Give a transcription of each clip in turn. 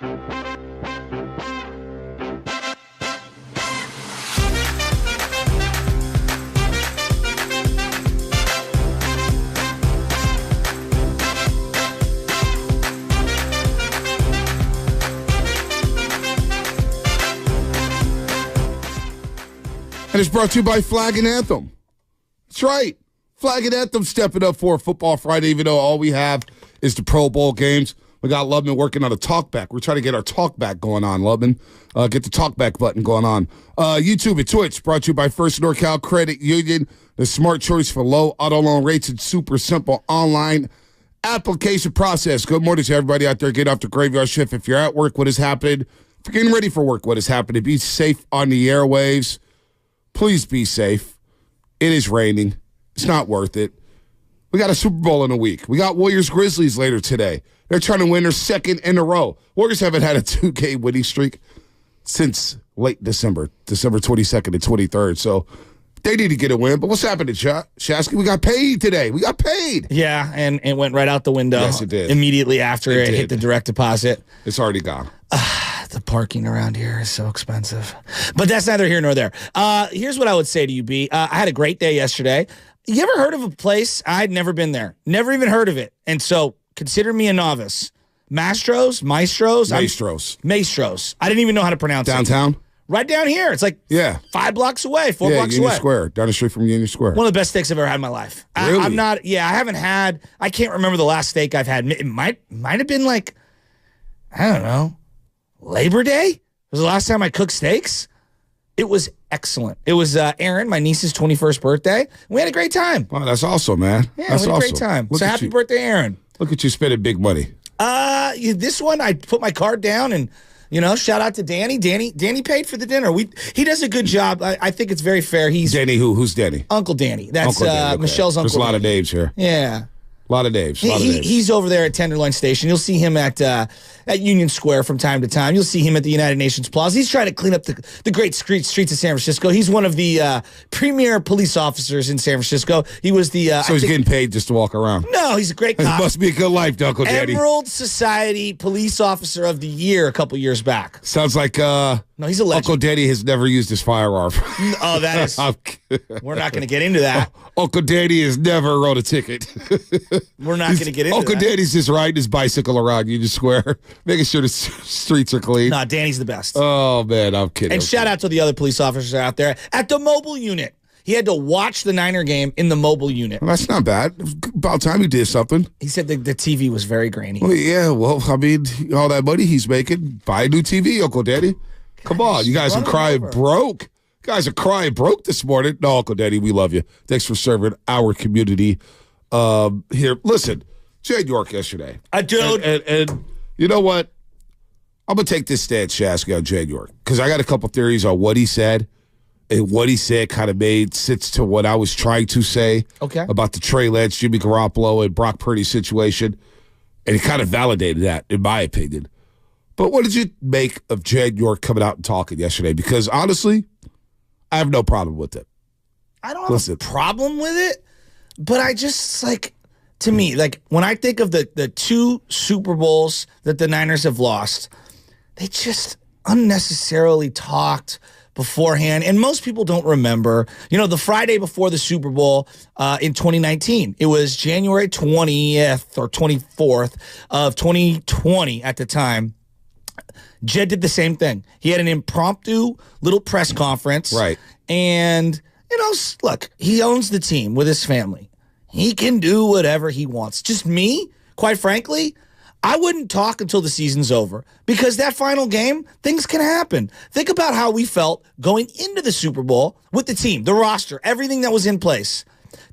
And it's brought to you by Flag and Anthem. That's right. Flag and Anthem stepping up for Football Friday, even though all we have is the Pro Bowl games. We got Lubman working on a talkback. We're trying to get our talkback going on, Lubman. Get the talkback button going on. YouTube and Twitch brought to you by First NorCal Credit Union, the smart choice for low auto loan rates and super simple online application process. Good morning to everybody out there. Get off the graveyard shift. If you're at work, what is happening? If you're getting ready for work, what is happening? Be safe on the airwaves. Please be safe. It is raining. It's not worth it. We got a Super Bowl in a week. We got Warriors-Grizzlies later today. They're trying to win their second in a row. Warriors haven't had a 2-game winning streak since late December 22nd and 23rd. So they need to get a win. But what's happening, Shasky? We got paid today. We got paid. Yeah, and it went right out the window. Yes, it did. Immediately after it hit the direct deposit. It's already gone. The parking around here is so expensive. But that's neither here nor there. Here's what I would say to you, B. I had a great day yesterday. You ever heard of a place? I'd never been there. Never even heard of it. And so consider me a novice. Maestros? Maestros. I didn't even know how to pronounce it. Downtown? Right down here. It's like 5 blocks away, 4 blocks Union away. Square, down the street from Union Square. One of the best steaks I've ever had in my life. Really? I can't remember the last steak I've had. It might have been like, I don't know, Labor Day? Was the last time I cooked steaks? It was excellent. It was Aaron, my niece's 21st birthday. We had a great time. Wow, that's awesome, man. Yeah, that's we had a awesome. great time. Look So at happy you. birthday, Aaron. Look at you spending big money. This one, I put my card down and, shout out to Danny. Danny paid for the dinner. He does a good job. I think it's very fair. He's Danny who? Who's Danny? Uncle Danny. That's Uncle Danny, okay. Michelle's uncle. There's a lot of Danny. names here. Yeah. A lot of names. He's over there at Tenderloin Station. You'll see him at Union Square from time to time. You'll see him at the United Nations Plaza. He's trying to clean up the great streets of San Francisco. He's one of the premier police officers in San Francisco. He was the... So he's getting paid just to walk around? No, he's a great cop. It must be a good life, Uncle Danny. Emerald Society Police Officer of the Year a couple years back. Sounds like no, he's a legend. Uncle Danny has never used his firearm. Oh, that is... We're not going to get into that. Uncle Danny has never wrote a ticket. We're not going to get into Uncle that. Danny's just riding his bicycle around Union Square, making sure the streets are clean. No, Danny's the best. Oh, man, I'm kidding. And shout out to the other police officers out there at the mobile unit. He had to watch the Niner game in the mobile unit. Well, that's not bad. About time he did something. He said the TV was very grainy. Well, yeah, well, I mean, all that money he's making, buy a new TV, Uncle Danny. Come on, you guys are crying broke. You guys are crying broke this morning. No, Uncle Danny, we love you. Thanks for serving our community here. Listen, Jed York yesterday. Dude. And you know what? I'm going to take this stance, Shasky, on Jed York, because I got a couple theories on what he said. And what he said kind of made sense to what I was trying to say about the Trey Lance, Jimmy Garoppolo, and Brock Purdy situation. And it kind of validated that, in my opinion. But what did you make of Jed York coming out and talking yesterday? Because honestly, I have no problem with it. I don't have a problem with it, but I just, to me, when I think of the 2 Super Bowls that the Niners have lost, they just unnecessarily talked beforehand, and most people don't remember. The Friday before the Super Bowl in 2019, it was January 20th or 24th of 2020 at the time. Jed did the same thing. He had an impromptu little press conference. Right. And, look, he owns the team with his family. He can do whatever he wants. Just me, quite frankly, I wouldn't talk until the season's over because that final game, things can happen. Think about how we felt going into the Super Bowl with the team, the roster, everything that was in place.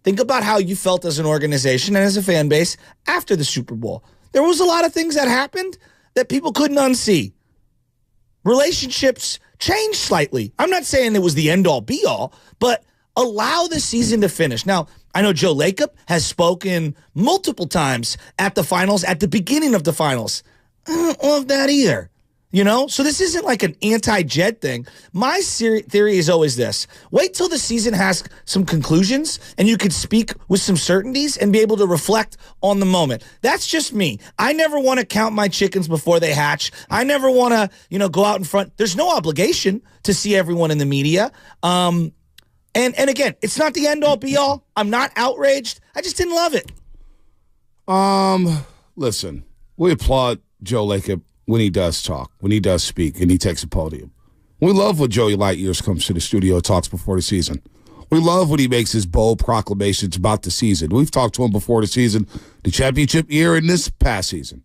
Think about how you felt as an organization and as a fan base after the Super Bowl. There was a lot of things that happened that people couldn't unsee. Relationships changed slightly. I'm not saying it was the end-all, be-all, but allow the season to finish. Now, I know Joe Lacob has spoken multiple times at the finals, at the beginning of the finals. I don't love that either. You know, so this isn't like an anti-Jed thing. My theory is always this. Wait till the season has some conclusions and you could speak with some certainties and be able to reflect on the moment. That's just me. I never want to count my chickens before they hatch. I never want to, go out in front. There's no obligation to see everyone in the media. And again, it's not the end-all, be-all. I'm not outraged. I just didn't love it. Listen, we applaud Joe Lacob when he does talk, when he does speak, and he takes a podium. We love when Joey Lightyears comes to the studio and talks before the season. We love when he makes his bold proclamations about the season. We've talked to him before the season, the championship year and this past season.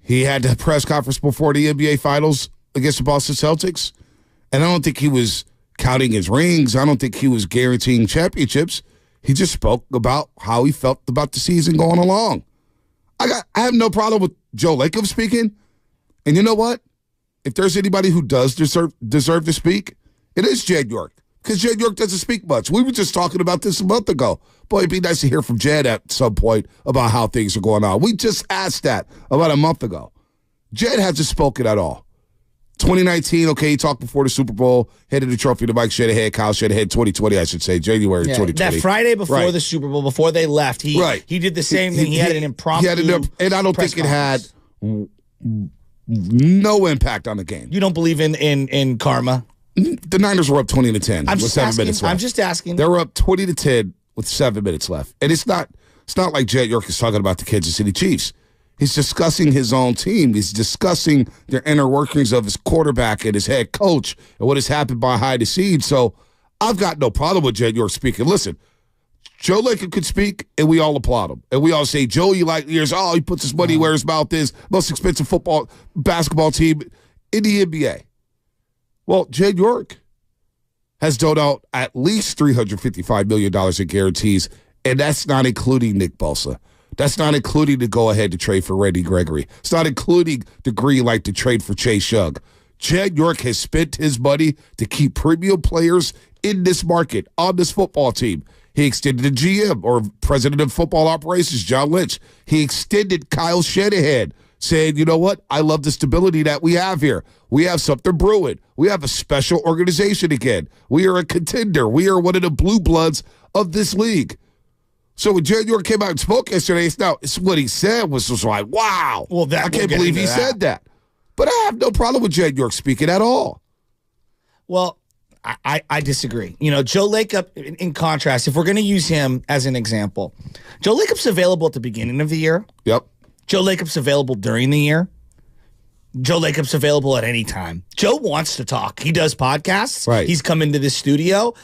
He had the press conference before the NBA Finals against the Boston Celtics, and I don't think he was counting his rings. I don't think he was guaranteeing championships. He just spoke about how he felt about the season going along. I have no problem with Joe Lacob speaking. And you know what? If there's anybody who does deserve to speak, it is Jed York. Because Jed York doesn't speak much. We were just talking about this a month ago. Boy, it'd be nice to hear from Jed at some point about how things are going on. We just asked that about a month ago. Jed hasn't spoken at all. 2019, okay, he talked before the Super Bowl, handed the trophy to Mike Shanahan, Kyle Shanahan, 2020, I should say, January 2020. That Friday before the Super Bowl, before they left, he did the same thing. He had an impromptu and I don't think it had no impact on the game. You don't believe in karma? The Niners were up 20-10 with 7 minutes left. I'm just asking. They were up 20-10 with 7 minutes left. And it's not like Jed York is talking about the Kansas City Chiefs. He's discussing his own team. He's discussing the inner workings of his quarterback and his head coach and what has happened behind the scenes. So I've got no problem with Jed York speaking. Listen, Joe Lacob could speak, and we all applaud him. And we all say, Joe, you like years. Oh, he puts his money where his mouth is. Most expensive basketball team in the NBA. Well, Jed York has doled out at least $355 million in guarantees, and that's not including Nick Bosa. That's not including the go-ahead to trade for Randy Gregory. It's not including the green light to trade for Chase Young. Jed York has spent his money to keep premium players in this market, on this football team. He extended the GM, or President of Football Operations, John Lynch. He extended Kyle Shanahan, saying, you know what? I love the stability that we have here. We have something brewing. We have a special organization again. We are a contender. We are one of the blue bloods of this league. So when Jed York came out and spoke yesterday, it's what he said was just like, wow. Well, I can't believe he said that. But I have no problem with Jed York speaking at all. Well, I disagree. Joe Lacob, in contrast, if we're going to use him as an example, Joe Lacob's available at the beginning of the year. Yep. Joe Lacob's available during the year. Joe Lacob's available at any time. Joe wants to talk. He does podcasts. Right. He's come into this studio.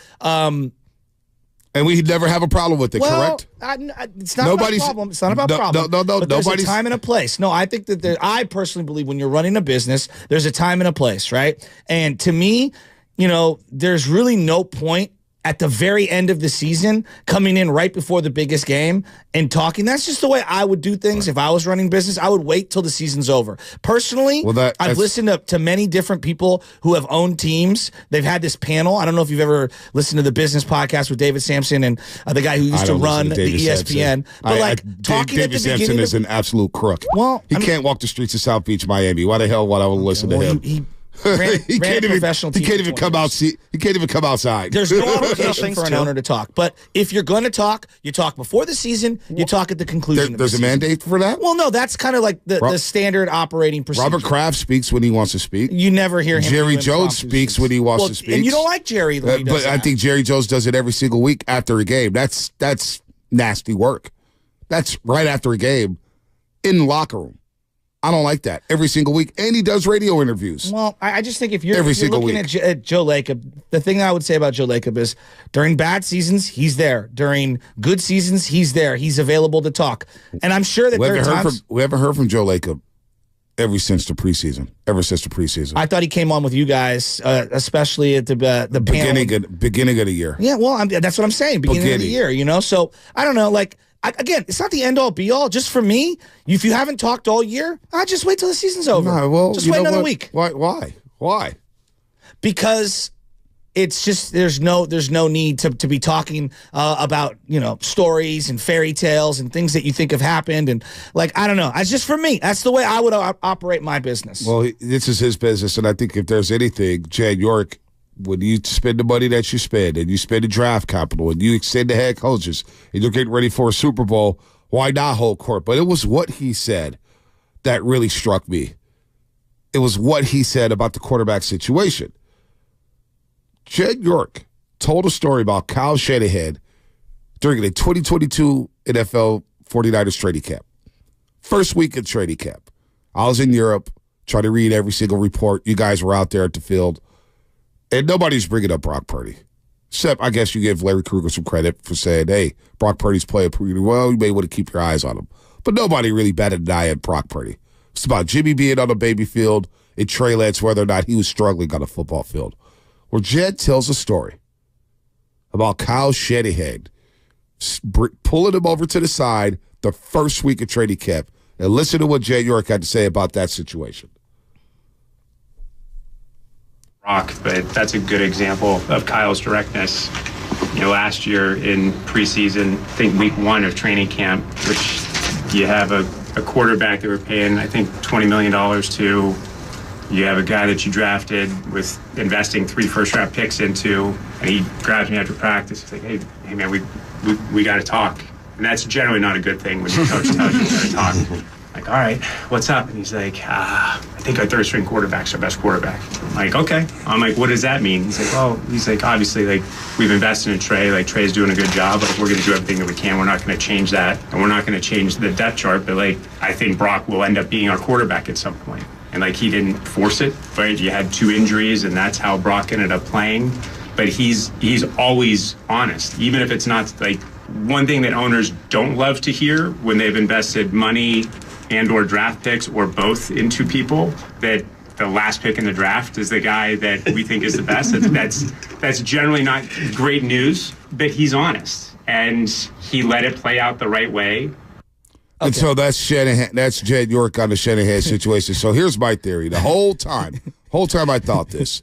And we never have a problem with it, correct? It's not about problem. It's not about problem. No. But there's a time and a place. No, I think that I personally believe when you're running a business, there's a time and a place, right? And to me, there's really no point at the very end of the season coming in right before the biggest game and talking. That's just the way I would do things if I was running business. I would wait till the season's over. Personally, I've listened to many different people who have owned teams. They've had this panel. I don't know if you've ever listened to the business podcast with David Sampson and the guy who used to run the ESPN. But talking David at the Sampson beginning is an absolute crook. Well, he can't walk the streets of South Beach, Miami. Why the hell would I want to listen to him? He can't even come out. He can't even come outside. There's no obligation for an owner to talk. But if you're going to talk, you talk before the season. You talk at the conclusion. There's a mandate for that. Well, no, that's kind of like the standard operating procedure. Robert Kraft speaks when he wants to speak. You never hear him. Jerry Jones speaks when he wants to speak. And you don't like Jerry, but I think Jerry Jones does it every single week after a game. That's nasty work. That's right after a game in the locker room. I don't like that every single week. And he does radio interviews. Well, I just think if you're looking at Joe Lacob, the thing that I would say about Joe Lacob is during bad seasons, he's there. During good seasons, he's there. He's available to talk. And I'm sure that we haven't heard from Joe Lacob ever since the preseason. I thought he came on with you guys, especially at the beginning of the year. Yeah, well, that's what I'm saying. Beginning of the year, So I don't know, again, it's not the end-all, be-all. Just for me, if you haven't talked all year, just wait till the season's over. No, well, just wait another week. Why? Because it's just there's no need to be talking about stories and fairy tales and things that you think have happened, and like I don't know. It's just for me. That's the way I would operate my business. Well, this is his business, and I think if there's anything, Jed York, when you spend the money that you spend, and you spend the draft capital, and you extend the head coaches, and you're getting ready for a Super Bowl, why not hold court? But it was what he said that really struck me. It was what he said about the quarterback situation. Jed York told a story about Kyle Shanahan during the 2022 NFL 49ers training camp. First week of training camp. I was in Europe trying to read every single report. You guys were out there at the field. And nobody's bringing up Brock Purdy. Except, I guess you give Larry Krueger some credit for saying, hey, Brock Purdy's playing pretty well. You may want to keep your eyes on him. But nobody really batted an eye at Brock Purdy. It's about Jimmy being on the baby field and Trey Lance, whether or not he was struggling on the football field. Where Jed tells a story about Kyle Shanahan pulling him over to the side the first week of training camp. And listen to what Jed York had to say about that situation. Brock, but that's a good example of Kyle's directness. Last year in preseason, I think week 1 of training camp, which you have a quarterback that we're paying, I think, $20 million to. You have a guy that you drafted with investing 3 first-round picks into, and he grabs me after practice. He's like, hey man, we got to talk. And that's generally not a good thing when your coach tells you we got to talk. Like, all right, what's up? And he's like, I think our third-string quarterback's our best quarterback. I'm like, okay. I'm like, what does that mean? He's like, obviously, like, we've invested in Trey. Like, Trey's doing a good job. Like, we're going to do everything that we can. We're not going to change that. And we're not going to change the depth chart. But, like, I think Brock will end up being our quarterback at some point. And, like, he didn't force it, right? You had 2 injuries, and that's how Brock ended up playing. But he's always honest, even if it's not, like, one thing that owners don't love to hear when they've invested money and or draft picks or both into people, that the last pick in the draft is the guy that we think is the best. That's generally not great news, but he's honest. And he let it play out the right way. And so that's Shanahan. That's Jed York on the Shanahan situation. So here's my theory. The whole time I thought this.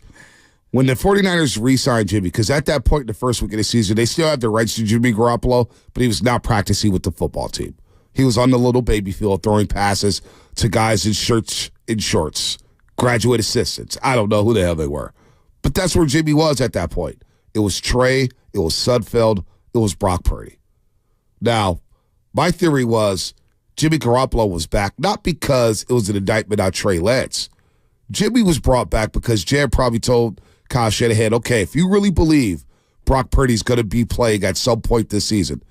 When the 49ers re-signed Jimmy, because at that point in the first week of the season, they still had the rights to Jimmy Garoppolo, but he was not practicing with the football team. He was on the little baby field throwing passes to guys in shorts, graduate assistants. I don't know who the hell they were. But that's where Jimmy was at that point. It was Trey, it was Sudfeld, it was Brock Purdy. Now, my theory was Jimmy Garoppolo was back, not because it was an indictment on Trey Lance. Jimmy was brought back because Jed probably told Kyle Shanahan, okay, if you really believe Brock Purdy's going to be playing at some point this season,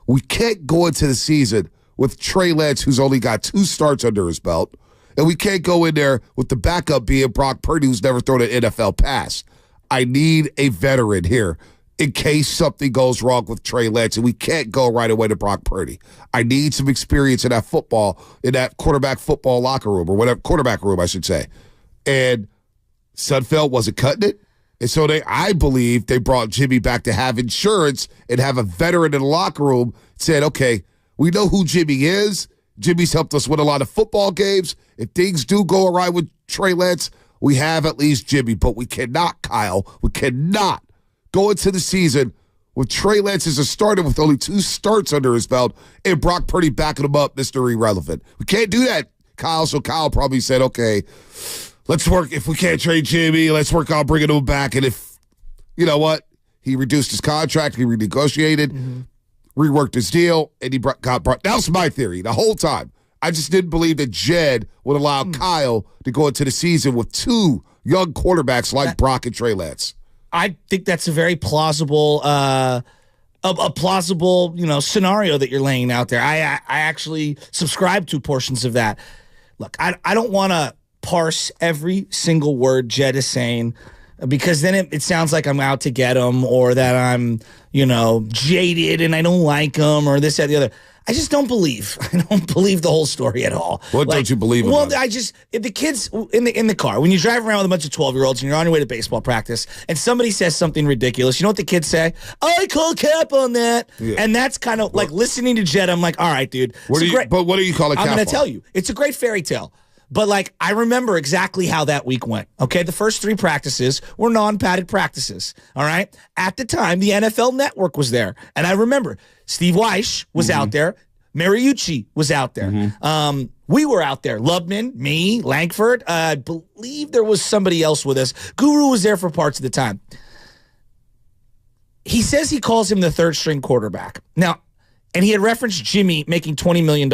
we can't go into the season with Trey Lance, who's only got 2 starts under his belt, and we can't go in there with the backup being Brock Purdy, who's never thrown an NFL pass. I need a veteran here in case something goes wrong with Trey Lance, and we can't go right away to Brock Purdy. I need some experience in that quarterback football locker room, or whatever, quarterback room, I should say. And Sudfeld wasn't cutting it. And so I believe they brought Jimmy back to have insurance and have a veteran in the locker room said, okay, we know who Jimmy is. Jimmy's helped us win a lot of football games. If things do go awry with Trey Lance, we have at least Jimmy. But we cannot, Kyle, we cannot go into the season with Trey Lance as a starter with only 2 starts under his belt and Brock Purdy backing him up, Mr. Irrelevant. We can't do that, Kyle. So Kyle probably said, okay, let's work. If we can't trade Jimmy, let's work on bringing him back. And if, you know what, he reduced his contract, he renegotiated, reworked his deal, and he got brought. That was my theory the whole time. I just didn't believe that Jed would allow Kyle to go into the season with 2 young quarterbacks like Brock and Trey Lance. I think that's a very plausible, plausible, scenario that you're laying out there. I actually subscribe to portions of that. Look, I don't want to parse every single word Jed is saying, because then it sounds like I'm out to get him, or that I'm, jaded and I don't like him, or this, that, the other. I just don't believe. I don't believe the whole story at all. What don't you believe about it? If the kids in the car, when you drive around with a bunch of 12-year-olds and you're on your way to baseball practice and somebody says something ridiculous, you know what the kids say? I call cap on that. Yeah. And that's kind of like listening to Jed. I'm like, all right, dude. But what do you call a cap I'm going on? to tell you. It's a great fairy tale. But, like, I remember exactly how that week went, okay? The first 3 practices were non-padded practices, all right? At the time, the NFL Network was there. And I remember Steve Weish was out there. Mariucci was out there. We were out there. Lubman, me, Langford. I believe there was somebody else with us. Guru was there for parts of the time. He says he calls him the third-string quarterback. Now, and he had referenced Jimmy making $20 million.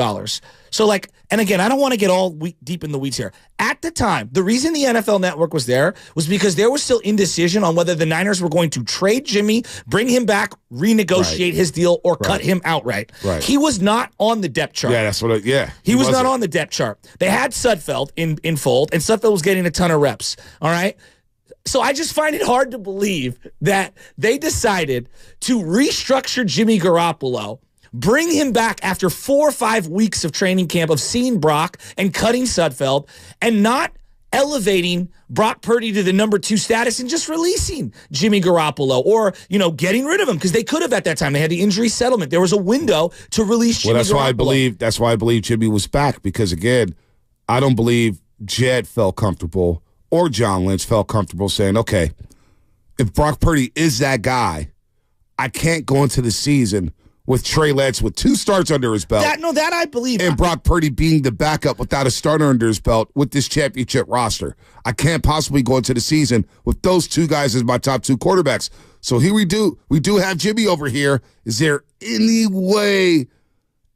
So, like, and again, I don't want to get all deep in the weeds here. At the time, the reason the NFL Network was there was because there was still indecision on whether the Niners were going to trade Jimmy, bring him back, renegotiate his deal, or cut him outright. He was not on the depth chart. Yeah, that's what. He was not on the depth chart. They had Sudfeld in fold, and Sudfeld was getting a ton of reps. All right. So I just find it hard to believe that they decided to restructure Jimmy Garoppolo, bring him back after 4 or 5 weeks of training camp of seeing Brock and cutting Sudfeld, and not elevating Brock Purdy to the number 2 status and just releasing Jimmy Garoppolo, or, getting rid of him, because they could have at that time. They had the injury settlement. There was a window to release Jimmy Garoppolo. That's why I believe Jimmy was back, because, again, I don't believe Jed felt comfortable or John Lynch felt comfortable saying, okay, if Brock Purdy is that guy, I can't go into the season with Trey Lance with 2 starts under his belt. That I believe. And Brock Purdy being the backup without a starter under his belt with this championship roster. I can't possibly go into the season with those 2 guys as my top 2 quarterbacks. So here we do have Jimmy over here. Is there any way,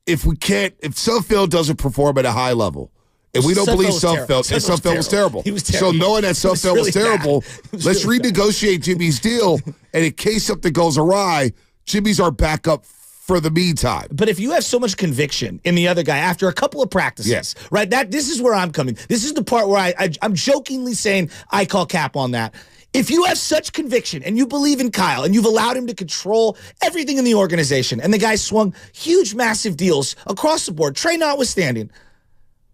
if Sudfeld doesn't perform at a high level, and we don't believe Sudfeld was terrible. He was terrible. So knowing that Sudfeld was terrible, let's renegotiate Jimmy's deal, and in case something goes awry, Jimmy's our backup for the meantime. But if you have so much conviction in the other guy after a couple of practices, right? This is where I'm coming. This is the part where I'm jokingly saying I call cap on that. If you have such conviction and you believe in Kyle and you've allowed him to control everything in the organization, and the guy swung huge, massive deals across the board, Trey notwithstanding,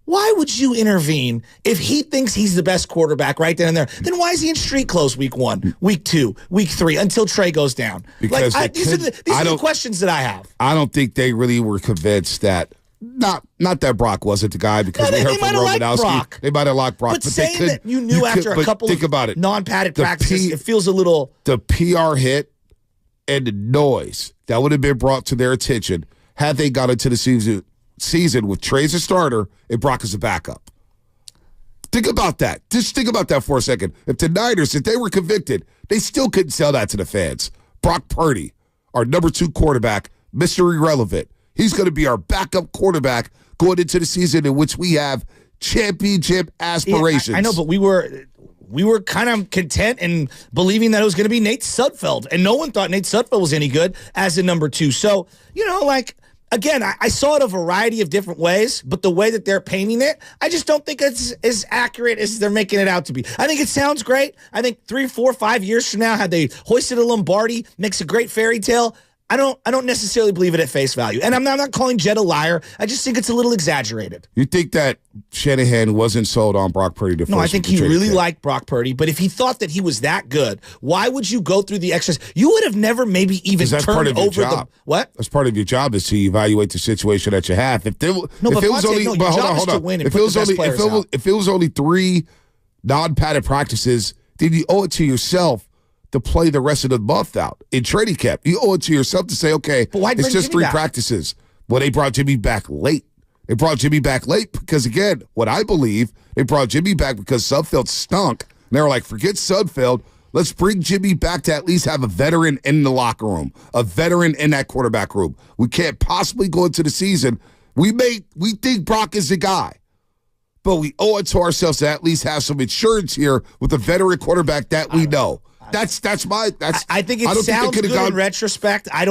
why would you intervene if he thinks he's the best quarterback right then and there? Then why is he in street clothes week 1, week 2, week 3 until Trey goes down? Because these are the questions that I have. I don't think they really were convinced that not that Brock wasn't the guy, because we heard from Romanowski. They might have liked Brock. But saying that you knew after a couple of non-padded practices, it feels a little... The PR hit and the noise that would have been brought to their attention had they got into the season with Trey as a starter and Brock as a backup. Think about that. Just think about that for a second. If the Niners, if they were convicted, they still couldn't sell that to the fans. Brock Purdy, our number 2 quarterback, Mr. Irrelevant. He's going to be our backup quarterback going into the season in which we have championship aspirations. Yeah, I know, but we were kind of content in believing that it was going to be Nate Sudfeld, and no one thought Nate Sudfeld was any good as a number 2. So, again, I saw it a variety of different ways, but the way that they're painting it, I just don't think it's as accurate as they're making it out to be. I think it sounds great. I think 3, 4, 5 years from now, had they hoisted a Lombardi, makes a great fairy tale. I don't necessarily believe it at face value. And I'm not calling Jed a liar. I just think it's a little exaggerated. You think that Shanahan wasn't sold on Brock Purdy? No, I think he really liked Brock Purdy. But if he thought that he was that good, why would you go through the extras? You would have never maybe even turned over the... What? That's part of your job, is to evaluate the situation that you have. If it was only 3 non-padded practices, then you owe it to yourself to play the rest of the month out in training camp. You owe it to yourself to say, okay, it's just 3 practices. Well, they brought Jimmy back late. They brought Jimmy back late because, again, what I believe, they brought Jimmy back because Sudfeld stunk. And they were like, forget Sudfeld. Let's bring Jimmy back to at least have a veteran in the locker room, a veteran in that quarterback room. We can't possibly go into the season. We think Brock is the guy, but we owe it to ourselves to at least have some insurance here with a veteran quarterback that we know. I think it sounds good in retrospect. I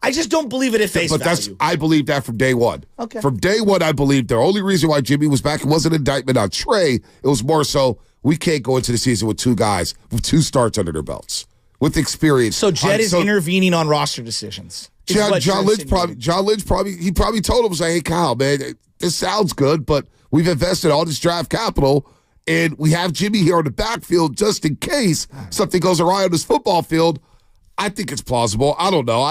just don't believe it at face value. I believe that from day one. Okay. From day one, I believe the only reason why Jimmy was back, it wasn't an indictment on Trey. It was more so we can't go into the season with 2 guys with 2 starts under their belts with experience. So Jed is intervening on roster decisions. John Lynch probably told him, hey, Kyle, man, this sounds good, but we've invested all this draft capital, and we have Jimmy here on the backfield just in case something goes awry on this football field. I think it's plausible. I don't know.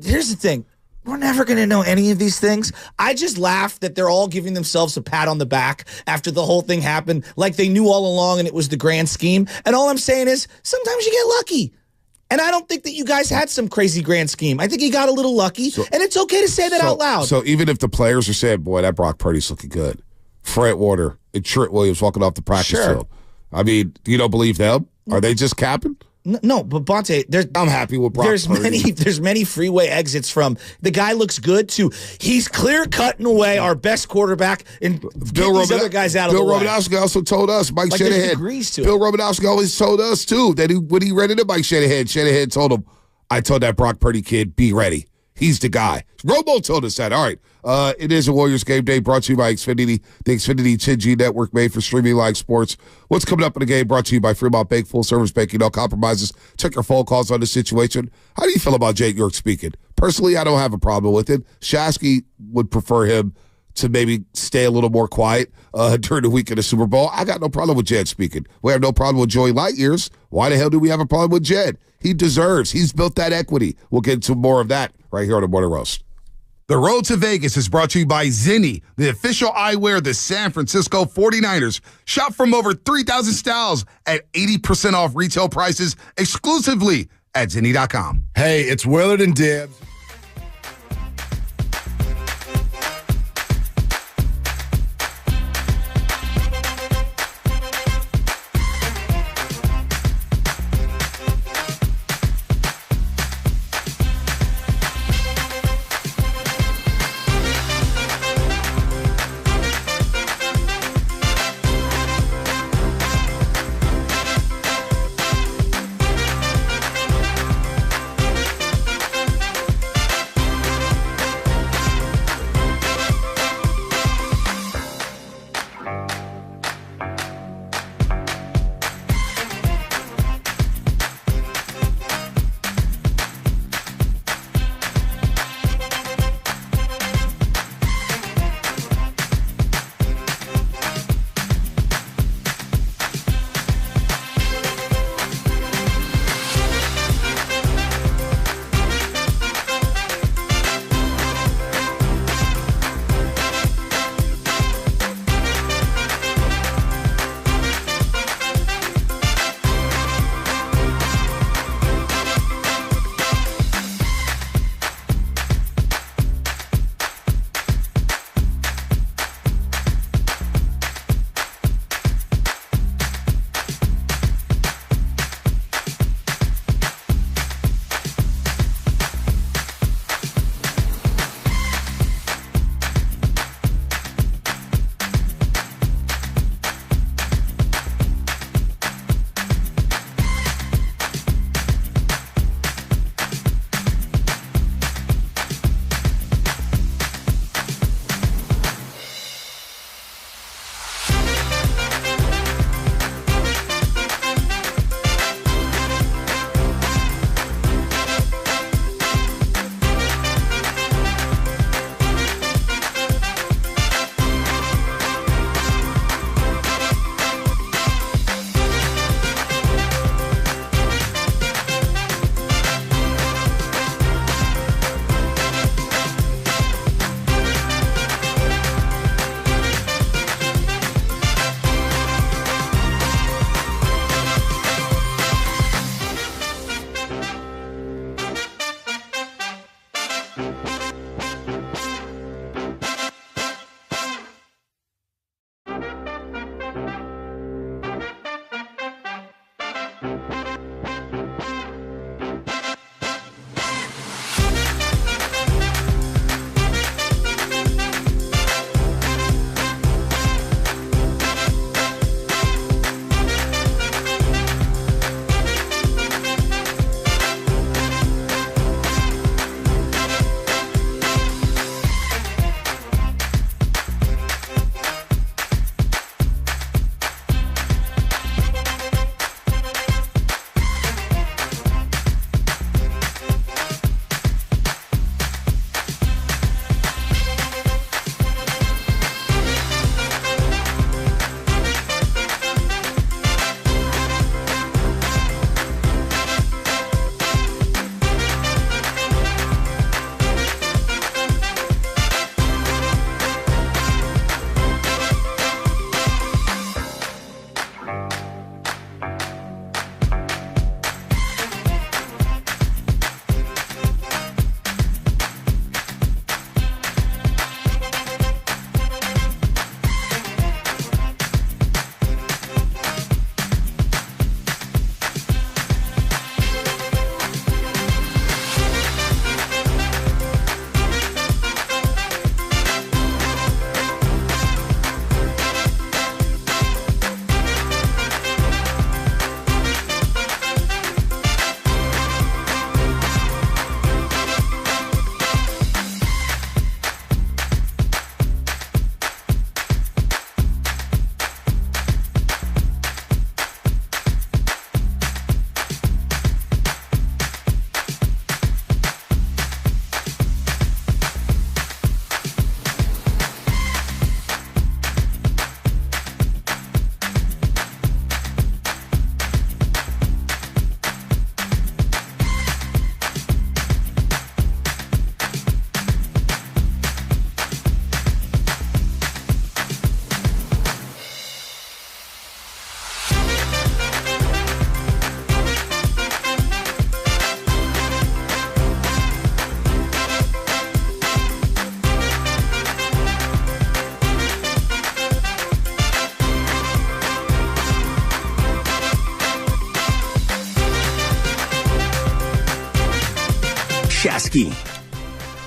Here's the thing. we're never going to know any of these things. I just laugh that they're all giving themselves a pat on the back after the whole thing happened, like they knew all along and it was the grand scheme. And all I'm saying is sometimes you get lucky. And I don't think that you guys had some crazy grand scheme. I think you got a little lucky, and it's okay to say that out loud. So even if the players are saying, boy, that Brock Purdy's looking good, Fred Warner and Trent Williams walking off the practice field, I mean, you don't believe them? Are they just capping? No, but Bonte, I'm happy with Brock Purdy. There's many freeway exits from the guy looks good to he's clear cutting away our best quarterback and getting these other guys out of the way. Bill Romanowski also told us, Mike Shanahan. Bill Romanowski always told us too that when he read into Mike Shanahan told him, I told that Brock Purdy kid, be ready. He's the guy. Romo told us that. All right. It is a Warriors game day brought to you by Xfinity, the Xfinity 10G network made for streaming live sports. What's coming up in the game brought to you by Fremont Bank, full service banking, no compromises. Check your phone calls on the situation. How do you feel about Jake York speaking? Personally, I don't have a problem with it. Shasky would prefer him to maybe stay a little more quiet during the week of the Super Bowl. I got no problem with Jed speaking. We have no problem with Joey Lightyears. Why the hell do we have a problem with Jed? He deserves. He's built that equity. We'll get into more of that right here on the Morning Roast. The Road to Vegas is brought to you by Zinni, the official eyewear of the San Francisco 49ers. Shop from over 3,000 styles at 80% off retail prices exclusively at Zinni.com. Hey, it's Willard and Dibbs. Shasky.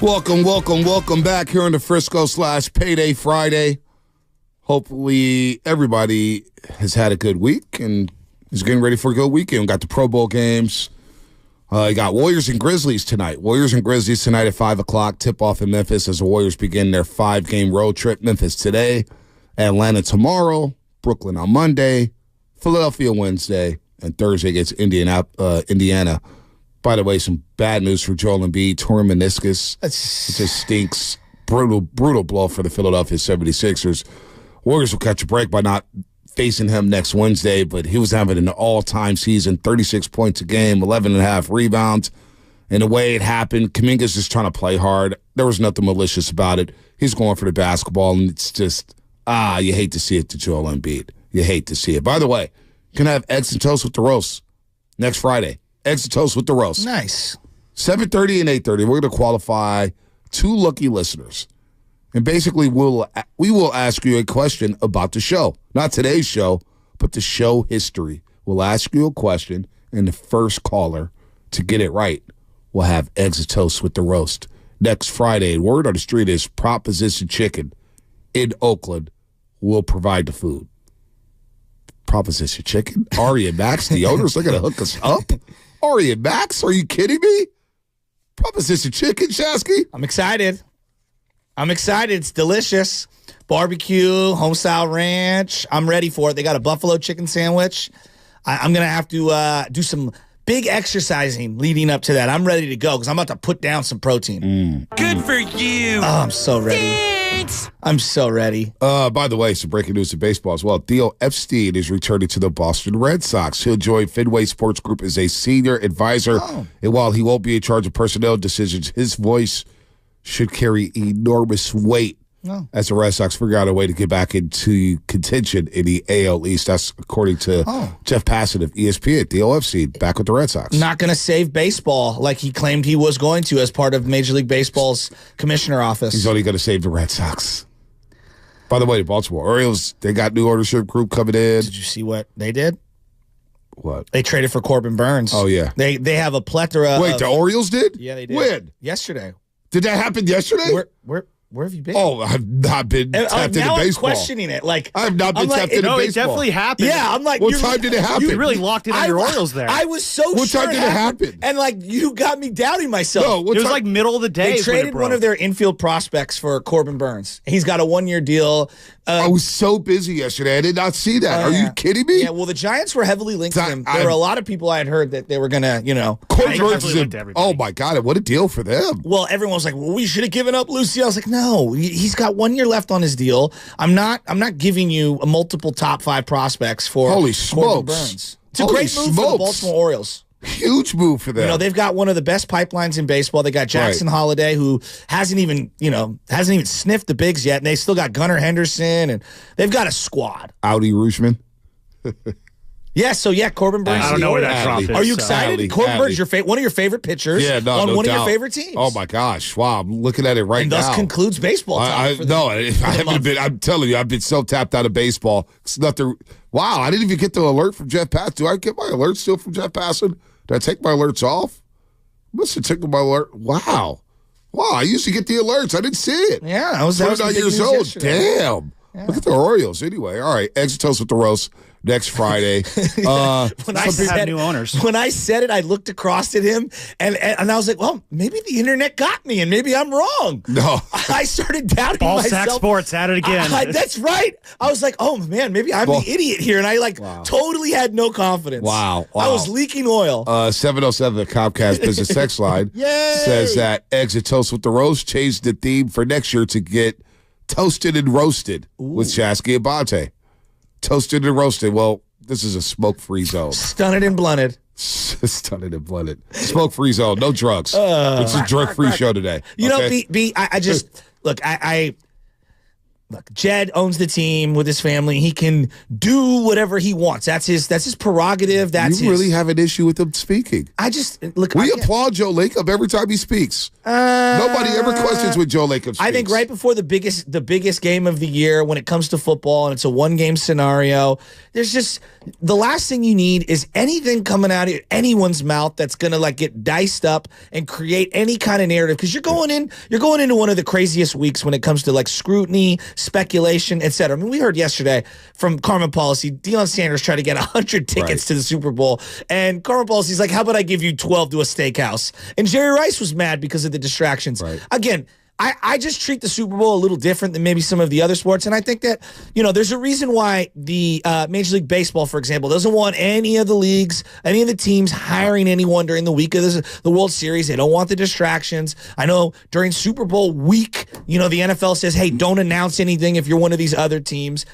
Welcome back here on the Frisco/Payday Friday. Hopefully everybody has had a good week and is getting ready for a good weekend. We got the Pro Bowl games. You got Warriors and Grizzlies tonight. Warriors and Grizzlies tonight at 5 o'clock. Tip-off in Memphis as the Warriors begin their 5-game road trip. Memphis today, Atlanta tomorrow, Brooklyn on Monday, Philadelphia Wednesday, and Thursday against Indiana. By the way, some bad news for Joel Embiid. Torn meniscus. It just stinks. Brutal blow for the Philadelphia 76ers. Warriors will catch a break by not facing him next Wednesday, but he was having an all-time season, 36 points a game, 11.5 rebounds. And the way it happened, Kuminga's just trying to play hard. There was nothing malicious about it. He's going for the basketball, and it's just, you hate to see it to Joel Embiid. You hate to see it. By the way, you can have eggs and toast with the roast next Friday. Eggs and toast with the roast. Nice. 7:30 and 8:30. We're going to qualify 2 lucky listeners. And basically, we will ask you a question about the show. Not today's show, but the show history. We'll ask you a question, and the first caller to get it right will have eggs and toast with the roast. Next Friday, word on the street is Proposition Chicken in Oakland will provide the food. Proposition Chicken? Ari and Max, the owners, they're going to hook us up? Ari and Max, are you kidding me? Proposition Chicken, Shasky? I'm excited. It's delicious. Barbecue, homestyle ranch. I'm ready for it. They got a buffalo chicken sandwich. I'm going to have to do some big exercising leading up to that. I'm ready to go because I'm about to put down some protein. Good for you. Oh, I'm so ready. Thanks. I'm so ready. By the way, some breaking news in baseball as well. Theo Epstein is returning to the Boston Red Sox. He'll join Fenway Sports Group as a senior advisor. And while he won't be in charge of personnel decisions, his voice should carry enormous weight as the Red Sox figure out a way to get back into contention in the AL East. That's according to Jeff Passan of ESPN. Theo Epstein back with the Red Sox. Not going to save baseball like he claimed he was going to as part of Major League Baseball's commissioner office. He's only going to save the Red Sox. By the way, the Baltimore Orioles, they got new ownership group coming in. Did you see what they did? What? They traded for Corbin Burns. Oh, yeah. They have a plethora Wait, the Orioles did? Yeah, they did. When? Yesterday. Did that happen yesterday? Where have you been? Oh, I've not been tapped into now baseball. I'm questioning it. Like I have not been tapped into No, baseball. it definitely happened. Yeah, I'm like, What time did it happen? You really locked in on your Orioles there. I was so What sure time did it happen? And like, you got me doubting myself. No, what It was time? like middle of the day. They is when it traded one broke. of their infield prospects for Corbin Burns. He's got a 1-year deal. I was so busy yesterday. I did not see that. Are you kidding me? Yeah, well, the Giants were heavily linked to him. There were a lot of people I had heard that they were going to, Corbin I Burns definitely is went to everybody. oh, my God. What a deal for them. Well, everyone was like, well, we should have given up Lucy. I was like, no, he's got 1 year left on his deal. I'm not giving you a multiple top 5 prospects for Holy Corbin smokes. Burns. It's a Holy great move for the smokes. Baltimore Orioles. Huge move for them. They've got one of the best pipelines in baseball. They got Jackson Holiday, who hasn't even sniffed the bigs yet, and they still got Gunnar Henderson, and they've got a squad. Audi Rutschman. Corbin Burns. I don't know where that drop is. Are you excited? Adley, Corbin Burns, Adley. one of your favorite pitchers Yeah, no, on no one doubt. of your favorite teams. Oh, my gosh. Wow. I'm looking at it right and now. thus concludes baseball time. I haven't month. been. I'm telling you, I've been so tapped out of baseball. It's nothing. Wow, I didn't even get the alert from Jeff Passan. Do I get my alerts still from Jeff Passan? Did I take my alerts off? Must have taken my alert. Wow. I used to get the alerts. I didn't see it. Yeah, that was 29 the big years news old. yesterday. Damn. Look at the Orioles. Anyway, all right. Eggs and toast with the roast next Friday. Nice to have new owners. When I said it, I looked across at him and I was like, well, maybe the internet got me and maybe I'm wrong. No. I started doubting Ball myself. Sack Sports at it again. That's right. I was like, oh man, maybe I'm the idiot here. And I totally had no confidence. Wow. I was leaking oil. 707, the Comcast Business Text Line, Yay! says that Eggs and Toast with the Roast changed the theme for next year to get toasted and roasted with Shasky and Bonte. Toasted and roasted. Well, this is a smoke-free zone. Stunted and blunted. Stunted and blunted. Smoke-free zone. No drugs. It's a drug-free show today. You okay? know, B, I just look. Look, Jed owns the team with his family. He can do whatever he wants. That's his prerogative. You really have an issue with him speaking. I just look. We applaud Joe Lacob every time he speaks. Nobody ever questions when Joe Lacob speaks. I think right before the biggest game of the year when it comes to football, and it's a 1-game scenario, there's just the last thing you need is anything coming out of anyone's mouth that's gonna like get diced up and create any kind of narrative, because you're going into one of the craziest weeks when it comes to like scrutiny, speculation, etc. I mean, we heard yesterday from Carmen Policy, Deion Sanders tried to get 100 tickets to the Super Bowl, and Carmen Policy's like, how about I give you 12 to a steakhouse? And Jerry Rice was mad because of the distractions. Again, I just treat the Super Bowl a little different than maybe some of the other sports. And I think that, there's a reason why the Major League Baseball, for example, doesn't want any of the leagues, any of the teams hiring anyone during the week of the World Series. They don't want the distractions. I know during Super Bowl week, the NFL says, hey, don't announce anything if you're one of these other teams.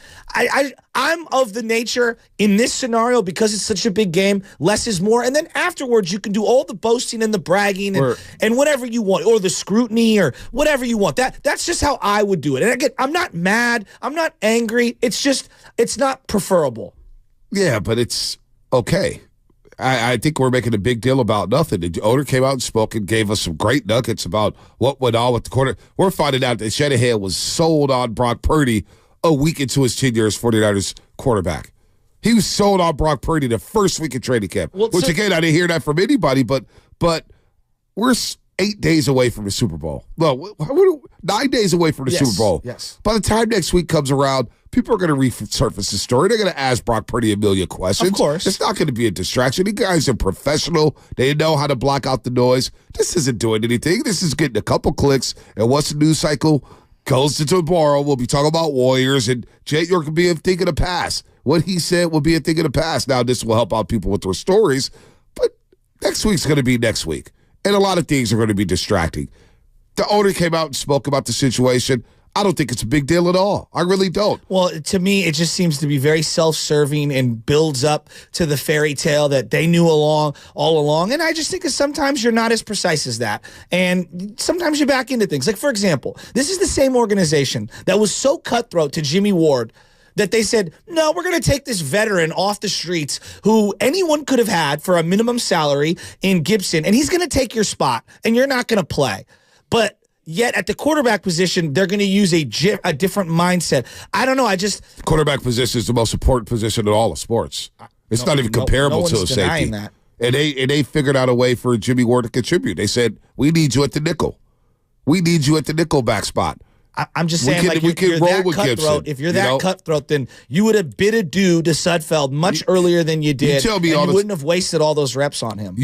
I'm of the nature in this scenario, because it's such a big game, less is more. And then afterwards, you can do all the boasting and the bragging and whatever you want, or the scrutiny or whatever you want. That's just how I would do it. And again, I'm not mad. I'm not angry. It's not preferable. Yeah, but it's okay. I think we're making a big deal about nothing. The owner came out and spoke and gave us some great nuggets about what went on with the quarter. We're finding out that Shanahan was sold on Brock Purdy a week into his tenure as 49ers quarterback. He was sold on Brock Purdy the first week of training camp, which, again, I didn't hear that from anybody, but we're 8 days away from the Super Bowl. No, 9 days away from the Super Bowl. Yes. By the time next week comes around, people are going to resurface the story. They're going to ask Brock Purdy a million questions. Of course. It's not going to be a distraction. These guys are professional. They know how to block out the noise. This isn't doing anything. This is getting a couple clicks, and once the news cycle goes to tomorrow, we'll be talking about Warriors, and Jet York will be a thing of the past. What he said will be a thing of the past. Now, this will help out people with their stories, but next week's going to be next week. And a lot of things are going to be distracting. The owner came out and spoke about the situation. I don't think it's a big deal at all. I really don't. Well, to me, it just seems to be very self-serving and builds up to the fairy tale that they knew all along. And I just think that sometimes you're not as precise as that. And sometimes you back into things. Like, for example, this is the same organization that was so cutthroat to Jimmy Ward that they said, no, we're going to take this veteran off the streets who anyone could have had for a minimum salary in Gibson, and he's going to take your spot, and you're not going to play. But yet at the quarterback position, they're going to use a different mindset. I don't know. Quarterback position is the most important position in all of sports. It's not even comparable to a safety. That. And they figured out a way for Jimmy Ward to contribute. They said, we need you at the nickel. We need you at the nickelback spot. I'm just saying, you're that cutthroat. If you're that cutthroat, then you would have bid adieu to Sudfeld much earlier than you did. You wouldn't have wasted all those reps on him.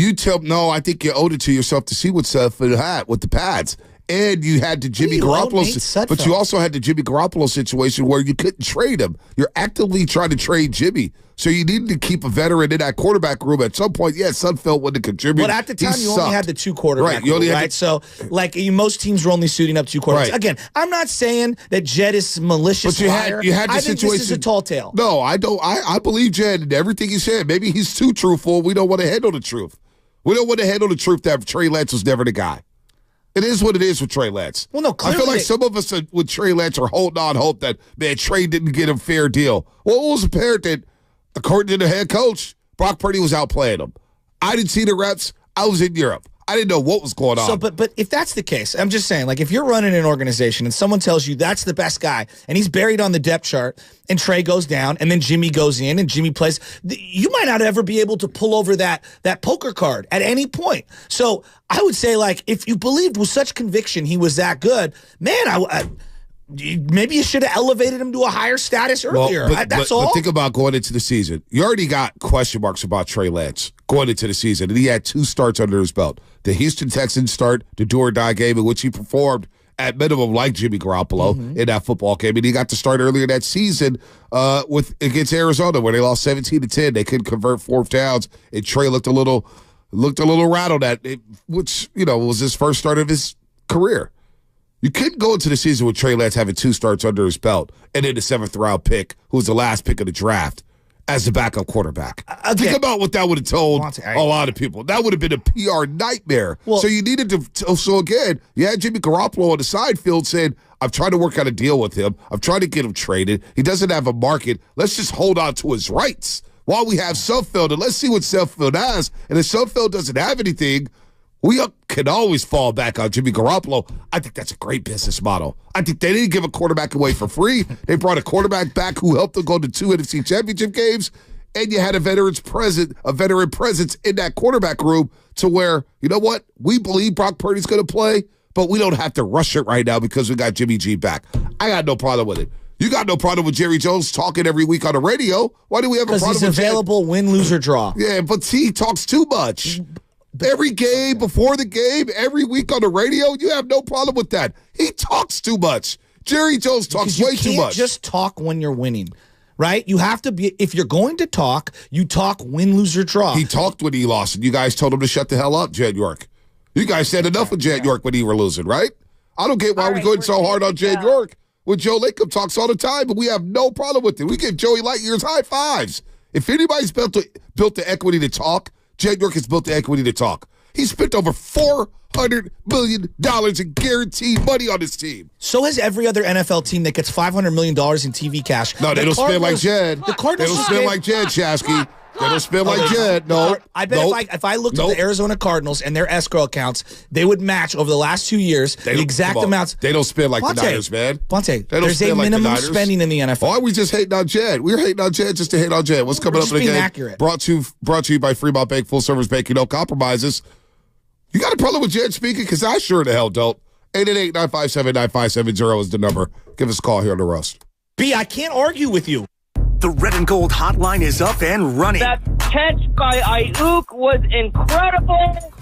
No, I think you owed it to yourself to see what Sudfeld had with the pads. And you had the Jimmy Garoppolo, but you also had the Jimmy Garoppolo situation where you couldn't trade him. You're actively trying to trade Jimmy. So you needed to keep a veteran in that quarterback room. At some point, Sudfeld wouldn't contribute. But at the time, you only had the two quarterbacks, right? So, most teams were only suiting up two quarterbacks. Right. Again, I'm not saying that Jed is malicious. But you had the I situation. think this is a tall tale. No, I don't. I believe Jed and everything he said. Maybe he's too truthful. We don't want to handle the truth. We don't want to handle the truth that Trey Lance was never the guy. It is what it is with Trey Lance. Well, no, clearly I feel like some of us with Trey Lance are holding on hope that, man, Trey didn't get a fair deal. Well, it was apparent that, according to the head coach, Brock Purdy was outplaying him. I didn't see the reps. I was in Europe. I didn't know what was going on. So, but if that's the case, I'm just saying, like, if you're running an organization and someone tells you that's the best guy and he's buried on the depth chart and Trey goes down and then Jimmy goes in and Jimmy plays, you might not ever be able to pull over that poker card at any point. So I would say, like, if you believed with such conviction he was that good, man, maybe you should have elevated him to a higher status earlier. That's all. But think about going into the season. You already got question marks about Trey Lance going into the season, and he had 2 starts under his belt. The Houston Texans start, the do-or-die game in which he performed at minimum like Jimmy Garoppolo in that football game, and he got to start earlier that season against Arizona where they lost 17-10. They couldn't convert 4th downs, and Trey looked a little rattled which was his first start of his career. You couldn't go into the season with Trey Lance having 2 starts under his belt and then the 7th-round pick, who was the last pick of the draft, as the backup quarterback. Think about what that would have told a lot of people. That would have been a PR nightmare. So you needed to. So again, you had Jimmy Garoppolo on the side field saying, "I've tried to work out a deal with him. I've tried to get him traded. He doesn't have a market. Let's just hold on to his rights while we have Sudfeld, and let's see what Sudfeld has. And if Sudfeld doesn't have anything, We can always fall back on Jimmy Garoppolo. I think that's a great business model. I think they didn't give a quarterback away for free. They brought a quarterback back who helped them go to 2 NFC Championship games, and you had a veteran presence in that quarterback room to where, you know what? We believe Brock Purdy's going to play, but we don't have to rush it right now because we got Jimmy G back. I got no problem with it. You got no problem with Jerry Jones talking every week on the radio. Why do we have a problem with Because he's available, win, lose, or draw. Yeah, but he talks too much. Every game, before the game, every week on the radio, you have no problem with that. He talks too much. Jerry Jones talks way too much. You can't just talk when you're winning, right? You have to be, if you're going to talk, you talk win, lose, or draw. He talked when he lost, and you guys told him to shut the hell up, Jed York. You guys said enough of Jed York when he were losing, right? I don't get why we're going so hard on Jed York when Joe Lacob talks all the time, but we have no problem with it. We give Joey Lightyear's high fives. If anybody's built the equity to talk, Jed York has built the equity to talk. He spent over $400 million in guaranteed money on his team. So has every other NFL team that gets $500 million in TV cash. No, they don't spend like Jed. The Cardinals they don't spend like Jed, Shasky. They don't spend like Jed. No. I bet if I looked at the Arizona Cardinals and their escrow accounts, they would match over the last 2 years the exact amounts. They don't spend like the Niners, man. Bonte, there's a minimum spending in the NFL. Why are we just hating on Jed? We're hating on Jed just to hate on Jed. What's coming up in the game? Accurate. Brought to you by Fremont Bank, full service banking, no compromises. You got a problem with Jed speaking? Because I sure the hell don't. 888-957-9570 is the number. Give us a call here on The Rust. B, I can't argue with you. The Red and Gold hotline is up and running. That catch by Ayuk was incredible.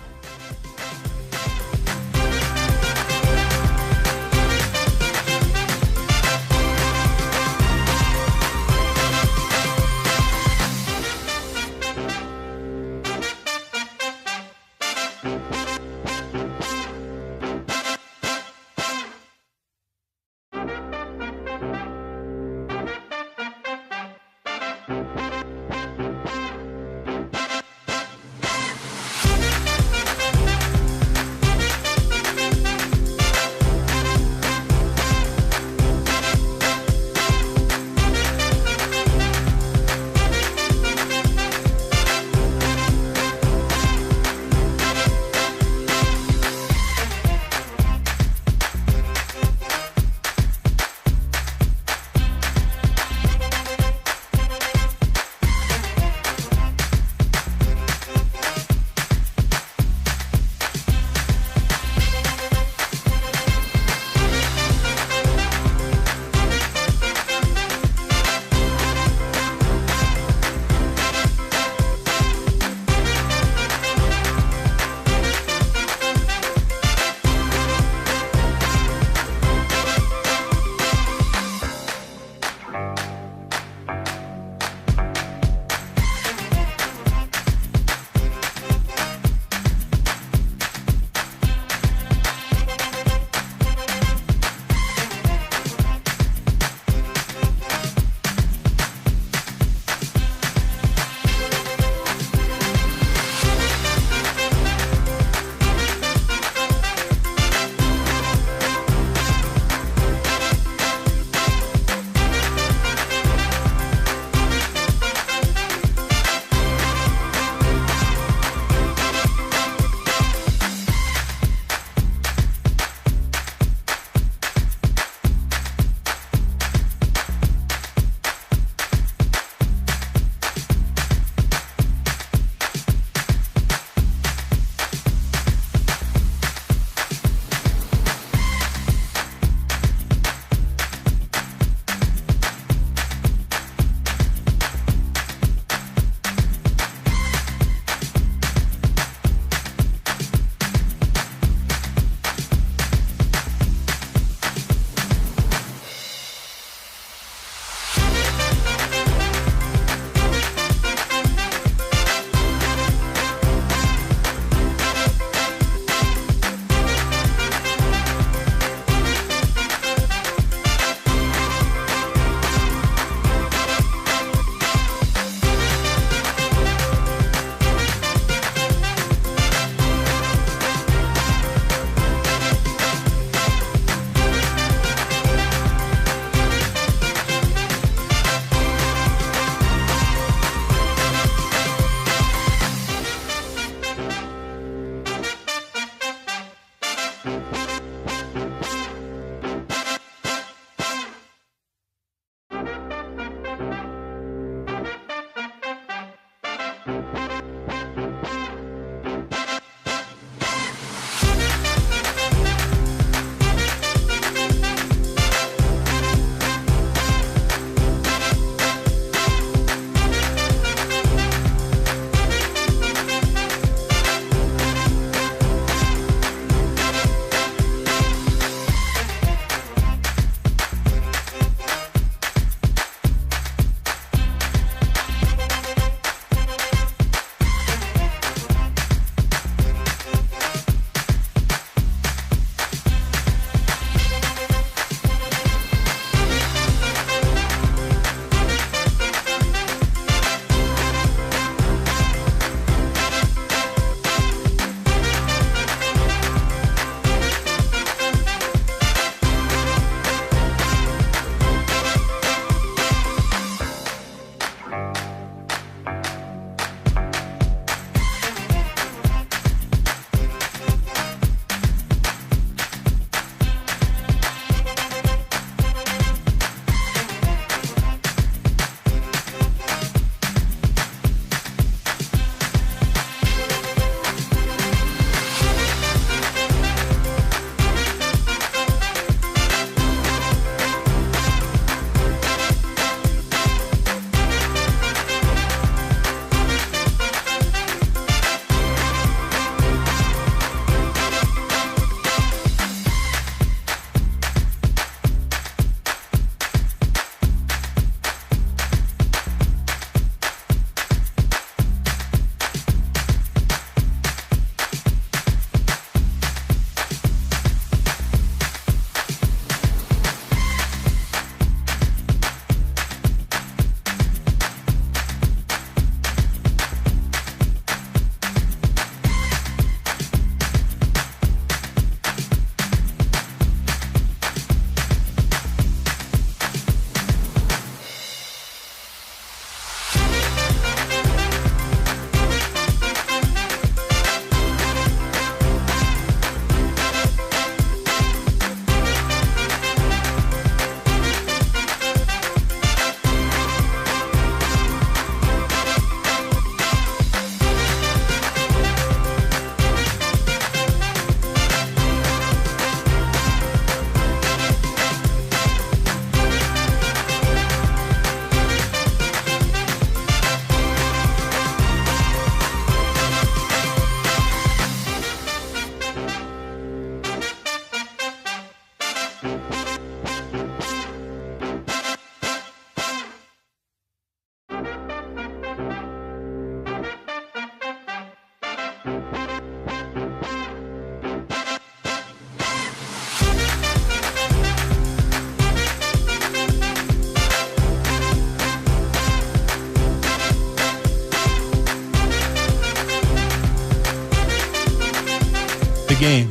The game.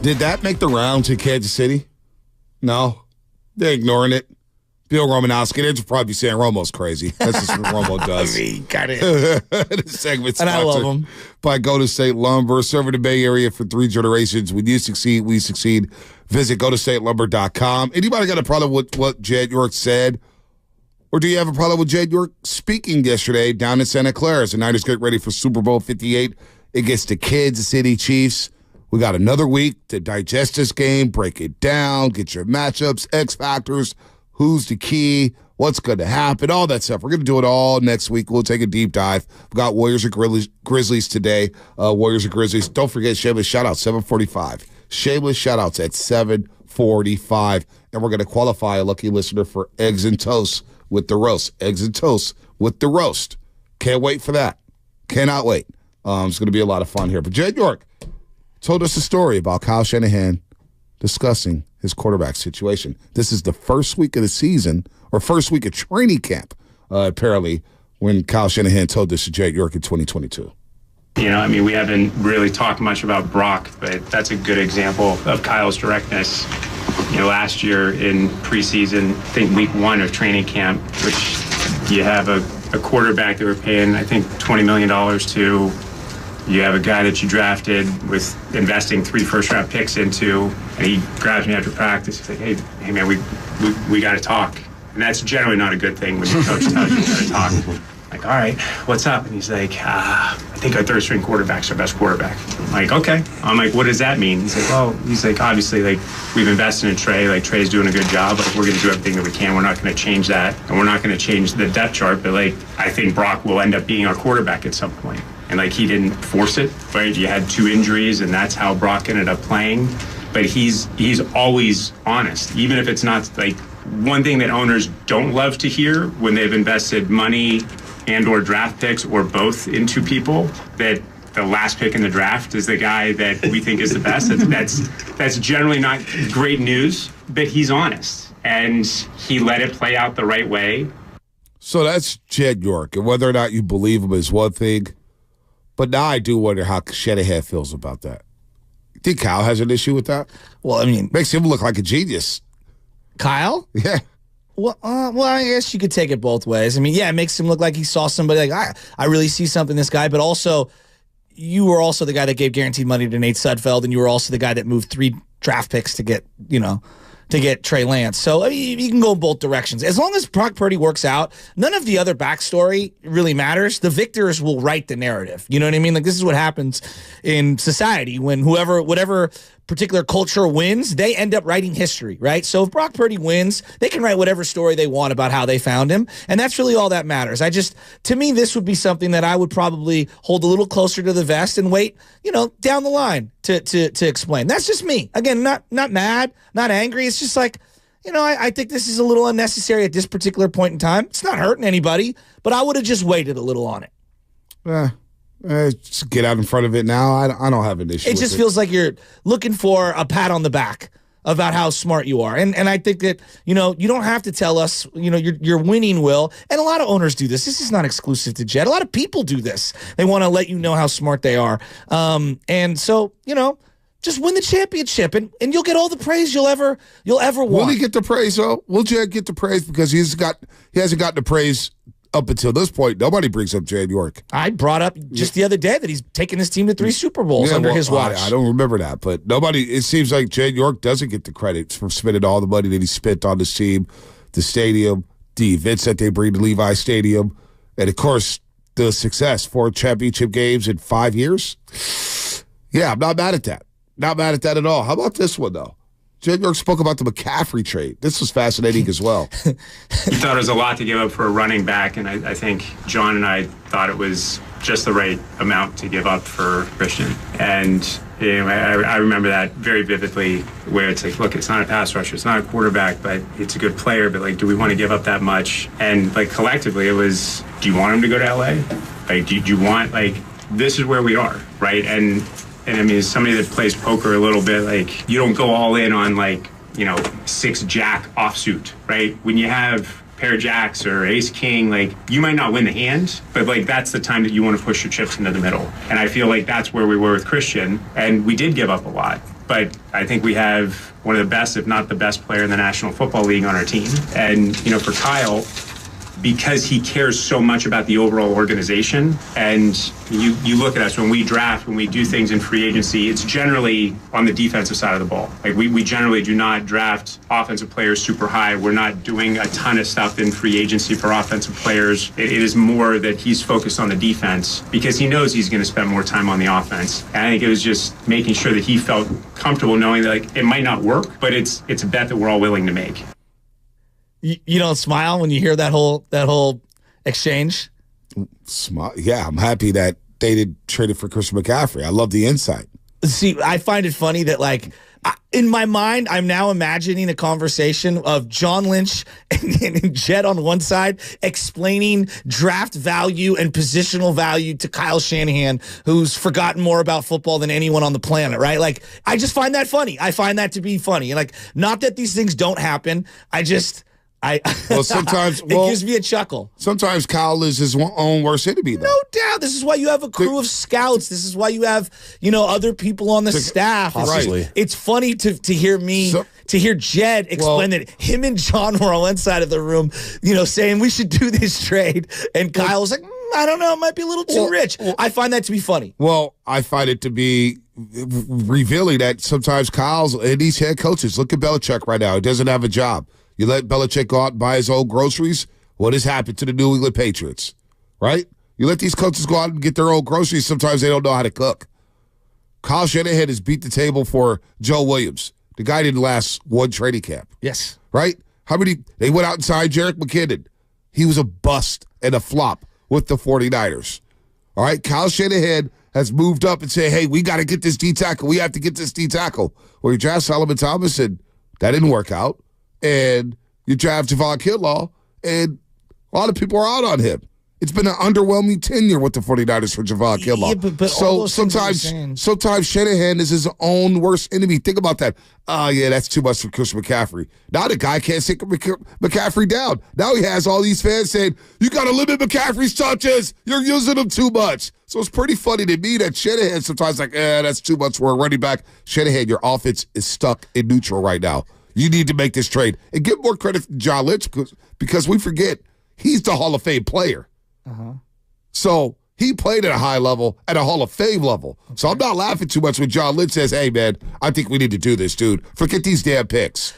Did that make the rounds in Kansas City? No. They're ignoring it. Bill Romanowski, they're just probably saying Romo's crazy. That's just what Romo does. I mean, got it. The segment's And I love sponsored him. by Golden State Lumber, serving the Bay Area for 3 generations. When you succeed, we succeed. Visit GoldenStateLumber.com. Anybody got a problem with what Jed York said? Or do you have a problem with Jed York speaking yesterday down in Santa Clara as the Niners get ready for Super Bowl 58 against the Kansas City Chiefs? We got another week to digest this game, break it down, get your matchups, X factors, who's the key, what's going to happen, all that stuff. We're going to do it all next week. We'll take a deep dive. We've got Warriors and Grizzlies today. Warriors and Grizzlies. Don't forget shameless shout-out, 7:45. Shameless shout-outs at 7:45. And we're going to qualify a lucky listener for eggs and toast with the roast. Eggs and toast with the roast. Can't wait for that. Cannot wait. It's going to be a lot of fun here. But Jed York told us a story about Kyle Shanahan discussing his quarterback situation. This is the first week of the season, or first week of training camp, apparently, when Kyle Shanahan told this to Jed York in 2022. You know, I mean, we haven't really talked much about Brock, but that's a good example of Kyle's directness. You know, last year in preseason, I think week 1 of training camp, which you have a quarterback that we're paying, I think, $20 million to. You have a guy that you drafted with investing 3 first-round picks into, and he grabs me after practice. He's like, hey man, we got to talk. And that's generally not a good thing when your coach tells you to talk. Like, all right, what's up? And he's like, I think our third string quarterback's our best quarterback. I'm like, okay. I'm like, what does that mean? He's like, well, obviously, like, we've invested in Trey. Like, Trey's doing a good job. Like, we're going to do everything that we can. We're not going to change that. And we're not going to change the depth chart. But, like, I think Brock will end up being our quarterback at some point. And, like, he didn't force it, right? You had 2 injuries, and that's how Brock ended up playing. But he's always honest, even if it's not, like, one thing that owners don't love to hear when they've invested money and or draft picks or both into people, that the last pick in the draft is the guy that we think is the best. That's generally not great news, but he's honest. And he let it play out the right way. So that's Jed York, and whether or not you believe him is one thing. But now I do wonder how Shanahan feels about that. You think Kyle has an issue with that? Well, I mean, makes him look like a genius. Kyle? Yeah. Well, I guess you could take it both ways. I mean, yeah, it makes him look like he saw somebody like, I really see something in this guy, but also you were also the guy that gave guaranteed money to Nate Sudfeld, and you were also the guy that moved 3 draft picks to get Trey Lance. So I mean, you can go both directions. As long as Brock Purdy works out, none of the other backstory really matters. The victors will write the narrative. You know what I mean? Like, this is what happens in society when whatever particular culture wins, they end up writing history, right? So if Brock Purdy wins, they can write whatever story they want about how they found him, and that's really all that matters. To me, this would be something that I would probably hold a little closer to the vest and wait, down the line to explain. That's just me. Again, not mad, not angry. It's just like, I think this is a little unnecessary at this particular point in time. It's not hurting anybody, but I would have just waited a little on it. Just get out in front of it now. I don't have an issue with it. It just feels like you're looking for a pat on the back about how smart you are. And I think that, you don't have to tell us, your winning will. And a lot of owners do this. This is not exclusive to Jed. A lot of people do this. They want to let you know how smart they are. And so, just win the championship and you'll get all the praise you'll ever want. Will he get the praise, though? Will Jed get the praise? Because he hasn't gotten the praise up until this point. Nobody brings up Jed York. I brought up just the other day that he's taken his team to 3 Super Bowls under his watch. I don't remember that, but it seems like Jed York doesn't get the credit for spending all the money that he spent on this team, the stadium, the events that they bring to Levi Stadium, and of course, the success, 4 championship games in 5 years. Yeah, I'm not mad at that. Not mad at that at all. How about this one, though? Jed York spoke about the McCaffrey trade. This was fascinating as well. He thought it was a lot to give up for a running back, and I think John and I thought it was just the right amount to give up for Christian. And I remember that very vividly, where it's like, look, it's not a pass rusher, it's not a quarterback, but it's a good player, but, like, do we want to give up that much? And, like, collectively, it was, do you want him to go to LA? Like, do you want, like, this is where we are, right? And I mean, as somebody that plays poker a little bit, like, you don't go all in on, like, 6 jack offsuit, right? When you have pair jacks or ace king, like, you might not win the hand, but, like, that's the time that you want to push your chips into the middle. And I feel like that's where we were with Christian, and we did give up a lot. But I think we have one of the best, if not the best player in the National Football League on our team. And, for Kyle, because he cares so much about the overall organization, and you look at us when we draft, when we do things in free agency, it's generally on the defensive side of the ball. Like, we generally do not draft offensive players super high. We're not doing a ton of stuff in free agency for offensive players. It is more that he's focused on the defense because he knows he's going to spend more time on the offense. And I think it was just making sure that he felt comfortable knowing that, like, it might not work, but it's a bet that we're all willing to make. You don't smile when you hear that whole exchange? Smile. Yeah, I'm happy that they did trade it for Christian McCaffrey. I love the insight. See, I find it funny that, like, in my mind, I'm now imagining a conversation of John Lynch and Jed on one side explaining draft value and positional value to Kyle Shanahan, who's forgotten more about football than anyone on the planet, right? Like, I just find that funny. I find that to be funny. And, like, not that these things don't happen. Sometimes it gives me a chuckle. Sometimes Kyle is his own worst enemy, though. No doubt. This is why you have a crew of scouts. This is why you have, other people on the staff. Possibly. It's funny to hear to hear Jed explain that him and John were on one side of the room, saying we should do this trade, and Kyle was like, I don't know, it might be a little too rich. I find that to be funny. Well, I find it to be revealing that sometimes Kyle's and these head coaches, look at Belichick right now. He doesn't have a job. You let Belichick go out and buy his own groceries. What has happened to the New England Patriots? right? You let these coaches go out and get their own groceries. Sometimes they don't know how to cook. Kyle Shanahan has beat the table for Joe Williams. The guy didn't last one training camp. Yes. Right? How many? They went out and signed Jerick McKinnon. He was a bust and a flop with the 49ers. All right? Kyle Shanahan has moved up and said, hey, we got to get this D tackle. We have to get this D tackle. Well, you draft Solomon Thomas, and that didn't work out. And you draft Javon Kinlaw, and a lot of people are out on him. It's been an underwhelming tenure with the 49ers for Javon Kinlaw. Yeah, but so sometimes Shanahan is his own worst enemy. Think about that. Oh, yeah, that's too much for Chris McCaffrey. Now the guy can't sit McCaffrey down. Now he has all these fans saying, you got to limit McCaffrey's touches. You're using him too much. So it's pretty funny to me that Shanahan sometimes like, that's too much for a running back. Shanahan, your offense is stuck in neutral right now. You need to make this trade. And give more credit to John Lynch because we forget he's the Hall of Fame player. So he played at a high level, at a Hall of Fame level. Okay. So I'm not laughing too much when John Lynch says, hey, man, I think we need to do this, dude. Forget these damn picks.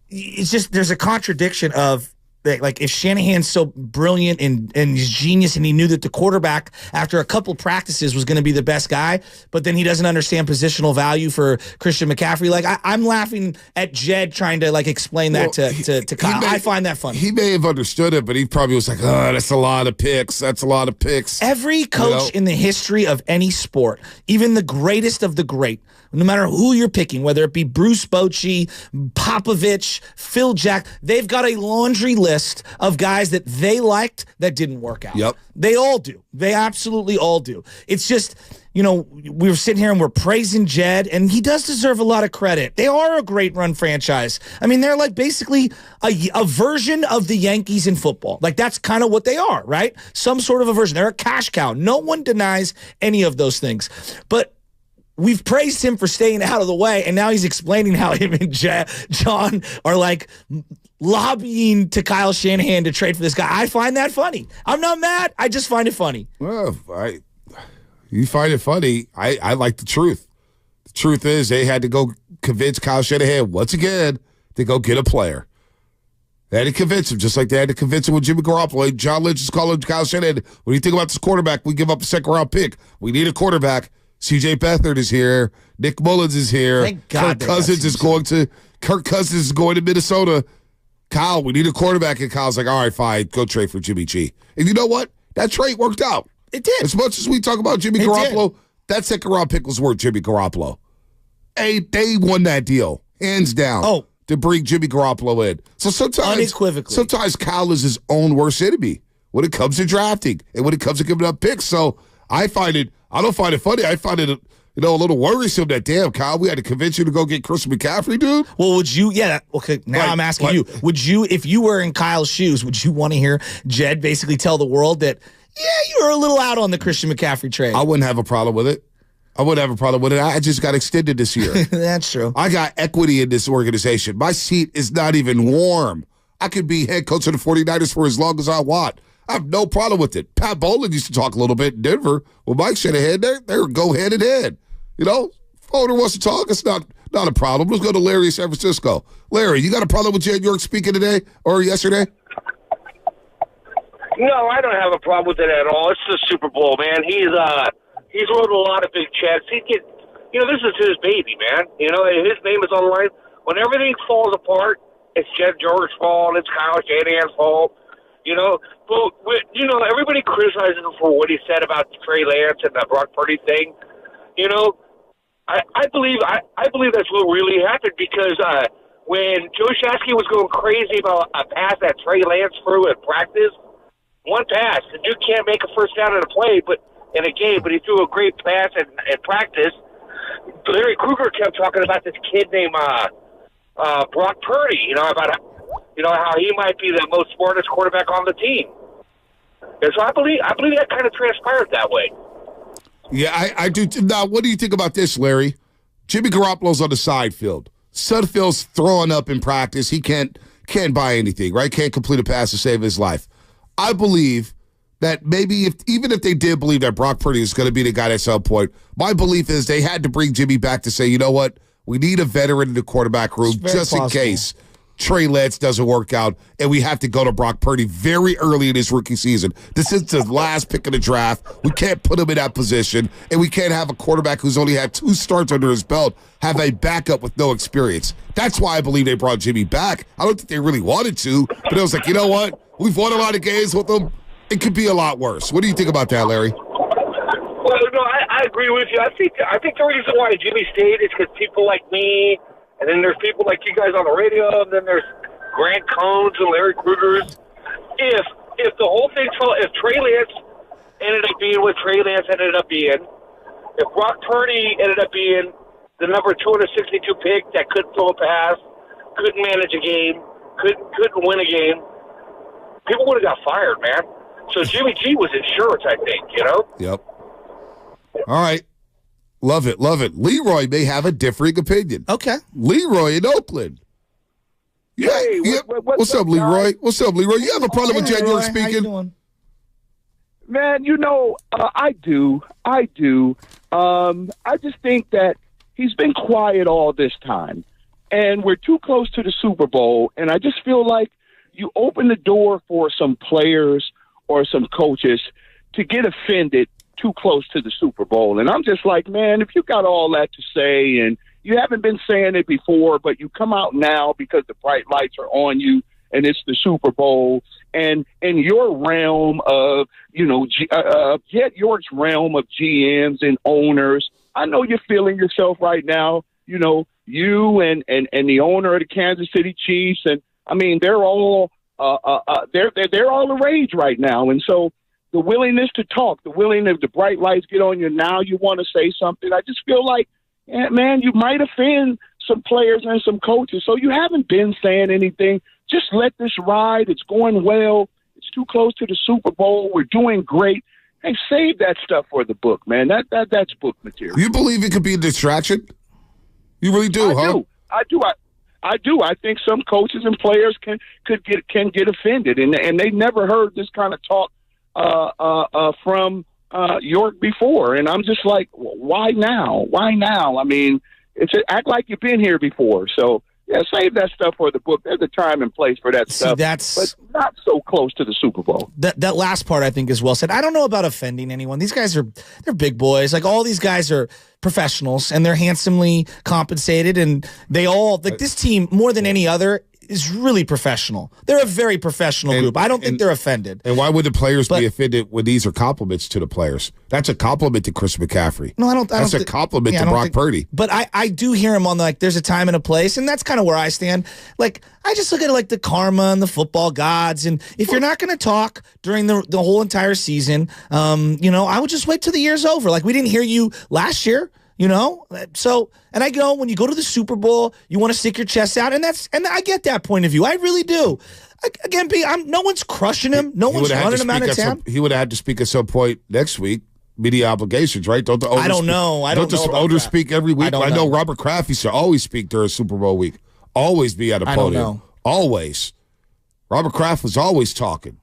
It's just there's a contradiction of, like, if Shanahan's so brilliant and he's genius and he knew that the quarterback after a couple practices was going to be the best guy, but then he doesn't understand positional value for Christian McCaffrey. Like, I'm laughing at Jed trying to, like, explain that to Kyle. I find that funny. He may have understood it, but he probably was like, oh, that's a lot of picks. That's a lot of picks. Every coach in the history of any sport, even the greatest of the great, no matter who you're picking, whether it be Bruce Bochy, Popovich, Phil Jack, they've got a laundry list of guys that they liked that didn't work out. Yep. They all do. They absolutely all do. It's just, we were sitting here and we're praising Jed, and he does deserve a lot of credit. They are a great run franchise. I mean, they're like basically a version of the Yankees in football. Like, that's kind of what they are, right? Some sort of a version. They're a cash cow. No one denies any of those things. But we've praised him for staying out of the way, and now he's explaining how him and John are like lobbying to Kyle Shanahan to trade for this guy. I find that funny. I'm not mad. I just find it funny. Well, you find it funny. I like the truth. The truth is they had to go convince Kyle Shanahan once again to go get a player. They had to convince him, just like they had to convince him with Jimmy Garoppolo. John Lynch is calling Kyle Shanahan. What do you think about this quarterback? We give up a second-round pick. We need a quarterback. C.J. Beathard is here. Nick Mullins is here. Thank God Kirk Cousins is going to Minnesota. Kyle, we need a quarterback. And Kyle's like, all right, fine, go trade for Jimmy G. And you know what? That trade worked out. It did. As much as we talk about Jimmy Garoppolo, that second-round pick was worth Jimmy Garoppolo. Hey, they won that deal, hands down, to bring Jimmy Garoppolo in. So sometimes Kyle is his own worst enemy when it comes to drafting and when it comes to giving up picks. So I don't find it funny. I find it, a little worrisome that, damn, Kyle, we had to convince you to go get Chris McCaffrey, dude. Well, would you, okay, now I'm asking you, would you, if you were in Kyle's shoes, would you want to hear Jed basically tell the world that, you were a little out on the Christian McCaffrey trade? I wouldn't have a problem with it. I just got extended this year. That's true. I got equity in this organization. My seat is not even warm. I could be head coach of the 49ers for as long as I want. I have no problem with it. Pat Bowlen used to talk a little bit in Denver. Well, Mike Shanahan, they're go head and head. Owner wants to talk. It's not a problem. Let's go to Larry in San Francisco. Larry, you got a problem with Jed York speaking today or yesterday? No, I don't have a problem with it at all. It's the Super Bowl, man. He's wrote a lot of big checks. This is his baby, man. His name is on the line. When everything falls apart, it's Jed York's fault. It's Kyle Shanahan's fault. But everybody criticizes him for what he said about Trey Lance and the Brock Purdy thing. I believe that's what really happened because when Joe Shasky was going crazy about a pass that Trey Lance threw in practice, one pass, the dude can't make a first down in a game, but he threw a great pass in practice. Larry Krueger kept talking about this kid named Brock Purdy, about how he might be the most smartest quarterback on the team. And so I believe that kind of transpired that way. Yeah, I do. Now, what do you think about this, Larry? Jimmy Garoppolo's on the side field. Sudfeld's throwing up in practice. He can't buy anything, right? Can't complete a pass to save his life. I believe that maybe even if they did believe that Brock Purdy is going to be the guy at some point, my belief is they had to bring Jimmy back to say, you know what? We need a veteran in the quarterback room just in case. Trey Lance doesn't work out, and we have to go to Brock Purdy very early in his rookie season. This is the last pick of the draft. We can't put him in that position, and we can't have a quarterback who's only had 2 starts under his belt have a backup with no experience. That's why I believe they brought Jimmy back. I don't think they really wanted to, but it was like, you know what? We've won a lot of games with them. It could be a lot worse. What do you think about that, Larry? Well, no, I agree with you. I think the reason why Jimmy stayed is because people like me, and then there's people like you guys on the radio, and then there's Grant Cones and Larry Krugers. If the whole thing fell, if Trey Lance ended up being what Trey Lance ended up being, if Brock Purdy ended up being the number 262 pick that couldn't throw a pass, couldn't manage a game, couldn't win a game, people would have got fired, man. So Jimmy G was insurance, I think, you know? Yep. All right. Love it, love it. Leroy may have a differing opinion. Okay. Leroy in Oakland. Yeah. Hey, What's up, Leroy? What's up, Leroy? You have a problem with Jen York How you speaking? doing? Man, I do. I just think that he's been quiet all this time, and we're too close to the Super Bowl, and I just feel like you open the door for some players or some coaches to get offended too close to the Super Bowl. And I'm just like, man, if you got all that to say and you haven't been saying it before, but you come out now because the bright lights are on you and it's the Super Bowl, and in your realm of, Jet York's realm of GMs and owners, I know you're feeling yourself right now, you and the owner of the Kansas City Chiefs, and I mean, they're all they're all the rage right now. And so the willingness to talk, the willingness, the bright lights get on you now, you want to say something. I just feel like, man, you might offend some players and some coaches. So you haven't been saying anything. Just let this ride. It's going well. It's too close to the Super Bowl. We're doing great. Hey, save that stuff for the book, man. That's book material. You believe it could be a distraction? You really do, huh? I do. I think some coaches and players can get offended, and they never heard this kind of talk from York before, and I'm just like, why now? Why now? I mean, act like you've been here before. So yeah, save that stuff for the book. There's a time and place for that stuff, but not so close to the Super Bowl. That last part I think is well said. I don't know about offending anyone. These guys they're big boys. Like, all these guys are professionals and they're handsomely compensated, and they all, like, this team more than any other is really professional. They're a very professional group. I don't think they're offended. And why would the players be offended when these are compliments to the players? That's a compliment to Chris McCaffrey. No, I don't. That's a compliment to Brock Purdy. But I do hear him on there's a time and a place, and that's kind of where I stand. Like, I just look at it like the karma and the football gods, and if you're not going to talk during the whole entire season, I would just wait till the year's over. Like, we didn't hear you last year. So, and I go, when you go to the Super Bowl, you want to stick your chest out, and I get that point of view. I really do. Again, no one's crushing him. No one's running him out of town. He would have had to speak at some point next week. Media obligations, right? Don't the owners I don't know. Don't the owners speak every week? I know Robert Kraft used to always speak during Super Bowl week. Always be at a podium. I don't know. Always. Robert Kraft was always talking.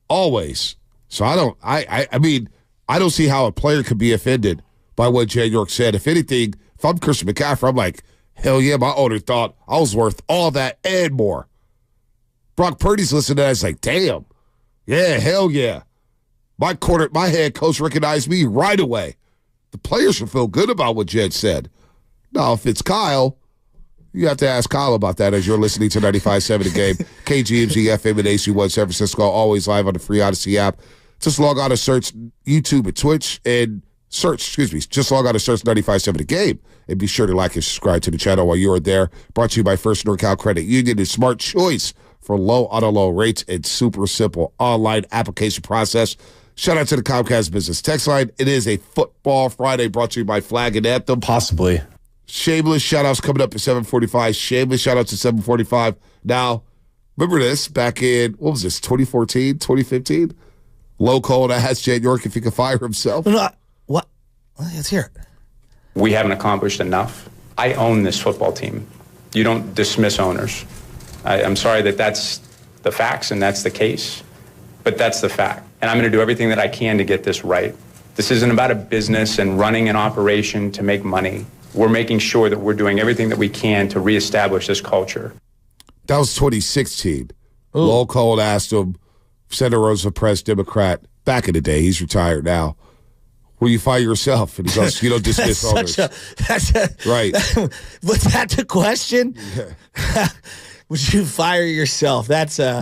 Always. So I mean, I don't see how a player could be offended by what Jen York said. If anything, if I'm Christian McCaffrey, I'm like, hell yeah, my owner thought I was worth all that and more. Brock Purdy's listening to that. It's like, damn. Yeah, hell yeah. My head coach recognized me right away. The players should feel good about what Jen said. Now, if it's Kyle, you have to ask Kyle about that as you're listening to 95.7 The Game. KGMZ FM and AC1 San Francisco, always live on the free Odyssey app. Just log on and search YouTube and Twitch and just log on and search 95.7 The Game, and be sure to like and subscribe to the channel while you are there. Brought to you by First NorCal Credit Union, a smart choice for low auto loan rates and super simple online application process. Shout out to the Comcast Business Text Line. It is a Football Friday brought to you by Flag and Anthem. Possibly. Shameless shout-outs coming up at 7:45. Shameless shout-outs at 7:45. Now, remember this, back in, 2014, 2015? Low Cole asked Jen York if he could fire himself. What? Let's hear it. We haven't accomplished enough. I own this football team. You don't dismiss owners. I'm sorry that's the facts and that's the case, but that's the fact. And I'm going to do everything that I can to get this right. This isn't about a business and running an operation to make money. We're making sure that we're doing everything that we can to reestablish this culture. That was 2016. Lowell Cole asked him, Santa Rosa Press Democrat, back in the day, he's retired now. Will you fire yourself? And he goes, you don't dismiss owners. Right. Was that the question? Yeah. Would you fire yourself? That's what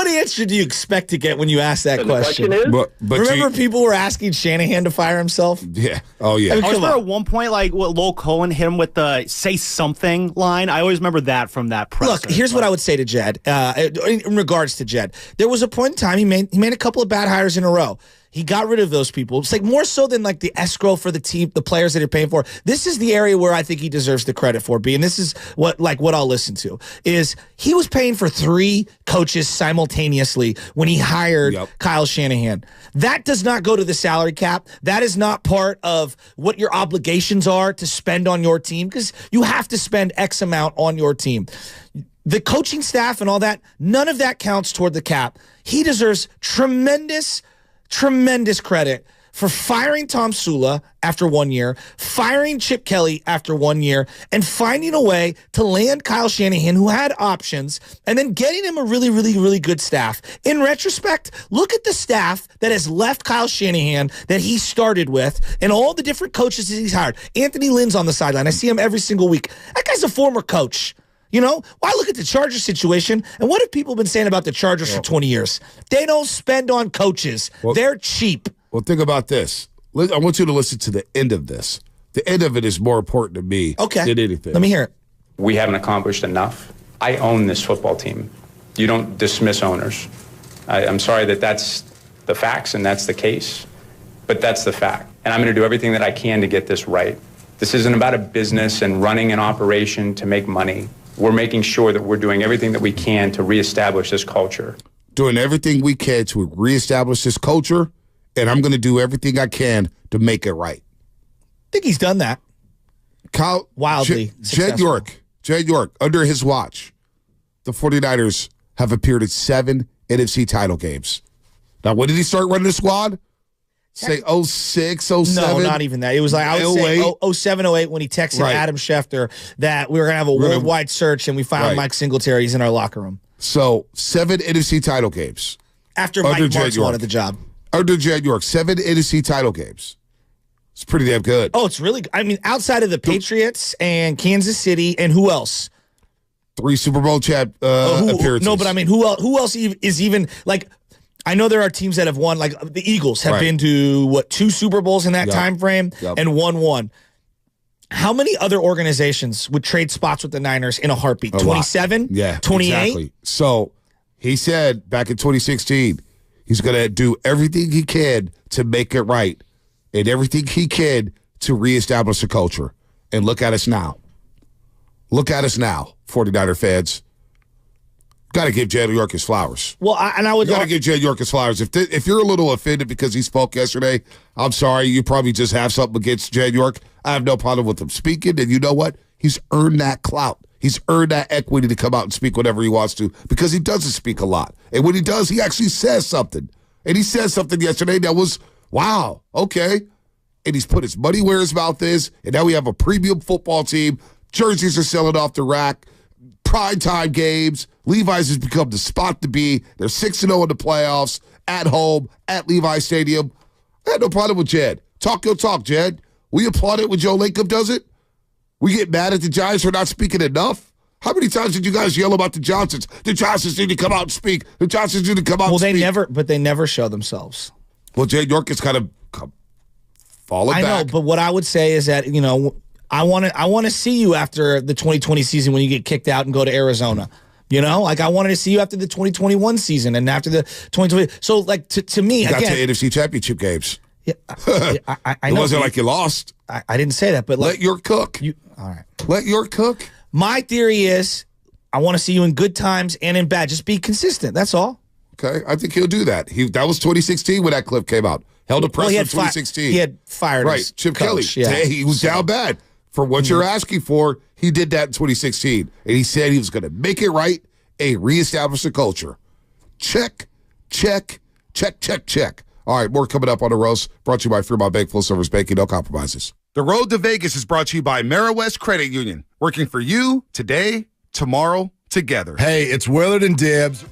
answer do you expect to get when you ask that question? The question is? But Remember people were asking Shanahan to fire himself? Yeah. Oh, yeah. I mean, I come remember on. at one point, like, what Lowell Cohen hit him with the "say something" line. I always remember that from that presser. Look, here's what I would say to Jed. In regards to Jed, there was a point in time he made a couple of bad hires in a row. He got rid of those people. It's like more so than like the escrow for the team, the players that you're paying for. This is the area where I think he deserves the credit for, B. And this is what I'll listen to is he was paying for 3 coaches simultaneously when he hired Kyle Shanahan. That does not go to the salary cap. That is not part of what your obligations are to spend on your team because you have to spend X amount on your team. The coaching staff and all that, none of that counts toward the cap. He deserves tremendous credit for firing Tom Sula after 1 year, firing Chip Kelly after 1 year, and finding a way to land Kyle Shanahan, who had options, and then getting him a really, really, really good staff. In retrospect, look at the staff that has left Kyle Shanahan that he started with and all the different coaches that he's hired. Anthony Lynn's on the sideline. I see him every single week. That guy's a former coach. You know, why look at the Chargers situation? And what have people been saying about the Chargers for 20 years? They don't spend on coaches. They're cheap. Well, think about this. I want you to listen to the end of this. The end of it is more important to me than anything. Let me hear it. We haven't accomplished enough. I own this football team. You don't dismiss owners. I'm sorry that that's the facts and that's the case, but that's the fact. And I'm going to do everything that I can to get this right. This isn't about a business and running an operation to make money. We're making sure that we're doing everything that we can to reestablish this culture. Doing everything we can to reestablish this culture, and I'm going to do everything I can to make it right. I think he's done that. Kyle, Wildly Jed York, under his watch, the 49ers have appeared at 7 NFC title games. Now, when did he start running the squad? Say 06, 07? No, not even that. It was like, I would say 07, 08 when he texted Adam Schefter that we were going to have a worldwide search and we found Mike Singletary's in our locker room. So, 7 NFC title games. After Mike Martz wanted the job. Under Jed York, 7 NFC title games. It's pretty damn good. Oh, it's really good. I mean, outside of the Patriots and Kansas City and who else? 3 Super Bowl appearances. No, but I mean, who else is even like... I know there are teams that have won, like the Eagles have been to, 2 Super Bowls in that time frame and won 1. How many other organizations would trade spots with the Niners in a heartbeat? 27? Yeah, 28? Exactly. So he said back in 2016, he's going to do everything he can to make it right and everything he can to reestablish the culture. And look at us now. Look at us now, 49er fans. Got to give Jed York his flowers. Well, I would got to give Jed York his flowers. If you're a little offended because he spoke yesterday, I'm sorry. You probably just have something against Jed York. I have no problem with him speaking, and you know what? He's earned that clout. He's earned that equity to come out and speak whenever he wants to because he doesn't speak a lot. And when he does, he actually says something. And he said something yesterday that was, wow, okay. And he's put his money where his mouth is, and now we have a premium football team. Jerseys are selling off the rack. Primetime games. Levi's has become the spot to be. They're 6-0 in the playoffs, at home, at Levi Stadium. I had no problem with Jed. Talk your talk, Jed. We applaud it when Joe Lacob does it. We get mad at the Giants for not speaking enough. How many times did you guys yell about the Johnsons? The Johnsons need to come out and speak. The Johnsons need to come out and speak. They never show themselves. Well, Jed York is kind of falling back. I know, but what I would say is that, you know, I want to see you after the 2020 season when you get kicked out and go to Arizona. You know, like I wanted to see you after the 2021 season and after the 2020. So, like to me, you got again, to NFC Championship games. Yeah, I know. It wasn't like you lost. I didn't say that, but let York cook. All right, let York cook. My theory is, I want to see you in good times and in bad. Just be consistent. That's all. Okay, I think he'll do that. That was 2016 when that clip came out. Held a press in 2016. He had fired his Chip coach, Kelly. Yeah. He was down bad. For what you're asking for, he did that in 2016. And he said he was going to make it right and reestablish the culture. Check, check, check, check, check. All right, more coming up on the roast. Brought to you by Fremont Bank, full service banking, no compromises. The road to Vegas is brought to you by Ameriwest Credit Union. Working for you today, tomorrow together. Hey, it's Willard and Dibs.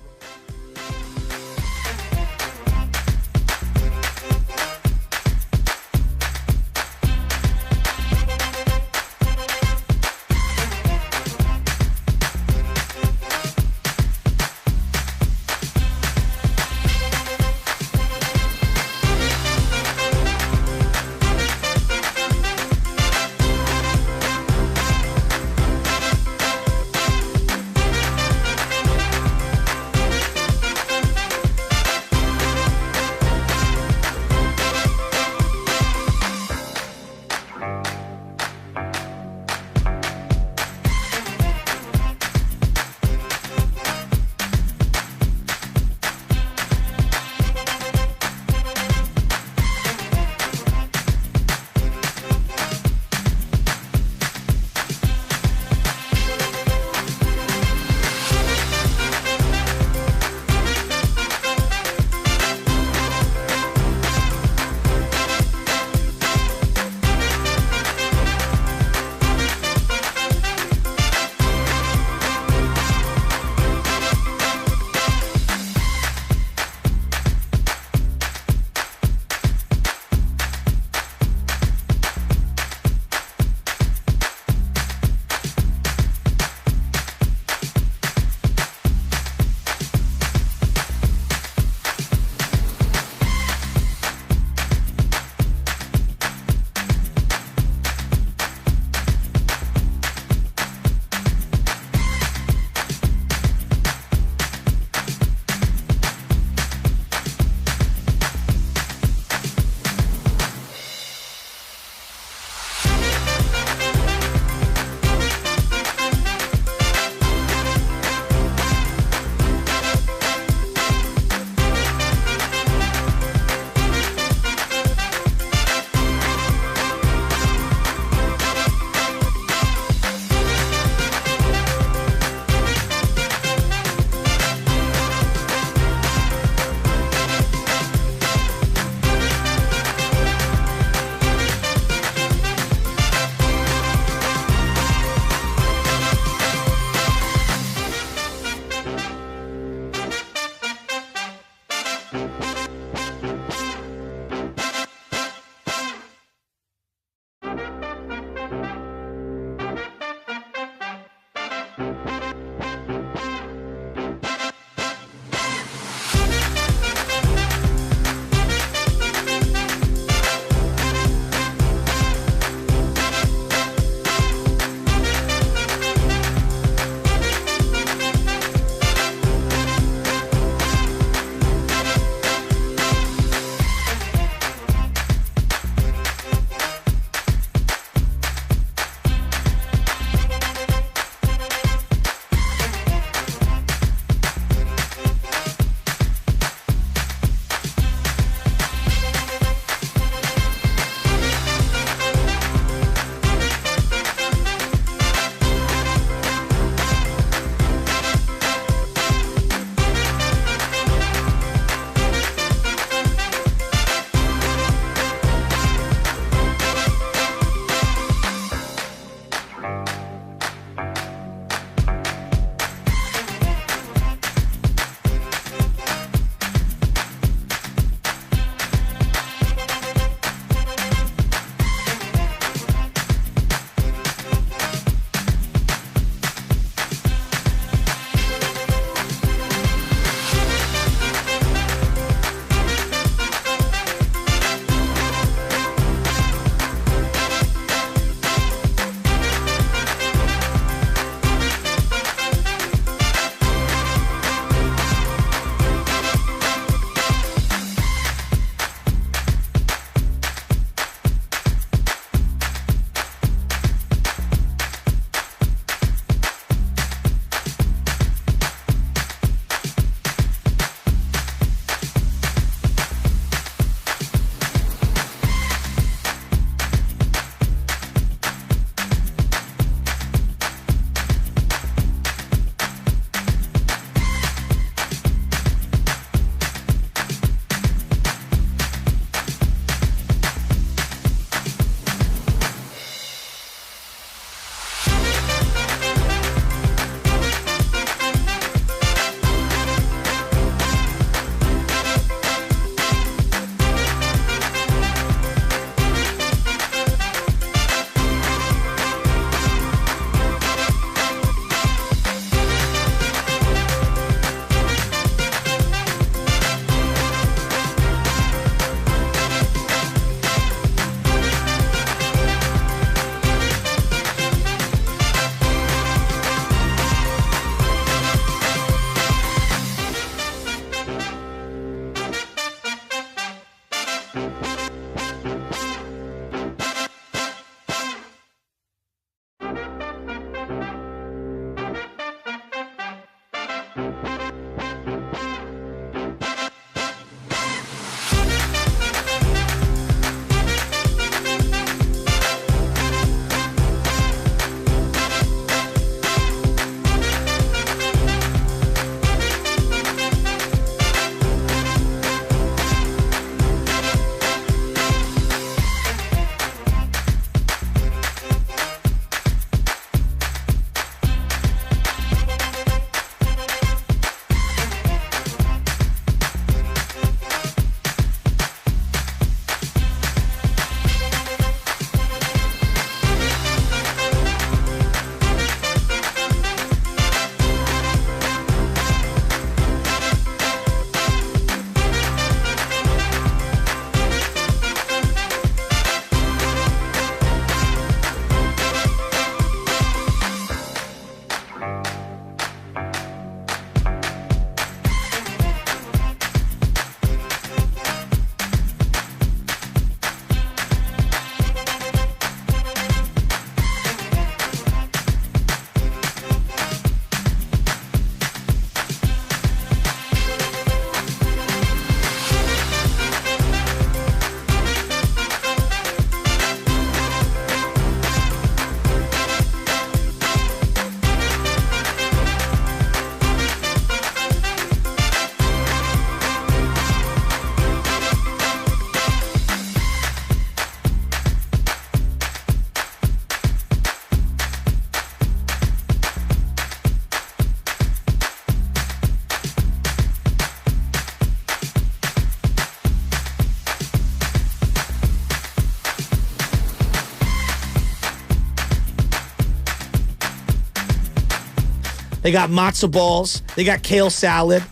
They got matzo balls. They got kale salad.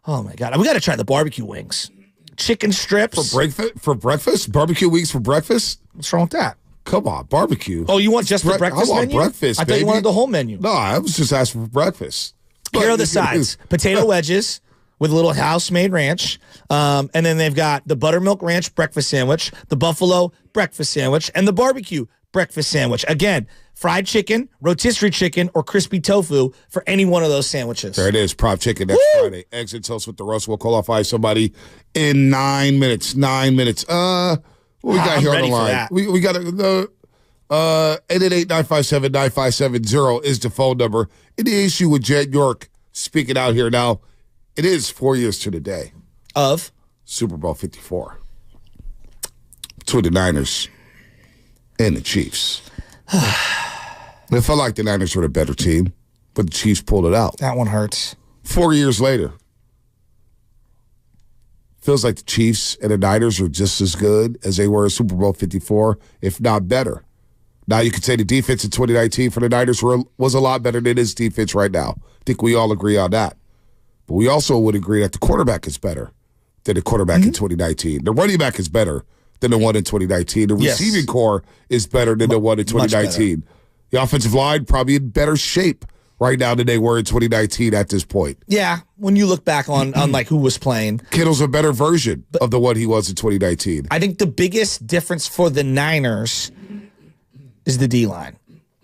Oh, my God. We got to try the barbecue wings. Chicken strips. For breakfast? Barbecue wings for breakfast? What's wrong with that? Come on, barbecue. Oh, you want just the breakfast I want menu? breakfast, I thought you wanted the whole menu. No, I was just asking for breakfast. Here are the sides. Potato wedges with a little house-made ranch. And then they've got the buttermilk ranch breakfast sandwich, the buffalo breakfast sandwich, and the barbecue breakfast sandwich. Again, fried chicken, rotisserie chicken, or crispy tofu for any one of those sandwiches. There it is, prop chicken next Friday. Eggs and toast with the roast. We'll qualify somebody in 9 minutes. 9 minutes. What we got here on the line? We got 888-957-9570 is the phone number. Any issue with Jed York speaking out here now? It is 4 years to the day of Super Bowl 54 between the Niners and the Chiefs. It felt like the Niners were the better team, but the Chiefs pulled it out. That one hurts. 4 years later, feels like the Chiefs and the Niners are just as good as they were in Super Bowl 54, if not better. Now, you could say the defense in 2019 for the Niners was a lot better than his defense right now. I think we all agree on that. But we also would agree that the quarterback is better than the quarterback in 2019. The running back is better than the one in 2019. The receiving core is better than the one in 2019. The offensive line probably in better shape right now than they were in 2019 at this point. Yeah, when you look back on like who was playing. Kittle's a better version of the one he was in 2019. I think the biggest difference for the Niners is the D-line.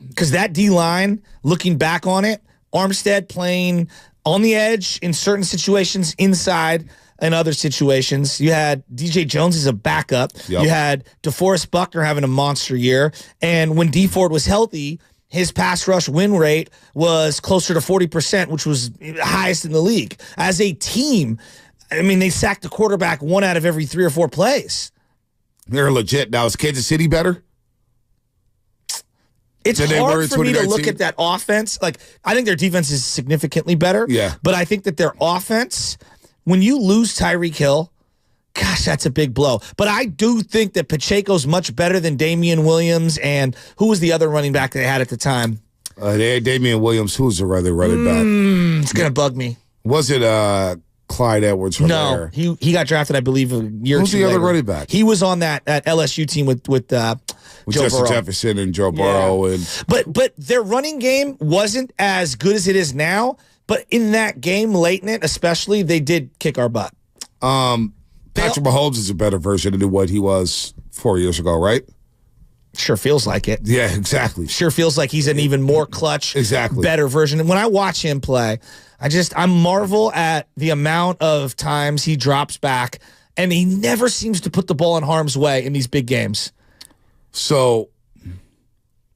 Because that D-line, looking back on it, Armstead playing on the edge in certain situations, inside in other situations. You had DJ Jones as a backup. Yep. You had DeForest Buckner having a monster year. And when D Ford was healthy, his pass rush win rate was closer to 40%, which was highest in the league. As a team, I mean, they sacked the quarterback 1 out of every 3 or 4 plays. They're legit. Now, is Kansas City better? It's hard for me to look at that offense. Like, I think their defense is significantly better. Yeah. But I think that their offense, when you lose Tyreek Hill, gosh, that's a big blow. But I do think that Pacheco's much better than Damian Williams, and who was the other running back they had at the time? They had Damian Williams. Who's the other running back? It's going to bug me. Was it Clyde Edwards from there? No, he got drafted, I believe, a year or two Who's the other later. running back? He was on that LSU team with Joe Justin Burrow. Jefferson and Joe Burrow. And But their running game wasn't as good as it is now. But in that game, late in it especially, they did kick our butt. Patrick Mahomes is a better version of what he was 4 years ago, right? Sure feels like it. Yeah, exactly. Sure feels like he's an even more clutch, better version. And when I watch him play, I marvel at the amount of times he drops back, and he never seems to put the ball in harm's way in these big games. So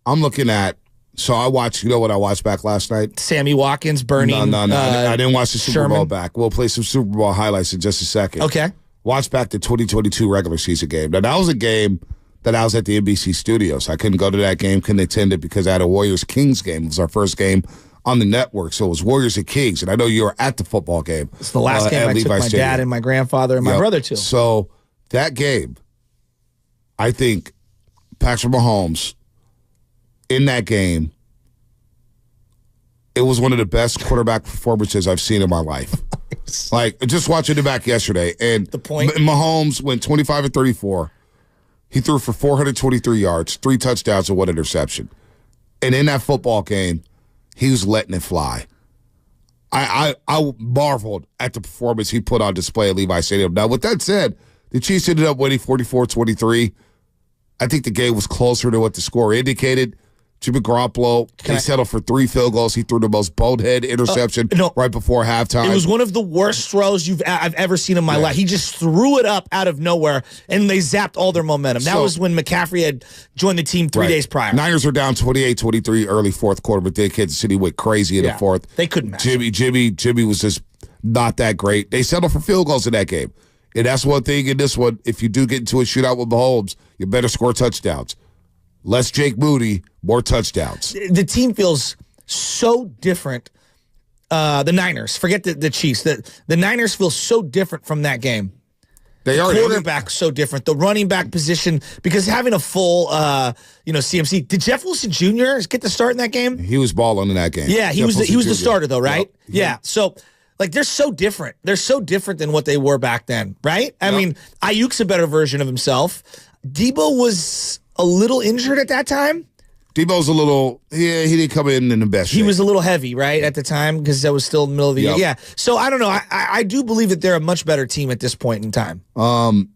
I'm looking at. So I watched. You know what I watched back last night? Sammy Watkins burning. No. I didn't watch the Super Sherman. Bowl back. We'll play some Super Bowl highlights in just a second. Okay. Watch back the 2022 regular season game. Now that was a game that I was at the NBC studios. I couldn't go to that game, couldn't attend it because I had a Warriors-Kings game. It was our first game on the network, so it was Warriors and Kings, and I know you were at the football game. It's the last game I took my dad and my grandfather and my brother to. So that game, I think Patrick Mahomes, in that game, it was one of the best quarterback performances I've seen in my life. Like, just watching it back yesterday, and the point. Mahomes went 25 and 34. He threw for 423 yards, 3 touchdowns, and 1 interception. And in that football game, he was letting it fly. I marveled at the performance he put on display at Levi Stadium. Now, with that said, the Chiefs ended up winning 44-23. I think the game was closer to what the score indicated. Jimmy Garoppolo, they settled for 3 field goals. He threw the most bonehead interception right before halftime. It was one of the worst throws I've ever seen in my life. He just threw it up out of nowhere, and they zapped all their momentum. That was when McCaffrey had joined the team 3 days prior. Niners were down 28-23 early fourth quarter, but then Kansas City went crazy in the fourth. They couldn't match. Jimmy was just not that great. They settled for field goals in that game. And that's one thing in this one. If you do get into a shootout with Mahomes, you better score touchdowns. Less Jake Moody, more touchdowns. The team feels so different. The Niners, forget the Chiefs. The Niners feel so different from that game. They are. Quarterback so different. The running back position, because having a full, CMC. Did Jeff Wilson Jr. get the start in that game? He was balling in that game. Yeah, he was the starter though, right? Yep. Yeah. So, like, they're so different. They're so different than what they were back then, right? I mean, Ayuk's a better version of himself. Debo was a little injured at that time. Debo's a little, he didn't come in the best shape. He was a little heavy, right, at the time, because that was still in the middle of the year. Yeah. So, I don't know. I do believe that they're a much better team at this point in time. The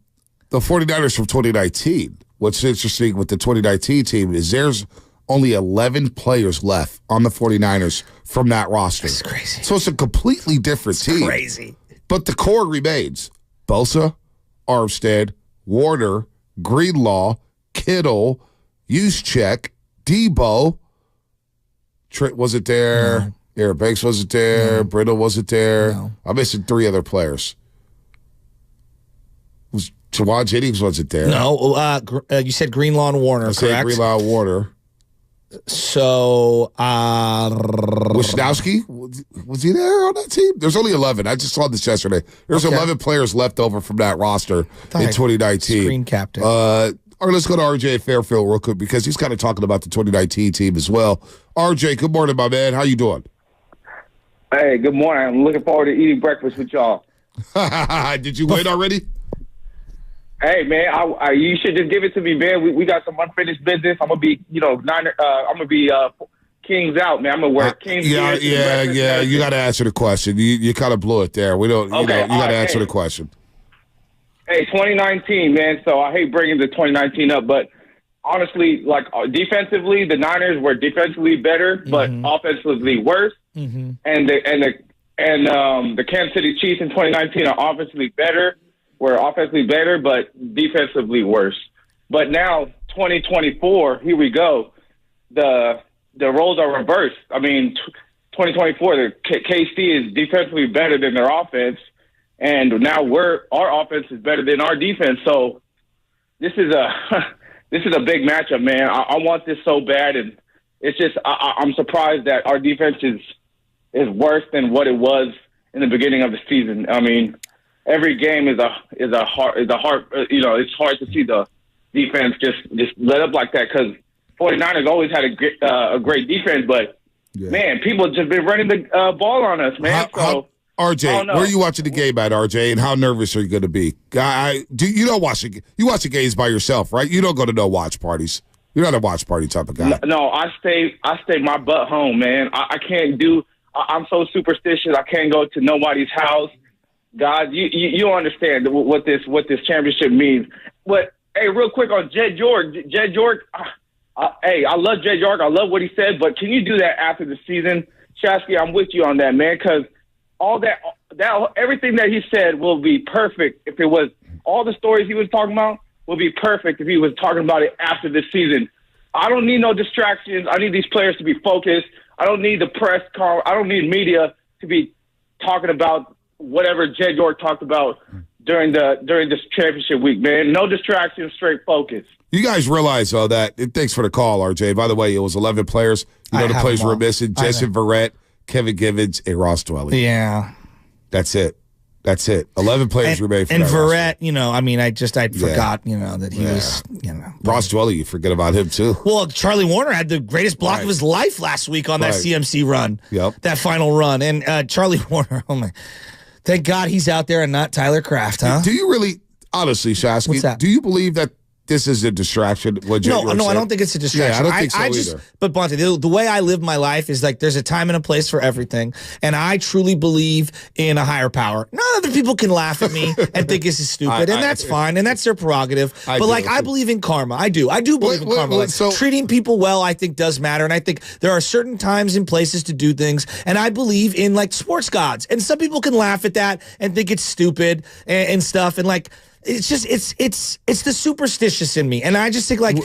49ers from 2019, what's interesting with the 2019 team is there's only 11 players left on the 49ers from that roster. That's crazy. So it's a completely different team. Crazy. But the core remains. Bosa, Armstead, Warner, Greenlaw, Kittle, Juszczyk, Debo. Trent wasn't there. No. Aaron Banks wasn't there. No. Brittle wasn't there. No. I'm missing 3 other players. Jawan Jennings wasn't there. No, you said Greenlaw and Warner, correct? I said Greenlaw and Warner. So, Wisnowski, was he there on that team? There's only 11. I just saw this yesterday. There's 11 players left over from that roster in 2019. Screen captain. All right, let's go to RJ Fairfield real quick because he's kind of talking about the 2019 team as well. RJ, good morning, my man. How you doing? Hey, good morning. I'm looking forward to eating breakfast with y'all. Did you wait already? Hey, man, you should just give it to me, man. We got some unfinished business. I'm gonna be, I'm gonna be Kings out, man. I'm gonna wear Kings. Yeah. You got to answer the question. You kind of blew it there. We don't. You got to answer the question. Hey, 2019, man. So I hate bringing the 2019 up, but honestly, like defensively, the Niners were defensively better, but offensively worse. Mm-hmm. And the Kansas City Chiefs in 2019 are offensively better. We're offensively better, but defensively worse. But now, 2024, here we go. The roles are reversed. I mean, 2024, the KC is defensively better than their offense, and now our offense is better than our defense. So this is a big matchup, man. I want this so bad, and it's just I'm surprised that our defense is worse than what it was in the beginning of the season. I mean, every game is a hard. It's hard to see the defense just let up like that because 49ers always had a great defense, but man, people have just been running the ball on us, man. RJ, where are you watching the game at, RJ, and how nervous are you going to be? You don't watch it. You watch the games by yourself, right? You don't go to no watch parties. You're not a watch party type of guy. No, I stay my butt home, man. I can't do. I'm so superstitious. I can't go to nobody's house. God, you understand what this championship means. But hey, real quick on Jed York. Hey, I love Jed York. I love what he said. But can you do that after the season, Shasky? I'm with you on that, man. Because all that everything that he said will be perfect if it was all the stories he was talking about will be perfect if he was talking about it after the season. I don't need no distractions. I need these players to be focused. I don't need the press call. I don't need media to be talking about whatever Jed York talked about during this championship week, man. No distractions, straight focus. You guys realize, though, that thanks for the call, RJ. By the way, it was 11 players. You know the players were missing: Jason Verrett, Kevin Givens, and Ross Dwelly. Yeah. That's it. 11 players remain for and that Verrett, roster. I forgot, that he was, Ross Dwelly, you forget about him, too. Well, Charlie Warner had the greatest block of his life last week on that CMC run. Yep. That final run. And Charlie Warner, oh, my. Thank God he's out there and not Tyler Kraft, huh? Do you really, honestly, Shasky, What's that? do you believe that this is a distraction? No, I don't think it's a distraction. Yeah, I don't think so either. But Bonte, the way I live my life is like there's a time and a place for everything, and I truly believe in a higher power. None other people can laugh at me and think this is stupid, and that's fine, and that's their prerogative. I believe in karma. I do believe in karma. Treating people well, I think, does matter, and I think there are certain times and places to do things, and I believe in like sports gods, and some people can laugh at that and think it's stupid and stuff, and like. It's just it's the superstitious in me, and I just think like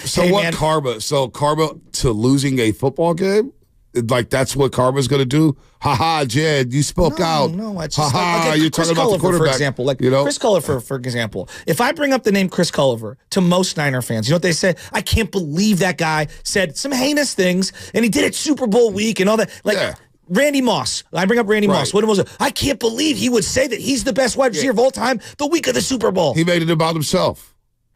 karma? So karma to losing a football game, like that's what karma's going to do? Ha Jed, you spoke out. No, it's just you're talking about the quarterback, for example. Like Chris Culliver, for example. If I bring up the name Chris Culliver to most Niner fans, you know what they say? I can't believe that guy said some heinous things, and he did it Super Bowl week and all that. Like. Randy Moss. I bring up Randy Moss. What was it? I can't believe he would say that he's the best wide receiver of all time the week of the Super Bowl. He made it about himself.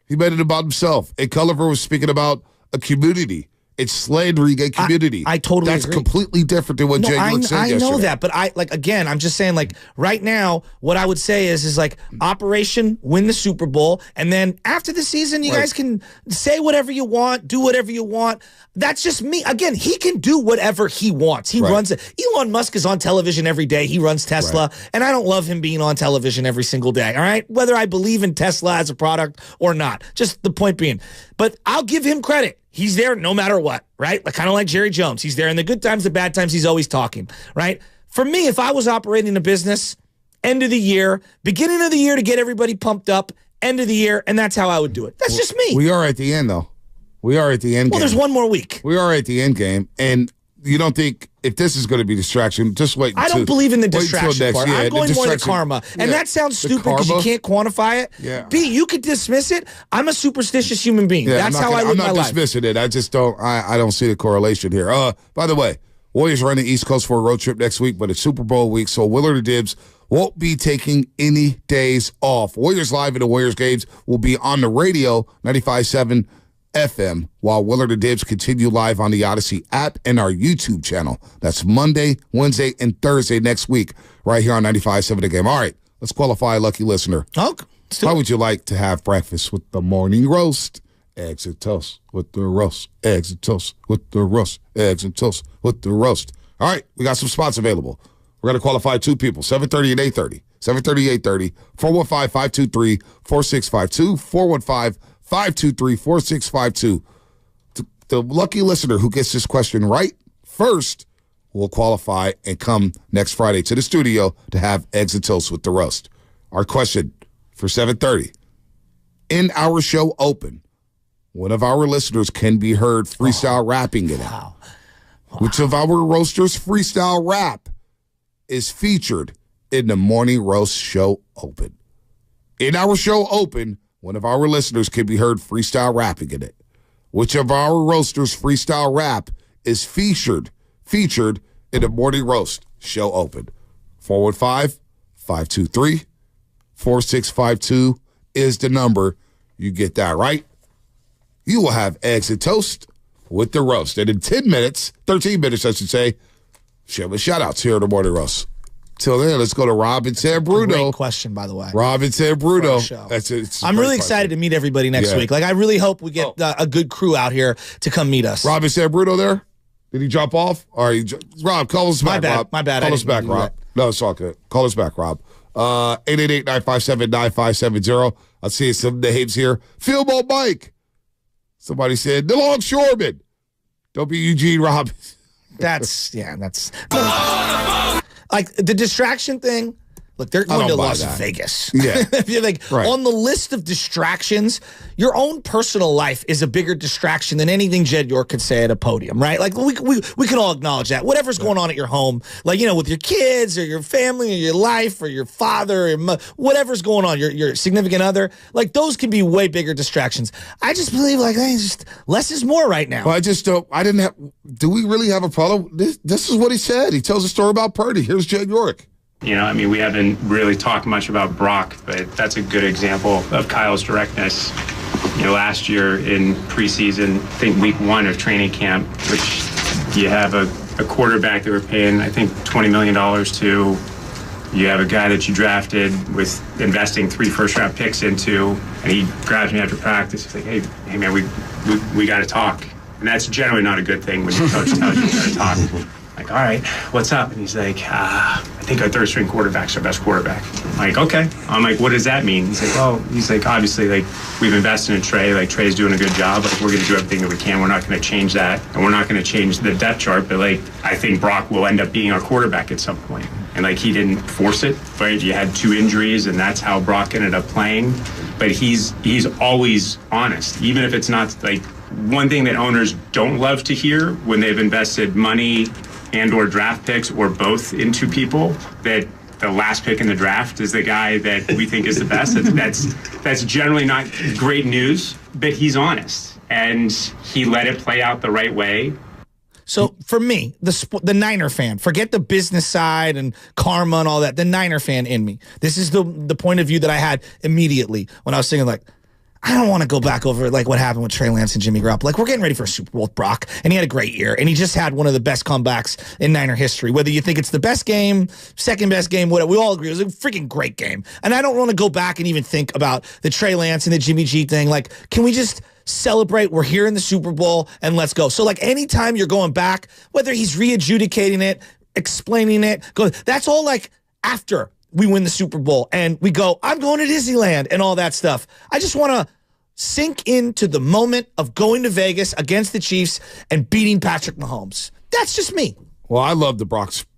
And Culliver was speaking about a community. It's slandering a community. I totally That's agree. Completely different than what Jed York said yesterday. I know that, but again, I'm just saying, like, right now, what I would say is like, Operation win the Super Bowl, and then after the season, you guys can say whatever you want, do whatever you want. That's just me. Again, he can do whatever he wants. He runs it. Elon Musk is on television every day. He runs Tesla, and I don't love him being on television every single day, all right? Whether I believe in Tesla as a product or not. Just the point being. But I'll give him credit. He's there no matter what, right? Kind of like Jerry Jones. He's there in the good times, the bad times, he's always talking, right? For me, if I was operating a business, end of the year, beginning of the year to get everybody pumped up, end of the year, and that's how I would do it. That's just me. We are at the end, though. We are at the end game. Well, there's one more week. We are at the end game, and you don't think if this is going to be distraction, just wait. I don't believe in the distraction part. I'm going more to karma. And that sounds stupid because you can't quantify it. Yeah. B, you could dismiss it. I'm a superstitious human being. That's how I live my life. I'm not dismissing it. I just don't. I don't see the correlation here. By the way, Warriors are on the East Coast for a road trip next week, but it's Super Bowl week, so Willard and Dibs won't be taking any days off. Warriors Live and the Warriors games will be on the radio, 95.7 FM, while Willard and Dibs continue live on the Odyssey app and our YouTube channel. That's Monday, Wednesday, and Thursday next week, right here on 95.7 The Game. All right, let's qualify a lucky listener. Okay. How would you like to have breakfast with the morning roast? Eggs and toast with the roast. Eggs and toast with the roast. Eggs and toast with the roast. All right, we got some spots available. We're going to qualify two people, 7:30 and 8:30. 7:30, 8:30, 415-523-4652, 415-523-4652. The lucky listener who gets this question right first will qualify and come next Friday to the studio to have eggs and toast with the roast. Our question for 7:30. In our show open, one of our listeners can be heard freestyle rapping in it. Wow. Which of our roasters' freestyle rap is featured in the Morning Roast Show Open? In our show open, one of our listeners can be heard freestyle rapping in it. Which of our roasters' freestyle rap is featured in the Morning Roast Show Open? 415-523-4652 is the number. You get that right, you will have eggs and toast with the roast. And in 13 minutes, I should say, shout-outs here at the Morning Roast. Till then, let's go to Rob in San Bruno. Great question, by the way. Rob in San Bruno. I'm really excited to meet everybody next week. Like, I really hope we get a good crew out here to come meet us. Rob in San Bruno there? Did he drop off? All right, Rob, call us back, Rob. My bad. Call us back, Rob. No, it's all good. Call us back, Rob. 888-957-9570. I'll see some names here. Fieldball Mike. Somebody said, the longshoreman. Don't be Eugene Robbins. That's like the distraction thing. Look, they're going to Las Vegas. Yeah. You're like, right. On the list of distractions, your own personal life is a bigger distraction than anything Jed York could say at a podium, right? Like, we can all acknowledge that. Whatever's going on at your home, like, with your kids or your family or your life or your father or whatever's going on, your significant other, like, those can be way bigger distractions. I just believe, like, just less is more right now. Well, do we really have a problem? This is what he said. He tells a story about Purdy. Here's Jed York. We haven't really talked much about Brock, but that's a good example of Kyle's directness. Last year in preseason, I think week 1 of training camp, which you have a quarterback that we're paying, I think, $20 million to. You have a guy that you drafted with investing 3 first-round picks into, and he grabs me after practice. He's like, hey man, we got to talk. And that's generally not a good thing when your coach tells you got to talk. Like, all right, what's up? And he's like, I think our third-string quarterback's our best quarterback. I'm like, okay. I'm like, what does that mean? He's like, obviously, like, we've invested in Trey. Like, Trey's doing a good job. Like, we're going to do everything that we can. We're not going to change that. And we're not going to change the depth chart. But, like, I think Brock will end up being our quarterback at some point. And, like, he didn't force it, right? You had 2 injuries, and that's how Brock ended up playing. But he's always honest, even if it's not, like, one thing that owners don't love to hear when they've invested money and or draft picks or both into people, that the last pick in the draft is the guy that we think is the best. That's generally not great news, but he's honest and he let it play out the right way. So for me, the Niner fan, forget the business side and karma and all that, the Niner fan in me, this is the point of view that I had immediately when I was thinking, like, I don't want to go back over like what happened with Trey Lance and Jimmy Garoppolo. Like, we're getting ready for a Super Bowl with Brock, and he had a great year, and he just had one of the best comebacks in Niner history. Whether you think it's the best game, second best game, whatever, we all agree it was a freaking great game. And I don't want to go back and even think about the Trey Lance and the Jimmy G thing. Like, can we just celebrate? We're here in the Super Bowl, and let's go. So, like, anytime you're going back, whether he's re-adjudicating it, explaining it, that's all like after we win the Super Bowl and we go, I'm going to Disneyland and all that stuff. I just want to sink into the moment of going to Vegas against the Chiefs and beating Patrick Mahomes. That's just me. Well, I love the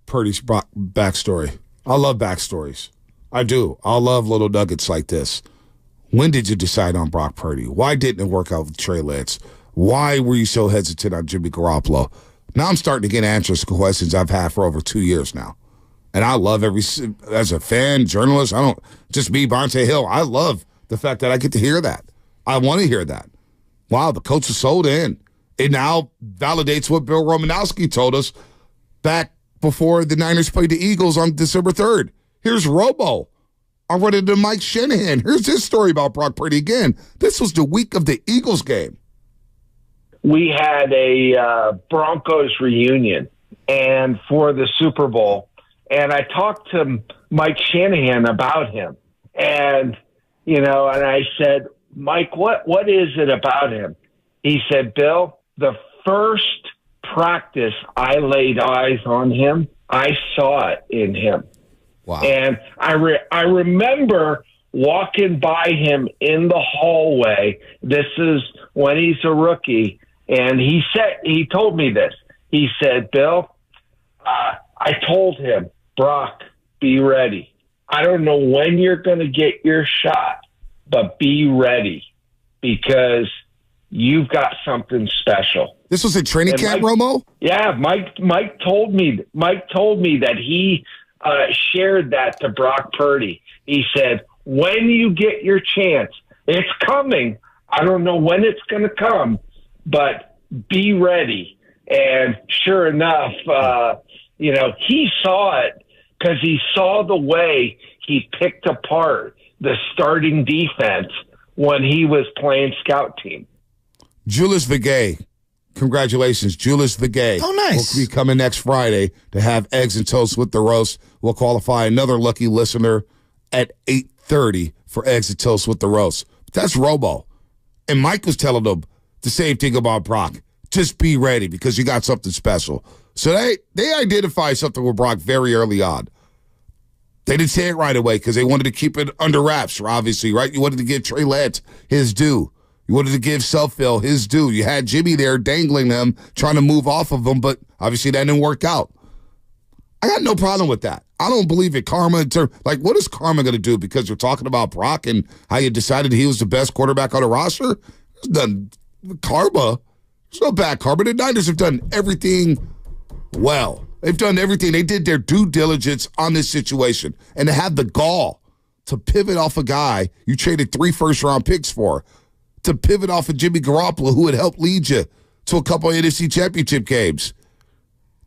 Purdy's backstory. I love backstories. I do. I love little nuggets like this. When did you decide on Brock Purdy? Why didn't it work out with Trey Lance? Why were you so hesitant on Jimmy Garoppolo? Now I'm starting to get answers to questions I've had for over 2 years now. And I love as a fan, journalist, I don't just me, Bonte Hill, I love the fact that I get to hear that. I want to hear that. Wow, the coach is sold in. It now validates what Bill Romanowski told us back before the Niners played the Eagles on December 3rd. Here's Robo. I read it to Mike Shanahan. Here's his story about Brock Purdy again. This was the week of the Eagles game. We had a Broncos reunion and for the Super Bowl. And I talked to Mike Shanahan about him. And, and I said, Mike, what is it about him? He said, Bill, the first practice I laid eyes on him, I saw it in him. Wow. And I remember walking by him in the hallway. This is when he's a rookie. And he told me this. He said, Bill, I told him, Brock, be ready. I don't know when you're going to get your shot, but be ready because you've got something special. This was a training camp, Romo? Yeah, Mike told me that he shared that to Brock Purdy. He said, when you get your chance, it's coming. I don't know when it's going to come, but be ready. And sure enough, he saw it because he saw the way he picked apart the starting defense when he was playing scout team. Julius Vigay. Congratulations, Julius Vigay. Oh, nice. Will be coming next Friday to have eggs and toast with the roast. We'll qualify another lucky listener at 8:30 for eggs and toast with the roast. But that's Robo. And Mike was telling them the same thing about Brock. Just be ready because you got something special. So they identify something with Brock very early on. They didn't say it right away because they wanted to keep it under wraps, obviously, right? You wanted to give Trey Lance his due. You wanted to give Suffield his due. You had Jimmy there dangling them, trying to move off of him, but obviously that didn't work out. I got no problem with that. I don't believe in karma. Like, what is karma going to do? Because you're talking about Brock and how you decided he was the best quarterback on the roster? There's no karma. There's no bad karma. The Niners have done everything well. They've done everything. They did their due diligence on this situation. And to have the gall to pivot off a guy you traded 3 first-round picks for, to pivot off of Jimmy Garoppolo, who had helped lead you to a couple of NFC championship games.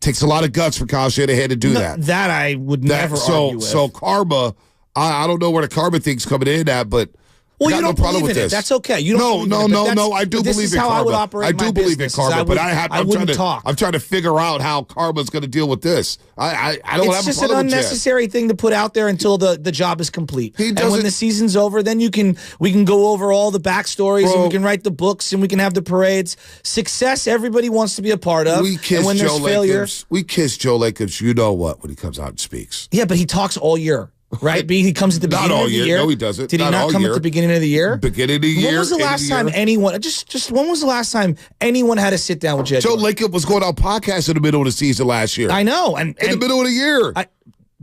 Takes a lot of guts for Kyle Shanahan to do that. That I would never argue with. So karma, I don't know where the karma thing's coming in at, but well, got you don't no problem believe with in this. It. That's okay. You don't No. I do believe in karma. I would operate I do believe in karma, but I'm trying to figure out how karma's going to deal with this. I don't have a problem with that. It's just an unnecessary thing to put out there until the job is complete. And when the season's over, then we can go over all the backstories and we can write the books and we can have the parades. Success, everybody wants to be a part of. We kiss and when Joe there's failure, Lacobs. We kiss Joe Lacobs. You know what? When he comes out and speaks. Yeah, but he talks all year. Right? He comes at the beginning of the year. No, he doesn't. Did he not come at the beginning of the year? Beginning of the year. When was the last time anyone just when was the last time anyone had to sit down with Jed? Joe Lacob was going on podcasts in the middle of the season last year. I know. And in the middle of the year.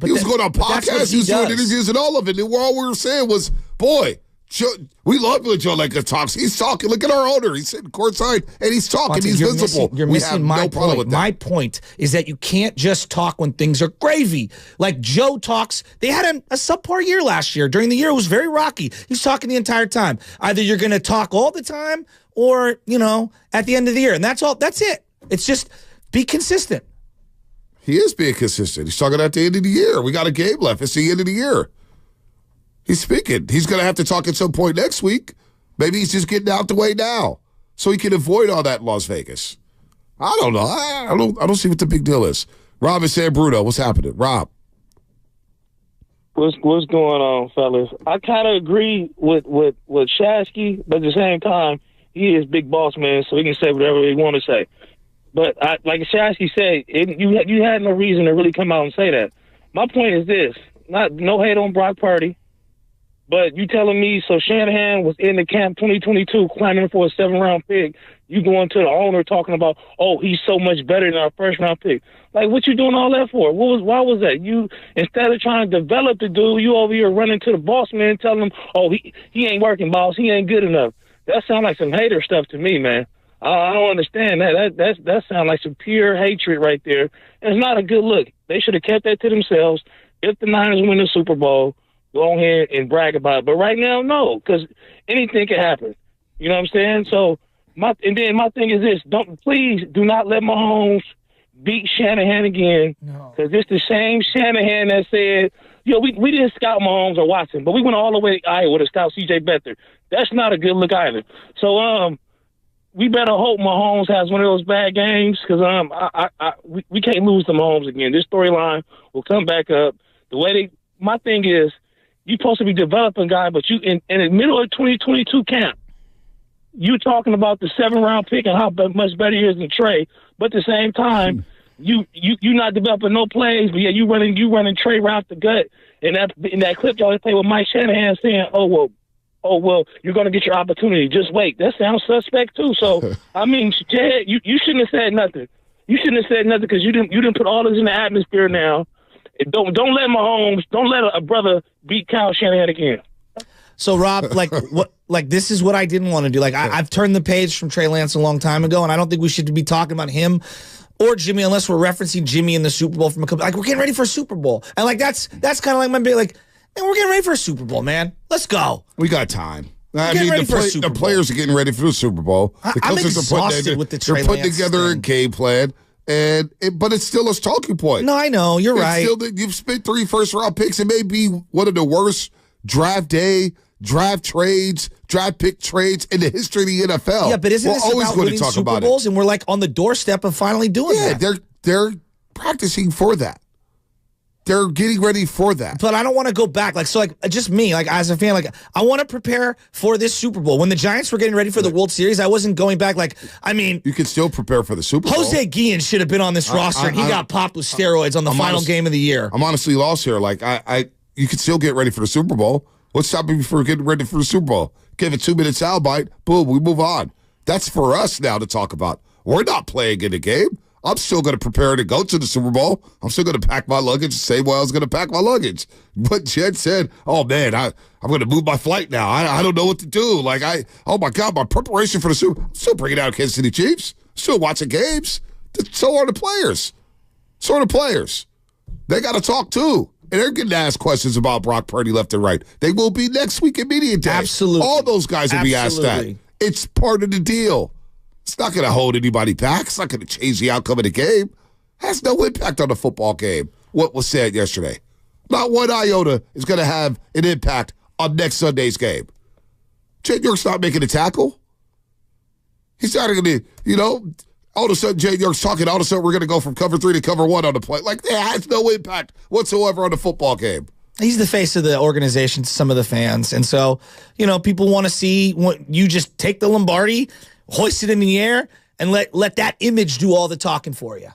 He was going on podcasts, he was doing interviews and all of it. And all we were saying was, boy, we love when Joe Lacob talks. He's talking. Look at our owner. He's sitting courtside and he's talking. He's visible. You're missing my point. My point is that you can't just talk when things are gravy. Like Joe talks. They had a subpar year last year. During the year, it was very rocky. He's talking the entire time. Either you're going to talk all the time or, at the end of the year. And that's all. That's it. It's just be consistent. He is being consistent. He's talking at the end of the year. We got a game left. It's the end of the year. He's speaking. He's going to have to talk at some point next week. Maybe he's just getting out the way now so he can avoid all that in Las Vegas. I don't know. I don't see what the big deal is. Rob and San Bruno, what's happening? Rob. What's going on, fellas? I kind of agree with Shasky, but at the same time, he is big boss man, so he can say whatever he want to say. But like Shasky said, you had no reason to really come out and say that. My point is this: no hate on Brock Purdy. But you telling me, so Shanahan was in the camp 2022 clamoring for a 7th-round pick. You going to the owner talking about, oh, he's so much better than our 1st-round pick. Like, what you doing all that for? Why was that? You, instead of trying to develop the dude, you over here running to the boss man telling him, oh, he ain't working, boss. He ain't good enough. That sounds like some hater stuff to me, man. I don't understand that. That sounds like some pure hatred right there. And it's not a good look. They should have kept that to themselves. If the Niners win the Super Bowl, go ahead and brag about it. But right now, no, because anything can happen. You know what I'm saying? So, my thing is this: please do not let Mahomes beat Shanahan again, because it's the same Shanahan that said, we didn't scout Mahomes or Watson, but we went all the way to Iowa to scout C.J. Beathard. That's not a good look either. So, we better hope Mahomes has one of those bad games, because we can't lose to Mahomes again. This storyline will come back up. My thing is, you're supposed to be developing guy, but you in the middle of 2022 camp, you talking about the 7th-round pick and how much better he is than Trey, but at the same time, you not developing no plays, but yeah, you running Trey right the gut. And in that clip y'all play with Mike Shanahan saying, oh well, you're gonna get your opportunity. Just wait. That sounds suspect too. So I mean, Jed, you shouldn't have said nothing. You shouldn't have said nothing because you didn't put all this in the atmosphere now. Don't let Mahomes, don't let a brother beat Kyle Shanahan again. So Rob, this is what I didn't want to do. Like I've turned the page from Trey Lance a long time ago, and I don't think we should be talking about him or Jimmy unless we're referencing Jimmy in the Super Bowl from a couple. Like we're getting ready for a Super Bowl, and like that's kind of like my big man, we're getting ready for a Super Bowl, man. Let's go. We got time. I mean, the players are getting ready for the Super Bowl. The coaches are putting together a game plan. But it's still a talking point. No, I know. You're right. You've spent 3 first-round picks. It may be one of the worst draft pick trades in the history of the NFL. Yeah, but isn't this about winning Super Bowls? And we're like on the doorstep of finally doing that. Yeah, they're practicing for that. They're getting ready for that. But I don't want to go back. Just me, as a fan, I want to prepare for this Super Bowl. When the Giants were getting ready for the World Series, I wasn't going back. You can still prepare for the Super Bowl. Jose Guillen should have been on this roster, and he got popped with steroids on the final game of the year. I'm honestly lost here. you can still get ready for the Super Bowl. What's stopping you from getting ready for the Super Bowl? Give a 2-minute soundbite. Boom, we move on. That's for us now to talk about. We're not playing in the game. I'm still going to prepare to go to the Super Bowl. I'm still going to pack my luggage the same way I was going to pack my luggage. But Jed said, oh, man, I'm going to move my flight now. I don't know what to do. Like, oh, my God, my preparation for the Super Bowl. I'm still bringing out Kansas City Chiefs. Still watching games. So are the players. So are the players. They got to talk, too. And they're getting asked questions about Brock Purdy left and right. They will be next week at Media Day. Absolutely. All those guys will be asked that. It's part of the deal. It's not going to hold anybody back. It's not going to change the outcome of the game. It has no impact on the football game, what was said yesterday. Not one iota is going to have an impact on next Sunday's game. Jed York's not making a tackle. He's not going to, all of a sudden Jed York's talking, all of a sudden we're going to go from cover 3 to cover 1 on the play. Like, it has no impact whatsoever on the football game. He's the face of the organization to some of the fans. And so, people want to see you just take the Lombardi, hoist it in the air, and let that image do all the talking for you.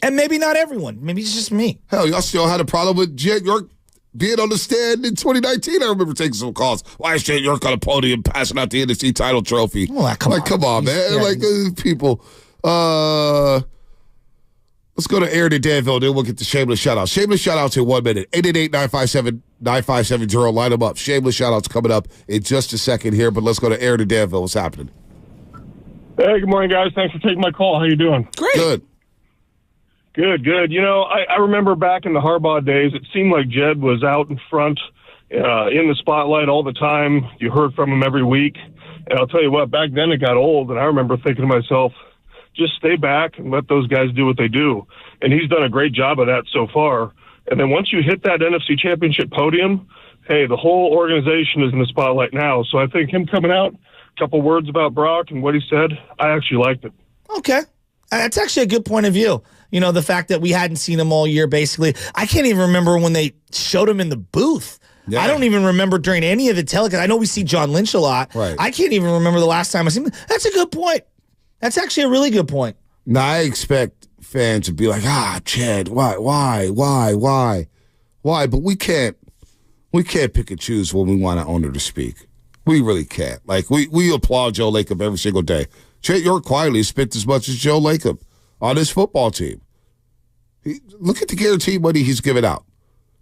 And maybe not everyone. Maybe it's just me. Hell, y'all still had a problem with Jed York being on the stand in 2019. I remember taking some calls. Why is Jed York on a podium passing out the NFC title trophy? Well, come on, man. People. Let's go to Aaron in Danville, then we'll get the shameless shout-outs. Shameless shout-outs in 1 minute. 888-957-9570. Line them up. Shameless shout-outs coming up in just a second here, but let's go to Aaron in Danville. What's happening? Hey, good morning, guys. Thanks for taking my call. How you doing? Great. Good. Good. I remember back in the Harbaugh days, it seemed like Jed was out in front, in the spotlight all the time. You heard from him every week. And I'll tell you what, back then it got old, and I remember thinking to myself, just stay back and let those guys do what they do. And he's done a great job of that so far. And then once you hit that NFC Championship podium, hey, the whole organization is in the spotlight now. So I think him coming out, a couple words about Brock and what he said, I actually liked it. Okay. That's actually a good point of view. The fact that we hadn't seen him all year, basically. I can't even remember when they showed him in the booth. Yeah. I don't even remember during any of the telecast. I know we see John Lynch a lot. Right. I can't even remember the last time I seen him. That's a good point. That's actually a really good point. Now, I expect fans to be like, Jed, why? But we can't pick and choose when we want an owner to speak. We really can't. Like, we applaud Joe Lacob every single day. Jed York quietly spent as much as Joe Lacob on his football team. Look at the guaranteed money he's given out.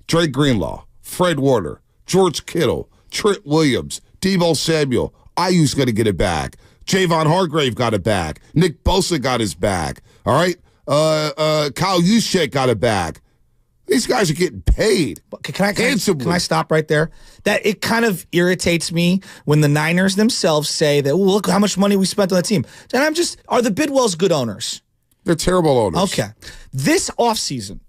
Drake Greenlaw, Fred Warner, George Kittle, Trent Williams, Deebo Samuel. Ayu's going to get it back. Javon Hargrave got it back. Nick Bosa got his back. All right? Kyle Juszczyk got it back. These guys are getting paid. Can I stop right there? That it kind of irritates me when the Niners themselves say that, well, look how much money we spent on the team. And are the Bidwells good owners? They're terrible owners. Okay. This offseason,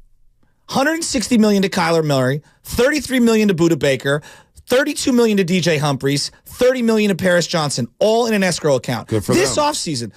$160 million to Kyler Murray, $33 million to Budda Baker, $32 million to DJ Humphries, $30 million to Paris Johnson, all in an escrow account. Good for this them. offseason,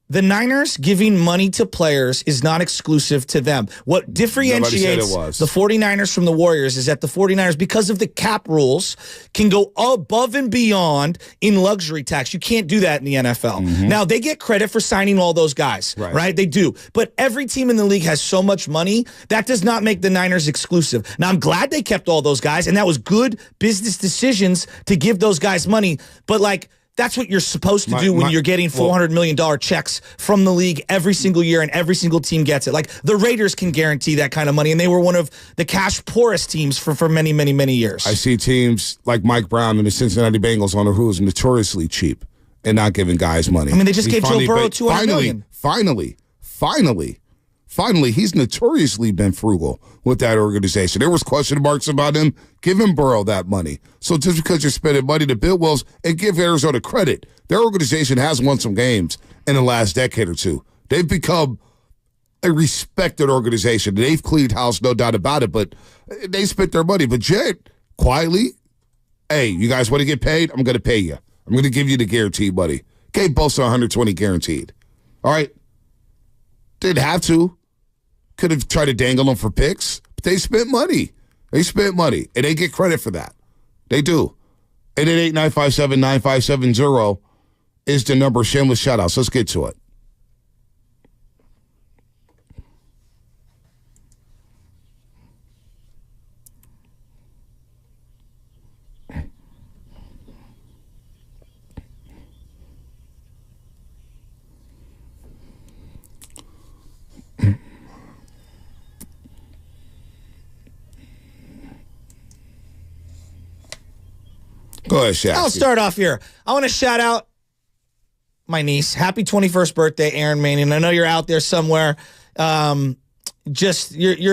the Niners giving money to players is not exclusive to them. What differentiates the 49ers from the Warriors is that the 49ers, because of the cap rules, can go above and beyond in luxury tax. You can't do that in the NFL. Mm-hmm. Now, they get credit for signing all those guys, right? They do. But every team in the league has so much money, that does not make the Niners exclusive. Now, I'm glad they kept all those guys, and that was good business decisions to give those guys money. But, that's what you're supposed to do when you're getting $400 million checks from the league every single year, and every single team gets it. Like, the Raiders can guarantee that kind of money, and they were one of the cash poorest teams for many, many, many years. I see teams like Mike Brown and the Cincinnati Bengals on who is notoriously cheap and not giving guys money. I mean, they just gave Joe Burrow $200 million. Finally, he's notoriously been frugal with that organization. There was question marks about him giving Burrow that money. So just because you're spending money to Bidwells, and give Arizona credit, their organization has won some games in the last decade or two. They've become a respected organization. They've cleaned house, no doubt about it, but they spent their money. But Jed, quietly, hey, you guys want to get paid? I'm going to pay you. I'm going to give you the guaranteed money. Gave Bosa 120 guaranteed. All right? Didn't have to. Could have tried to dangle them for picks, but they spent money. And they get credit for that. They do. 888-957-9570 is the number. Shameless shoutouts. Let's get to it. Go ahead, Shaq. I'll start off here. I want to shout out my niece. Happy 21st birthday, Erin Manion. I know you're out there somewhere. You're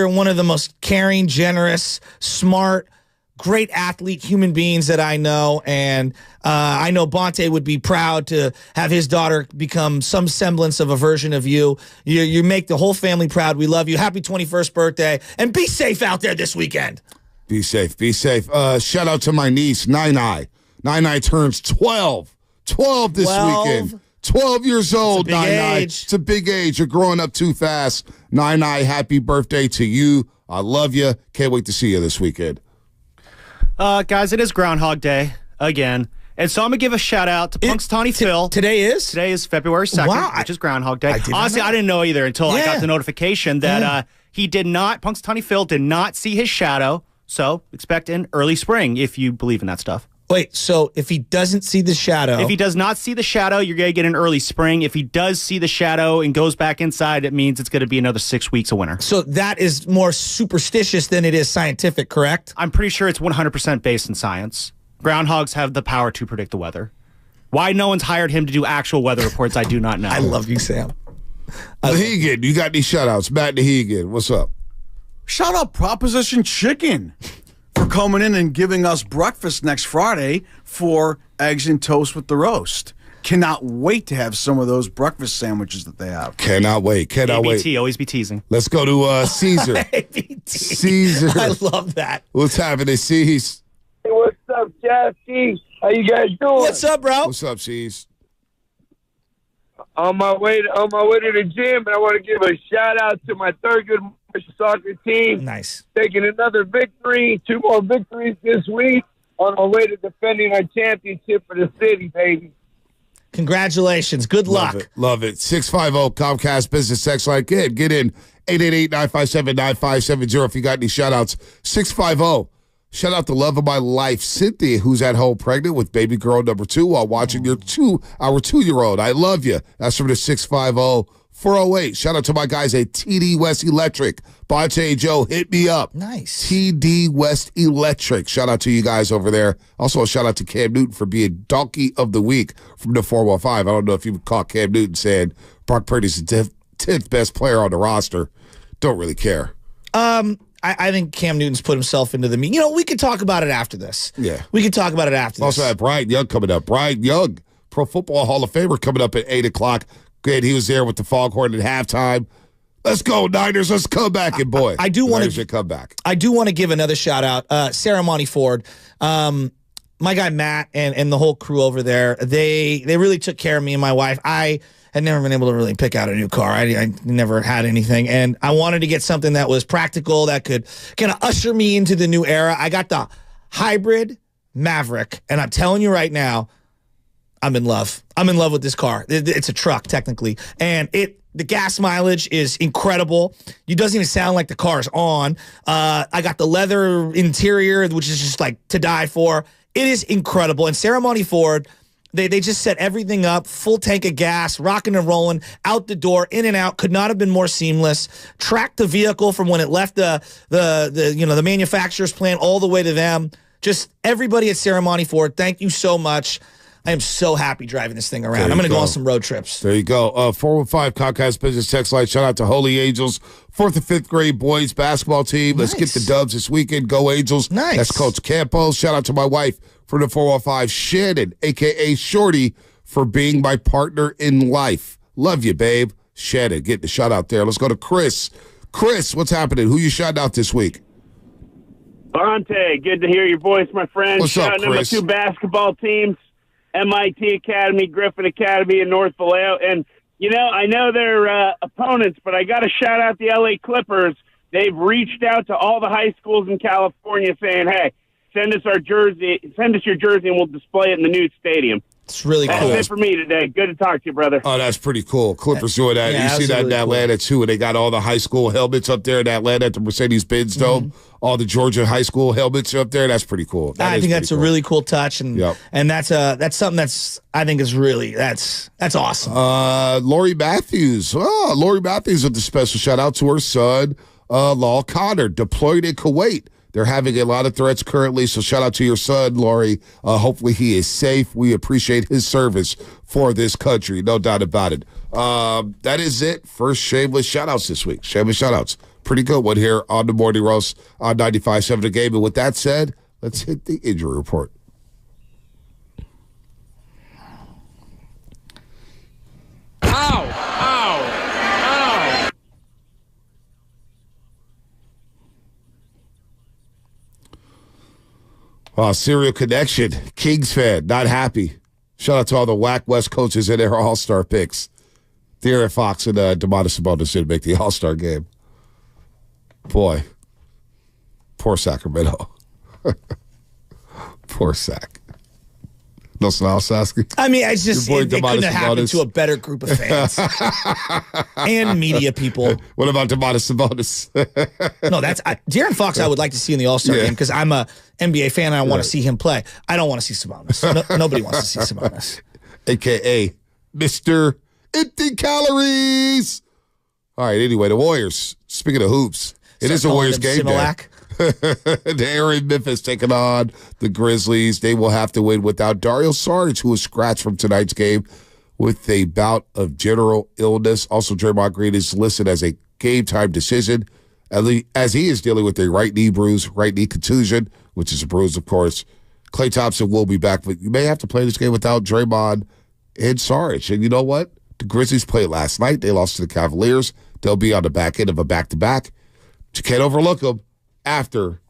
one of the most caring, generous, smart, great athlete human beings that I know. And I know Bonte would be proud to have his daughter become some semblance of a version of you. You make the whole family proud. We love you. Happy 21st birthday. And be safe out there this weekend. Be safe. Be safe. Shout out to my niece, Nai. Nai turns 12. 12 this weekend. 12 years old, Nai. It's a big age. You're growing up too fast. Nai, happy birthday to you. I love you. Can't wait to see you this weekend. Guys, it is Groundhog Day again. And so I'm going to give a shout out to Punxsutawney Phil. Today is? Today is February 2nd, which is Groundhog Day. Honestly, I didn't know either until I got the notification that Punxsutawney Phil did not see his shadow. So expect an early spring if you believe in that stuff. Wait, so if he doesn't see the shadow... If he does not see the shadow, you're going to get an early spring. If he does see the shadow and goes back inside, it means it's going to be another 6 weeks of winter. So that is more superstitious than it is scientific, correct? I'm pretty sure it's 100% based in science. Groundhogs have the power to predict the weather. Why no one's hired him to do actual weather reports, I do not know. I love you, Sam. Nahegan, you got any shout-outs? Matt Nahegan, what's up? Shout out Proposition Chicken for coming in and giving us breakfast next Friday for eggs and toast with the roast. Cannot wait to have some of those breakfast sandwiches that they have. Cannot wait. Cannot ABT, wait. Always be teasing. Let's go to Caesar. Caesar. I love that. What's happening, C's? Hey, what's up, Jeffy? How you guys doing? What's up, bro? What's up, C's? On my way to the gym, and I want to give a shout out to my Thurgood soccer team. Nice. Taking another victory, 2 more victories this week on our way to defending our championship for the city, baby. Congratulations. Good luck. Love it. 650 Comcast Business Text Line. Get in. 888-957-9570 if you got any shout-outs. 650. Shout out the love of my life, Cynthia, who's at home pregnant with baby girl number 2 while watching our 2-year-old. I love you. That's from the 650-408. Shout out to my guys at TD West Electric. Bonte and Joe, hit me up. Nice. TD West Electric. Shout out to you guys over there. Also, a shout out to Cam Newton for being Donkey of the Week from the 415. I don't know if you caught Cam Newton saying Brock Purdy's the 10th best player on the roster. Don't really care. I think Cam Newton's put himself into the meet. You know, we could talk about it after this. Yeah. We could talk about it after Also this. have Brian Young coming up. Brian Young, Pro Football Hall of Famer, coming up at 8 o'clock. Good, he was there with the Foghorn at halftime. Let's go, Niners. Let's come back. And boy, I do want to come back. I do want to give another shout out. Sarah Monty Ford, my guy Matt and the whole crew over there, they really took care of me and my wife. I had never been able to really pick out a new car. I never had anything. And I wanted to get something that was practical, that could kind of usher me into the new era. I got the hybrid Maverick. And I'm telling you right now, I'm in love. I'm in love with this car. It's a truck, technically. And the gas mileage is incredible. It doesn't even sound like the car's on. I got the leather interior, which is just like to die for. It is incredible. And Sarah Monty Ford, They just set everything up, full tank of gas, rocking and rolling, out the door, in and out. Could not have been more seamless. Tracked the vehicle from when it left the manufacturer's plant all the way to them. Just everybody at Sarah Monty Ford, thank you so much. I am so happy driving this thing around. I'm going to go on some road trips. There you go. 415 Comcast Business Text Line. Shout out to Holy Angels, 4th and 5th grade boys basketball team. Let's get the dubs this weekend. Go Angels. Nice. That's Coach Campos. Shout out to my wife from the 415, Shannon, a.k.a. Shorty, for being my partner in life. Love you, babe. Shannon, getting the shout out there. Let's go to Chris. Chris, what's happening? Who you shouting out this week? Bonte, good to hear your voice, my friend. What's up, Shouting out my Chris? 2 basketball teams, MIT Academy, Griffin Academy in North Vallejo. And, you know, I know they're opponents, but I got to shout out the LA Clippers. They've reached out to all the high schools in California saying, hey, send us your jersey, and we'll display it in the new stadium. It's really cool. That's it for me today. Good to talk to you, brother. Oh, that's pretty cool. Clippers doing that. Yeah, you see that in Atlanta, too, and they got all the high school helmets up there in Atlanta at the Mercedes-Benz Dome. All the Georgia high school helmets up there. That's pretty cool. I think that's a really cool touch, and that's something that's I think is really that's awesome. Lori Matthews. Oh, Lori Matthews with the special shout out to her son, Law Connor, deployed in Kuwait. They're having a lot of threats currently, so shout out to your son, Lori. Hopefully he is safe. We appreciate his service for this country, no doubt about it. That is it for Shameless Shoutouts this week. Shameless Shoutouts. Pretty good one here on the Morning Roast on 95.7 The Game. And with that said, let's hit the injury report. Serial Connection, Kings fan, not happy. Shout out to all the whack West coaches and their All-Star picks. De'Aaron Fox and Domantas Sabonis didn't make the All-Star game. Boy, poor Sacramento. Poor Sac. No smile, Sasky? I mean, it's just it couldn't have happened to a better group of fans and media people. What about Domantas Sabonis? No, De'Aaron Fox I would like to see in the All-Star game because I'm a NBA fan and I want to see him play. I don't want to see Sabonis. Nobody wants to see Sabonis. AKA Mr. Empty Calories. All right, anyway, the Warriors. Speaking of hoops, it is a Warriors game day. They're in Memphis taking on the Grizzlies. They will have to win without Dario Saric, who was scratched from tonight's game with a bout of general illness. Also, Draymond Green is listed as a game-time decision, as he is dealing with a right knee bruise, right knee contusion, which is a bruise, of course. Klay Thompson will be back, but you may have to play this game without Draymond and Saric. And you know what? The Grizzlies played last night. They lost to the Cavaliers. They'll be on the back end of a back-to-back. But you can't overlook them after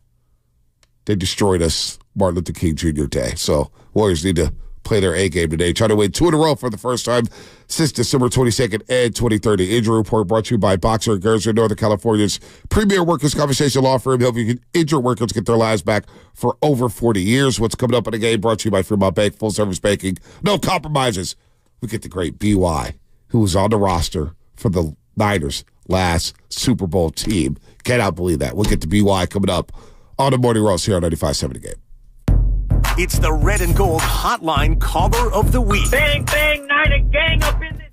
they destroyed us Martin Luther King Jr. Day. So Warriors need to play their A game today. Try to win 2 in a row for the first time since December 22nd and 2030. Injury report brought to you by Boxer & Gerzer, Northern California's premier workers' compensation law firm, helping injured workers get their lives back for over 40 years. What's coming up in the game brought to you by Fremont Bank, full service banking, no compromises. We get the great BY, who was on the roster for the Niners last Super Bowl team. Cannot believe that. We'll get to BY coming up on the Morning Roast here on 95.7 The Game. It's the Red and Gold Hotline Caller of the Week. Bang, bang, Niner gang up in this.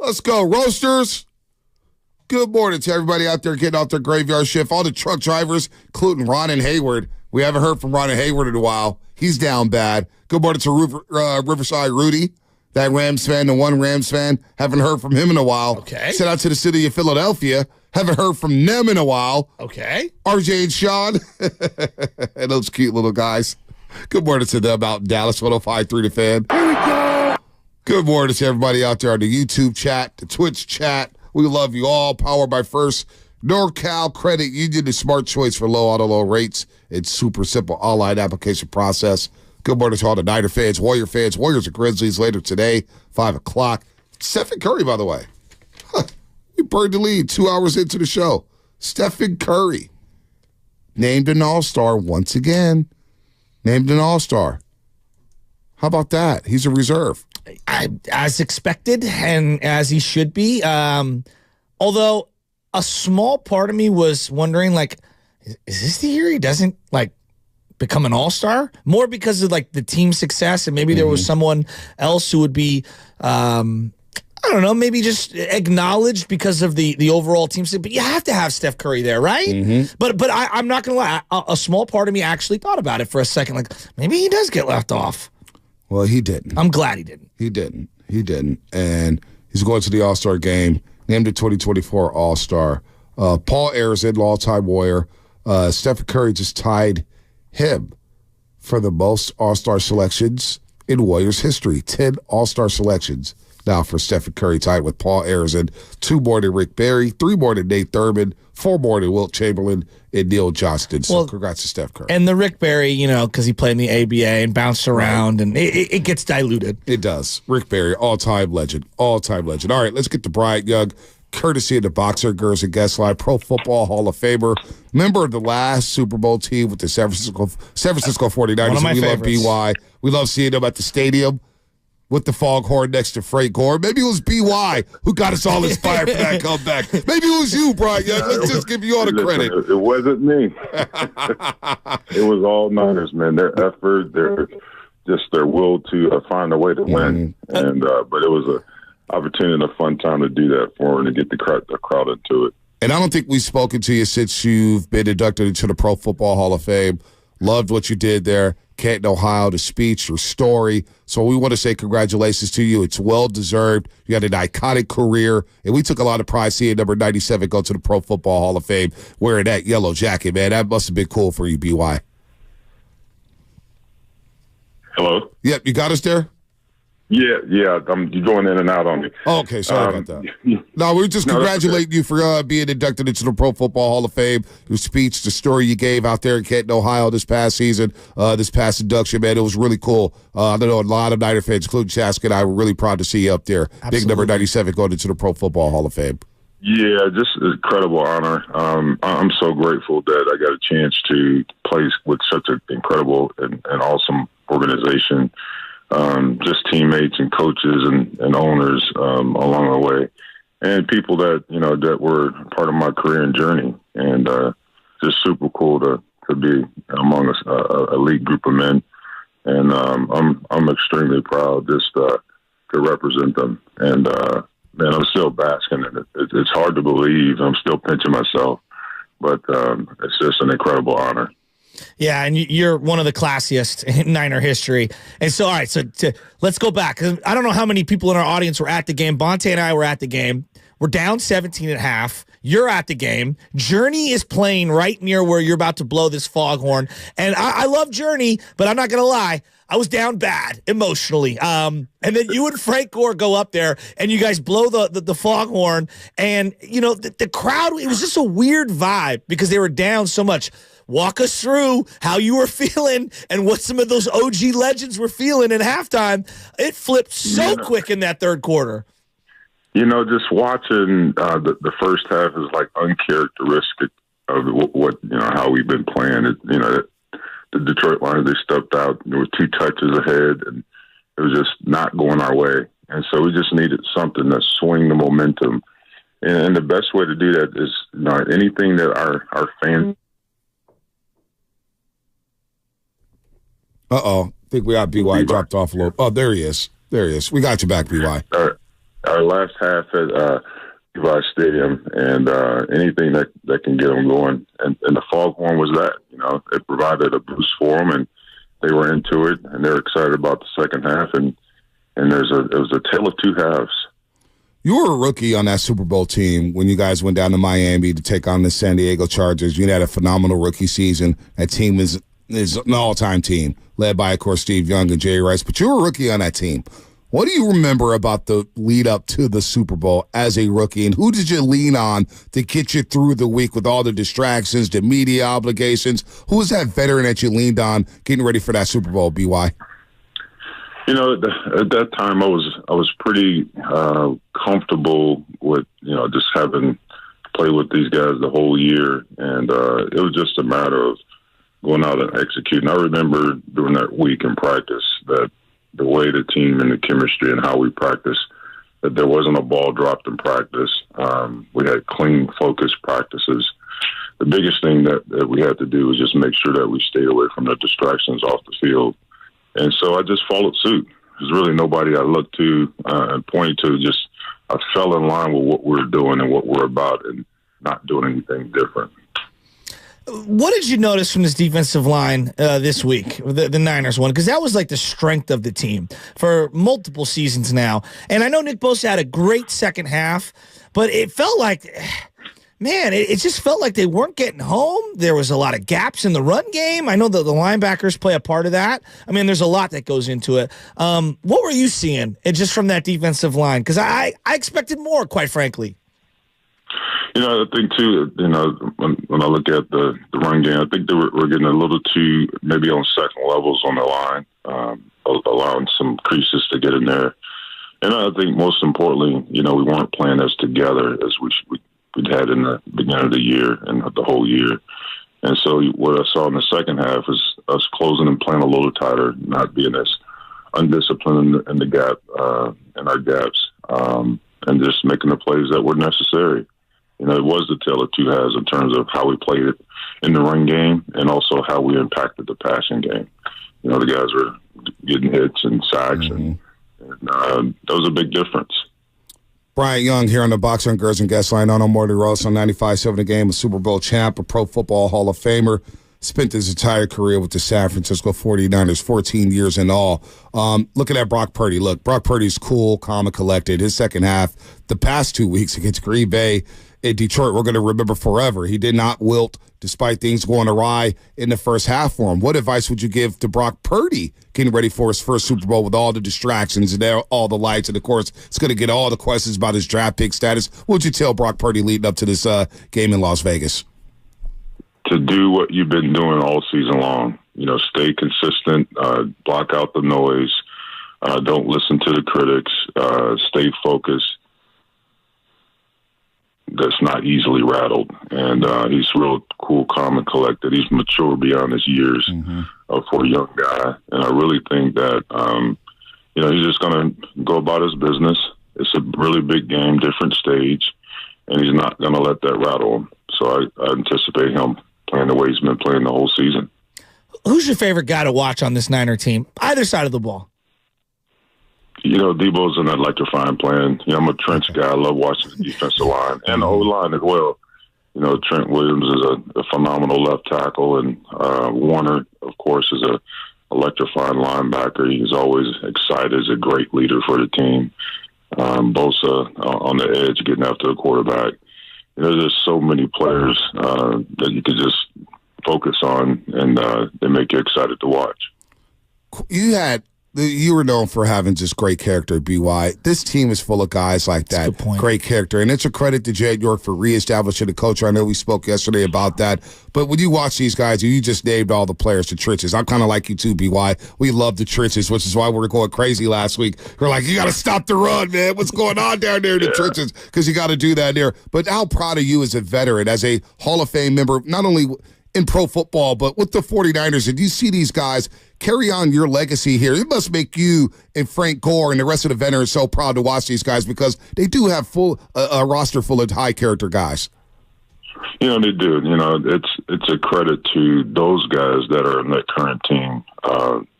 Let's go, Roasters. Good morning to everybody out there getting off their graveyard shift. All the truck drivers, including Ron and Hayward. We haven't heard from Ron and Hayward in a while. He's down bad. Good morning to Riverside Rudy, that Rams fan, the one Rams fan. Haven't heard from him in a while. Okay. Shout out to the city of Philadelphia. Haven't heard from them in a while. Okay. RJ and Sean. And those cute little guys. Good morning to them out in Dallas, 105.3 The Fan. Here we go. Good morning to everybody out there on the YouTube chat, the Twitch chat. We love you all. Powered by First NorCal Credit Union, the smart choice for low auto low rates. It's super simple online application process. Good morning to all the Niner fans, Warrior fans. Warriors and Grizzlies later today, 5 o'clock. Stephen Curry, by the way. We burned the lead 2 hours into the show. Stephen Curry, named an all-star once again. Named an all-star. How about that? He's a reserve. As expected and as he should be. Although a small part of me was wondering, like, is this the year he doesn't, like, become an all-star? More because of, like, the team success, and maybe there was someone else who would be, I don't know, maybe just acknowledged because of the overall team. But you have to have Steph Curry there, right? But I'm not going to lie. A small part of me actually thought about it for a second. Like, maybe he does get left off. Well, he didn't. I'm glad he didn't. He didn't. And he's going to the All-Star game, named the 2024 All-Star. Paul Arizin, all-time Warrior. Stephen Curry just tied him for the most All-Star selections in Warriors history. 10 All-Star selections now for Stephen Curry, tied with Paul Arizin. 2 more than Rick Barry, 3 more than Nate Thurman, 4 more than Wilt Chamberlain, and Neil Johnston. So congrats to Steph Curry. And the Rick Barry, because he played in the ABA and bounced around, and it gets diluted. It does. Rick Barry, all-time legend. All-time legend. All right, let's get to Bryant Young, courtesy of the Boxer Girls and Guest Line, Pro Football Hall of Famer, member of the last Super Bowl team with the San Francisco 49ers. One of my we favorites. love BY. We love seeing them at the stadium with the foghorn next to Frank Gore. Maybe it was BY who got us all inspired for that comeback. Maybe it was you, Brian Young. Let's just give you all the credit. It wasn't me. It was all Niners, man. Their effort, their will to find a way to win. And but it was a opportunity and a fun time to do that for them and to get the crowd into it. And I don't think we've spoken to you since you've been inducted into the Pro Football Hall of Fame. Loved what you did there. Canton, Ohio, the speech, your story. So we want to say congratulations to you. It's well-deserved. You had an iconic career, and we took a lot of pride seeing number 97 go to the Pro Football Hall of Fame wearing that yellow jacket, man. That must have been cool for you, BY. Hello? Yep, you got us there? Yeah. You're going in and out on me. Oh, okay, sorry about that. No, we're just congratulating you for being inducted into the Pro Football Hall of Fame. Your speech, the story you gave out there in Canton, Ohio this past season, this past induction, man, it was really cool. I know a lot of Niner fans, including Chaska and I, were really proud to see you up there. Absolutely. Big number 97 going into the Pro Football Hall of Fame. Yeah, just an incredible honor. I'm so grateful that I got a chance to play with such an incredible and awesome organization. Just teammates and coaches and owners along the way, and people that that were part of my career and journey, and just super cool to be among a elite group of men, and I'm extremely proud just to represent them, and man, I'm still basking in it. It's hard to believe. I'm still pinching myself, but it's just an incredible honor. Yeah, and you're one of the classiest in Niner history. And so, all right, so let's go back. I don't know how many people in our audience were at the game. Bonte and I were at the game. We're down 17.5. You're at the game. Journey is playing right near where you're about to blow this foghorn. And I love Journey, but I'm not going to lie. I was down bad emotionally. And then you and Frank Gore go up there and you guys blow the foghorn. And, the crowd, it was just a weird vibe because they were down so much. Walk us through how you were feeling and what some of those OG legends were feeling at halftime. It flipped so quick in that third quarter. Just watching the first half is like uncharacteristic of what how we've been playing. The Detroit Lions, they stepped out. There were 2 touches ahead, and it was just not going our way. And so we just needed something to swing the momentum. And the best way to do that is anything that our fans. I think we got BY dropped off a little. Oh, there he is. We got you back, BY. All our last half at Levi Stadium, and anything that can get them going. And the Foghorn was that. It provided a boost for them, and they were into it, and they're excited about the second half. And it was a tale of two halves. You were a rookie on that Super Bowl team when you guys went down to Miami to take on the San Diego Chargers. You had a phenomenal rookie season. That team is an all-time team, led by, of course, Steve Young and Jerry Rice. But you were a rookie on that team. What do you remember about the lead-up to the Super Bowl as a rookie, and who did you lean on to get you through the week with all the distractions, the media obligations? Who was that veteran that you leaned on getting ready for that Super Bowl, BY? At that time, I was pretty comfortable with just having played with these guys the whole year, and it was just a matter of going out and executing. I remember during that week in practice that the way the team and the chemistry and how we practiced, that there wasn't a ball dropped in practice. We had clean, focused practices. The biggest thing that we had to do was just make sure that we stayed away from the distractions off the field. And so I just followed suit. There's really nobody I looked to and pointed to. Just I fell in line with what we're doing and what we're about and not doing anything different. What did you notice from this defensive line this week, the Niners one? Because that was like the strength of the team for multiple seasons now. And I know Nick Bosa had a great second half, but it felt like, man, it just felt like they weren't getting home. There was a lot of gaps in the run game. I know that the linebackers play a part of that. I mean, there's a lot that goes into it. What were you seeing just from that defensive line? Because I expected more, quite frankly. I think, too, when I look at the run game, I think we're getting a little too maybe on second levels on the line, allowing some creases to get in there. And I think most importantly, we weren't playing as together as we'd had in the beginning of the year and the whole year. And so what I saw in the second half is us closing and playing a little tighter, not being as undisciplined in the gap, in our gaps, and just making the plays that were necessary. It was the tale of two halves in terms of how we played it in the run game and also how we impacted the passing game. The guys were getting hits and sacks, and that was a big difference. Bryant Young here on the Boxer and Girls and Guest Line on Morty Ross on 95.7 The Game, a Super Bowl champ, a Pro Football Hall of Famer. Spent his entire career with the San Francisco 49ers, 14 years in all. Looking at Brock Purdy. Look, Brock Purdy's cool, calm, and collected. His second half, the past 2 weeks against Green Bay in Detroit, we're going to remember forever. He did not wilt despite things going awry in the first half for him. What advice would you give to Brock Purdy getting ready for his first Super Bowl with all the distractions and all the lights? And, of course, it's going to get all the questions about his draft pick status. What would you tell Brock Purdy leading up to this game in Las Vegas? To do what you've been doing all season long. Stay consistent, block out the noise, don't listen to the critics, stay focused. That's not easily rattled. And he's real cool, calm, and collected. He's mature beyond his years for a young guy. And I really think that, he's just going to go about his business. It's a really big game, different stage, and he's not going to let that rattle him. So I anticipate him playing the way he's been playing the whole season. Who's your favorite guy to watch on this Niner team, either side of the ball? Debo's an electrifying playing. I'm a trench guy. I love watching the defensive line and the O-line as well. Trent Williams is a phenomenal left tackle, and Warner, of course, is a electrifying linebacker. He's always excited. He's a great leader for the team. Bosa on the edge, getting after the quarterback. There's just so many players that you could just focus on, and they make you excited to watch. You were known for having just great character, BY. This team is full of guys like that, great character. And it's a credit to Jed York for reestablishing the culture. I know we spoke yesterday about that. But when you watch these guys, you just named all the players, the trenches. I'm kind of like you too, BY. We love the trenches, which is why we were going crazy last week. We're like, you got to stop the run, man. What's going on down there in the trenches? Because you got to do that there. But how proud of you as a veteran, as a Hall of Fame member, not only in pro football, but with the 49ers, and you see these guys carry on your legacy here. It must make you and Frank Gore and the rest of the veterans so proud to watch these guys because they do have a roster full of high-character guys. They do. It's a credit to those guys that are in that current team,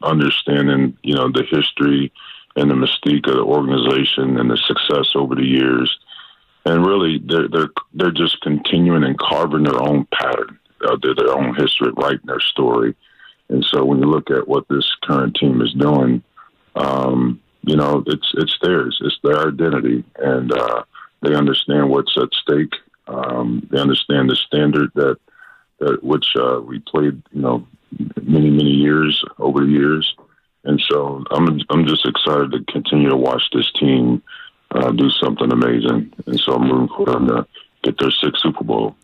understanding, the history and the mystique of the organization and the success over the years. And really, they're just continuing and carving their own pattern, their own history, writing their story. And so when you look at what this current team is doing, it's theirs. It's their identity, and they understand what's at stake. They understand the standard that which we played, many years over the years. And so I'm just excited to continue to watch this team do something amazing. And so I'm rooting for them to get their 6th Super Bowl.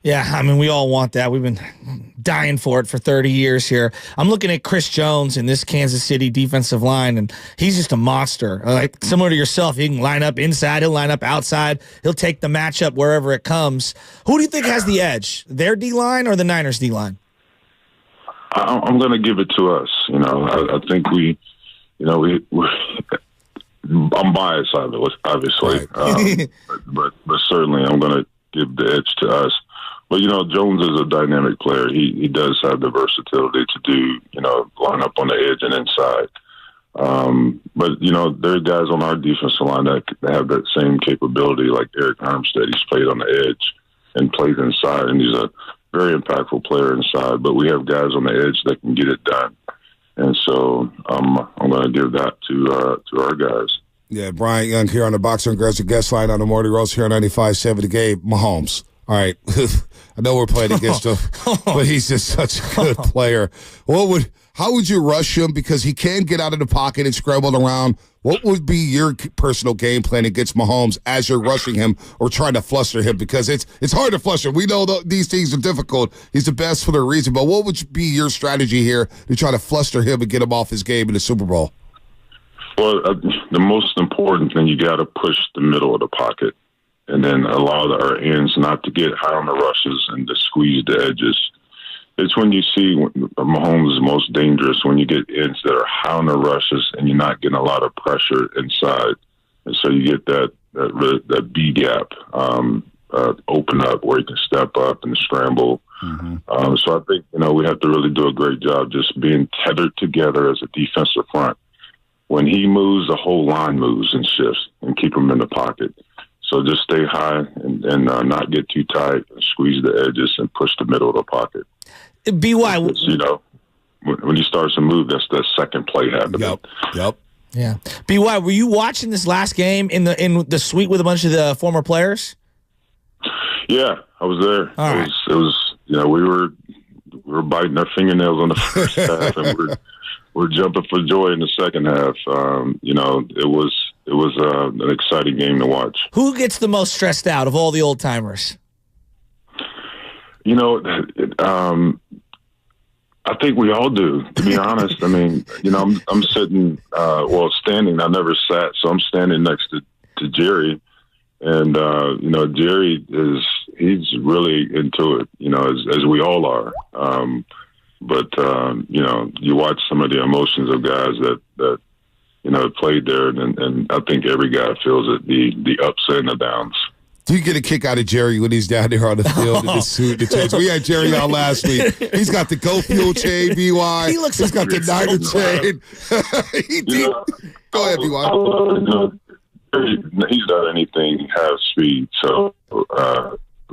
Yeah, I mean, we all want that. We've been dying for it for 30 years here. I'm looking at Chris Jones in this Kansas City defensive line, and he's just a monster. Like, similar to yourself, he can line up inside, he'll line up outside, he'll take the matchup wherever it comes. Who do you think has the edge, their D-line or the Niners' D-line? I'm going to give it to us. I think I'm biased, obviously, right. but certainly I'm going to give the edge to us. But, Jones is a dynamic player. He does have the versatility to do, line up on the edge and inside. But, there are guys on our defensive line that have that same capability, like Eric Armstead. He's played on the edge and plays inside, and he's a very impactful player inside. But we have guys on the edge that can get it done. And so I'm going to give that to our guys. Yeah, Brian Young here on the Boxer and Aggressive guest line on the Morty Rose here on 95.7 The Game. Mahomes. All right. I know we're playing against him, but he's just such a good player. How would you rush him? Because he can get out of the pocket and scramble around. What would be your personal game plan against Mahomes as you're rushing him or trying to fluster him? Because it's hard to fluster. We know these things are difficult. He's the best for a reason. But what would be your strategy here to try to fluster him and get him off his game in the Super Bowl? Well, the most important thing, you got to push the middle of the pocket and then allow our ends not to get high on the rushes and to squeeze the edges. It's when you see Mahomes is most dangerous, when you get ends that are high on the rushes and you're not getting a lot of pressure inside. And so you get that B gap open up where you can step up and scramble. Mm-hmm. So I think, we have to really do a great job just being tethered together as a defensive front. When he moves, the whole line moves and shifts, and keep him in the pocket. So just stay high and not get too tight, and squeeze the edges, and push the middle of the pocket. BY, when he starts to move, that's the second play happening. Yep. Yeah. BY, were you watching this last game in the suite with a bunch of the former players? Yeah, I was there. All right. It was we were biting our fingernails on the first half, and we're jumping for joy in the second half. It was an exciting game to watch. Who gets the most stressed out of all the old timers? I think we all do, to be honest. I mean, I'm sitting, standing. I never sat, so I'm standing next to Jerry. And, Jerry he's really into it, as we all are. But you watch some of the emotions of guys that played there, and I think every guy feels it, the ups and the downs. Do you get a kick out of Jerry when he's down there on the field in his suit? The chains? We had Jerry on last week. He's got the Go Fuel chain, BY. He's got the Niner chain. Go ahead, BY. He's done anything half speed. So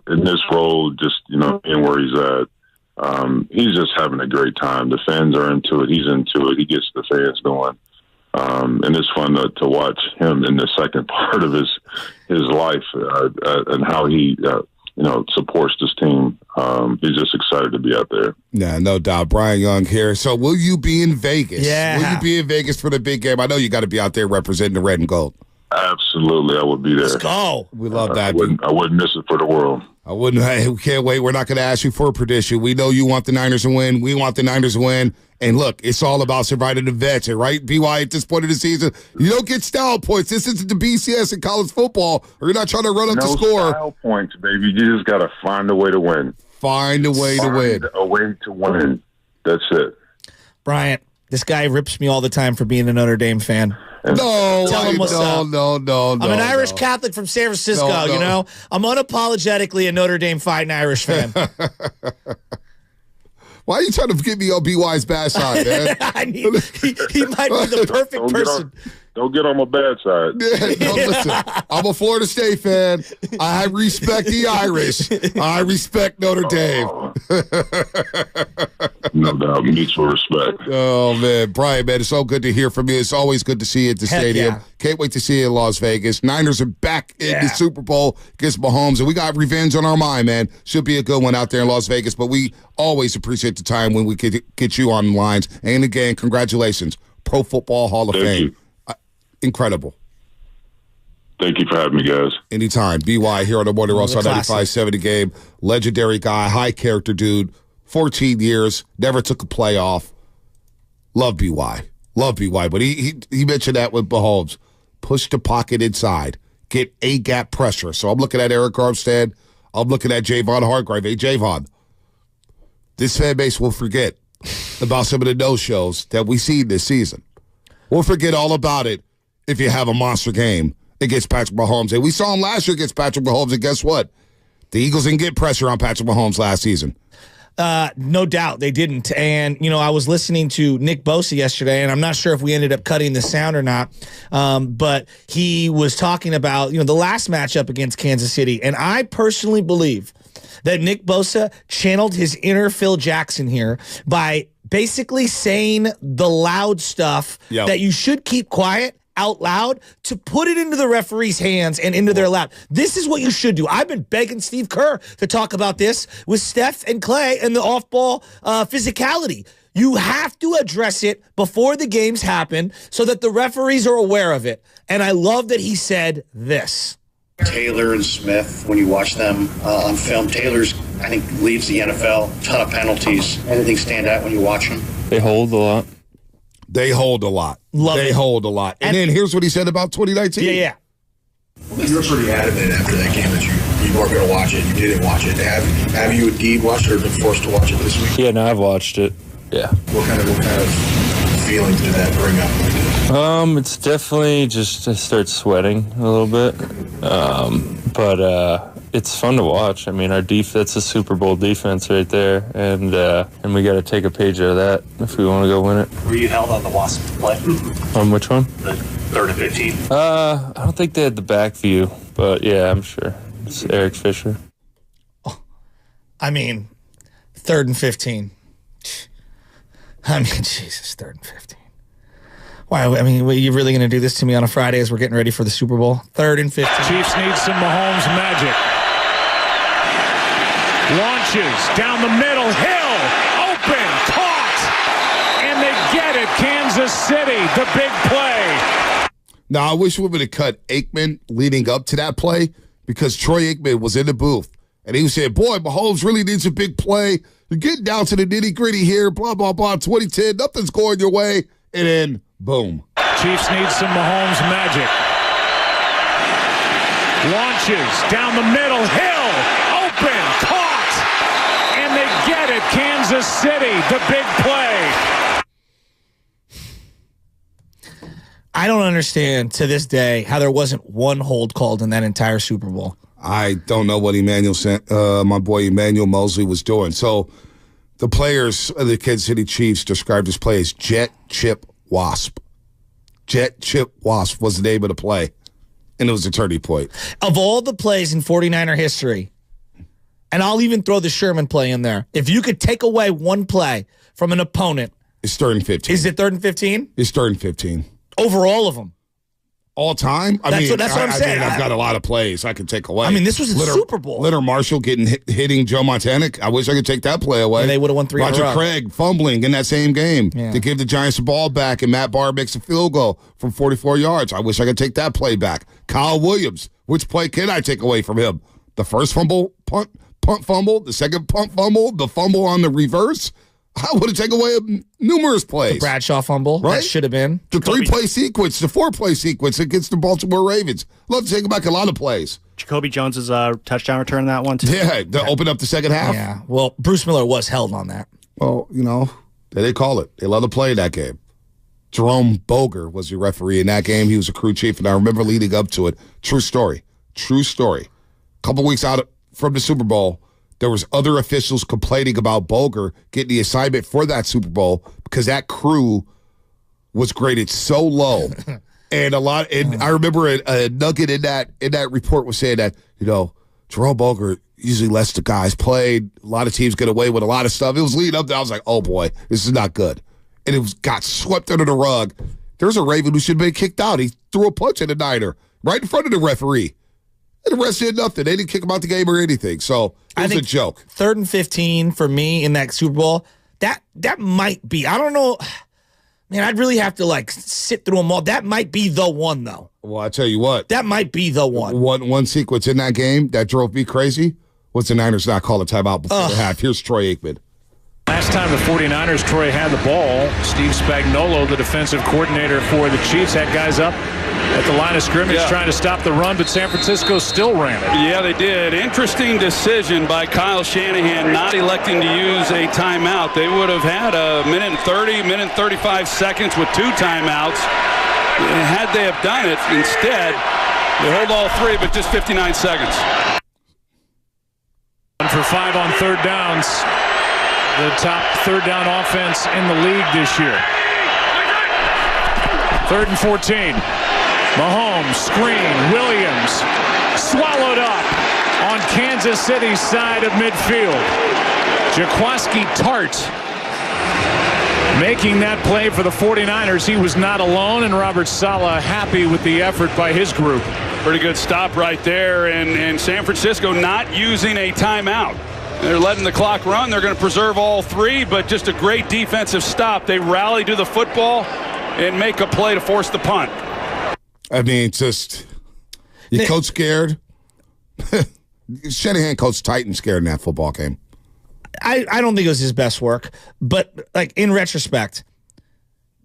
in this role, just being where he's at, he's just having a great time. The fans are into it. He's into it. He gets the fans going. And it's fun to watch him in the second part of his life and how he supports this team. He's just excited to be out there. Yeah, no doubt. Brian Young here. So will you be in Vegas? Yeah. Will you be in Vegas for the big game? I know you got to be out there representing the red and gold. Absolutely, I would be there. Let's go. We love that. I wouldn't miss it for the world. I wouldn't. Hey, we can't wait. We're not going to ask you for a prediction. We know you want the Niners to win. We want the Niners to win. And look, it's all about surviving the vets, right? BY, at this point of the season, you don't get style points. This isn't the BCS in college football, or you're not trying to run up the score. No style points, baby. You just got to find a way to win. Find a way to win. A way to win. That's it. Bryant, this guy rips me all the time for being a Notre Dame fan. No, Tell him what's up. No. I'm an Irish Catholic from San Francisco, I'm unapologetically a Notre Dame fighting Irish fan. Why are you trying to get me on BY's bad side, man? he might be the perfect person. Don't get on my bad side. No, listen, I'm a Florida State fan. I respect the Irish. I respect Notre Dame. No doubt. Mutual respect. Oh, man. Brian, man, it's so good to hear from you. It's always good to see you at the stadium. Yeah. Can't wait to see you in Las Vegas. Niners are back in the Super Bowl against Mahomes, and we got revenge on our mind, man. Should be a good one out there in Las Vegas, but we always appreciate the time when we could get you on the lines. And again, congratulations. Pro Football Hall of Thank Fame. you. Incredible. Thank you for having me, guys. Anytime. BY here on the Morning Roast on 95.7 The Game. Legendary guy, high character dude. 14 years, never took a playoff. Love BY. Love BY. But he mentioned that with Mahomes. Push the pocket inside. Get A-gap pressure. So I'm looking at Eric Armstead. I'm looking at Javon Hargrave. Hey, Javon, this fan base will forget about some of the no-shows that we see this season. We'll forget all about it if you have a monster game against Patrick Mahomes. And we saw him last year against Patrick Mahomes, and guess what? The Eagles didn't get pressure on Patrick Mahomes last season. No doubt they didn't. And, I was listening to Nick Bosa yesterday, and I'm not sure if we ended up cutting the sound or not, but he was talking about, the last matchup against Kansas City. And I personally believe that Nick Bosa channeled his inner Phil Jackson here by basically saying the loud stuff that you should keep quiet out loud to put it into the referee's hands and into their lap. This is what you should do. I've been begging Steve Kerr to talk about this with Steph and Clay and the off-ball physicality. You have to address it before the games happen so that the referees are aware of it. And I love that he said this. Taylor and Smith, when you watch them on film, Taylor's, I think, leads the NFL. Ton of penalties. Anything stand out when you watch them? They hold a lot. They hold a lot. They hold a lot. And then here's what he said about 2019. Yeah. You were pretty adamant after that game that you weren't going to watch it. You didn't watch it. Have you indeed watched it or been forced to watch it this week? Yeah, no, I've watched it. Yeah. What kind of feelings did that bring up? It's definitely just I start sweating a little bit. But it's fun to watch. I mean, that's a Super Bowl defense right there, and we got to take a page out of that if we want to go win it. Were you held on the Wasp play? On which one? The 3rd and 15. I don't think they had the back view, but yeah, I'm sure. It's Eric Fisher. I mean, 3rd and 15. I mean, Jesus, 3rd and 15. Why? I mean, are you really going to do this to me on a Friday as we're getting ready for the Super Bowl? 3rd and 15. Chiefs need some Mahomes magic. Launches down the middle. Hill, open, caught, and they get it. Kansas City, the big play. Now, I wish we would have cut Aikman leading up to that play because Troy Aikman was in the booth, and he was saying, boy, Mahomes really needs a big play. You're getting down to the nitty-gritty here, blah, blah, blah, 2010, nothing's going your way, and then, boom. Chiefs need some Mahomes magic. Launches down the middle. Hill, open, caught, and they get it. Kansas City, the big play. I don't understand to this day how there wasn't one hold called in that entire Super Bowl. I don't know what my boy Emmanuel Mosley was doing. So the players of the Kansas City Chiefs described this play as Jet Chip Wasp. Jet Chip Wasp was the name of the play, and it was a turning point. Of all the plays in 49er history, and I'll even throw the Sherman play in there, if you could take away one play from an opponent. It's 3rd and 15. Is it 3rd and 15? It's 3rd and 15. Over all of them. All time? That's what I'm saying. I've got a lot of plays I could take away. I mean, this was a Super Bowl. Leonard Marshall hitting Joe Montana. I wish I could take that play away. And they would have won 3 Roger in a row. Craig fumbling in that same game to give the Giants the ball back, and Matt Barr makes a field goal from 44 yards. I wish I could take that play back. Kyle Williams. Which play can I take away from him? The first fumble, punt fumble, the second punt fumble, the fumble on the reverse. I would have taken away numerous plays. The Bradshaw fumble, right? That should have been. The 3-play sequence, the 4-play sequence against the Baltimore Ravens. Love to take back a lot of plays. Jacoby Jones's touchdown return in that one, too. Yeah, to open up the second half. Yeah, well, Bruce Miller was held on that. Well, they call it. They love to play that game. Jerome Boger was the referee in that game. He was a crew chief, and I remember leading up to it. True story. A couple weeks out from the Super Bowl, there was other officials complaining about Boger getting the assignment for that Super Bowl because that crew was graded so low And I remember a nugget in that report was saying that, Jerome Boger usually lets the guys play. A lot of teams get away with a lot of stuff. It was leading up to, I was like, oh boy, this is not good. And it got swept under the rug. There's a Raven who should have been kicked out. He threw a punch at a Niner right in front of the referee. And the rest did nothing. They didn't kick him out the game or anything. So it was a joke. 3rd and 15 for me in that Super Bowl, that might be. I don't know. Man, I'd really have to sit through them all. That might be the one, though. Well, I tell you what. That might be the one. One sequence in that game that drove me crazy was the Niners not call a timeout before the half. Here's Troy Aikman. Last time the 49ers, Troy had the ball. Steve Spagnuolo, the defensive coordinator for the Chiefs, had guys up at the line of scrimmage trying to stop the run, but San Francisco still ran it. Yeah, they did. Interesting decision by Kyle Shanahan not electing to use a timeout. They would have had a minute and 35 seconds with 2 timeouts. Had they have done it, instead, they hold all 3, but just 59 seconds. 1 for 5 on 3rd downs. The top 3rd down offense in the league this year. 3rd and 14. Mahomes, screen, Williams, swallowed up on Kansas City's side of midfield. Jaquiski Tartt making that play for the 49ers. He was not alone, and Robert Saleh happy with the effort by his group. Pretty good stop right there, and San Francisco not using a timeout. They're letting the clock run. They're going to preserve all 3, but just a great defensive stop. They rally to the football and make a play to force the punt. I mean, you coach scared. Shanahan coached tight and scared in that football game. I don't think it was his best work, but in retrospect,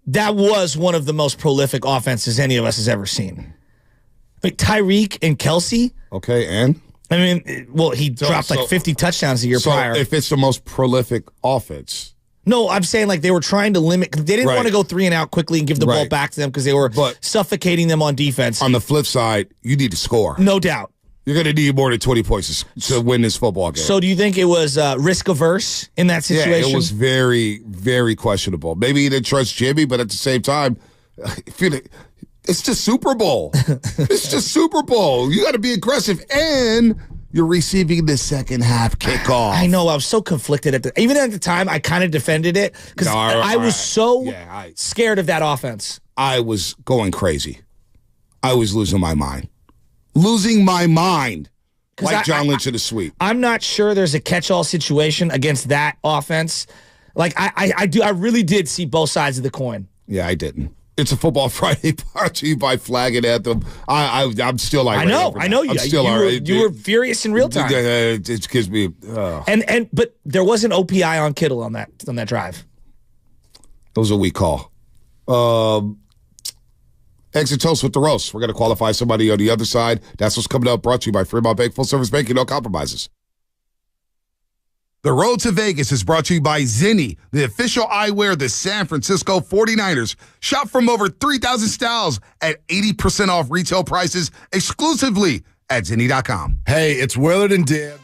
that was one of the most prolific offenses any of us has ever seen. Tyreek and Kelsey. Okay, and? I mean, well, he dropped 50 touchdowns a year prior. If it's the most prolific offense. No, I'm saying they were trying to limit. They didn't want to go 3 and out quickly and give the ball back to them because they were suffocating them on defense. On the flip side, you need to score. No doubt. You're going to need more than 20 points to win this football game. So do you think it was risk averse in that situation? Yeah, it was very, very questionable. Maybe he didn't trust Jimmy, but at the same time, it's the Super Bowl. It's the Super Bowl. You got to be aggressive, and you're receiving the second half kickoff. I know. I was so conflicted even at the time. I kind of defended it because I was so scared of that offense. I was going crazy. I was losing my mind. Losing my mind. Like John Lynch in the suite. I'm not sure there's a catch-all situation against that offense. I really did see both sides of the coin. Yeah, I didn't. It's a Football Friday brought to you by Flag and Anthem. I'm still like, I know you were furious in real time. It gives me. But there was an OPI on Kittle on that drive. It was a weak call. Eggs and toast with the roast. We're going to qualify somebody on the other side. That's what's coming up. Brought to you by Fremont Bank, full service banking, no compromises. The road to Vegas is brought to you by Zinni, the official eyewear of the San Francisco 49ers. Shop from over 3,000 styles at 80% off retail prices exclusively at Zinni.com. Hey, it's Willard and Dibs.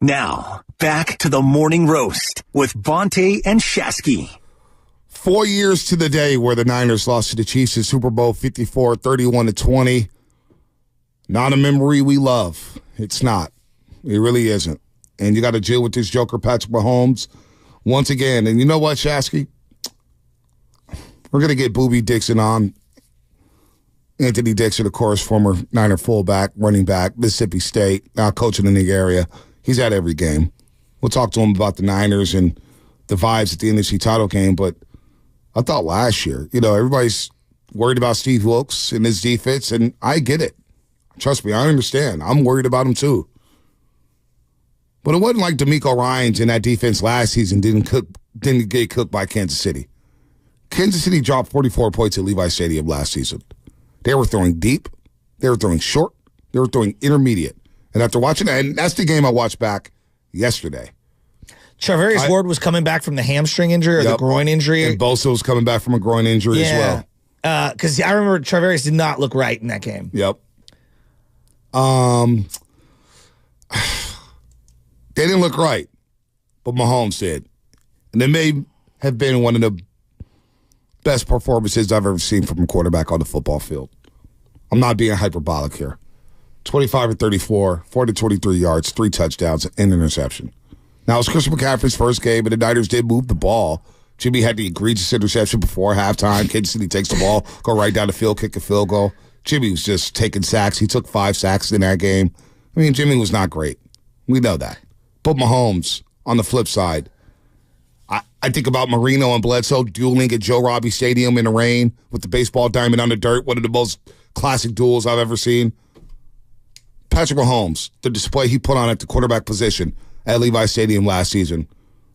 Now, back to the Morning Roast with Bonte and Shasky. 4 years to the day where the Niners lost to the Chiefs in Super Bowl 54, 31-20. Not a memory we love. It's not. It really isn't. And you got to deal with this joker, Patrick Mahomes, once again. And you know what, Shasky? We're going to get Boobie Dixon on. Anthony Dixon, of course, former Niner fullback, running back, Mississippi State, now coaching in the area. He's at every game. We'll talk to him about the Niners and the vibes at the NFC title game. But I thought last year, everybody's worried about Steve Wilkes and his defense, and I get it. Trust me, I understand. I'm worried about him too. But it wasn't like DeMeco Ryans in that defense last season didn't get cooked by Kansas City. Kansas City dropped 44 points at Levi Stadium last season. They were throwing deep. They were throwing short. They were throwing intermediate. And after watching that, and that's the game I watched back yesterday. Charvarius Ward was coming back from the hamstring injury or the groin injury. And Bosa was coming back from a groin injury as well. Because I remember Charvarius did not look right in that game. Yep. They didn't look right, but Mahomes did. And it may have been one of the best performances I've ever seen from a quarterback on the football field. I'm not being hyperbolic here. 25-34, 423 yards, 3 touchdowns, and an interception. Now, it was Christian McCaffrey's first game, and the Niners did move the ball. Jimmy had the egregious interception before halftime. Kansas City takes the ball, go right down the field, kick a field goal. Jimmy was just taking sacks. He took 5 sacks in that game. I mean, Jimmy was not great. We know that. But Mahomes, on the flip side, I think about Marino and Bledsoe dueling at Joe Robbie Stadium in the rain with the baseball diamond on the dirt, one of the most classic duels I've ever seen. Patrick Mahomes, the display he put on at the quarterback position at Levi Stadium last season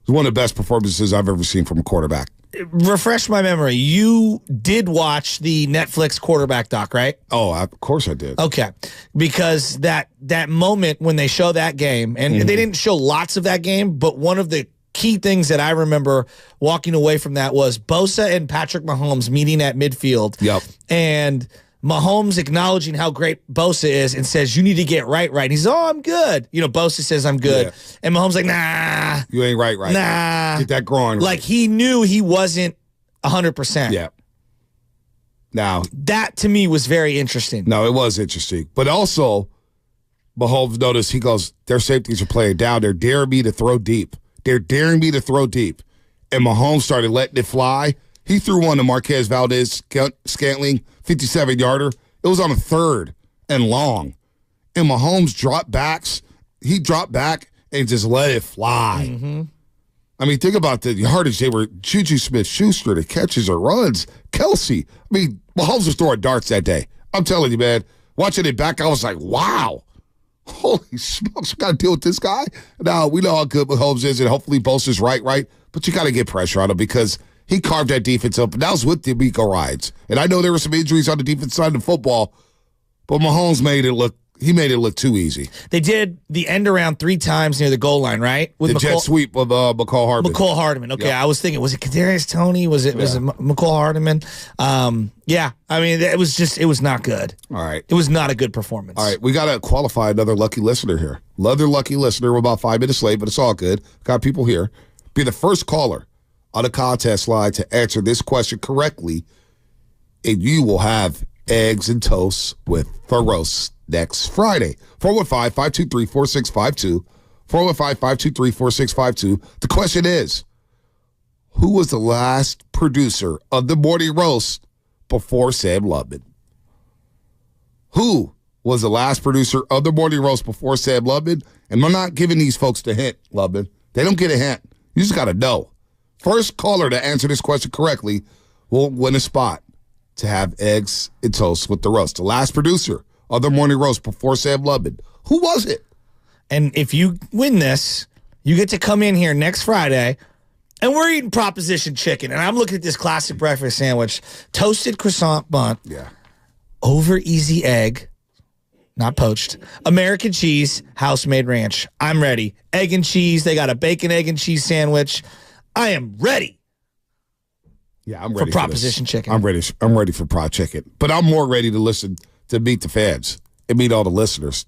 was one of the best performances I've ever seen from a quarterback. Refresh my memory. You did watch the Netflix quarterback doc, right? Oh, of course I did. Okay. Because that moment when they show that game, and they didn't show lots of that game, but one of the key things that I remember walking away from that was Bosa and Patrick Mahomes meeting at midfield. Yep. And Mahomes acknowledging how great Bosa is and says, you need to get right. And he says, oh, I'm good. Bosa says, I'm good. Yeah. And Mahomes like, nah. You ain't right. Nah. Get that groin right. Like, he knew he wasn't 100%. Yeah. Now, that to me was very interesting. No, it was interesting. But also, Mahomes noticed, he goes, their safeties are playing down. They're daring me to throw deep. And Mahomes started letting it fly. He threw one to Marquez Valdez-Scantling, 57-yarder. It was on a 3rd and long. And Mahomes dropped back. He dropped back and just let it fly. Mm-hmm. I mean, think about the yardage. They were Juju Smith-Schuster, the catches or runs. Kelsey. I mean, Mahomes was throwing darts that day. I'm telling you, man. Watching it back, I was like, wow. Holy smokes, we got to deal with this guy. Now, we know how good Mahomes is, and hopefully Bosa's right. But you got to get pressure on him because he carved that defense up. And that was with the D'Amico rides. And I know there were some injuries on the defense side of the football, but Mahomes made it look too easy. They did the end around 3 times near the goal line, right? With the jet sweep of McCall Hardman. McCall Hardman. Okay, yep. I was thinking, was it Kadarius Toney? Was it McCall Hardman? Yeah. I mean, it was not good. All right. It was not a good performance. All right. We got to qualify another lucky listener here. Another lucky listener. We're about 5 minutes late, but it's all good. Got people here. Be the first caller on the contest line to answer this question correctly, and you will have eggs and toast with the roast next Friday. 415-523-4652. 415-523-4652. The question is, who was the last producer of the morning roast before Sam Lubman? Who was the last producer of the morning roast before Sam Lubman? And I'm not giving these folks the hint, Lubman. They don't get a hint. You just got to know. First caller to answer this question correctly will win a spot to have eggs and toast with the roast. The last producer of the morning roast before Sam Lubman. Who was it? And if you win this, you get to come in here next Friday, and we're eating proposition chicken. And I'm looking at this classic breakfast sandwich, toasted croissant bun, over easy egg, not poached, American cheese, house-made ranch. I'm ready. Egg and cheese. They got a bacon, egg, and cheese sandwich. I am ready. Yeah, I'm ready for proposition chicken. I'm ready for prop chicken. But I'm more ready to listen to meet the fans and meet all the listeners.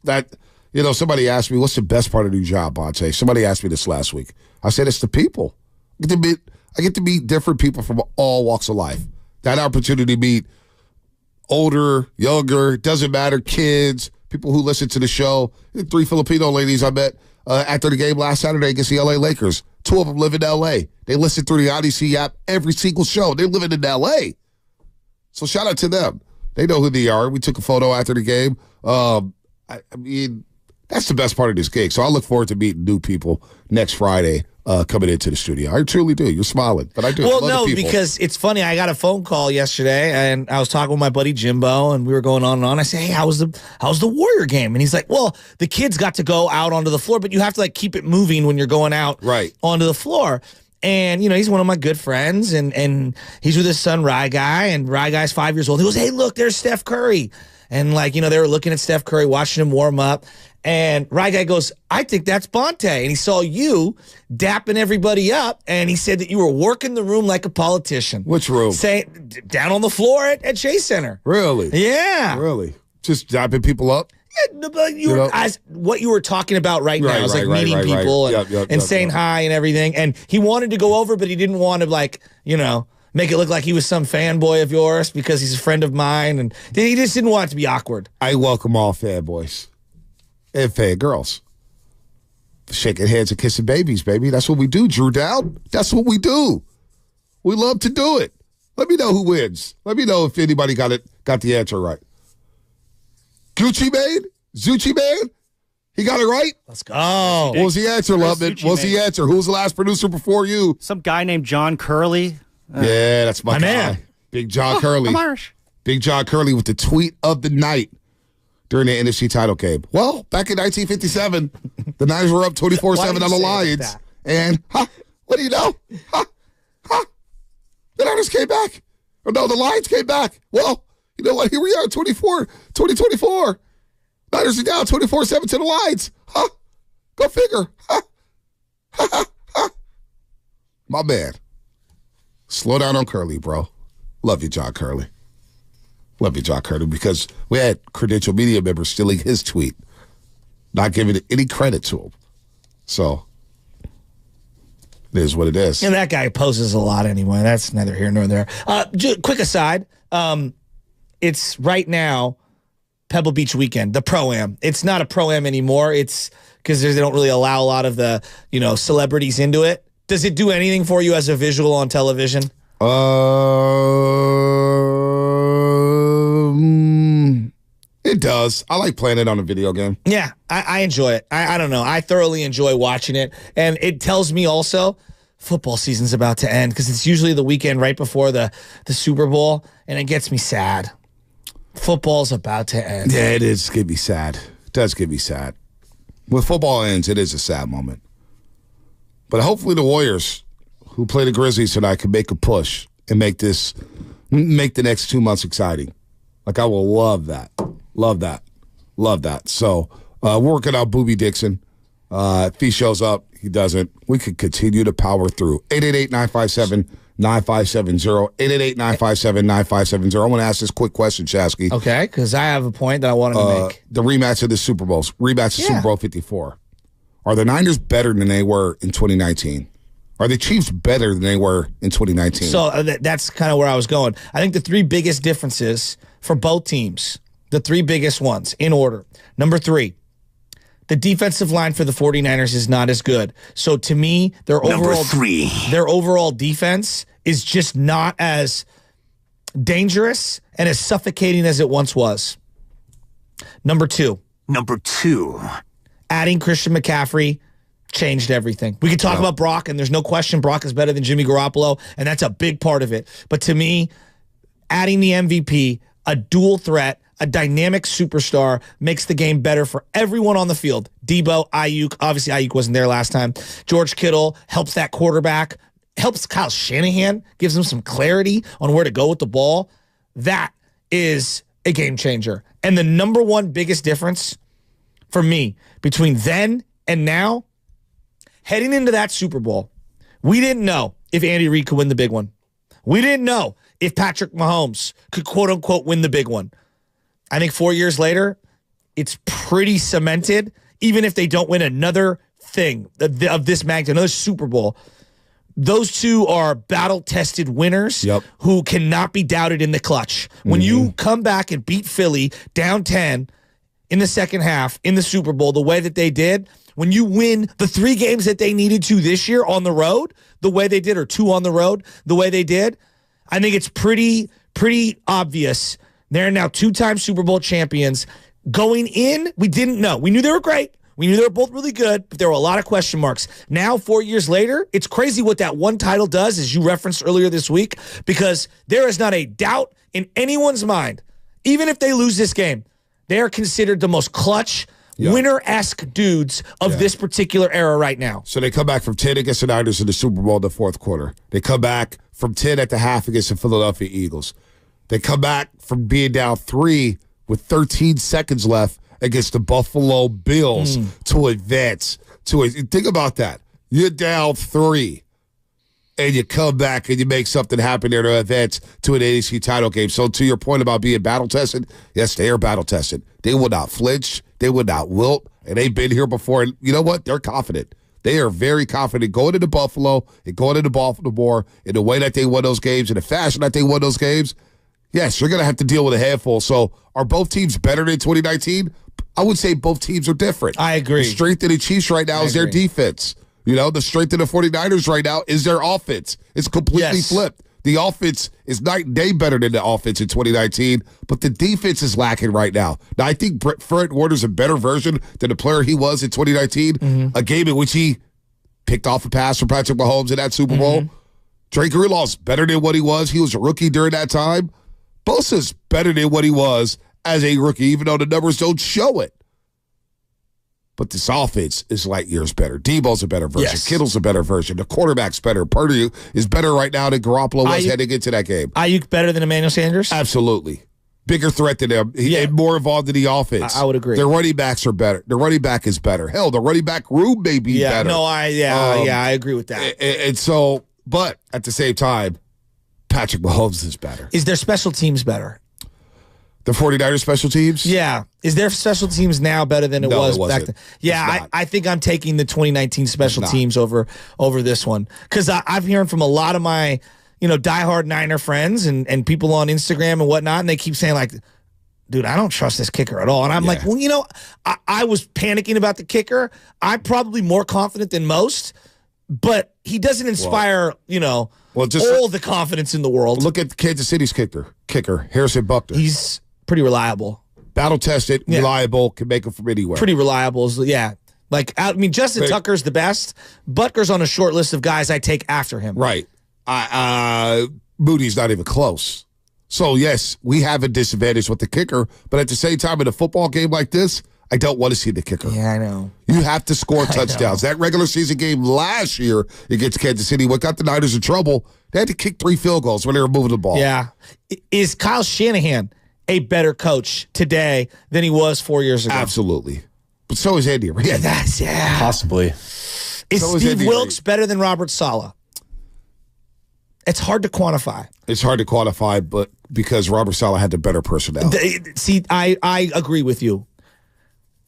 Somebody asked me, what's the best part of your job, Bonte? Somebody asked me this last week. I said, it's the people. I get to meet different people from all walks of life. That opportunity to meet older, younger, doesn't matter, kids, people who listen to the show. 3 Filipino ladies I met after the game last Saturday against the LA Lakers. 2 of them live in LA. They listen through the Odyssey app every single show. They're living in LA. So shout out to them. They know who they are. We took a photo after the game. I mean, that's the best part of this gig. So I look forward to meeting new people next Friday coming into the studio. I truly do. You're smiling, but I do. Well, no, because it's funny. I got a phone call yesterday, and I was talking with my buddy Jimbo, and we were going on and on. I said, hey, how was the Warrior game? And he's like, well, the kids got to go out onto the floor, but you have to keep it moving when you're going out onto the floor. And, he's one of my good friends, and he's with his son, Rye Guy, and Rye Guy's 5 years old. He goes, hey, look, there's Steph Curry. And, they were looking at Steph Curry, watching him warm up. And Rye Guy goes, I think that's Bonte. And he saw you dapping everybody up, and he said that you were working the room like a politician. Which room? Down on the floor at Chase Center. Really? Yeah. Really? Just dapping people up? What you were talking about right now is meeting people and saying hi and everything. And he wanted to go over, but he didn't want to make it look like he was some fanboy of yours because he's a friend of mine. And he just didn't want it to be awkward. I welcome all fanboys and fangirls. Shaking heads and kissing babies, baby. That's what we do, Drew Dowd. That's what we do. We love to do it. Let me know who wins. Let me know if anybody got the answer right. Gucci Mane? Zucci Mane? He got it right? Let's go. What was the answer, Lubman? What was the answer? Who was the last producer before you? Some guy named John Curley. Yeah, that's my guy. Man. Big John Curley. I'm Irish. Big John Curley with the tweet of the night during the NFC title game. Well, back in 1957, the Niners were up 24-7 on the Lions. And, what do you know? The Niners came back. Oh, no, the Lions came back. Well, you know what? Here we are, 2024. Niners are down 24-7 to the Lions. Go figure. My man. Slow down on Curly, bro. Love you, John Curly. Love you, John Curly, because we had credential media members stealing his tweet, not giving any credit to him. So, it is what it is. And that guy poses a lot anyway. That's neither here nor there. Quick aside, it's right now Pebble Beach weekend, the Pro-Am. It's not a Pro-Am anymore. It's because they don't really allow a lot of the, celebrities into it. Does it do anything for you as a visual on television? It does. I like playing it on a video game. Yeah, I enjoy it. I don't know. I thoroughly enjoy watching it. And it tells me also football season's about to end because it's usually the weekend right before the Super Bowl, and it gets me sad. Football's about to end. Yeah, it is. Get me sad. It does get me sad. When football ends, it is a sad moment. But hopefully the Warriors, who play the Grizzlies tonight, can make a push and make the next 2 months exciting. Like, I will love that. Love that. Love that. So, we're working out Boobie Dixon. If he shows up, he doesn't. We could continue to power through. 888-957-9570. 888-957-9570. I want to ask this quick question, Shasky. Okay, because I have a point that I wanted to make. The rematch of the Super Bowls. Rematch of Super Bowl 54. Are the Niners better than they were in 2019? Are the Chiefs better than they were in 2019? So that's kind of where I was going. I think the three biggest differences for both teams, the three biggest ones in order. Number 3, the defensive line for the 49ers is not as good. So to me, their overall defense is just not as dangerous and as suffocating as it once was. Number 2. Adding Christian McCaffrey changed everything. We could talk about Brock, and there's no question Brock is better than Jimmy Garoppolo, and that's a big part of it. But to me, adding the MVP, a dual threat, a dynamic superstar makes the game better for everyone on the field. Debo, Ayuk, obviously Ayuk wasn't there last time. George Kittle helps that quarterback, helps Kyle Shanahan, gives him some clarity on where to go with the ball. That is a game changer. And the number one biggest difference for me between then and now, heading into that Super Bowl, we didn't know if Andy Reid could win the big one. We didn't know if Patrick Mahomes could quote-unquote win the big one. I think 4 years later, it's pretty cemented, even if they don't win another thing of this magnitude, another Super Bowl. Those two are battle-tested winners who cannot be doubted in the clutch. When you come back and beat Philly down 10 in the second half in the Super Bowl the way that they did, when you win the 3 games that they needed to this year on the road the way they did, or 2 on the road the way they did, I think it's pretty obvious. They're now 2-time Super Bowl champions. Going in, we didn't know. We knew they were great. We knew they were both really good, but there were a lot of question marks. Now, 4 years later, it's crazy what that one title does, as you referenced earlier this week, because there is not a doubt in anyone's mind, even if they lose this game, they are considered the most clutch, winner-esque dudes of this particular era right now. So they come back from 10 against the Niners in the Super Bowl in the fourth quarter. They come back from 10 at the half against the Philadelphia Eagles. They come back from being down 3 with 13 seconds left against the Buffalo Bills to advance. Think about that. You're down 3, and you come back and you make something happen there to advance to an AFC title game. So to your point about being battle-tested, yes, they are battle-tested. They will not flinch. They will not wilt. And they've been here before. And you know what? They're confident. They are very confident going into Buffalo and going into Baltimore in the way that they won those games, in the fashion that they won those games. Yes, you're going to have to deal with a handful. So are both teams better than 2019? I would say both teams are different. I agree. The strength of the Chiefs right now is their defense. You know, the strength of the 49ers right now is their offense. It's completely flipped. The offense is night and day better than the offense in 2019, but the defense is lacking right now. Now, I think Fred Warner's a better version than the player he was in 2019, a game in which he picked off a pass from Patrick Mahomes in that Super Bowl. Drake Greenlaw's better than what he was. He was a rookie during that time. Bosa's better than what he was as a rookie, even though the numbers don't show it. But this offense is light years better. Debo's a better version. Kittle's a better version. The quarterback's better. Purdue is better right now than Garoppolo was heading into that game. Ayuk better than Emmanuel Sanders? Absolutely. Bigger threat than him. And more involved in the offense. I would agree. Their running backs are better. The running back is better. Hell, the running back room may be better. No, I agree with that. And so, But at the same time, Patrick Mahomes is better. Is their special teams better? The 49ers special teams? Yeah. Is their special teams now better than it was back then? Yeah, I think I'm taking the 2019 special teams over this one. Because I've heard from a lot of my, diehard Niner friends and people on Instagram and whatnot, and they keep saying, like, dude, I don't trust this kicker at all. And I'm like, well, I was panicking about the kicker. I'm probably more confident than most, but he doesn't inspire, all the confidence in the world. Look at Kansas City's kicker, Harrison Butker. He's pretty reliable. Battle-tested, reliable, can make it from anywhere. Pretty reliable, yeah. Like, Justin Tucker's the best. Butker's on a short list of guys I take after him. Right. Moody's not even close. So, yes, we have a disadvantage with the kicker, but at the same time, in a football game like this, I don't want to see the kicker. Yeah, I know. You have to score touchdowns. That regular season game last year against Kansas City, what got the Niners in trouble, they had to kick 3 field goals when they were moving the ball. Yeah. Is Kyle Shanahan a better coach today than he was 4 years ago? Absolutely. But so is Andy Reid. Yeah, possibly. Is Steve Wilkes better than Robert Saleh? It's hard to quantify. It's hard to quantify, but because Robert Saleh had the better personality. See, I agree with you.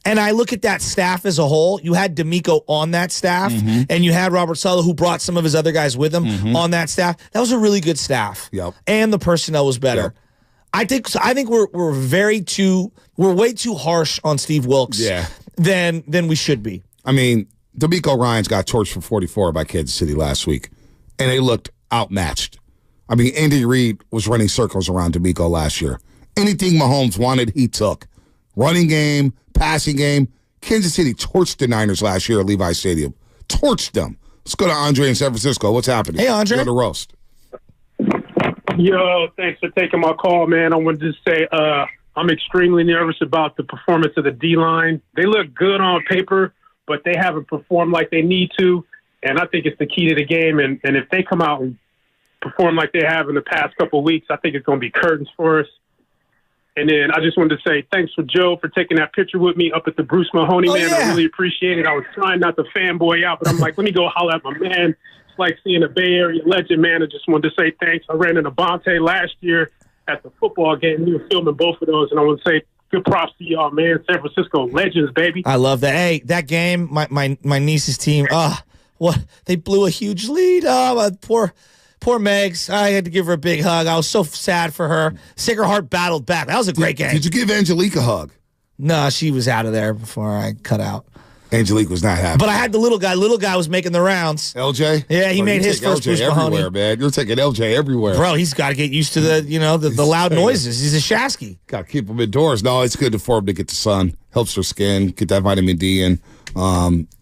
And I look at that staff as a whole. You had D'Amico on that staff, and you had Robert Saleh, who brought some of his other guys with him on that staff. That was a really good staff. Yep. And the personnel was better. Yep. I think we're way too harsh on Steve Wilkes than we should be. I mean, D'Amico Ryans got torched for 44 by Kansas City last week, and they looked outmatched. I mean, Andy Reid was running circles around D'Amico last year. Anything Mahomes wanted, he took. Running game, passing game. Kansas City torched the Niners last year at Levi Stadium. Torched them. Let's go to Andre in San Francisco. What's happening? Hey, Andre. Go to Roast. Yo, thanks for taking my call, man. I wanted to say I'm extremely nervous about the performance of the D-line. They look good on paper, but they haven't performed like they need to, and I think it's the key to the game. And if they come out and perform like they have in the past couple of weeks, I think it's going to be curtains for us. And then I just wanted to say thanks for Joe for taking that picture with me up at the Bruce Mahoney, man. Yeah. I really appreciate it. I was trying not to fanboy out, but I'm like, let me go holler at my man. It's like seeing a Bay Area legend, man. I just wanted to say thanks. I ran into Bonte last year at the football game. We were filming both of those, and I want to say good props to y'all, man. San Francisco legends, baby. I love that. Hey, that game, my niece's team, they blew a huge lead. Poor Megs. I had to give her a big hug. I was so sad for her. Sacred Heart battled back. That was a great game. Did you give Angelique a hug? No, she was out of there before I cut out. Angelique was not happy. But I had the little guy. Little guy was making the rounds. LJ? Yeah, he made his first Bruce Mahoney. Everywhere, man. You're taking LJ everywhere. Bro, he's got to get used to the loud noises. He's a Shasky. Got to keep him indoors. No, it's good for him to get the sun. Helps their skin. Get that vitamin D in.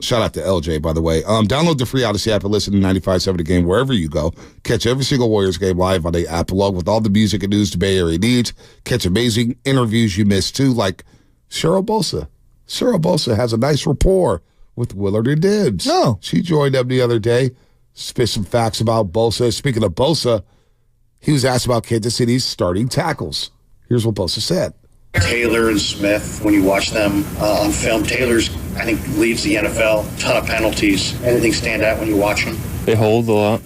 Shout out to LJ, by the way. Download the free Odyssey app and listen to 95.7 The Game wherever you go. Catch every single Warriors game live on the app, along with all the music and news the Bay Area needs. Catch amazing interviews you missed, too, like Cheryl Bosa. Cheryl Bosa has a nice rapport with Willard and Dibbs. No. She joined them the other day. Spit some facts about Bosa. Speaking of Bosa, he was asked about Kansas City's starting tackles. Here's what Bosa said. Taylor and Smith, when you watch them on film, Taylor's, I think, leads the NFL. Ton of penalties. Anything stand out when you watch them? They hold a lot.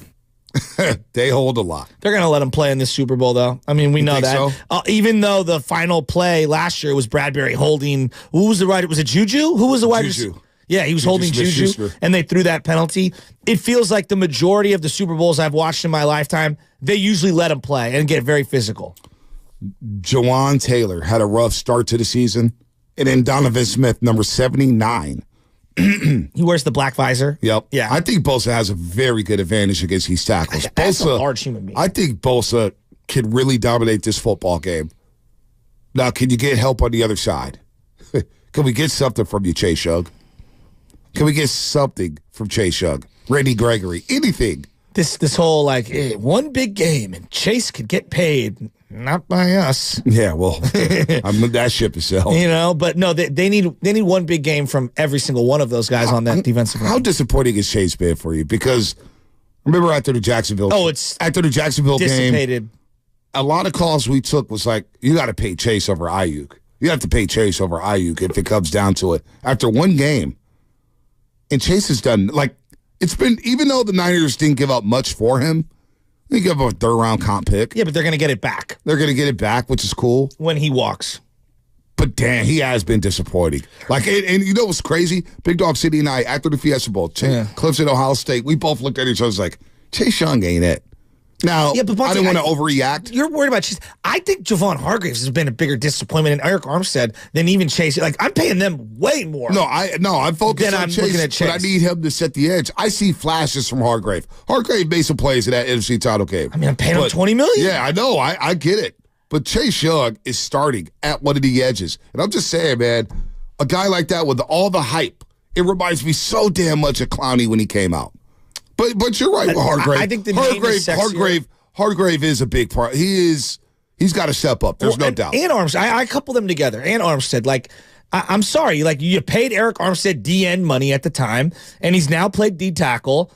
They hold a lot. They're going to let him play in this Super Bowl, though. I mean, we know that. So? Even though the final play last year was Bradbury holding, who was the wide? Was it Juju? Who was the wide receiver? Yeah, he was holding Juju, and they threw that penalty. It feels like the majority of the Super Bowls I've watched in my lifetime, they usually let him play and get very physical. Jawan Taylor had a rough start to the season, and then Donovan Smith, number 79. He wears the black visor. Yep. Yeah. I think Bosa has a very good advantage against these tackles. That's a large human being. I think Bosa can really dominate this football game. Now, can you get help on the other side? Can we get something from you, Chase Young? Can we get something from Chase Young? Randy Gregory? Anything? This whole, one big game and Chase could get paid. Not by us. Yeah, well, that ship is sailed. But no, they need one big game from every single one of those guys on that defensive line. How disappointing is Chase been for you? Because remember after the Jacksonville game, a lot of calls we took was like, you got to pay Chase over Ayuk. You have to pay Chase over Ayuk if it comes down to it. After one game, and Chase has done, it's been, even though the Niners didn't give up much for him, they give up a third-round comp pick. Yeah, but they're going to get it back. They're going to get it back, which is cool. When he walks. But damn, he has been disappointing. Like, and you know what's crazy? Big Dog City and I, after the Fiesta Bowl, Clemson, Ohio State, we both looked at each other like, Chase Young ain't it. Now, but I didn't want to overreact. You're worried about Chase. I think Javon Hargraves has been a bigger disappointment in Eric Armstead than even Chase. Like, I'm paying them way more. I'm focused on Chase, but I need him to set the edge. I see flashes from Hargrave. Hargrave made some plays in that NFC title game. I mean, I'm paying him $20 million. Yeah, I know. I get it. But Chase Young is starting at one of the edges. And I'm just saying, man, a guy like that with all the hype, it reminds me so damn much of Clowney when he came out. But you're right with Hargrave. I think the name is sexier. Hargrave is a big part. He's got to step up. There's no doubt. And Armstead, I couple them together. And Armstead, like, I'm sorry, like, you paid Eric Armstead DN money at the time, and he's now played D tackle,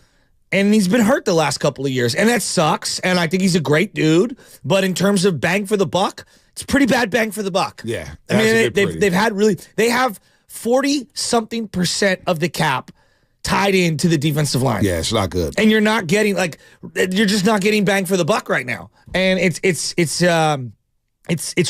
and he's been hurt the last couple of years, and that sucks. And I think he's a great dude, but in terms of bang for the buck, it's pretty bad bang for the buck. Yeah, I mean, they have 40-something% of the cap tied into the defensive line. Yeah, it's not good. And you're not getting, like, you're just not getting bang for the buck right now. And it's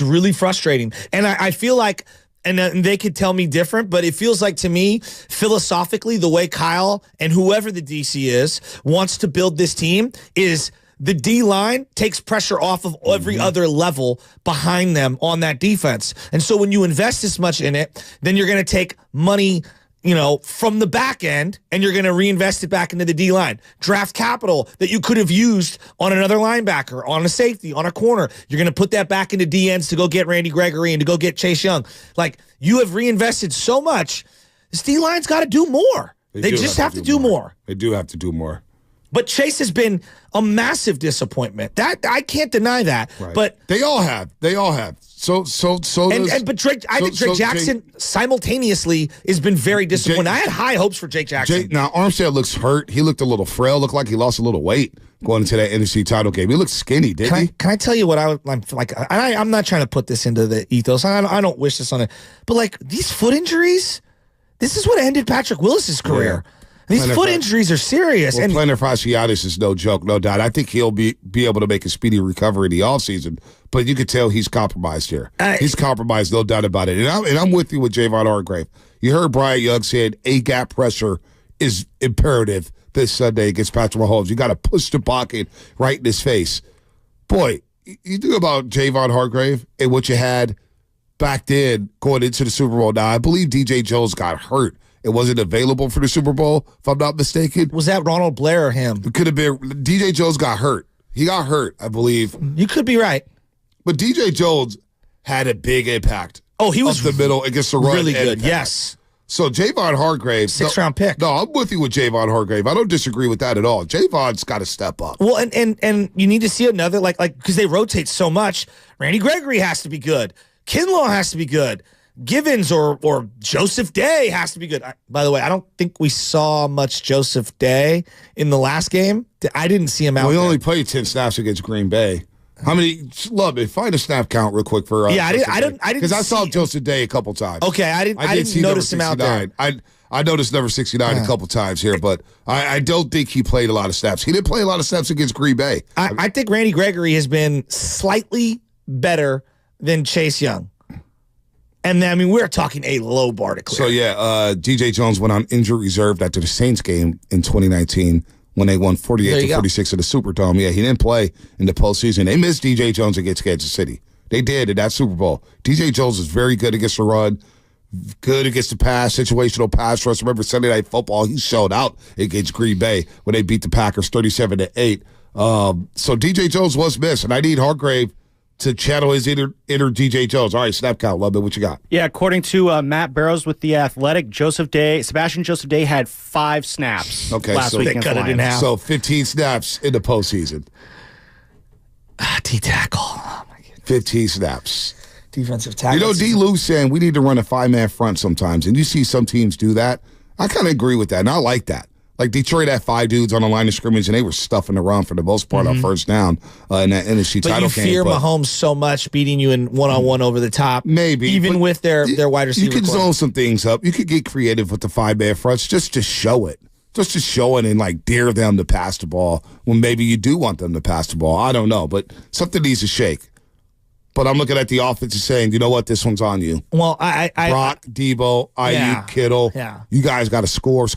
really frustrating. And I feel like, and they could tell me different, but it feels like to me, philosophically, the way Kyle and whoever the DC is wants to build this team is the D-line takes pressure off of every other level behind them on that defense. And so when you invest this much in it, then you're going to take money, from the back end, and you're going to reinvest it back into the D-line. Draft capital that you could have used on another linebacker, on a safety, on a corner. You're going to put that back into DNs to go get Randy Gregory and to go get Chase Young. Like, you have reinvested so much. This D-line's got to do more. They just have to do more. They do have to do more. But Chase has been a massive disappointment. That I can't deny that. Right. But they all have. But Drake, I think Drake Jackson simultaneously has been very disappointing. I had high hopes for Jake Jackson. Now Armstead looks hurt. He looked a little frail. Looked like he lost a little weight going into that NFC title game. He looked skinny, didn't he? Can I tell you what I'm like? I'm not trying to put this into the ethos. I don't wish this on it. But like these foot injuries, this is what ended Patrick Willis's career. Yeah. These foot injuries are serious. Well, plantar fasciitis is no joke, no doubt. I think he'll be able to make a speedy recovery in the offseason, but you could tell he's compromised here. He's compromised, no doubt about it. And I'm with you with Javon Hargrave. You heard Bryant Young said A-gap pressure is imperative this Sunday against Patrick Mahomes. You got to push the pocket right in his face. Boy, you think about Javon Hargrave and what you had back then going into the Super Bowl. Now, I believe DJ Jones got hurt. It wasn't available for the Super Bowl, if I'm not mistaken. Was that Ronald Blair or him? It could have been. DJ Jones got hurt. He got hurt, I believe. You could be right. But DJ Jones had a big impact. Oh, he was up the middle against the run. Really good, yes. So Javon Hargrave. 6th-round pick. No, I'm with you with Javon Hargrave. I don't disagree with that at all. Javon's got to step up. Well, and you need to see another, like because they rotate so much. Randy Gregory has to be good. Kinlaw has to be good. Givens or Joseph Day has to be good. By the way, I don't think we saw much Joseph Day in the last game. I didn't see him out. We only played 10 snaps against Green Bay. How many? Love it. Find a snap count real quick for. Yeah, I didn't because I saw Joseph Day a couple times. Okay, I didn't notice him out there. I noticed number 69 a couple times here, but I don't think he played a lot of snaps. He didn't play a lot of snaps against Green Bay. I think Randy Gregory has been slightly better than Chase Young. And then, I mean, we're talking a low bar to clear. So, yeah, DJ Jones went on injured reserve after the Saints game in 2019 when they won 48-46 at the Superdome. Yeah, he didn't play in the postseason. They missed DJ Jones against Kansas City. They did in that Super Bowl. DJ Jones is very good against the run, good against the pass, situational pass rush. Remember Sunday Night Football, he showed out against Green Bay when they beat the Packers 37-8. So DJ Jones was missed, and I need Hargrave to channel his inner DJ Jones. All right, snap count. Love it. What you got? Yeah, according to Matt Barrows with The Athletic, Sebastian Joseph Day had 5 snaps last week against the Lions. In half. So 15 snaps in the postseason. D-tackle. Oh, my goodness. 15 snaps. Defensive tackle. You know, D. Lou saying we need to run a 5-man front sometimes, and you see some teams do that. I kind of agree with that, and I like that. Like Detroit had 5 dudes on the line of scrimmage, and they were stuffing the run for the most part on first down in that NFC title game. But you fear Mahomes so much beating you in one-on-one over the top. Maybe. Even with their wide receiver. You can zone some things up. You could get creative with the 5-man fronts just to show it. just to show it and like dare them to pass the ball when maybe you do want them to pass the ball. I don't know, but something needs to shake. But I'm looking at the offense and saying, you know what, this one's on you. Well, Brock, Debo, Ayuk, Kittle. Yeah. You guys got to score.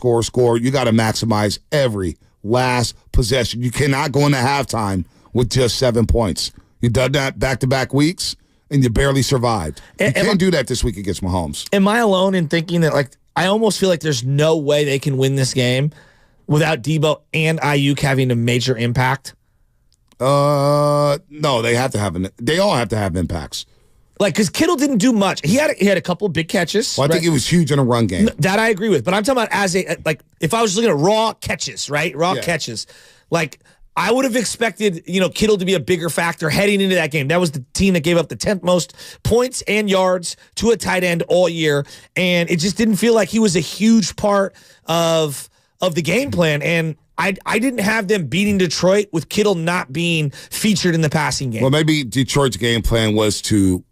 You got to maximize every last possession. You cannot go into halftime with just 7 points. You've done that back-to-back weeks, and you barely survived. You can't do that this week against Mahomes. Am I alone in thinking that, like, I almost feel like there's no way they can win this game without Debo and Ayuk having a major impact? No, they have to have they all have to have impacts. Like, because Kittle didn't do much. He had a couple of big catches. Well, I think it was huge in a run game. That I agree with. But I'm talking about as if I was looking at raw catches, right? Catches. Like, I would have expected, Kittle to be a bigger factor heading into that game. That was the team that gave up the 10th most points and yards to a tight end all year. And it just didn't feel like he was a huge part of the game plan. And I didn't have them beating Detroit with Kittle not being featured in the passing game. Well, maybe Detroit's game plan was to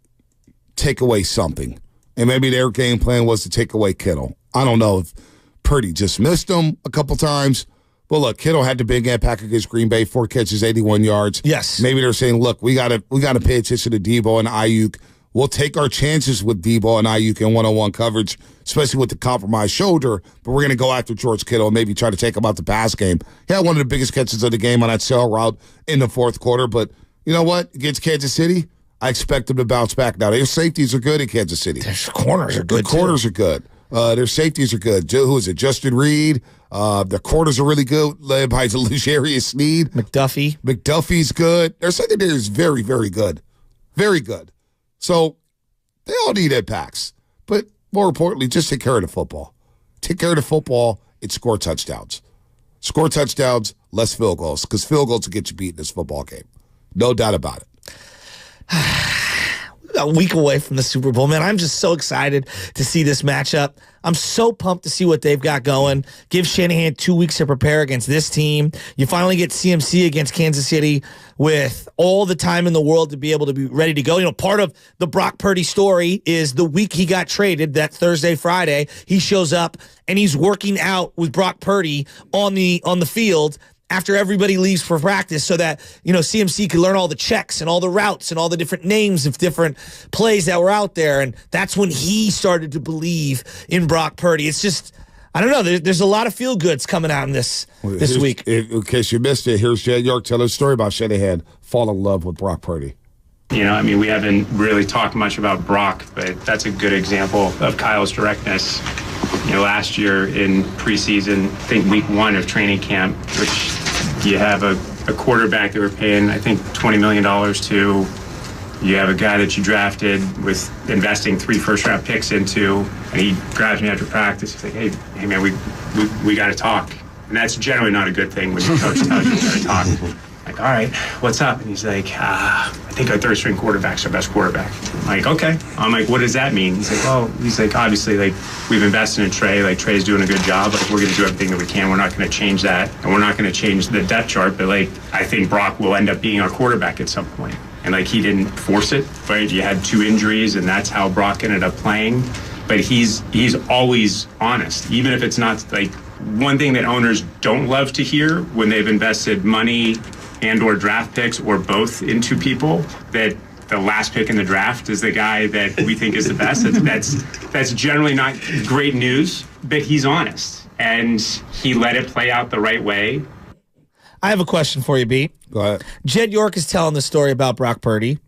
take away something. And maybe their game plan was to take away Kittle. I don't know if Purdy just missed him a couple times. But look, Kittle had the big impact against Green Bay, 4 catches, 81 yards. Yes. Maybe they're saying, look, we gotta pay attention to Debo and Ayuk. We'll take our chances with Debo and Ayuk in one-on-one coverage, especially with the compromised shoulder, but we're going to go after George Kittle and maybe try to take him out the pass game. He had one of the biggest catches of the game on that sail route in the fourth quarter, but you know what? Against Kansas City, I expect them to bounce back now. Their safeties are good in Kansas City. Their corners are good, Their safeties are good. Who is it? Justin Reed. Their corners are really good, led by L'Jarius Sneed. McDuffie's good. Their secondary is very, very good. Very good. So they all need impacts. But more importantly, just take care of the football. Take care of the football and score touchdowns. Score touchdowns, less field goals, because field goals will get you beat in this football game. No doubt about it. A week away from the Super Bowl, man. I'm just so excited to see this matchup. I'm so pumped to see what they've got going. Give Shanahan 2 weeks to prepare against this team. You finally get CMC against Kansas City with all the time in the world to be able to be ready to go. Part of the Brock Purdy story is the week he got traded, that Thursday, Friday, he shows up and he's working out with Brock Purdy on the field after everybody leaves for practice so that, CMC could learn all the checks and all the routes and all the different names of different plays that were out there. And that's when he started to believe in Brock Purdy. It's just, I don't know. There's a lot of feel-goods coming out in this week. In case you missed it, here's Jed York telling a story about Shanahan fall in love with Brock Purdy. We haven't really talked much about Brock, but that's a good example of Kyle's directness. Last year in preseason, I think week 1 of training camp, which you have a quarterback that we're paying, I think, $20 million to. You have a guy that you drafted with investing 3 first-round picks into, and he grabs me after practice. He's like, hey man, we got to talk. And that's generally not a good thing when your coach tells you to talk. Like, all right, what's up? And he's like, I think our 3rd-string quarterback's our best quarterback. I'm like, okay. I'm like, what does that mean? He's like, obviously, we've invested in Trey. Trey's doing a good job. We're going to do everything that we can. We're not going to change that. And we're not going to change the depth chart. But, I think Brock will end up being our quarterback at some point. And, he didn't force it, right? You had 2 injuries, and that's how Brock ended up playing. But he's always honest, even if it's not, one thing that owners don't love to hear when they've invested money and or draft picks or both into people, that the last pick in the draft is the guy that we think is the best. That's generally not great news, but he's honest. And he let it play out the right way. I have a question for you, B. Go ahead. Jed York is telling the story about Brock Purdy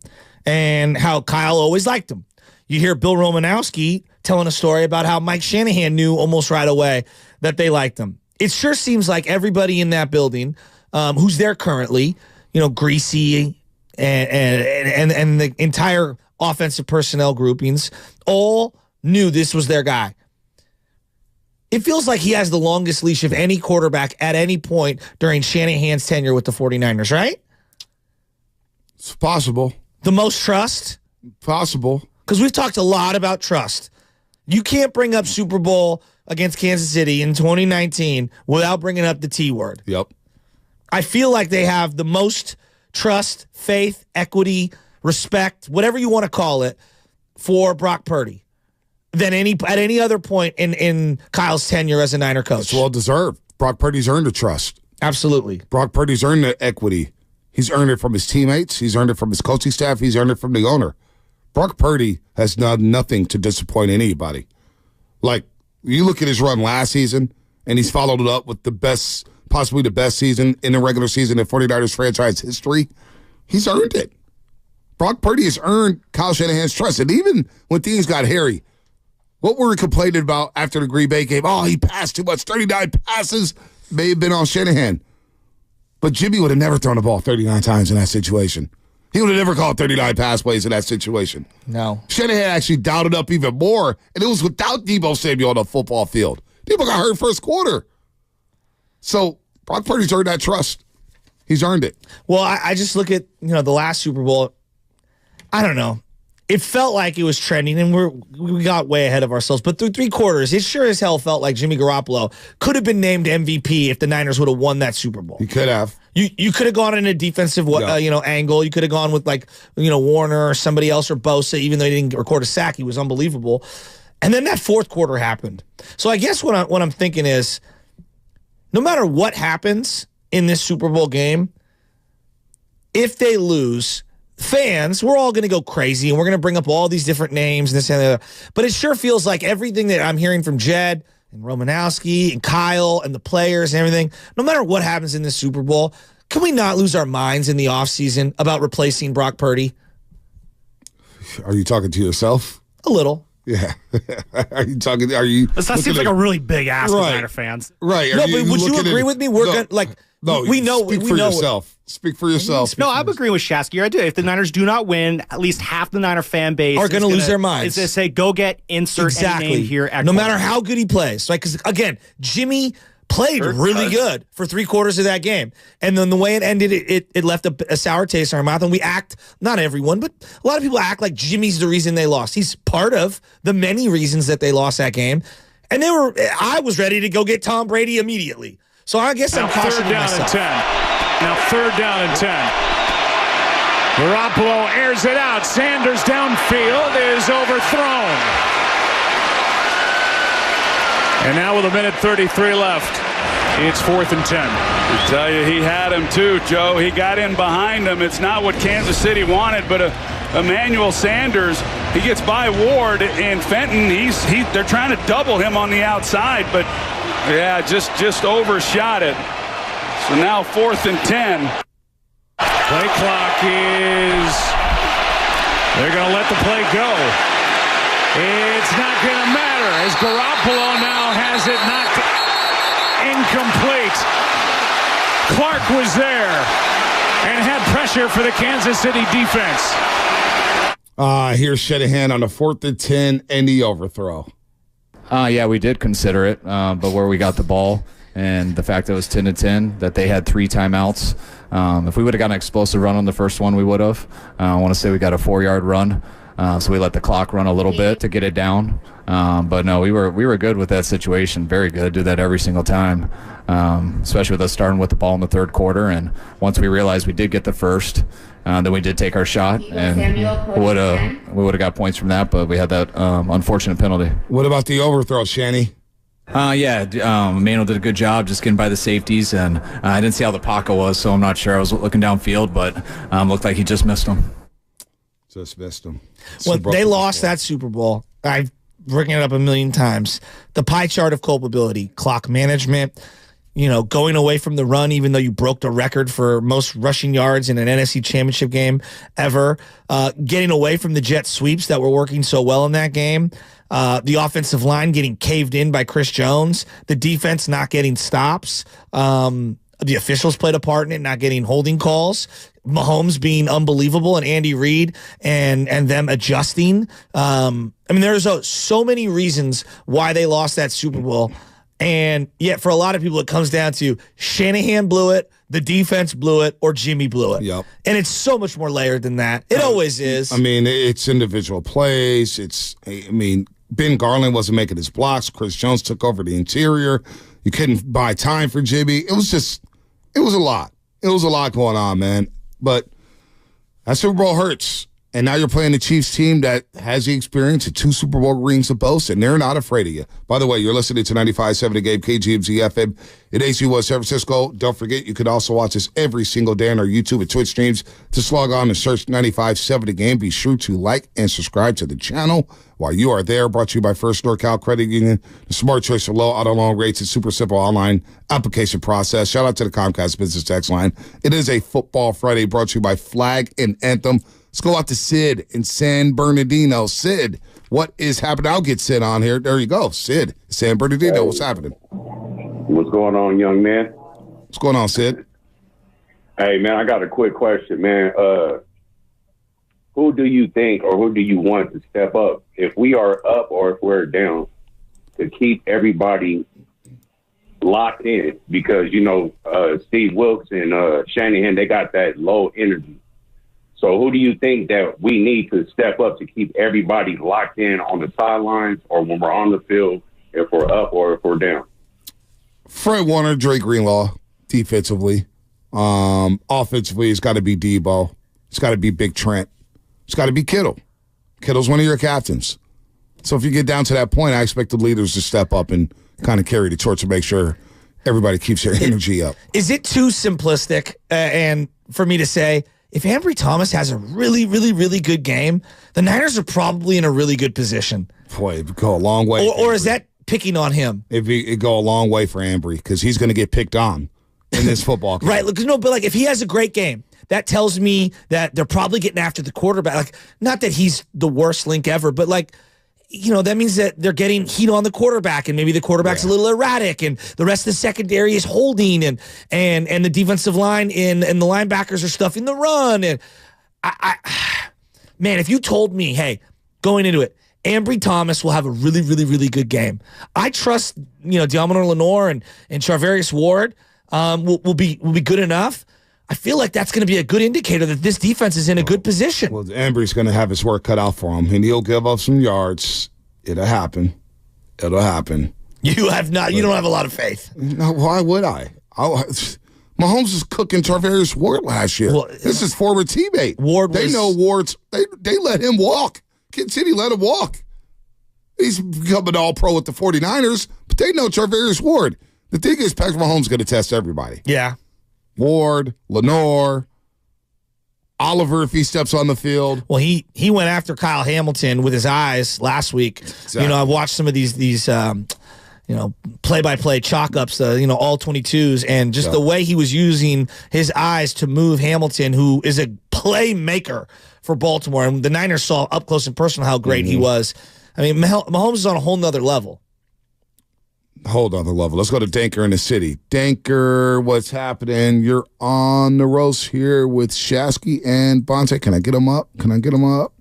and how Kyle always liked him. You hear Bill Romanowski telling a story about how Mike Shanahan knew almost right away that they liked him. It sure seems like everybody in that building who's there currently, Greasy and the entire offensive personnel groupings all knew this was their guy. It feels like he has the longest leash of any quarterback at any point during Shanahan's tenure with the 49ers, right? It's possible. The most trust? Possible. Because we've talked a lot about trust. You can't bring up Super Bowl against Kansas City in 2019 without bringing up the T word. Yep. I feel like they have the most trust, faith, equity, respect, whatever you want to call it, for Brock Purdy than at any other point in Kyle's tenure as a Niner coach. It's well deserved. Brock Purdy's earned the trust. Absolutely. Brock Purdy's earned the equity. He's earned it from his teammates. He's earned it from his coaching staff. He's earned it from the owner. Brock Purdy has done nothing to disappoint anybody. Like, you look at his run last season, and he's followed it up with possibly the best season in the regular season in 49ers franchise history. He's earned it. Brock Purdy has earned Kyle Shanahan's trust. And even when things got hairy, what were we complaining about after the Green Bay game? Oh, he passed too much. 39 passes may have been on Shanahan. But Jimmy would have never thrown the ball 39 times in that situation. He would have never called 39 pass plays in that situation. No. Shanahan actually dialed it up even more, and it was without Deebo Samuel on the football field. Deebo got hurt first quarter. So Brock Purdy's earned that trust. He's earned it. Well, I just look at the last Super Bowl. I don't know. It felt like it was trending, and we got way ahead of ourselves. But through 3 quarters, it sure as hell felt like Jimmy Garoppolo could have been named MVP if the Niners would have won that Super Bowl. He could have. You could have gone in a defensive angle. You could have gone with Warner or somebody else or Bosa, even though he didn't record a sack. He was unbelievable. And then that fourth quarter happened. So I guess what I'm thinking is, no matter what happens in this Super Bowl game, if they lose, fans, we're all going to go crazy, and we're going to bring up all these different names and this and the other. But it sure feels like everything that I'm hearing from Jed and Romanowski and Kyle and the players and everything, no matter what happens in this Super Bowl, can we not lose our minds in the offseason about replacing Brock Purdy? Are you talking to yourself? A little. Yeah. Are you talking? That seems like a really big ask right. to Niner fans. Right. No, but would you agree with me? We're going to, no, we know. Speak for yourself. Speak for yourself. No, I'm agreeing with Shasky. I do. If the Niners do not win, at least half the Niner fan base are going to lose their minds. Is to say, go get insert any name here. No matter how good he plays, right? Because again, Jimmy played really good for 3 quarters of that game, and then the way it ended, it left a sour taste in our mouth. And we act, not everyone, but a lot of people act like Jimmy's the reason they lost. He's part of the many reasons that they lost that game. And I was ready to go get Tom Brady immediately. So I guess I'm cautioning myself. 3rd down and 10. Now 3rd down and 10. Garoppolo airs it out. Sanders downfield is overthrown. And now with 1:33 left, it's 4th and 10. I tell you, he had him too, Joe. He got in behind him. It's not what Kansas City wanted, but Emmanuel Sanders, he gets by Ward and Fenton. They're trying to double him on the outside, but yeah, just overshot it. So now 4th and 10. Play clock is, they're going to let the play go. It's not going to matter as Garoppolo now has it knocked incomplete. Clark was there and had pressure for the Kansas City defense. Here's Shanahan on the 4th and 10 and the overthrow. Yeah, we did consider it, but where we got the ball and the fact that it was 10-10, that they had 3 timeouts. If we would have gotten an explosive run on the first one, we would have. I want to say we got a 4-yard run, so we let the clock run a little bit to get it down. But no, we were good with that situation, very good. Do that every single time, especially with us starting with the ball in the 3rd quarter. And once we realized we did get the first, then we did take our shot, and we would have got points from that, but we had that unfortunate penalty. What about the overthrow, Shanny? Emmanuel did a good job just getting by the safeties, and I didn't see how the pocket was, so I'm not sure. I was looking downfield, but looked like he just missed him. Just missed him. When they lost that Super Bowl, I've bringing it up a million times. The pie chart of culpability, clock management, going away from the run, even though you broke the record for most rushing yards in an NFC Championship game ever, getting away from the jet sweeps that were working so well in that game, the offensive line getting caved in by Chris Jones, the defense not getting stops, the officials played a part in it, not getting holding calls, Mahomes being unbelievable, and Andy Reid and them adjusting. There's so many reasons why they lost that Super Bowl. And yet, for a lot of people, it comes down to Shanahan blew it, the defense blew it, or Jimmy blew it. Yep. And it's so much more layered than that. It always is. It's individual plays. Ben Garland wasn't making his blocks. Chris Jones took over the interior. You couldn't buy time for Jimmy. It was a lot. It was a lot going on, man. But that Super Bowl hurts. And now you're playing the Chiefs team that has the experience of 2 Super Bowl rings to boast, and they're not afraid of you. By the way, you're listening to 95.7 The Game, KGMZ FM in AC1 San Francisco. Don't forget, you can also watch us every single day on our YouTube and Twitch streams. Just log on and search 95.7 The Game. Be sure to like and subscribe to the channel while you are there. Brought to you by First NorCal Credit Union, the smart choice for low auto loan rates and super simple online application process. Shout out to the Comcast Business Text line. It is a Football Friday brought to you by Flag and Anthem. Let's go out to Sid in San Bernardino. Sid, what is happening? I'll get Sid on here. There you go. Sid, San Bernardino. What's happening? What's going on, young man? What's going on, Sid? Hey, man, I got a quick question, man. Who do you think or who do you want to step up if we are up or if we're down to keep everybody locked in? Because, Steve Wilkes and Shanahan, they got that low energy. So who do you think that we need to step up to keep everybody locked in on the sidelines or when we're on the field, if we're up or if we're down? Fred Warner, Dre Greenlaw, defensively. Offensively, it's got to be Debo. It's got to be Big Trent. It's got to be Kittle. Kittle's one of your captains. So if you get down to that point, I expect the leaders to step up and kind of carry the torch to make sure everybody keeps their energy up. Is it too simplistic and for me to say, if Ambry Thomas has a really, really, really good game, the Niners are probably in a really good position. Boy, it would go a long way. Or is that picking on him? It'd go a long way for Ambry because he's going to get picked on in this football game. Right. Look, but like if he has a great game, that tells me that they're probably getting after the quarterback. Like, not that he's the worst link ever, but like, that means that they're getting heat on the quarterback, and maybe the quarterback's a little erratic, and the rest of the secondary is holding, and the defensive line and the linebackers are stuffing the run. And man, if you told me, hey, going into it, Ambry Thomas will have a really, really, really good game. I trust, Deommodore Lenoir and Charvarius Ward will be good enough. I feel like that's going to be a good indicator that this defense is in a good position. Well, Ambry's going to have his work cut out for him, and he'll give up some yards. It'll happen. It'll happen. You don't have a lot of faith. No, why would I? Mahomes was cooking Charvarius Ward last year. Well, this is his former teammate. They know Ward's. They let him walk. Kansas City let him walk. He's become an all-pro with the 49ers, but they know Charvarius Ward. The thing is, Patrick Mahomes is going to test everybody. Yeah. Ward, Lenoir, Oliver if he steps on the field. Well, he went after Kyle Hamilton with his eyes last week. Exactly. I've watched some of these play-by-play chalk-ups, all 22s, and just the way he was using his eyes to move Hamilton, who is a playmaker for Baltimore. And the Niners saw up close and personal how great he was. I mean, Mahomes is on a whole nother level. Hold on the level. Let's go to Danker in the city. Danker, what's happening? You're on the roast here with Shasky and Bonte. Can I get him up? Not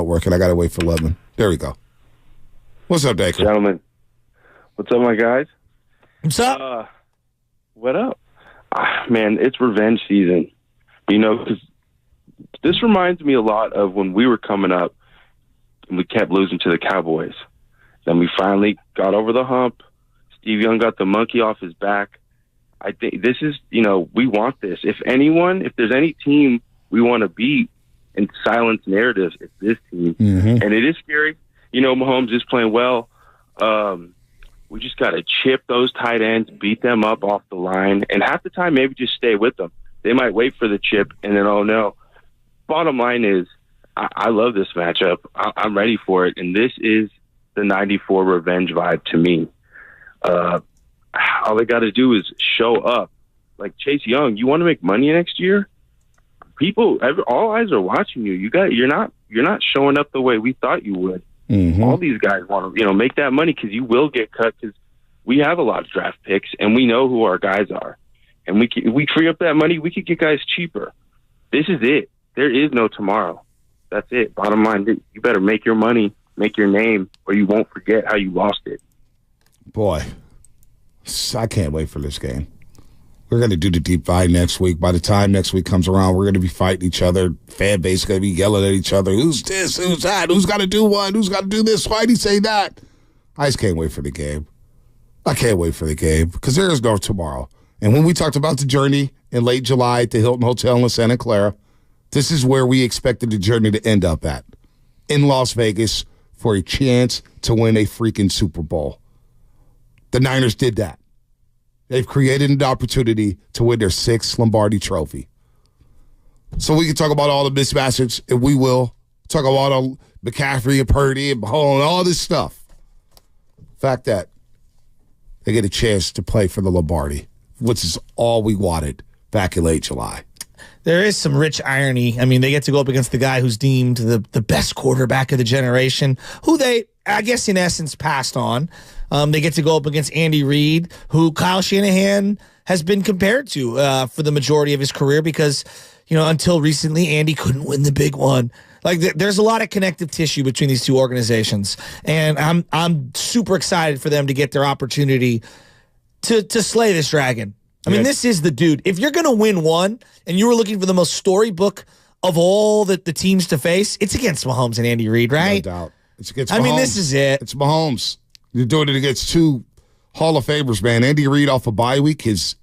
working. I got to wait for 11. There we go. What's up, Danker? Gentlemen. What's up, my guys? What's up? What up? Man, it's revenge season. Because this reminds me a lot of when we were coming up and we kept losing to the Cowboys. Then we finally got over the hump. Steve Young got the monkey off his back. I think this is, we want this. If there's any team we want to beat and silence narratives, it's this team. Mm-hmm. And it is scary. Mahomes is playing well. We just got to chip those tight ends, beat them up off the line. And half the time, maybe just stay with them. They might wait for the chip and then, oh, no. Bottom line is, I love this matchup. I'm ready for it. And this is the 94 revenge vibe to me. All they got to do is show up. Like Chase Young, you want to make money next year? All eyes are watching you. You're not showing up the way we thought you would. Mm-hmm. All these guys want to, make that money because you will get cut because we have a lot of draft picks and we know who our guys are. And we free up that money, we could get guys cheaper. This is it. There is no tomorrow. That's it. Bottom line, you better make your money, make your name, or you won't forget how you lost it. Boy, I can't wait for this game. We're going to do the deep dive next week. By the time next week comes around, we're going to be fighting each other. Fan base is going to be yelling at each other. Who's this? Who's that? Who's got to do one? Who's got to do this? Why'd he say that? I just can't wait for the game. I can't wait for the game because there is no tomorrow. And when we talked about the journey in late July at the Hilton Hotel in Santa Clara, This is where we expected the journey to end up at, in Las Vegas for a chance to win a freaking Super Bowl. The Niners did that. They've created an opportunity to win their 6th Lombardi trophy. So we can talk about all the mismatches, and we will talk about all McCaffrey and Purdy and Mahomes and all this stuff. The fact that they get a chance to play for the Lombardi, which is all we wanted back in late July. There is some rich irony. I mean, they get to go up against the guy who's deemed the best quarterback of the generation, who they, I guess, in essence, passed on. They get to go up against Andy Reid, who Kyle Shanahan has been compared to for the majority of his career because, until recently, Andy couldn't win the big one. Like, there's a lot of connective tissue between these two organizations, and I'm super excited for them to get their opportunity to slay this dragon. I mean, this is the dude. If you're going to win one, and you were looking for the most storybook of all the teams to face, it's against Mahomes and Andy Reid, right? No doubt. It's against Mahomes. I mean, this is it. It's Mahomes. You're doing it against 2 Hall of Famers, man. Andy Reid off a bye week, he's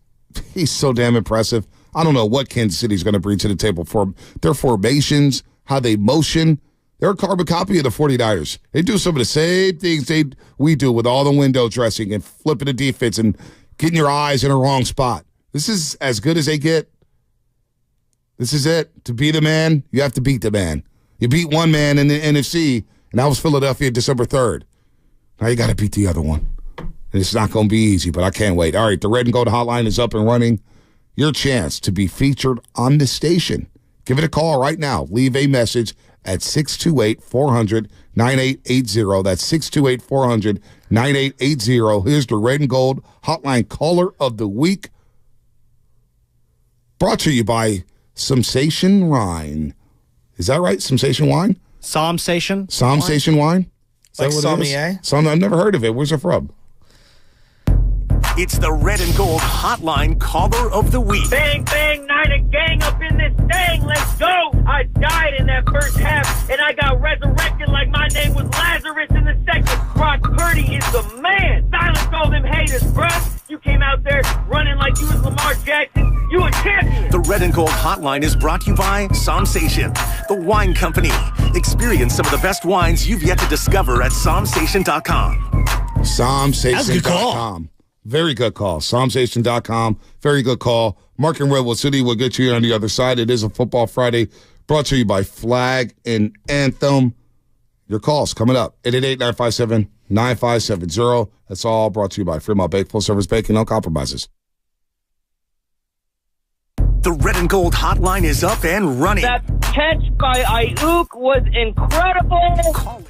so damn impressive. I don't know what Kansas City's going to bring to the table for their formations, how they motion. They're a carbon copy of the 49ers. They do some of the same things we do with all the window dressing and flipping the defense and getting your eyes in the wrong spot. This is as good as they get. This is it. To be the man, you have to beat the man. You beat one man in the NFC, and that was Philadelphia December 3rd. Now you got to beat the other one. And it's not going to be easy, but I can't wait. All right, the Red and Gold hotline is up and running. Your chance to be featured on the station. Give it a call right now. Leave a message at 628-400-9880. That's 628-400-9880. Here's the Red and Gold hotline caller of the week. Brought to you by Sensation Wine. Is that right? Sensation Wine? Somsation? Somsation Wine? Is Like that what sommelier? it is? I've never heard of it. Where's it from? It's the Red and Gold hotline caller of the week. Bang, bang, Niner gang up in this thing. Let's go. I died in that first half, and I got resurrected like my name was Lazarus in the second. Brock Purdy is the man. Silence all them haters, bruh. You came out there running like you was Lamar Jackson. You a champion. The Red and Gold hotline is brought to you by Somsation, the wine company. Experience some of the best wines you've yet to discover at Somsation.com. Somsation.com. Very good call. Somsation.com. Very good call. Mark and Redwood City will get you on the other side. It is a Football Friday brought to you by Flag and Anthem. Your calls coming up. 888-957-9570. That's all brought to you by Fremont Bake. Full service baking, no compromises. The Red and Gold hotline is up and running. That catch by Ayuk was incredible. Call it.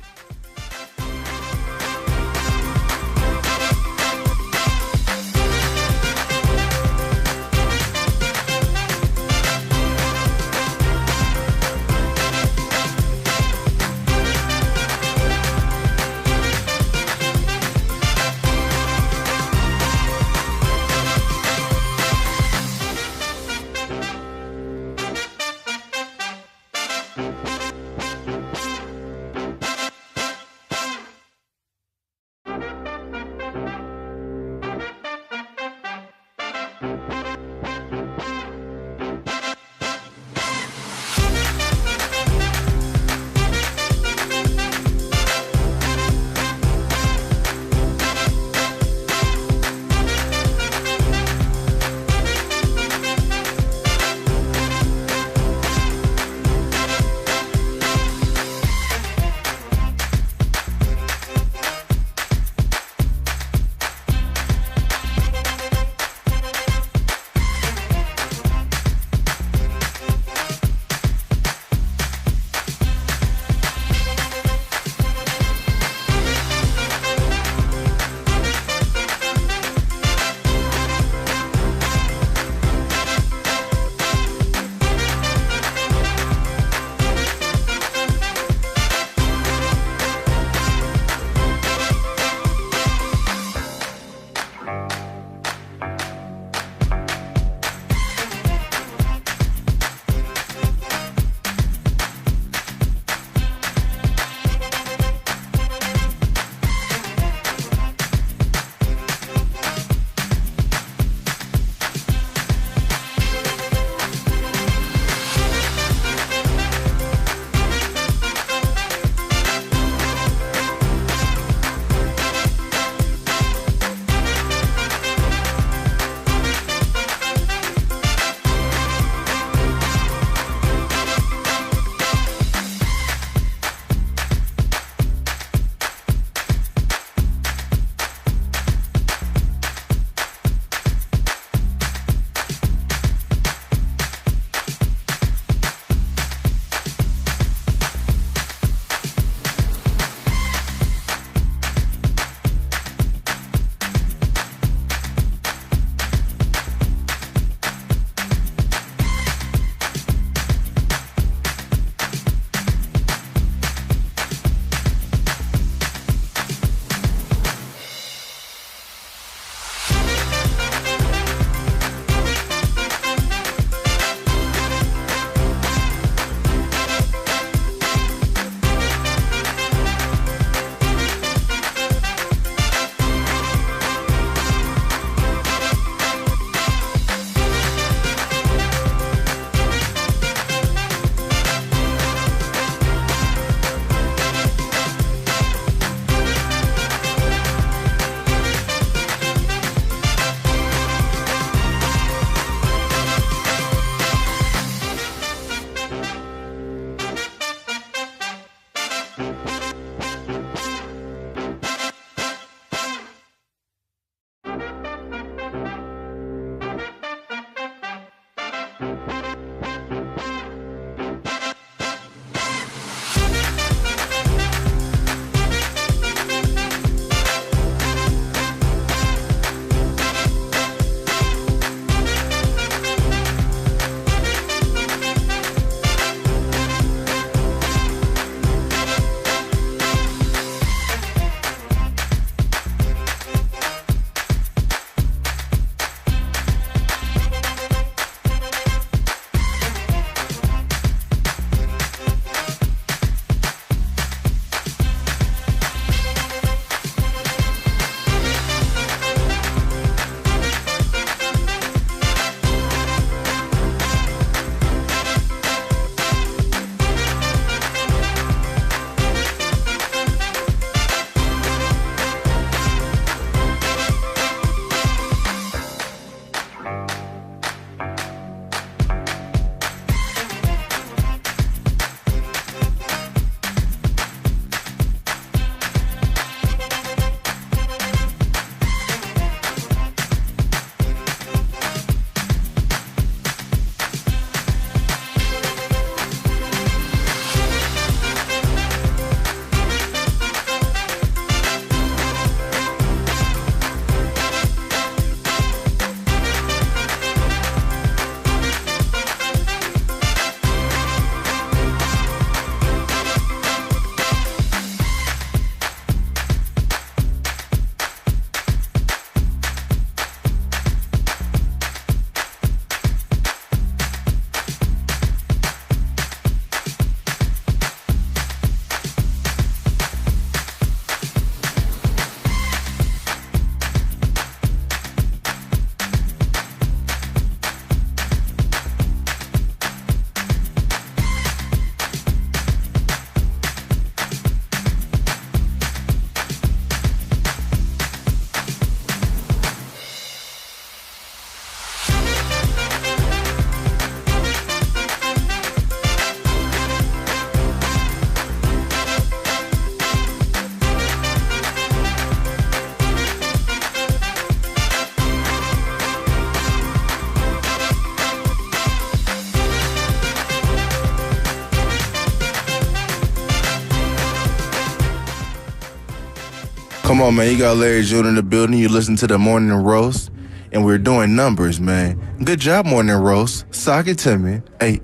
Come on, man. You got Larry June in the building. You listen to the Morning Roast, and we're doing numbers, man. Good job, Morning Roast. Sock it to me. Hey.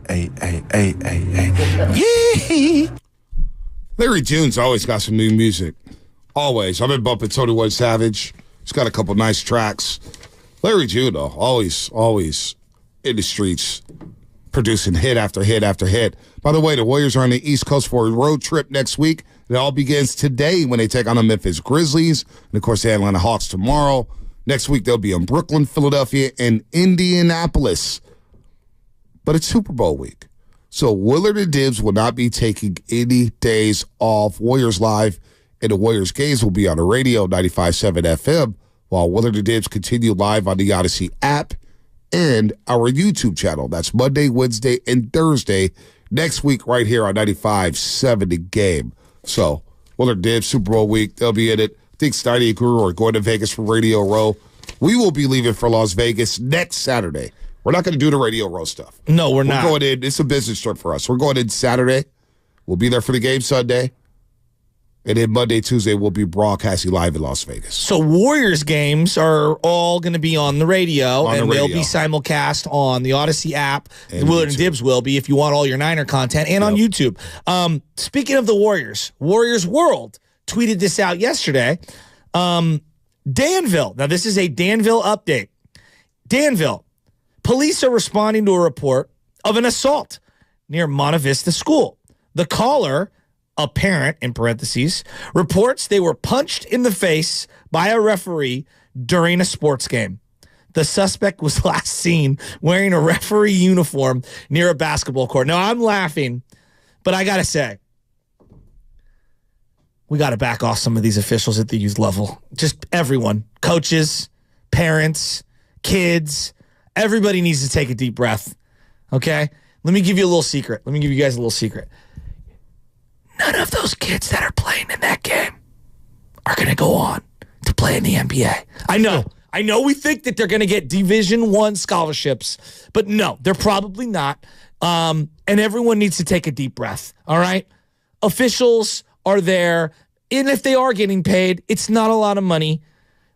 Yeah. Larry June's always got some new music. Always. I've been bumping Tony One Savage. He's got a couple nice tracks. Larry June, though, always in the streets, producing hit after hit after hit. By the way, the Warriors are on the East Coast for a road trip next week. It all begins today when they take on the Memphis Grizzlies. And, of course, the Atlanta Hawks tomorrow. Next week, they'll be in Brooklyn, Philadelphia, and Indianapolis. But it's Super Bowl week. So Willard and Dibbs will not be taking any days off. Warriors Live and the Warriors games will be on the radio, 95.7 FM, while Willard and Dibbs continue live on the Odyssey app and our YouTube channel. That's Monday, Wednesday, and Thursday next week right here on 95.7 The Game. So Willard Dibbs, Super Bowl week, they'll be in it. I think Steiny and Crew are going to Vegas for Radio Row. We will be leaving for Las Vegas next Saturday. We're not going to do the Radio Row stuff. No, we're not. We're going in. It's a business trip for us. We're going in Saturday. We'll be there for the game Sunday. And then Monday, Tuesday, we'll be broadcasting live in Las Vegas. So Warriors games are all going to be on the radio, they'll be simulcast on the Odyssey app. And Willard and Dibbs will be if you want all your Niner content, and on YouTube. Speaking of the Warriors, Warriors World tweeted this out yesterday. Danville. Now, this is a Danville update. Danville. Police are responding to a report of an assault near Monte Vista School. The caller, a parent, in parentheses, reports they were punched in the face by a referee during a sports game. The suspect was last seen wearing a referee uniform near a basketball court. Now, I'm laughing, but I got to say, we got to back off some of these officials at the youth level. Just everyone, coaches, parents, kids, everybody needs to take a deep breath, okay? Let me give you a little secret. Let me give you guys a little secret. None of those kids that are playing in that game are going to go on to play in the NBA. I know we think that they're going to get Division I scholarships, but no, they're probably not. And everyone needs to take a deep breath, all right? Officials are there, and if they are getting paid, it's not a lot of money.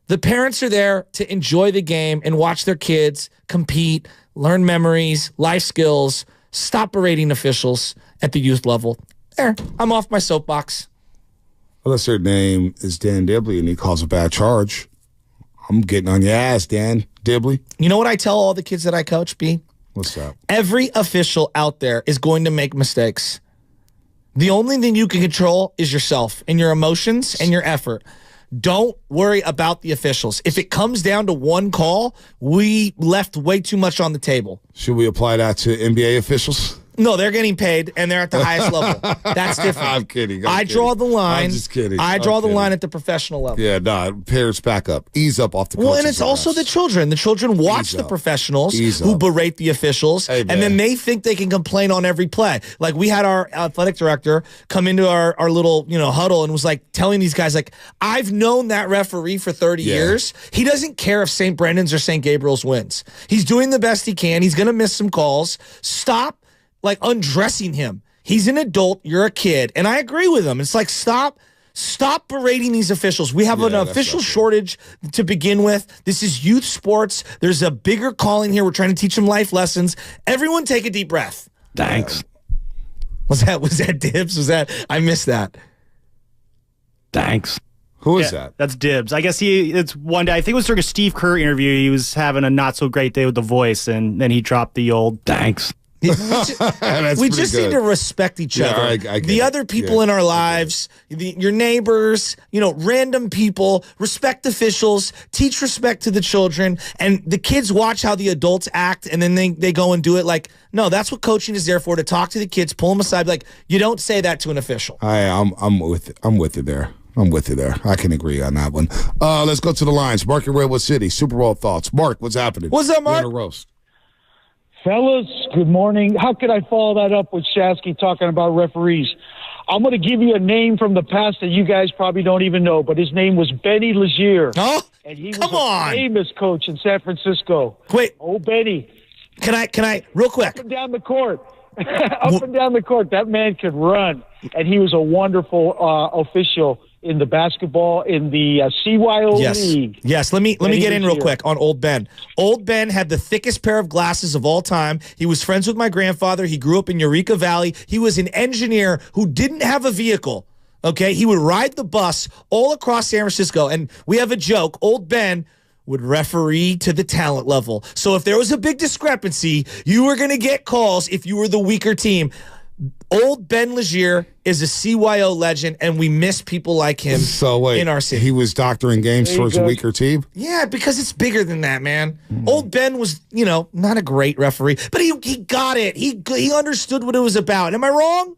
The parents are there to enjoy the game and watch their kids compete, learn memories, life skills. Stop berating officials at the youth level. There, I'm off my soapbox. Unless their name is Dan Dibley and he calls a bad charge. I'm getting on your ass, Dan Dibley. You know what I tell all the kids that I coach, B? What's that? Every official out there is going to make mistakes. The only thing you can control is yourself and your emotions and your effort. Don't worry about the officials. If it comes down to one call, we left way too much on the table. Should we apply that to NBA officials? No, they're getting paid, and they're at the highest level. That's different. I'm kidding. I draw the line. I'm just kidding. I draw the line at the professional level. Yeah, parents back up. Ease up off the Well, and it's also the children. The children watch the professionals who berate the officials, and then they think they can complain on every play. Like, we had our athletic director come into our little huddle and was like telling these guys, like, I've known that referee for 30 years. He doesn't care if St. Brendan's or St. Gabriel's wins. He's doing the best he can. He's going to miss some calls. Stop undressing him. He's an adult. You're a kid. And I agree with him. It's like, stop berating these officials. We have an official shortage to begin with. This is youth sports. There's a bigger calling here. We're trying to teach them life lessons. Everyone take a deep breath. Thanks. Was that Dibs? I missed that. Thanks. Who is that? That's Dibs. I guess it's one day. I think it was during a Steve Kerr interview. He was having a not so great day with The Voice, and then he dropped the old thanks. We just need to respect each other. I the other people in our lives, your neighbors, random people. Respect officials. Teach respect to the children. And the kids watch how the adults act, and then they go and do it. Like, no, that's what coaching is there for, to talk to the kids, pull them aside. Like, you don't say that to an official. I'm with you there. I can agree on that one. Let's go to the lines. Mark in Redwood City. Super Bowl thoughts. Mark, what's happening? What's up, Mark? You're on a roast. Fellas, good morning. How could I follow that up with Shasky talking about referees? I'm going to give you a name from the past that you guys probably don't even know, but his name was Benny Legier. Oh, and he was a famous coach in San Francisco. Wait. Oh, Benny. Can I, real quick? Up and down the court. And down the court. That man could run, and he was a wonderful official in the basketball, in the CYO League. Yes, let me get in real quick on Old Ben. Old Ben had the thickest pair of glasses of all time. He was friends with my grandfather. He grew up in Eureka Valley. He was an engineer who didn't have a vehicle, okay? He would ride the bus all across San Francisco, and we have a joke. Old Ben would referee to the talent level. So if there was a big discrepancy, you were going to get calls if you were the weaker team. Old Ben Legier is a CYO legend, and we miss people like him in our city. He was doctoring games towards a weaker team? Yeah, because it's bigger than that, man. Old Ben was, not a great referee, but he got it. He understood what it was about. Am I wrong?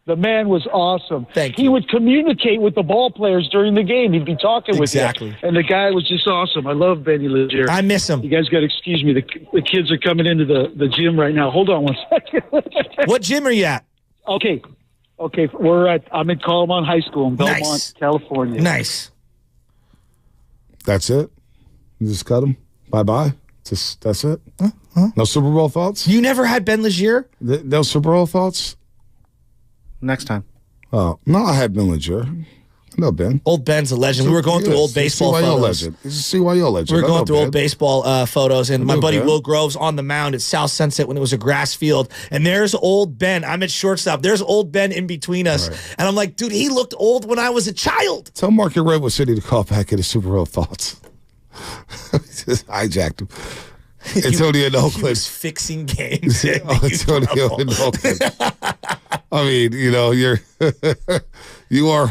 The man was awesome. Thank you. He would communicate with the ball players during the game. He'd be talking with them. And the guy was just awesome. I love Benny Legier. I miss him. You guys got to excuse me. The kids are coming into the gym right now. Hold on one second. What gym are you at? Okay. I'm in Colomon High School in Belmont, California. Nice. That's it? You just cut him? Bye-bye? That's it? No Super Bowl thoughts? You never had Ben Legier? No Super Bowl thoughts? Next time. Oh, no, I had Ben Legier. I know Ben. Old Ben's a legend. We were going through old baseball photos. Legend. He's a CYO legend. We were going through old baseball photos, and my buddy Will Groves on the mound at South Sunset when it was a grass field. And there's old Ben. I'm at shortstop. There's old Ben in between us. Right. And I'm like, dude, he looked old when I was a child. Tell Mark in Redwood City to call back at his Super Bowl thoughts. Just hijacked him. Antonio in Oakland. He was fixing games. Antonio in Oakland. I mean, you are,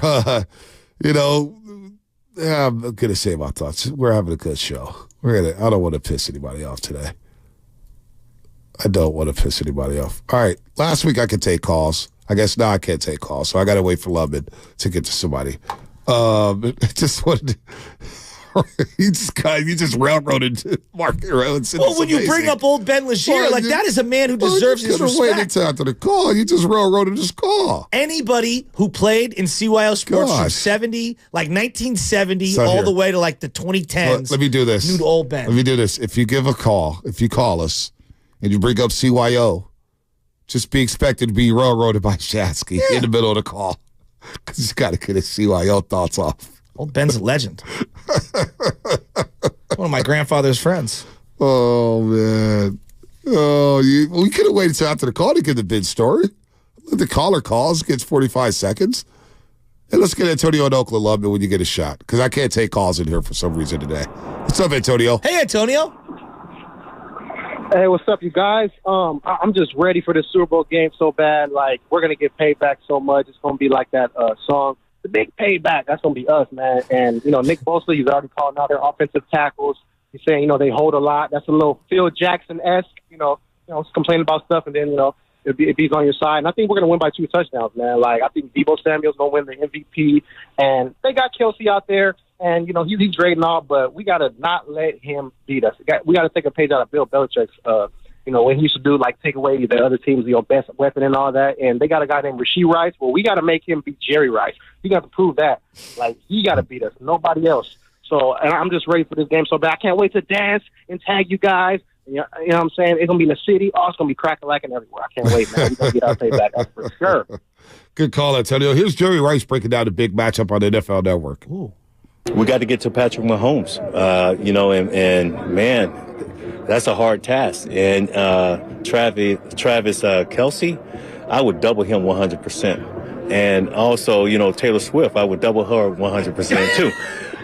I'm going to say my thoughts. We're having a good show. I don't want to piss anybody off today. I don't want to piss anybody off. All right. Last week I could take calls. I guess now I can't take calls, so I got to wait for Lubman to get to somebody. Just wanted to, you just railroaded Market Road. Well, when you bring up old Ben Lazier, that is a man who deserves his respect. Waited until after the call. You just railroaded his call. Anybody who played in CYO sports from 1970 all the way to like the 2010s. Let me do this. Knew old Ben. Let me do this. If you call us and you bring up CYO, just be expected to be railroaded by Shasky in the middle of the call. Because he's got to get his CYO thoughts off. Old Ben's a legend. One of my grandfather's friends. Oh, man. We could have waited until after the call to get the bid story. The caller calls, gets 45 seconds. And let's get Antonio in Oakland Lubman when you get a shot. Because I can't take calls in here for some reason today. What's up, Antonio? Hey, Antonio. Hey, what's up, you guys? I'm just ready for the Super Bowl game so bad. Like, we're going to get paid back so much. It's going to be like that song. The big payback, that's going to be us, man. And, Nick Bosa, he's already calling out their offensive tackles. He's saying, they hold a lot. That's a little Phil Jackson-esque, complaining about stuff, and then, if he's on your side. And I think we're going to win by 2 touchdowns, man. Like, I think Deebo Samuel's going to win the MVP. And they got Kelsey out there, and, he's great and all, but we got to not let him beat us. We got to take a page out of Bill Belichick's, when he used to do, take away the other team's, best weapon and all that. And they got a guy named Rashee Rice. Well, we got to make him beat Jerry Rice. We got to prove that. He got to beat us. Nobody else. So, and I'm just ready for this game so bad. I can't wait to dance and tag you guys. You know what I'm saying? It's going to be in the city. Oh, it's going to be crack-a-lacking everywhere. I can't wait, man. We're going to get our payback. That's for sure. Good call, Antonio. Here's Jerry Rice breaking down the big matchup on the NFL Network. Ooh. We got to get to Patrick Mahomes, and man, that's a hard task. And Travis Kelsey, I would double him 100%. And also, Taylor Swift, I would double her 100% too.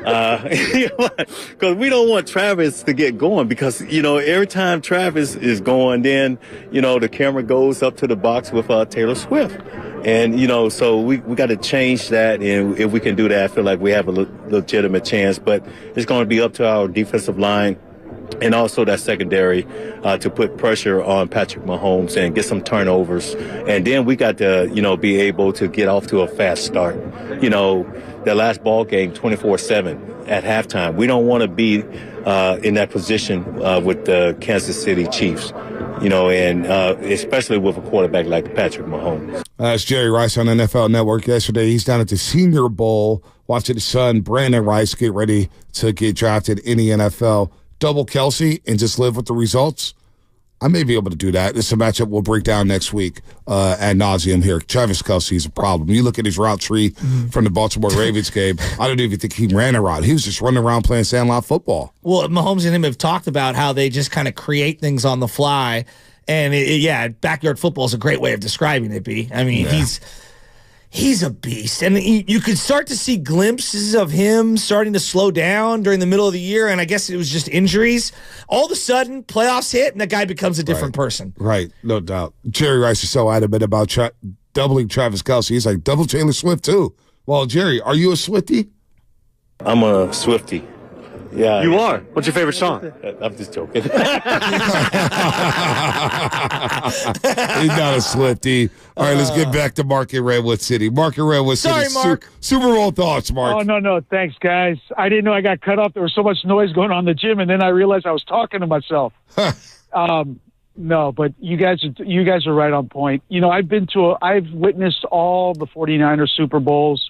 Because we don't want Travis to get going because, every time Travis is going, then, the camera goes up to the box with Taylor Swift. And, so we got to change that. And if we can do that, I feel like we have a legitimate chance. But it's going to be up to our defensive line and also that secondary to put pressure on Patrick Mahomes and get some turnovers. And then we got to, be able to get off to a fast start. That last ball game, 24-7 at halftime. We don't want to be in that position with the Kansas City Chiefs, and especially with a quarterback like Patrick Mahomes. That's Jerry Rice on NFL Network yesterday. He's down at the Senior Bowl watching his son, Brandon Rice, get ready to get drafted in the NFL. Double Kelsey and just live with the results. I may be able to do that. This is a matchup we'll break down next week ad nauseum here. Travis Kelsey is a problem. You look at his route tree from the Baltimore Ravens game, I don't even think he ran a route. He was just running around playing sandlot football. Well, Mahomes and him have talked about how they just kind of create things on the fly. And, backyard football is a great way of describing it, B. I mean, he's a beast. And you could start to see glimpses of him starting to slow down during the middle of the year, and I guess it was just injuries. All of a sudden, playoffs hit, and the guy becomes a different person. Right, no doubt. Jerry Rice is so adamant about doubling Travis Kelsey. He's like, double Taylor Swift, too. Well, Jerry, are you a Swiftie? I'm a Swiftie. Yeah. You are? What's your favorite song? I'm just joking. He's not a Swiftie. All right, let's get back to Mark in Redwood City. Mark in Redwood City. Sorry, Mark. Super Bowl thoughts, Mark. Oh, no. Thanks, guys. I didn't know I got cut off. There was so much noise going on in the gym, and then I realized I was talking to myself. No, but you guys are right on point. I've witnessed all the 49ers Super Bowls.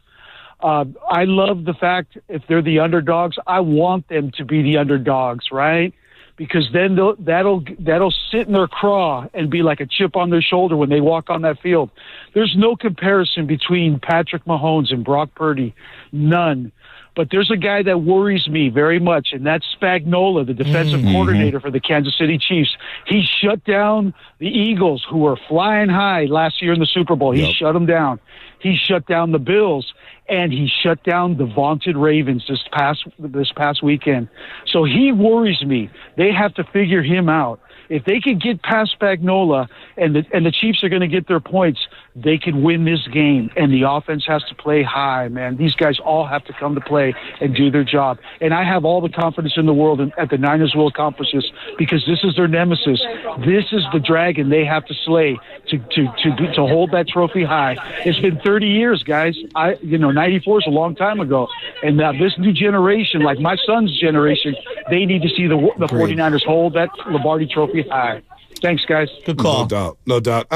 I love the fact if they're the underdogs, I want them to be the underdogs, right? Because then that'll sit in their craw and be like a chip on their shoulder when they walk on that field. There's no comparison between Patrick Mahomes and Brock Purdy, none. But there's a guy that worries me very much, and that's Spagnuolo, the defensive coordinator for the Kansas City Chiefs. He shut down the Eagles, who were flying high last year in the Super Bowl. He shut them down. He shut down the Bills, and he shut down the vaunted Ravens this past weekend. So he worries me. They have to figure him out. If they can get past Spagnuolo and the Chiefs are going to get their points, they can win this game. And the offense has to play high, man. These guys all have to come to play and do their job. And I have all the confidence in the world at the Niners will accomplish this because this is their nemesis. This is the dragon they have to slay to hold that trophy high. It's been 30 years, guys. 94 is a long time ago. And this new generation, like my son's generation, they need to see the 49ers hold that Lombardi trophy high. Thanks, guys. Good call. No doubt.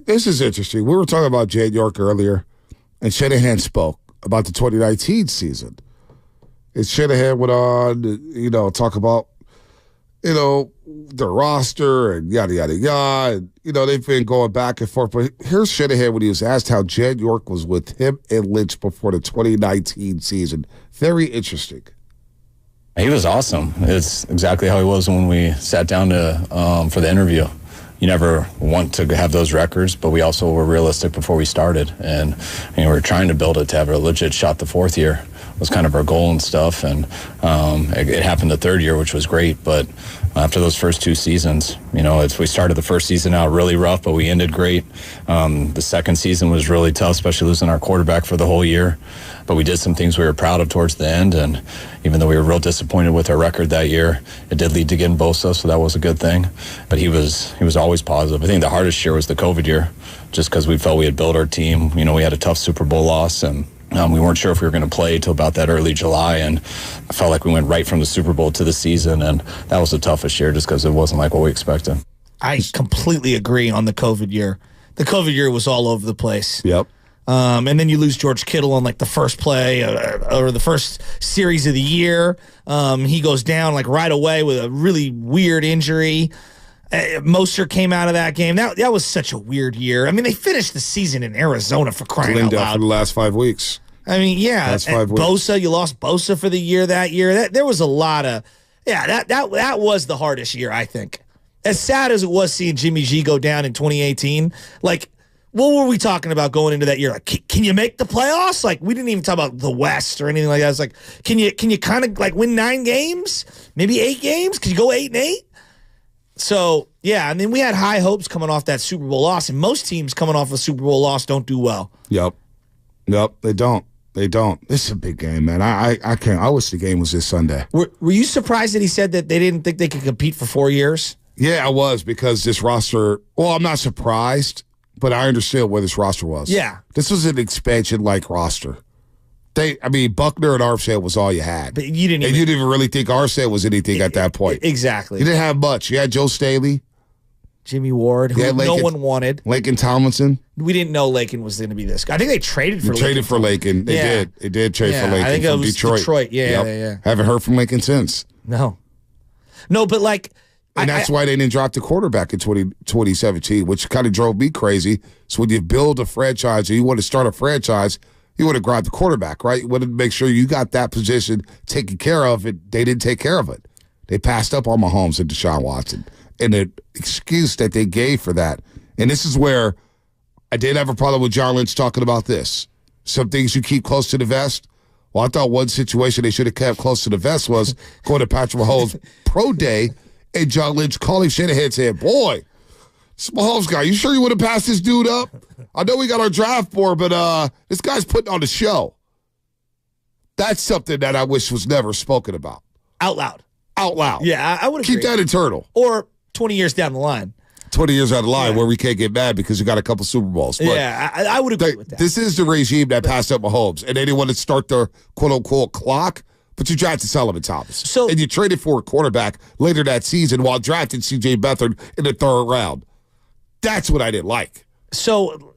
This is interesting. We were talking about Jed York earlier, and Shanahan spoke about the 2019 season. And Shanahan went on, talk about, the roster and yada, yada, yada. And, they've been going back and forth. But here's Shanahan when he was asked how Jed York was with him and Lynch before the 2019 season. Very interesting. He was awesome. It's exactly how he was when we sat down for the interview. You never want to have those records, but we also were realistic before we started. And we were trying to build it to have a legit shot the fourth year was kind of our goal and stuff. And it happened the third year, which was great. But after those first two seasons, we started the first season out really rough, but we ended great. The second season was really tough, especially losing our quarterback for the whole year. But we did some things we were proud of towards the end, and even though we were real disappointed with our record that year, it did lead to getting Bosa, so that was a good thing. But he was always positive. I think the hardest year was the COVID year, just because we felt we had built our team. We had a tough Super Bowl loss, and we weren't sure if we were going to play till about that early July, and I felt like we went right from the Super Bowl to the season, and that was the toughest year just because it wasn't like what we expected. I completely agree on the COVID year. The COVID year was all over the place. Yep. And then you lose George Kittle on like the first play or the first series of the year. He goes down like right away with a really weird injury. Mostert came out of that game. That was such a weird year. I mean, they finished the season in Arizona for crying out loud. For the last 5 weeks. I mean, yeah. Last 5 weeks. Bosa, you lost Bosa for the year that year. There was a lot of, that was the hardest year, I think. As sad as it was seeing Jimmy G go down in 2018, like, what were we talking about going into that year? Like, can you make the playoffs? Like, we didn't even talk about the West or anything like that. It's like, can you kind of like win 9 games? Maybe 8 games? Can you go 8-8? So, yeah, I mean, we had high hopes coming off that Super Bowl loss, and most teams coming off a Super Bowl loss don't do well. Yep, they don't. This is a big game, man. I can't. I wish the game was this Sunday. Were you surprised that he said that they didn't think they could compete for 4 years? Yeah, I was, because this roster, well, I'm not surprised, but I understood where this roster was. Yeah. This was an expansion-like roster. Buckner and Armstead was all you had. But you didn't even really think Armstead was anything at that point. Exactly. You didn't have much. You had Joe Staley. Jimmy Ward, who no one wanted. Laken Tomlinson. We didn't know Laken was going to be this guy. I think they traded for Laken. Traded for Laken. They did. They did trade for Laken. I think from it was Detroit. Yeah. Haven't heard from Laken since. No, but like... And that's why they didn't drop the quarterback in 2017, which kind of drove me crazy. So when you build a franchise or you want to start a franchise, you want to grab the quarterback, right? You want to make sure you got that position taken care of, and they didn't take care of it. They passed up on Mahomes and Deshaun Watson. And the excuse that they gave for that, and this is where I did have a problem with John Lynch talking about this. Some things you keep close to the vest. Well, I thought one situation they should have kept close to the vest was going to Patrick Mahomes' pro day, and John Lynch calling Shanahan saying, boy, this Mahomes guy, you sure you would have passed this dude up? I know we got our draft board, but this guy's putting on the show. That's something that I wish was never spoken about. Out loud. Yeah, I would agree. Keep that internal. Or 20 years down the line. 20 years down the line where we can't get mad because we got a couple Super Bowls. But I would agree with that. This is the regime that passed up Mahomes, and they didn't want to start their quote-unquote clock. But you drafted Solomon Thomas. And you traded for a quarterback later that season while drafting C.J. Beathard in the 3rd round. That's what I didn't like. So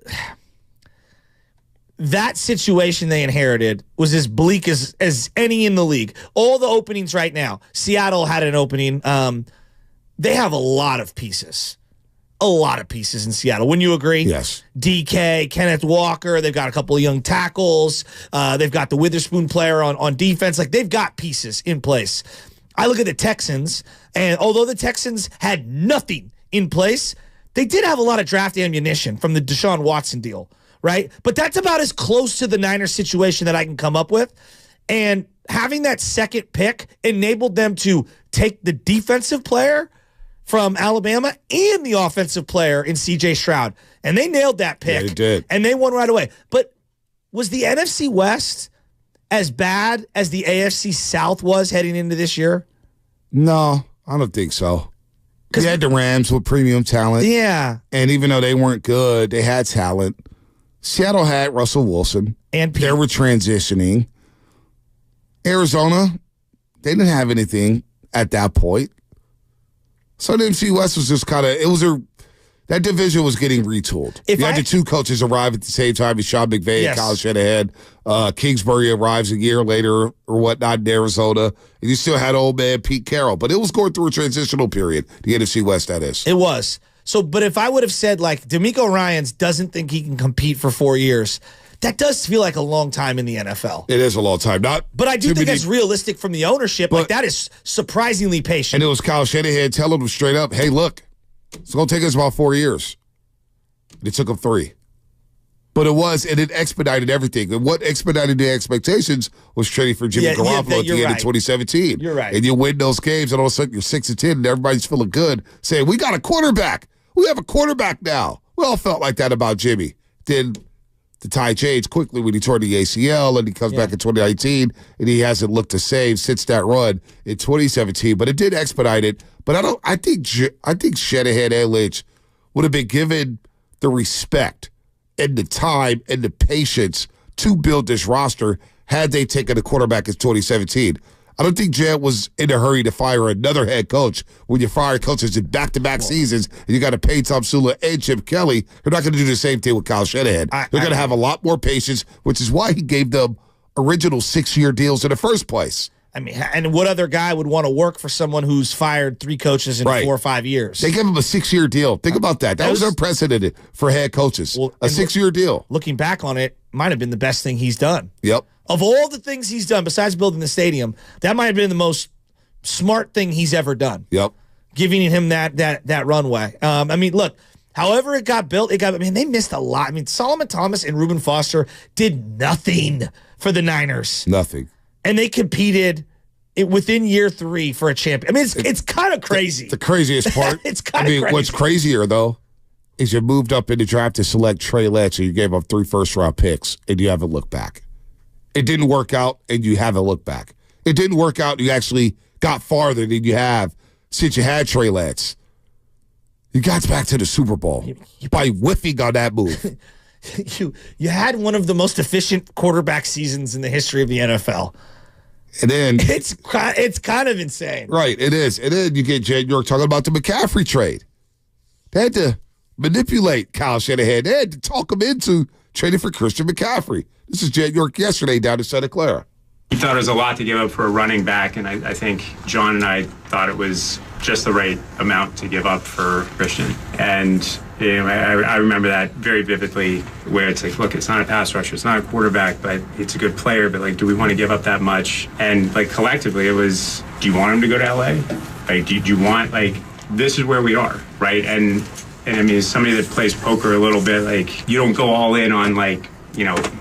that situation they inherited was as bleak as any in the league. All the openings right now. Seattle had an opening. They have a lot of pieces. A lot of pieces in Seattle. Wouldn't you agree? Yes. DK, Kenneth Walker. They've got a couple of young tackles. They've got the Witherspoon player on defense. Like, they've got pieces in place. I look at the Texans, and although the Texans had nothing in place, they did have a lot of draft ammunition from the Deshaun Watson deal, right? But that's about as close to the Niners situation that I can come up with. And having that second pick enabled them to take the defensive player from Alabama and the offensive player in C.J. Stroud. And they nailed that pick. Yeah, they did. And they won right away. But was the NFC West as bad as the AFC South was heading into this year? No, I don't think so. You had the Rams with premium talent. Yeah. And even though they weren't good, they had talent. Seattle had Russell Wilson. And they were transitioning. Arizona, they didn't have anything at that point. So the NFC West was just kind of, that division was getting retooled. You had the two coaches arrive at the same time as Sean McVay and Kyle Shanahan. Kingsbury arrives a year later or whatnot in Arizona. And you still had old man Pete Carroll. But it was going through a transitional period, the NFC West, that is. It was. So, but if I would have said, like, DeMeco Ryans doesn't think he can compete for 4 years, that does feel like a long time in the NFL. It is a long time. But I do think that's realistic from the ownership. Like, that is surprisingly patient. And it was Kyle Shanahan telling them straight up, hey, look, it's going to take us about 4 years. It took them 3. But it expedited everything. And what expedited the expectations was trading for Jimmy Garoppolo at the end of 2017. You're right. And you win those games, and all of a sudden you're 6-10, and everybody's feeling good, saying, we got a quarterback. We have a quarterback now. We all felt like that about Jimmy. Then the tide changed quickly when he tore the ACL, and he comes back in 2019, and he hasn't looked the same since that run in 2017. But it did expedite it. But I think Shanahan and Lynch would have been given the respect and the time and the patience to build this roster had they taken a quarterback in 2017. I don't think Jed was in a hurry to fire another head coach when you fire coaches in back-to-back seasons and you got to pay Tom Sula and Chip Kelly. They're not going to do the same thing with Kyle Shanahan. They're going to have a lot more patience, which is why he gave them original 6-year deals in the first place. I mean, and what other guy would want to work for someone who's fired 3 coaches in 4 or 5 years? They gave him a 6-year deal. Think about that. That was unprecedented for head coaches. A 6-year deal. Looking back on it, might have been the best thing he's done. Yep. Of all the things he's done, besides building the stadium, that might have been the most smart thing he's ever done. Yep. Giving him that runway. I mean, look, however it got built, they missed a lot. I mean, Solomon Thomas and Reuben Foster did nothing for the Niners. Nothing. And they competed within year 3 for a champion. I mean, it's kind of crazy. The craziest part. It's kind of crazy. What's crazier, though, is you moved up in the draft to select Trey Lance, and you gave up 3 first-round picks, and you haven't looked back. It didn't work out, and you haven't looked back. It didn't work out, and you actually got farther than you have since you had Trey Lance. You got back to the Super Bowl by whiffing on that move. You had one of the most efficient quarterback seasons in the history of the NFL. And then it's kind of insane. Right, it is. And then you get Jed York talking about the McCaffrey trade. They had to manipulate Kyle Shanahan. They had to talk him into trading for Christian McCaffrey. This is Jed York yesterday down in Santa Clara. He thought it was a lot to give up for a running back, and I think John and I thought it was just the right amount to give up for Christian. And I remember that very vividly, where it's like, look, it's not a pass rusher, it's not a quarterback, but it's a good player, but like, do we want to give up that much? And like collectively, it was, do you want him to go to LA? Like, do you want, like, this is where we are, right? And I mean, as somebody that plays poker a little bit, like, you don't go all in on, like,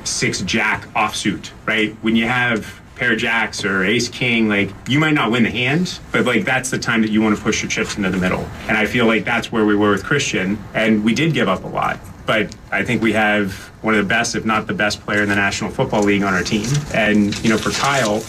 6 jack offsuit, right? When you have pair jacks or ace king, like, you might not win the hand, but like, that's the time that you want to push your chips into the middle. And I feel like that's where we were with Christian, and we did give up a lot. But I think we have one of the best, if not the best player in the National Football League on our team. And, for Kyle,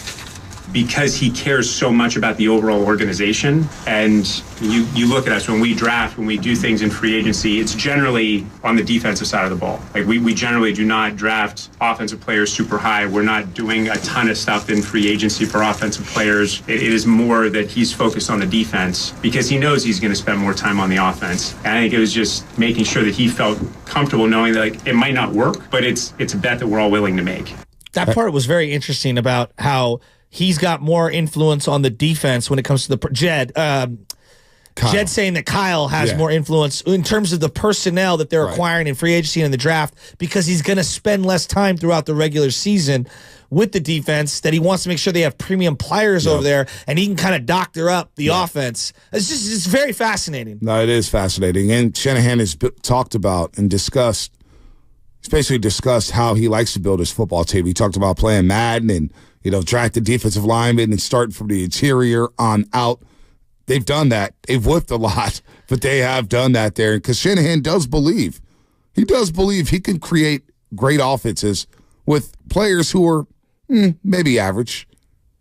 because he cares so much about the overall organization, and you look at us when we draft, when we do things in free agency, it's generally on the defensive side of the ball. Like, we generally do not draft offensive players super high. We're not doing a ton of stuff in free agency for offensive players. It is more that he's focused on the defense because he knows he's going to spend more time on the offense. And I think it was just making sure that he felt comfortable knowing that, like, it might not work, but it's a bet that we're all willing to make. That part was very interesting about how he's got more influence on the defense when it comes to the Jed. Jed saying that Kyle has more influence in terms of the personnel that they're acquiring in free agency and in the draft, because he's going to spend less time throughout the regular season with the defense, that he wants to make sure they have premium players over there, and he can kind of doctor up the offense. It's very fascinating. No, it is fascinating. And Shanahan has talked about and discussed, he's basically discussed how he likes to build his football team. He talked about playing Madden and, draft the defensive lineman and starting from the interior on out. they've done that. They've whipped a lot, but they have done that there. Because Shanahan does believe. He does believe he can create great offenses with players who are maybe average.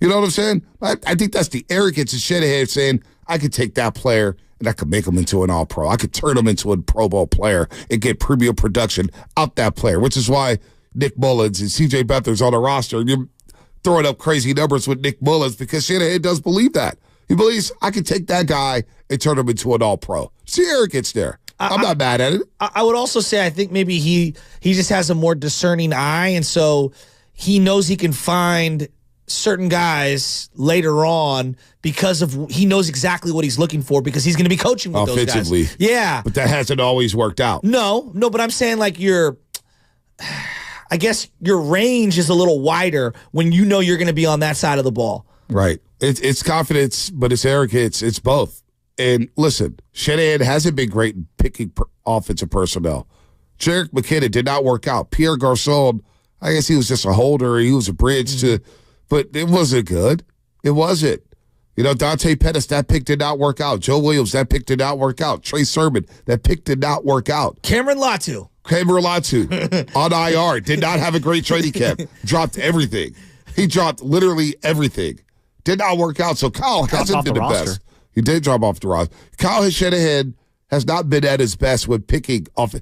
You know what I'm saying? I think that's the arrogance of Shanahan saying, I could take that player and I could make him into an all-pro. I could turn him into a Pro Bowl player and get premium production out that player, which is why Nick Mullins and C.J. Beathard's on the roster. You're throwing up crazy numbers with Nick Mullins because Shanahan does believe that. He believes I could take that guy and turn him into an all-pro. See arrogance there. I'm not mad at it. I would also say I think maybe he just has a more discerning eye, and so he knows he can find certain guys later on because of he knows exactly what he's looking for because he's going to be coaching with offensively. Those guys. Yeah. But that hasn't always worked out. No, but I'm saying like I guess your range is a little wider when you know you're going to be on that side of the ball. Right. It's confidence, but it's arrogance. It's both. And listen, Shanahan hasn't been great in picking offensive personnel. Jerick McKinnon did not work out. Pierre Garçon, I guess he was just a holder. He was a bridge to, but it wasn't good. It wasn't. You know, Dante Pettis, that pick did not work out. Joe Williams, that pick did not work out. Trey Sermon, that pick did not work out. Cameron Latu on IR, did not have a great training camp. Dropped everything. He dropped literally everything. Did not work out. So Kyle hasn't been the best. He did drop off the roster. Kyle Shanahan has not been at his best with picking off.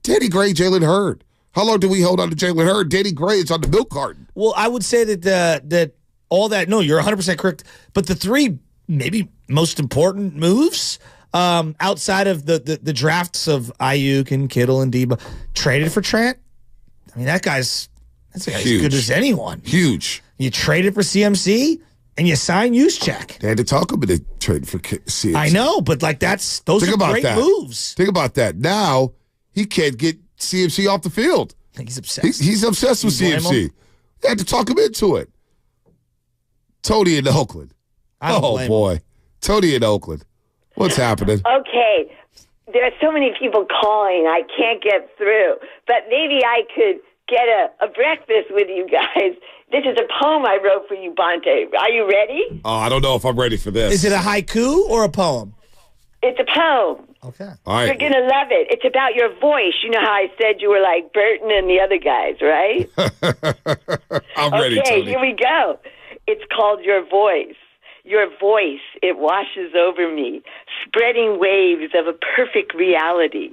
Danny Gray, Jalen Hurd. How long do we hold on to Jalen Hurd? Danny Gray is on the milk carton. Well, I would say that all that. No, you're 100% correct. But the three maybe most important moves outside of the drafts of Ayuk and Kittle and Debo traded for Trent. I mean, that's a guy as good as anyone. Huge. You traded for CMC. And you sign Juszczyk. They had to talk about the trade for CMC. I know, but like those are great moves. Think about that. Now he can't get CMC off the field. I think he's obsessed. He's obsessed with CMC. They had to talk him into it. Tony in Oakland. Oh boy, Tony in Oakland. What's happening? Okay, there are so many people calling. I can't get through, but maybe I could get a breakfast with you guys. This is a poem I wrote for you, Bonte. Are you ready? Oh, I don't know if I'm ready for this. Is it a haiku or a poem? It's a poem. Okay. All right. You're going to love it. It's about your voice. You know how I said you were like Burton and the other guys, right? I'm ready, Okay, Tony. here we go. It's called Your Voice. Your voice, it washes over me, spreading waves of a perfect reality.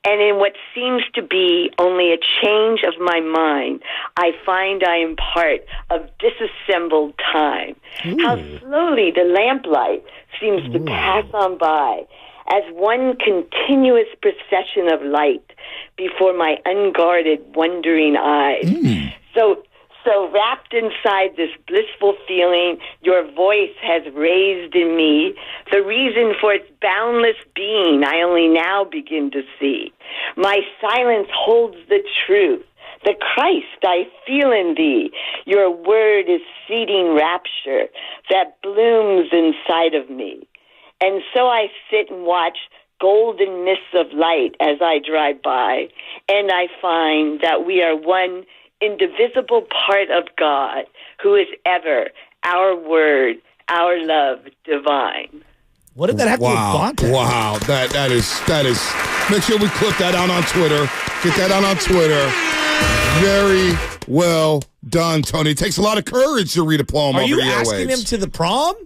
And in what seems to be only a change of my mind, I find I am part of disassembled time. Ooh. How slowly the lamplight seems to pass on by as one continuous procession of light before my unguarded, wondering eyes. So wrapped inside this blissful feeling your voice has raised in me, the reason for its boundless being I only now begin to see. My silence holds the truth, the Christ I feel in thee. Your word is seeding rapture that blooms inside of me. And so I sit and watch golden mists of light as I drive by, and I find that we are one indivisible part of God, who is ever our word, our love divine. What did that have to do with Bonte? Wow, that is. Make sure we clip that out on Twitter. Get that out on Twitter. Very well done, Tony. It takes a lot of courage to read a poem over the airwaves. Are you asking him to the prom?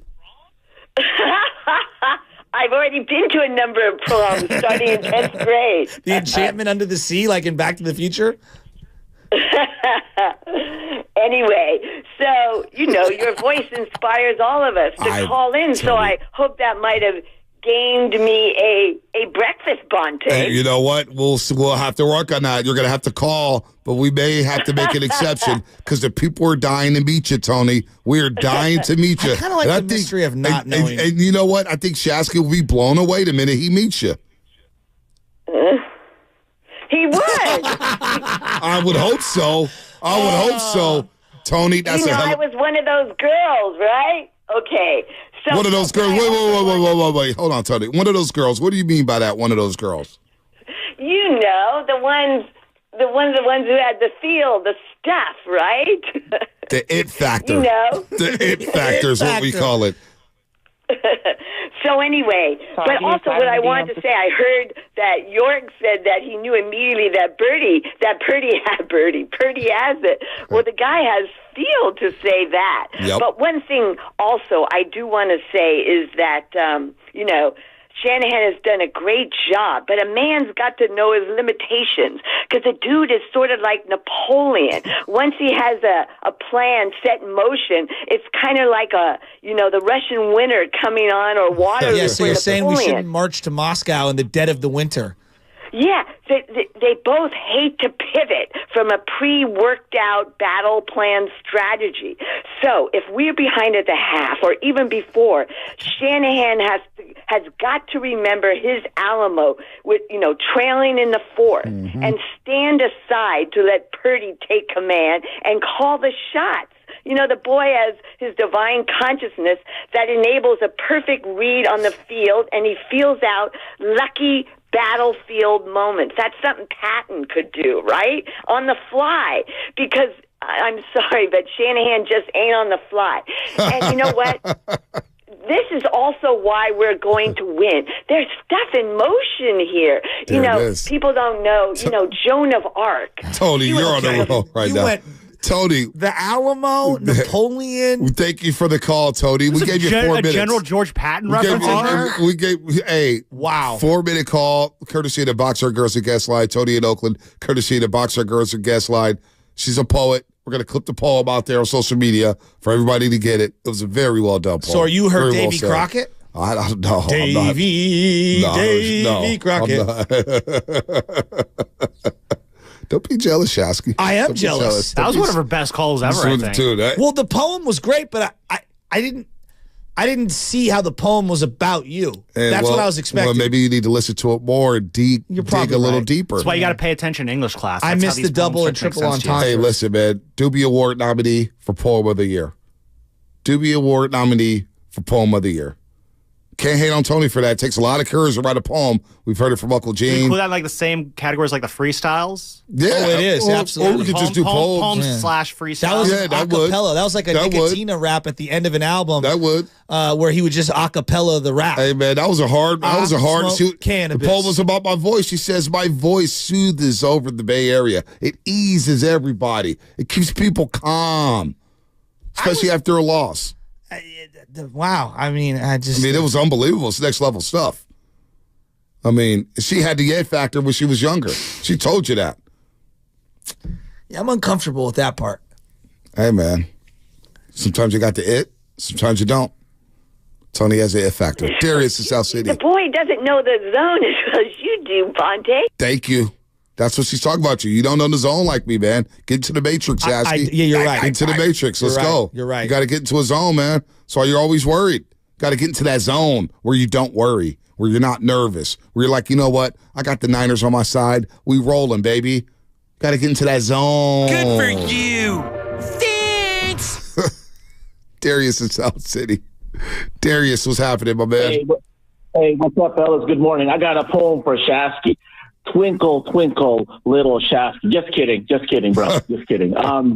I've already been to a number of proms starting in 10th grade. The Enchantment Under the Sea, like in Back to the Future? Anyway, so, your voice inspires all of us to call in, so I hope that might have gained me a breakfast, Bonte. Hey, you know what? We'll have to work on that. You're going to have to call, but we may have to make an exception because the people are dying to meet you, Tony. We are dying to meet you. I kind of like the mystery of not knowing. And you know what? I think Shasky will be blown away the minute he meets you. He would. I would hope so. Tony, that's I was one of those girls, right? Okay. So one of those girls. Wait. Hold on, Tony. One of those girls. What do you mean by that? One of those girls. The ones who had the feel, the stuff, right? The it factor. The it factor is what we call it. So anyway, but also what I wanted to say, I heard that York said that he knew immediately that Purdy has it. Well, the guy has feel to say that. Yep. But one thing also I do want to say is that, Shanahan has done a great job, but a man's got to know his limitations because the dude is sort of like Napoleon. Once he has a plan set in motion, it's kind of like the Russian winter coming on or water. Yeah, so you're saying we Napoleon. shouldn't march to Moscow in the dead of the winter. Yeah, they both hate to pivot from a pre-worked out battle plan strategy. So if we're behind at the half or even before, Shanahan has got to remember his Alamo with trailing in the fourth and stand aside to let Purdy take command and call the shots. The boy has his divine consciousness that enables a perfect read on the field, and he feels out lucky battlefield moments. That's something Patton could do, right? On the fly. Because, I'm sorry, but Shanahan just ain't on the fly. And you know what? This is also why we're going to win. There's stuff in motion here. People don't know, Joan of Arc. Tony, you're on the roll right now. Tony. The Alamo, Napoleon. Thank you for the call, Tony. We gave you 4 minutes. General George Patton reference in there? We gave, 4-minute call, courtesy of the Boxer Girls and Guest Line. Tony in Oakland, courtesy of the Boxer Girls and Guest Line. She's a poet. We're going to clip the poem out there on social media for everybody to get it. It was a very well done poem. So are you her Very Davy Crockett? I don't know. Davy Crockett. Don't be jealous, Shasky. I am jealous. That was one of her best calls ever, I think. Well, the poem was great, but I didn't see how the poem was about you. That's what I was expecting. Well, maybe you need to listen to it more and dig a little deeper. That's why you got to pay attention in English class. I missed the double and triple entendre. Hey, listen, man. Doobie Award nominee for Poem of the Year. Doobie Award nominee for Poem of the Year. Can't hate on Tony for that. It takes a lot of courage to write a poem. We've heard it from Uncle Do you Gene. include that in like the same categories like the freestyles? Yeah. it is, absolutely. Or we could just do poems. Poems / freestyle. That was acapella. That was like a Nicotina rap at the end of an album. That would. Where he would just acapella the rap. Hey, man, that was a hard. Cannabis. The poem was about my voice. She says, my voice soothes over the Bay Area. It eases everybody. It keeps people calm, especially after a loss. Wow. I mean, it was unbelievable. It's next level stuff. I mean, she had the it factor when she was younger. She told you that. Yeah, I'm uncomfortable with that part. Hey, man. Sometimes you got the it. Sometimes you don't. Tony has the it factor. Darius in South City. The boy doesn't know the zone as well as you do, Ponte. Thank you. That's what she's talking about you. You don't know the zone like me, man. Get into the matrix, Shasky. Yeah, you're right. Get into the matrix. Let's go. You're right. You got to get into a zone, man. That's why you're always worried. Got to get into that zone where you don't worry, where you're not nervous, where you're like, you know what? I got the Niners on my side. We rolling, baby. Got to get into that zone. Good for you. Thanks. Darius in South City. Darius, what's happening, my man? Hey, what's up, fellas? Good morning. I got a poem for Shasky. Twinkle, twinkle, little Shasky. Just kidding, bro. Just kidding. I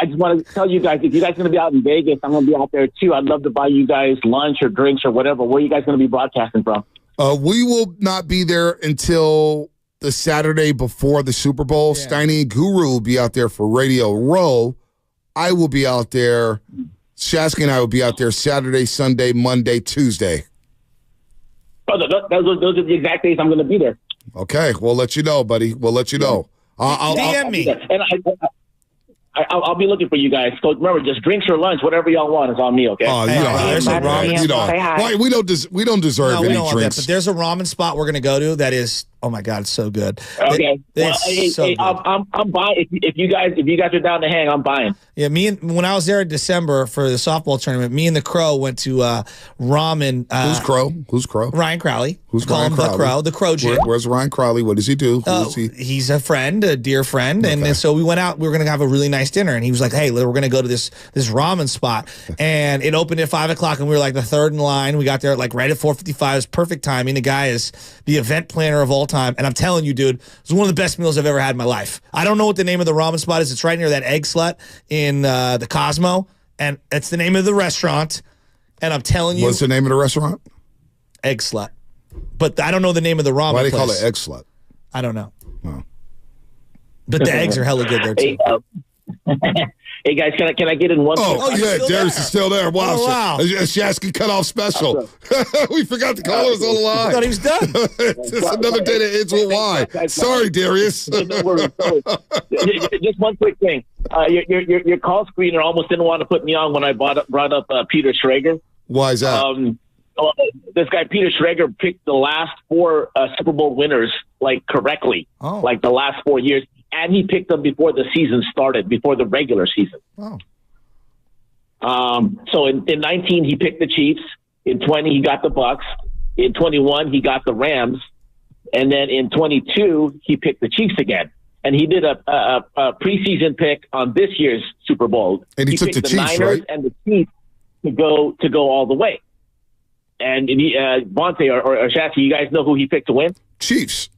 just want to tell you guys, if you guys are going to be out in Vegas, I'm going to be out there too. I'd love to buy you guys lunch or drinks or whatever. Where are you guys going to be broadcasting from? We will not be there until the Saturday before the Super Bowl. Yeah. Steiny and Guru will be out there for Radio Row. I will be out there. Shasky and I will be out there Saturday, Sunday, Monday, Tuesday. Oh, those are the exact days I'm going to be there. Okay, we'll let you know, buddy. We'll let you know. DM me. And I'll be looking for you guys. So remember, just drinks or lunch, whatever y'all want is on me, okay? Oh, we don't deserve any drinks. But there's a ramen spot we're going to go to that is, oh my God, it's so good. Okay. I'm buying. If you guys are down to hang, I'm buying. Yeah, when I was there in December for the softball tournament, me and the Crow went to ramen. Who's Crow? Ryan Crowley. Who's Ryan Crowley? The Crow Jim. Where's Ryan Crowley? What does he do? He's a friend, a dear friend, and so we went out. We were going to have a really nice dinner, and he was like, "Hey, we're going to go to this ramen spot," and it opened at 5 o'clock, and we were like the third in line. We got there like right at 4:55. It was perfect timing. The guy is the event planner of all time, and I'm telling you, dude, it was one of the best meals I've ever had in my life. I don't know what the name of the ramen spot is. It's right near that Egg Slut in the Cosmo, and it's the name of the restaurant. And I'm telling you. What's the name of the restaurant? Egg Slut. But I don't know the name of the ramen Why do they place. call it Egg Slut? I don't know. Oh. But the eggs are hella good there, too. Hey guys, can I get in one? Oh, yeah, Darius is still there. Wow. Oh, wow. Shasky cut off special. We forgot the caller was on the line. I thought he was done. It's just another day that ends with Y. Sorry, Darius. No worries. Just one quick thing. Your call screener almost didn't want to put me on when I brought up Peter Schrager. Why is that? This guy Peter Schrager picked the last 4 Super Bowl winners correctly, like the last 4 years. And he picked them before the season started, before the regular season. Oh. So in 19, he picked the Chiefs. In 20, he got the Bucks. In 21, he got the Rams. And then in 22, he picked the Chiefs again. And he did a preseason pick on this year's Super Bowl. And he took picked the Chiefs, Niners right? and the Chiefs to go all the way. And Bonte or Shasky, you guys know who he picked to win? Chiefs.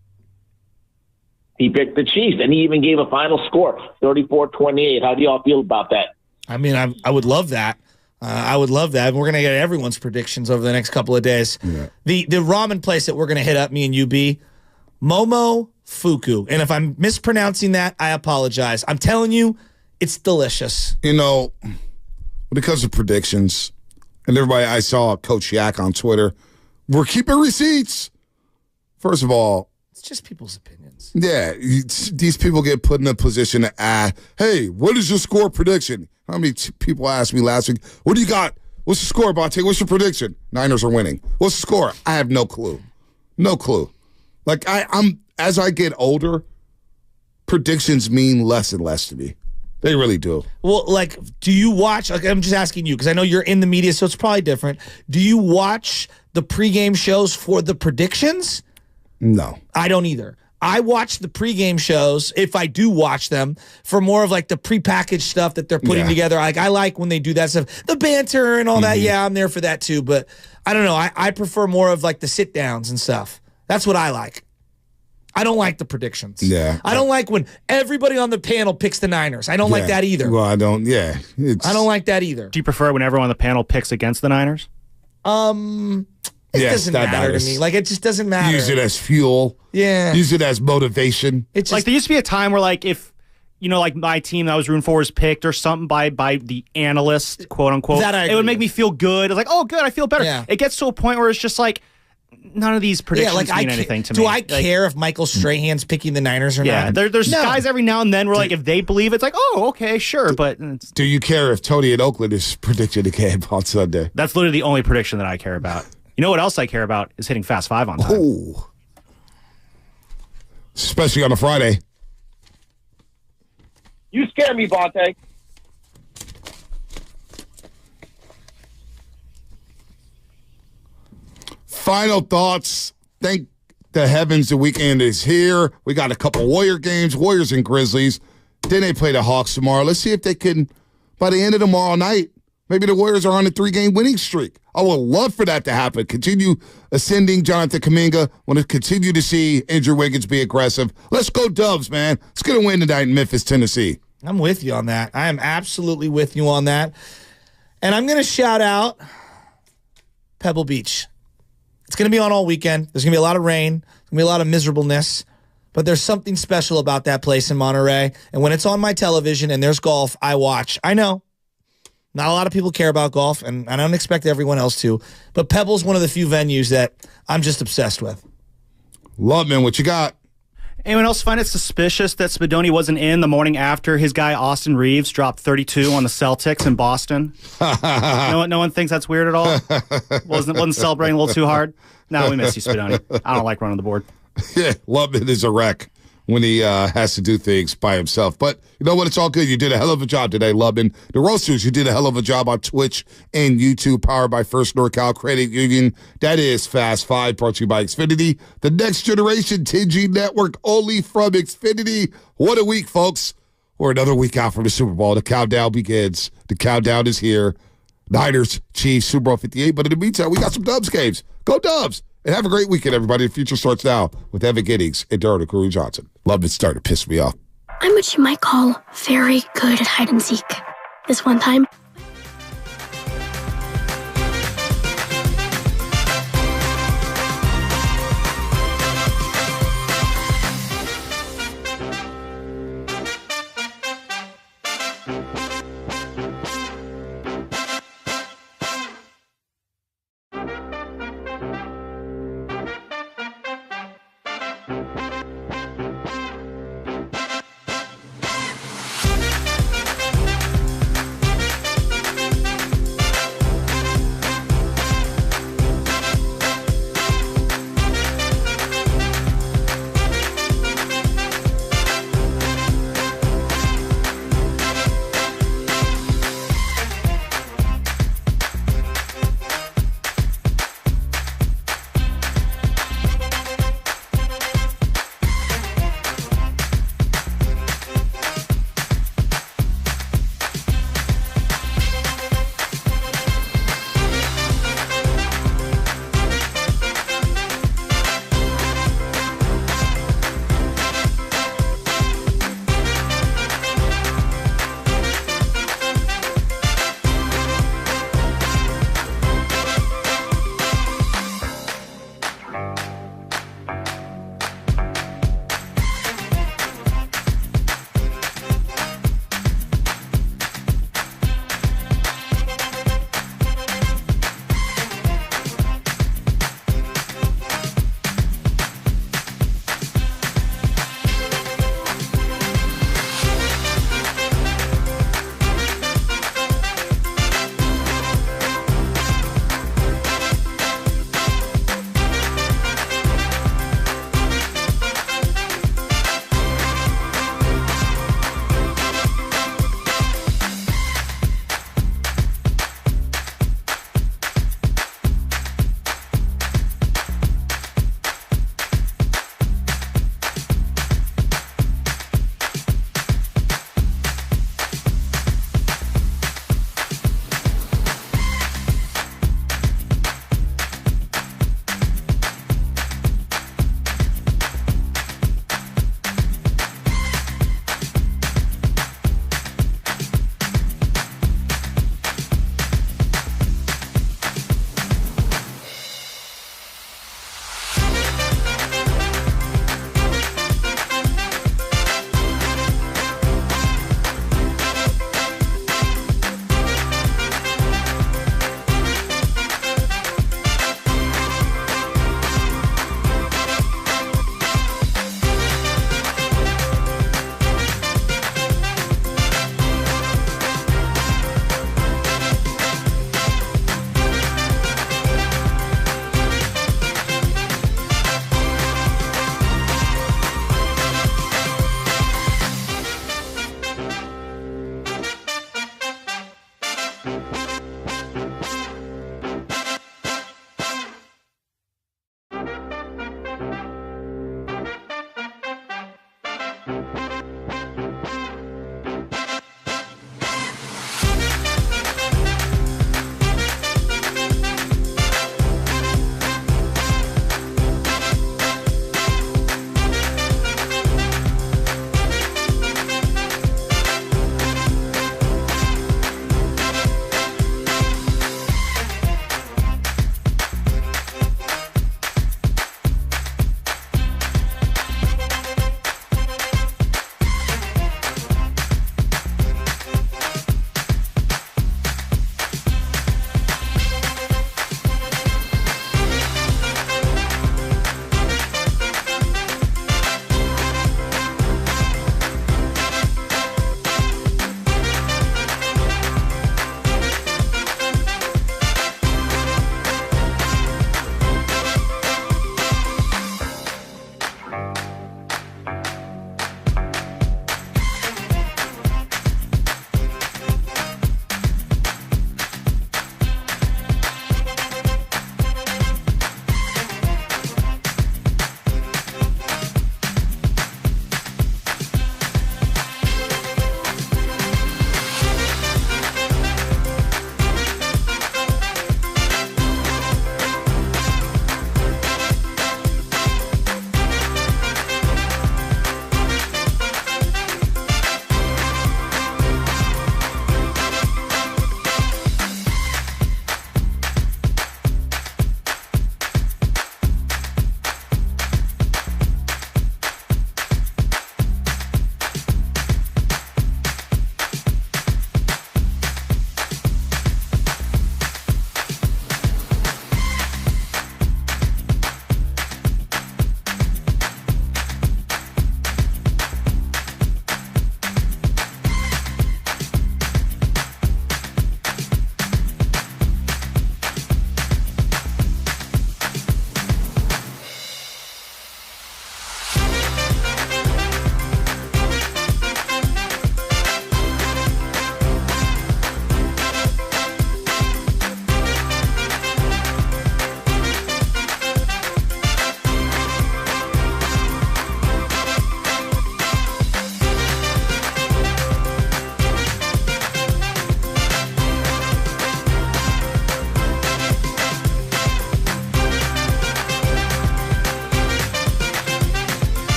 He picked the Chiefs, and he even gave a final score, 34-28. How do y'all feel about that? I mean, I would love that. I would love that. We're going to get everyone's predictions over the next couple of days. Yeah. The ramen place that we're going to hit up, me and UB, Momo Fuku. And if I'm mispronouncing that, I apologize. I'm telling you, it's delicious. You know, when it comes to predictions, and everybody, I saw Coach Yak on Twitter, we're keeping receipts. First of all, it's just people's opinions. Yeah, these people get put in a position to ask, hey, what is your score prediction? How many people asked me last week, what do you got? What's the score, Bonte? What's your prediction? Niners are winning. What's the score? I have no clue. No clue. Like, I'm as I get older, predictions mean less and less to me. They really do. Well, do you watch, I'm just asking you, because I know you're in the media, so it's probably different. Do you watch the pregame shows for the predictions? No. I don't either. I watch the pregame shows, if I do watch them, for more of the prepackaged stuff that they're putting together. I like when they do that stuff. The banter and all that, yeah, I'm there for that too. But I don't know. I prefer more of the sit downs and stuff. That's what I like. I don't like the predictions. Yeah. I don't like when everybody on the panel picks the Niners. I don't like that either. Well, I don't, I don't like that either. Do you prefer when everyone on the panel picks against the Niners? It doesn't matter to me. It just doesn't matter. Use it as fuel. Yeah. Use it as motivation. It's there used to be a time where if my team that I was rooting for was picked or something by the analyst, quote unquote, it would make me feel good. It's like, oh, good, I feel better. Yeah. It gets to a point where it's just none of these predictions mean anything to me. Do I care if Michael Strahan's picking the Niners or not? Yeah, there's guys every now and then where if they believe it's oh, okay, sure, but do you care if Tony in Oakland is predicting the game on Sunday? That's literally the only prediction that I care about. You know what else I care about is hitting Fast 5 on time. Ooh. Especially on a Friday. You scare me, Bonte. Final thoughts. Thank the heavens the weekend is here. We got a couple Warrior games, Warriors and Grizzlies. Then they play the Hawks tomorrow. Let's see if they can, by the end of tomorrow night, maybe the Warriors are on a 3-game winning streak. I would love for that to happen. Continue ascending Jonathan Kuminga. Want to continue to see Andrew Wiggins be aggressive. Let's go Dubs, man. Let's get a win tonight in Memphis, Tennessee. I'm with you on that. I am absolutely with you on that. And I'm going to shout out Pebble Beach. It's going to be on all weekend. There's going to be a lot of rain. There's going to be a lot of miserableness. But there's something special about that place in Monterey. And when it's on my television and there's golf, I watch. I know. Not a lot of people care about golf, and I don't expect everyone else to. But Pebble's one of the few venues that I'm just obsessed with. Loveman, what you got? Anyone else find it suspicious that Spadoni wasn't in the morning after his guy Austin Reeves dropped 32 on the Celtics in Boston? No one thinks that's weird at all? Wasn't celebrating a little too hard? No, we miss you, Spadoni. I don't like running the board. Yeah, Loveman is a wreck when he has to do things by himself. But you know what? It's all good. You did a hell of a job today, Loveman. The Roasters, you did a hell of a job on Twitch and YouTube, powered by First NorCal Credit Union. That is Fast 5, brought to you by Xfinity, the next generation 10G network only from Xfinity. What a week, folks. We're another week out from the Super Bowl. The countdown begins. The countdown is here. Niners, Chiefs, Super Bowl 58. But in the meantime, we got some Dubs games. Go Dubs. And have a great weekend, everybody. The future starts now with Evan Giddings and Darrell Curry Johnson. Love it starting to piss me off. I'm what you might call very good at hide and seek. This one time,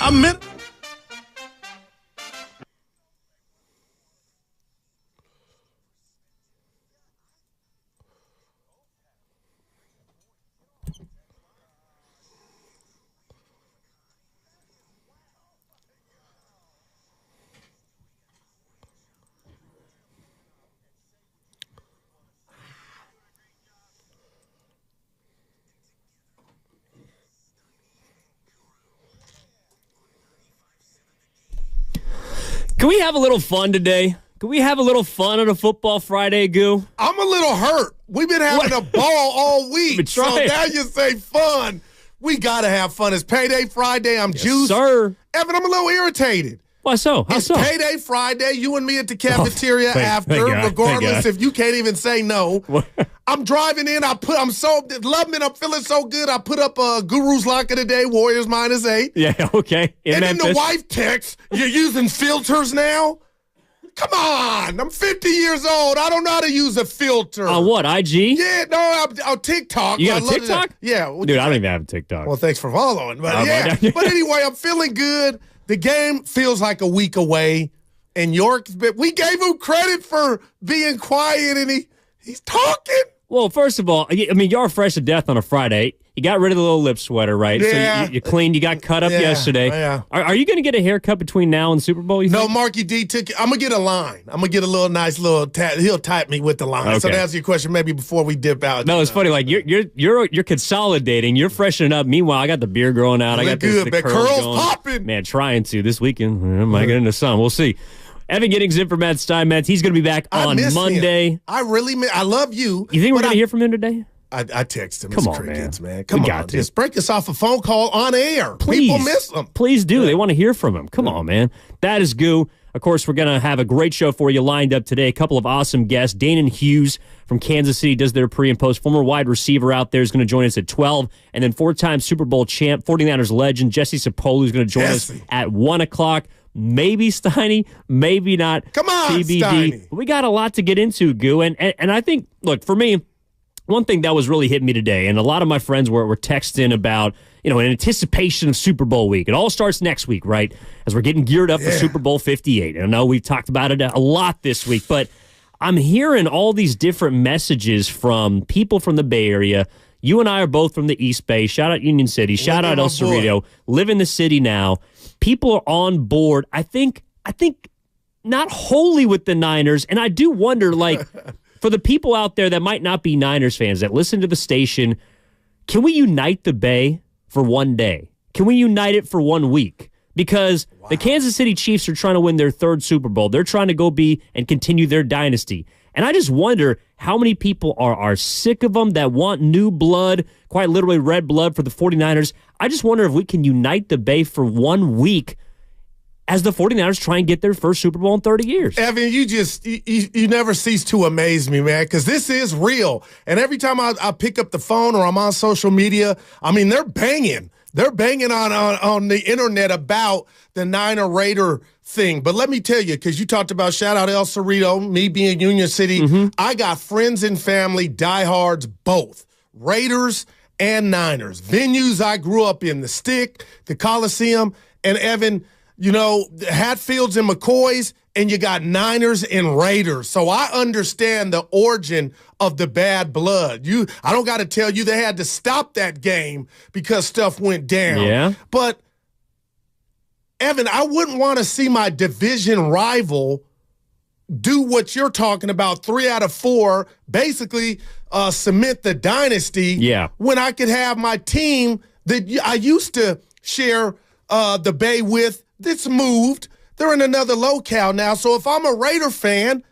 I meant. Can we have a little fun today? Can we have a little fun on a Football Friday, Goo? I'm a little hurt. We've been having a ball all week. So now you say fun. We got to have fun. It's Payday Friday. I'm juiced. Sir. Evan, I'm a little irritated. Why so? How it's so? Payday Friday. You and me at the cafeteria after, thank God, regardless thank if you can't even say no. I'm driving in. I'm so Lubman. I'm feeling so good. I put up a Guru's Lock of the Day, Warriors -8. Yeah, okay. And then the wife texts, "You're using filters now." Come on. I'm 50 years old. I don't know how to use a filter. On what, IG? Yeah, no, on TikTok. You got a TikTok? Yeah. Dude, I don't even have a TikTok. Well, thanks for following. But But anyway, I'm feeling good. The game feels like a week away. And York, we gave him credit for being quiet, and he's talking. Well, first of all, I mean, you're fresh to death on a Friday. You got rid of the little lip sweater, right? Yeah. So you cleaned. You got cut up yesterday. Yeah. Are you going to get a haircut between now and the Super Bowl? No, Marky D took it. I'm going to get a line. I'm going to get a little nice little he'll type me with the line. So to answer your question, maybe before we dip out. No, it's funny. Like you're consolidating. You're freshening up. Meanwhile, I got the beard growing out. I got the curls going. Popping. Man, trying to this weekend. I might get into some. We'll see. Evan Giddings in for Matt Steinmetz. He's going to be back on Monday. Him. I love you. You think we're going to hear from him today? I text him. Come it's on, crickets, man. Come on. Got to. Just break us off a phone call on air. Please. People miss them. Please do. They want to hear from him. Come on, man. That is Goo. Of course, we're going to have a great show for you lined up today. A couple of awesome guests. Danon Hughes from Kansas City does their pre and post. Former wide receiver out there is going to join us at 12. And then four-time Super Bowl champ, 49ers legend, Jesse Sapolu is going to join us at 1 o'clock. Maybe Steiny, maybe not. Come on, TBD. Steiny. We got a lot to get into, Goo. And I think, look, for me, one thing that was really hitting me today, and a lot of my friends were texting about, in anticipation of Super Bowl week. It all starts next week, right? As we're getting geared up for Super Bowl 58. And I know we've talked about it a lot this week, but I'm hearing all these different messages from people from the Bay Area. You and I are both from the East Bay. Shout out Union City. Shout out El Cerrito. Live in the city now. People are on board. I think not wholly with the Niners, and I do wonder, for the people out there that might not be Niners fans that listen to the station, can we unite the Bay for one day? Can we unite it for 1 week? Because the Kansas City Chiefs are trying to win their third Super Bowl. They're trying to go be and continue their dynasty. And I just wonder how many people are sick of them, that want new blood, quite literally red blood for the 49ers. I just wonder if we can unite the Bay for 1 week as the 49ers try and get their first Super Bowl in 30 years. Evan, you never cease to amaze me, man, because this is real. And every time I pick up the phone or I'm on social media, I mean, they're banging. They're banging on the internet about the Niner Raider thing. But let me tell you, because you talked about shout out El Cerrito, me being Union City, I got friends and family, diehards, both Raiders and Niners. Venues I grew up in, the Stick, the Coliseum, and Evan, Hatfields and McCoys, and you got Niners and Raiders. So I understand the origin of the bad blood. I don't got to tell you they had to stop that game because stuff went down. Yeah. But, Evan, I wouldn't want to see my division rival do what you're talking about, 3 out of 4, basically cement the dynasty. Yeah. When I could have my team that I used to share the Bay with that's moved. They're in another locale now. So if I'm a Raider fan,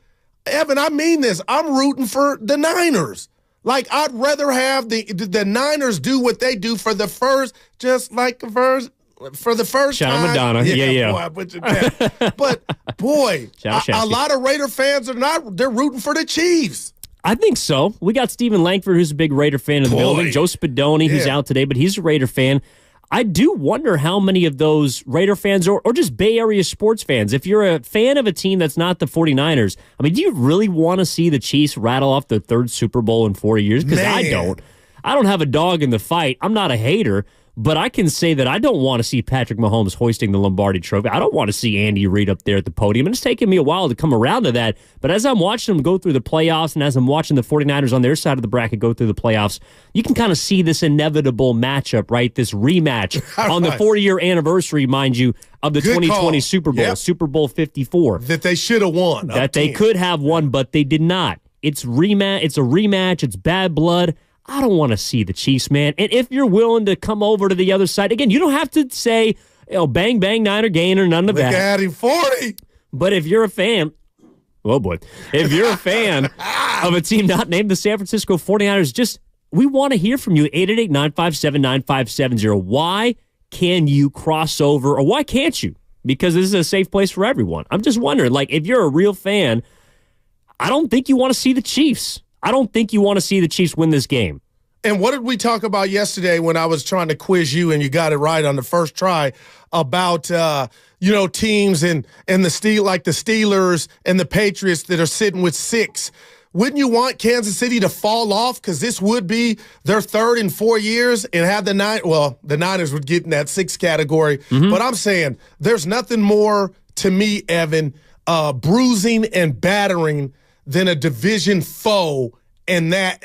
Evan, I mean this, I'm rooting for the Niners. Like, I'd rather have the Niners do what they do for the first, just like the first. For the first Shout time. out Madonna. Yeah. Boy, I put you down. But, boy, a lot of Raider fans they're rooting for the Chiefs. I think so. We got Stephen Langford, who's a big Raider fan of the building. Joe Spadoni, who's out today, but he's a Raider fan. I do wonder how many of those Raider fans or just Bay Area sports fans, if you're a fan of a team that's not the 49ers, I mean, do you really want to see the Chiefs rattle off their third Super Bowl in 4 years? Because I don't. I don't have a dog in the fight. I'm not a hater. But I can say that I don't want to see Patrick Mahomes hoisting the Lombardi Trophy. I don't want to see Andy Reid up there at the podium. And it's taken me a while to come around to that. But as I'm watching them go through the playoffs and as I'm watching the 49ers on their side of the bracket go through the playoffs, you can kind of see this inevitable matchup, right? This rematch on the 40-year anniversary, mind you, of the 2020 Super Bowl, Super Bowl 54. That they should have won. That they could have won, but they did not. It's rematch. It's a rematch. It's bad blood. I don't want to see the Chiefs, man. And if you're willing to come over to the other side, again, you don't have to say, bang, bang, Niner gainer, none of that. Look at him, 40. But if you're a fan, oh boy, if you're a fan of a team not named the San Francisco 49ers, we want to hear from you. 888-957-9570. Why can you cross over, or why can't you? Because this is a safe place for everyone. I'm just wondering, if you're a real fan, I don't think you want to see the Chiefs. I don't think you want to see the Chiefs win this game. And what did we talk about yesterday when I was trying to quiz you and you got it right on the first try about teams and the like the Steelers and the Patriots that are sitting with 6? Wouldn't you want Kansas City to fall off because this would be their 3rd in 4 years and have the Niners would get in that 6 category. Mm-hmm. But I'm saying there's nothing more to me, Evan, bruising and battering than a division foe and that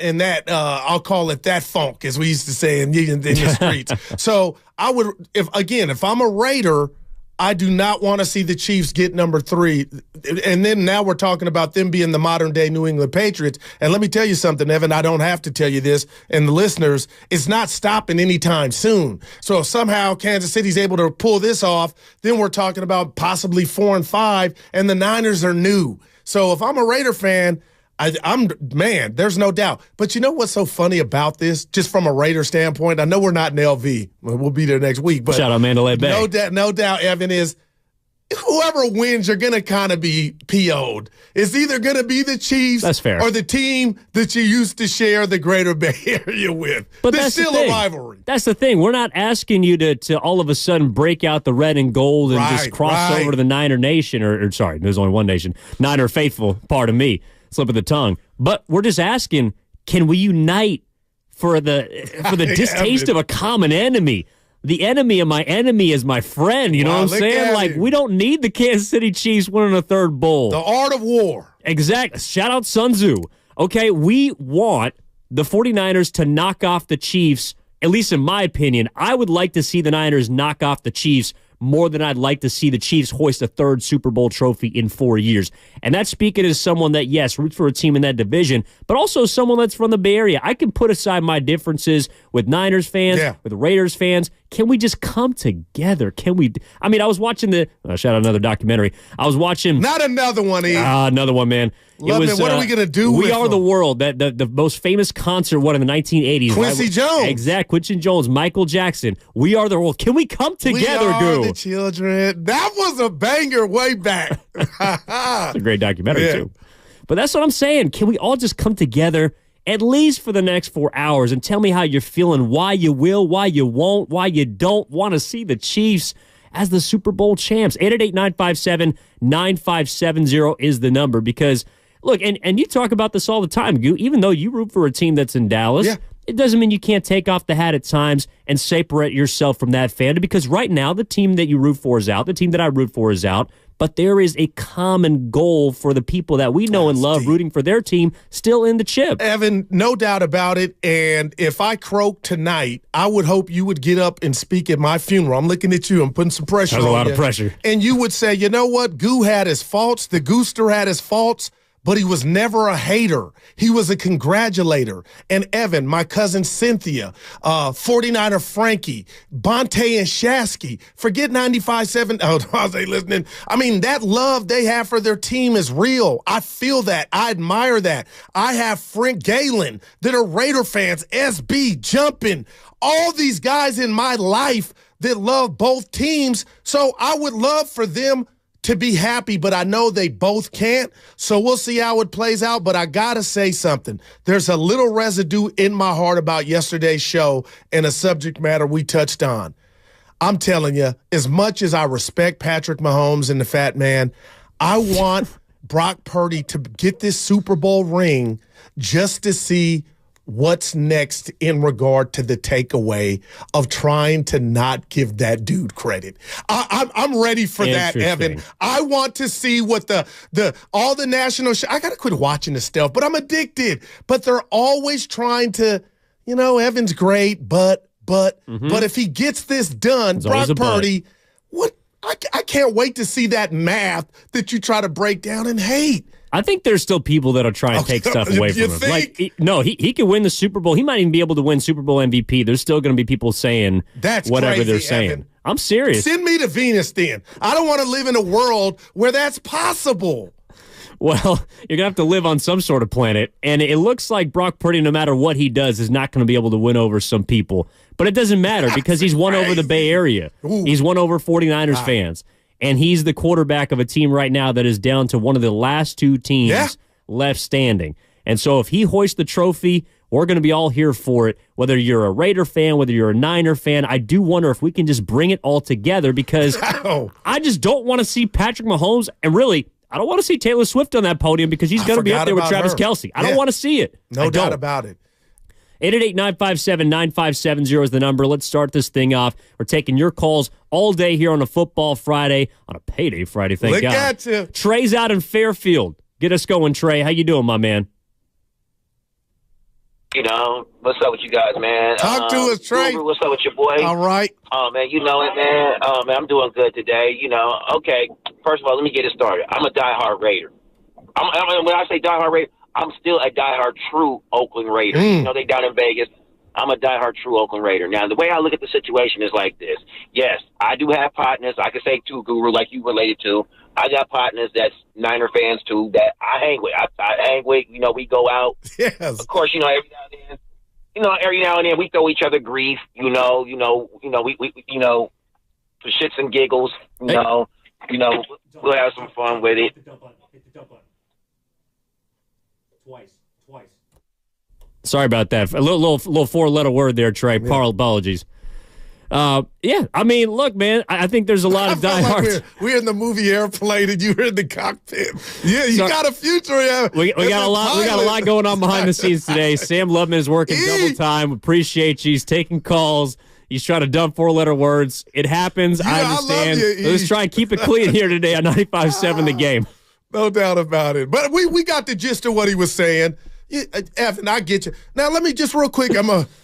I'll call it that funk, as we used to say in the streets. So I would, if I'm a Raider, I do not want to see the Chiefs get number 3. And then now we're talking about them being the modern day New England Patriots. And let me tell you something, Evan, I don't have to tell you this, and the listeners, it's not stopping anytime soon. So if somehow Kansas City's able to pull this off, then we're talking about possibly 4-5, and the Niners are new. So if I'm a Raider fan, there's no doubt. But you know what's so funny about this, just from a Raider standpoint? I know we're not in LV. We'll be there next week. But shout out Mandalay Bay. No doubt, Evan, is whoever wins, you're going to kind of be PO'd. It's either going to be the Chiefs that's fair, or the team that you used to share the greater Bay Area with. But there's still a rivalry. That's the thing. We're not asking you to all of a sudden break out the red and gold and just cross over to the Niner Nation, or sorry, there's only one nation. Niner faithful, pardon me. Slip of the tongue. But we're just asking, can we unite for the distaste of a common enemy? The enemy of my enemy is my friend. You know what I'm saying? We don't need the Kansas City Chiefs winning a 3rd bowl. The art of war. Exactly. Shout out Sun Tzu. Okay, we want the 49ers to knock off the Chiefs, at least in my opinion. I would like to see the Niners knock off the Chiefs more than I'd like to see the Chiefs hoist a 3rd Super Bowl trophy in 4 years. And that's speaking as someone that, yes, roots for a team in that division, but also someone that's from the Bay Area. I can put aside my differences with Niners fans, with Raiders fans. Can we just come together? Can we? I mean, I was watching shout out another documentary. I was watching. Not another one, Ian. Another one, man. What are we going to do We with Are them? the World, the most famous concert in the 1980s. Quincy Jones. Exact. Quincy Jones, Michael Jackson. We Are the World. Can we come together, We Are the Children. That was a banger way back. It's a great documentary, too. But that's what I'm saying. Can we all just come together at least for the next 4 hours and tell me how you're feeling, why you will, why you won't, why you don't want to see the Chiefs as the Super Bowl champs? 888-957-9570 is the number because, look, and you talk about this all the time, Goo, even though you root for a team that's in Dallas, it doesn't mean you can't take off the hat at times and separate yourself from that fandom because right now the team that you root for is out, the team that I root for is out, but there is a common goal for the people that we know and love rooting for their team still in the chip. Evan, no doubt about it. And if I croak tonight, I would hope you would get up and speak at my funeral. I'm looking at you. I'm putting some pressure on you. That's a lot of pressure. And you would say, you know what? Goo had his faults. The Gooster had his faults. But he was never a hater. He was a congratulator. And Evan, my cousin Cynthia, 49er Frankie, Bonte and Shasky, forget 95.7. Oh, I was listening. I mean, that love they have for their team is real. I feel that. I admire that. I have Frank Galen that are Raider fans, SB, Jumping, all these guys in my life that love both teams. So I would love for them to be happy, but I know they both can't. So we'll see how it plays out. But I got to say something. There's a little residue in my heart about yesterday's show and a subject matter we touched on. I'm telling you, as much as I respect Patrick Mahomes and the fat man, I want Brock Purdy to get this Super Bowl ring just to see what's next in regard to the takeaway of trying to not give that dude credit. I'm ready for that, Evan. I want to see what all the national I got to quit watching this stuff, but I'm addicted. But they're always trying to, Evan's great, but if he gets this done, Brock Purdy, what? I can't wait to see that math that you try to break down and hate. I think there's still people that'll try and take stuff away from him. Think? He could win the Super Bowl. He might even be able to win Super Bowl MVP. There's still going to be people saying whatever crazy, they're saying. Evan. I'm serious. Send me to Venus then. I don't want to live in a world where that's possible. Well, you're going to have to live on some sort of planet, and it looks like Brock Purdy, no matter what he does, is not going to be able to win over some people. But it doesn't matter because he's won over the Bay Area. He's won over 49ers fans. And he's the quarterback of a team right now that is down to one of the last two teams left standing. And so if he hoists the trophy, we're going to be all here for it. Whether you're a Raider fan, whether you're a Niner fan, I do wonder if we can just bring it all together because I just don't want to see Patrick Mahomes. And really, I don't want to see Taylor Swift on that podium because he's going to be up there with Travis Kelce. I don't want to see it. No doubt about it. 888-957-9570 is the number. Let's start this thing off. We're taking your calls all day here on a Football Friday, on a Payday Friday, thank God. Look at you. Trey's out in Fairfield. Get us going, Trey. How you doing, my man? What's up with you guys, man? Talk to us, Trey. Uber, what's up with your boy? All right. Oh, man, you know it, man. Oh, man, I'm doing good today. Okay, first of all, let me get it started. I'm a diehard Raider. When I say diehard Raider, I'm still a diehard true Oakland Raider. They down in Vegas. I'm a diehard true Oakland Raider. Now, the way I look at the situation is like this. Yes, I do have partners. I can say too, Guru, like you related to. I got partners that's Niner fans too that I hang with. I hang with. We go out. Yes. Of course, every now and then we throw each other grief. We for shits and giggles. We'll have some fun with it. Twice. Sorry about that. A little 4-letter word there, Trey. Apologies. Look, man, I think there's a lot of diehards. Like we're in the movie Airplane, and you were in the cockpit. Yeah, you got a future. Yeah. We got a lot. We got a lot going on behind the scenes today. Sam Lubman is working double time. Appreciate you. He's taking calls. He's trying to dump 4-letter words. It happens. I understand. I love you, Let's try and keep it clean here today on 95.7 The Game. No doubt about it. But we got the gist of what he was saying. Evan, I get you. Now, let me just real quick.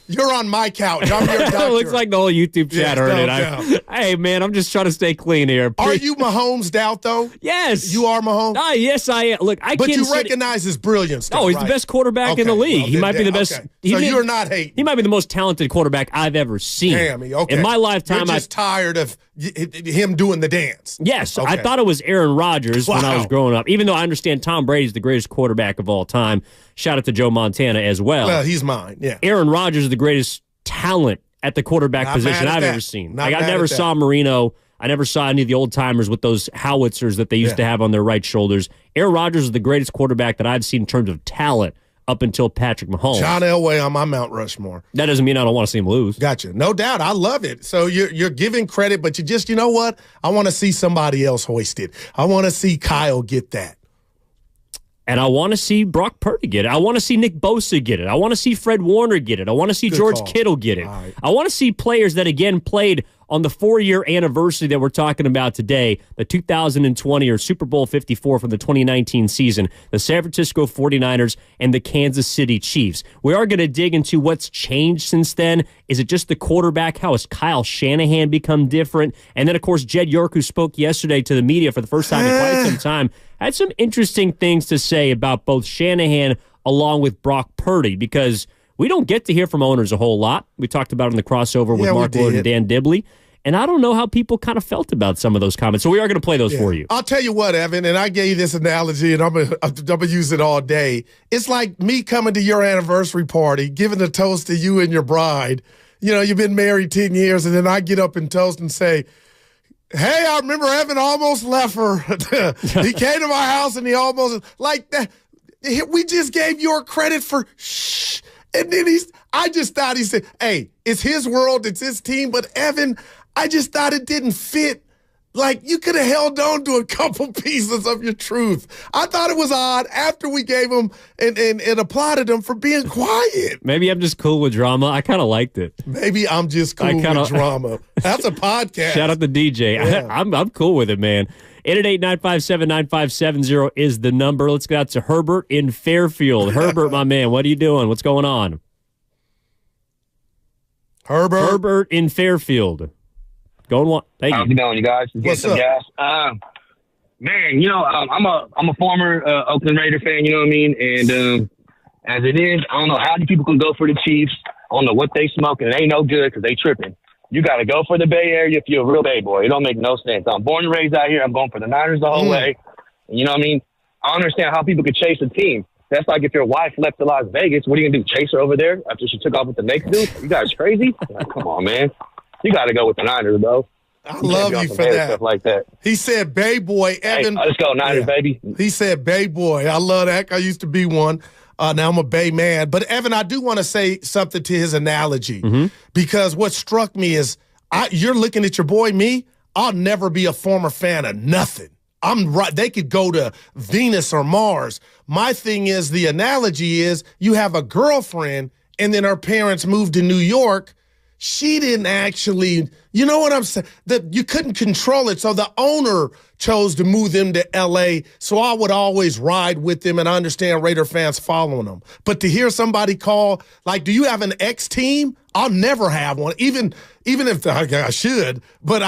You're on my couch. I'm your doctor. It looks like the whole YouTube chat heard it. Hey, man, I'm just trying to stay clean here. Are you Mahomes' doubt, though? Yes. You are Mahomes? Yes, I am. Look, But you recognize his brilliance. Oh, he's the best quarterback in the league. Well, he might be the best. Okay. So you're not hating. He might be the most talented quarterback I've ever seen. Damn, okay. In my lifetime, you're just tired of him doing the dance. Yes, okay. I thought it was Aaron Rodgers when I was growing up, even though I understand Tom Brady's the greatest quarterback of all time. Shout out to Joe Montana as well. Well, he's mine, yeah. Aaron Rodgers is the greatest talent at the quarterback position I've ever seen. I never saw Marino. I never saw any of the old-timers with those howitzers that they used to have on their right shoulders. Aaron Rodgers is the greatest quarterback that I've seen in terms of talent up until Patrick Mahomes. John Elway on my Mount Rushmore. That doesn't mean I don't want to see him lose. Gotcha. No doubt. I love it. So you're giving credit, but you know what? I want to see somebody else hoist it. I want to see Kyle get that. And I want to see Brock Purdy get it. I want to see Nick Bosa get it. I want to see Fred Warner get it. I want to see George Kittle get it. Right. I want to see players that, again, played on the 4-year anniversary that we're talking about today, the 2020 or Super Bowl 54 from the 2019 season, the San Francisco 49ers and the Kansas City Chiefs. We are going to dig into what's changed since then. Is it just the quarterback? How has Kyle Shanahan become different? And then, of course, Jed York, who spoke yesterday to the media for the first time in quite some time, had some interesting things to say about both Shanahan along with Brock Purdy, because we don't get to hear from owners a whole lot. We talked about it in the crossover with Mark Lord and Dan Dibley. And I don't know how people kind of felt about some of those comments. So we are going to play those for you. I'll tell you what, Evan, and I gave you this analogy, and I'm going to use it all day. It's like me coming to your anniversary party, giving a toast to you and your bride. You've been married 10 years, and then I get up and toast and say, hey, I remember Evan almost left her. He came to my house, and he almost, like that. We just gave your credit for shh. And then I just thought he said, hey, it's his world, it's his team, but Evan, I just thought it didn't fit Like, you could have held on to a couple pieces of your truth. I thought it was odd after we gave him and applauded him for being quiet. Maybe I'm just cool with drama. I kind of liked it. Maybe I'm just cool with drama. That's a podcast. Shout out to DJ. Yeah. I'm cool with it, man. 888-957-9570 is the number. Let's go out to Herbert in Fairfield. Herbert, my man, what are you doing? What's going on? Herbert in Fairfield. Going one. Thank you. How's it going, you guys? What's up? Gas. Man, you know, I'm a former Oakland Raider fan. You know what I mean? And as it is, I don't know how many people can go for the Chiefs. I don't know what they smoking. It ain't no good because they tripping. You got to go for the Bay Area if you're a real Bay boy. It don't make no sense. I'm born and raised out here. I'm going for the Niners the whole way. You know what I mean? I understand how people could chase a team. That's like if your wife left to Las Vegas, what are you going to do, chase her over there after she took off with the Knicks dude? You guys crazy? Like, come on, man. You got to go with the Niners, bro. I love you for that. Stuff like that. He said, Bay Boy, Evan. Hey, let's go, Niners, baby. He said, Bay Boy. I love that. I used to be one. Now I'm a Bay man. But, Evan, I do want to say something to his analogy because what struck me is you're looking at your boy, me. I'll never be a former fan of nothing. I'm right. They could go to Venus or Mars. My thing is, the analogy is you have a girlfriend and then her parents moved to New York. She didn't actually, you know what I'm saying? That you couldn't control it. So the owner chose to move them to LA. So I would always ride with them, and I understand Raider fans following them. But to hear somebody call, like, do you have an X team? I'll never have one, even if I should, but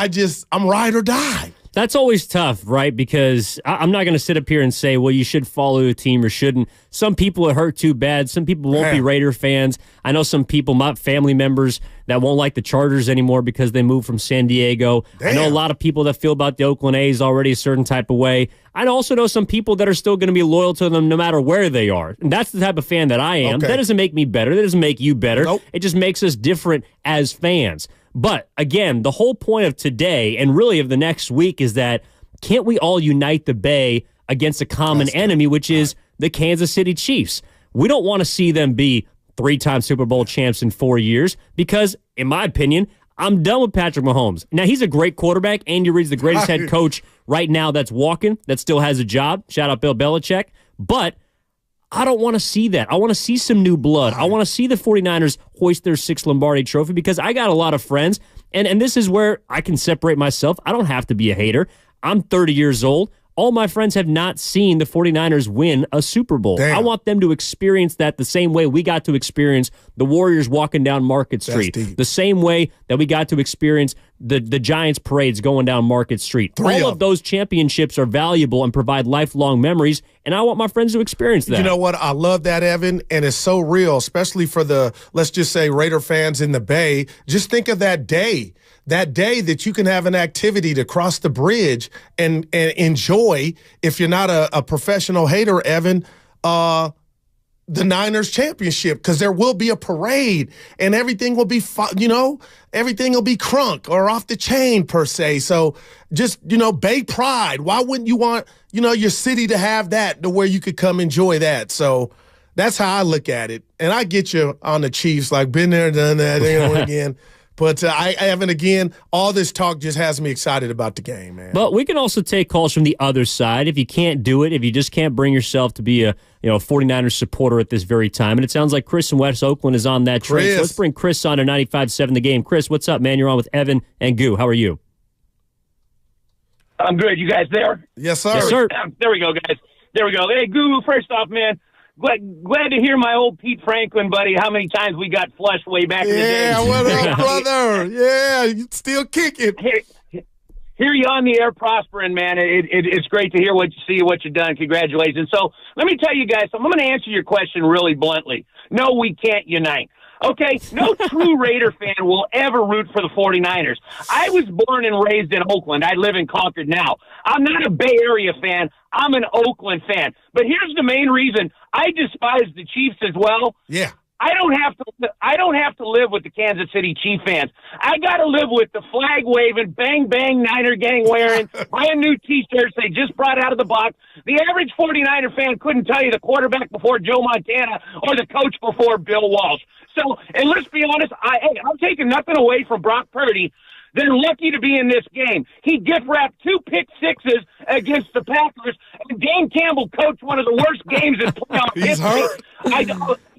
I'm ride or die. That's always tough, right? Because I'm not going to sit up here and say, well, you should follow a team or shouldn't. Some people it hurt too bad. Some people won't be Raider fans. I know some people, my family members, that won't like the Chargers anymore because they moved from San Diego. I know a lot of people that feel about the Oakland A's already a certain type of way. I also know some people that are still going to be loyal to them no matter where they are. And that's the type of fan that I am. Okay. That doesn't make me better. That doesn't make you better. Nope. It just makes us different as fans. But again, the whole point of today and really of the next week is that can't we all unite the Bay against a common enemy, which is the Kansas City Chiefs? We don't want to see them be 3-time Super Bowl champs in 4 years because, in my opinion, I'm done with Patrick Mahomes. Now, he's a great quarterback. Andy Reid's the greatest head coach right now that's walking, that still has a job. Shout out Bill Belichick. But I don't want to see that. I want to see some new blood. I want to see the 49ers hoist their 6th Lombardi trophy because I got a lot of friends, and this is where I can separate myself. I don't have to be a hater. I'm 30 years old. All my friends have not seen the 49ers win a Super Bowl. Damn. I want them to experience that the same way we got to experience the Warriors walking down Market Street, the same way that we got to experience the Giants parades going down Market Street. All of those championships are valuable and provide lifelong memories, and I want my friends to experience that. You know what? I love that, Evan, and it's so real, especially for the, let's just say, Raider fans in the Bay. Just think of that day that you can have an activity to cross the bridge and enjoy, if you're not a professional hater, Evan, the Niners championship, because there will be a parade and everything will be, everything will be crunk or off the chain per se. So just, Bay pride. Why wouldn't you want, your city to have that to where you could come enjoy that? So that's how I look at it. And I get you on the Chiefs, like been there, done that, again. But I haven't, again, all this talk just has me excited about the game, man. But we can also take calls from the other side. If you can't do it, if you just can't bring yourself to be a 49ers supporter at this very time. And it sounds like Chris in West Oakland is on that train. So let's bring Chris on to 95.7 The Game. Chris, what's up, man? You're on with Evan and Goo. How are you? I'm good. You guys there? Yes, sir. Yes, sir. There we go, guys. There we go. Hey, Goo, first off, man, glad to hear my old Pete Franklin buddy, how many times we got flushed way back in the day. Yeah, what up, brother? Yeah, you still kicking. Hear you on the air prospering, man. It's great to hear what you've done. Congratulations. So let me tell you guys, I'm going to answer your question really bluntly. No, we can't unite. Okay, no true Raider fan will ever root for the 49ers. I was born and raised in Oakland. I live in Concord now. I'm not a Bay Area fan. I'm an Oakland fan. But here's the main reason. I despise the Chiefs as well. Yeah. I don't have to live with the Kansas City Chief fans. I got to live with the flag waving, bang bang Niner gang wearing, brand new T-shirts they just brought out of the box. The average 49er fan couldn't tell you the quarterback before Joe Montana or the coach before Bill Walsh. So, and let's be honest, I'm taking nothing away from Brock Purdy. They're lucky to be in this game. He gift wrapped 2 pick sixes against the Packers, and Dan Campbell coached one of the worst games in playoff history.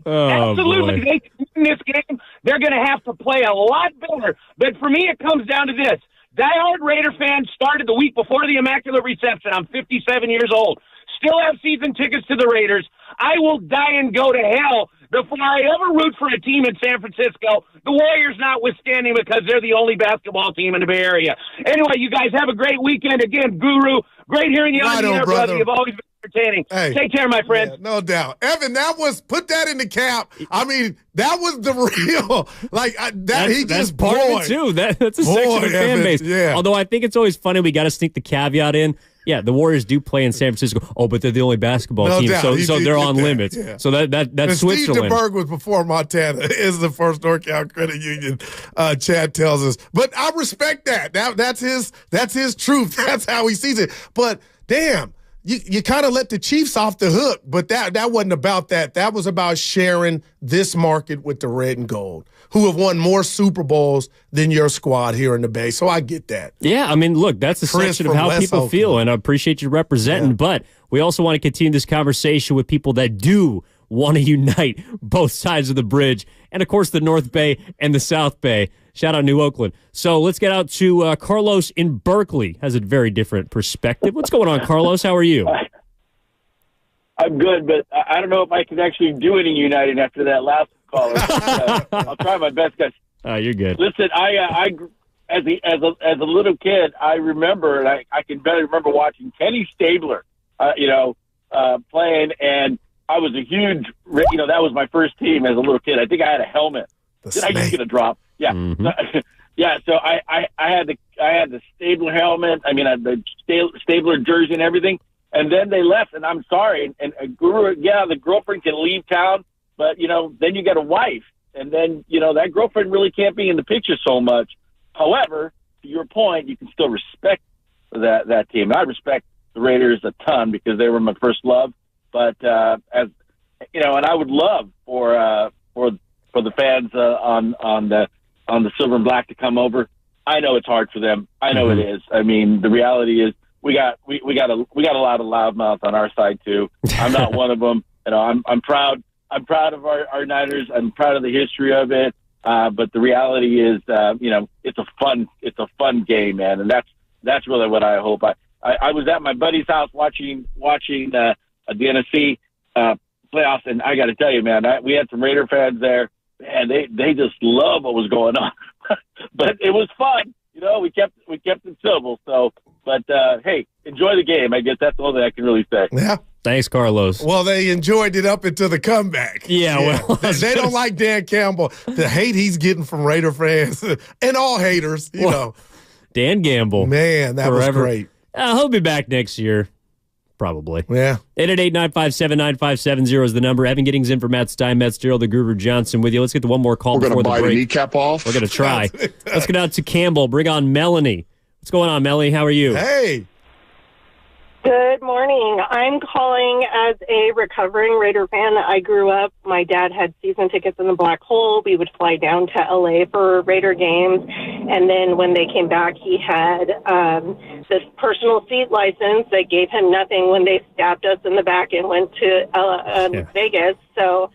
Absolutely, boy. they can win this game. They're going to have to play a lot better. But for me, it comes down to this. Diehard Raider fans started the week before the Immaculate Reception. I'm 57 years old. Still have season tickets to the Raiders. I will die and go to hell before I ever root for a team in San Francisco, the Warriors notwithstanding, because they're the only basketball team in the Bay Area. Anyway, you guys have a great weekend. Again, Guru, great hearing you on the air, brother. You've always been entertaining. Hey, take care, my friend. Yeah, no doubt. Evan, put that in the cap. I mean, that was the real, that's part of it, too. That's a section of the fan Evan, base. yeah. Although I think it's always funny, we got to sneak the caveat in. Yeah, the Warriors do play in San Francisco. Oh, but they're the only basketball team, so they're on limits. Yeah. So that's and Switzerland. Steve DeBerg was before Montana, is the first NorCal Credit Union. Chad tells us, but I respect that. That's his truth. That's how he sees it. But damn, you kind of let the Chiefs off the hook. But that wasn't about that. That was about sharing this market with the red and gold, who have won more Super Bowls than your squad here in the Bay. So I get that. Yeah, I mean, look, that's a Chris section of from how West people Oakland. feel, and I appreciate you representing. Yeah. But we also want to continue this conversation with people that do want to unite both sides of the bridge, and, of course, the North Bay and the South Bay. Shout out New Oakland. So let's get out to Carlos in Berkeley. Has a very different perspective. What's going on, Carlos? How are you? I'm good, but I don't know if I can actually do any uniting after that last caller. I'll try my best, guys. You're good. Listen, I as a little kid, I remember, and I can better remember watching Kenny Stabler, playing, and I was a huge, that was my first team as a little kid. I think I had a helmet. Did I just get a drop? Yeah. Mm-hmm. Yeah, so I had the Stabler helmet. I mean, I had the Stabler jersey and everything. And then they left, and I'm sorry. And Guru, yeah, the girlfriend can leave town, but, then you got a wife. And then, that girlfriend really can't be in the picture so much. However, to your point, you can still respect that team. And I respect the Raiders a ton because they were my first love. But, and I would love for the fans on the Silver and Black to come over. I know it's hard for them. I know it is. I mean, the reality is, we got a lot of loudmouths on our side too. I'm not one of them. I'm proud. I'm proud of our Niners. I'm proud of the history of it. But the reality is, it's a fun game, man, and that's really what I hope. I was at my buddy's house watching the NFC playoffs, and I got to tell you, man, we had some Raider fans there, and they just love what was going on. But it was fun. We kept it civil. So. But, hey, enjoy the game. I guess that's all that I can really say. Yeah. Thanks, Carlos. Well, they enjoyed it up until the comeback. Yeah. Well, they don't like Dan Campbell. The hate he's getting from Raider fans and all haters, you know. Dan Gamble. Man, that forever. was great. He'll be back next year. Probably. Yeah. 888-957-9570 is the number. Evan Giddings in for Matt Stein, Matt Steele, the Guru Johnson with you. Let's get to one more call before the break. We're going to bite a kneecap off. We're going to try. Let's get out to Campbell. Bring on Melanie. What's going on, Melanie? How are you? Hey. Good morning. I'm calling as a recovering Raider fan. I grew up, my dad had season tickets in the Black Hole. We would fly down to LA for Raider games. And then when they came back, he had this personal seat license that gave him nothing when they stabbed us in the back and went to Vegas. So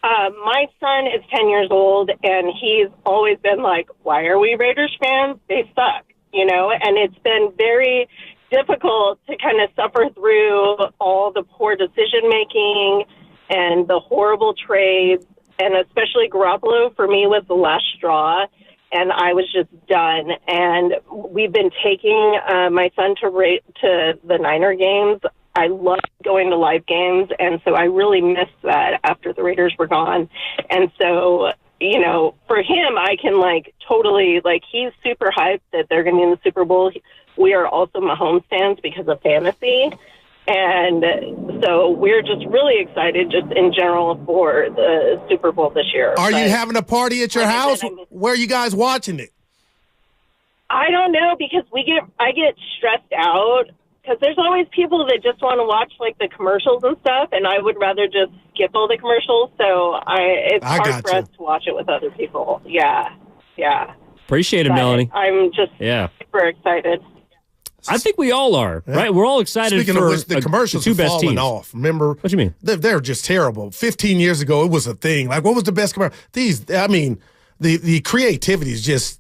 my son is 10 years old, and he's always been like, why are we Raiders fans? They suck, and it's been very difficult to kind of suffer through all the poor decision making and the horrible trades, and especially Garoppolo for me was the last straw, and I was just done. And we've been taking my son to the Niner games. I love going to live games, and so I really missed that after the Raiders were gone. And so, for him, I can totally, he's super hyped that they're going to be in the Super Bowl. We are also Mahomes fans because of fantasy. And so we're just really excited just in general for the Super Bowl this year. Are you having a party at your house? Where are you guys watching it? I don't know, because I get stressed out because there's always people that just want to watch the commercials and stuff, and I would rather just skip all the commercials. So it's hard for us to watch it with other people. Yeah. Appreciate it, But Melanie. I'm just Yeah. super excited. I think we all are, right? We're all excited Speaking for of which, the commercials the two have best fallen teams. off. Remember? What you mean? They're just terrible. 15 years ago, it was a thing. Like, what was the best commercial? The creativity is just.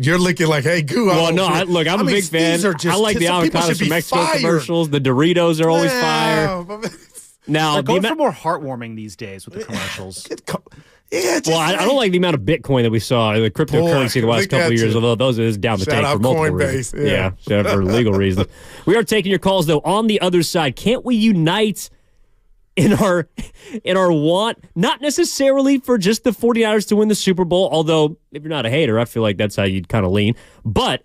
You're looking like, hey, Goo. Well, no, I'm a big fan. These are just, I like the some people avocados should from be Mexico fired. commercials. The Doritos are always fire. Now, They're going the for more heartwarming these days with the commercials. I don't like the amount of Bitcoin that we saw, the cryptocurrency the last look couple at of years, you. although those is down the Shout tank for out multiple Coinbase, reasons. yeah. Shout out for legal reasons. We are taking your calls, though, on the other side. Can't we unite in our want, not necessarily for just the 49ers to win the Super Bowl, although if you're not a hater, I feel like that's how you'd kind of lean, but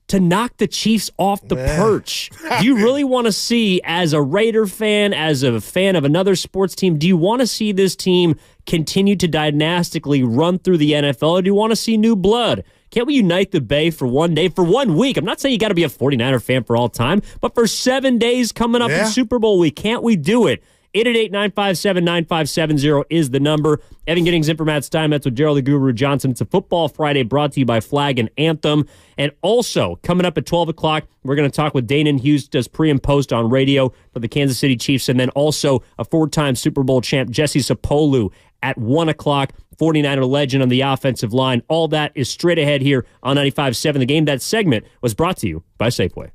to knock the Chiefs off the perch. Do you really want to see, as a Raider fan, as a fan of another sports team, do you want to see this team continue to dynastically run through the NFL, or do you want to see new blood? Can't we unite the Bay for one day, for 1 week? I'm not saying you got to be a 49er fan for all time, but for 7 days coming up in Super Bowl week, can't we do it? 888-957-9570 is the number. Evan Giddings in for Matt Steinmetz with Gerald the Guru Johnson. It's a Football Friday brought to you by Flag and Anthem. And also, coming up at 12 o'clock, we're going to talk with Danon Hughes, does pre and post on radio for the Kansas City Chiefs, and then also a 4-time Super Bowl champ, Jesse Sapolu, at 1 o'clock. 49er legend on the offensive line. All that is straight ahead here on 95.7 The Game. That segment was brought to you by Safeway.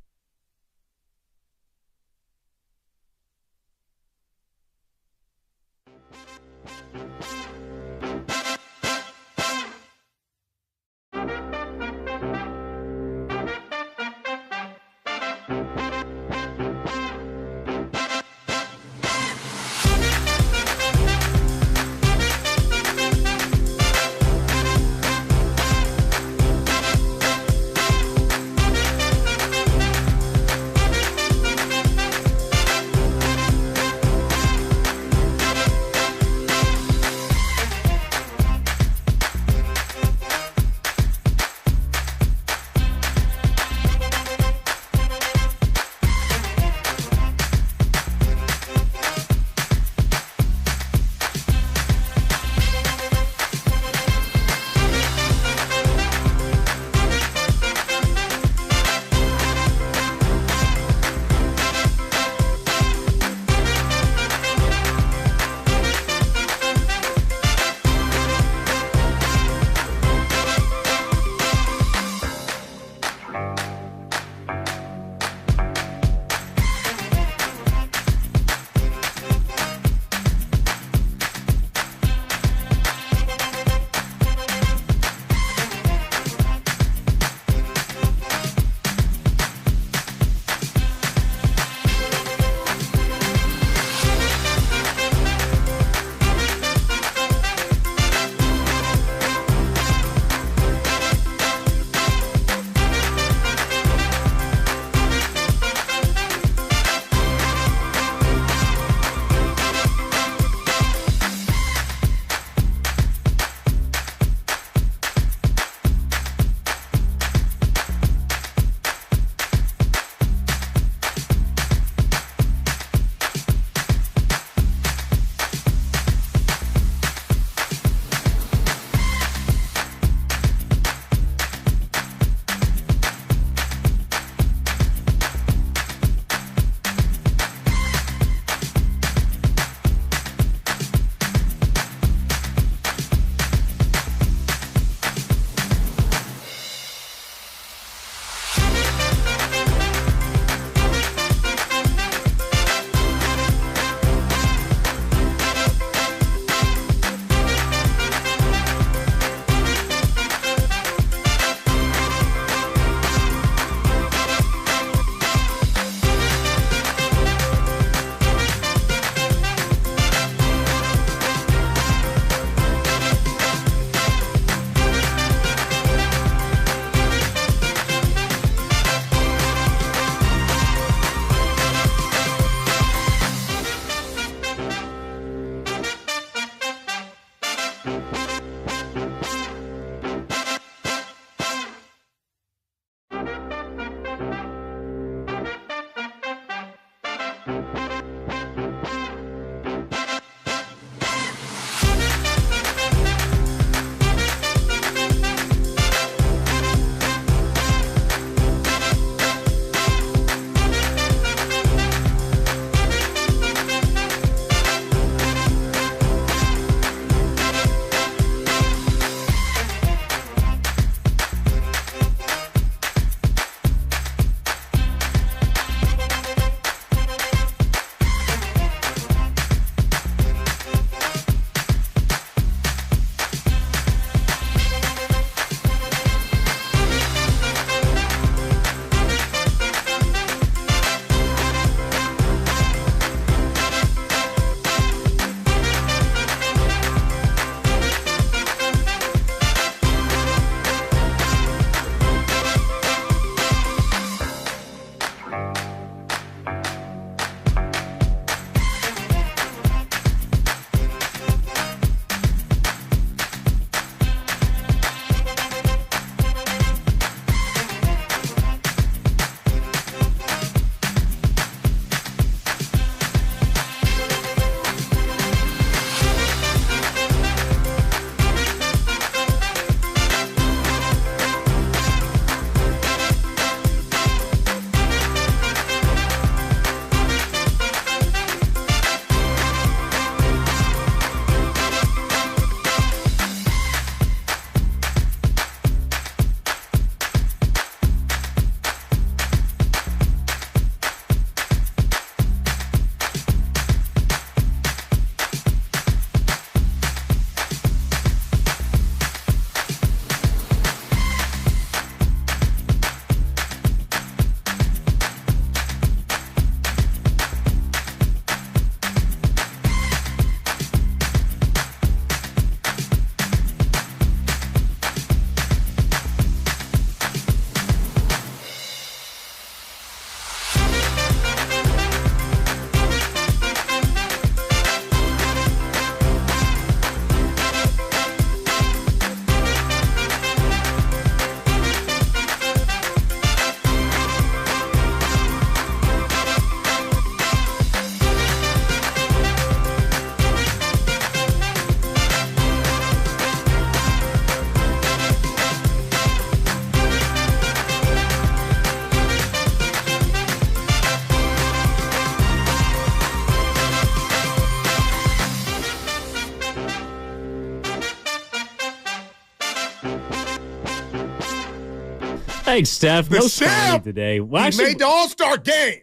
Thanks, Steph. The No Chef. scoring today. Well, He actually, made the All-Star game.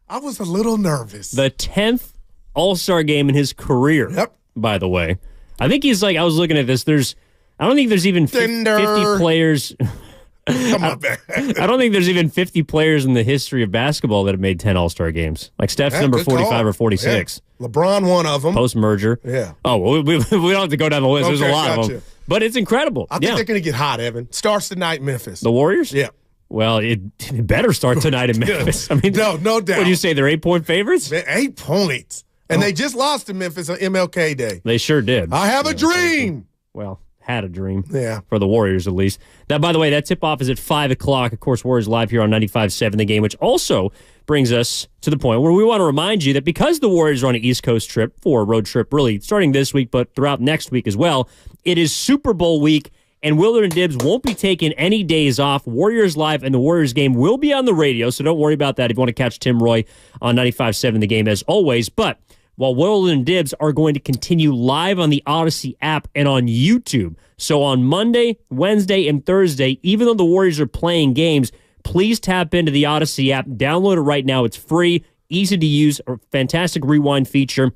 I was a little nervous. the 10th All-Star game in his career. Yep. By the way, I think he's like. I was looking at this. I don't think there's even 50 players. Come on, man. I don't think there's even 50 players in the history of basketball that have made 10 All-Star games. Like Steph's Yeah, number good 45 call. or 46. Yeah. LeBron, one of them. Post-merger. Yeah. Oh, well, we don't have to go down the list. There's a Okay, lot of gotcha. them. But it's incredible. I think they're going to get hot, Evan. Starts tonight, Memphis. The Warriors? Yeah. Well, it better start tonight in Memphis. I mean, no doubt. What do you say? They're 8-point favorites? Man, 8 points. And they just lost to Memphis on MLK Day. They sure did. I have a dream. Well, had a dream. Yeah. For the Warriors, at least. Now, by the way, that tip-off is at 5 o'clock. Of course, Warriors live here on 95.7 The Game, which also brings us to the point where we want to remind you that because the Warriors are on an East Coast trip, for a road trip really starting this week, but throughout next week as well, it is Super Bowl week, and Willard and Dibbs won't be taking any days off. Warriors Live and the Warriors game will be on the radio, so don't worry about that if you want to catch Tim Roy on 95.7 The Game as always. But while Willard and Dibbs are going to continue live on the Odyssey app and on YouTube. So on Monday, Wednesday, and Thursday, even though the Warriors are playing games, please tap into the Odyssey app. Download it right now. It's free, easy to use, a fantastic rewind feature.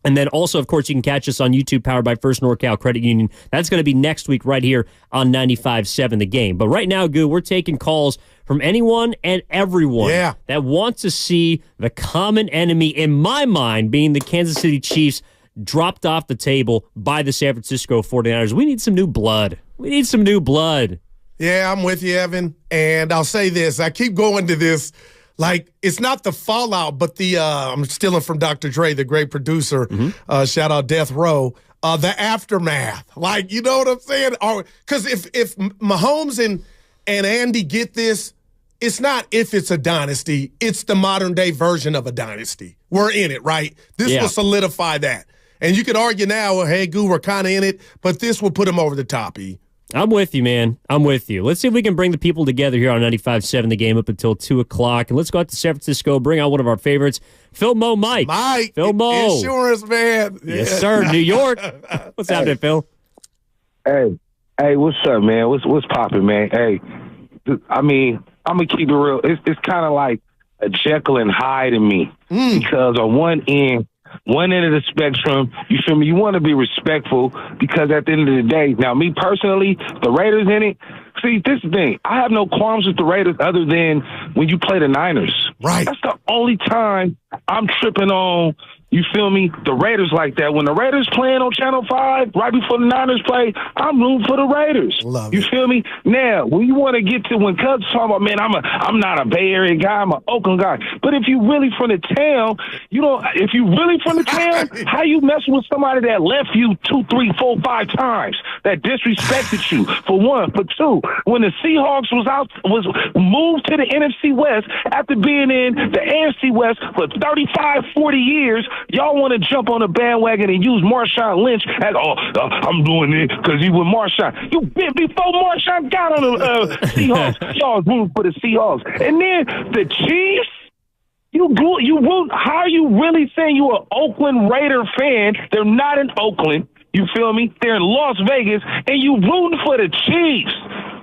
And then also, of course, you can catch us on YouTube, powered by First NorCal Credit Union. That's going to be next week right here on 95.7 The Game. But right now, Goo, we're taking calls from anyone and everyone that wants to see the common enemy, in my mind, being the Kansas City Chiefs, dropped off the table by the San Francisco 49ers. We need some new blood. We need some new blood. Yeah, I'm with you, Evan. And I'll say this. I keep going to this. Like, it's not the fallout, but I'm stealing from Dr. Dre, the great producer. Shout out Death Row. The aftermath. Like, you know what I'm saying? Because if Mahomes and Andy get this, it's not if it's a dynasty. It's the modern day version of a dynasty. We're in it, right? This will solidify that. And you could argue now, well, hey, Goo, we're kind of in it, but this will put them over the top, E. I'm with you, man. I'm with you. Let's see if we can bring the people together here on 95.7 The Game up until 2 o'clock. And let's go out to San Francisco, bring out one of our favorites, Phil Mo Mike. Phil Mo. Insurance, man. Yes, sir. New York. What's happening, Phil? Hey, what's up, man? What's popping, man? Hey, I mean, I'm going to keep it real. It's kind of like a Jekyll and Hyde to me. Because on one end of the spectrum, you feel me? You want to be respectful because at the end of the day, now me personally, the Raiders in it, see, this is the thing. I have no qualms with the Raiders other than when you play the Niners. Right. That's the only time I'm tripping on, you feel me, the Raiders like that. When the Raiders playing on Channel 5, right before the Niners play, I'm rooting for the Raiders. You feel me? Now, when you want to get to when Cubs talk about, man, I'm not a Bay Area guy, I'm an Oakland guy. But if you really from the town, if you really from the town, how you messing with somebody that left you 2, 3, 4, 5 times, that disrespected you, for one. For two, when the Seahawks was moved to the NFC West after being in the AFC West for 35, 40 years, y'all want to jump on the bandwagon and use Marshawn Lynch as, I'm doing it because he was Marshawn. You been before Marshawn got on the Seahawks. Y'all was rooting for the Seahawks. And then the Chiefs, you root. How are you really saying you an Oakland Raider fan? They're not in Oakland. You feel me? They're in Las Vegas, and you rooting for the Chiefs.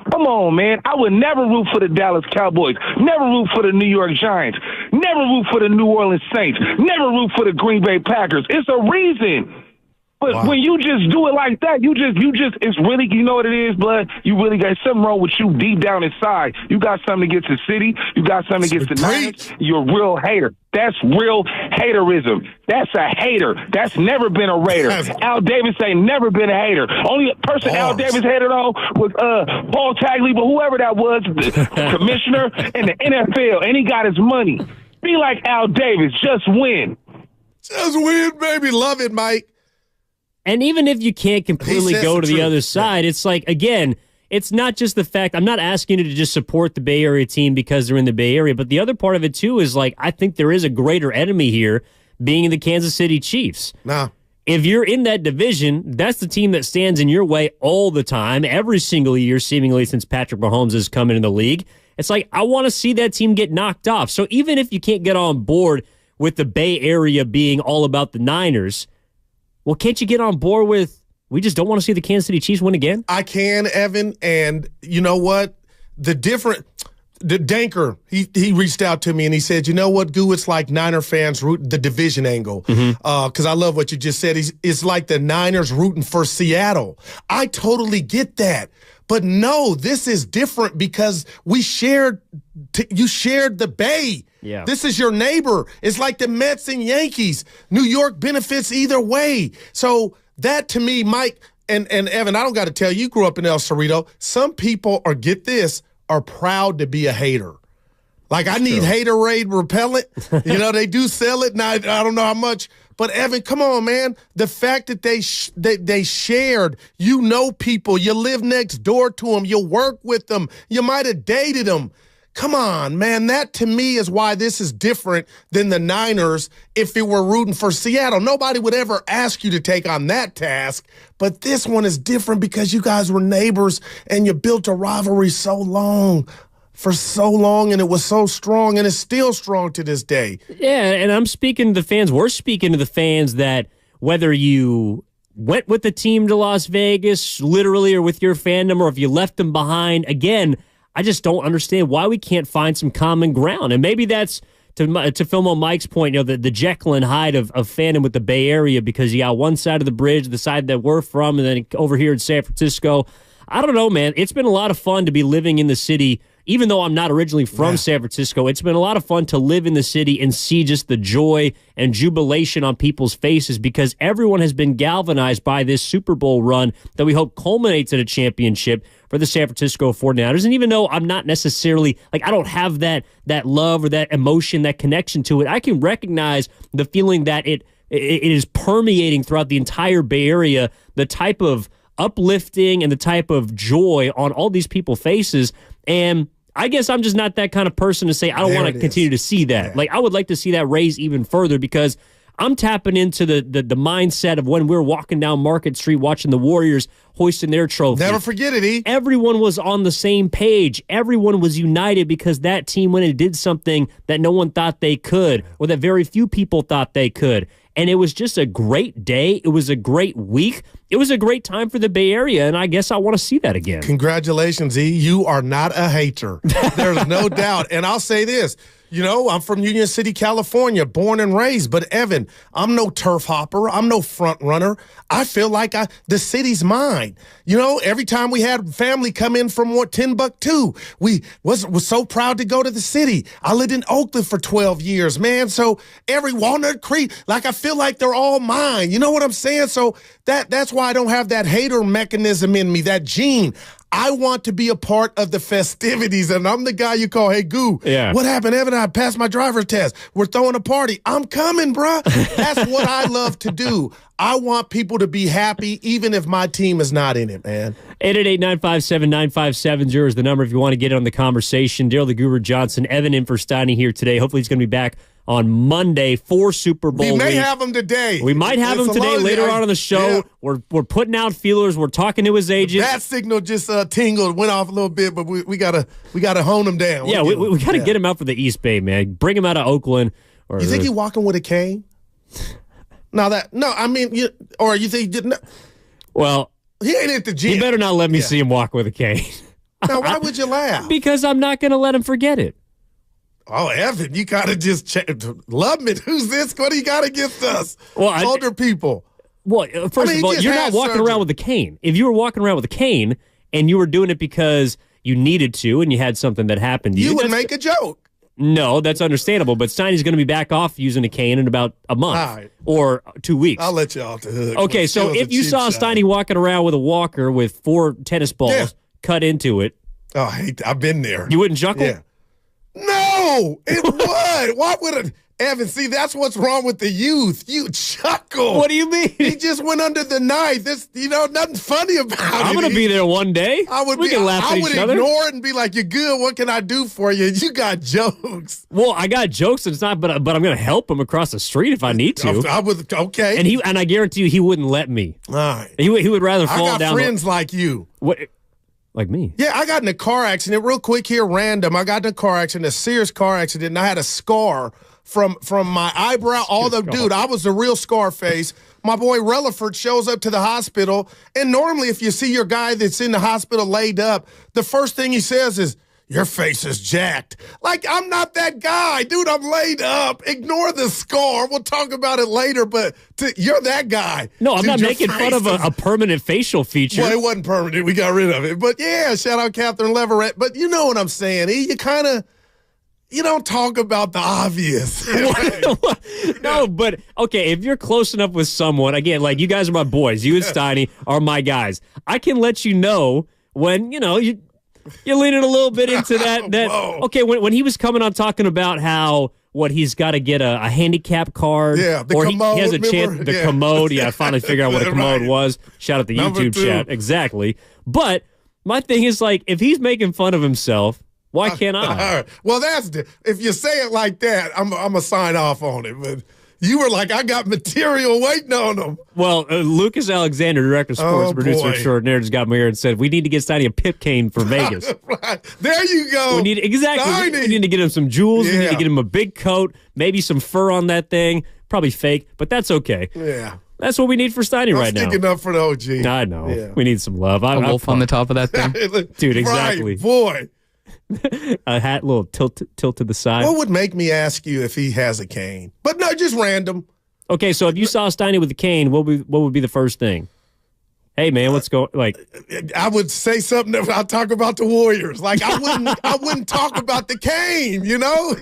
Come on, man. I would never root for the Dallas Cowboys. Never root for the New York Giants. Never root for the New Orleans Saints. Never root for the Green Bay Packers. It's a reason. But when you just do it like that, you just, it's really, you know what it is, blood? You really got something wrong with you deep down inside. You got something against the city. You got something against the Niners. You're a real hater. That's real haterism. That's a hater. That's never been a Raider. Al Davis ain't never been a hater. Only person Al Davis hated on was Paul Tagliabue, but whoever that was, the commissioner in the NFL, and he got his money. Be like Al Davis. Just win. Just win, baby. Love it, Mike. And even if you can't completely go to the other side, it's like, again, it's not just the fact, I'm not asking you to just support the Bay Area team because they're in the Bay Area, but the other part of it, too, is like, I think there is a greater enemy here being the Kansas City Chiefs. If you're in that division, that's the team that stands in your way all the time, every single year, seemingly since Patrick Mahomes has come into the league. It's like, I want to see that team get knocked off. So even if you can't get on board with the Bay Area being all about the Niners, well, can't you get on board with, we just don't want to see the Kansas City Chiefs win again? I can, Evan, and you know what? the Danker, he reached out to me and he said, you know what, Goo, it's like Niner fans root the division angle. Because I love what you just said. It's like the Niners rooting for Seattle. I totally get that. But no, this is different because you shared the Bay. Yeah. This is your neighbor. It's like the Mets and Yankees. New York benefits either way. So that to me, Mike and Evan, I don't got to tell you, grew up in El Cerrito. Some people are proud to be a hater. Like, I need Haterade repellent. They do sell it, and I don't know how much. But, Evan, come on, man. The fact that they shared, people, you live next door to them, you work with them, you might have dated them. Come on, man. That, to me, is why this is different than the Niners if it were rooting for Seattle. Nobody would ever ask you to take on that task. But this one is different because you guys were neighbors and you built a rivalry for so long, and it was so strong, and it's still strong to this day. Yeah, and I'm speaking to the fans. We're speaking to the fans that whether you went with the team to Las Vegas, literally, or with your fandom, or if you left them behind, again, I just don't understand why we can't find some common ground. And maybe that's, to film on Mike's point, the Jekyll and Hyde of fandom with the Bay Area, because you got one side of the bridge, the side that we're from, and then over here in San Francisco. I don't know, man. It's been a lot of fun to be living in the city. Even though I'm not originally from San Francisco, it's been a lot of fun to live in the city and see just the joy and jubilation on people's faces because everyone has been galvanized by this Super Bowl run that we hope culminates in a championship for the San Francisco 49ers. And even though I'm not necessarily, I don't have that love or that emotion, that connection to it, I can recognize the feeling that it is permeating throughout the entire Bay Area, the type of uplifting and the type of joy on all these people's faces. And I guess I'm just not that kind of person to say I don't want to continue to see that. I would like to see that raise even further because I'm tapping into the mindset of when we're walking down Market Street watching the Warriors hoisting their trophy. Never forget it, E. Everyone was on the same page. Everyone was united because that team went and did something that no one thought they could or that very few people thought they could. And it was just a great day. It was a great week. It was a great time for the Bay Area, and I guess I want to see that again. Congratulations, E. You are not a hater. There's no doubt. And I'll say this. I'm from Union City, California, born and raised. But, Evan, I'm no turf hopper. I'm no front runner. I feel like the city's mine. Every time we had family come in from Timbuktu, we was so proud to go to the city. I lived in Oakland for 12 years, man. So every Walnut Creek, I feel like they're all mine. You know what I'm saying? So that's why I don't have that hater mechanism in me, that gene. I want to be a part of the festivities, and I'm the guy you call, hey, Goo, what happened, Evan? I passed my driver's test. We're throwing a party. I'm coming, bruh. That's what I love to do. I want people to be happy, even if my team is not in it, man. 888-957-9570 is the number if you want to get on the conversation. Daryl the Guru Johnson, Evan in for Steiny here today. Hopefully he's going to be back on Monday for Super Bowl week. We may week. have him today. We might have him today later on in the show. Yeah. We're putting out feelers. We're talking to his agent. That signal just tingled, went off a little bit, but we gotta hone him down. Yeah, we gotta get him out for the East Bay, man. Bring him out of Oakland. You think he's walking with a cane? Or you think he didn't? Well, he ain't at the gym. You better not let me see him walk with a cane. Now, why would you laugh? Because I'm not going to let him forget it. Oh, Evan, you gotta just love me. Who's this? What do you got against us? Well, older people. Well, first of all, you're not walking around with a cane. If you were walking around with a cane and you were doing it because you needed to and you had something that happened to you, you would make a joke. No, that's understandable. But Steiny's going to be back off using a cane in about a month or 2 weeks. I'll let you off the hook. Okay, so if you saw Steiny walking around with a walker with 4 tennis balls cut into it. Oh, I've been there. You wouldn't chuckle? Yeah. No, it would. Why would it? Evan, see, that's what's wrong with the youth. You chuckle. What do you mean? He just went under the knife. This, nothing funny about it. I'm going to be there one day. We can laugh at each other. I would ignore it and be like, you're good. What can I do for you? You got jokes. Well, I got jokes. It's not, but I'm going to help him across the street if I need to. I would, okay. And I guarantee you he wouldn't let me. All right. He would rather fall down. I got friends like you. What? Like me? Yeah, I got in a car accident real quick here, random. I got in a car accident, a serious car accident, and I had a scar from my eyebrow. Dude, I was the real Scarface. My boy Relaford shows up to the hospital, and normally if you see your guy that's in the hospital laid up, the first thing he says is, your face is jacked. Like, I'm not that guy. Dude, I'm laid up. Ignore the scar. We'll talk about it later, but you're that guy. No, I'm Dude, not your making fun of face a permanent facial feature. Well, it wasn't permanent. We got rid of it. But, yeah, shout out Catherine Leverett. But you know what I'm saying. You kind of – you don't talk about the obvious. No, but, okay, if you're close enough with someone, again, like you guys are my boys. You and Steiny are my guys. I can let you know when, you're leaning a little bit into that. Okay, when he was coming on talking about how he's got to get a handicap card. Yeah, the or commode. He has a chance. The commode. Yeah, I finally figured out what a commode was. Shout out the YouTube chat. Exactly. But my thing is, like, if he's making fun of himself, why can't I? Well, if you say it like that, I'm going to sign off on it. But you were like, I got material waiting on them. Well, Lucas Alexander, director of sports, producer extraordinaire, just got me here and said, we need to get Steiny a pip cane for Vegas. Right. There you go. We need We need to get him some jewels. Yeah. We need to get him a big coat, maybe some fur on that thing. Probably fake, but that's okay. Yeah. That's what we need for Steiny right now. I'm sticking up for the OG. I know. Yeah. We need some love. A wolf on the top of that thing. Dude, exactly. Right, boy. A hat, little tilt to the side. What would make me ask you if he has a cane? But no, just random. Okay, so if you saw Steiny with a cane, what would be the first thing? Hey man, what's going? Like, I would say something that I'll talk about the Warriors. Like I wouldn't talk about the cane. You know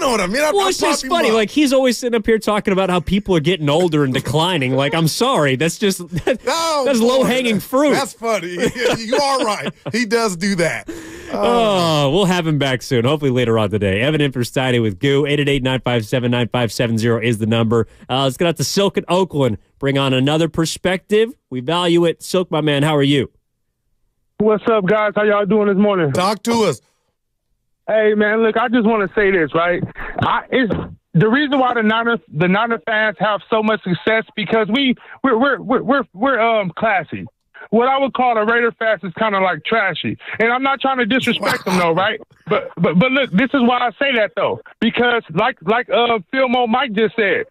what I mean? Well, it's just funny. Like, he's always sitting up here talking about how people are getting older and declining. Like, I'm sorry, that's just that's low hanging fruit. That's funny. You are right. He does do that. We'll have him back soon. Hopefully later on today. Evan in for Steiny with Goo. 888-957-9570 is the number. Let's get out to Silk in Oakland. Bring on another perspective. We value it. Silk, my man, how are you? What's up, guys? How y'all doing this morning? Talk to us. Hey, man, look, I just want to say this, right? It's the reason why the Niner fans have so much success because we're classy. What I would call a Raider fan is kind of like trashy, and I'm not trying to disrespect them, though, right? But look, this is why I say that though, because like Phil Mo Mike just said,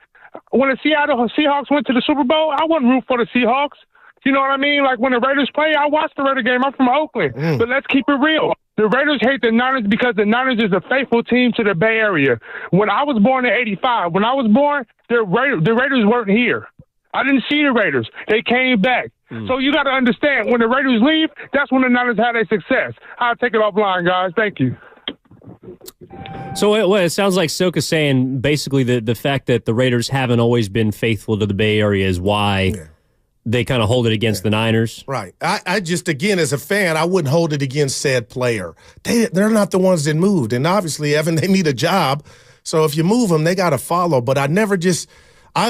when the Seattle Seahawks went to the Super Bowl, I wasn't root for the Seahawks. You know what I mean? Like when the Raiders play, I watch the Raider game. I'm from Oakland, but let's keep it real. The Raiders hate the Niners because the Niners is a faithful team to the Bay Area. When I was born in '85, the Raiders weren't here. I didn't see the Raiders. They came back. So you got to understand, when the Raiders leave, that's when the Niners had their success. I'll take it offline, guys. Thank you. So it sounds like Silk is saying basically the fact that the Raiders haven't always been faithful to the Bay Area is why they kind of hold it against the Niners. Right. I just, again, as a fan, I wouldn't hold it against said player. They're not the ones that moved. And obviously, Evan, they need a job. So if you move them, they got to follow. But I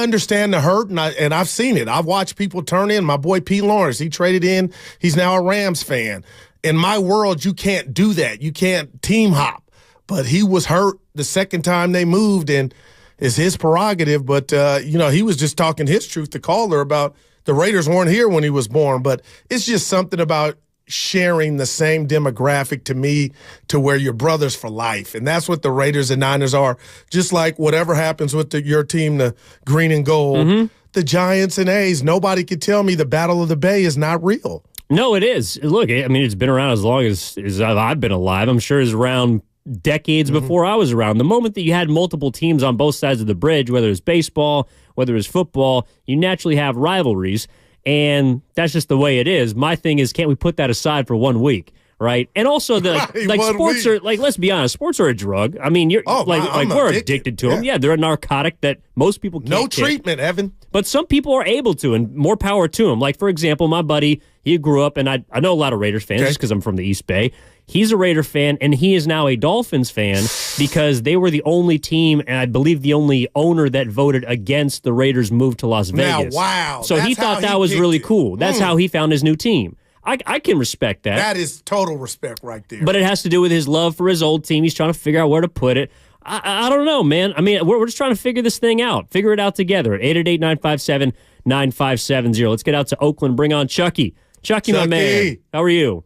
understand the hurt, and I've seen it. I've watched people turn in. My boy P. Lawrence, he traded in. He's now a Rams fan. In my world, you can't do that. You can't team hop. But he was hurt the second time they moved, and it's his prerogative. But, he was just talking his truth to caller about the Raiders weren't here when he was born. But it's just something about sharing the same demographic to me to where you're brothers for life. And that's what the Raiders and Niners are. Just like whatever happens with your team, the green and gold, the Giants and A's, nobody could tell me the Battle of the Bay is not real. No, it is. Look, I mean, it's been around as long as I've been alive. I'm sure it's around decades before I was around. The moment that you had multiple teams on both sides of the bridge, whether it's baseball, whether it's football, you naturally have rivalries. And that's just the way it is. My thing is, can't we put that aside for 1 week, right? And also, sports are let's be honest, sports are a drug. I mean, we're addicted to them. Yeah, they're a narcotic that most people can't No kick. treatment, Evan. But some people are able to, and more power to them. Like, for example, my buddy, he grew up, and I know a lot of Raiders fans just because I'm from the East Bay. He's a Raider fan, and he is now a Dolphins fan because they were the only team, and I believe the only owner that voted against the Raiders' move to Las Vegas. Now, wow. So he thought that was really cool. That's how he found his new team. I can respect that. That is total respect right there. But it has to do with his love for his old team. He's trying to figure out where to put it. I don't know, man. I mean, we're just trying to figure this thing out. Figure it out together. 888-957-9570. Let's get out to Oakland. Bring on Chucky. Chucky, my man. How are you?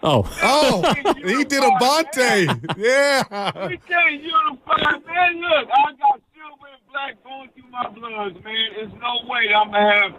Oh, he did a Bonte. Yeah. We can't unify, man. Look, I got silver and black going through my bloods, man. There's no way I'm going to have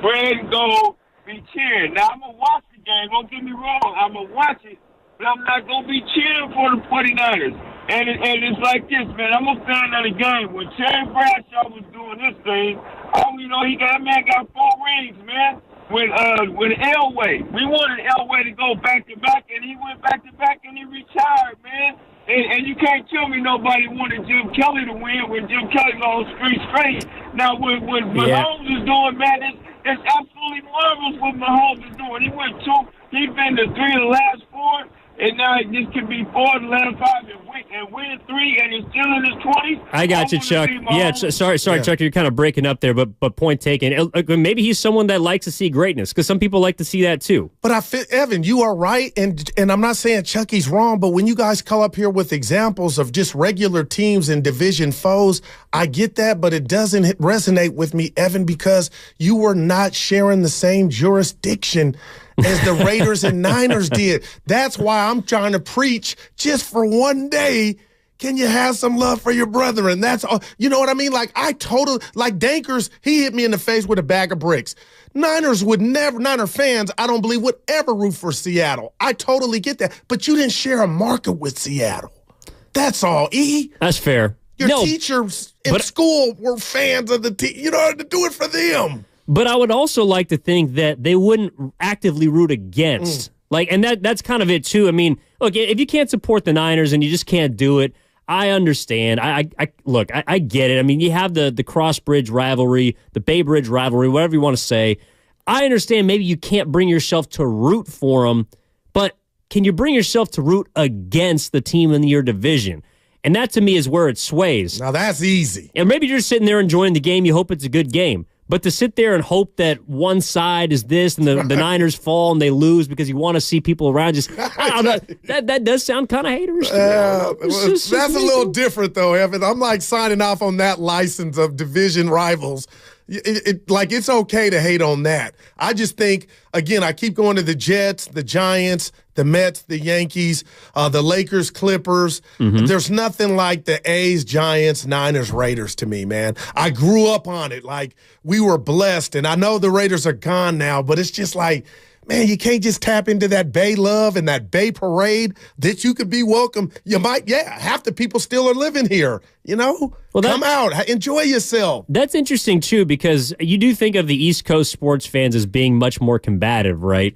Fred and Gold be cheering. Now, I'm going to watch the game. Don't get me wrong. I'm going to watch it, but I'm not going to be cheering for the 49ers. And it's like this, man. I'm a fan of the game. When Terry Bradshaw was doing this thing, that man got 4 rings, man. When Elway, we wanted Elway to go back-to-back, and he went back-to-back, and he retired, man. And you can't tell me nobody wanted Jim Kelly to win when Jim Kelly lost 3 straight. Now, what Mahomes is doing, man, it's absolutely marvelous what Mahomes is doing. He's been to 3 of the last 4, and now this could be 4 of the last 5 and win 3, and he's still in his 20s. I got you, Chuck. Yeah, sorry, Chuck, you're kind of breaking up there, but point taken. Maybe he's someone that likes to see greatness, because some people like to see that too. But Evan, you are right, and I'm not saying Chucky's wrong, but when you guys come up here with examples of just regular teams and division foes, I get that, but it doesn't resonate with me, Evan, because you were not sharing the same jurisdiction as the Raiders and Niners did. That's why I'm trying to preach just for one day. Can you have some love for your brethren? That's all. You know what I mean? Like Dankers, he hit me in the face with a bag of bricks. Niner fans, I don't believe, would ever root for Seattle. I totally get that. But you didn't share a market with Seattle. That's all, E. That's fair. Your teachers in school were fans of the team. You know, to do it for them. But I would also like to think that they wouldn't actively root against. And that's kind of it, too. I mean, look, if you can't support the Niners and you just can't do it, I understand. I get it. I mean, you have the Cross Bridge rivalry, the Bay Bridge rivalry, whatever you want to say. I understand maybe you can't bring yourself to root for them, but can you bring yourself to root against the team in your division? And that, to me, is where it sways. Now, that's easy. And maybe you're just sitting there enjoying the game. You hope it's a good game. But to sit there and hope that one side is this and the Niners fall and they lose because you want to see people around, that does sound kind of haterish to me. That's a little different, though, Evan. I'm like signing off on that license of division rivals. It's okay to hate on that. I just think, again, I keep going to the Jets, the Giants, the Mets, the Yankees, the Lakers, Clippers. Mm-hmm. There's nothing like the A's, Giants, Niners, Raiders to me, man. I grew up on it. Like, we were blessed, and I know the Raiders are gone now, but it's just like, man, you can't just tap into that Bay love and that Bay parade that you could be welcome. You might, half the people still are living here, you know? Come out, enjoy yourself. That's interesting, too, because you do think of the East Coast sports fans as being much more combative, right?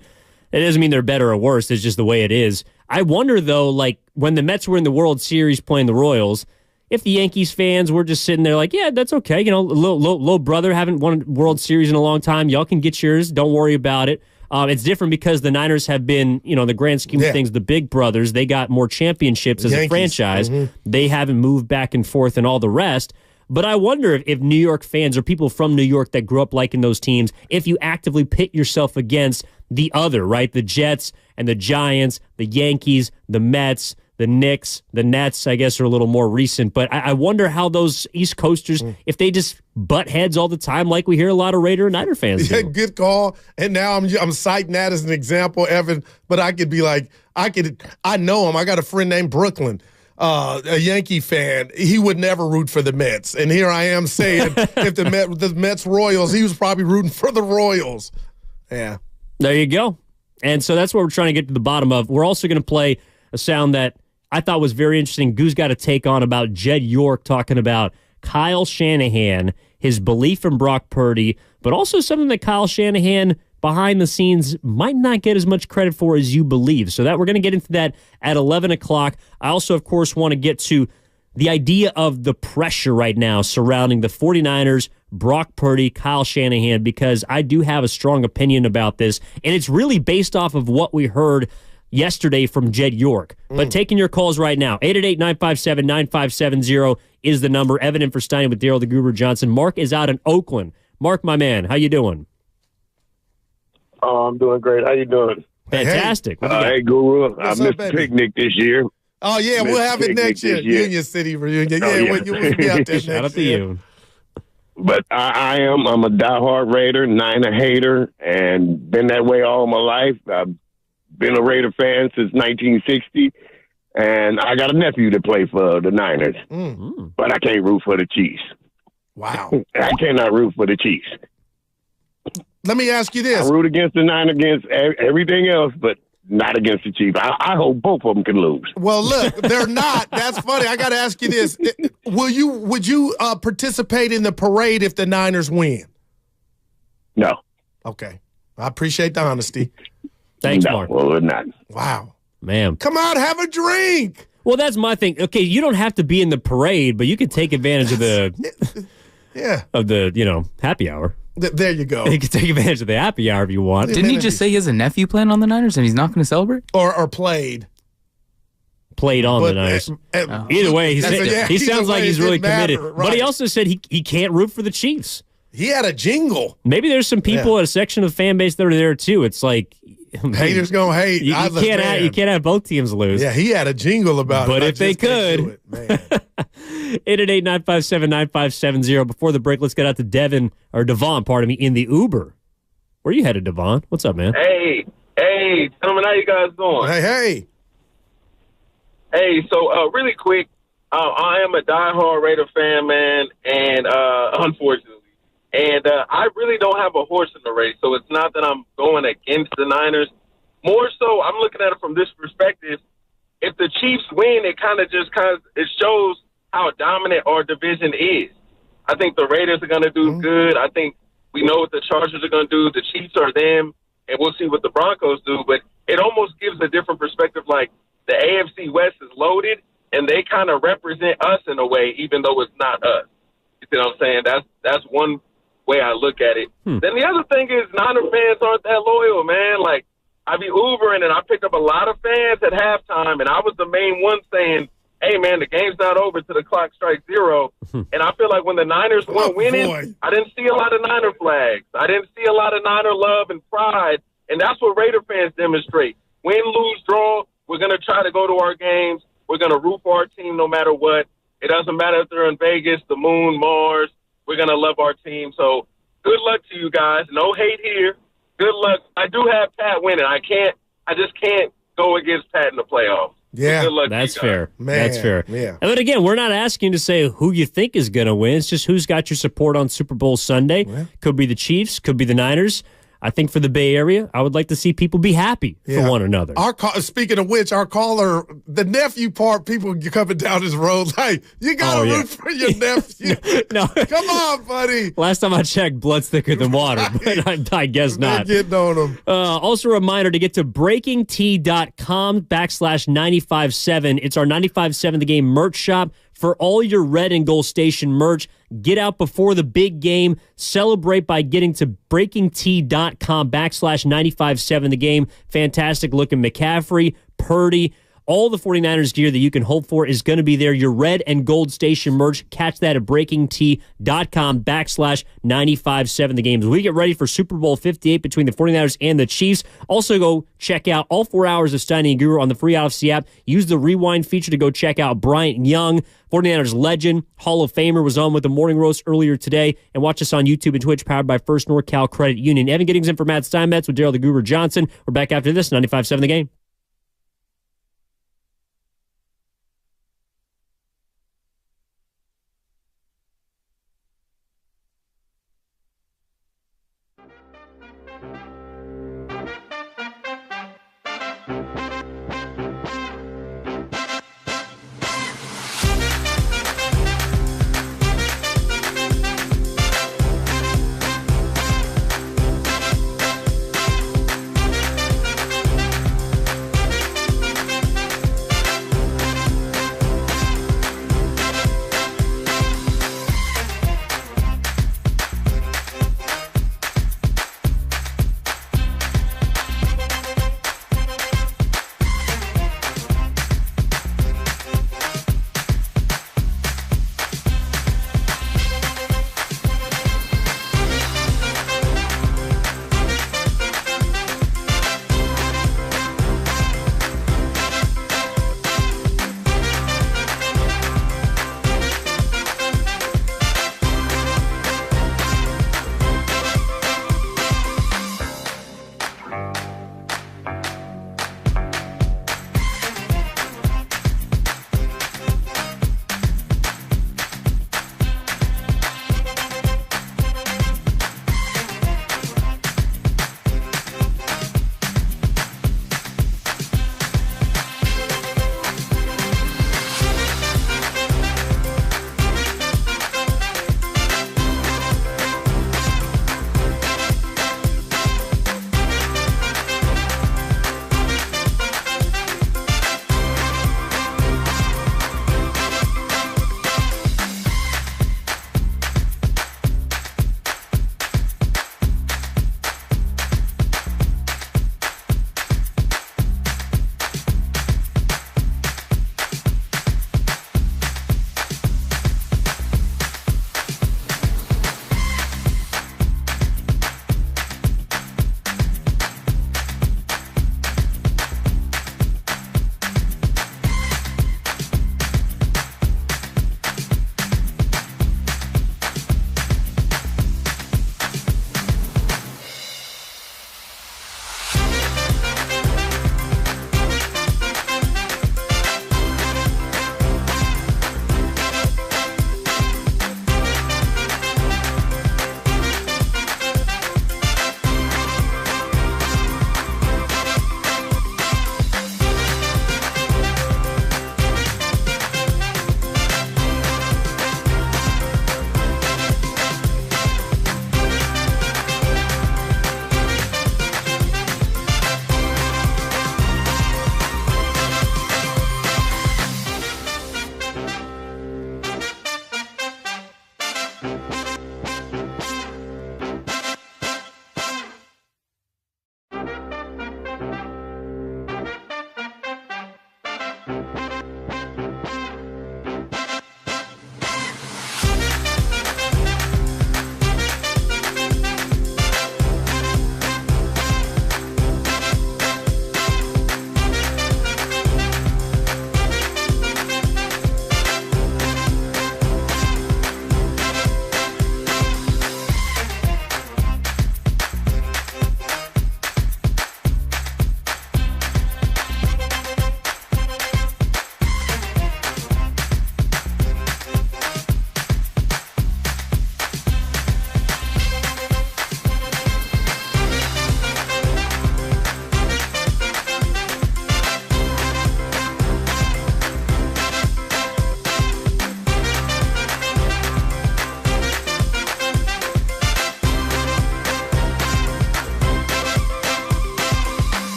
It doesn't mean they're better or worse. It's just the way it is. I wonder, though, like, when the Mets were in the World Series playing the Royals, if the Yankees fans were just sitting there like, yeah, that's okay. You know, little brother, haven't won a World Series in a long time. Y'all can get yours. Don't worry about it. It's different because the Niners have been, in the grand scheme of things, the big brothers. They got more championships as a franchise. Mm-hmm. They haven't moved back and forth and all the rest. But I wonder if New York fans or people from New York that grew up liking those teams, if you actively pit yourself against the other, right? The Jets and the Giants, the Yankees, the Mets, the Knicks, the Nets, I guess, are a little more recent. But I wonder how those East Coasters, if they just butt heads all the time like we hear a lot of Raider and Niner fans do. Yeah, good call. And now I'm citing that as an example, Evan. But I could be like, I know him. I got a friend named Brooklyn, a Yankee fan. He would never root for the Mets. And here I am saying if the Mets Royals, he was probably rooting for the Royals. Yeah. There you go. And so that's what we're trying to get to the bottom of. We're also going to play a sound that I thought was very interesting. Goose got a take on about Jed York talking about Kyle Shanahan, his belief in Brock Purdy, but also something that Kyle Shanahan behind the scenes might not get as much credit for as you believe. So that we're going to get into that at 11 o'clock. I also, of course, want to get to the idea of the pressure right now surrounding the 49ers, Brock Purdy, Kyle Shanahan, because I do have a strong opinion about this, and it's really based off of what we heard yesterday from Jed York. But taking your calls right now, 888-957-9570 is the number. Evan in for Stein with Daryl the Guru Johnson. Mark is out in Oakland. Mark, my man, how you doing? Oh, I'm doing great. How you doing? Fantastic. Hey, Guru, I missed the picnic this year. Oh, yeah, we'll have it next year. Union City reunion. When you will be out there Shout out to you. But I'm a diehard Raider, Niner hater, and been that way all my life. I've been a Raider fan since 1960, and I got a nephew that plays for the Niners, but I can't root for the Chiefs. Wow. I cannot root for the Chiefs. Let me ask you this. I root against the Niners against everything else, but not against the Chiefs. I hope both of them can lose. Well, look, they're not. That's funny. I got to ask you this. Would you participate in the parade if the Niners win? No. Okay. I appreciate the honesty. Thanks, no, Mark. Well, we're not. Wow. Man. Come out, have a drink. Well, that's my thing. Okay, you don't have to be in the parade, but you can take advantage of the happy hour. There you go. You can take advantage of the happy hour if you want. Didn't he just say he has a nephew playing on the Niners and he's not going to celebrate? Or played. Played on the Niners. Either way, he sounds like he's really committed. Right. But he also said he can't root for the Chiefs. He had a jingle. Maybe there's some people at a section of the fan base that are there too. It's like haters gonna hate. You can't have both teams lose. Yeah, he had a jingle about it. But if they could, 888-957-9570. Before the break, let's get out to Devon in the Uber. Where you headed, Devon? What's up, man? Hey, gentlemen, how you guys doing? Hey. Hey, so really quick, I am a diehard Raider fan, man, and unfortunately. And I really don't have a horse in the race, so it's not that I'm going against the Niners. More so, I'm looking at it from this perspective. If the Chiefs win, it it shows how dominant our division is. I think the Raiders are going to do good. I think we know what the Chargers are going to do. The Chiefs are them, and we'll see what the Broncos do. But it almost gives a different perspective, like the AFC West is loaded, and they kind of represent us in a way, even though it's not us. You see what I'm saying? That's one way I look at it. Then the other thing is Niner fans aren't that loyal, man. Like, I be Ubering, and I picked up a lot of fans at halftime, and I was the main one saying, hey, man, the game's not over till the clock strikes 0. And I feel like when the Niners weren't winning, I didn't see a lot of Niner flags. I didn't see a lot of Niner love and pride, and that's what Raider fans demonstrate. Win, lose, draw, we're going to try to go to our games. We're going to root for our team no matter what. It doesn't matter if they're in Vegas, the moon, Mars. We're going to love our team. So good luck to you guys. No hate here. Good luck. I do have Pat winning. I just can't go against Pat in the playoffs. Yeah, good luck. That's to you guys. fair. Man, that's fair. yeah. But again, we're not asking to say who you think is going to win. It's just who's got your support on Super Bowl Sunday. Yeah. Could be the Chiefs. Could be the Niners. I think for the Bay Area, I would like to see people be happy for one another. Speaking of which, our caller, the nephew part, people coming down his road, like, you got to root for your nephew. No. Come on, buddy. Last time I checked, blood's thicker than water, but I guess not. They're getting on them. Also, a reminder to get to breakingt.com/957. It's our 95.7 The Game merch shop for all your Red and Gold Station merch. Get out before the big game. Celebrate by getting to breakingt.com/957 The Game. Fantastic looking McCaffrey, Purdy, all the 49ers gear that you can hope for is going to be there. Your Red and Gold Station merch. Catch that at breakingt.com/957 The Game. As we get ready for Super Bowl 58 between the 49ers and the Chiefs, also go check out all 4 hours of Steiny and Guru on the free Odyssey app. Use the rewind feature to go check out Bryant Young, 49ers legend, Hall of Famer, was on with the Morning Roast earlier today. And watch us on YouTube and Twitch, powered by First NorCal Credit Union. Evan Giddings in for Matt Steinmetz with Daryl the Guru Johnson. We're back after this, 95.7 The Game.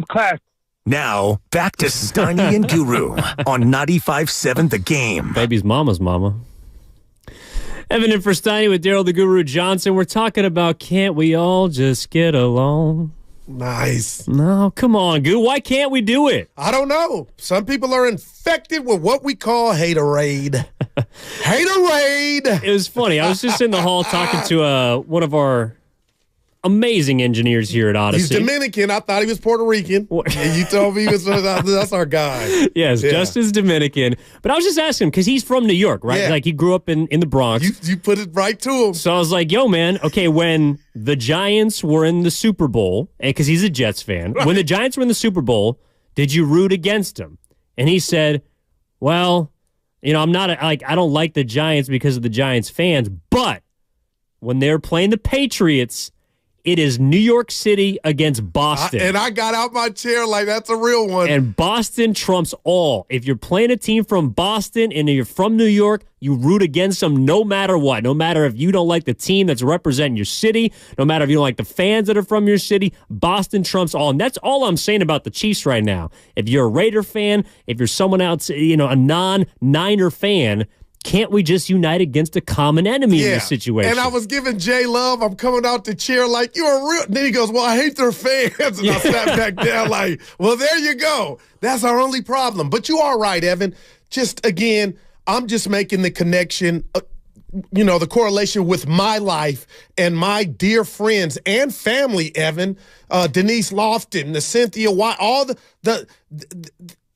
class. Now, back to Steiny and Guru on 95.7 The Game. Baby's mama's mama. Evan in for Steiny with Daryl the Guru Johnson. We're talking about can't we all just get along? Nice. No, come on, Goo. Why can't we do it? I don't know. Some people are infected with what we call haterade. Haterade. It was funny. I was just in the hall talking to one of our amazing engineers here at Odyssey. He's Dominican. I thought he was Puerto Rican. And you told me he was. That's our guy. Yes, Yeah. Justin's Dominican. But I was just asking him because he's from New York, right? Yeah. Like he grew up in the Bronx. You put it right to him. So I was like, yo, man, okay, when the Giants were in the Super Bowl, and because he's a Jets fan, when the Giants were in the Super Bowl, did you root against them? And he said, well, I'm not I don't like the Giants because of the Giants fans, but when they're playing the Patriots, it is New York City against Boston. And I got out my chair like that's a real one. And Boston trumps all. If you're playing a team from Boston and you're from New York, you root against them no matter what. No matter if you don't like the team that's representing your city, no matter if you don't like the fans that are from your city, Boston trumps all. And that's all I'm saying about the Chiefs right now. If you're a Raider fan, if you're someone else, a non-Niner fan, can't we just unite against a common enemy in this situation? And I was giving Jay love. I'm coming out the chair like, you're a real. Then he goes, well, I hate their fans. And I sat back down like, well, there you go. That's our only problem. But you are right, Evan. Just, again, I'm just making the connection, the correlation with my life and my dear friends and family, Evan. Denise Lofton, the Cynthia White, all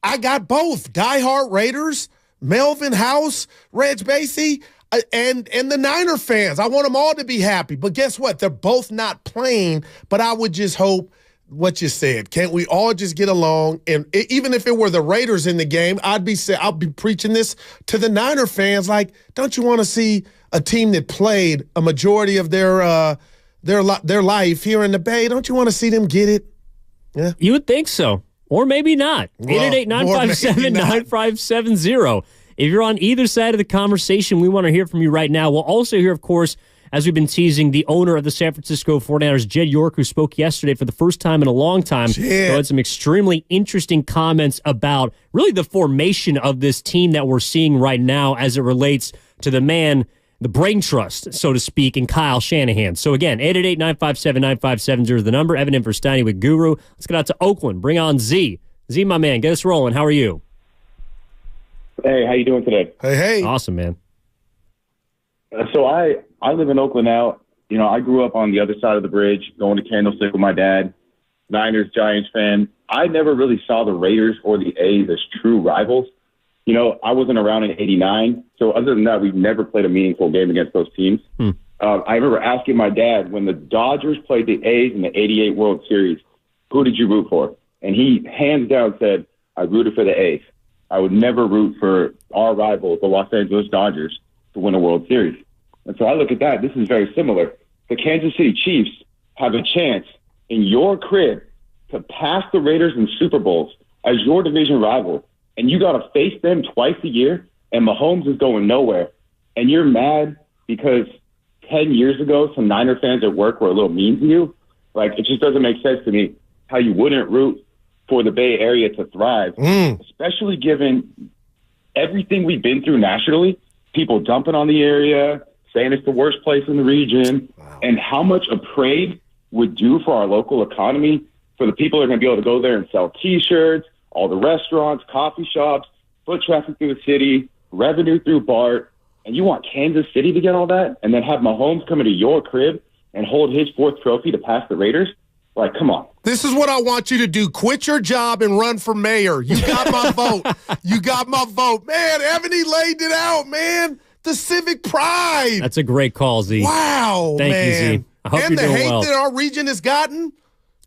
I got both. Diehard Raiders, Melvin House, Reg Basie, and the Niner fans. I want them all to be happy. But guess what? They're both not playing. But I would just hope what you said. Can't we all just get along? And even if it were the Raiders in the game, I'll be preaching this to the Niner fans. Like, don't you want to see a team that played a majority of their life here in the Bay? Don't you want to see them get it? Yeah, you would think so. Or maybe not. 888-957-9570. If you're on either side of the conversation, we want to hear from you right now. We'll also hear, of course, as we've been teasing, the owner of the San Francisco 49ers, Jed York, who spoke yesterday for the first time in a long time. Who had some extremely interesting comments about really the formation of this team that we're seeing right now as it relates to the brain trust, so to speak, in Kyle Shanahan. So again, 888-957-9570 is the number. Evan in for Steiny with Guru. Let's get out to Oakland. Bring on Z. Z, my man, get us rolling. How are you? Hey, how you doing today? Hey. Awesome, man. So I live in Oakland now. I grew up on the other side of the bridge, going to Candlestick with my dad. Niners, Giants fan. I never really saw the Raiders or the A's as true rivals. I wasn't around in '89, so other than that, we've never played a meaningful game against those teams. I remember asking my dad, when the Dodgers played the A's in the '88 World Series, who did you root for? And he hands down said, I rooted for the A's. I would never root for our rival, the Los Angeles Dodgers, to win a World Series. And so I look at that. This is very similar. The Kansas City Chiefs have a chance in your crib to pass the Raiders in Super Bowls as your division rival. And you got to face them twice a year, and Mahomes is going nowhere. And you're mad because 10 years ago, some Niner fans at work were a little mean to you. Like, it just doesn't make sense to me how you wouldn't root for the Bay Area to thrive, especially given everything we've been through nationally, people dumping on the area, saying it's the worst place in the region, and how much a parade would do for our local economy, for the people that are going to be able to go there and sell T-shirts, all the restaurants, coffee shops, foot traffic through the city, revenue through BART, and you want Kansas City to get all that, and then have Mahomes come into your crib and hold his fourth trophy to pass the Raiders? Like, come on. This is what I want you to do. Quit your job and run for mayor. You got my vote. You got my vote. Man, Ebony laid it out, man. The civic pride. That's a great call, Z. Wow, Thank man. you, Z. I hope and you're the doing hate well. that our region has gotten.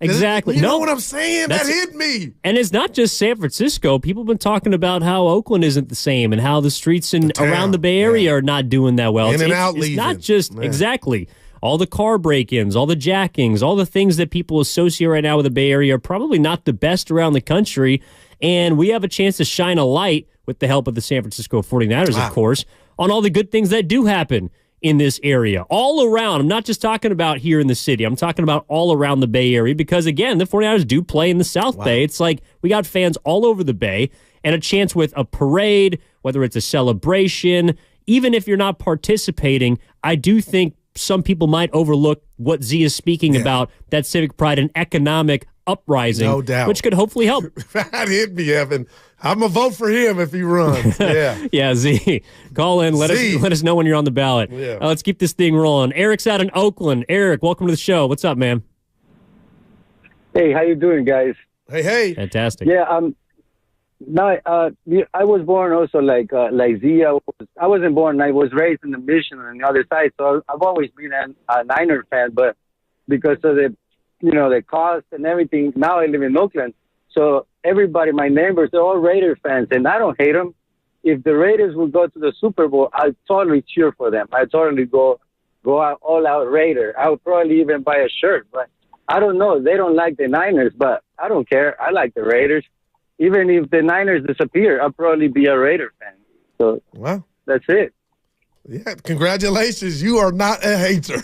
Exactly. You know what I'm saying? That hit me. And it's not just San Francisco. People have been talking about how Oakland isn't the same and how the streets around the Bay Area are not doing that well. In and out it's not leaving. just, exactly, all the car break-ins, all the jackings, all the things that people associate right now with the Bay Area are probably not the best around the country. And we have a chance to shine a light with the help of the San Francisco 49ers, of course, on all the good things that do happen in this area, all around. I'm not just talking about here in the city. I'm talking about all around the Bay Area because, again, the 49ers do play in the South Bay. It's like we got fans all over the Bay and a chance with a parade, whether it's a celebration. Even if you're not participating, I do think some people might overlook what Z is speaking about, that civic pride and economic uprising, no doubt, which could hopefully help. That hit me, Evan. I'm going to vote for him if he runs. Yeah. Yeah, Z. Call in. Let us know when you're on the ballot. Yeah. Let's keep this thing rolling. Eric's out in Oakland. Eric, welcome to the show. What's up, man? Hey, how you doing, guys? Hey. Fantastic. Yeah, I was born also like Z. I wasn't born. I was raised in the Mission on the other side, so I've always been a Niner fan. But because of the cost and everything, now I live in Oakland. So everybody, my neighbors, they're all Raider fans, and I don't hate them. If the Raiders would go to the Super Bowl, I'd totally cheer for them. I'd totally go out all out Raider. I would probably even buy a shirt. But I don't know. They don't like the Niners, but I don't care. I like the Raiders. Even if the Niners disappear, I'll probably be a Raider fan. So that's it. Yeah, congratulations. You are not a hater.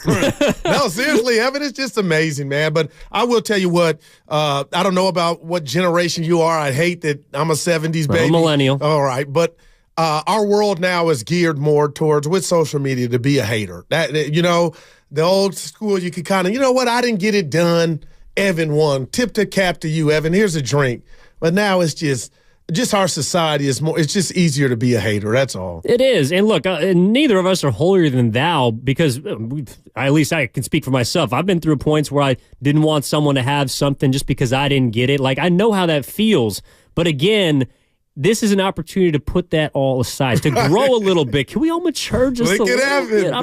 No, seriously, Evan, it's just amazing, man. But I will tell you what, I don't know about what generation you are. I hate that I'm a 70s baby. I'm a millennial. All right, but our world now is geared more towards, with social media, to be a hater. That, the old school, you could kind of, you know what, I didn't get it done. Evan won. Tip the cap to you, Evan. Here's a drink. But now it's just our society is more, it's just easier to be a hater. That's all. It is. And look, neither of us are holier than thou because at least I can speak for myself. I've been through points where I didn't want someone to have something just because I didn't get it. Like, I know how that feels. But again, this is an opportunity to put that all aside, to grow a little bit. Can we all mature just a little bit?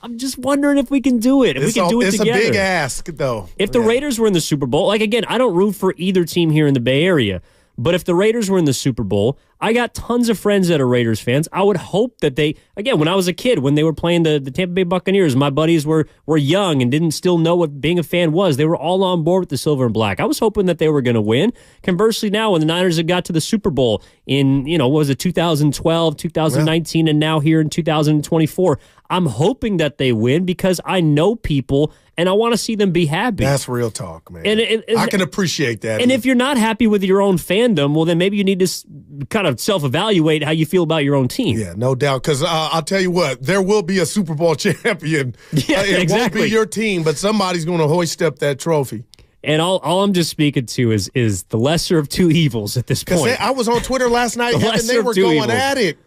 I'm just wondering if we can do it. If we can do it together. It's a big ask, though. If the Raiders were in the Super Bowl, like, again, I don't root for either team here in the Bay Area. But if the Raiders were in the Super Bowl, I got tons of friends that are Raiders fans. I would hope that they, again, when I was a kid, when they were playing the Tampa Bay Buccaneers, my buddies were young and didn't still know what being a fan was. They were all on board with the silver and black. I was hoping that they were going to win. Conversely, now when the Niners have got to the Super Bowl in, what was it, 2012, 2019, and now here in 2024, I'm hoping that they win because I know people and I want to see them be happy. That's real talk, man. And I can appreciate that. And if you're not happy with your own fandom, well, then maybe you need to kind of self-evaluate how you feel about your own team. Yeah, no doubt. Because I'll tell you what, there will be a Super Bowl champion. Yeah, it won't be your team, but somebody's going to hoist up that trophy. And all I'm just speaking to is the lesser of two evils at this point. I was on Twitter last night, and they were going at it.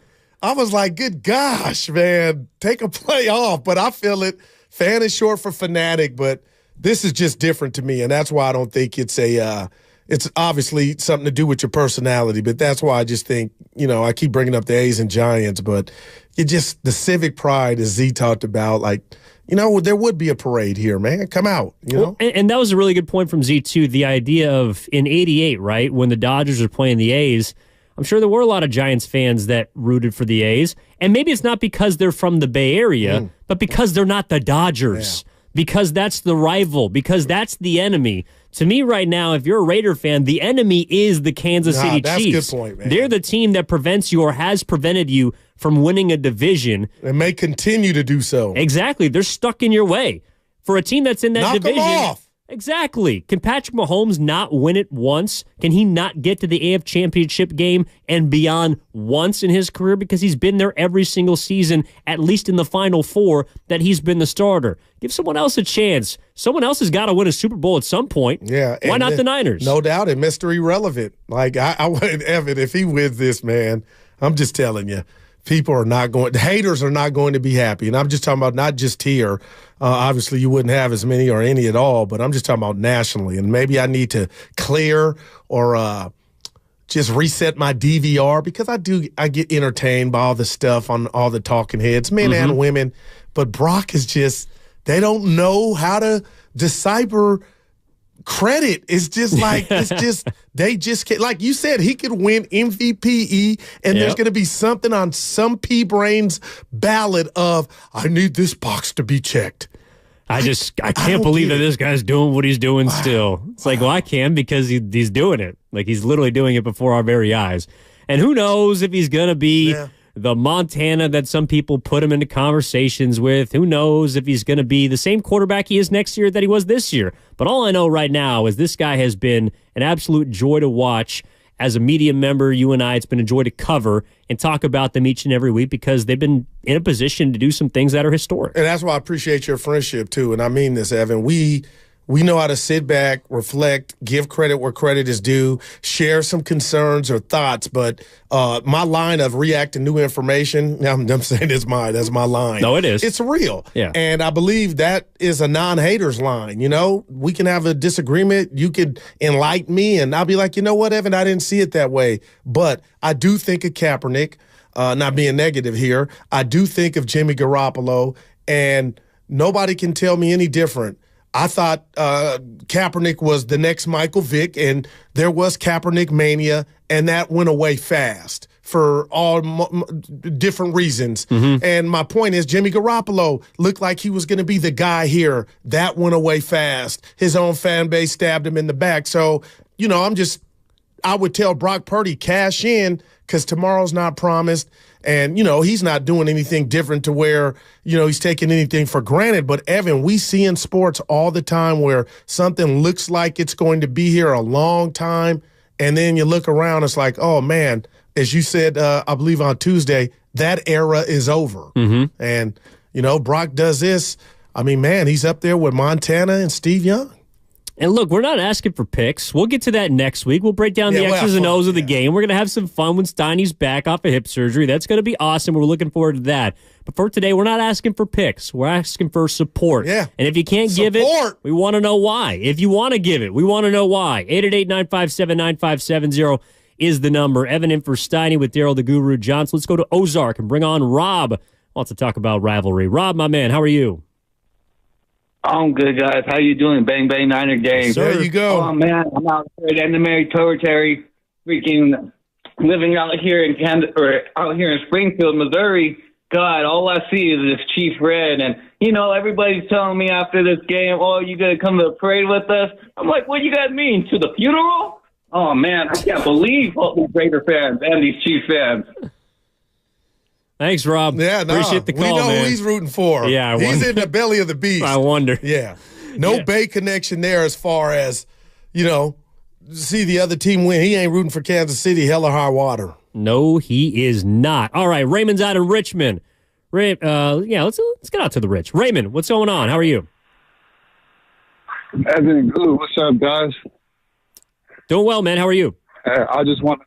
I was like, good gosh, man, take a play off. But I feel it. Fan is short for fanatic, but this is just different to me, and that's why I don't think it's it's obviously something to do with your personality, but that's why I just think, I keep bringing up the A's and Giants, but the civic pride, as Z talked about, like, there would be a parade here, man. Come out, Well, and that was a really good point from Z, too, the idea of in 88, right, when the Dodgers are playing the A's, I'm sure there were a lot of Giants fans that rooted for the A's. And maybe it's not because they're from the Bay Area, but because they're not the Dodgers. Yeah. Because that's the rival. Because that's the enemy. To me right now, if you're a Raider fan, the enemy is the Kansas City Chiefs. That's a good point, man. They're the team that prevents you or has prevented you from winning a division. And may continue to do so. Exactly. They're stuck in your way. For a team that's in that division. Knock them off. Exactly. Can Patrick Mahomes not win it once? Can he not get to the AF Championship game and beyond once in his career? Because he's been there every single season, at least in the Final Four, that he's been the starter. Give someone else a chance. Someone else has got to win a Super Bowl at some point. Yeah. Why not the Niners? No doubt. And Mr. Irrelevant. Like, I want Evan, if he wins this, man, I'm just telling you. The haters are not going to be happy. And I'm just talking about not just here. Obviously, you wouldn't have as many or any at all, but I'm just talking about nationally. And maybe I need to clear or just reset my DVR because I get entertained by all the stuff on all the talking heads, men and women. But Brock is they don't know how to decipher credit. It's just like, they just can't. Like you said, he could win MVP, and there's going to be something on some P-Brain's ballot of, I need this box to be checked. I can't believe that this guy's doing what he's doing still. It's like, well, I can because he's doing it. Like, he's literally doing it before our very eyes. And who knows if he's going to be the Montana that some people put him into conversations with. Who knows if he's going to be the same quarterback he is next year that he was this year. But all I know right now is this guy has been an absolute joy to watch. As a media member, you and I, it's been a joy to cover and talk about them each and every week because they've been in a position to do some things that are historic. And that's why I appreciate your friendship, too. And I mean this, Evan. We know how to sit back, reflect, give credit where credit is due, share some concerns or thoughts. But my line of react to new information, I'm saying it's mine. That's my line. No, it is. It's real. Yeah. And I believe that is a non-haters line. You know, we can have a disagreement. You could enlighten me, and I'll be like, you know what, Evan, I didn't see it that way. But I do think of Kaepernick, not being negative here. I do think of Jimmy Garoppolo, and nobody can tell me any different. I thought Kaepernick was the next Michael Vick, and there was Kaepernick mania, and that went away fast for all different reasons. Mm-hmm. And my point is, Jimmy Garoppolo looked like he was going to be the guy here. That went away fast. His own fan base stabbed him in the back. So, you know, I would tell Brock Purdy, cash in, because tomorrow's not promised. And, you know, he's not doing anything different to where, you know, he's taking anything for granted. But, Evan, we see in sports all the time where something looks like it's going to be here a long time, and then you look around, it's like, oh, man, as you said, I believe on Tuesday, that era is over. Mm-hmm. And, you know, Brock does this. I mean, man, he's up there with Montana and Steve Young. And look, we're not asking for picks. We'll get to that next week. We'll break down the X's and O's of the game. We're going to have some fun when Steiny's back off of hip surgery. That's going to be awesome. We're looking forward to that. But for today, we're not asking for picks. We're asking for support. Yeah. And if you can't give it, we want to know why. If you want to give it, we want to know why. 888-957-9570 is the number. Evan in for Steiny with Daryl the Guru Johnson. Let's go to Ozark and bring on Rob. Wants to talk about rivalry. Rob, my man, how are you? I'm good, guys. How you doing? Bang, bang, Niner game. There you go. Oh, man, I'm out here at Enemy Territory, freaking living out here in out here in Springfield, Missouri. God, all I see is this Chief Red. And, you know, everybody's telling me after this game, oh, you going to come to the parade with us? I'm like, what do you guys mean? To the funeral? Oh, man, I can't believe all these Raider fans and these Chief fans. Thanks, Rob. Yeah, no, appreciate the call, we know man. who he's rooting for. Yeah, he's in the belly of the beast. I wonder. Yeah, no Bay connection there as far as, you know, see the other team win. He ain't rooting for Kansas City, hell or high water. No, he is not. All right, Raymond's out in Richmond. Let's get out to the Rich. Raymond, what's going on? How are you? Evan, good. What's up, guys? Doing well, man. How are you? I just want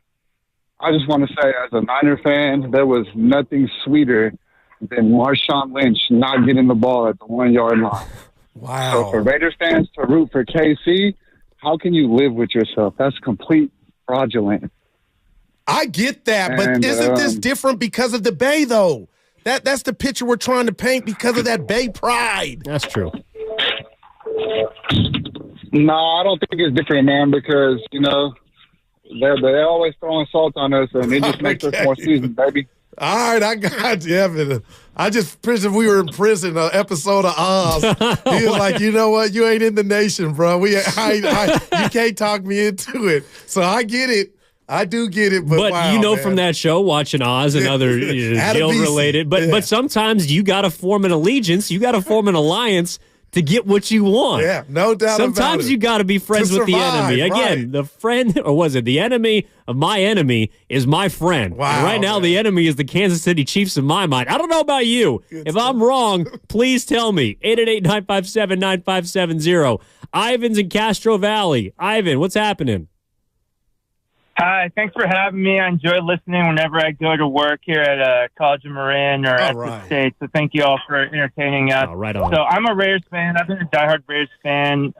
to say, as a Niner fan, there was nothing sweeter than Marshawn Lynch not getting the ball at the 1 yard line. Wow. So for Raiders fans to root for KC, how can you live with yourself? That's complete fraudulent. I get that, but isn't this different because of the Bay, though? That's the picture we're trying to paint because of that Bay pride. That's true. No, I don't think it's different, man, because, you know, they're always throwing salt on us, and it just makes us more seasoned, baby. All right, I got you, Evan. I just pictured we were in prison, an episode of Oz. He was like, you know what? You ain't in the nation, bro. You can't talk me into it. So I get it. I do get it. But wow, you know, man, from that show, watching Oz and other jail-related. But sometimes you got to form an allegiance. You got to form an alliance to get what you want. Yeah, no doubt about it. Sometimes you got to be friends with the enemy. Again, the friend, or was it the enemy of my enemy is my friend. Wow, and right now, the enemy is the Kansas City Chiefs in my mind. I don't know about you. If I'm wrong, please tell me. 888-957-9570. Ivan's in Castro Valley. Ivan, what's happening? Hi, thanks for having me. I enjoy listening whenever I go to work here at College of Marin or at the State. So thank you all for entertaining us. Right on. So I'm a Raiders fan. I've been a diehard Raiders fan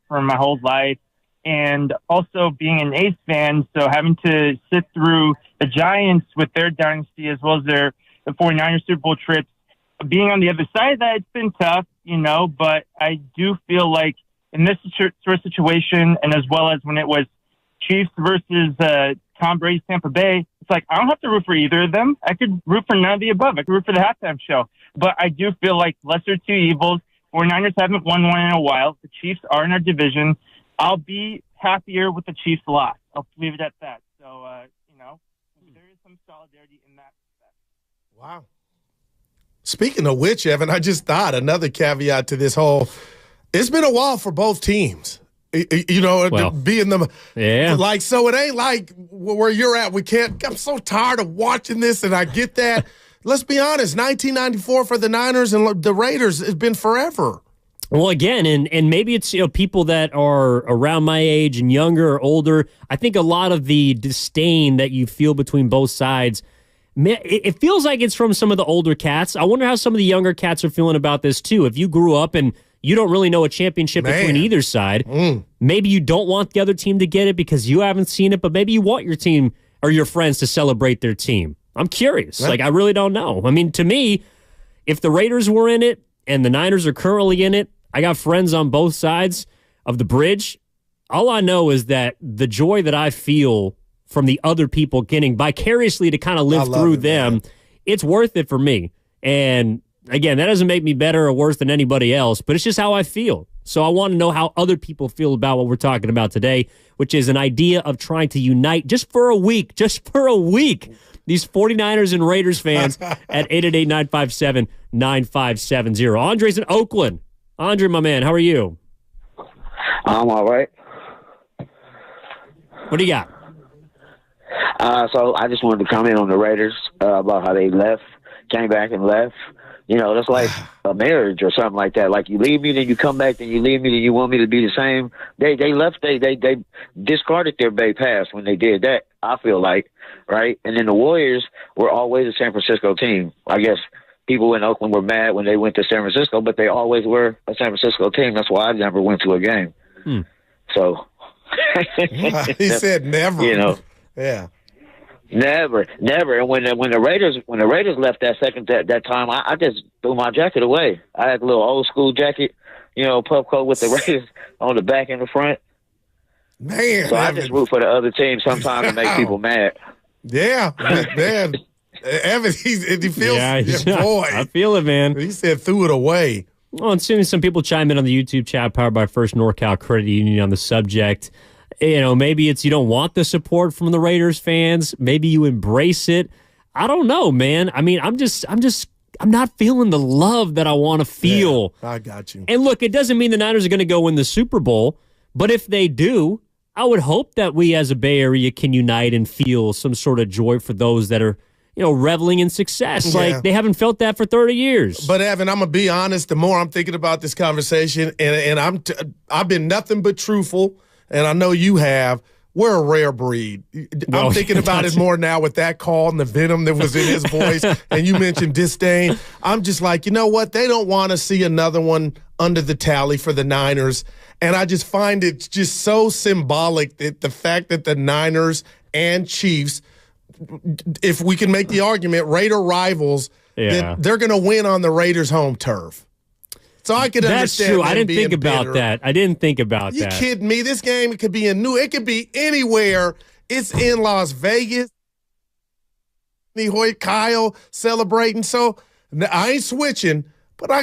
for my whole life. And also being an Ace fan, so having to sit through the Giants with their dynasty as well as the 49ers Super Bowl trips, being on the other side of that, it's been tough, you know, but I do feel like in this sort of situation, and as well as when it was Chiefs versus Tom Brady's Tampa Bay, it's like I don't have to root for either of them. I could root for none of the above. I could root for the halftime show. But I do feel like lesser two evils. 49ers haven't won one in a while. The Chiefs are in our division. I'll be happier with the Chiefs loss. I'll leave it at that. So, you know, there is some solidarity in that. Wow. Speaking of which, Evan, I just thought another caveat to this whole, it's been a while for both teams. You know, being the like, so it ain't like where you're at. I'm so tired of watching this, and I get that. Let's be honest, 1994 for the Niners and the Raiders has been forever. Well, again, and maybe it's people that are around my age and younger or older. I think a lot of the disdain that you feel between both sides, it feels like it's from some of the older cats. I wonder how some of the younger cats are feeling about this too. If you grew up and you don't really know a championship between either side, maybe you don't want the other team to get it because you haven't seen it, but maybe you want your team or your friends to celebrate their team. I'm curious. Like, I really don't know. I mean, to me, if the Raiders were in it and the Niners are currently in it, I got friends on both sides of the bridge. All I know is that the joy that I feel from the other people getting vicariously to kind of live through them, it's worth it for me. And again, that doesn't make me better or worse than anybody else, but it's just how I feel. So I want to know how other people feel about what we're talking about today, which is an idea of trying to unite just for a week, these 49ers and Raiders fans at 888-957-9570. Andre's in Oakland. Andre, my man, how are you? I'm all right. What do you got? So I just wanted to comment on the Raiders about how they came back and left. You know, that's like a marriage or something like that. Like, you leave me, then you come back, then you leave me, then you want me to be the same. They left. They discarded their Bay Pass when they did that, I feel like, right? And then the Warriors were always a San Francisco team. I guess people in Oakland were mad when they went to San Francisco, but they always were a San Francisco team. That's why I never went to a game. So he said never. You know, yeah. Never. And when the Raiders left that time, I just threw my jacket away. I had a little old school jacket, puff coat with the Raiders on the back and the front. Man, so I just root for the other team sometimes to make people mad. Yeah, man. Evan, he feels, boy. I feel it, man. He said threw it away. Well, and soon as some people chime in on the YouTube chat powered by First NorCal Credit Union on the subject. Maybe it's you don't want the support from the Raiders fans. Maybe you embrace it. I don't know, man. I mean, I'm not feeling the love that I want to feel. Yeah, I got you. And look, it doesn't mean the Niners are going to go win the Super Bowl, but if they do, I would hope that we as a Bay Area can unite and feel some sort of joy for those that are, reveling in success. Yeah. Like, they haven't felt that for 30 years. But, Evan, I'm going to be honest. The more I'm thinking about this conversation, and I've been nothing but truthful, and I know you have, we're a rare breed. I'm thinking about it more now with that call and the venom that was in his voice, and you mentioned disdain. I'm just like, you know what? They don't want to see another one under the tally for the Niners, and I just find it just so symbolic that the fact that the Niners and Chiefs, if we can make the argument, Raider rivals, that they're going to win on the Raiders' home turf. So I could understand. That's true. I didn't think about that. I didn't think about that. You kidding me? This game, it could be it could be anywhere. It's in Las Vegas. Hoyt, Kyle celebrating. So I ain't switching, but I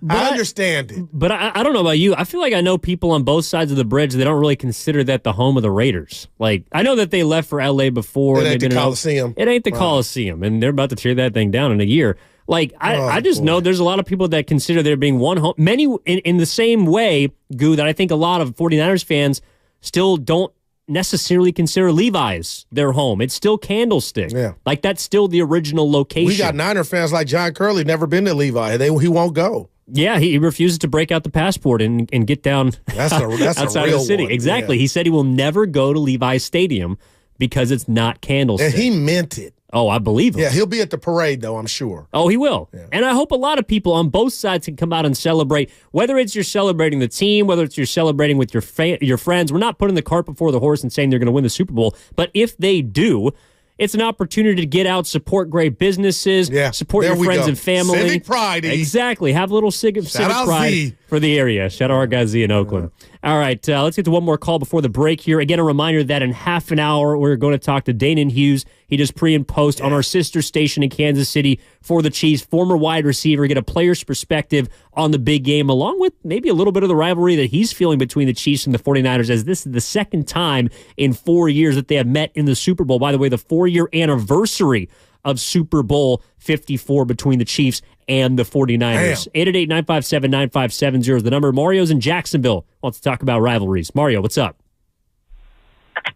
understand it. But I don't know about you. I feel like I know people on both sides of the bridge that don't really consider that the home of the Raiders. Like, I know that they left for L.A. before. It ain't the Coliseum. It ain't the Coliseum, and they're about to tear that thing down in a year. Like, I just know there's a lot of people that consider there being one home. Many, in the same way, Goo, that I think a lot of 49ers fans still don't necessarily consider Levi's their home. It's still Candlestick. Yeah. Like, that's still the original location. We got Niner fans like John Curley, never been to Levi. He won't go. Yeah, he refuses to break out the passport and get down that's outside a real of the city. one. Exactly. Yeah. He said he will never go to Levi's Stadium because it's not Candlestick. And he meant it. Oh, I believe him. Yeah, he'll be at the parade, though, I'm sure. Oh, he will. Yeah. And I hope a lot of people on both sides can come out and celebrate, whether it's you're celebrating the team, whether it's you're celebrating with your friends. We're not putting the cart before the horse and saying they're going to win the Super Bowl. But if they do, it's an opportunity to get out, support great businesses, support your friends and family. Civic pride. Exactly. Have a little civic pride for the area. Shout out our guy Z in Oakland. All right, let's get to one more call before the break here. Again, a reminder that in half an hour, we're going to talk to Danon Hughes. He does pre and post on our sister station in Kansas City for the Chiefs, former wide receiver, get a player's perspective on the big game, along with maybe a little bit of the rivalry that he's feeling between the Chiefs and the 49ers, as this is the second time in 4 years that they have met in the Super Bowl. By the way, the 4-year anniversary of Super Bowl 54 between the Chiefs and the 49ers. 888-957-9570 is the number. Mario's in Jacksonville. Wants to talk about rivalries. Mario, what's up?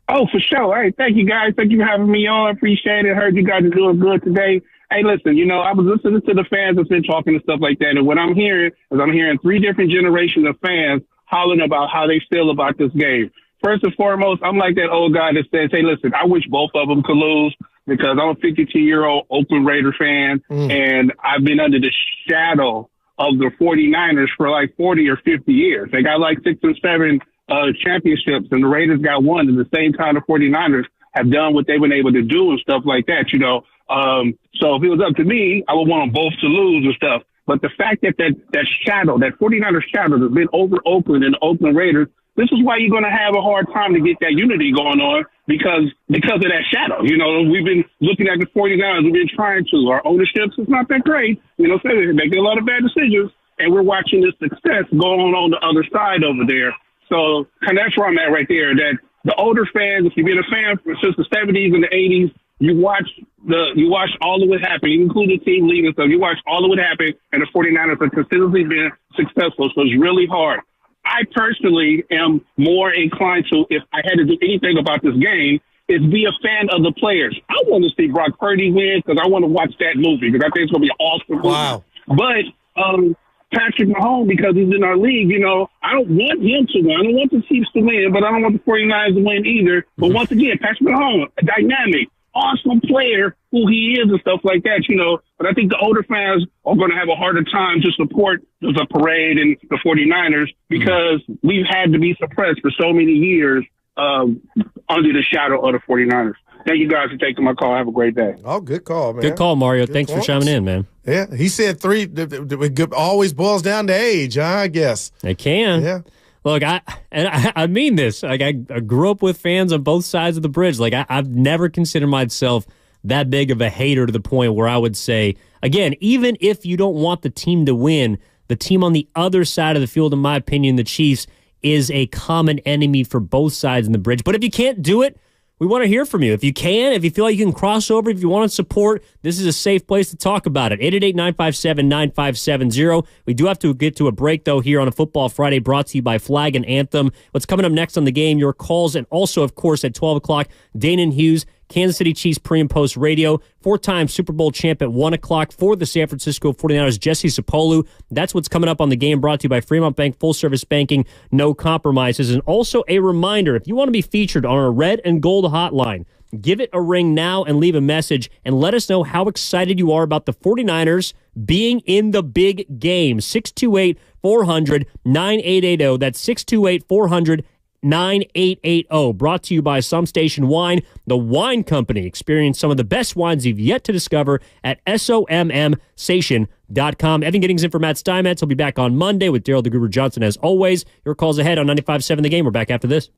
Oh, for sure. Hey, thank you, guys. Thank you for having me on. I appreciate it. Heard you guys are doing good today. Hey, listen, I was listening to the fans that's been talking and stuff like that, and what I'm hearing is I'm hearing 3 different generations of fans hollering about how they feel about this game. First and foremost, I'm like that old guy that says, hey, listen, I wish both of them could lose, because I'm a 52-year-old Oakland Raider fan, and I've been under the shadow of the 49ers for like 40 or 50 years. They got like 6 or 7 championships, and the Raiders got 1 at the same time the 49ers have done what they've been able to do and stuff like that, So if it was up to me, I would want them both to lose and stuff. But the fact that that shadow, that 49ers shadow has been over Oakland and the Oakland Raiders, this is why you're going to have a hard time to get that unity going on because of that shadow. We've been looking at the 49ers. We've been trying to. Our ownership is not that great. So they're making a lot of bad decisions, and we're watching this success going on the other side over there. So and that's where I'm at right there, that the older fans, if you've been a fan since the 70s and the 80s, you watch all of what happened, including team leading stuff. You watch all of what happened, and the 49ers have consistently been successful, so it's really hard. I personally am more inclined to, if I had to do anything about this game, is be a fan of the players. I want to see Brock Purdy win because I want to watch that movie because I think it's going to be an awesome movie. Wow. But Patrick Mahomes, because he's in our league, I don't want him to win. I don't want the Chiefs to win, but I don't want the 49ers to win either. But once again, Patrick Mahomes, a dynamic, awesome player who he is and stuff like that, But I think the older fans are going to have a harder time to support the parade and the 49ers because we've had to be suppressed for so many years under the shadow of the 49ers. Thank you guys for taking my call. Have a great day. Oh, good call, man. Good call, Mario. Thanks for chiming in, man. Yeah, he said 3. It always boils down to age, I guess. It can. Yeah. Look, I mean this. Like I grew up with fans on both sides of the bridge. Like I've never considered myself that big of a hater to the point where I would say, again, even if you don't want the team to win, the team on the other side of the field, in my opinion, the Chiefs, is a common enemy for both sides in the bridge. But if you can't do it, we want to hear from you. If you can, if you feel like you can cross over, if you want to support, this is a safe place to talk about it. 888-957-9570. We do have to get to a break, though, here on a Football Friday brought to you by Flag and Anthem. What's coming up next on the game, your calls, and also, of course, at 12 o'clock, Danon Hughes, Kansas City Chiefs pre- and post radio, 4-time Super Bowl champ at 1 o'clock for the San Francisco 49ers, Jesse Sapolu. That's what's coming up on the game, brought to you by Fremont Bank, full-service banking, no compromises. And also a reminder, if you want to be featured on our Red and Gold hotline, give it a ring now and leave a message and let us know how excited you are about the 49ers being in the big game. 628-400-9880. That's 628-400-9880. 9880, brought to you by Some Station Wine, the wine company. Experience some of the best wines you've yet to discover at SOMMstation.com. Evan Giddings in for Matt Steinmetz. He'll be back on Monday with Daryl DeGruber Johnson as always. Your calls ahead on 95.7 The Game. We're back after this.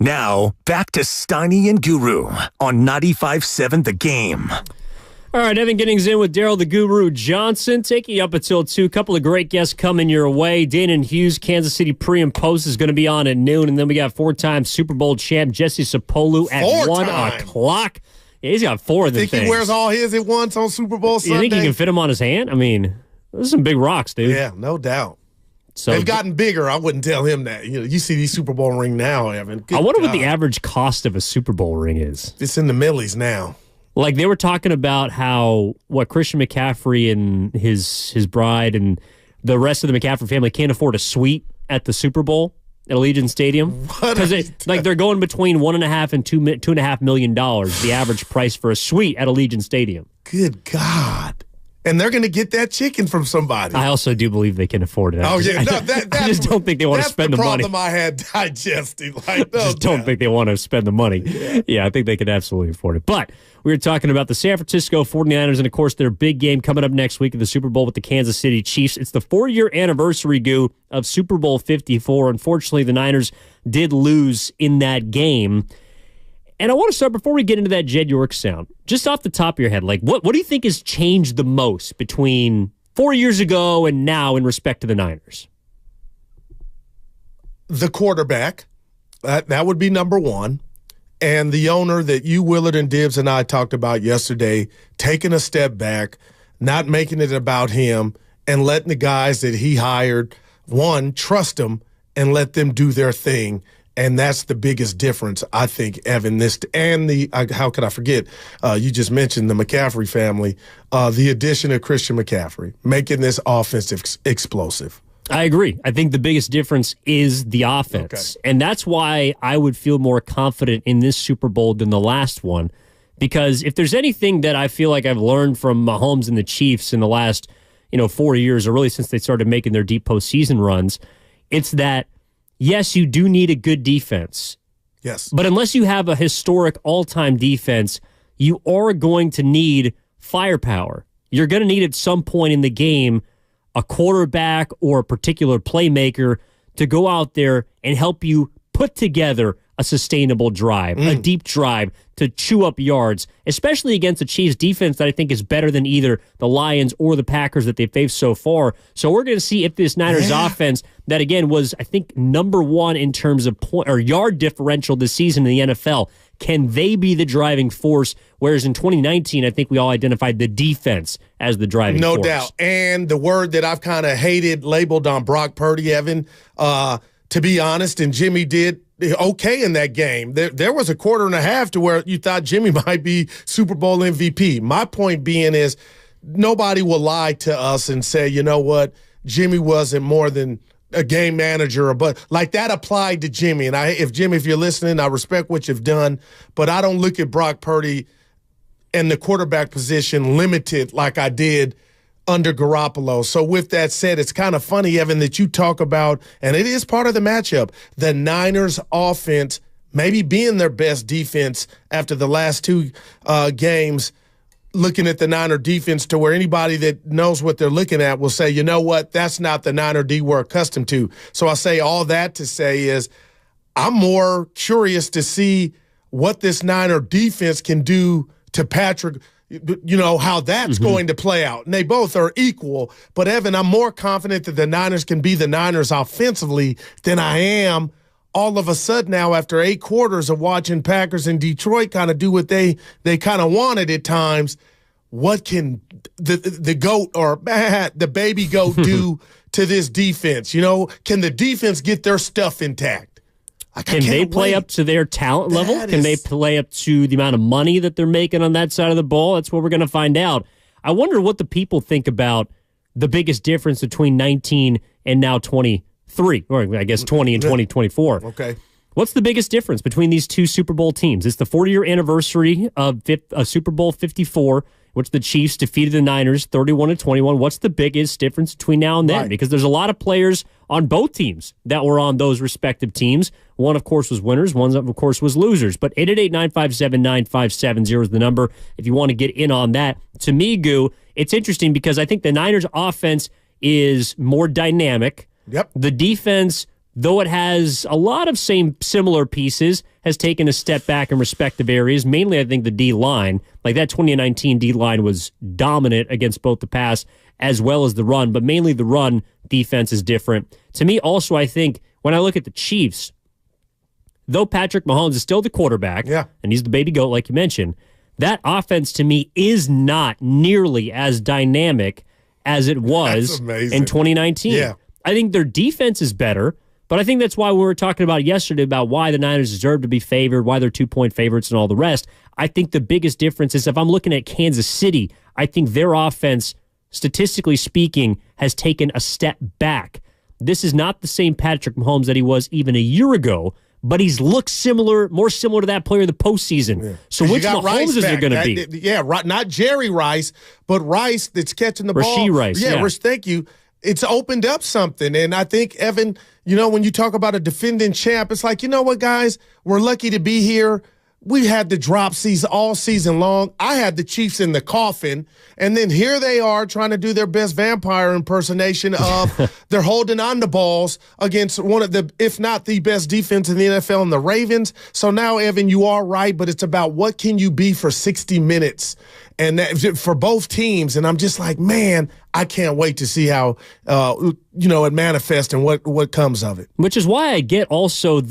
Now, back to Steiny and Guru on 95.7 The Game. All right, Evan Giddings in with Daryl the Guru Johnson, taking you up until 2. Couple of great guests coming your way. Dana and Hughes, Kansas City pre and post is going to be on at noon. And then we got 4-time Super Bowl champ Jesse Sapolu at 1 o'clock. Yeah, he's got 4 of them Think things. he wears all his at once on Super Bowl Sunday? You think he can fit them on his hand? I mean, those are some big rocks, dude. Yeah, no doubt. So they've gotten bigger. I wouldn't tell him that. You see these Super Bowl ring now, Evan. Good I wonder what God. the average cost of a Super Bowl ring is. It's in the millies now. Like, they were talking about how Christian McCaffrey and his bride and the rest of the McCaffrey family can't afford a suite at the Super Bowl at Allegiant Stadium because they're going between $1.5 and $2.5 million, the average price for a suite at Allegiant Stadium. Good God. And they're going to get that chicken from somebody. I also do believe they can afford it. Oh, yeah. No, I just don't think they want to spend the money. That's the problem I had digesting. Like, no, just don't think they want to spend the money. Yeah, I think they could absolutely afford it. But we were talking about the San Francisco 49ers and, of course, their big game coming up next week at the Super Bowl with the Kansas City Chiefs. It's the 4-year anniversary, Goo, of Super Bowl 54. Unfortunately, the Niners did lose in that game. And I want to start, before we get into that Jed York sound, just off the top of your head, like what do you think has changed the most between 4 years ago and now in respect to the Niners? The quarterback, that would be number one. And the owner that you, Willard, and Dibbs and I talked about yesterday, taking a step back, not making it about him, and letting the guys that he hired, one, trust them and let them do their thing. And that's the biggest difference, I think, Evan. How could I forget? You just mentioned the McCaffrey family, the addition of Christian McCaffrey, making this offense explosive. I agree. I think the biggest difference is the offense. Okay. And that's why I would feel more confident in this Super Bowl than the last one. Because if there's anything that I feel like I've learned from Mahomes and the Chiefs in the last 4 years, or really since they started making their deep postseason runs, it's that, yes, you do need a good defense. Yes. But unless you have a historic all-time defense, you are going to need firepower. You're going to need at some point in the game a quarterback or a particular playmaker to go out there and help you put together a sustainable drive, a deep drive to chew up yards, especially against a Chiefs defense that I think is better than either the Lions or the Packers that they've faced so far. So we're going to see if this Niners offense, that again was, I think, number one in terms of point or yard differential this season in the NFL, can they be the driving force? Whereas in 2019, I think we all identified the defense as the driving force. No doubt. And the word that I've kind of hated labeled on Brock Purdy, Evan, to be honest, and Jimmy did okay in that game. There was a quarter and a half to where you thought Jimmy might be Super Bowl MVP. My point being is nobody will lie to us and say, you know what, Jimmy wasn't more than a game manager, but like that applied to Jimmy. And if you're listening, I respect what you've done, but I don't look at Brock Purdy and the quarterback position limited like I did under Garoppolo. So with that said, it's kind of funny, Evan, that you talk about, and it is part of the matchup, the Niners offense maybe being their best defense after the last two games, looking at the Niner defense to where anybody that knows what they're looking at will say, you know what, that's not the Niner D we're accustomed to. So I say all that to say is I'm more curious to see what this Niner defense can do to Patrick, how that's going to play out. And they both are equal. But, Evan, I'm more confident that the Niners can be the Niners offensively than I am all of a sudden now after 8 quarters of watching Packers and Detroit kind of do what they kind of wanted at times. What can the GOAT or the baby GOAT do to this defense? Can the defense get their stuff intact? Can they play up to their talent level? Can they play up to the amount of money that they're making on that side of the ball? That's what we're going to find out. I wonder what the people think about the biggest difference between 19 and now 23, or I guess 20 and 2024. Okay. What's the biggest difference between these two Super Bowl teams? It's the 40-year anniversary of Super Bowl 54, which the Chiefs defeated the Niners 31-21. What's the biggest difference between now and then? Right. Because there's a lot of players on both teams that were on those respective teams. One, of course, was winners. One, of course, was losers. But 888-957-9570 is the number if you want to get in on that. To me, Goo, it's interesting because I think the Niners' offense is more dynamic. Yep. The defense though it has a lot of similar pieces, has taken a step back in respective areas. Mainly, I think the D-line. Like that 2019 D-line was dominant against both the pass as well as the run, but mainly the run defense is different. To me, also, I think when I look at the Chiefs, though Patrick Mahomes is still the quarterback, and he's the baby goat like you mentioned, that offense to me is not nearly as dynamic as it was in 2019. Yeah. I think their defense is better, but I think that's why we were talking about yesterday about why the Niners deserve to be favored, why they're 2-point favorites and all the rest. I think the biggest difference is if I'm looking at Kansas City, I think their offense, statistically speaking, has taken a step back. This is not the same Patrick Mahomes that he was even a year ago, but he's looked similar, more similar to that player in the postseason. Yeah. So which Mahomes is there going to be? Yeah, not Jerry Rice, but Rice that's catching the ball. Rashee Rice. Yeah, thank you. It's opened up something. And I think, Evan, you know, when you talk about a defending champ, it's like, you know what, guys? We're lucky to be here. We had the drop season all season long. I had the Chiefs in the coffin. And then here they are trying to do their best vampire impersonation of they're holding on to balls against one of the, if not the best defense in the NFL, and the Ravens. So now, Evan, you are right, but it's about what can you be for 60 minutes and that, for both teams. And I'm just like, man, I can't wait to see how, it manifests and what comes of it. Which is why I get also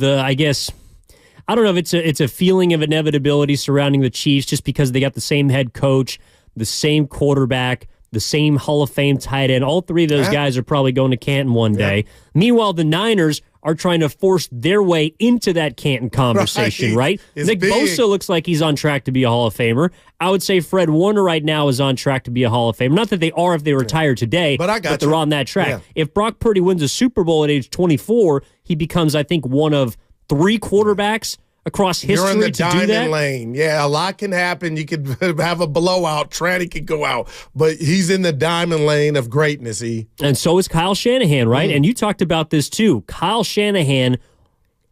I don't know if it's a feeling of inevitability surrounding the Chiefs just because they got the same head coach, the same quarterback, the same Hall of Fame tight end. All three of those guys are probably going to Canton one day. Meanwhile, the Niners are trying to force their way into that Canton conversation, right? Nick Bosa looks like he's on track to be a Hall of Famer. I would say Fred Warner right now is on track to be a Hall of Famer. Not that they are if they retire today, but they're on that track. Yeah. If Brock Purdy wins a Super Bowl at age 24, he becomes, I think, one of 3 quarterbacks across history You're in the to do diamond that. lane. Yeah, a lot can happen. You could have a blowout. Tranny could go out. But he's in the diamond lane of greatness, And so is Kyle Shanahan, right? And you talked about this too. Kyle Shanahan,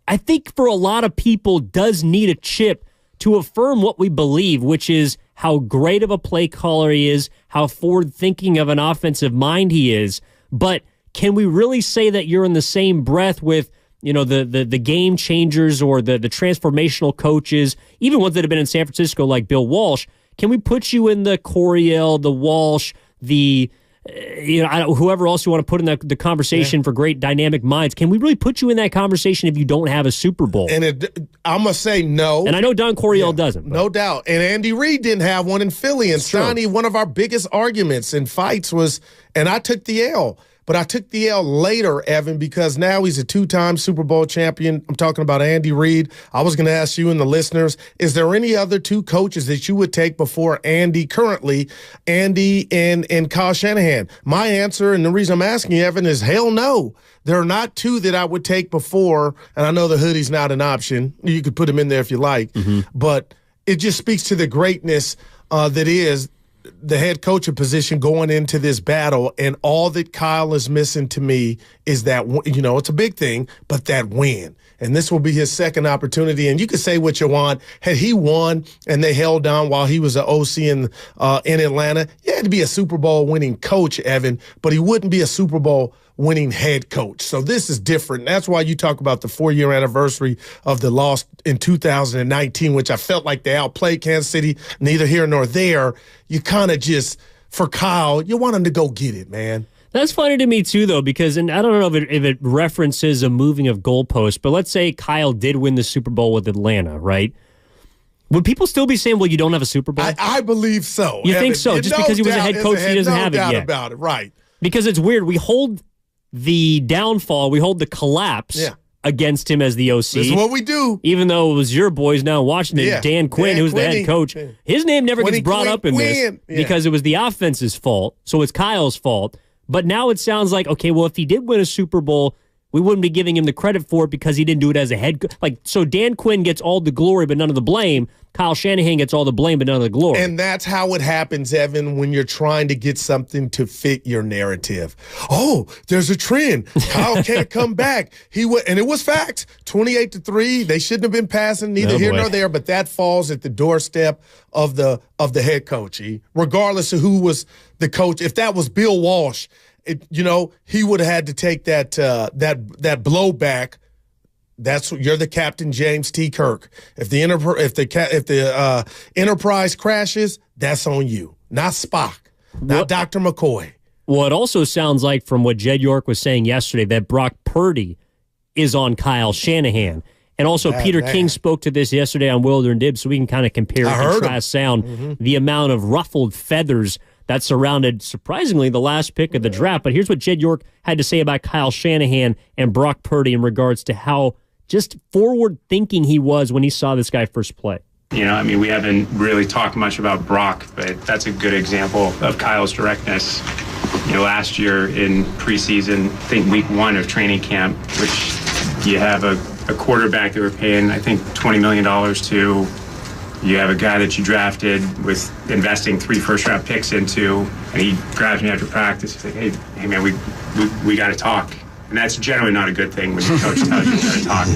I think for a lot of people, does need a chip to affirm what we believe, which is how great of a play caller he is, how forward-thinking of an offensive mind he is. But can we really say that you're in the same breath with the game changers or the transformational coaches, even ones that have been in San Francisco like Bill Walsh? Can we put you in the Coryell, the Walsh, whoever else you want to put in the conversation for great dynamic minds? Can we really put you in that conversation if you don't have a Super Bowl? And I'm going to say no. And I know Don Coryell doesn't. But. No doubt. And Andy Reid didn't have one in Philly. And Stoney, one of our biggest arguments and fights was, and I took the L. But I took the L later, Evan, because now he's a 2-time Super Bowl champion. I'm talking about Andy Reid. I was going to ask you and the listeners, is there any other 2 coaches that you would take before Andy currently, Andy and Kyle Shanahan? My answer, and the reason I'm asking you, Evan, is hell no. There are not 2 that I would take before, and I know the hoodie's not an option. You could put him in there if you like. But it just speaks to the greatness that is the head coaching position going into this battle, and all that Kyle is missing to me is that, it's a big thing, but that win. And this will be his second opportunity. And you can say what you want. Had he won and they held down while he was an OC in Atlanta, he had to be a Super Bowl winning coach, Evan, but he wouldn't be a Super Bowl winning head coach. So this is different. That's why you talk about the 4-year anniversary of the loss in 2019, which I felt like they outplayed Kansas City, neither here nor there. You kind of just, for Kyle, you want him to go get it, man. That's funny to me, too, though, because, and I don't know if it references a moving of goalposts, but let's say Kyle did win the Super Bowl with Atlanta, right? Would people still be saying, well, you don't have a Super Bowl? I believe so. You think so? Just because he was a head coach, he doesn't have it yet. No doubt about it, right. Because it's weird. We hold the downfall, we hold the collapse against him as the OC. This is what we do. Even though it was your boys now in Washington, Dan Quinn, who's the head coach. His name never gets brought up in this because it was the offense's fault, so it's Kyle's fault. But now it sounds like, okay, well, if he did win a Super Bowl, we wouldn't be giving him the credit for it because he didn't do it as a head coach. So Dan Quinn gets all the glory but none of the blame. Kyle Shanahan gets all the blame but none of the glory. And that's how it happens, Evan, when you're trying to get something to fit your narrative. Oh, there's a trend. Kyle can't come back. And it was fact. 28-3. They shouldn't have been passing neither here nor there, but that falls at the doorstep of the head coach. Regardless of who was the coach. If that was Bill Walsh he would have had to take that blowback. You're the captain, James T. Kirk. If the Enterprise crashes, that's on you, not Spock, not Dr. McCoy. Well, it also sounds like from what Jed York was saying yesterday that Brock Purdy is on Kyle Shanahan. And also, Peter King spoke to this yesterday on Wilder and Dibs, so we can kind of compare and contrast the amount of ruffled feathers that surrounded, surprisingly, the last pick of the draft. But here's what Jed York had to say about Kyle Shanahan and Brock Purdy in regards to how just forward-thinking he was when he saw this guy first play. We haven't really talked much about Brock, but that's a good example of Kyle's directness. Last year in preseason, I think week 1 of training camp, which you have a quarterback that we're paying, I think, $20 million to. You have a guy that you drafted with investing 3 first-round picks into, and he grabs me after practice. He's like, hey man, we got to talk. And that's generally not a good thing when your coach tells you to talk.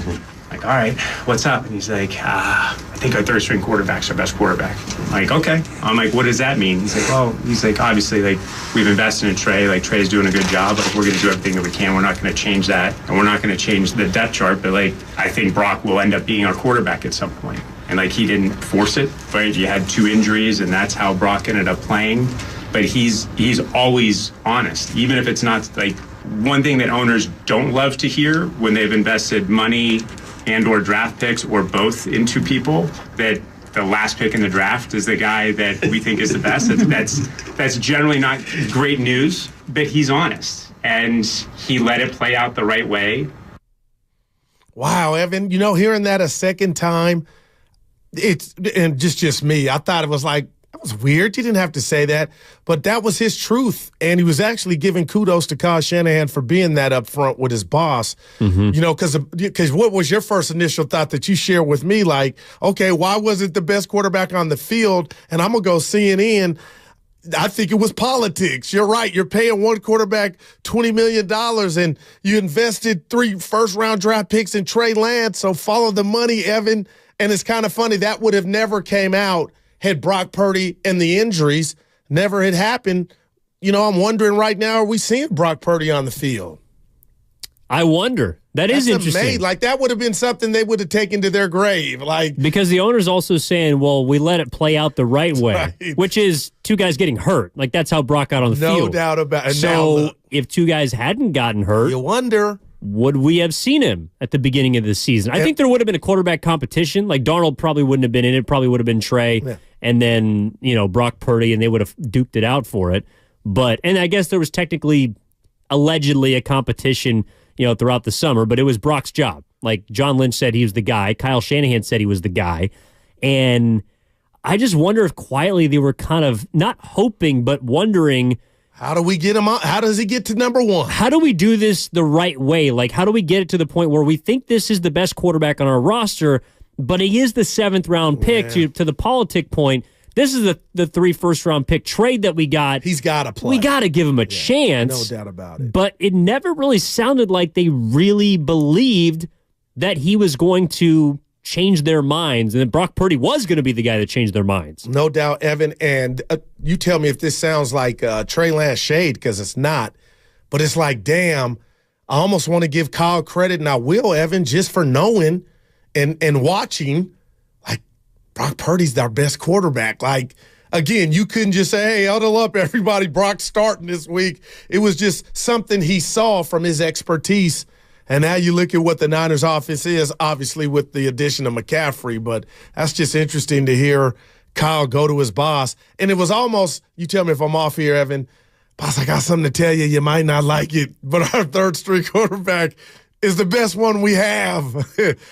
Like, all right, what's up? And he's like, I think our third-string quarterback's our best quarterback. I'm like, okay. I'm like, what does that mean? He's like, obviously, we've invested in Trey. Trey's doing a good job. We're going to do everything that we can. We're not going to change that. And we're not going to change the depth chart. But, I think Brock will end up being our quarterback at some point. And, he didn't force it, right? You had 2 injuries, and that's how Brock ended up playing. But he's always honest, even if it's not, one thing that owners don't love to hear when they've invested money and or draft picks or both into people, that the last pick in the draft is the guy that we think is the best. That's generally not great news, but he's honest. And he let it play out the right way. Wow, Evan, hearing that a second time, and just me, I thought it was that was weird. He didn't have to say that, but that was his truth. And he was actually giving kudos to Kyle Shanahan for being that up front with his boss. Because what was your first initial thought that you shared with me? Okay, why wasn't the best quarterback on the field? And I'm going to go CNN. I think it was politics. You're right. You're paying one quarterback $20 million, and you invested 3 first-round draft picks in Trey Lance, so follow the money, Evan. And it's kind of funny, that would have never came out had Brock Purdy and the injuries never had happened. I'm wondering right now, are we seeing Brock Purdy on the field? I wonder. That's interesting. That would have been something they would have taken to their grave. Because the owner's also saying, well, we let it play out the right way, right. Which is 2 guys getting hurt. That's how Brock got on the field. No doubt about it. So if 2 guys hadn't gotten hurt, you wonder, would we have seen him at the beginning of the season? I think there would have been a quarterback competition. Darnold probably wouldn't have been in it. Probably would have been Trey. Yeah. And then, Brock Purdy, and they would have duked it out for it. And I guess there was technically, allegedly, a competition, throughout the summer, but it was Brock's job. John Lynch said he was the guy. Kyle Shanahan said he was the guy. And I just wonder if quietly they were kind of not hoping, but wondering, how do we get him out? How does he get to number 1? How do we do this the right way? How do we get it to the point where we think this is the best quarterback on our roster, but he is the 7th round pick? To the politic point, this is the 3 first-round pick trade that we got. He's got to play. We got to give him a chance. No doubt about it. But it never really sounded like they really believed that he was going to change their minds, and that Brock Purdy was going to be the guy that changed their minds. No doubt, Evan. And you tell me if this sounds like Trey Lance shade, because it's not. But it's damn, I almost want to give Kyle credit, and I will, Evan, just for knowing and watching, Brock Purdy's our best quarterback. Again, you couldn't just say, hey, huddle up, everybody, Brock's starting this week. It was just something he saw from his expertise. And now you look at what the Niners offense is, obviously with the addition of McCaffrey, but that's just interesting to hear Kyle go to his boss. And it was almost, you tell me if I'm off here, Evan, boss, I got something to tell you. You might not like it, but our third-string quarterback is the best one we have.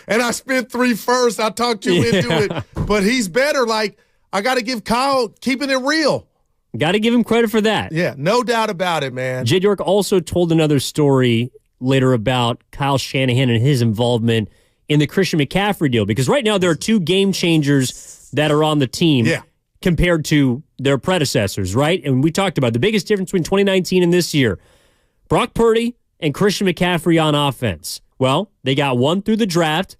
And I spent 3 firsts. I talked you into it, but he's better. I got to give Kyle keeping it real. Got to give him credit for that. Yeah, no doubt about it, man. Jed York also told another story later about Kyle Shanahan and his involvement in the Christian McCaffrey deal, because right now there are 2 game changers that are on the team compared to their predecessors, right? And we talked about the biggest difference between 2019 and this year. Brock Purdy and Christian McCaffrey on offense. Well, they got one through the draft,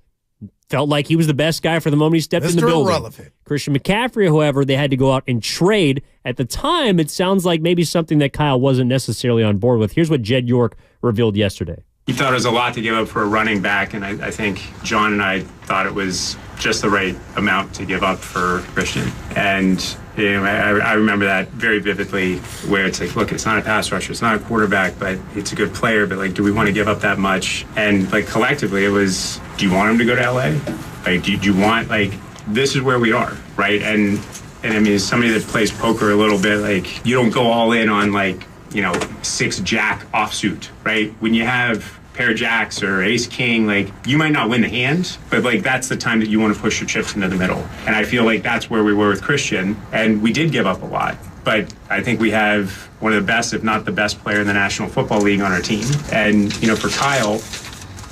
felt like he was the best guy for the moment he stepped in the Mr. building. Irrelevant. Christian McCaffrey, however, they had to go out and trade. At the time, it sounds like maybe something that Kyle wasn't necessarily on board with. Here's what Jed York revealed yesterday. He thought it was a lot to give up for a running back, and I think John and I thought it was just the right amount to give up for Christian. And I remember that very vividly, where it's like, look, it's not a pass rusher, it's not a quarterback, but it's a good player, but like, do we want to give up that much? And like collectively, it was, do you want him to go to LA? Like, do you want, like, this is where we are, right? And I mean, as somebody that plays poker a little bit, like, you don't go all in on, like, 6-jack offsuit, right? When you have pair jacks or ace king, like, you might not win the hand, but like, that's the time that you want to push your chips into the middle. And I feel like that's where we were with Christian, and we did give up a lot. But I think we have one of the best, if not the best player in the National Football League on our team. And, for Kyle,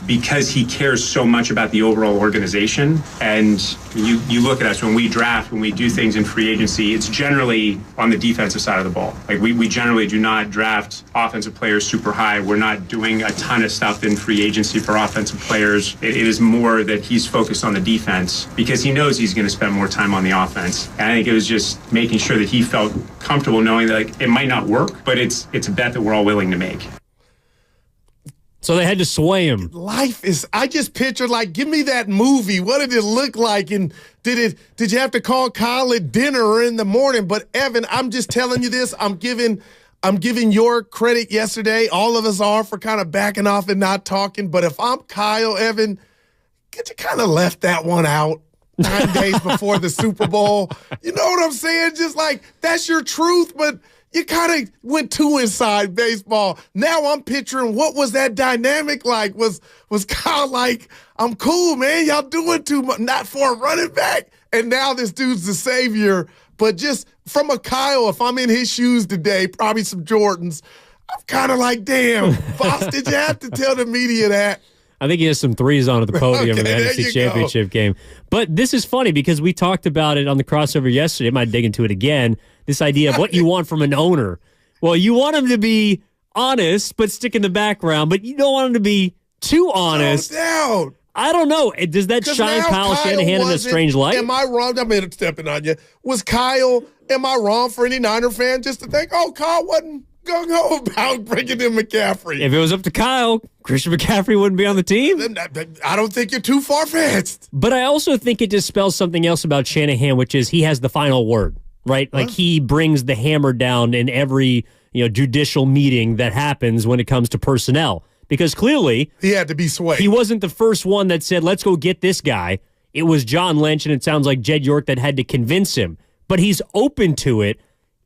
because he cares so much about the overall organization, and you look at us when we draft, when we do things in free agency, it's generally on the defensive side of the ball. Like, we generally do not draft offensive players super high. We're not doing a ton of stuff in free agency for offensive players. It is more that he's focused on the defense because he knows he's going to spend more time on the offense. And I think it was just making sure that he felt comfortable knowing that, like, it might not work, but it's a bet that we're all willing to make. So they had to sway him. Life is, I just pictured, like, give me that movie. What did it look like? And did you have to call Kyle at dinner or in the morning? But Evan, I'm just telling you this. I'm giving your credit yesterday. All of us are for kind of backing off and not talking. But if I'm Kyle, Evan, could you kind of left that one out 9 days before the Super Bowl? You know what I'm saying? Just like, that's your truth, but you kind of went too inside baseball. Now I'm picturing, what was that dynamic like? Was Kyle like, I'm cool, man, y'all doing too much, not for a running back? And now this dude's the savior. But just from a Kyle, if I'm in his shoes today, probably some Jordans, I'm kind of like, damn, boss, did you have to tell the media that? I think he has some threes on at the podium in the Okay, there NFC you Championship game. But this is funny because we talked about it on the crossover yesterday. I might dig into it again. This idea of what you want from an owner. Well, you want him to be honest, but stick in the background, but you don't want him to be too honest. No doubt. I don't know. Does that shine Kyle Shanahan in a strange light? Am I wrong? I'm stepping on you. Was Kyle, am I wrong for any Niner fan just to think, oh, Kyle wasn't gung-ho about bringing in McCaffrey? If it was up to Kyle, Christian McCaffrey wouldn't be on the team. I don't think you're too far-fetched. But I also think it dispels something else about Shanahan, which is he has the final word, right? Like, he brings the hammer down in every judicial meeting that happens when it comes to personnel. Because clearly, he had to be swayed. He wasn't the first one that said, let's go get this guy. It was John Lynch, and it sounds like Jed York that had to convince him. But he's open to it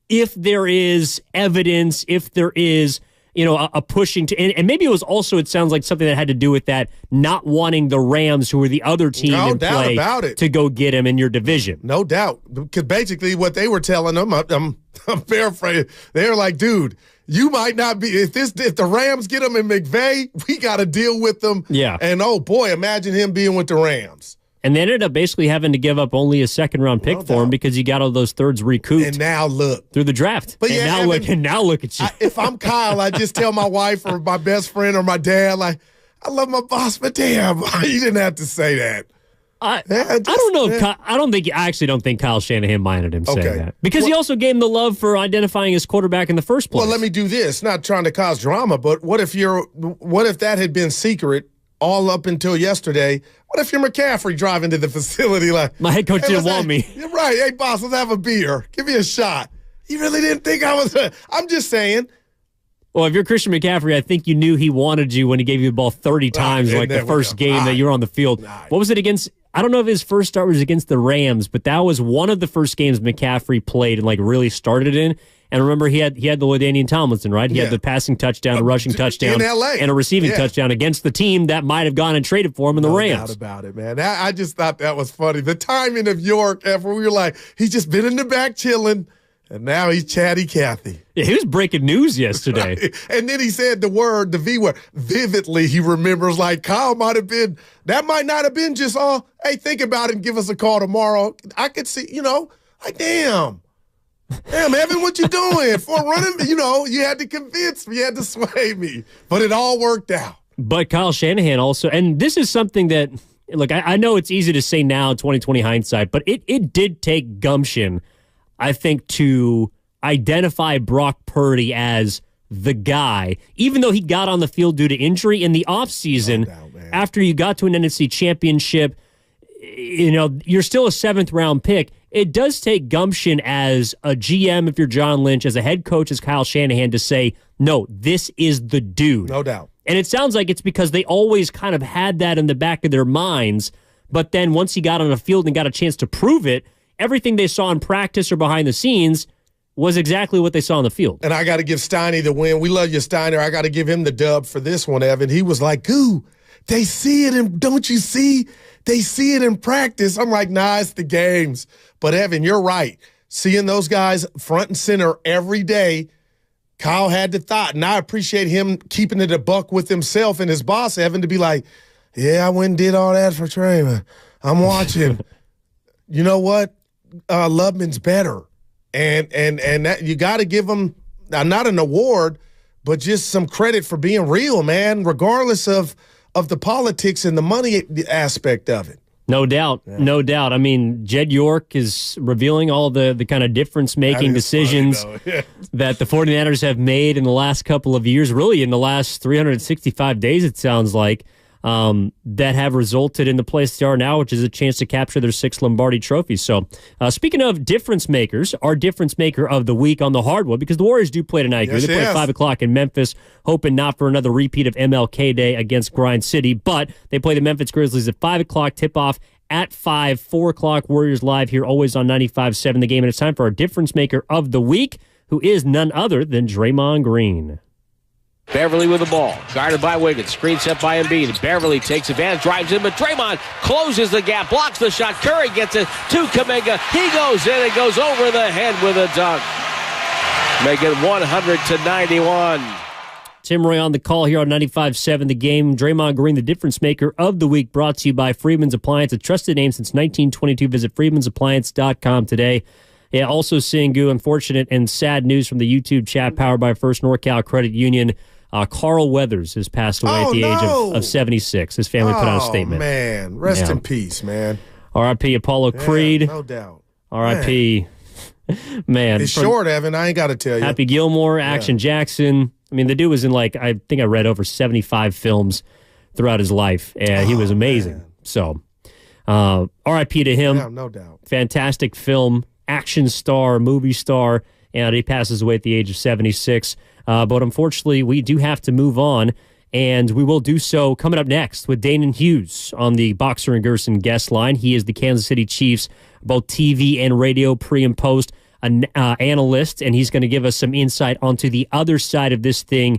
if there is evidence, if there is, a pushing to, and maybe it was also, it sounds like something that had to do with that not wanting the Rams, who were the other team in play, to go get him in your division. No doubt. Because basically what they were telling him, I'm paraphrasing, they were like, dude, you might not be, if the Rams get him in McVay, we got to deal with them. Yeah. And oh boy, imagine him being with the Rams. And they ended up basically having to give up only a second-round pick for him because you got all those thirds recouped. And now look. Through the draft. But now look at you. If I'm Kyle, I just tell my wife or my best friend or my dad, like, I love my boss, but damn, you didn't have to say that. I don't know if I actually don't think Kyle Shanahan minded him saying that. Because he also gave him the love for identifying his quarterback in the first place. Well, let me do this. Not trying to cause drama, but what if that had been secret all up until yesterday? What if you're McCaffrey driving to the facility like, my head coach didn't want me? You're right. Hey, boss, let's have a beer. Give me a shot. You really didn't think I was I'm just saying. Well, if you're Christian McCaffrey, I think you knew he wanted you when he gave you the ball 30 times, like the first game that you were on the field. What was it against? I don't know if his first start was against the Rams, but that was one of the first games McCaffrey played and like really started in. And remember, he had the LaDainian Tomlinson, right? He had the passing touchdown, a rushing touchdown, in LA. And a receiving touchdown against the team that might have gone and traded for him in the Rams. No doubt about it, man. I just thought that was funny. The timing of York, after we were like, he's just been in the back chilling, and now he's chatty Cathy. Yeah, he was breaking news yesterday. Right. And then he said the V word. Vividly, he remembers, like, Kyle might have been, that might not have been just, hey, think about it and give us a call tomorrow. I could see, like, damn, Evan, what you doing? For running, you had to convince me, you had to sway me. But it all worked out. But Kyle Shanahan also, and this is something that look, I know it's easy to say now, 2020 hindsight, but it did take gumption, I think, to identify Brock Purdy as the guy, even though he got on the field due to injury in the offseason. After you got to an NFC championship, you're still a 7th-round pick. It does take gumption as a GM, if you're John Lynch, as a head coach, as Kyle Shanahan, to say, no, this is the dude. No doubt. And it sounds like it's because they always kind of had that in the back of their minds, but then once he got on the field and got a chance to prove it, everything they saw in practice or behind the scenes was exactly what they saw on the field. And I got to give Steiny the win. We love you, Steiner. I got to give him the dub for this one, Evan. He was like, "Goo, they see it, and don't you see? They see it in practice." I'm like, nah, it's the games. But, Evan, you're right. Seeing those guys front and center every day, Kyle had the thought, and I appreciate him keeping it a buck with himself and his boss, Evan, to be like, yeah, I went and did all that for Trayman. I'm watching. You know what? Lubman's better. And that, you got to give him not an award, but just some credit for being real, man, regardless of the politics and the money aspect of it. No doubt. Yeah. No doubt. I mean, Jed York is revealing all the kind of difference-making decisions that the 49ers have made in the last couple of years, really in the last 365 days, it sounds like, that have resulted in the place they are now, which is a chance to capture their 6th Lombardi trophy. So, speaking of difference makers, our difference maker of the week on the hardwood, because the Warriors do play tonight. Yes, they play at 5 o'clock in Memphis, hoping not for another repeat of MLK Day against Grind City, but they play the Memphis Grizzlies at 5 o'clock, tip-off at 5, 4 o'clock, Warriors live here, always on 95.7 The Game, and it's time for our difference maker of the week, who is none other than Draymond Green. Beverly with the ball, guarded by Wiggins, screen set by Embiid. Beverly takes advantage, drives in, but Draymond closes the gap, blocks the shot. Curry gets it to Kuminga. He goes in and goes over the head with a dunk. Make it 100-91. Tim Roy on the call here on 95.7 The Game. Draymond Green, the difference maker of the week, brought to you by Freeman's Appliance, a trusted name since 1922. Visit freemansappliance.com today. Yeah, also seeing unfortunate and sad news from the YouTube chat powered by First NorCal Credit Union. Carl Weathers has passed away at the age of 76. His family put out a statement. Oh, man. Rest in peace, man. R.I.P. Apollo Creed. No doubt. R.I.P. Man. It's short, Evan. I ain't got to tell you. Happy Gilmore, Action Jackson. I mean, the dude was in I think I read over 75 films throughout his life, and he was amazing. Man. So, R.I.P. to him. Yeah, no doubt. Fantastic film, action star, movie star, and he passes away at the age of 76. But unfortunately, we do have to move on, and we will do so coming up next with Danon Hughes on the Boxer and Gerson guest line. He is the Kansas City Chiefs, both TV and radio, pre and post analyst, and he's going to give us some insight onto the other side of this thing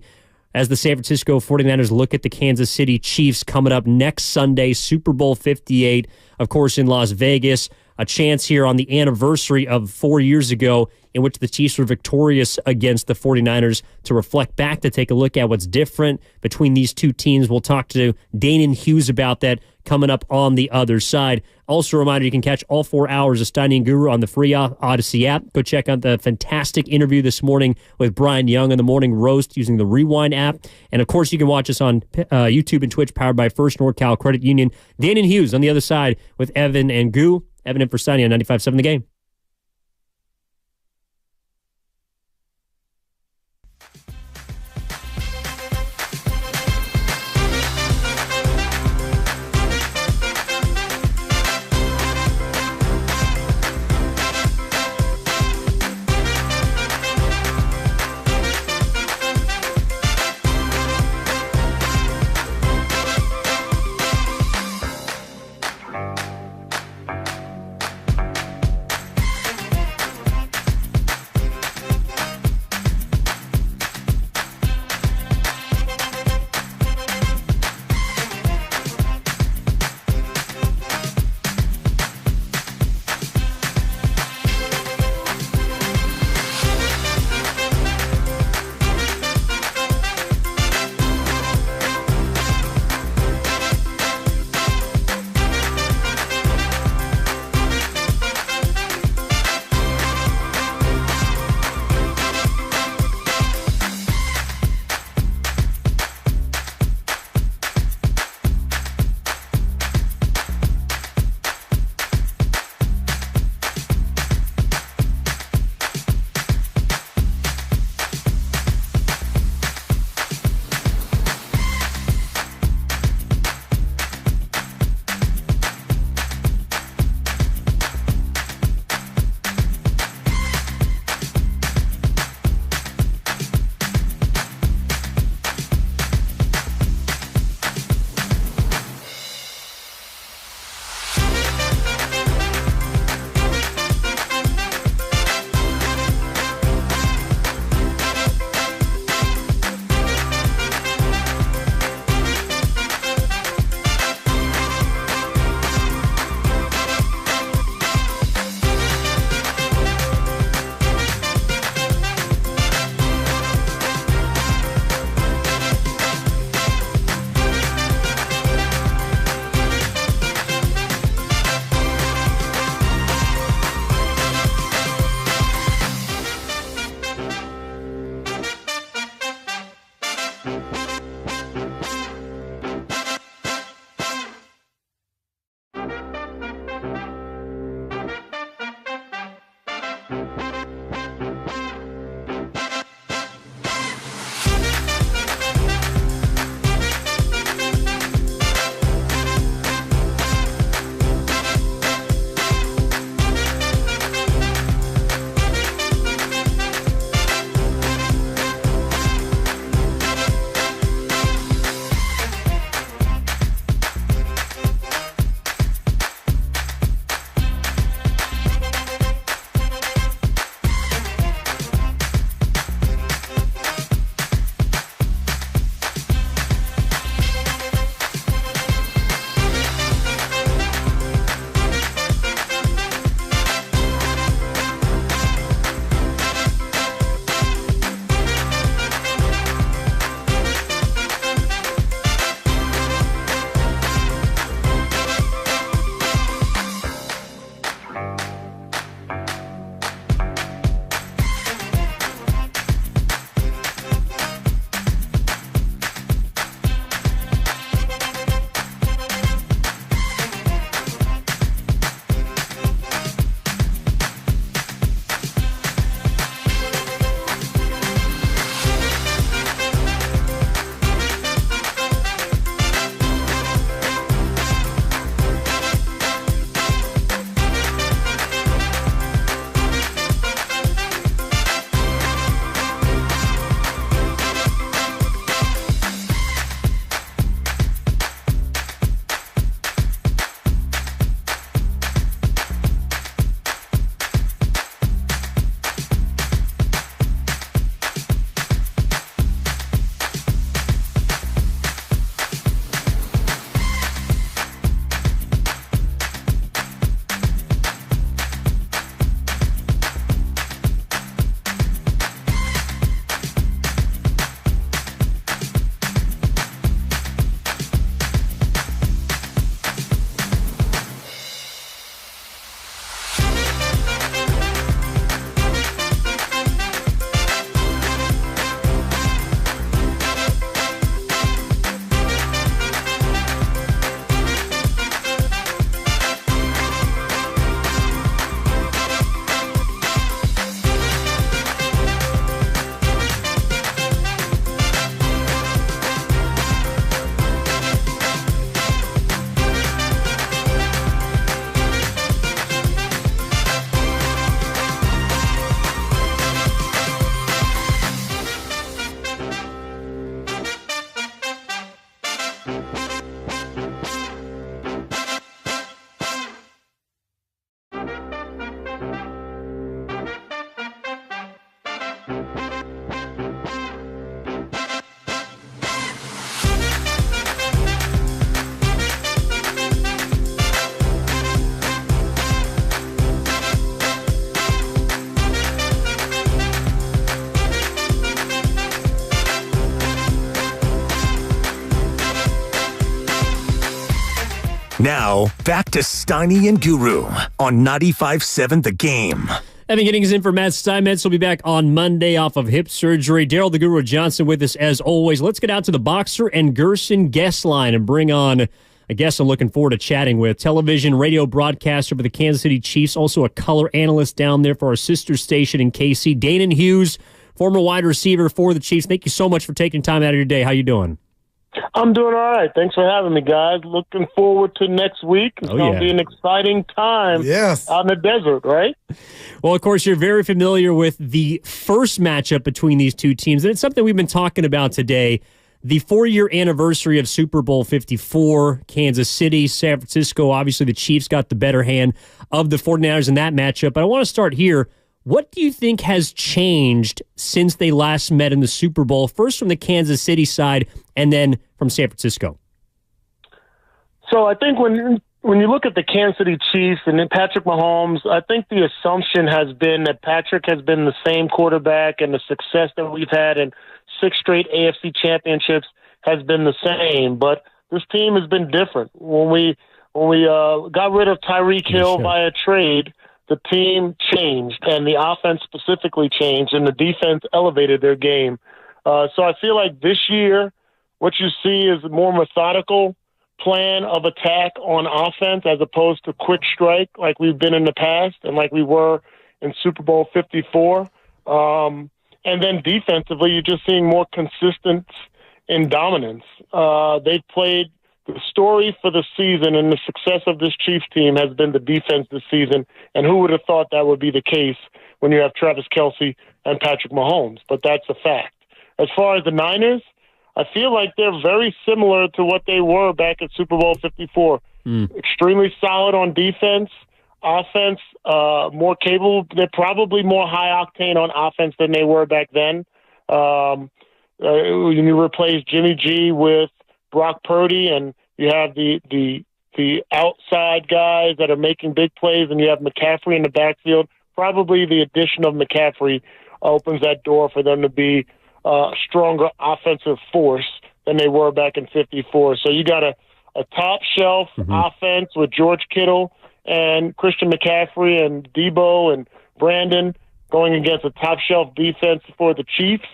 as the San Francisco 49ers look at the Kansas City Chiefs coming up next Sunday, Super Bowl 58, of course, in Las Vegas. A chance here on the anniversary of 4 years ago in which the Chiefs were victorious against the 49ers to reflect back, to take a look at what's different between these two teams. We'll talk to Danon Hughes about that coming up on the other side. Also a reminder, you can catch all 4 hours of Steiny and Guru on the free Odyssey app. Go check out the fantastic interview this morning with Brian Young in the Morning Roast using the Rewind app. And, of course, you can watch us on YouTube and Twitch, powered by First NorCal Credit Union. Danon Hughes on the other side with Evan and Goo. Evan and for Steiny on 95.7 The Game. Now, back to Steiny and Guru on 95.7 The Game. Evan Giddings in for Matt Steinmetz. Will be back on Monday off of hip surgery. Daryl the Guru Johnson with us as always. Let's get out to the Boxer and Gerson guest line and bring on a guest I'm looking forward to chatting with. Television, radio broadcaster for the Kansas City Chiefs, also a color analyst down there for our sister station in KC. Danon Hughes, former wide receiver for the Chiefs. Thank you so much for taking time out of your day. How you doing? I'm doing all right. Thanks for having me, guys. Looking forward to next week. It's going to be an exciting time out in the desert, right? Well, of course, you're very familiar with the first matchup between these two teams, and it's something we've been talking about today. The 4-year anniversary of Super Bowl 54, Kansas City, San Francisco. Obviously, the Chiefs got the better hand of the 49ers in that matchup. But I want to start here. What do you think has changed since they last met in the Super Bowl? First from the Kansas City side and then from San Francisco. So I think when you look at the Kansas City Chiefs and then Patrick Mahomes, I think the assumption has been that Patrick has been the same quarterback and the success that we've had in 6 straight AFC championships has been the same. But this team has been different. When we got rid of Tyreek Hill via trade, the team changed, and the offense specifically changed, and the defense elevated their game. So I feel like this year, what you see is a more methodical plan of attack on offense as opposed to quick strike like we've been in the past and like we were in Super Bowl 54. And then defensively, you're just seeing more consistent in dominance. They've played the story for the season, and the success of this Chiefs team has been the defense this season. And who would have thought that would be the case when you have Travis Kelce and Patrick Mahomes? But that's a fact. As far as the Niners, I feel like they're very similar to what they were back at Super Bowl 54. Extremely solid on defense. Offense, more capable. They're probably more high octane on offense than they were back then. When you replace Jimmy G with Brock Purdy, and you have the outside guys that are making big plays, and you have McCaffrey in the backfield. Probably the addition of McCaffrey opens that door for them to be a stronger offensive force than they were back in 54. So you got a top shelf offense with George Kittle and Christian McCaffrey and Debo and Brandon going against a top shelf defense for the Chiefs.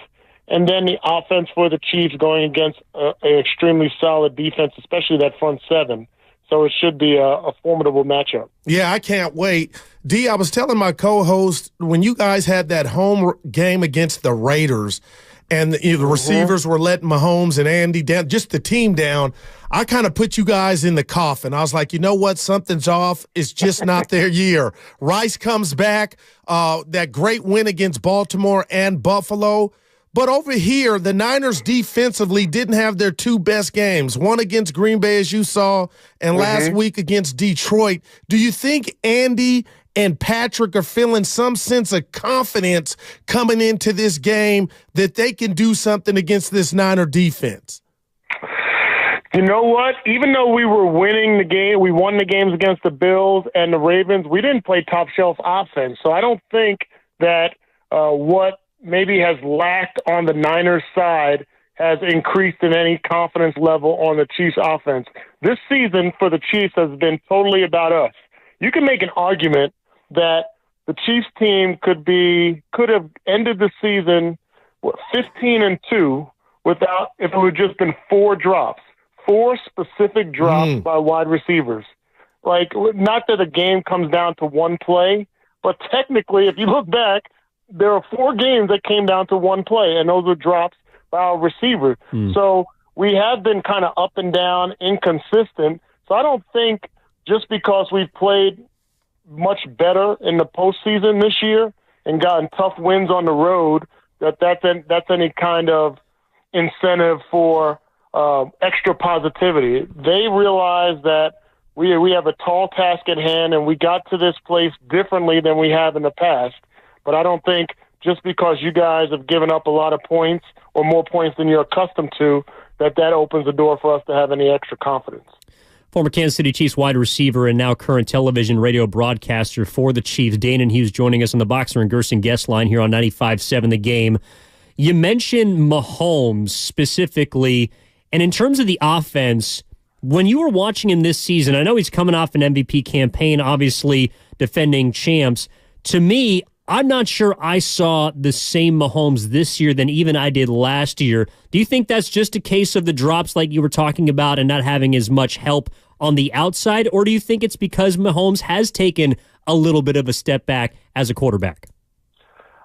And then the offense for the Chiefs going against an extremely solid defense, especially that front seven. So it should be a formidable matchup. Yeah, I can't wait. D, I was telling my co-host, when you guys had that home game against the Raiders and the receivers were letting Mahomes and Andy down, just the team down, I kind of put you guys in the coffin. I was like, you know what? Something's off. It's just not their year. Rice comes back, that great win against Baltimore and Buffalo. But over here, the Niners defensively didn't have their two best games, one against Green Bay, as you saw, and last week against Detroit. Do you think Andy and Patrick are feeling some sense of confidence coming into this game that they can do something against this Niner defense? You know what? Even though we were winning the game, we won the games against the Bills and the Ravens, we didn't play top-shelf offense. So I don't think that what maybe has lacked on the Niners side has increased in any confidence level on the Chiefs offense. This season for the Chiefs has been totally about us. You can make an argument that the Chiefs team could have ended the season 15-2 without, if it would just been 4 drops, 4 specific drops by wide receivers. Like, not that a game comes down to one play, but technically, if you look back, there are 4 games that came down to one play, and those were drops by our receiver. So we have been kind of up and down, inconsistent. So I don't think just because we've played much better in the postseason this year and gotten tough wins on the road that's any kind of incentive for extra positivity. They realize that we have a tall task at hand, and we got to this place differently than we have in the past. But I don't think just because you guys have given up a lot of points or more points than you're accustomed to, that opens the door for us to have any extra confidence. Former Kansas City Chiefs wide receiver and now current television radio broadcaster for the Chiefs, Danon Hughes, joining us on the Boxer and Gerson guest line here on 95.7 The Game. You mentioned Mahomes specifically, and in terms of the offense, when you were watching him this season, I know he's coming off an MVP campaign, obviously defending champs. To me, I'm not sure I saw the same Mahomes this year than even I did last year. Do you think that's just a case of the drops like you were talking about and not having as much help on the outside? Or do you think it's because Mahomes has taken a little bit of a step back as a quarterback?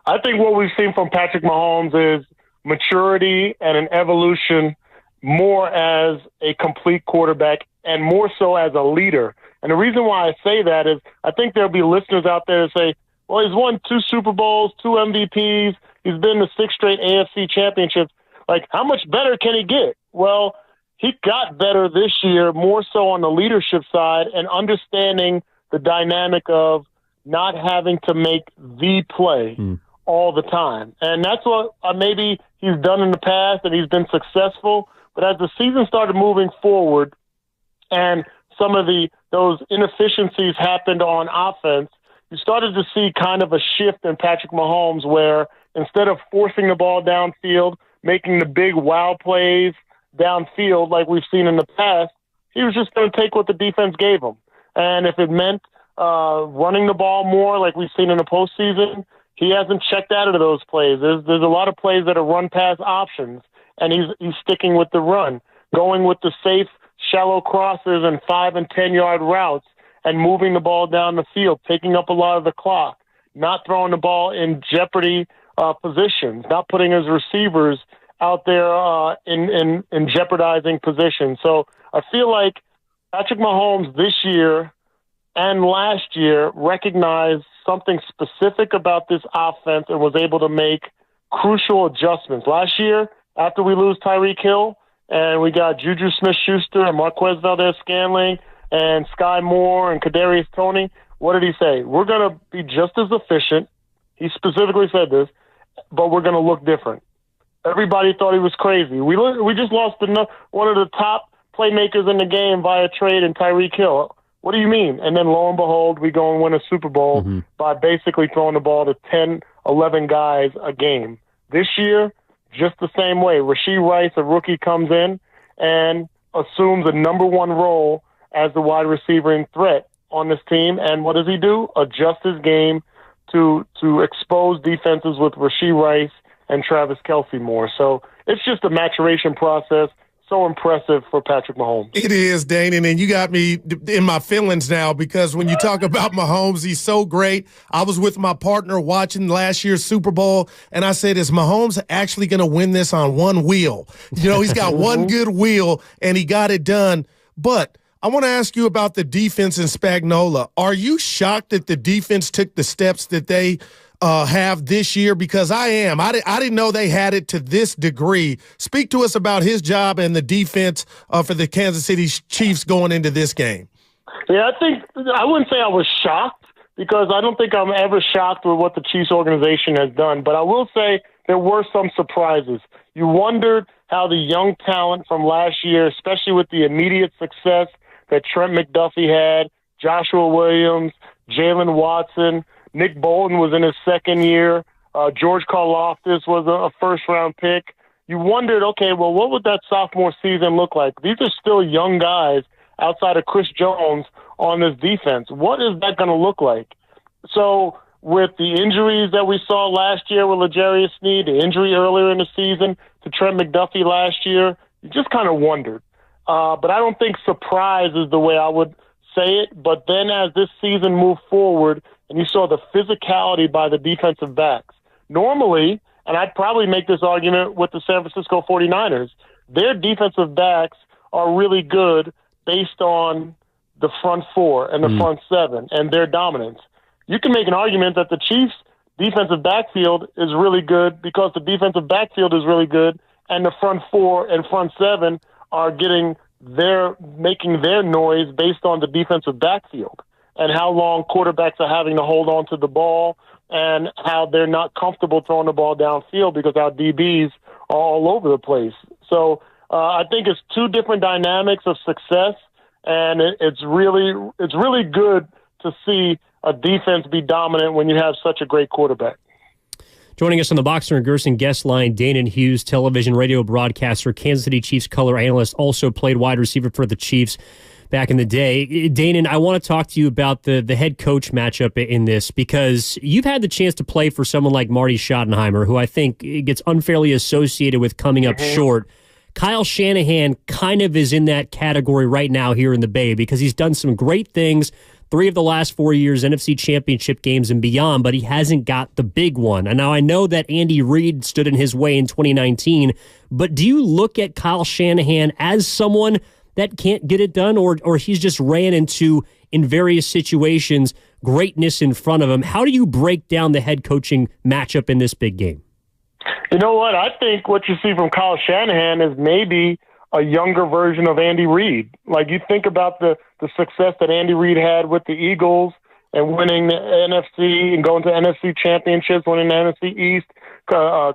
I think what we've seen from Patrick Mahomes is maturity and an evolution more as a complete quarterback and more so as a leader. And the reason why I say that is I think there'll be listeners out there that say, well, he's won 2 Super Bowls, 2 MVPs. He's been to 6 straight AFC championships. Like, how much better can he get? Well, he got better this year, more so on the leadership side and understanding the dynamic of not having to make the play all the time. And that's what maybe he's done in the past, and he's been successful. But as the season started moving forward and some of those inefficiencies happened on offense, you started to see kind of a shift in Patrick Mahomes where instead of forcing the ball downfield, making the big wow plays downfield like we've seen in the past, he was just going to take what the defense gave him. And if it meant running the ball more like we've seen in the postseason, he hasn't checked out of those plays. There's a lot of plays that are run-pass options, and he's sticking with the run, going with the safe, shallow crosses and 5- and 10-yard routes, and moving the ball down the field, taking up a lot of the clock, not throwing the ball in jeopardy positions, not putting his receivers out there in jeopardizing positions. So I feel like Patrick Mahomes this year and last year recognized something specific about this offense and was able to make crucial adjustments. Last year, after we lose Tyreek Hill and we got Juju Smith-Schuster and Marquez Valdez-Scantling and Sky Moore and Kadarius Toney, what did he say? We're going to be just as efficient. He specifically said this, but we're going to look different. Everybody thought he was crazy. We just lost one of the top playmakers in the game via trade in Tyreek Hill. What do you mean? And then lo and behold, we go and win a Super Bowl by basically throwing the ball to 10, 11 guys a game. This year, just the same way. Rashee Rice, a rookie, comes in and assumes a number one role as the wide receiving threat on this team. And what does he do? Adjust his game to expose defenses with Rashee Rice and Travis Kelce more. So it's just a maturation process. So impressive for Patrick Mahomes. It is, Dane, and you got me in my feelings now because when you talk about Mahomes, he's so great. I was with my partner watching last year's Super Bowl, and I said, is Mahomes actually going to win this on one wheel? You know, he's got one good wheel, and he got it done. But I want to ask you about the defense in Spagnuolo. Are you shocked that the defense took the steps that they have this year? Because I am. I didn't know they had it to this degree. Speak to us about his job and the defense for the Kansas City Chiefs going into this game. Yeah, I wouldn't say I was shocked because I don't think I'm ever shocked with what the Chiefs organization has done. But I will say there were some surprises. You wondered how the young talent from last year, especially with the immediate success that Trent McDuffie had, Joshua Williams, Jalen Watson, Nick Bolton was in his second year. George Karlaftis was a first-round pick. You wondered, okay, well, what would that sophomore season look like? These are still young guys outside of Chris Jones on this defense. What is that going to look like? So with the injuries that we saw last year with L'Jarius Sneed, the injury earlier in the season to Trent McDuffie last year, you just kind of wondered. But I don't think surprise is the way I would say it. But then as this season moved forward, and you saw the physicality by the defensive backs. Normally, and I'd probably make this argument with the San Francisco 49ers, their defensive backs are really good based on the front four and the front seven and their dominance. You can make an argument that the Chiefs' defensive backfield is really good because the defensive backfield is really good and the front four and front seven are making their noise based on the defensive backfield and how long quarterbacks are having to hold on to the ball and how they're not comfortable throwing the ball downfield because our DBs are all over the place. So I think it's two different dynamics of success, and it's really good to see a defense be dominant when you have such a great quarterback. Joining us on the Boxer and Gerson guest line, Danon Hughes, television radio broadcaster, Kansas City Chiefs color analyst, also played wide receiver for the Chiefs back in the day. Danon, I want to talk to you about the head coach matchup in this because you've had the chance to play for someone like Marty Schottenheimer, who I think gets unfairly associated with coming up short. Kyle Shanahan kind of is in that category right now here in the Bay because he's done some great things, 3 of the last 4 years, NFC Championship games and beyond, but he hasn't got the big one. And now I know that Andy Reid stood in his way in 2019, but do you look at Kyle Shanahan as someone that can't get it done, or he's just ran into, in various situations, greatness in front of him? How do you break down the head coaching matchup in this big game? You know what? I think what you see from Kyle Shanahan is maybe a younger version of Andy Reid. Like, you think about the success that Andy Reid had with the Eagles and winning the NFC and going to NFC championships, winning the NFC East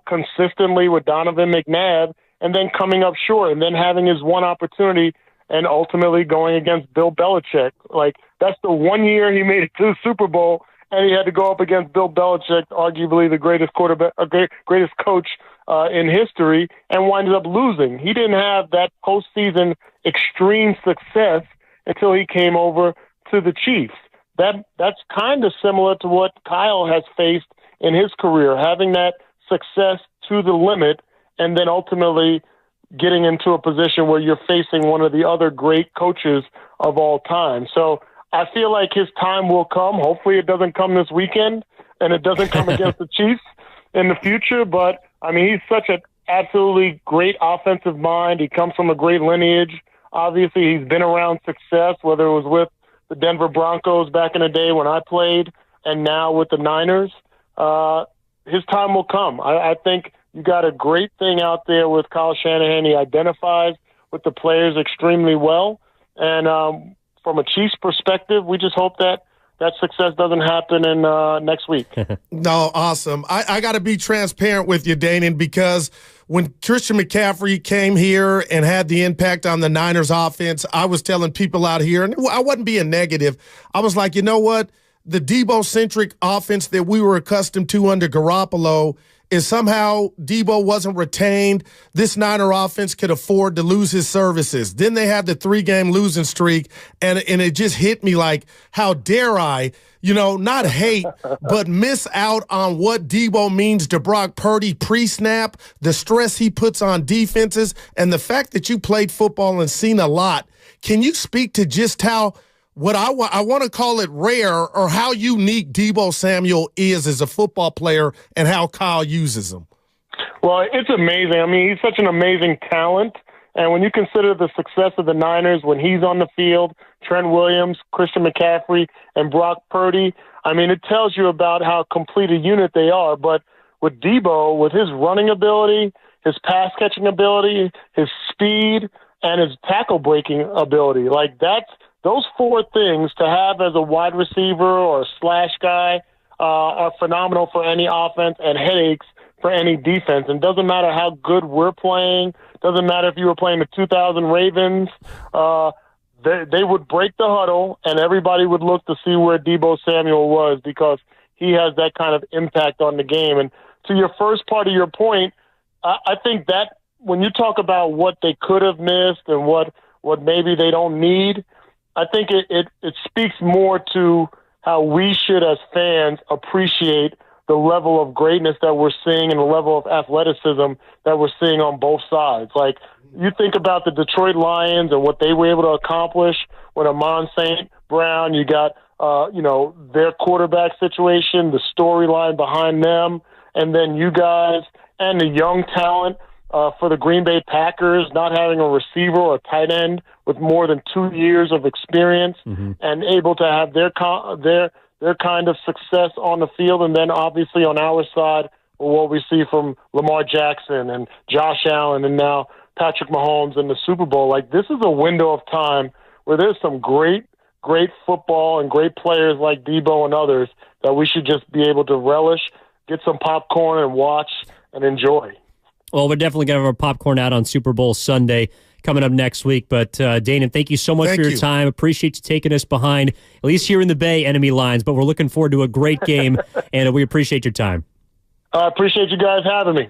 consistently with Donovan McNabb, and then coming up short and then having his one opportunity and ultimately going against Bill Belichick. Like, that's the 1 year he made it to the Super Bowl, and he had to go up against Bill Belichick, arguably the greatest greatest coach in history, and winded up losing. He didn't have that postseason extreme success until he came over to the Chiefs. That's kind of similar to what Kyle has faced in his career, having that success to the limit and then ultimately getting into a position where you're facing one of the other great coaches of all time. So I feel like his time will come. Hopefully it doesn't come this weekend, and it doesn't come against the Chiefs in the future. But, I mean, he's such an absolutely great offensive mind. He comes from a great lineage. Obviously, he's been around success, whether it was with the Denver Broncos back in the day when I played and now with the Niners. His time will come. I think you got a great thing out there with Kyle Shanahan. He identifies with the players extremely well. And from a Chiefs perspective, we just hope that success doesn't happen in next week. No, awesome. I got to be transparent with you, Danon, because when Christian McCaffrey came here and had the impact on the Niners offense, I was telling people out here, and I wasn't being negative. I was like, you know what? The Debo-centric offense that we were accustomed to under Garoppolo is somehow Debo wasn't retained. This Niner offense could afford to lose his services. Then they had the 3-game losing streak, and it just hit me like, how dare I, not hate, but miss out on what Debo means to Brock Purdy pre-snap, the stress he puts on defenses, and the fact that you played football and seen a lot. Can you speak to just how what I want to call it rare, or how unique Debo Samuel is as a football player and how Kyle uses him? Well, it's amazing. I mean, he's such an amazing talent. And when you consider the success of the Niners when he's on the field, Trent Williams, Christian McCaffrey, and Brock Purdy, I mean, it tells you about how complete a unit they are. But with Debo, with his running ability, his pass-catching ability, his speed, and his tackle-breaking ability, like those 4 things to have as a wide receiver or a slash guy are phenomenal for any offense and headaches for any defense. And doesn't matter how good we're playing, doesn't matter if you were playing the 2000 Ravens, they would break the huddle and everybody would look to see where Debo Samuel was, because he has that kind of impact on the game. And to your first part of your point, I think that when you talk about what they could have missed and what maybe they don't need, I think it speaks more to how we should, as fans, appreciate the level of greatness that we're seeing and the level of athleticism that we're seeing on both sides. Like, you think about the Detroit Lions and what they were able to accomplish when Amon St. Brown, you got, their quarterback situation, the storyline behind them, and then you guys and the young talent for the Green Bay Packers, not having a receiver or a tight end with more than 2 years of experience and able to have their kind of success on the field. And then obviously on our side, what we see from Lamar Jackson and Josh Allen and now Patrick Mahomes in the Super Bowl. Like, this is a window of time where there's some great football and great players like Debo and others that we should just be able to relish, get some popcorn and watch and enjoy. Well, we're definitely going to have our popcorn out on Super Bowl Sunday coming up next week. But, Danon, thank you so much for your time. Appreciate you taking us behind, at least here in the Bay, enemy lines. But we're looking forward to a great game, and we appreciate your time. I appreciate you guys having me.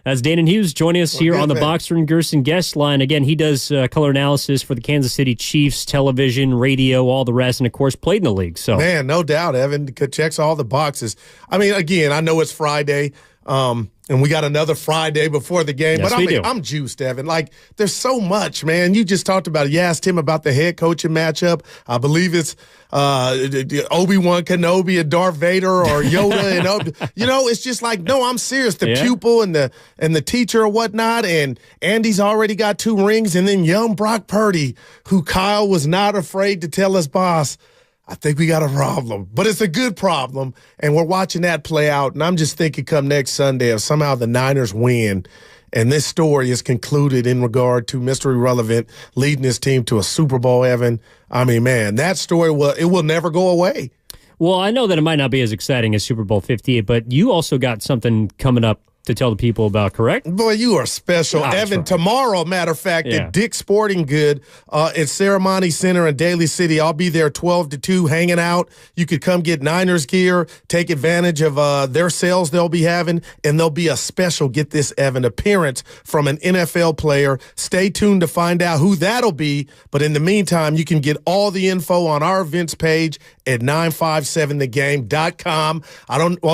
That's Danon Hughes joining us here on the Boxer and Gerson guest line. Again, he does color analysis for the Kansas City Chiefs, television, radio, all the rest, and, of course, played in the league. So, man, no doubt, Evan checks all the boxes. I mean, again, I know it's Friday, and we got another Friday before the game. Yes, but I'm juiced, Evan. Like, there's so much, man. You just talked about it. You asked him about the head coaching matchup. I believe it's Obi-Wan Kenobi and Darth Vader, or Yoda and it's just like, no, I'm serious. The pupil and the teacher or whatnot. And Andy's already got 2 rings. And then young Brock Purdy, who Kyle was not afraid to tell his boss, I think we got a problem, but it's a good problem, and we're watching that play out. And I'm just thinking, come next Sunday, if somehow the Niners win, and this story is concluded in regard to Mr. Irrelevant leading his team to a Super Bowl, Evan. I mean, man, that story will never go away. Well, I know that it might not be as exciting as Super Bowl 58, but you also got something coming up to tell the people about, correct? Boy, you are special. Evan, tomorrow, matter of fact, at Dick's Sporting Good at Ceremony Center in Daly City. I'll be there 12 to 2 hanging out. You could come get Niners gear, take advantage of their sales they'll be having, and there'll be a special, get this, Evan, appearance from an NFL player. Stay tuned to find out who that'll be, but in the meantime, you can get all the info on our events page at 957thegame.com.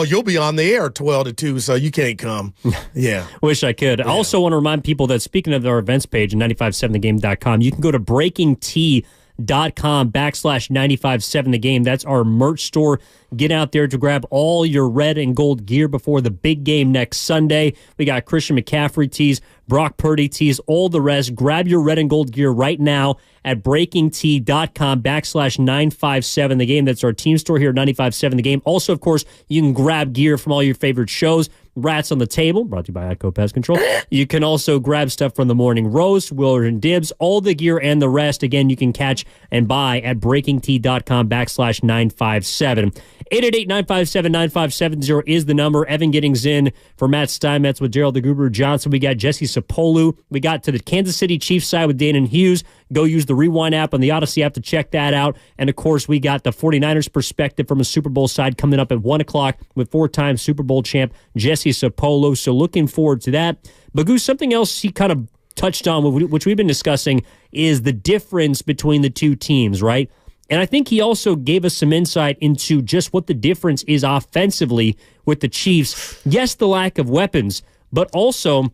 You'll be on the air 12 to 2, so you can't come. Yeah. Wish I could. I also want to remind people that, speaking of our events page at 957thegame.com, you can go to breakingtea.com SompStation.com/957 the game. That's our merch store. Get out there to grab all your red and gold gear before the big game next Sunday. We got Christian McCaffrey tees, Brock Purdy tees, all the rest. Grab your red and gold gear right now at BreakingT.com/957 the game. That's our team store here at 957 the game. Also, of course, you can grab gear from all your favorite shows. Rats on the Table, brought to you by Atco Pest Control. You can also grab stuff from the Morning Roast, Willard and Dibs, all the gear and the rest. Again, you can catch and buy at BreakingT.com/957. 888-957-9570 is the number. Evan Giddings in for Matt Steinmetz with Gerald the Goober Johnson. We got Jesse Sapolu. We got to the Kansas City Chiefs side with Danon Hughes. Go use the Rewind app on the Odyssey app to check that out. And, of course, we got the 49ers perspective from a Super Bowl side coming up at 1 o'clock with four-time Super Bowl champ Jesse Sapolu. So looking forward to that. Bagu, something else he kind of touched on, which we've been discussing, is the difference between the two teams, right? And I think he also gave us some insight into just what the difference is offensively with the Chiefs. Yes, the lack of weapons, but also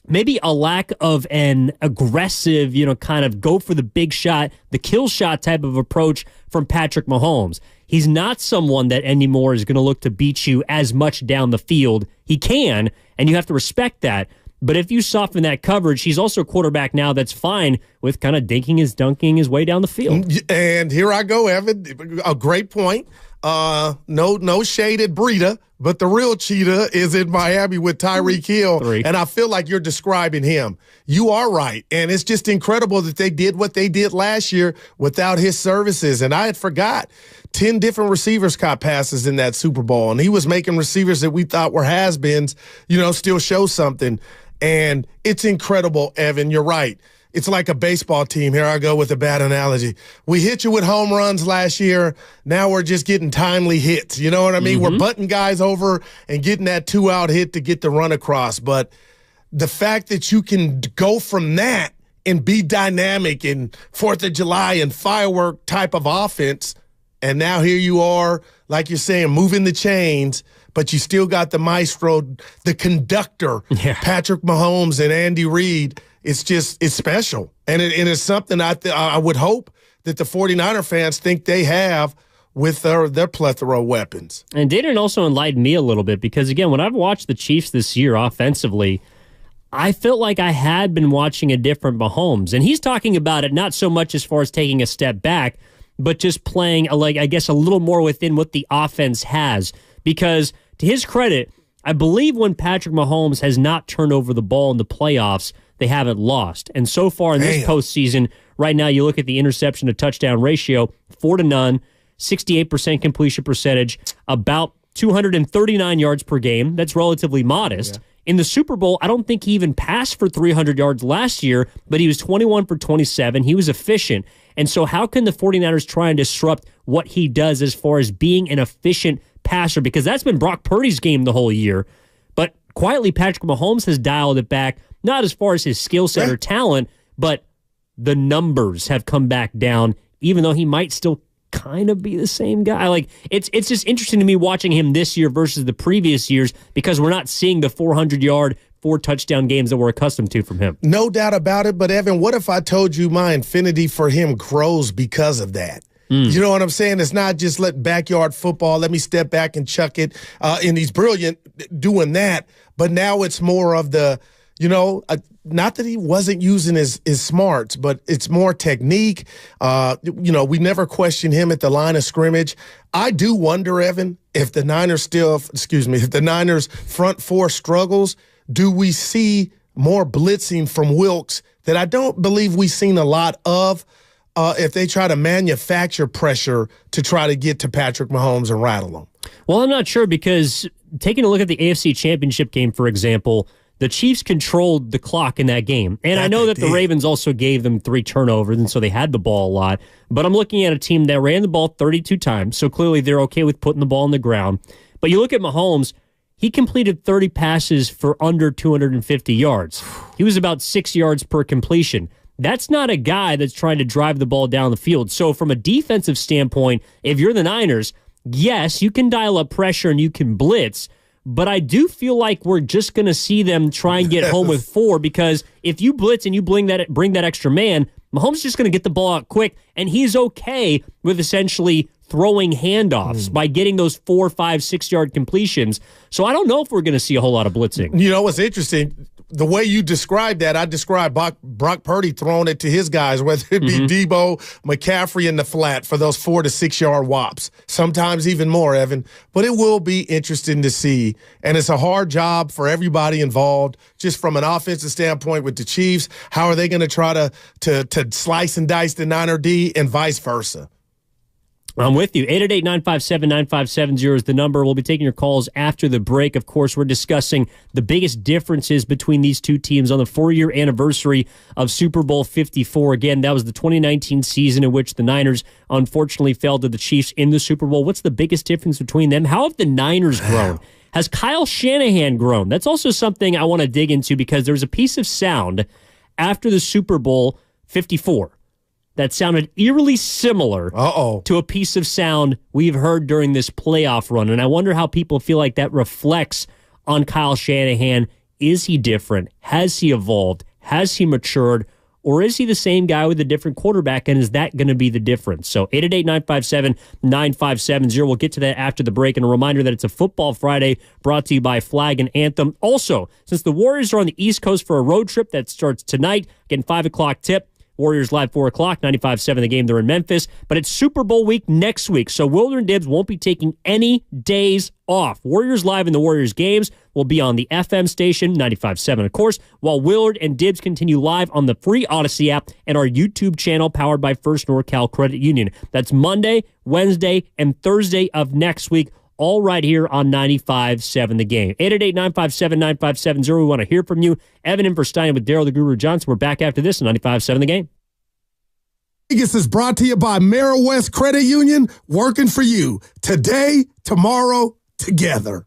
maybe a lack of an aggressive, kind of go for the big shot, the kill shot type of approach from Patrick Mahomes. He's not someone that anymore is going to look to beat you as much down the field. He can, and you have to respect that. But if you soften that coverage, he's also a quarterback now that's fine with kind of dunking his way down the field. And here I go, Evan. A great point. No shade at Breida, but the real cheetah is in Miami with Tyreek Hill. And I feel like you're describing him. You are right. And it's just incredible that they did what they did last year without his services. And I had forgot 10 different receivers caught passes in that Super Bowl. And he was making receivers that we thought were has-beens, still show something. And it's incredible, Evan. You're right. It's like a baseball team. Here I go with a bad analogy. We hit you with home runs last year. Now we're just getting timely hits. You know what I mean? We're butting guys over and getting that 2-out hit to get the run across. But the fact that you can go from that and be dynamic in 4th of July and firework type of offense, and now here you are, like you're saying, moving the chains, but you still got the maestro, the conductor, Patrick Mahomes and Andy Reid. It's special. And it's something I would hope that the 49er fans think they have with their plethora of weapons. And Dayton also enlightened me a little bit because, again, when I've watched the Chiefs this year offensively, I felt like I had been watching a different Mahomes. And he's talking about it not so much as far as taking a step back, but just playing, a little more within what the offense has. Because, to his credit, I believe when Patrick Mahomes has not turned over the ball in the playoffs, they haven't lost. And so far in this postseason, right now you look at the interception to touchdown ratio, 4-0, 68% completion percentage, about 239 yards per game. That's relatively modest. In the Super Bowl, I don't think he even passed for 300 yards last year, but he was 21 for 27. He was efficient. And so how can the 49ers try and disrupt what he does as far as being an efficient passer? Because that's been Brock Purdy's game the whole year. But quietly, Patrick Mahomes has dialed it back, not as far as his skill set or talent, but the numbers have come back down, even though he might still kind of be the same guy. It's just interesting to me watching him this year versus the previous years because we're not seeing the 400-yard, 4-touchdown games that we're accustomed to from him. No doubt about it, but Evan, what if I told you my infinity for him grows because of that? You know what I'm saying? It's not just backyard football, let me step back and chuck it, and he's brilliant doing that, but now it's more of the, not that he wasn't using his smarts, but it's more technique. We never question him at the line of scrimmage. I do wonder, Evan, if the Niners front four struggles, do we see more blitzing from Wilkes that I don't believe we've seen a lot of if they try to manufacture pressure to try to get to Patrick Mahomes and rattle him? Well, I'm not sure because taking a look at the AFC Championship game, for example, the Chiefs controlled the clock in that game. And I know that the Ravens also gave them 3 turnovers, and so they had the ball a lot. But I'm looking at a team that ran the ball 32 times, so clearly they're okay with putting the ball on the ground. But you look at Mahomes, he completed 30 passes for under 250 yards. He was about 6 yards per completion. That's not a guy that's trying to drive the ball down the field. So from a defensive standpoint, if you're the Niners, yes, you can dial up pressure and you can blitz, but I do feel like we're just going to see them try and get home with 4 because if you blitz and you bring that extra man, Mahomes is just going to get the ball out quick, and he's okay with essentially throwing handoffs by getting those 4, 5, 6-yard completions. So I don't know if we're going to see a whole lot of blitzing. You know what's interesting? The way you described that, I described Brock Purdy throwing it to his guys, whether it be Debo, McCaffrey in the flat for those 4 to 6 yard wops, sometimes even more, Evan. But it will be interesting to see. And it's a hard job for everybody involved, just from an offensive standpoint with the Chiefs. How are they going to try to slice and dice the Niner D and vice versa? I'm with you. 888-957-9570 is the number. We'll be taking your calls after the break. Of course, we're discussing the biggest differences between these two teams on the 4-year anniversary of Super Bowl 54. Again, that was the 2019 season in which the Niners unfortunately fell to the Chiefs in the Super Bowl. What's the biggest difference between them? How have the Niners grown? Has Kyle Shanahan grown? That's also something I want to dig into because there was a piece of sound after the Super Bowl 54 that sounded eerily similar to a piece of sound we've heard during this playoff run. And I wonder how people feel like that reflects on Kyle Shanahan. Is he different? Has he evolved? Has he matured? Or is he the same guy with a different quarterback, and is that going to be the difference? So 888-957-9570. We'll get to that after the break. And a reminder that it's a Football Friday brought to you by Flag and Anthem. Also, since the Warriors are on the East Coast for a road trip that starts tonight, again, 5 o'clock tip, Warriors live 4 o'clock, 95.7 the game. They're in Memphis. But it's Super Bowl week next week, so Willard and Dibs won't be taking any days off. Warriors live in the Warriors games will be on the FM station, 95.7, of course, while Willard and Dibs continue live on the free Odyssey app and our YouTube channel powered by First NorCal Credit Union. That's Monday, Wednesday, and Thursday of next week, all right here on 95.7 the game. 888-957-9570. We want to hear from you. Evan in for Stein with Daryl the Guru Johnson. We're back after this on 95.7 the game. Vegas is brought to you by West Credit Union, working for you today, tomorrow, together.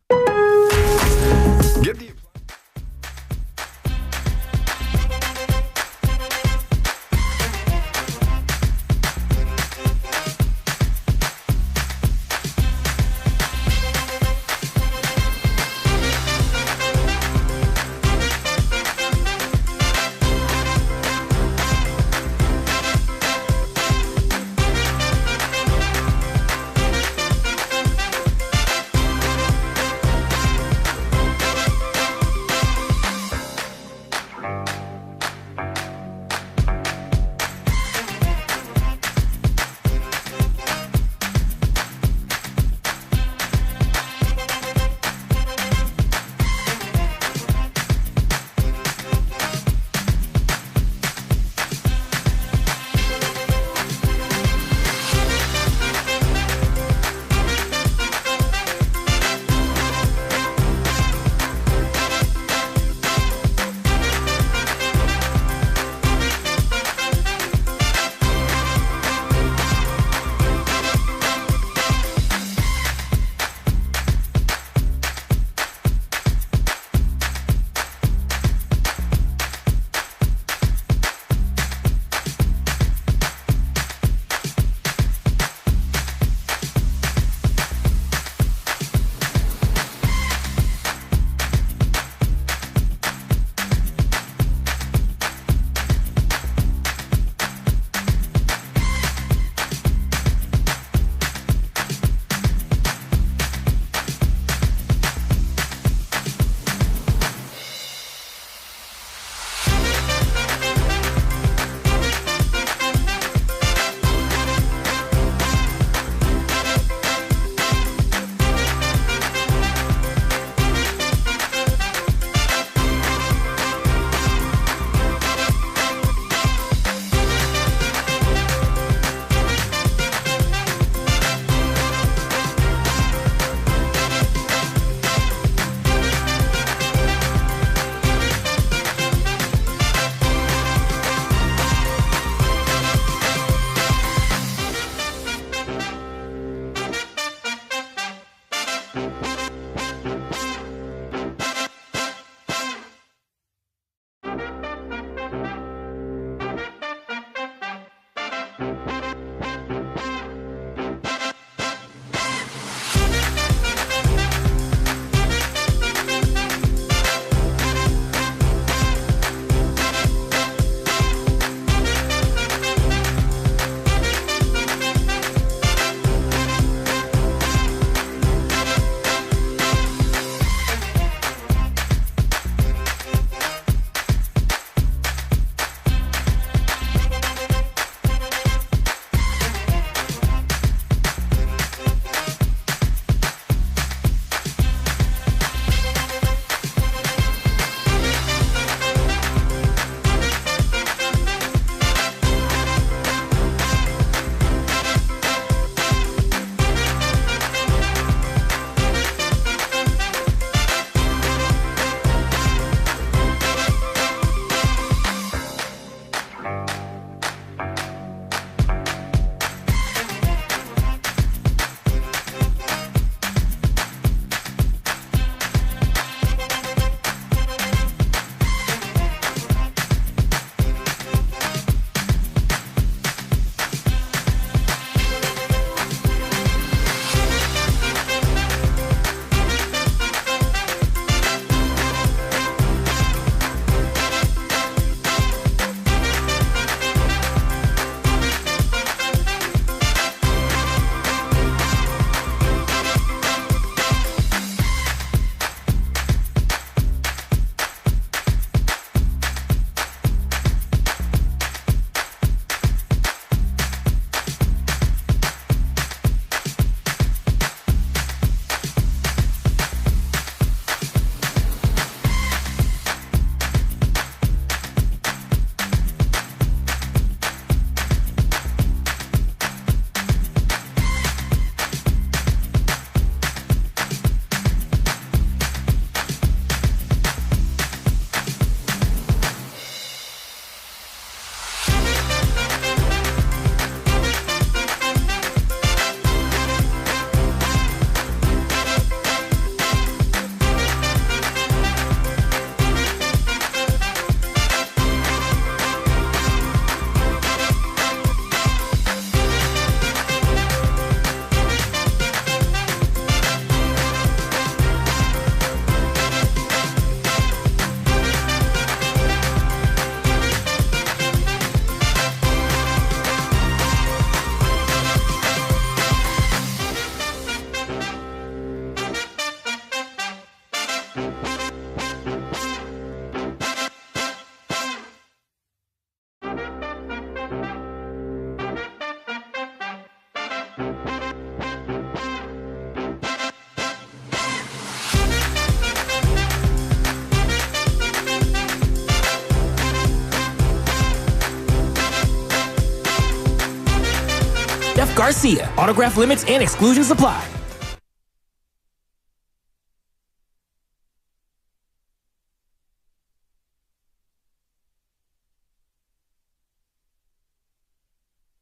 Jeff Garcia. Autograph limits and exclusions apply.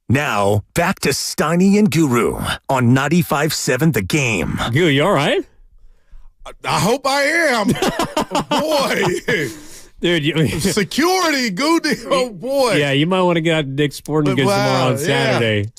Now, back to Steiny and Guru on 95.7 The Game. Guru, you all right? I hope I am. Boy. Dude, security, Goody. Oh, boy. Yeah, you might want to get out to Dick's Sporting Goods tomorrow on Saturday.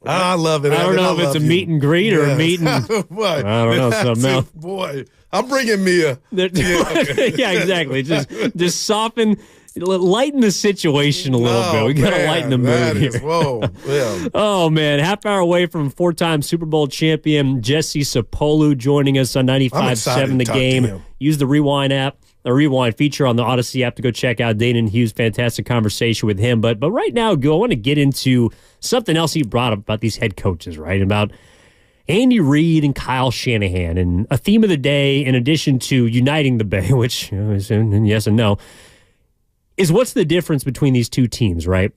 I love it. I don't know if it's a meet and greet or a meet and... What? I don't know, something else. Boy, I'm bringing Mia. Yeah, exactly. Just soften... Lighten the situation a little bit. We got to lighten the mood here. Whoa. Yeah. Oh, man. Half hour away from four-time Super Bowl champion Jesse Sapolu joining us on 95.7 The Game. Use the Rewind app, the Rewind feature on the Odyssey app to go check out Dayton Hughes' fantastic conversation with him. But right now, I want to get into something else he brought up about these head coaches, right? About Andy Reid and Kyle Shanahan. And a theme of the day, in addition to uniting the Bay, which is yes and no, is what's the difference between these two teams, right?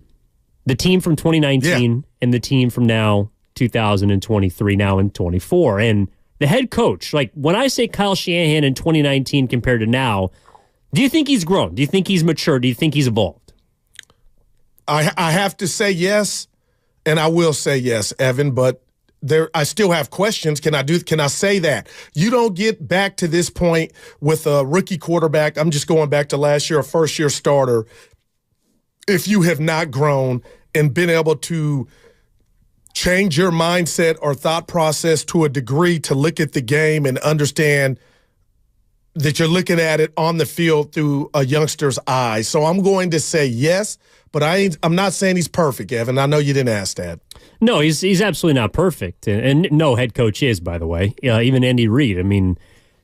The team from 2019 and the team from now 2023, now in 24. And the head coach, like when I say Kyle Shanahan in 2019 compared to now, do you think he's grown? Do you think he's matured? Do you think he's evolved? I have to say yes, and I will say yes, Evan, but I still have questions. Can I say that? You don't get back to this point with a rookie quarterback. I'm just going back to last year, a first-year starter. If you have not grown and been able to change your mindset or thought process to a degree to look at the game and understand that you're looking at it on the field through a youngster's eyes. So I'm going to say yes, but I'm not saying he's perfect, Evan. I know you didn't ask that. No, he's absolutely not perfect. And no head coach is, by the way. Even Andy Reid. I mean,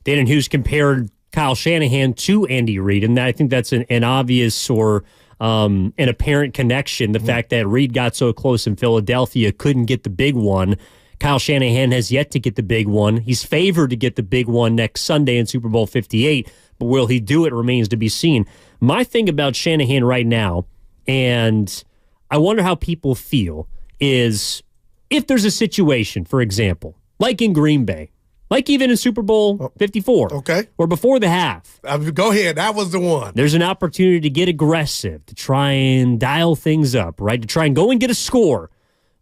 Dayton Hughes compared Kyle Shanahan to Andy Reid, and I think that's an obvious or an apparent connection. The fact that Reid got so close in Philadelphia, couldn't get the big one. Kyle Shanahan has yet to get the big one. He's favored to get the big one next Sunday in Super Bowl 58, but will he do it remains to be seen. My thing about Shanahan right now, and I wonder how people feel, is if there's a situation, for example, like in Green Bay, like even in Super Bowl 54, or before the half. Go ahead. That was the one. There's an opportunity to get aggressive, to try and dial things up, right? To try and go and get a score,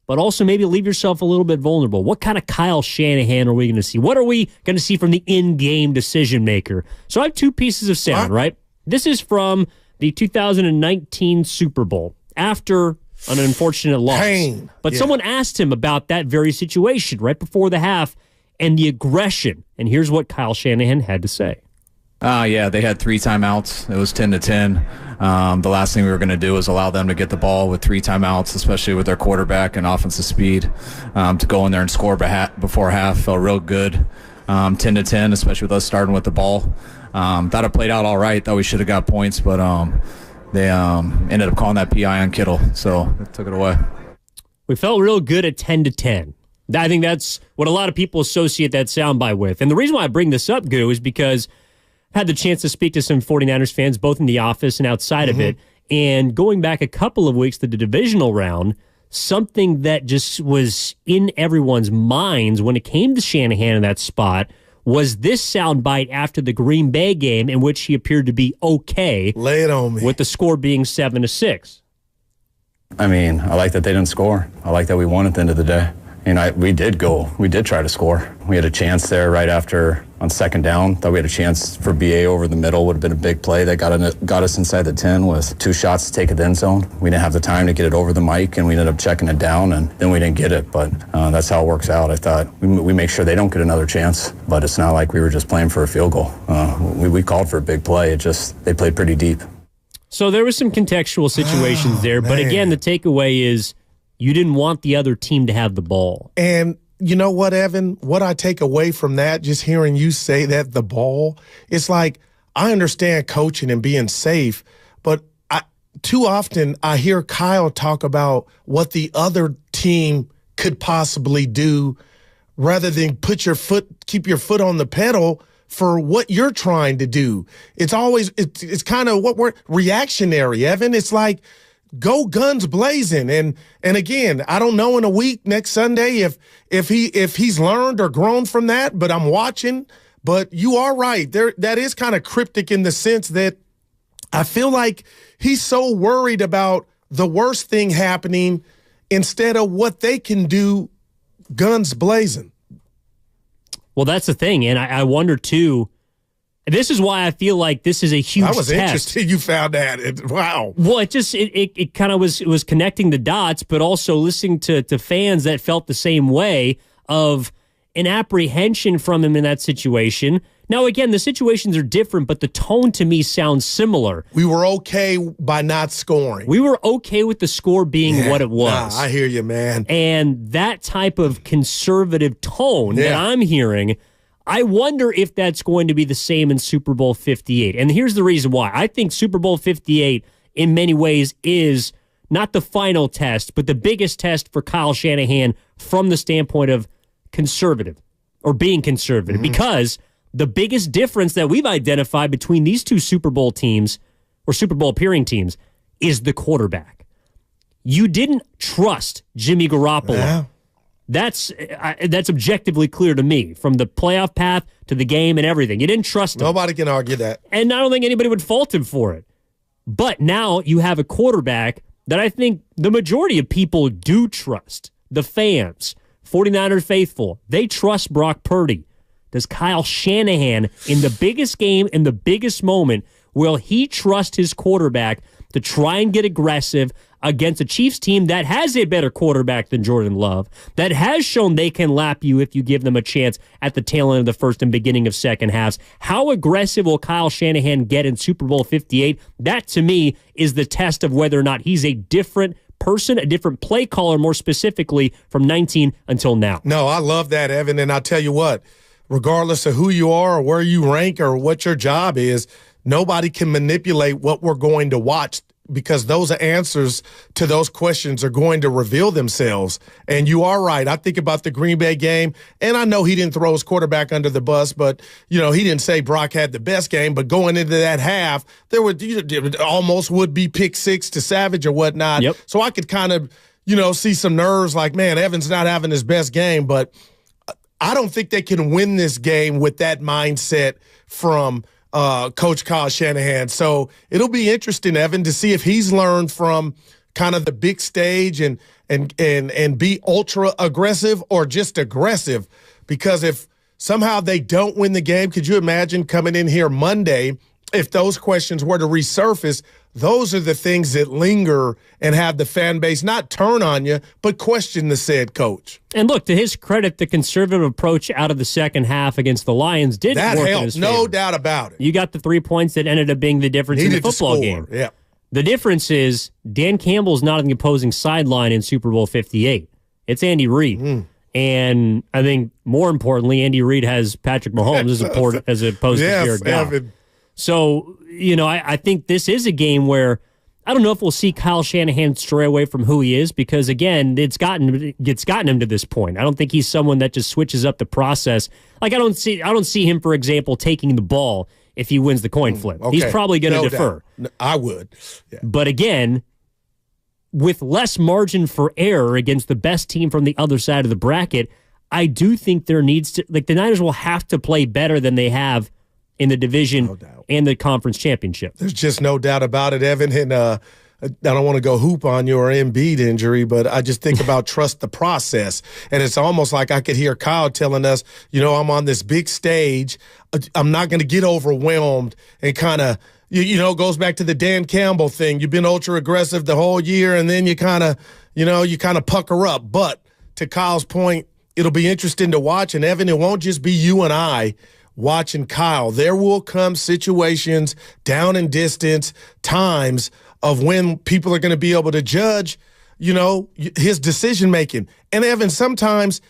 but also maybe leave yourself a little bit vulnerable. What kind of Kyle Shanahan are we going to see? What are we going to see from the in-game decision maker? So I have two pieces of sound, right? This is from the 2019 Super Bowl after an unfortunate loss. But someone asked him about that very situation right before the half and the aggression. And here's what Kyle Shanahan had to say. Yeah, they had 3 timeouts. It was 10-10. The last thing we were going to do was allow them to get the ball with 3 timeouts, especially with their quarterback and offensive speed. To go in there and score before half felt real good. 10-10, especially with us starting with the ball. Thought it played out all right. Thought we should have got points, but they ended up calling that PI on Kittle, so it took it away. We felt real good at 10-10. I think that's what a lot of people associate that soundbite with. And the reason why I bring this up, Goo, is because I had the chance to speak to some 49ers fans, both in the office and outside of it. And going back a couple of weeks to the divisional round, something that just was in everyone's minds when it came to Shanahan in that spot was this soundbite after the Green Bay game in which he appeared to be okay. Lay it on me. With the score being 7-6. I mean, I like that they didn't score. I like that we won at the end of the day. We did try to score. We had a chance there right after on second down. Thought we had a chance for BA over the middle. Would have been a big play that got us inside the 10 with 2 shots to take it to the end zone. We didn't have the time to get it over the mic, and we ended up checking it down, and then we didn't get it. But that's how it works out. I thought we make sure they don't get another chance, but it's not like we were just playing for a field goal. We called for a big play. They played pretty deep. So there was some contextual situations there, but again, the takeaway is you didn't want the other team to have the ball. And you know what, Evan? What I take away from that, just hearing you say that, the ball, it's like, I understand coaching and being safe, but too often I hear Kyle talk about what the other team could possibly do rather than keep your foot on the pedal for what you're trying to do. It's always, it's kind of reactionary, Evan. It's like, go guns blazing. And again, I don't know in a week next Sunday if he's learned or grown from that, but I'm watching. But you are right. That is kind of cryptic in the sense that I feel like he's so worried about the worst thing happening instead of what they can do guns blazing. Well, that's the thing. And I wonder, too, this is why I feel like this is a huge test. I was interested you found that. Wow. Well, it kind of was connecting the dots, but also listening to fans that felt the same way of an apprehension from him in that situation. Now, again, the situations are different, but the tone to me sounds similar. We were okay by not scoring. We were okay with the score being what it was. I hear you, man. And that type of conservative tone that I'm hearing, I wonder if that's going to be the same in Super Bowl 58. And here's the reason why. I think Super Bowl 58, in many ways, is not the final test, but the biggest test for Kyle Shanahan from the standpoint of conservative or being conservative, because the biggest difference that we've identified between these two Super Bowl teams or Super Bowl appearing teams is the quarterback. You didn't trust Jimmy Garoppolo. Yeah. That's objectively clear to me, from the playoff path to the game and everything. You didn't trust him. Nobody can argue that. And I don't think anybody would fault him for it. But now you have a quarterback that I think the majority of people do trust. The fans, 49ers faithful, they trust Brock Purdy. Does Kyle Shanahan, in the biggest game, in the biggest moment, will he trust his quarterback to try and get aggressive against a Chiefs team that has a better quarterback than Jordan Love, that has shown they can lap you if you give them a chance at the tail end of the first and beginning of second halves? How aggressive will Kyle Shanahan get in Super Bowl 58? That, to me, is the test of whether or not he's a different person, a different play caller, more specifically, from 19 until now. No, I love that, Evan, and I'll tell you what, regardless of who you are or where you rank or what your job is, nobody can manipulate what we're going to watch, because those answers to those questions are going to reveal themselves. And you are right. I think about the Green Bay game, and I know he didn't throw his quarterback under the bus, but, you know, he didn't say Brock had the best game, but going into that half, there almost would be pick six to Savage or whatnot. Yep. So I could kind of, see some nerves like, man, Evans not having his best game, but I don't think they can win this game with that mindset from Coach Kyle Shanahan. So it'll be interesting, Evan, to see if he's learned from kind of the big stage and be ultra aggressive or just aggressive. Because if somehow they don't win the game, could you imagine coming in here Monday, if those questions were to resurface? Those are the things that linger and have the fan base not turn on you, but question the said coach. And look, to his credit, the conservative approach out of the second half against the Lions did work in his favor. No doubt about it. You got the 3 points that ended up being the difference in the football game. Yeah. The difference is Dan Campbell's not on the opposing sideline in Super Bowl 58. It's Andy Reid. And I think more importantly, Andy Reid has Patrick Mahomes as opposed to Jared Goff. Evan. So, I think this is a game where I don't know if we'll see Kyle Shanahan stray away from who he is, because, again, it's gotten him to this point. I don't think he's someone that just switches up the process. Like, I don't see him, for example, taking the ball if he wins the coin flip. Okay. He's probably going to defer. I would. Yeah. But, again, with less margin for error against the best team from the other side of the bracket, I do think there needs to – like, the Niners will have to play better than they have in the division and the conference championship. There's just no doubt about it, Evan. And I don't want to go hoop on your Embiid injury, but I just think about trust the process. And it's almost like I could hear Kyle telling us, I'm on this big stage. I'm not going to get overwhelmed and kind of, goes back to the Dan Campbell thing. You've been ultra aggressive the whole year, and then you kind of, pucker up. But to Kyle's point, it'll be interesting to watch. And Evan, it won't just be you and I watching Kyle. There will come situations, down and distance, times of when people are going to be able to judge, his decision making. And Evan, sometimes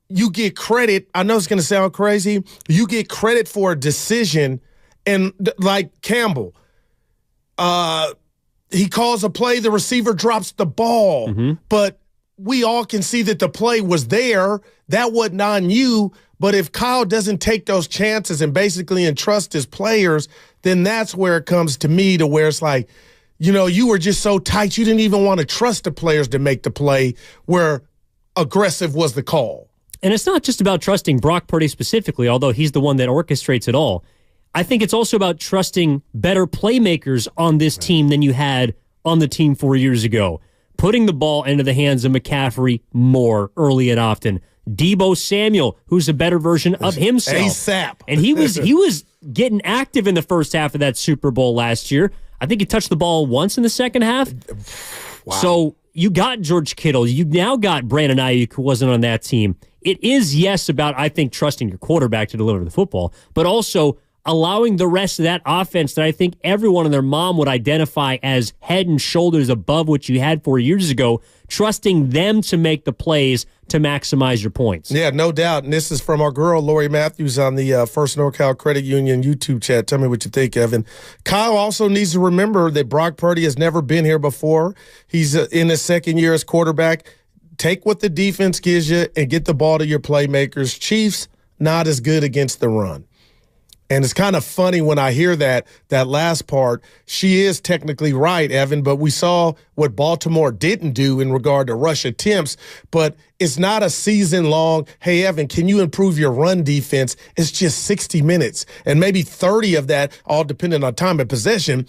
you get credit. I know it's going to sound crazy. You get credit for a decision, and like Campbell, he calls a play, the receiver drops the ball, but we all can see that the play was there. That wasn't on you. But if Kyle doesn't take those chances and basically entrust his players, then that's where it comes to me to where it's like, you know, you were just so tight, you didn't even want to trust the players to make the play where aggressive was the call. And it's not just about trusting Brock Purdy specifically, although he's the one that orchestrates it all. I think it's also about trusting better playmakers on this team than you had on the team 4 years ago. Putting the ball into the hands of McCaffrey more early and often. Deebo Samuel, who's a better version of himself. ASAP. And he was getting active in the first half of that Super Bowl last year. I think he touched the ball once in the second half. Wow. So you got George Kittle. You now got Brandon Ayuk, who wasn't on that team. It is, yes, about, I think, trusting your quarterback to deliver the football, but also allowing the rest of that offense that I think everyone and their mom would identify as head and shoulders above what you had 4 years ago, trusting them to make the plays to maximize your points. Yeah, no doubt. And this is from our girl, Lori Matthews, on the First NorCal Credit Union YouTube chat. Tell me what you think, Evan. Kyle also needs to remember that Brock Purdy has never been here before. He's in his second year as quarterback. Take what the defense gives you and get the ball to your playmakers. Chiefs, not as good against the run. And it's kind of funny when I hear that last part. She is technically right, Evan, but we saw what Baltimore didn't do in regard to rush attempts. But it's not a season-long, hey, Evan, can you improve your run defense? It's just 60 minutes, and maybe 30 of that, all depending on time of possession.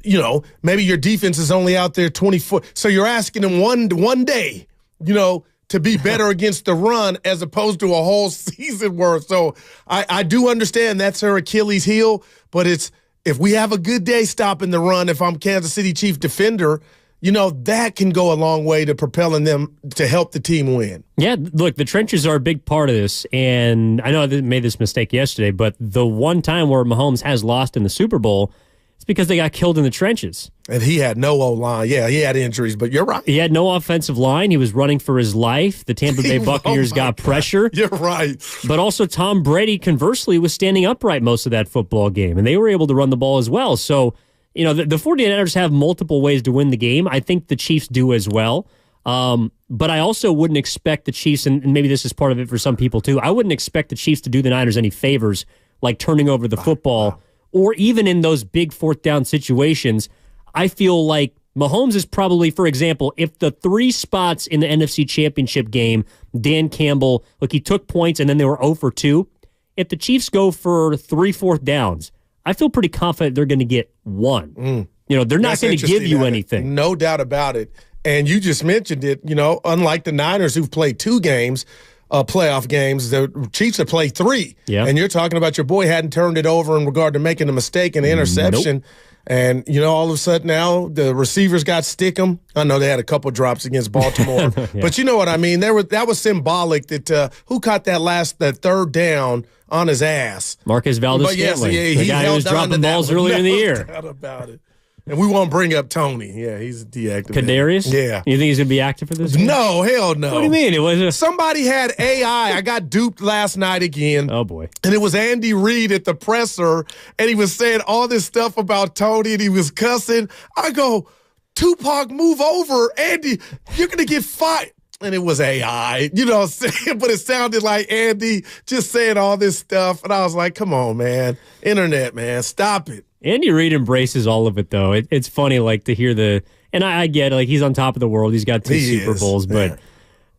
You know, maybe your defense is only out there 24. So you're asking them one day, you know, to be better against the run as opposed to a whole season worth. So I do understand that's her Achilles heel, but it's if we have a good day stopping the run, if I'm Kansas City Chief defender, you know, that can go a long way to propelling them to help the team win. Yeah, look, the trenches are a big part of this, and I know I made this mistake yesterday, but the one time where Mahomes has lost in the Super Bowl, it's because they got killed in the trenches. And he had no O-line. Yeah, he had injuries, but you're right. He had no offensive line. He was running for his life. The Tampa Bay Buccaneers got pressure. You're right. But also Tom Brady, conversely, was standing upright most of that football game, and they were able to run the ball as well. So, you know, the 49ers have multiple ways to win the game. I think the Chiefs do as well. But I also wouldn't expect the Chiefs, and maybe this is part of it for some people too, I wouldn't expect the Chiefs to do the Niners any favors, like turning over the football, or even in those big fourth down situations. I feel like Mahomes is probably, for example, if the three spots in the NFC Championship game, Dan Campbell, look, he took points and then they were 0 for 2. If the Chiefs go for 3 fourth downs, I feel pretty confident they're going to get one. You know, they're not going to give you anything. No doubt about it. And you just mentioned it, you know, unlike the Niners who've played 2 games, playoff games, the Chiefs have played 3. Yeah. And you're talking about your boy hadn't turned it over in regard to making a mistake and interception. Nope. And, you know, all of a sudden now the receivers got Stickum. I know they had a couple drops against Baltimore. Yeah. But you know what I mean? That was symbolic that who caught that third down on his ass? Marquez Valdes-Scantling, the guy who was dropping balls earlier in the year. No doubt about it. And we won't bring up Tony. Yeah, he's deactivated. Kadarius? Yeah. You think he's going to be active for this game? No, hell no. What do you mean? It was Somebody had AI. I got duped last night again. Oh, boy. And it was Andy Reid at the presser, and he was saying all this stuff about Tony, and he was cussing. I go, Tupac, move over. Andy, you're going to get fired. And it was AI, you know what I'm saying? But it sounded like Andy just saying all this stuff. And I was like, come on, man. Internet, man. Stop it. Andy Reid embraces all of it, though. It's funny, like, to hear and I get it, like, he's on top of the world. He's got 2 Super Bowls, but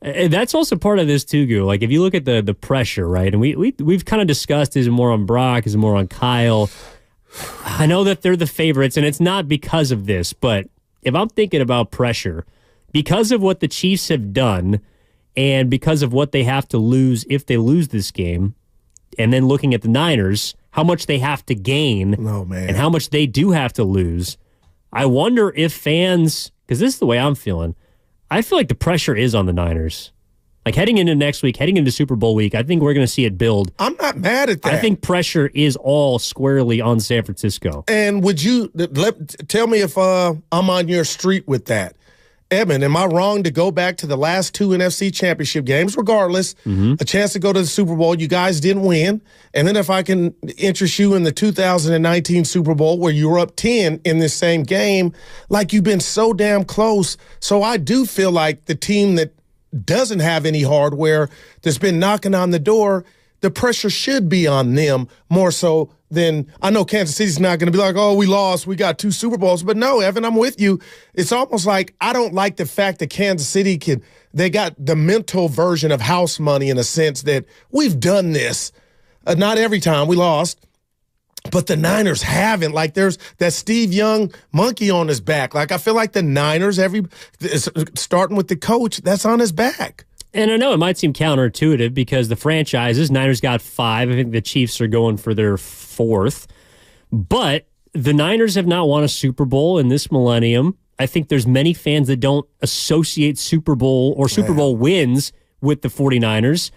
that's also part of this, too, Goo. Like, if you look at the pressure, right, and we've kind of discussed, is it more on Brock, is it more on Kyle? I know that they're the favorites, and it's not because of this, but if I'm thinking about pressure, because of what the Chiefs have done and because of what they have to lose if they lose this game, and then looking at the Niners, how much they have to gain and how much they do have to lose, I wonder if fans, because this is the way I'm feeling, I feel like the pressure is on the Niners. Like heading into next week, heading into Super Bowl week, I think we're going to see it build. I'm not mad at that. I think pressure is all squarely on San Francisco. And would you tell me if I'm on your street with that? Evan, am I wrong to go back to the last 2 NFC championship games, regardless, a chance to go to the Super Bowl? You guys didn't win. And then if I can interest you in the 2019 Super Bowl where you were up 10 in this same game, like you've been so damn close. So I do feel like the team that doesn't have any hardware that's been knocking on the door, the pressure should be on them more so than I know Kansas City's not going to be like, oh, we lost, we got 2 Super Bowls. But no, Evan, I'm with you. It's almost like I don't like the fact that Kansas City they got the mental version of house money in a sense that we've done this. Not every time we lost, but the Niners haven't. Like there's that Steve Young monkey on his back. Like I feel like the Niners, starting with the coach, that's on his back. And I know it might seem counterintuitive because the franchises, Niners got 5. I think the Chiefs are going for their 4th. But the Niners have not won a Super Bowl in this millennium. I think there's many fans that don't associate Super Bowl or Super Bowl wins with the 49ers.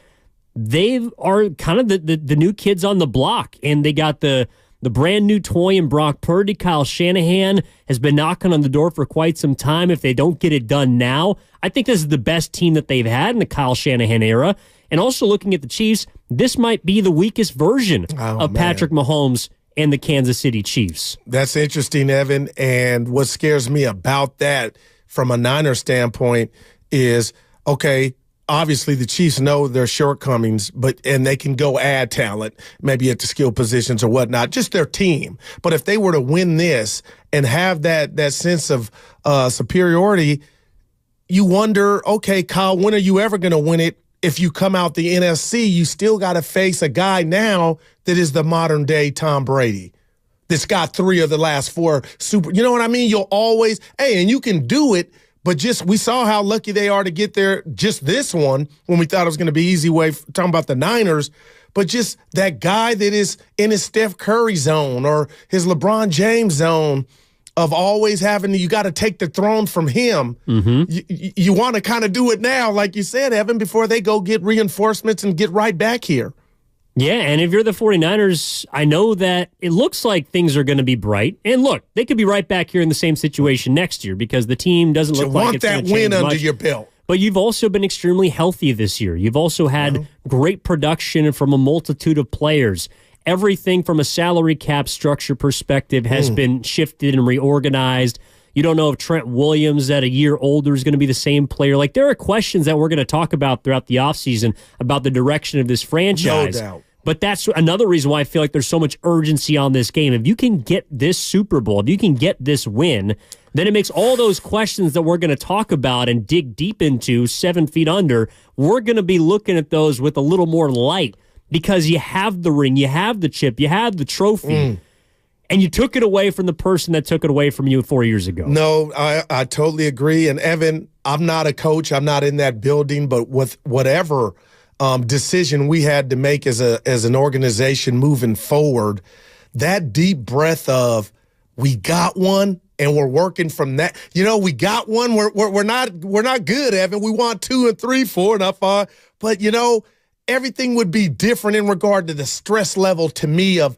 They are kind of the new kids on the block, and they got the brand new toy in Brock Purdy. Kyle Shanahan has been knocking on the door for quite some time. If they don't get it done now, I think this is the best team that they've had in the Kyle Shanahan era. And also looking at the Chiefs, this might be the weakest version of Patrick Mahomes and the Kansas City Chiefs. That's interesting, Evan. And what scares me about that from a Niner standpoint is, okay, obviously the Chiefs know their shortcomings, and they can go add talent, maybe at the skill positions or whatnot, just their team. But if they were to win this and have that sense of superiority, you wonder, okay, Kyle, when are you ever going to win it? If you come out the NFC, you still got to face a guy now that is the modern day Tom Brady that's got 3 of the last 4 super. You know what I mean? You'll always, and you can do it. But we saw how lucky they are to get there just this one when we thought it was going to be easy way, talking about the Niners. But just that guy that is in his Steph Curry zone or his LeBron James zone of always having you got to take the throne from him. You want to kind of do it now, like you said, Evan, before they go get reinforcements and get right back here. Yeah, and if you're the 49ers, I know that it looks like things are going to be bright. And look, they could be right back here in the same situation next year because the team doesn't look like it's going to change much. You want that win under your belt. But you've also been extremely healthy this year. You've also had great production from a multitude of players. Everything from a salary cap structure perspective has been shifted and reorganized. You don't know if Trent Williams at a year older is going to be the same player. Like, there are questions that we're going to talk about throughout the offseason about the direction of this franchise. No doubt. But that's another reason why I feel like there's so much urgency on this game. If you can get this Super Bowl, if you can get this win, then it makes all those questions that we're going to talk about and dig deep into 7 feet under, we're going to be looking at those with a little more light because you have the ring, you have the chip, you have the trophy. And you took it away from the person that took it away from you 4 years ago. No, I totally agree. And Evan, I'm not a coach. I'm not in that building. But with whatever decision we had to make as an organization moving forward, that deep breath of we got one and we're working from that. You know, we got one. We're not good, Evan. We want 2 and 3, 4, not 5. But you know, everything would be different in regard to the stress level to me of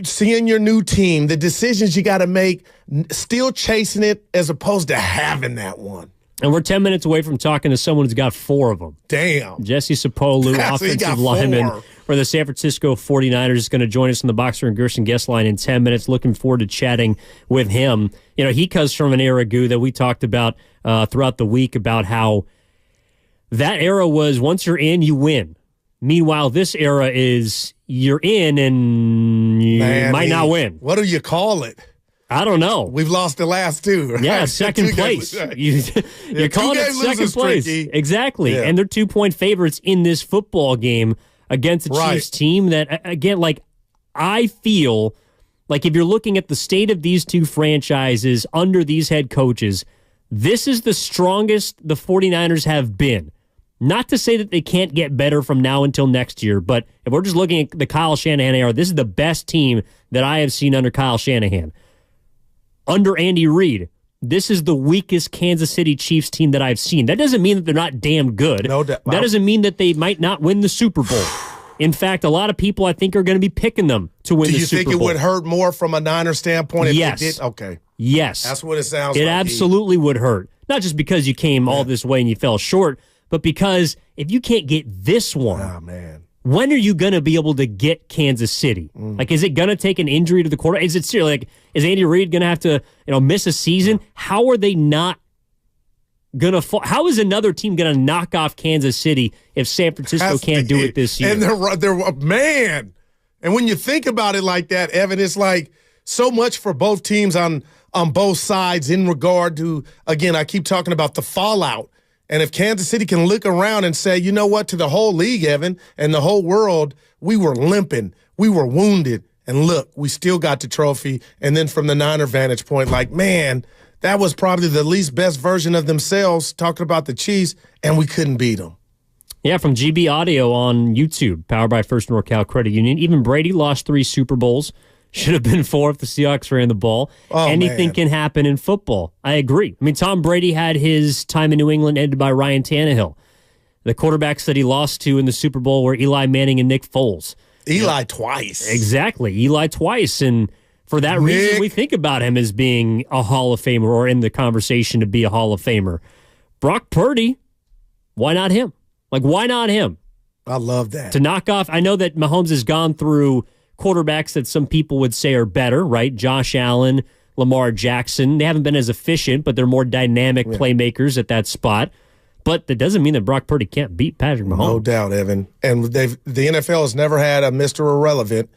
seeing your new team, the decisions you got to make, still chasing it as opposed to having that one. And we're 10 minutes away from talking to someone who's got 4 of them. Damn. Jesse Sapolu, offensive lineman for the San Francisco 49ers, is going to join us on the Boxer and Gerson guest line in 10 minutes. Looking forward to chatting with him. You know, he comes from an era, Goo, that we talked about throughout the week about how that era was once you're in, you win. Meanwhile, this era is you're in and you might not win. What do you call it? I don't know. We've lost the last 2. Right? Yeah, second place. You're calling it second place. Tricky. Exactly. Yeah. And they're 2-point favorites in this football game against the Chiefs team that, again, like, I feel like if you're looking at the state of these 2 franchises under these head coaches, this is the strongest the 49ers have been. Not to say that they can't get better from now until next year, but if we're just looking at the Kyle Shanahan era, this is the best team that I have seen under Kyle Shanahan. Under Andy Reid, this is the weakest Kansas City Chiefs team that I've seen. That doesn't mean that they're not damn good. No doubt. That doesn't mean that they might not win the Super Bowl. In fact, a lot of people, I think, are going to be picking them to win the Super Bowl. Do you think it would hurt more from a Niner standpoint if yes. they did? Okay. Yes. That's what it sounds like. It absolutely would hurt. Not just because you came all this way and you fell short, but because if you can't get this one, oh, man. When are you going to be able to get Kansas City? Like, is it going to take an injury to the quarterback? Is it serious? Like, is Andy Reid going to have to, miss a season? How are they not going to fall? How is another team going to knock off Kansas City if San Francisco can't do it this year? And they're man. And when you think about it like that, Evan, it's like so much for both teams on both sides in regard to, again, I keep talking about the fallout. And if Kansas City can look around and say, you know what, to the whole league, Evan, and the whole world, we were limping, we were wounded, and look, we still got the trophy. And then from the Niner vantage point, like, man, that was probably the least best version of themselves, talking about the Chiefs, and we couldn't beat them. Yeah, from GB Audio on YouTube, powered by First NorCal Credit Union. Even Brady lost 3 Super Bowls. Should have been 4 if the Seahawks ran the ball. Anything can happen in football. I agree. I mean, Tom Brady had his time in New England ended by Ryan Tannehill. The quarterbacks that he lost to in the Super Bowl were Eli Manning and Nick Foles. Eli twice. Exactly. Eli twice. And for that reason, we think about him as being a Hall of Famer or in the conversation to be a Hall of Famer. Brock Purdy, why not him? Like, why not him? I love that. To knock off, I know that Mahomes has gone through quarterbacks that some people would say are better, right? Josh Allen, Lamar Jackson. They haven't been as efficient, but they're more dynamic playmakers at that spot. But that doesn't mean that Brock Purdy can't beat Patrick Mahomes. No doubt, Evan. And the NFL has never had a Mr. Irrelevant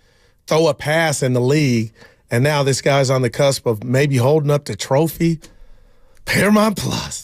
throw a pass in the league, and now this guy's on the cusp of maybe holding up the trophy. Paramount Plus.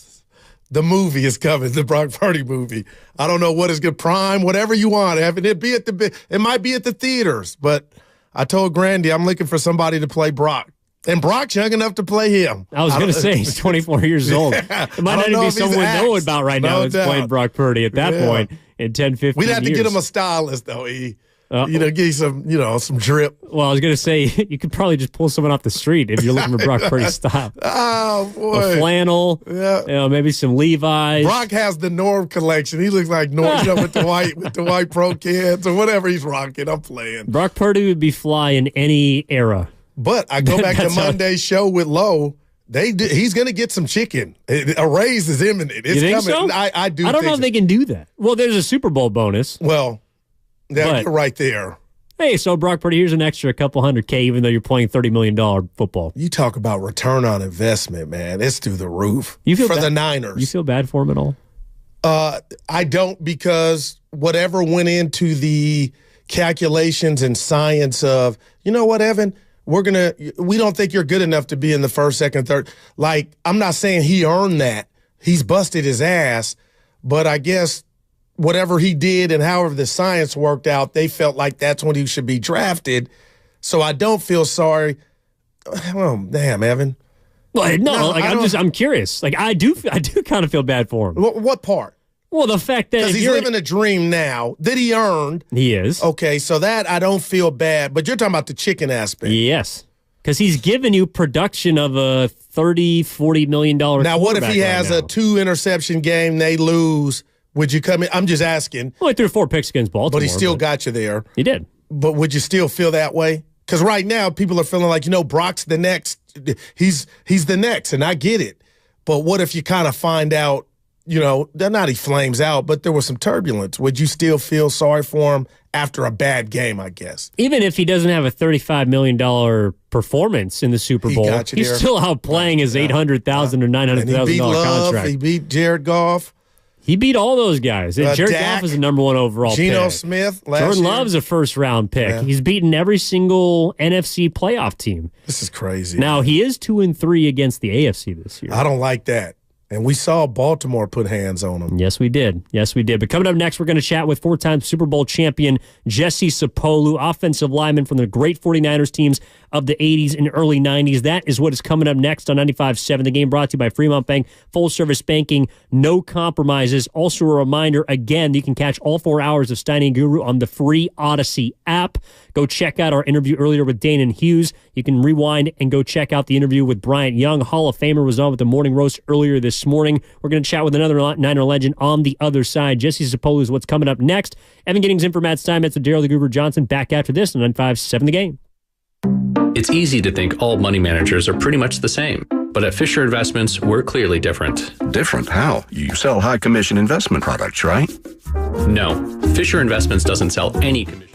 The movie is coming, the Brock Purdy movie. I don't know what is good, Prime, whatever you want. It might be at the theaters, but I told Grandy I'm looking for somebody to play Brock. And Brock's young enough to play him. I was going to say, he's 24 years old. It might not even be someone we know about right now that's playing Brock Purdy at that point in 10, 15 We'd have years. to get him a stylist, though, give you some drip. Well, I was going to say, you could probably just pull someone off the street if you're looking for Brock Purdy's style. Oh, boy. A flannel, maybe some Levi's. Brock has the Norm collection. He looks like Norm with the white Pro Kids or whatever he's rocking. I'm playing. Brock Purdy would be fly in any era. But I go back to Monday's show with Lowe. He's going to get some chicken. A raise is imminent. It's you think coming. So? I don't know if they can do that. Well, there's a Super Bowl bonus. Well, you're right there. Hey, so Brock Purdy, here's an extra couple $100K, even though you're playing $30 million football. You talk about return on investment, man. It's through the roof the Niners. You feel bad for him at all? I don't, because whatever went into the calculations and science of, you know what, Evan, we don't think you're good enough to be in the first, second, third. Like, I'm not saying he earned that. He's busted his ass, but I guess whatever he did and however the science worked out, they felt like that's when he should be drafted. So I don't feel sorry. Oh, damn, Evan. Well, I'm curious. Like, I do kind of feel bad for him. What part? Well, the fact that because he's living a dream now that he earned. He is. Okay, so that I don't feel bad. But you're talking about the chicken aspect. Yes. Because he's given you production of a $30, $40 million Now, what if he has a 2-interception game, they lose? Would you come in? I'm just asking. Well, he threw 4 picks against Baltimore. But he still got you there. He did. But would you still feel that way? Because right now, people are feeling like, Brock's the next. He's the next, and I get it. But what if you kind of find out, not he flames out, but there was some turbulence. Would you still feel sorry for him after a bad game, I guess? Even if he doesn't have a $35 million performance in the Super Bowl, he's still outplaying his $800,000 or $900,000 contract. He beat Jared Goff. He beat all those guys. And Jared Goff is the number 1 overall Geno pick. Smith. Jordan Love's a first-round pick. Yeah. He's beaten every single NFC playoff team. This is crazy. Now, he is 2-3 against the AFC this year. I don't like that. And we saw Baltimore put hands on him. Yes, we did. But coming up next, we're going to chat with 4-time Super Bowl champion Jesse Sapolu, offensive lineman from the great 49ers teams of the 80s and early 90s. That is what is coming up next on 95.7. The Game brought to you by Fremont Bank. Full-service banking, no compromises. Also a reminder, again, you can catch all 4 hours of Steiny and Guru on the free Odyssey app. Go check out our interview earlier with Dane and Hughes. You can rewind and go check out the interview with Bryant Young. Hall of Famer was on with the Morning Roast earlier this morning. We're going to chat with another Niner legend on the other side. Jesse Sapolu is what's coming up next. Evan Giddings in for Matt Steinmetz with Daryl the Goober Johnson. Back after this on 95.7 The Game. It's easy to think all money managers are pretty much the same. But at Fisher Investments, we're clearly different. Different? How? You sell high commission investment products, right? No, Fisher Investments doesn't sell any commission.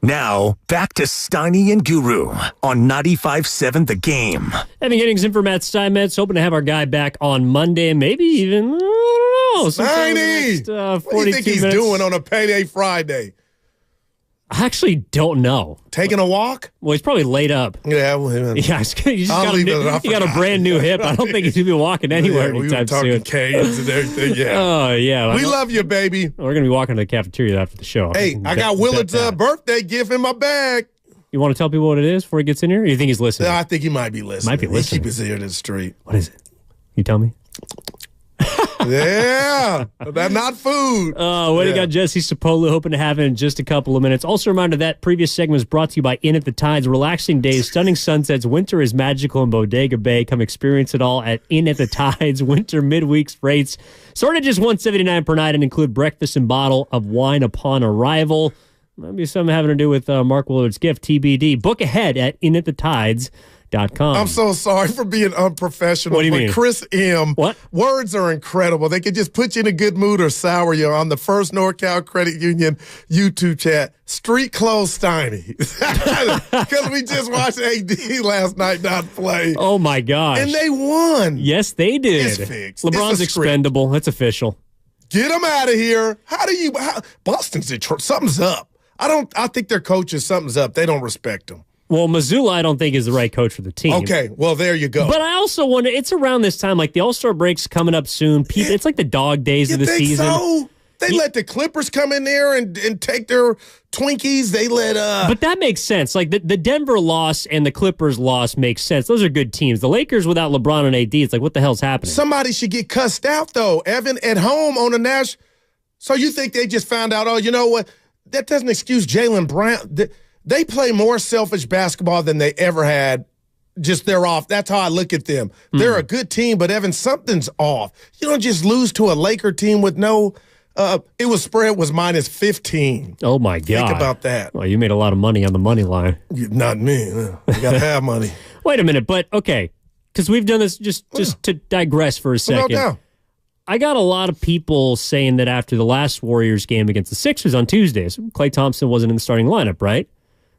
Now, back to Steiny and Guru on 95.7 The Game. Evan Giddings in for Matt Steinmetz. Hoping to have our guy back on Monday, maybe even, I don't know. Steiny! What do you think he's doing on a payday Friday? I actually don't know. Taking a walk? Well, he's probably laid up. Yeah, well, yeah, he got a brand new hip. I don't think he's going to be walking anywhere anytime soon. We were talking canes and everything, yeah. Oh, yeah. We love you, baby. We're going to be walking to the cafeteria after the show. Hey, I got Willard's birthday gift in my bag. You want to tell people what it is before he gets in here? Or you think he's listening? I think he might be listening. Might be listening. He keep his ear to the street. What is it? You tell me. Yeah, that's not food. What do you got, Jesse Sapolu? Hoping to have it in just a couple of minutes. Also, a reminder that previous segment was brought to you by Inn at the Tides. Relaxing days, stunning sunsets. Winter is magical in Bodega Bay. Come experience it all at Inn at the Tides. Winter midweeks rates start at just $179 per night and include breakfast and bottle of wine upon arrival. Might be something having to do with Mark Willard's gift, TBD. Book ahead at inatthetides.com. I'm so sorry for being unprofessional. What do you mean? Chris M. What? Words are incredible. They could just put you in a good mood or sour you on the First NorCal Credit Union YouTube chat. Street clothes Steiny. Because we just watched AD last night not play. Oh, my gosh. And they won. Yes, they did. It's fixed. LeBron's expendable. That's official. Get them out of here. Boston's Detroit. Something's up. I think their coaches, something's up. They don't respect them. Well, Mazzulla, I don't think is the right coach for the team. Okay, well, there you go. But I also wonder, it's around this time, like the All-Star break's coming up soon. It's like the dog days of the season. So? They let the Clippers come in there and take their Twinkies. They let But that makes sense. Like the Denver loss and the Clippers loss makes sense. Those are good teams. The Lakers without LeBron and AD, it's like, what the hell's happening? Somebody should get cussed out, though, Evan, at home on the Nash. So you think they just found out, oh, you know what? That doesn't excuse Jaylen Brown. They play more selfish basketball than they ever had. Just they're off. That's how I look at them. They're a good team, but Evan, something's off. You don't just lose to a Laker team with no. Spread was minus 15. Oh my God! Think about that. Well, you made a lot of money on the money line. Not me. I gotta have money. Wait a minute, but okay, because we've done this just to digress for a second. No doubt. I got a lot of people saying that after the last Warriors game against the Sixers on Tuesdays, Klay Thompson wasn't in the starting lineup, right?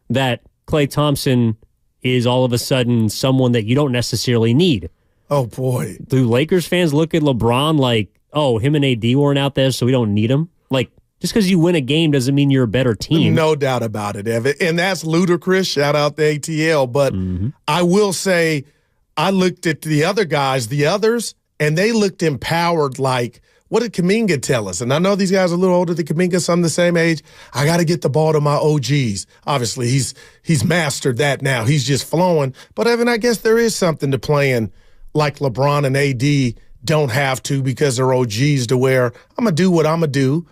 That Klay Thompson is all of a sudden someone that you don't necessarily need. Oh, boy. Do Lakers fans look at LeBron like, oh, him and AD weren't out there, so we don't need him? Like, just because you win a game doesn't mean you're a better team. No doubt about it, Evan. And that's ludicrous. Shout out to ATL. But I will say, I looked at the other guys, the others, and they looked empowered like, what did Kuminga tell us? And I know these guys are a little older than Kuminga, some the same age. I got to get the ball to my OGs. Obviously, he's mastered that now. He's just flowing. But, Evan, I guess there is something to playing like LeBron and AD don't have to because they're OGs to where I'm going to do what I'm going to do.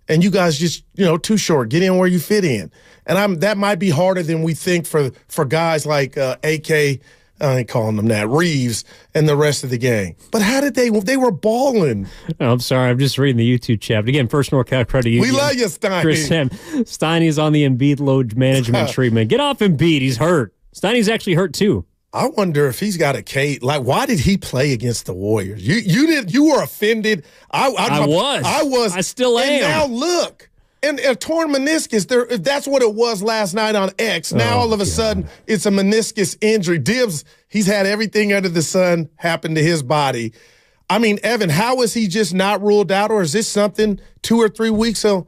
And you guys just, too short. Get in where you fit in. And that might be harder than we think for guys like AK, I ain't calling them that, Reeves, and the rest of the gang. But how did they were balling. Oh, I'm sorry. I'm just reading the YouTube chat. But again, First NorCal Credit Union. We love you, Steiny. Chris M. Steiny's on the Embiid load management treatment. Get off Embiid. He's hurt. Steiny's actually hurt, too. I wonder if he's got a case. Like, why did he play against the Warriors? You were offended. I was. I still am. And now look. And a torn meniscus, that's what it was last night on X. Now all of a sudden, it's a meniscus injury. Dibbs, he's had everything under the sun happen to his body. I mean, Evan, how is he just not ruled out? Or is this something 2 or 3 weeks of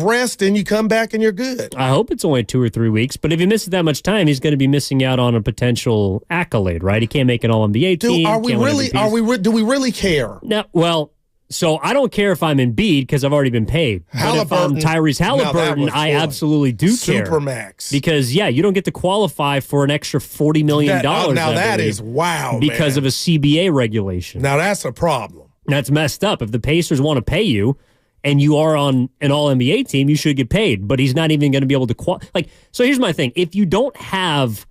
rest and you come back and you're good? I hope it's only 2 or 3 weeks. But if he misses that much time, he's going to be missing out on a potential accolade, right? He can't make an All-NBA team. Do we really care? No, well, so I don't care if I'm Embiid because I've already been paid. But if I'm Tyrese Halliburton, I absolutely do care. Supermax. Because, you don't get to qualify for an extra $40 million. Now that is wow, because of a CBA regulation. Now that's a problem. That's messed up. If the Pacers want to pay you and you are on an All-NBA team, you should get paid. But he's not even going to be able to so here's my thing. If you don't have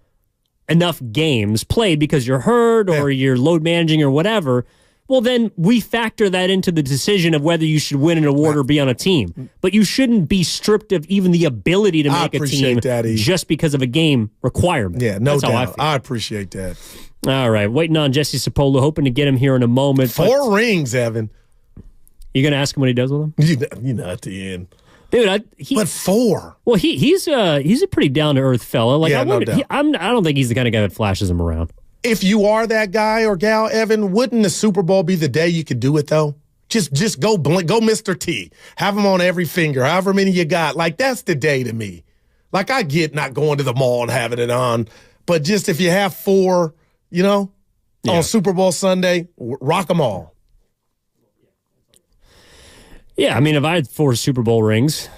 enough games played because you're hurt or you're load managing or whatever, well, then we factor that into the decision of whether you should win an award or be on a team. But you shouldn't be stripped of even the ability to make a team just because of a game requirement. Yeah, no That's doubt. how I feel. I appreciate that. All right, waiting on Jesse Sapolu, hoping to get him here in a moment. 4 rings, Evan. You going to ask him what he does with them? You know, at the end. Dude, but 4. Well, he's a pretty down to earth fella. Like, Yeah, no doubt. I don't think he's the kind of guy that flashes him around. If you are that guy or gal, Evan, wouldn't the Super Bowl be the day you could do it though? Just go Mr. T. Have him on every finger, however many you got. Like, that's the day to me. Like, I get not going to the mall and having it on, but just if you have 4, on Super Bowl Sunday, rock them all. Yeah, I mean, if I had 4 Super Bowl rings,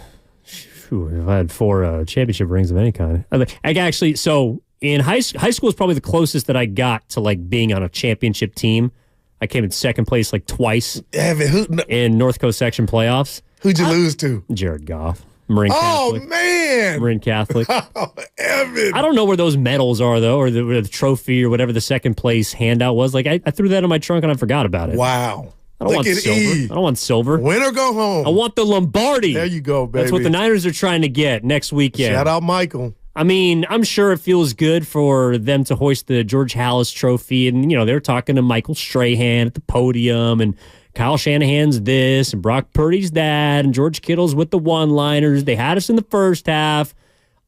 if I had 4 championship rings of any kind, I actually, so in high school is probably the closest that I got to like being on a championship team. I came in second place like twice in North Coast section playoffs. Who'd you lose to? Jared Goff. Marin Catholic. Oh, man. Marin Catholic. Oh, Evan. I don't know where those medals are, though, or the trophy or whatever the second place handout was. Like, I threw that in my trunk and I forgot about it. Wow. I don't want silver. I don't want silver. Win or go home. I want the Lombardi. There you go, baby. That's what the Niners are trying to get next weekend. Shout out Michael. I mean, I'm sure it feels good for them to hoist the George Halas trophy. And, they're talking to Michael Strahan at the podium. And Kyle Shanahan's this. And Brock Purdy's that. And George Kittle's with the one-liners. They had us in the first half.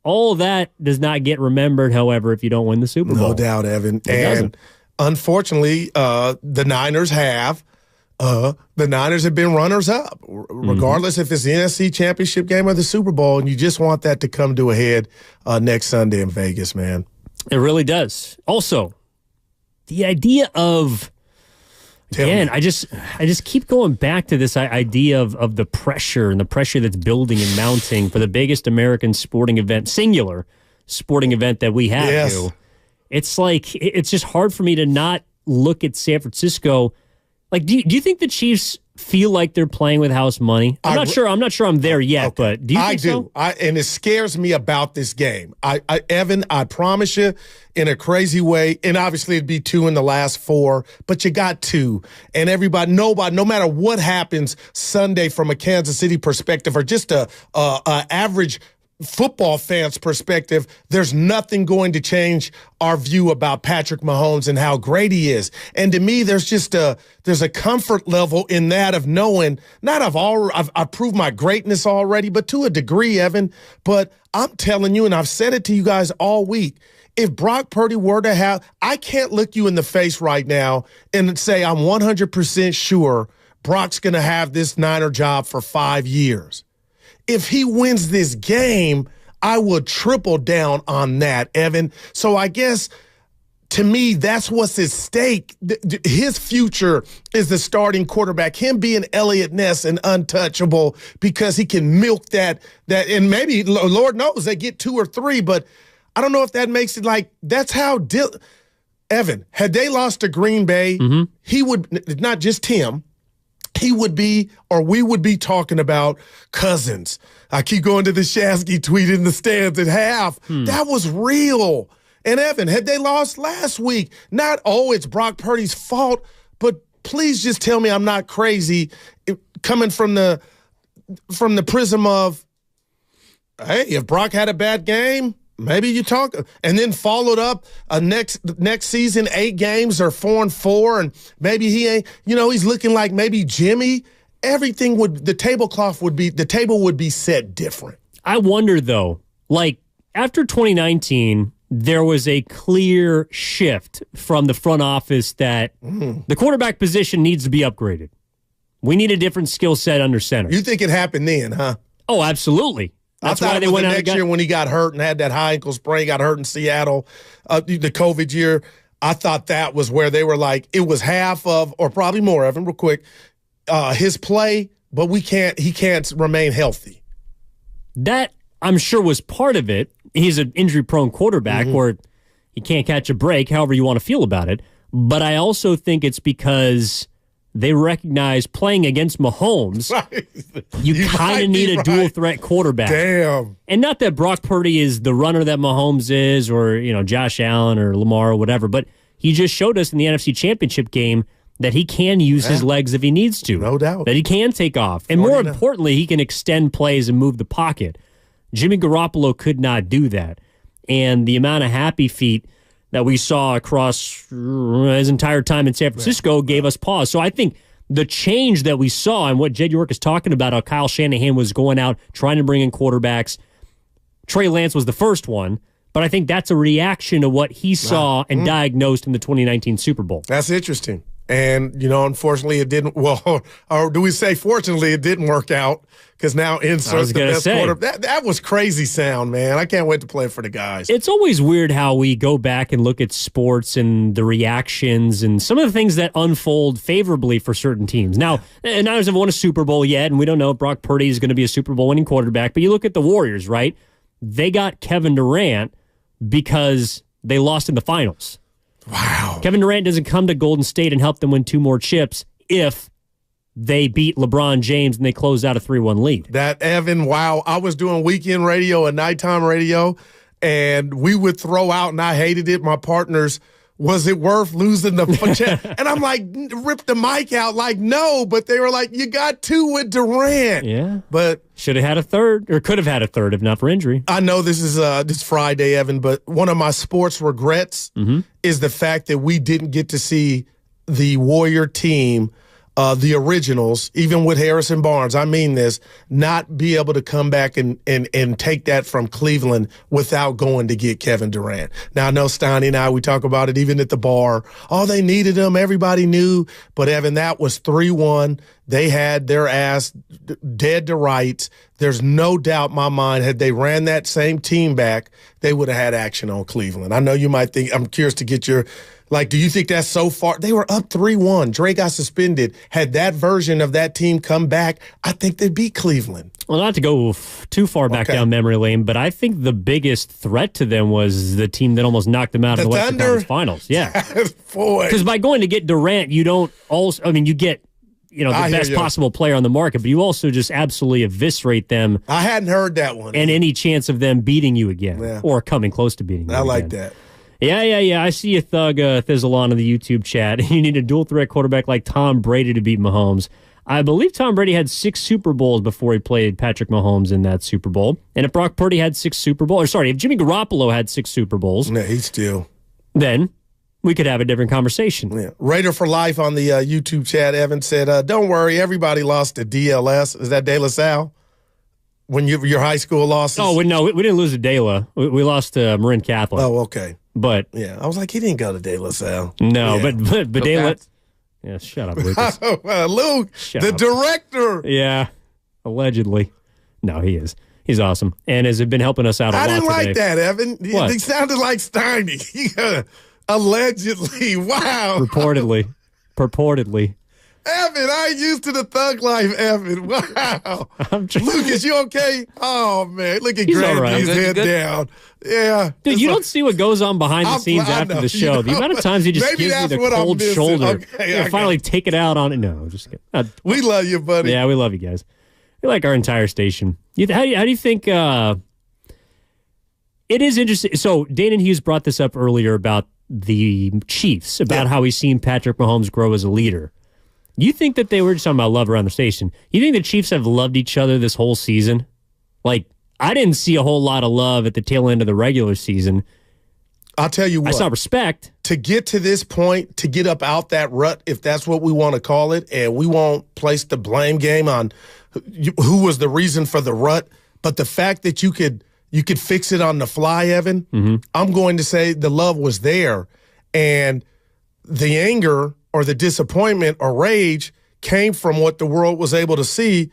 All of that does not get remembered, however, if you don't win the Super Bowl. No doubt, Evan. It doesn't. Unfortunately, the Niners have. The Niners have been runners-up, regardless if it's the NFC Championship game or the Super Bowl, and you just want that to come to a head next Sunday in Vegas, man. It really does. Also, the idea of, again, I just keep going back to this idea of the pressure and the pressure that's building and mounting for the biggest American sporting event, singular sporting event that we have. Yes. It's like, it's just hard for me to not look at San Francisco. Like, do you think the Chiefs feel like they're playing with house money? I'm not sure I'm there yet, but do you think so? And it scares me about this game. Evan, I promise you, in a crazy way, and obviously it'd be 2 in the last 4, but you got 2. And nobody, no matter what happens Sunday from a Kansas City perspective or just a average football fans' perspective, there's nothing going to change our view about Patrick Mahomes and how great he is. And to me, there's a comfort level in that of knowing, I've proved my greatness already, but to a degree, Evan. But I'm telling you, and I've said it to you guys all week, if Brock Purdy were to have, I can't look you in the face right now and say I'm 100% sure Brock's going to have this Niner job for 5 years. If he wins this game, I will triple down on that, Evan. So I guess, to me, that's what's at stake. His future is the starting quarterback, him being Elliott Ness and untouchable because he can milk that, and maybe, Lord knows, they get 2 or 3, but I don't know if that makes it like, that's how, Evan, had they lost to Green Bay, he would, not just him, he would be, or we would be talking about Cousins. I keep going to the Shasky tweet in the stands at half. That was real. And Evan, had they lost last week, it's Brock Purdy's fault, but please just tell me I'm not crazy coming from the prism of, hey, if Brock had a bad game, maybe you talk, and then followed up next season 8 games or 4-4, and maybe he ain't. He's looking like maybe Jimmy. The table would be set different. I wonder though, like after 2019, there was a clear shift from the front office that the quarterback position needs to be upgraded. We need a different skill set under center. You think it happened then, huh? Oh, absolutely. That's why they went out next year when he got hurt and had that high ankle sprain, got hurt in Seattle, the COVID year. I thought that was where they were like, it was half of, or probably more, Evan, real quick, his play, but he can't remain healthy. That, I'm sure, was part of it. He's an injury-prone quarterback where he can't catch a break, however you want to feel about it. But I also think it's because they recognize playing against Mahomes, you kind of need a dual-threat quarterback. Damn. And not that Brock Purdy is the runner that Mahomes is, or Josh Allen or Lamar or whatever, but he just showed us in the NFC Championship game that he can use his legs if he needs to. No doubt. That he can take off. And more importantly, he can extend plays and move the pocket. Jimmy Garoppolo could not do that. And the amount of happy feet that we saw across his entire time in San Francisco gave us pause. So I think the change that we saw and what Jed York is talking about, how Kyle Shanahan was going out trying to bring in quarterbacks. Trey Lance was the first one, but I think that's a reaction to what he saw and diagnosed in the 2019 Super Bowl. That's interesting. And, unfortunately it didn't, or do we say fortunately it didn't work out because now inserts the best quarterback. That was crazy sound, man. I can't wait to play for the guys. It's always weird how we go back and look at sports and the reactions and some of the things that unfold favorably for certain teams. Now, the Niners haven't won a Super Bowl yet, and we don't know if Brock Purdy is going to be a Super Bowl winning quarterback, but you look at the Warriors, right? They got Kevin Durant because they lost in the finals. Wow. Kevin Durant doesn't come to Golden State and help them win 2 more chips if they beat LeBron James and they close out a 3-1 lead. That, Evan, wow. I was doing weekend radio and nighttime radio, and we would throw out, and I hated it, my partners, was it worth losing the and I'm like, rip the mic out, like, no, but they were like, you got 2 with Durant. Yeah. But should have had a third, or could have had a third if not for injury. I know this is Friday, Evan, but one of my sports regrets is the fact that we didn't get to see the Warrior team, the originals, even with Harrison Barnes, I mean this, not be able to come back and take that from Cleveland without going to get Kevin Durant. Now, I know Steiny and I, we talk about it even at the bar. Oh, they needed him. Everybody knew. But, Evan, that was 3-1. They had their ass dead to rights. There's no doubt in my mind, had they ran that same team back, they would have had action on Cleveland. I know you might think, I'm curious to get your, do you think that's so far? They were up 3-1. Dre got suspended. Had that version of that team come back, I think they'd beat Cleveland. Well, not to go too far back down memory lane, but I think the biggest threat to them was the team that almost knocked them out of the Western Conference Finals. Yeah. Boy. Because by going to get Durant, you don't also, you get, the best possible player on the market, but you also just absolutely eviscerate them. I hadn't heard that one. And any chance of them beating you again or coming close to beating you again. I like that. Yeah. I see a thug thizzle on in the YouTube chat. You need a dual threat quarterback like Tom Brady to beat Mahomes. I believe Tom Brady had 6 Super Bowls before he played Patrick Mahomes in that Super Bowl. And if Brock Purdy had 6 Super Bowls, if Jimmy Garoppolo had 6 Super Bowls, yeah, he's still. Then we could have a different conversation. Yeah. Raider for Life on the YouTube chat, Evan said, don't worry, everybody lost to DLS. Is that De La Salle? When your high school losses? Oh, no, we didn't lose to De La. We lost to Marin Catholic. Oh, okay. But yeah, I was like, he didn't go to De La Salle. No, yeah. but De La. Yeah, shut up, Lucas. Luke, the director. Yeah, allegedly. No, he is. He's awesome and has been helping us out a lot today. I didn't like that, Evan. What? He sounded like Steiny. Allegedly. Wow. Purportedly. Evan, I ain't used to the thug life, Evan. Wow. Lucas, you okay? Oh, man. Look at Grandy's head down. Yeah. Dude, you don't see what goes on behind the scenes after the show. The amount of times he just gives me the cold shoulder. Okay, finally take it out on it. No, just kidding. We love you, buddy. Yeah, we love you guys. We like our entire station. How do you think it is interesting? So Dana Hughes brought this up earlier about the Chiefs, about how he's seen Patrick Mahomes grow as a leader. You think that they were just talking about love around the station. You think the Chiefs have loved each other this whole season? I didn't see a whole lot of love at the tail end of the regular season. I'll tell you what. I saw respect. To get to this point, to get up out that rut, if that's what we want to call it, and we won't place the blame game on who was the reason for the rut, but the fact that you could fix it on the fly, Evan, I'm going to say the love was there. And the anger or the disappointment or rage came from what the world was able to see.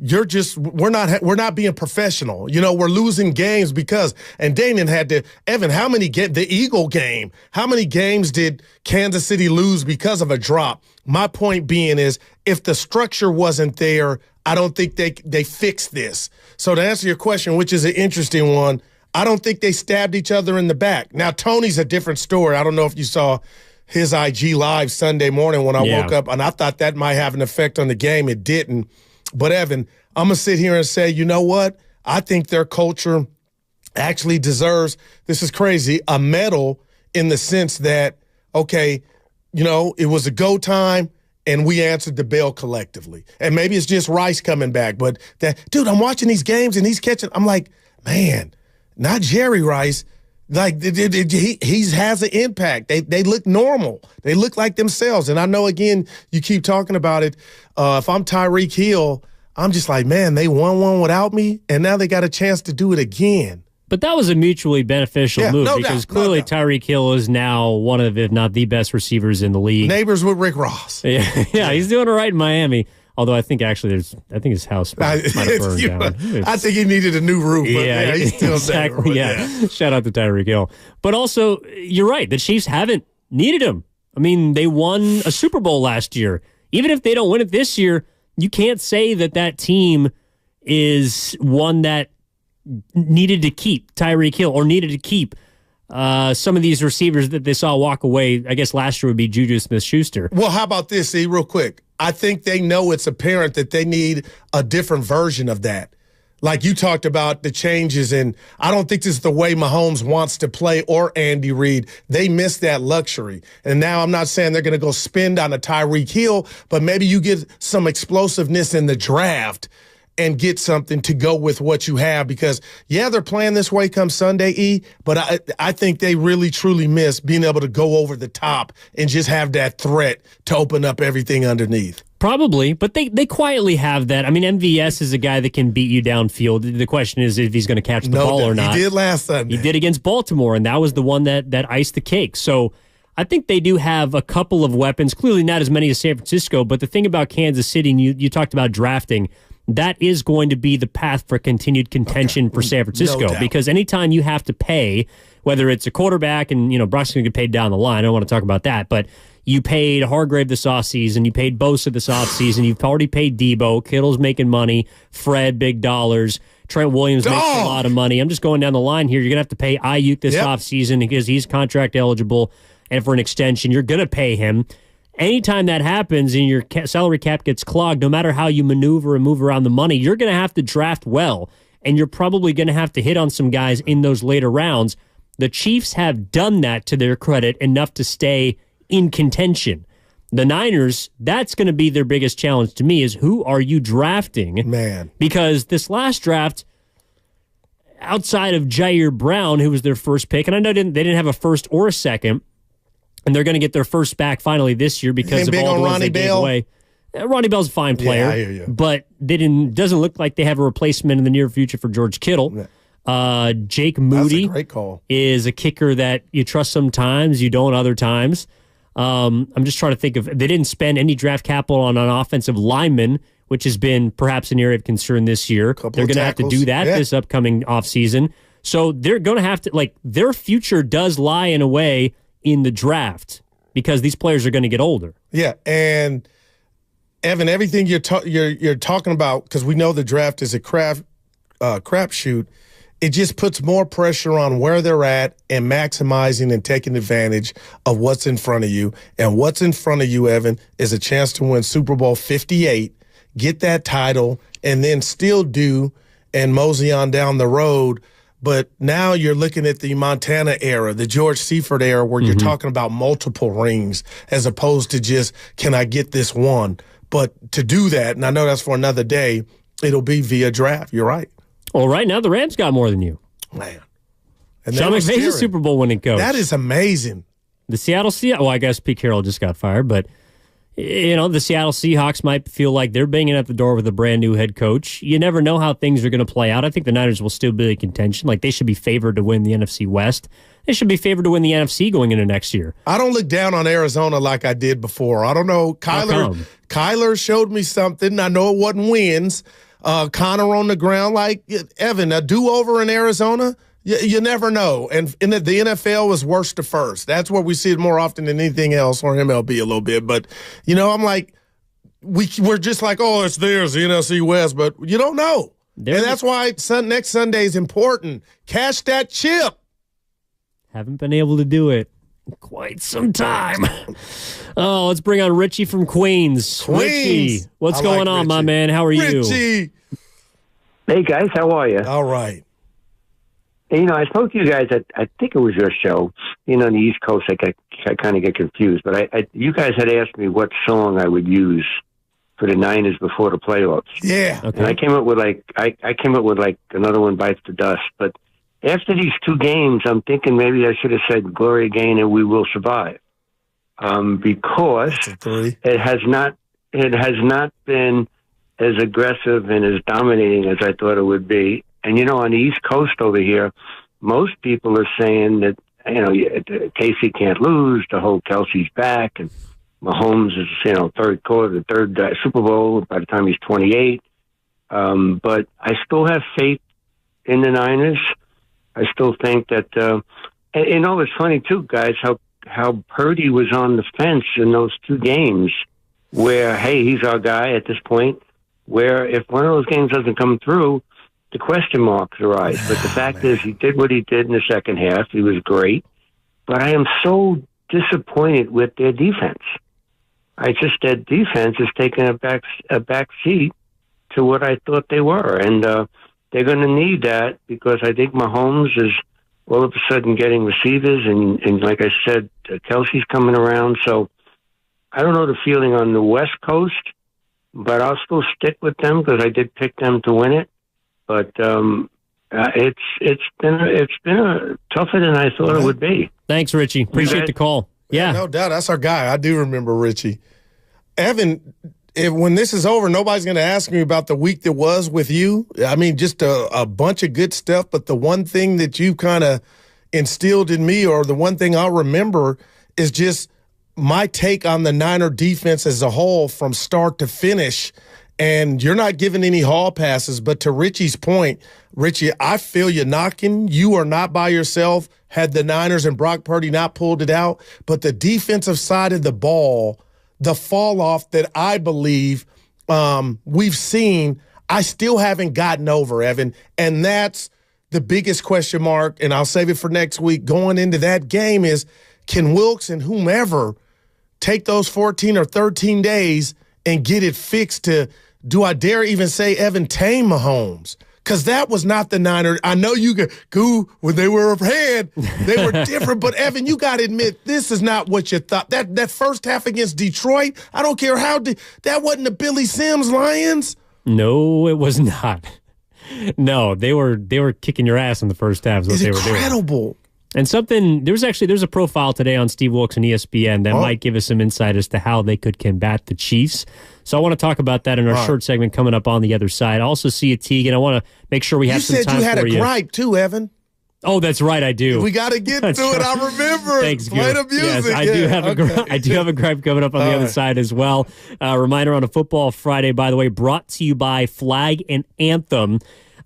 We're not being professional. We're losing games because, and Damian had to, Evan, the Eagle game, how many games did Kansas City lose because of a drop? My point being is, if the structure wasn't there, I don't think they fixed this. So to answer your question, which is an interesting one, I don't think they stabbed each other in the back. Now, Tony's a different story. I don't know if you saw his IG Live Sunday morning when I woke up, and I thought that might have an effect on the game. It didn't. But, Evan, I'm going to sit here and say, you know what? I think their culture actually deserves, this is crazy, a medal in the sense that, okay, it was a go time, and we answered the bell collectively. And maybe it's just Rice coming back. But, dude, I'm watching these games, and he's catching. I'm like, man, not Jerry Rice. Like he has an impact. They look normal. They look like themselves. And I know, again, you keep talking about it. If I'm Tyreek Hill, I'm just like, man, they won one without me, and now they got a chance to do it again. But that was a mutually beneficial move because clearly Tyreek Hill is now one of, if not the best receivers in the league. Neighbors with Rick Ross. Yeah, he's doing all right in Miami. Although I think actually his house might have burned down. I think he needed a new roof. But yeah, he's still exactly. there. Yeah. Shout out to Tyreek Hill. But also, you're right. The Chiefs haven't needed him. I mean, they won a Super Bowl last year. Even if they don't win it this year, you can't say that team is one that needed to keep Tyreek Hill or needed to keep some of these receivers that they saw walk away. I guess last year would be Juju Smith-Schuster. Well, how about this, E, real quick? I think they know it's apparent that they need a different version of that. Like you talked about the changes, and I don't think this is the way Mahomes wants to play or Andy Reid. They missed that luxury. And now I'm not saying they're going to go spend on a Tyreek Hill, but maybe you get some explosiveness in the draft and get something to go with what you have because, yeah, they're playing this way come Sunday, E, but I think they really, truly miss being able to go over the top and just have that threat to open up everything underneath. Probably, but they quietly have that. I mean, MVS is a guy that can beat you downfield. The question is if he's going to catch the ball or not. He did last Sunday. He did against Baltimore, and that was the one that iced the cake. So I think they do have a couple of weapons, clearly not as many as San Francisco, but the thing about Kansas City, and you talked about drafting, that is going to be the path for continued contention for San Francisco because anytime you have to pay, whether it's a quarterback and, Brock's going to get paid down the line, I don't want to talk about that, but you paid Hargrave this offseason, you paid Bosa this offseason, you've already paid Debo, Kittle's making money, Fred, big dollars, Trent Williams makes a lot of money. I'm just going down the line here. You're going to have to pay Ayuk this offseason because he's contract eligible and for an extension. You're going to pay him. Anytime that happens and your salary cap gets clogged, no matter how you maneuver and move around the money, you're going to have to draft well, and you're probably going to have to hit on some guys in those later rounds. The Chiefs have done that to their credit enough to stay in contention. The Niners, that's going to be their biggest challenge to me is who are you drafting? Man. Because this last draft, outside of Jair Brown, who was their first pick, and I know they didn't have a first or a second, and they're going to get their first back finally this year because of all the ones they gave away. Ronnie Bell's a fine player, I hear you. but doesn't look like they have a replacement in the near future for George Kittle. Jake Moody great call. Is a kicker that you trust sometimes, you don't other times. I'm just trying to think of, they didn't spend any draft capital on an offensive lineman, which has been perhaps an area of concern this year. They're going to have to do that this upcoming offseason. So they're going to have to, their future does lie in a way in the draft because these players are going to get older. Yeah, and Evan, everything you're talking about, because we know the draft is a crapshoot, it just puts more pressure on where they're at and maximizing and taking advantage of what's in front of you. And what's in front of you, Evan, is a chance to win Super Bowl 58, get that title, and then still do and mosey on down the road. But now you're looking at the Montana era, the George Seifert era, where you're talking about multiple rings as opposed to just, can I get this one? But to do that, and I know that's for another day, it'll be via draft. You're right. Well, right now the Rams got more than you. Man. And Sean McVay's a Super Bowl winning coach. That is amazing. The Seattle Seahawks, well, I guess Pete Carroll just got fired, but the Seattle Seahawks might feel like they're banging at the door with a brand new head coach. You never know how things are going to play out. I think the Niners will still be in contention. They should be favored to win the NFC West. They should be favored to win the NFC going into next year. I don't look down on Arizona like I did before. I don't know. Kyler showed me something. I know it wasn't wins. Connor on the ground, Evan, a do-over in Arizona, you never know. And the NFL was worst to first. That's where we see it more often than anything else, or MLB a little bit. But, I'm like, we're just like, oh, it's theirs, the NFC West, but you don't know. And that's why next Sunday is important. Cash that chip. Haven't been able to do it in quite some time. Oh, let's bring on Richie from Queens. Richie, what's going on, my man? How are you? Richie. Hey, guys. How are you? All right. I spoke to you guys at, I think it was your show. On the East Coast, I kind of get confused. But you guys had asked me what song I would use for the Niners before the playoffs. Yeah. Okay. And I came up with another one bites the dust. But after these 2 games, I'm thinking maybe I should have said Gloria Gaynor, we will survive. Because it has not been as aggressive and as dominating as I thought it would be. And, on the East Coast over here, most people are saying that, Casey can't lose, the whole Kelsey's back, and Mahomes is, third Super Bowl by the time he's 28. But I still have faith in the Niners. I still think that, it's funny too, guys, how Purdy was on the fence in those 2 games where, hey, he's our guy at this point, where if one of those games doesn't come through, the question marks arise. But the fact is, he did what he did in the second half. He was great. But I am so disappointed with their defense. Their defense is taking a back seat to what I thought they were. And they're going to need that because I think Mahomes is all of a sudden getting receivers. And like I said, Kelsey's coming around. So I don't know the feeling on the West Coast, but I'll still stick with them because I did pick them to win it. But it's been tougher than I thought it would be. Thanks, Richie. Appreciate the call. Yeah, no doubt. That's our guy. I do remember Richie. Evan, when this is over, nobody's going to ask me about the week that was with you. I mean, just a bunch of good stuff. But the one thing that you kind of instilled in me, or the one thing I'll remember, is just my take on the Niner defense as a whole from start to finish. And you're not giving any hall passes, but to Richie's point, Richie, I feel you knocking. You are not by yourself. Had the Niners and Brock Purdy not pulled it out, but the defensive side of the ball, the fall off that I believe we've seen, I still haven't gotten over, Evan. And that's the biggest question mark, and I'll save it for next week. Going into that game is, can Wilkes and whomever take those 14 or 13 days and get it fixed to, do I dare even say, Evan, tame Mahomes? Because that was not the Niners. I know you could go when they were ahead. They were different. But, Evan, you got to admit, this is not what you thought. That first half against Detroit, I don't care how that wasn't the Billy Sims Lions. No, it was not. No, they were kicking your ass in the first half. It's incredible. And there's a profile today on Steve Wilkes and ESPN that might give us some insight as to how they could combat the Chiefs. So I want to talk about that in our short segment coming up on the other side. I also see a Teague, and I want to make sure we have some time for you. You said you had a gripe too, Evan. Oh, that's right, I do. We got to get to it. I remember. Thanks, play the music. Yes, I do have a gripe coming up on the other side as well. Reminder on a Football Friday, by the way, brought to you by Flag and Anthem.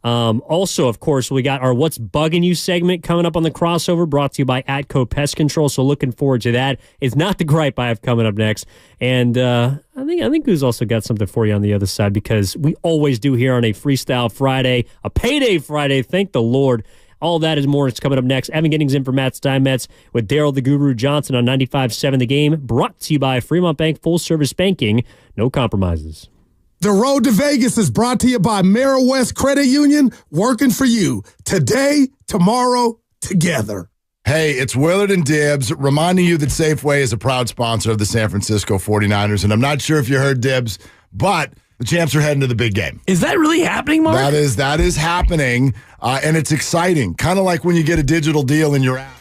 Also, of course, we got our What's Bugging You segment coming up on the crossover, brought to you by Atco Pest Control. So looking forward to that. It's not the gripe I have coming up next. And I think who's also got something for you on the other side, because we always do here on a Freestyle Friday, a Payday Friday. Thank the Lord. All that is more. It's coming up next. Evan Giddings in for Matt Steinmetz with Daryl the Guru Johnson on 95.7 The Game, brought to you by Fremont Bank Full Service Banking. No compromises. The road to Vegas is brought to you by West Credit Union, working for you today, tomorrow, together. Hey, it's Willard and Dibbs reminding you that Safeway is a proud sponsor of the San Francisco 49ers. And I'm not sure if you heard, Dibbs, but the champs are heading to the big game. Is that really happening, Mark? That is happening, and it's exciting. Kind of like when you get a digital deal in your app.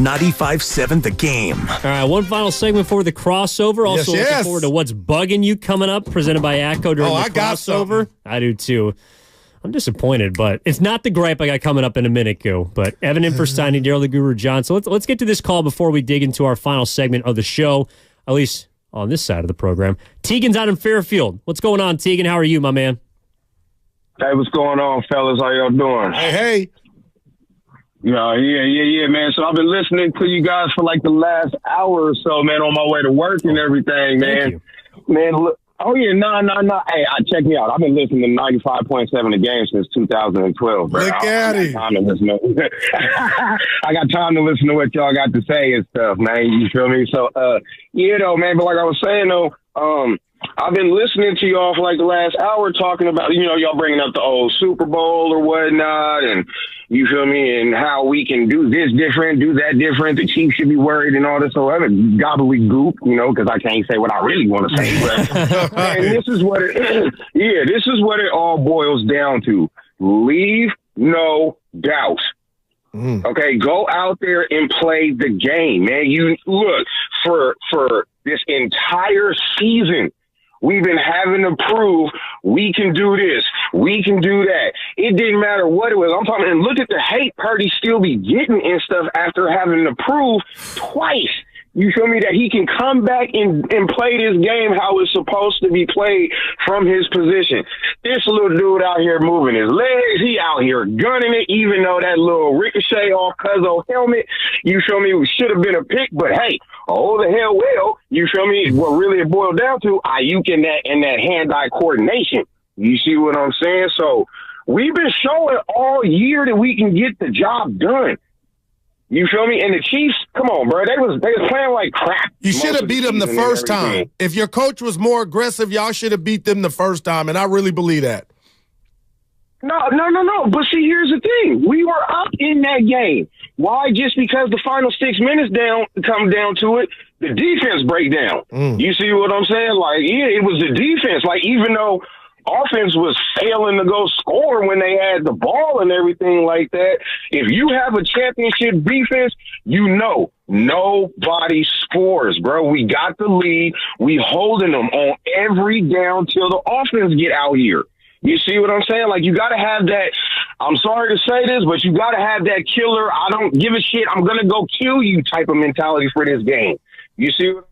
.95.7 The Game. All right, one final segment for the crossover. Also looking forward to what's bugging you coming up, presented by ACCO during the crossover. I do too. I'm disappointed, but it's not the gripe I got coming up in a minute, Go. But Evan Inferstein and Daryl the Guru John. So let's get to this call before we dig into our final segment of the show, at least on this side of the program. Tegan's out in Fairfield. What's going on, Tegan? How are you, my man? Hey, what's going on, fellas? How y'all doing? Hey. Yeah, man. So I've been listening to you guys for like the last hour or so, man, on my way to work and everything, man. Man, look. Oh, yeah, no. Hey, check me out. I've been listening to 95.7 The Game since 2012, bro. Look at it. I got time to listen to what y'all got to say and stuff, man. You feel me? So, man, but like I was saying, though, I've been listening to y'all for like the last hour talking about, y'all bringing up the old Super Bowl or whatnot, and you feel me, and how we can do this different, do that different. The Chiefs should be worried and all this other gobbledygook, because I can't say what I really want to say. But man, this is what it is. Yeah, this is what it all boils down to. Leave no doubt. Okay, go out there and play the game, man. You look for this entire season. We've been having to prove we can do this, we can do that. It didn't matter what it was. I'm talking, and look at the hate Purdy still be getting and stuff after having to prove twice. You feel me? That he can come back and play this game how it's supposed to be played from his position. This little dude out here moving his legs. He out here gunning it, even though that little ricochet off Cuzzo helmet, you feel me, should have been a pick. But hey, oh the hell will. You feel me? What really it boiled down to, Ayuk and that hand-eye coordination. You see what I'm saying? So we've been showing all year that we can get the job done. You feel me? And the Chiefs, come on, bro. They was playing like crap. You should have beat them the first time. If your coach was more aggressive, y'all should have beat them the first time, and I really believe that. No. But see, here's the thing. We were up in that game. Why? Just because the final 6 minutes come down to it, the defense break down. You see what I'm saying? Like, yeah, it was the defense. Like, even though offense was failing to go score when they had the ball and everything like that, if you have a championship defense, nobody scores, bro. We got the lead. We holding them on every down till the offense get out here. You see what I'm saying? Like, you got to have that, I'm sorry to say this, but you got to have that killer, I don't give a shit, I'm going to go kill you type of mentality for this game. You see what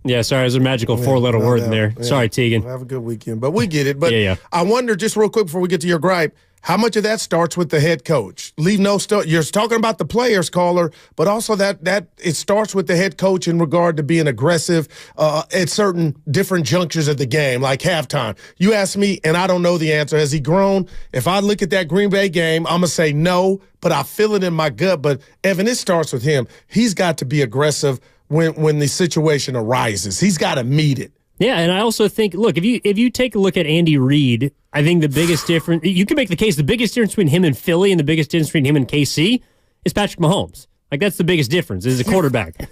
Yeah, sorry, there's a magical four-letter word in there. Yeah. Sorry, Tegan. Have a good weekend. But we get it. But yeah. I wonder, just real quick before we get to your gripe, how much of that starts with the head coach? You're talking about the players, caller, but also that it starts with the head coach in regard to being aggressive at certain different junctures of the game, like halftime. You ask me, and I don't know the answer. Has he grown? If I look at that Green Bay game, I'm going to say no, but I feel it in my gut. But, Evan, it starts with him. He's got to be aggressive when the situation arises. He's got to meet it. Yeah, and I also think, look, if you take a look at Andy Reid, I think the biggest difference, you can make the case, the biggest difference between him and Philly and the biggest difference between him and KC is Patrick Mahomes. Like, that's the biggest difference, is a quarterback.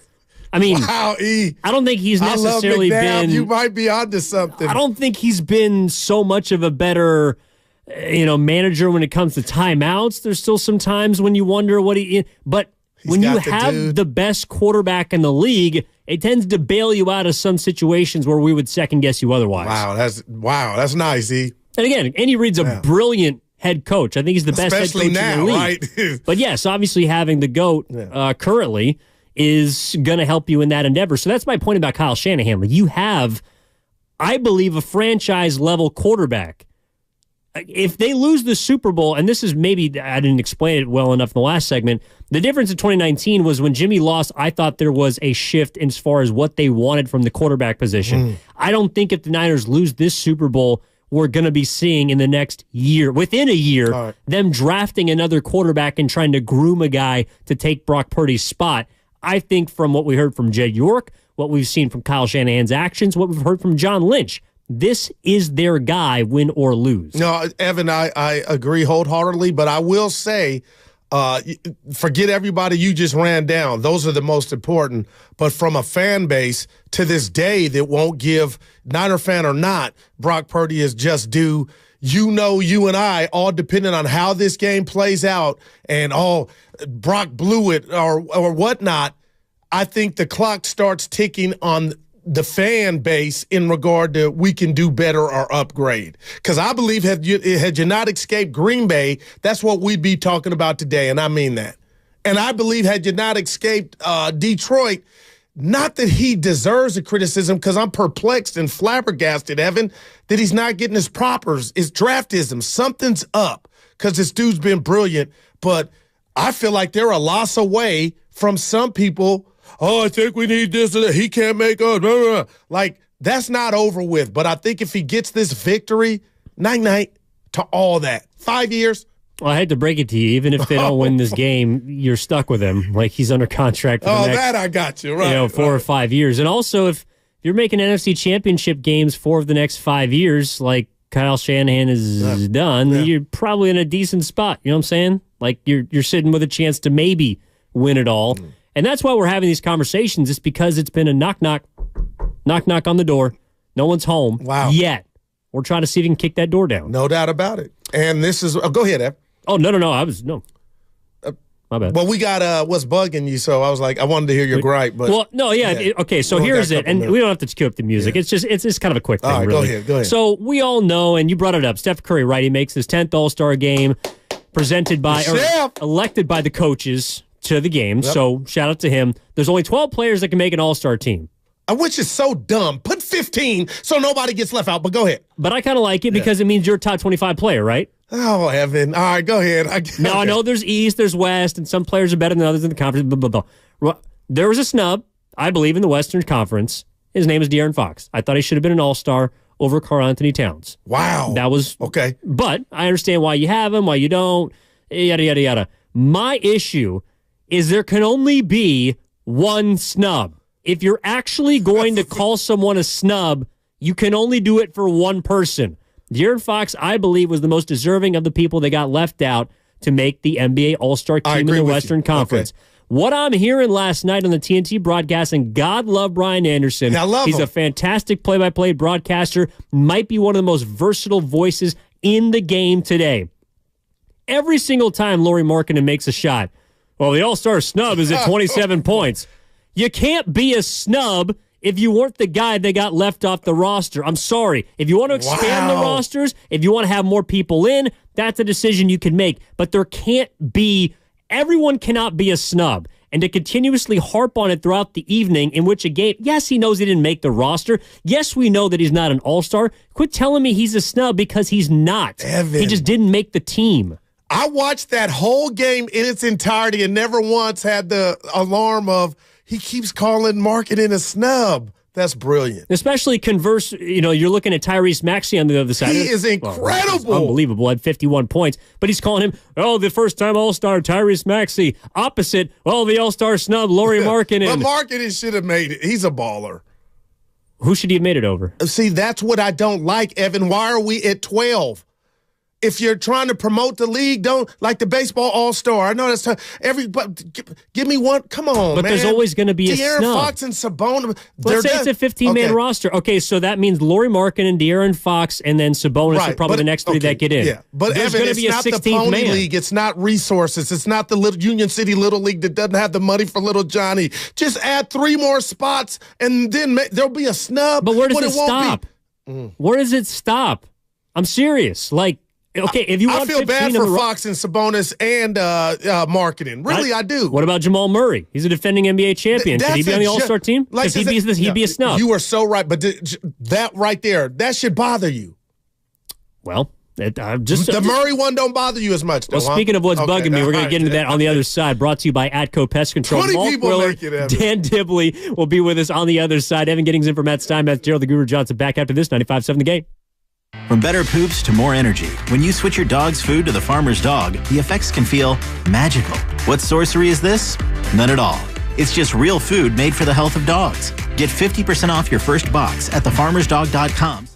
I mean, wow, E. I don't think he's necessarily been. You might be onto something. I don't think he's been so much of a better, manager when it comes to timeouts. There's still some times when you wonder what but when you have the best quarterback in the league, it tends to bail you out of some situations where we would second guess you otherwise. Wow, that's nice, E. And again, Andy Reid's a brilliant head coach. I think he's the best head coach in the league. Right? But yes, obviously having the GOAT currently is going to help you in that endeavor. So that's my point about Kyle Shanahan. Like, you have, I believe, a franchise-level quarterback. If they lose the Super Bowl, and this is maybe, I didn't explain it well enough in the last segment, the difference in 2019 was when Jimmy lost, I thought there was a shift as far as what they wanted from the quarterback position. I don't think if the Niners lose this Super Bowl, we're going to be seeing in the next year, within a year, them drafting another quarterback and trying to groom a guy to take Brock Purdy's spot. I think from what we heard from Jed York, what we've seen from Kyle Shanahan's actions, what we've heard from John Lynch, this is their guy, win or lose. No, Evan, I agree wholeheartedly, but I will say Forget everybody you just ran down. Those are the most important. But from a fan base to this day that won't give, Niner fan or not, Brock Purdy is just due. You know, you and I, all depending on how this game plays out and Brock blew it or whatnot, I think the clock starts ticking on the fan base in regard to we can do better or upgrade. Because I believe had you not escaped Green Bay, that's what we'd be talking about today, and I mean that. And I believe had you not escaped Detroit, not that he deserves the criticism, because I'm perplexed and flabbergasted, Evan, that he's not getting his propers, his draftism. Something's up because this dude's been brilliant, but I feel like they're a loss away from some people. Oh, I think we need this or that. He can't make us. Blah, blah, blah. Like, that's not over with. But I think if he gets this victory, night-night to all that. 5 years. Well, I hate to break it to you. Even if they don't win this game, you're stuck with him. Like, he's under contract for the next, that I got you. Right. 4 or 5 years. And also, if you're making NFC Championship games 4 of the next 5 years, like Kyle Shanahan is done, you're probably in a decent spot. You know what I'm saying? Like, you're sitting with a chance to maybe win it all. And that's why we're having these conversations. It's because it's been a knock-knock on the door. No one's home yet. We're trying to see if we can kick that door down. No doubt about it. And this is go ahead, Ev. Oh, no. My bad. Well, we got what's bugging you, so I was like, I wanted to hear your gripe. But well, no, okay, so here's it. And we don't have to cue up the music. Yeah. It's kind of a quick thing, right, really. Go ahead. So we all know, and you brought it up, Steph Curry, right? He makes his 10th All-Star game, presented by, or elected by the coaches to the game. Yep. So shout out to him. There's only 12 players that can make an all-star team. Which is so dumb. Put 15 so nobody gets left out, but go ahead. But I kind of like it because it means you're a top 25 player, right? Oh, Evan. All right, go ahead. Now, I know there's East, there's West, and some players are better than others in the conference. Blah, blah, blah. There was a snub, I believe, in the Western Conference. His name is De'Aaron Fox. I thought he should have been an all-star over Karl Anthony Towns. Wow. That was... Okay. But I understand why you have him, why you don't, yada, yada, yada. My issue is there can only be one snub. If you're actually going to call someone a snub, you can only do it for one person. De'Aaron Fox, I believe, was the most deserving of the people that got left out to make the NBA All-Star team in the Western Conference. Okay. What I'm hearing last night on the TNT broadcast, and God love Brian Anderson. He's a fantastic play-by-play broadcaster, might be one of the most versatile voices in the game today. Every single time Lauri Markkanen makes a shot, well, the All-Star snub is at 27 points. You can't be a snub if you weren't the guy that got left off the roster. I'm sorry. If you want to expand the rosters, if you want to have more people in, that's a decision you can make. But there can't be, everyone cannot be a snub. And to continuously harp on it throughout the evening in which a game, yes, he knows he didn't make the roster. Yes, we know that he's not an all-star. Quit telling me he's a snub because he's not. Evan. He just didn't make the team. I watched that whole game in its entirety and never once had the alarm of he keeps calling Markkanen a snub. That's brilliant. Especially you're looking at Tyrese Maxey on the other side. He is incredible. Unbelievable. Had 51 points. But he's calling him, the first-time All-Star Tyrese Maxey. Opposite, the All-Star snub, Lauri Markkanen. But Markkanen should have made it. He's a baller. Who should he have made it over? See, that's what I don't like, Evan. Why are we at 12? If you're trying to promote the league, don't like the baseball all-star. I know that's give me one. Come on, but man. There's always going to be a snub. De'Aaron Fox and Sabonis. Let's say it's a 15-man roster. Okay, so that means Lauri Markkanen, De'Aaron Fox, and then Sabonis are probably the next three that get in. Yeah, but there's Evan, going to be a 16th not the Pony man. League. It's not resources. It's not the little Union City Little League that doesn't have the money for little Johnny. Just add 3 more spots, and then there'll be a snub. But where does it stop? Where does it stop? I'm serious. Okay, if you want I feel bad for Fox and Sabonis and Markkanen. Really, I do. What about Jamal Murray? He's a defending NBA champion. Could he be on the All-Star team? Because he'd be a snub. You are so right, but that right there, that should bother you. Well, the Murray one don't bother you as much, though, speaking of what's bugging me, we're going to get into that on the other side. Brought to you by Atco Pest Control. 20 Mark people Willard, make it, Evan. Dan Dibley will be with us on the other side. Evan Giddings in for Matt Steinmetz, Gerald the Guru Johnson back after this 95.7 The Game. From better poops to more energy, when you switch your dog's food to the Farmer's Dog, the effects can feel magical. What sorcery is this? None at all. It's just real food made for the health of dogs. Get 50% off your first box at thefarmersdog.com.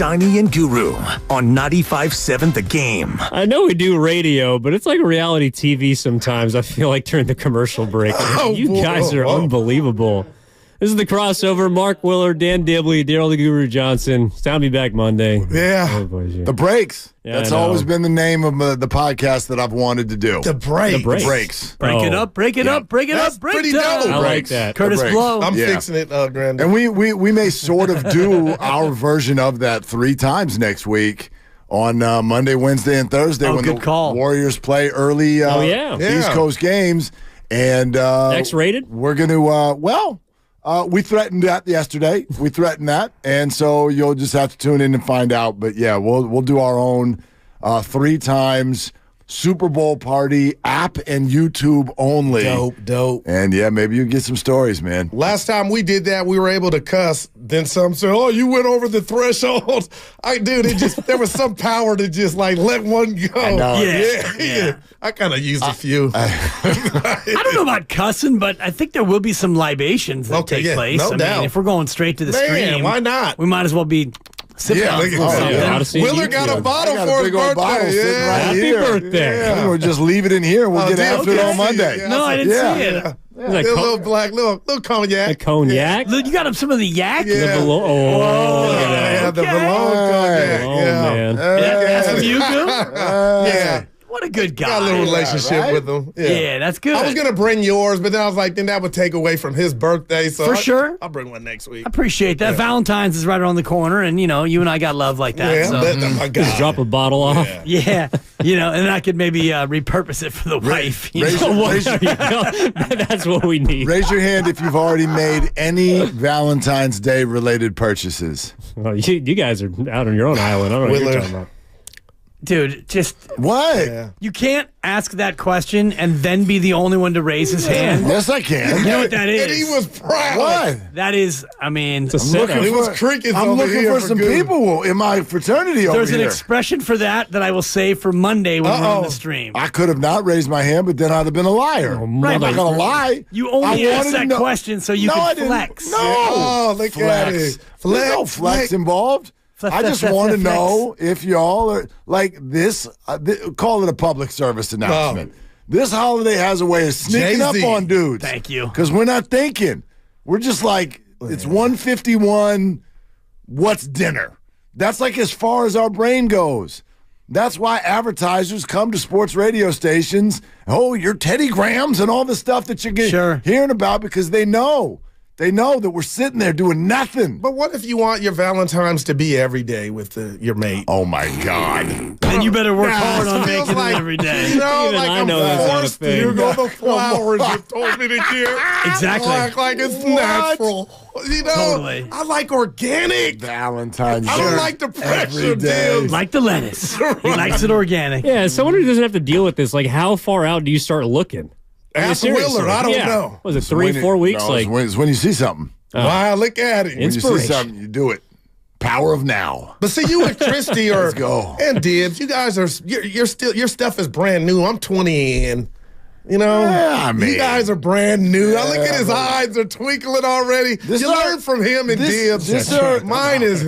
Steiny and Guru on 95.7 The Game. I know we do radio, but it's like reality TV sometimes. I feel like during the commercial break. You guys are unbelievable. This is the crossover. Mark Willard, Dan Dibley, Daryl the Guru Johnson. It's time to be back Monday. Yeah. The Breaks. Yeah, That's always been the name of the podcast that I've wanted to do. The Breaks. The Breaks. The Breaks. Break it up, break it up, break it That's up, break pretty it dope. up. I like that. Curtis Blow. I'm Yeah. fixing it, Grandin. And we may sort of do our version of that 3 times next week on Monday, Wednesday, and Thursday when good the call. Warriors play early East Coast games. And X-rated? We're going to, we threatened that yesterday. We threatened that. And so you'll just have to tune in and find out. But, yeah, we'll do our own 3 times Super Bowl party app and YouTube only. Dope. And, yeah, maybe you get some stories, man. Last time we did that, we were able to cuss. Then some said, "Oh, you went over the threshold." There was some power to just like let one go. I know. Yeah. I kind of used a few. I don't know about cussing, but I think there will be some libations that take place. no doubt. mean, if we're going straight to the stream, why not? We might as well be sipping on look at something. that. Odyssey Willer and got a YouTube. bottle I got for a his big old bottle birthday. sitting right Happy here. birthday. Yeah. We'll just leave it in here. We'll get dude, after it okay. on Monday. Yeah. No, I didn't see it. It's like A little black, little cognac. a cognac. Look, you got some of the yak? Yeah. The below. Oh, look at that. Yeah, the Okay. Malone cognac. Oh, yeah. man. That's from you, Goo? Yeah. What a good guy. Got a little relationship right? with him. Yeah, that's good. I was gonna bring yours, but then I was like, then that would take away from his birthday. So For sure. I'll bring one next week. I appreciate that. Valentine's is right around the corner, and, you and I got love like that. Yeah, so. oh my God. Just drop a bottle off. Yeah, and I could maybe repurpose it for the wife. you raise know? your- There you go. That's what we need. Raise your hand if you've already made any Valentine's Day related purchases. Oh, you guys are out on your own island. I don't know what you're Willard. talking about. Dude, just What? you can't ask that question and then be the only one to raise his hand. Yes, I can. You know what that is? And he was proud. What? That is, I mean, It's a setup. It was crickets I'm over looking here for some good. people in my fraternity over there's an here. expression for that I will save for Monday when we're on the stream. I could have not raised my hand, but then I'd have been a liar. Right, I'm not but going to lie. You only I asked wanted to that know- question so you No, I can didn't. flex. No. Oh, look at Flex. it. There's no flex involved. I just want to know if y'all are like this. Call it a public service announcement. This holiday has a way of sneaking Jay-Z. up on dudes. Thank you. Because we're not thinking. We're just like, it's 1:51. What's dinner? That's like as far as our brain goes. That's why advertisers come to sports radio stations. Oh, your Teddy Grahams and all the stuff that you're hearing about because they know. They know that we're sitting there doing nothing. But what if you want your Valentine's to be every day with your mate? Oh, my God. Then you better work hard on feels making like- it every day. You know, Even like I I'm know that's not a forced to thing. go the flowers you told me to get. Exactly. Act like it's natural. You know, Totally. I like organic. Valentine's I don't Day. like the pressure, Every day. dude. Like the lettuce. He likes it organic. Yeah, someone who doesn't have to deal with this, like, how far out do you start looking? I mean, Ask seriously. Willard. I don't Yeah. know. Was it 3-4 weeks? No, it's when you see something. Wow, look at it. When you see Inspiration. something, you do it. Power of now. But see, you and Christy are Let's go. and Dibs. You guys are you're still your stuff is brand new. I'm 20 in. You know, Yeah, I mean- you guys are brand new. I look Yeah, at his but- eyes; they're twinkling already. This You our- learn from him and this- Dibs. this our- Mine is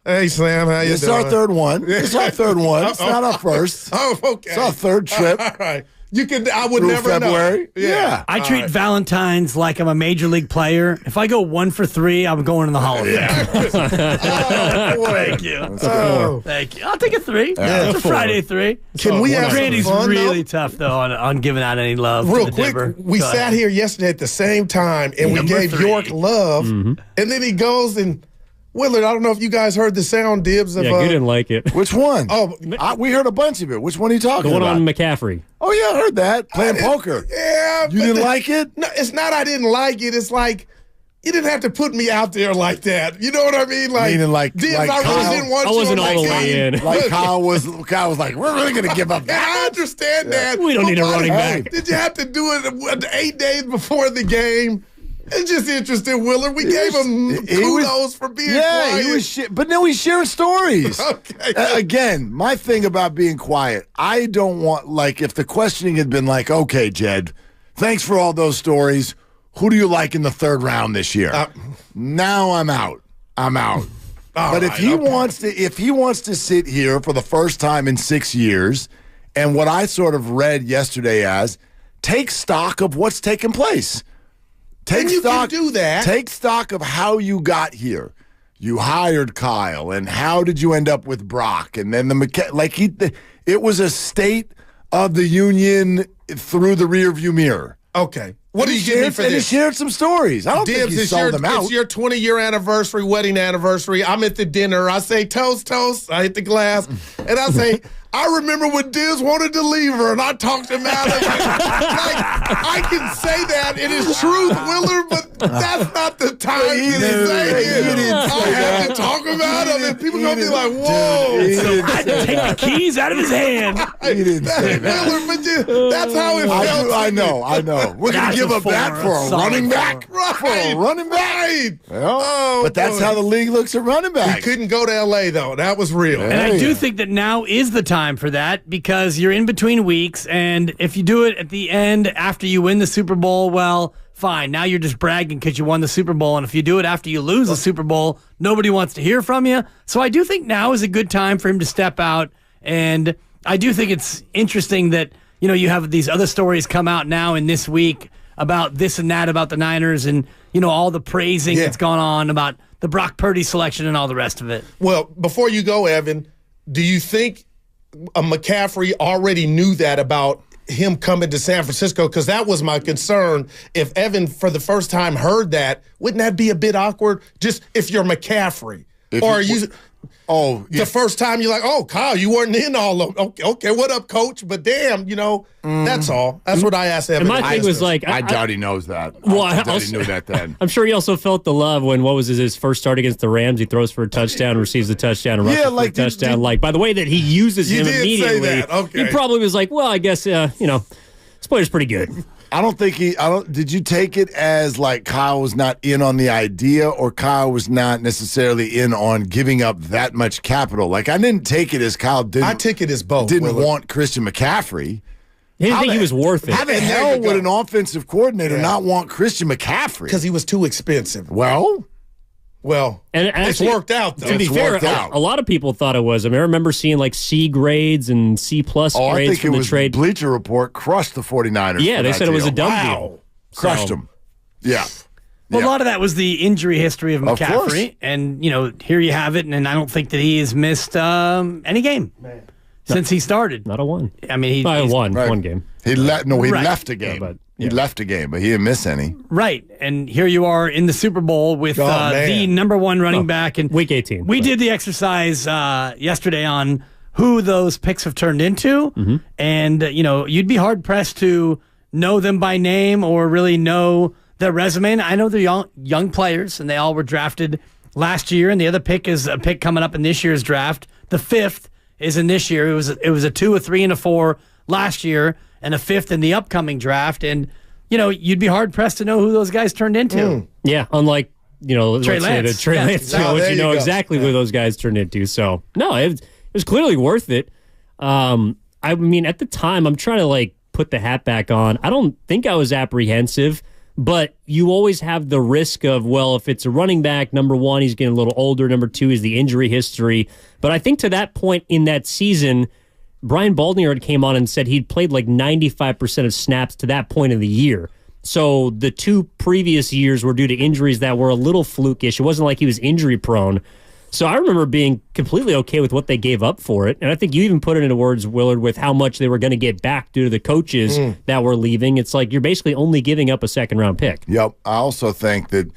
Hey Sam, how you This is doing? our third one. This is our third one. It's not our first. Oh, okay. It's our third trip. All right. You could. I would Through never February? know. Yeah. I treat Valentine's like I'm a major league player. If I go 1 for 3, I'm going in the Hall of Fame. Oh, boy. Thank you. Oh. Thank you. I'll take a 3. Yeah. It's a Friday 3. Can we have some Randy's fun, really though? tough, though, on giving out any love. Real to the quick, Dibber. we Go sat ahead. here yesterday at the same time, and we Number gave 3. York love, and then he goes and Willard. I don't know if you guys heard the sound, Dibs. Of, Yeah, you didn't like it. Which one? Oh, we heard a bunch of it. Which one are you talking The one about? on McCaffrey. Oh, yeah, I heard that. Playing poker. yeah. You but didn't like it? No, it's not. I didn't like it. It's like you didn't have to put me out there like that. You know what I mean? Like, Meaning like- Dibs, like I really Kyle- didn't want I you wasn't on all my the way team. in. Like Kyle was like, we're really going to give up And I that. understand that. We don't but need a why running did- back. Did you have to do it 8 days before the game? It's just interesting, Willard. We gave him kudos for being quiet. he was but no, he's sharing stories. Okay. Again, my thing about being quiet, I don't want, like, if the questioning had been like, okay, Jed, thanks for all those stories. Who do you like in the third round this year? Now I'm out. If he wants to sit here for the first time in 6 years, and what I sort of read yesterday as take stock of what's taken place. Take stock. Can do that. Take stock of how you got here. You hired Kyle, and how did you end up with Brock? And then it was a state of the union through the rearview mirror. Okay. What do you give me for this? He shared some stories. I don't think he sold them out. It's your 20-year anniversary, wedding anniversary. I'm at the dinner. I say, toast, toast. I hit the glass. And I say, I remember when Diz wanted to leave her, and I talked him out of it. I can say that. It is truth, Willard, but that's not the time to say it. I had to talk him out of it. People going to be like, whoa. I had to take the keys out of his hand. He didn't say that. Willard, but that's how it felt. I know. We're going to give up that for a running back? Right. For a running back? Right. Well, but that's how the league looks at running backs. We couldn't go to L.A., though. That was real. And I do think that now is the time for that, because you're in between weeks, and if you do it at the end after you win the Super Bowl, well, fine. Now you're just bragging because you won the Super Bowl, and if you do it after you lose the Super Bowl, nobody wants to hear from you. So I do think now is a good time for him to step out, and I do think it's interesting that you have these other stories come out now in this week about this and that about the Niners, and all the praising that's gone on about the Brock Purdy selection and all the rest of it. Well, before you go, Evan, do you think McCaffrey already knew that about him coming to San Francisco? Because that was my concern. If Evan, for the first time, heard that, wouldn't that be a bit awkward? Just if you're McCaffrey. The first time you're like, oh, Kyle, you weren't in all of them. Okay, what up, coach? But damn, that's all. That's what I asked Evan. And my thing was like, I doubt he knows that. Well, I doubt he knew that then. I'm sure he also felt the love when, his first start against the Rams? He throws for a touchdown, receives the touchdown, and rushes for a touchdown. By the way that he uses him immediately, say that. Okay. He probably was like, well, I guess, this player's pretty good. I don't think did you take it as like Kyle was not in on the idea, or Kyle was not necessarily in on giving up that much capital? Like, I didn't take it as Kyle didn't. I take it as both. Didn't want Christian McCaffrey. He didn't think he was worth it. How the hell would an offensive coordinator not want Christian McCaffrey? Because he was too expensive. Well, and it's worked out, though. To be fair, a lot of people thought it was. I mean, I remember seeing like C grades and C plus grades I think from it the was trade. Bleacher Report crushed the 49ers. Yeah, they said it was a dumb deal. Crushed them. Yeah. Well, a lot of that was the injury history of McCaffrey, and here you have it. And I don't think that he has missed any game since he started. Not a one. I mean, he won one game. He left a game. He left a game, but he didn't miss any. Right, and here you are in the Super Bowl with the number one running back. And Week 18. We did the exercise yesterday on who those picks have turned into, and you'd be hard pressed to know them by name or really know their resume. And I know they're young players, and they all were drafted last year. And the other pick is a pick coming up in this year's draft. The fifth is in this year. It was a 2, a 3, and a 4 last year, and a 5th in the upcoming draft. And you'd be hard pressed to know who those guys turned into. Yeah, unmeunlike Trey Lance. Trey Lance, which you know exactly who those guys turned into. So no, it was clearly worth it. I mean, at the time, I'm trying to put the hat back on. I don't think I was apprehensive, but you always have the risk of, well, if it's a running back, number one, he's getting a little older. Number two is the injury history. But I think to that point in that season, Brian Baldingard came on and said he'd played 95% of snaps to that point of the year. So the 2 previous years were due to injuries that were a little flukish. It wasn't like he was injury prone. So I remember being completely okay with what they gave up for it. And I think you even put it into words, Willard, with how much they were going to get back due to the coaches that were leaving. It's like you're basically only giving up a second-round pick. Yep. I also think that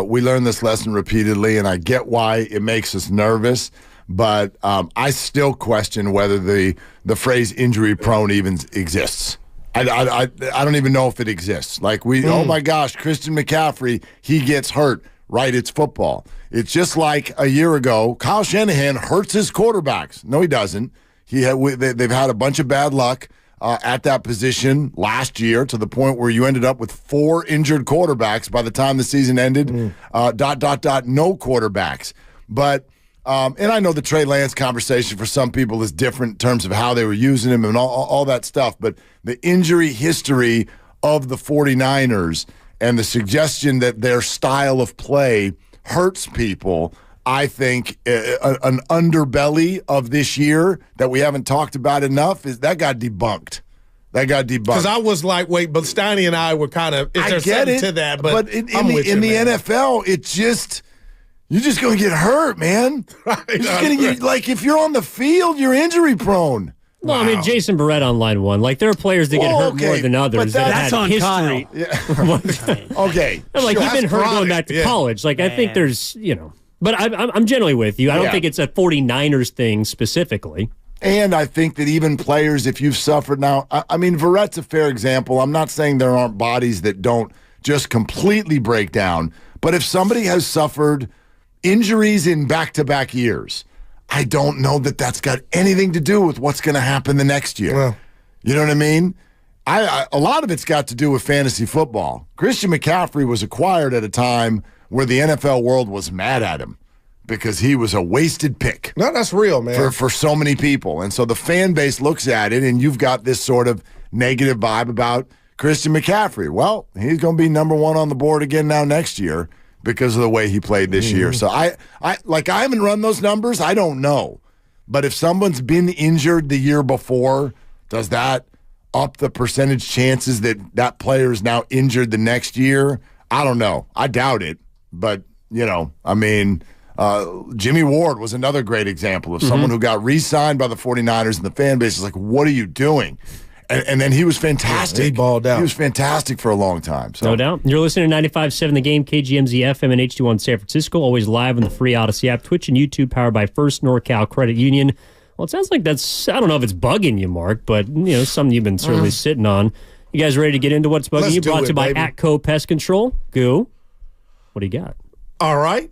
we learned this lesson repeatedly, and I get why it makes us nervous. But I still question whether the phrase injury prone even exists. I don't even know if it exists. Oh my gosh, Christian McCaffrey, he gets hurt. Right, it's football. It's just like a year ago, Kyle Shanahan hurts his quarterbacks. No, he doesn't. They've had a bunch of bad luck at that position last year, to the point where you ended up with 4 injured quarterbacks by the time the season ended. No quarterbacks. But and I know the Trey Lance conversation for some people is different in terms of how they were using him and all that stuff. But the injury history of the 49ers and the suggestion that their style of play hurts people I think an underbelly of this year that we haven't talked about enough is that got debunked. Because I was like, wait, but Steiny and I were kind of, is there something to that? But in the NFL, it's just, you're just going to get hurt, man. You're just gonna get, like, if you're on the field, you're injury prone. Well, I mean, Jason Barrett on line one. Like, there are players that get hurt more than others. But that's on history. Kyle. Yeah. Okay. Like, he's been hurt going back to college. Like, I think there's, But I'm generally with you. I don't think it's a 49ers thing specifically. And I think that even players, if you've suffered now, I mean, Verrett's a fair example. I'm not saying there aren't bodies that don't just completely break down. But if somebody has suffered injuries in back-to-back years, I don't know that that's got anything to do with what's going to happen the next year. Well, you know what I mean? A lot of it's got to do with fantasy football. Christian McCaffrey was acquired at a time where the NFL world was mad at him because he was a wasted pick. No, that's real, man. For so many people. And so the fan base looks at it, and you've got this sort of negative vibe about Christian McCaffrey. Well, he's going to be number one on the board again now next year because of the way he played this year. So I haven't run those numbers. I don't know. But if someone's been injured the year before, does that up the percentage chances that player is now injured the next year? I don't know. I doubt it. But, I mean, Jimmy Ward was another great example of someone who got re-signed by the 49ers, and the fan base is like, what are you doing? And then he was fantastic. Yeah, he balled out. He was fantastic for a long time. So. No doubt. You're listening to 95.7 The Game, KGMZ FM and H21 San Francisco, always live on the free Odyssey app, Twitch and YouTube, powered by First NorCal Credit Union. Well, it sounds like that's, I don't know if it's bugging you, Mark, but, something you've been certainly sitting on. You guys ready to get into what's bugging you? Brought to you by Atco Pest Control. Goo, what do you got? All right.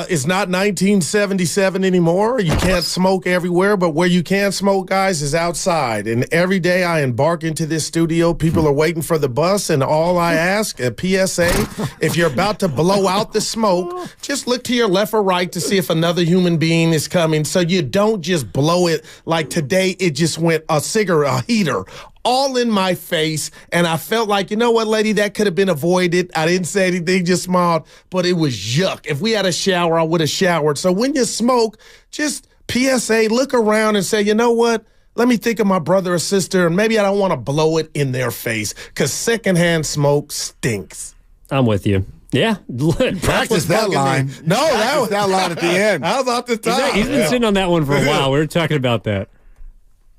It's not 1977 anymore. You can't smoke everywhere, but where you can smoke, guys, is outside. And every day I embark into this studio, people are waiting for the bus, and all I ask, a PSA, if you're about to blow out the smoke, just look to your left or right to see if another human being is coming, so you don't just blow it like today it just went a heater, all in my face, and I felt like, you know what, lady, that could have been avoided. I didn't say anything, just smiled, but it was yuck. If we had a shower, I would have showered. So when you smoke, just PSA, look around and say, you know what, let me think of my brother or sister, and maybe I don't want to blow it in their face, because secondhand smoke stinks. I'm with you. Yeah. Practice that line. No, that was that line at the end. How about the time? He's been sitting on that one for a while. We were talking about that.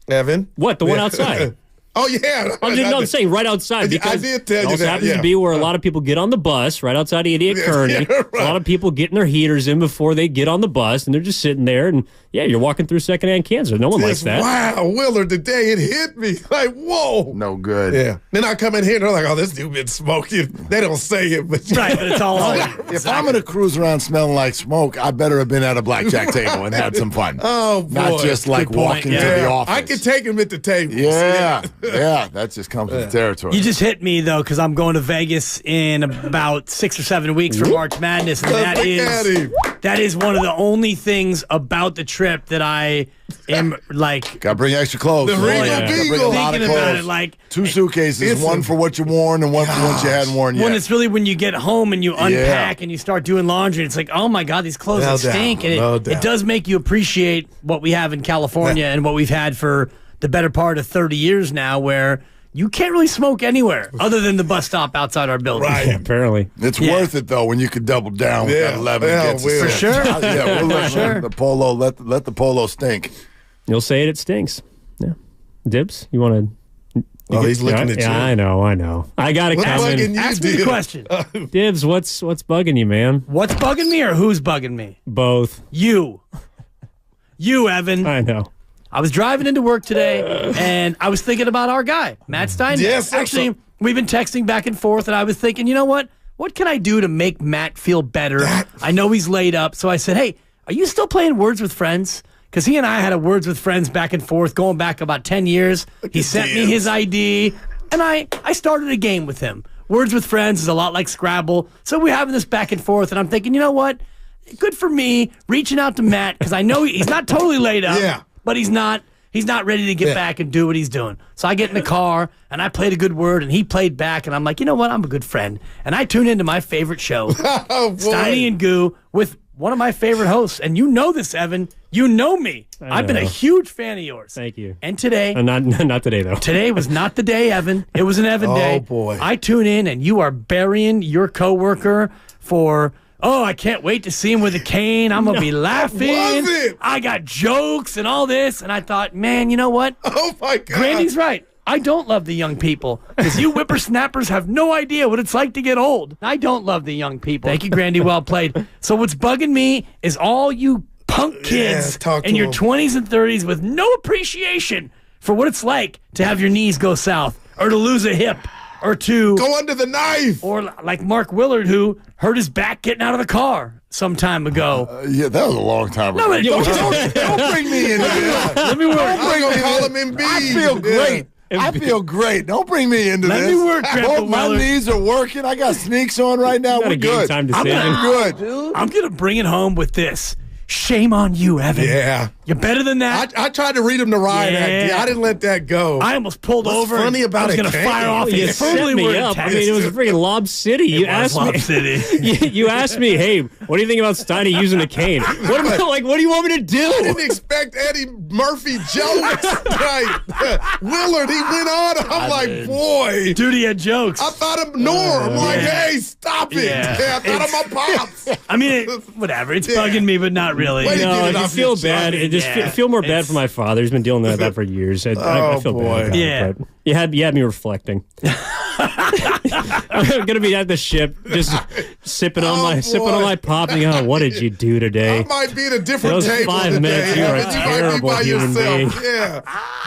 Evan? What, the one outside? Oh, yeah. I'm saying right outside. Because I did tell you that. It also happens to be where a lot of people get on the bus, right outside of Idiot Kearney. Yeah, right. A lot of people getting their heaters in before they get on the bus, and they're just sitting there, and, you're walking through secondhand cancer. No one likes that. Wow, Willard, today it hit me. Like, whoa. No good. Yeah. Then I come in here, and they're like, oh, this dude been smoking. They don't say it, but... Right, but it's all over. If I'm going to cruise around smelling like smoke, I better have been at a blackjack table and had some fun. Oh, boy. Not just like walking to the office. I could take him at the table. Yeah. That just comes with the territory. You just hit me, though, because I'm going to Vegas in about 6 or 7 weeks for March Madness, and that is one of the only things about the trip that I am like. Gotta bring extra clothes. The Regal Beagle. Thinking about it, like 2 suitcases, one for what you worn and one for what you hadn't worn yet. When it's really when you get home and you unpack and you start doing laundry, it's like, oh my God, these clothes stink, and it does make you appreciate what we have in California and what we've had for the better part of 30 years now, where you can't really smoke anywhere other than the bus stop outside our building. Right, apparently. It's worth it, though, when you can double down with that 11 against for sure. We'll let the polo, let the polo stink. You'll say it stinks. Yeah. Dibs, you want to... Oh, he's looking at you. I know. I got it coming. Ask me the question. Dibs, what's bugging you, man? What's bugging me or who's bugging me? Both. You, Evan. I know. I was driving into work today, and I was thinking about our guy, Matt Stein. Yes, actually, we've been texting back and forth, and I was thinking, you know what? What can I do to make Matt feel better? I know he's laid up, so I said, hey, are you still playing Words with Friends? Because he and I had a Words with Friends back and forth going back about 10 years. He sent me his ID, and I started a game with him. Words with Friends is a lot like Scrabble, so we're having this back and forth, and I'm thinking, you know what? Good for me reaching out to Matt, because I know he's not totally laid up. But he's not ready to get back and do what he's doing. So I get in the car, and I played a good word, and he played back, and I'm like, you know what? I'm a good friend. And I tune into my favorite show, Steiny and Goo, with one of my favorite hosts, and you know this, Evan. You know me. I've been a huge fan of yours. Thank you. And today, not today though. Today was not the day, Evan. It was an Evan day. Oh boy! I tune in, and you are burying your coworker for. Oh, I can't wait to see him with a cane. I'm going to be laughing. I got jokes and all this. And I thought, man, you know what? Oh, my God. Grandy's right. I don't love the young people because you whippersnappers have no idea what it's like to get old. I don't love the young people. Thank you, Grandy. Well played. So what's bugging me is all you punk kids in your 20s and 30s with no appreciation for what it's like to have your knees go south or to lose a hip. Or to go under the knife. Or like Mark Willard, who hurt his back getting out of the car some time ago. Yeah, that was a long time ago. No, but don't bring me into this. Let me work. Call him Embiid. I feel great. I feel great. Don't bring me into this. Let me work, I hope my Willard. knees are working. I got sneaks on right now. We're good. Time I'm good. I'm going to bring it home with this. Shame on you, Evan. Yeah. You're better than that. I tried to read him the riot act. I didn't let that go. I almost pulled What's over. funny about I was it, going to fire off. You set me up. I mean, it was freaking Lob City. You asked Lob me. City. You asked me, hey, what do you think about Steiny using a cane? What do you want me to do? I didn't expect Eddie Murphy jokes. Willard, he went on. I'm like, boy. Dude, he had jokes. I thought of Norm. I'm like, hey, stop it. Yeah. I thought of my pops. I mean, whatever. It's bugging me, but not really. I feel bad. It just feel more bad for my father. He's been dealing with that for years. I feel bad. Yeah. But you had me reflecting. I'm gonna be at the ship, just sipping on my pop. And going, what did you do today? I might be at a different Those table 5 minutes, today. you are a You might be terrible by human being. yourself. Yeah.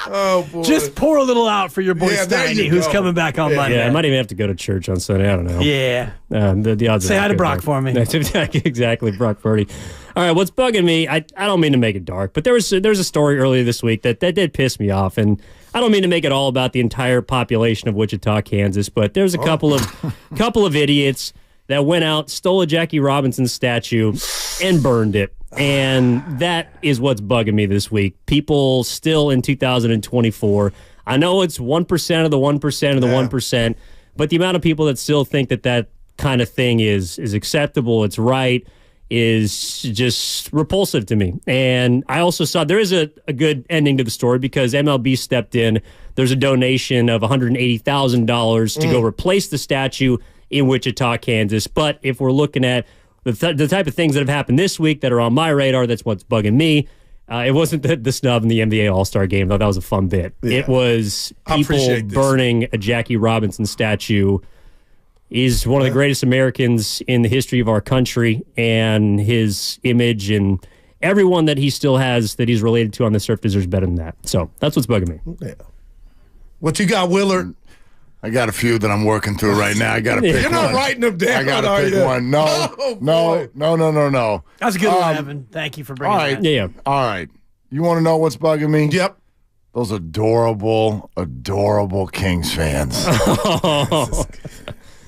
Oh boy. Just pour a little out for your boy Yeah, there Steiny, you who's go. coming back on Monday. Yeah, I might even have to go to church on Sunday. I don't know. Yeah. The odds. Say are hi to good, Brock though. for me. Exactly, Brock Purdy. All right, what's bugging me? I don't mean to make it dark, but there was a story earlier this week that did piss me off, and I don't mean to make it all about the entire population of Wichita, Kansas, but there's a couple of idiots that went out, stole a Jackie Robinson statue, and burned it. And that is what's bugging me this week. People still in 2024. I know it's 1% of the 1% of the 1%, but the amount of people that still think that kind of thing is acceptable, it's right, is just repulsive to me. And I also saw there is a good ending to the story because MLB stepped in. There's a donation of $180,000 to go replace the statue in Wichita, Kansas. But if we're looking at the type of things that have happened this week that are on my radar, that's what's bugging me. It wasn't the snub in the NBA All-Star Game, though. That was a fun bit. Yeah. It was people burning a Jackie Robinson statue. He's one of the greatest Americans in the history of our country, and his image and everyone that he still has that he's related to on the surf deserves better than that. So that's what's bugging me. Yeah. What you got, Willard? I got a few that I'm working through right now. I got to pick one. You're not writing them down. I got to pick one. No. That's a good one, Evan. Thank you for bringing that. Yeah. All right. You want to know what's bugging me? Yep. Those adorable Kings fans.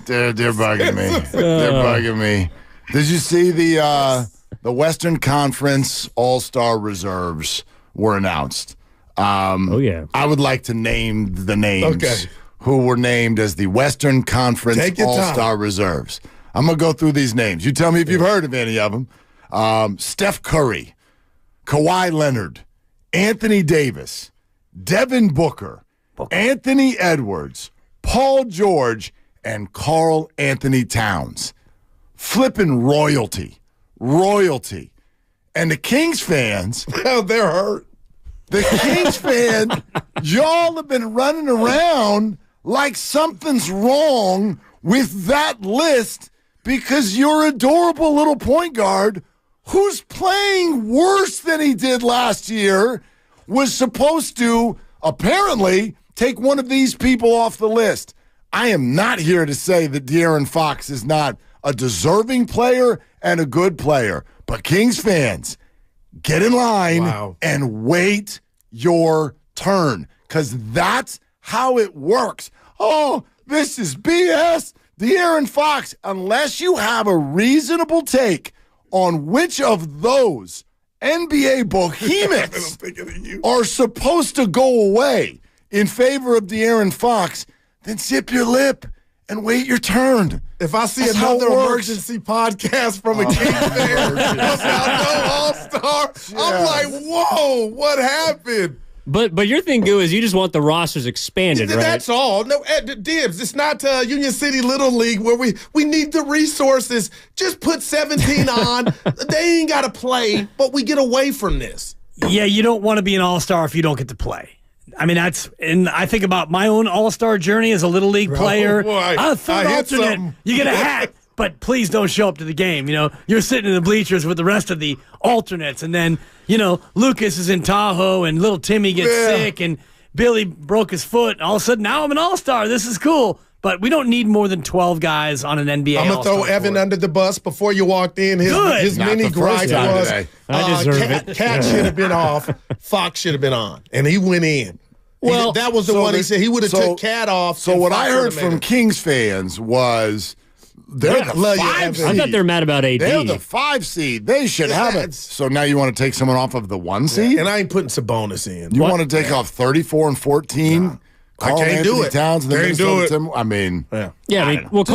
They're bugging me. They're bugging me. Did you see the Western Conference All-Star reserves were announced? Yeah. I would like to name the names who were named as the Western Conference All-Star reserves. I'm going to go through these names. You tell me if you've heard of any of them. Steph Curry, Kawhi Leonard, Anthony Davis, Devin Booker, Anthony Edwards, Paul George, and Karl Anthony Towns. Flipping royalty. And the Kings fans, they're hurt. The Kings fan, y'all have been running around like something's wrong with that list because your adorable little point guard who's playing worse than he did last year was supposed to apparently take one of these people off the list. I am not here to say that De'Aaron Fox is not a deserving player and a good player, but Kings fans, get in line and wait your turn because that's how it works. Oh, this is BS. De'Aaron Fox, unless you have a reasonable take on which of those NBA behemoths are supposed to go away in favor of De'Aaron Fox, then zip your lip and wait your turn. If I see That's how it another works. emergency podcast from a Kings fan about no All-Star, I'm like, whoa, what happened? But your thing, Goo, is you just want the rosters expanded, right? That's all. No, Dibs, it's not Union City Little League where we need the resources. Just put 17 on. They ain't got to play, but we get away from this. Yeah, you don't want to be an all-star if you don't get to play. I mean, and I think about my own all-star journey as a Little League player. Third alternate, you get a hat, but please don't show up to the game. You know, you're sitting in the bleachers with the rest of the alternates, and then, you know, Lucas is in Tahoe, and little Timmy gets sick, and Billy broke his foot, and all of a sudden, now I'm an all-star. This is cool. But we don't need more than 12 guys on an NBA I'm going to throw Evan under the bus. Before you walked in, his mini gripe was Cat should have been off, Fox should have been on, and he went in. Well, that was the one he said he would have took Cat off. So what I heard from Kings fans was they're the 5 seed. I thought they're mad about AD. They're the 5 seed. They should have it. So now you want to take someone off of the 1 seed? And I ain't putting Sabonis in. You want to take off 34 and 14? No. I can't do it. Towns and Can't do it. I mean, yeah. I mean, well,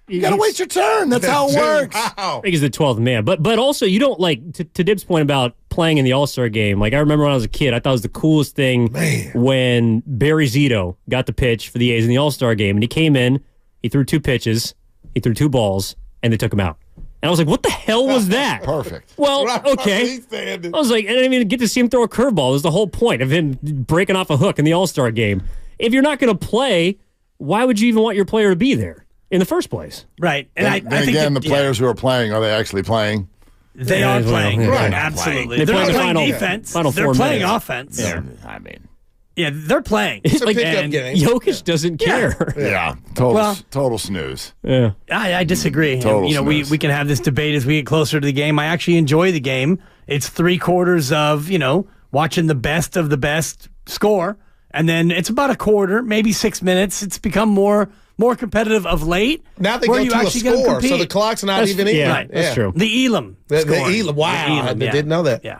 you got to wait your turn. That's how it works. I think he's the 12th man. But also, you don't like, to Dib's point about playing in the All-Star game. Like, I remember when I was a kid, I thought it was the coolest thing when Barry Zito got the pitch for the A's in the All-Star game. And he came in, he threw 2 pitches, he threw 2 balls, and they took him out. And I was like, what the hell was that? Perfect. Well, okay. I was like, I didn't even get to see him throw a curveball. It was the whole point of him breaking off a hook in the All-Star game. If you're not going to play, why would you even want your player to be there in the first place? Right. And I think again, the players who are playing, are they actually playing? They are playing. Right. Absolutely. They're not playing defense. They're playing offense. Yeah. I mean. Yeah, they're playing. It's a pickup game. Jokic doesn't care. Yeah. Total snooze. Yeah. I disagree. Total you know, we can have this debate as we get closer to the game. I actually enjoy the game. It's 3/4 of, you know, watching the best of the best score. And then it's about a quarter, maybe 6 minutes. It's become more competitive of late. Now they go to a score, so the clock's not even in. Yeah, that's true. The Elam. The Elam. Wow, I didn't know that. Yeah.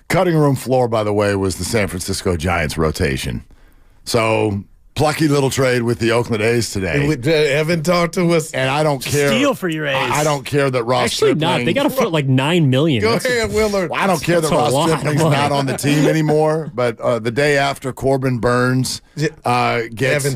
Cutting room floor, by the way, was the San Francisco Giants rotation. So, plucky little trade with the Oakland A's today. Evan talked to us. And I don't care. Steal for your A's. I don't care that Ross Actually Stripling. not. They got to put like $9 million. Go ahead, Willard. I don't care that Ross Stripling's not on the team anymore, but the day after Corbin Burns gets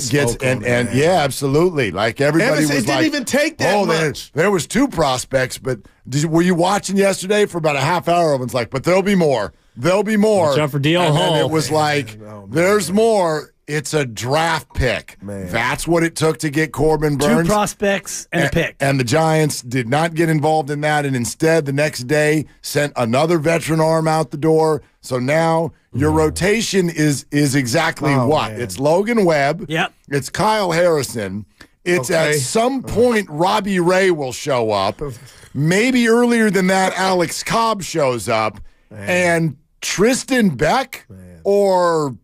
yeah, absolutely. Like everybody was it didn't even take that much. There was 2 prospects, but were you watching yesterday for about a half hour? Everyone's like, but there'll be more. There'll be more. Watch out for DL and Hall. then it was like, there's more. It's a draft pick. Man. That's what it took to get Corbin Burns. 2 prospects and a pick. And the Giants did not get involved in that, and instead the next day sent another veteran arm out the door. So now your rotation is exactly what? Man. It's Logan Webb. Yep. It's Kyle Harrison. It's at some point Robbie Ray will show up. Maybe earlier than that, Alex Cobb shows up. Man. And Tristan Beck or...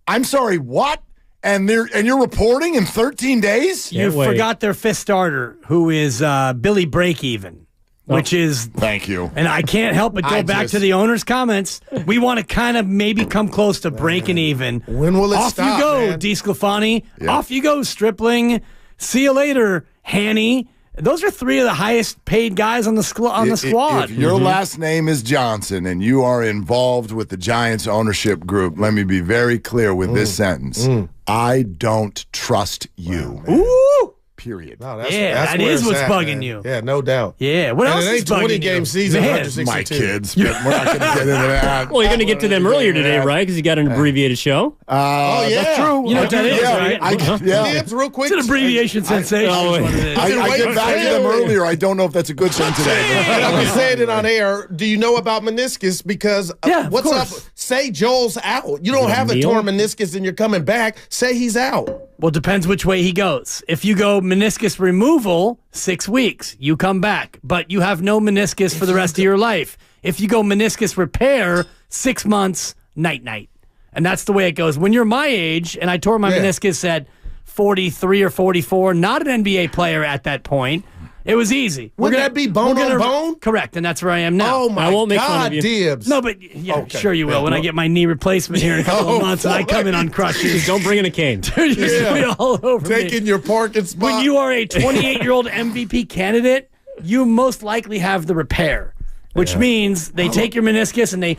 I'm sorry, what? And you're reporting in 13 days? You forgot their 5th starter, who is Billy Breakeven, which is... Thank you. And I can't help but go back to the owner's comments. We want to kind of maybe come close to breaking even. When will it stop, Off you go, man? DeSclafani. Yep. Off you go, Stripling. See you later, Hanny. Those are 3 of the highest paid guys on the squad. If your last name is Johnson and you are involved with the Giants ownership group, let me be very clear with this sentence. I don't trust you. Ooh! Period. No, that is what's bugging you. Yeah, no doubt. Yeah, what else is bugging you? 20-game season, 162. My kids, but we're not going to get into that. Well, you're going to get to them earlier today, right? Because you got an abbreviated show. That's true. You know what that is, right? Dibs, real quick. It's an abbreviation sensation. I get back to them earlier. I don't know if that's a good thing today. I'm saying it on air. Do you know about meniscus? Because what's up? Say Joel's out. You don't have a torn meniscus and you're coming back. Say he's out. Well, it depends which way he goes. If you go meniscus removal, 6 weeks, you come back, but you have no meniscus for the rest of your life. If you go meniscus repair, 6 months, night-night. And that's the way it goes. When you're my age, and I tore my meniscus at 43 or 44, not an NBA player at that point, It was easy. Wouldn't that be bone on bone? Correct, and that's where I am now. Oh, my I won't make fun God, of you. Dibs. No, but yeah, Okay. sure you will. When I get my knee replacement here in a couple of months and I come in on crutches. Just don't bring in a cane. Dude, you're gonna be all over Taking me. your parking spot. When you are a 28-year-old MVP candidate, you most likely have the repair, which means they take your meniscus and they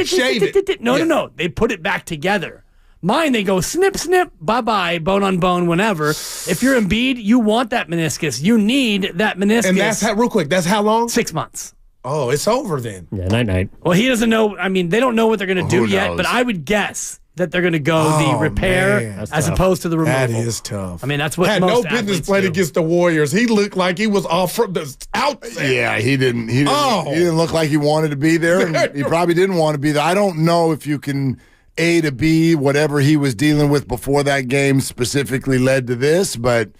shave it. No. They put it back together. Mine, they go snip, snip, bye-bye, bone on bone, whenever. If you're Embiid, you want that meniscus. You need that meniscus. And that's real quick, that's how long? 6 months. Oh, it's over then. Yeah, night. Well, he doesn't know. I mean, they don't know what they're going to do Who yet, knows? but I would guess that they're going to go the repair man. as opposed to the removal. That is tough. I mean, that's what had most no business athletes playing do. against the Warriors. He looked like he was off from the outset. Yeah, he didn't look like he wanted to be there, and he probably didn't want to be there. I don't know if you can A to B, whatever he was dealing with before that game specifically led to this, but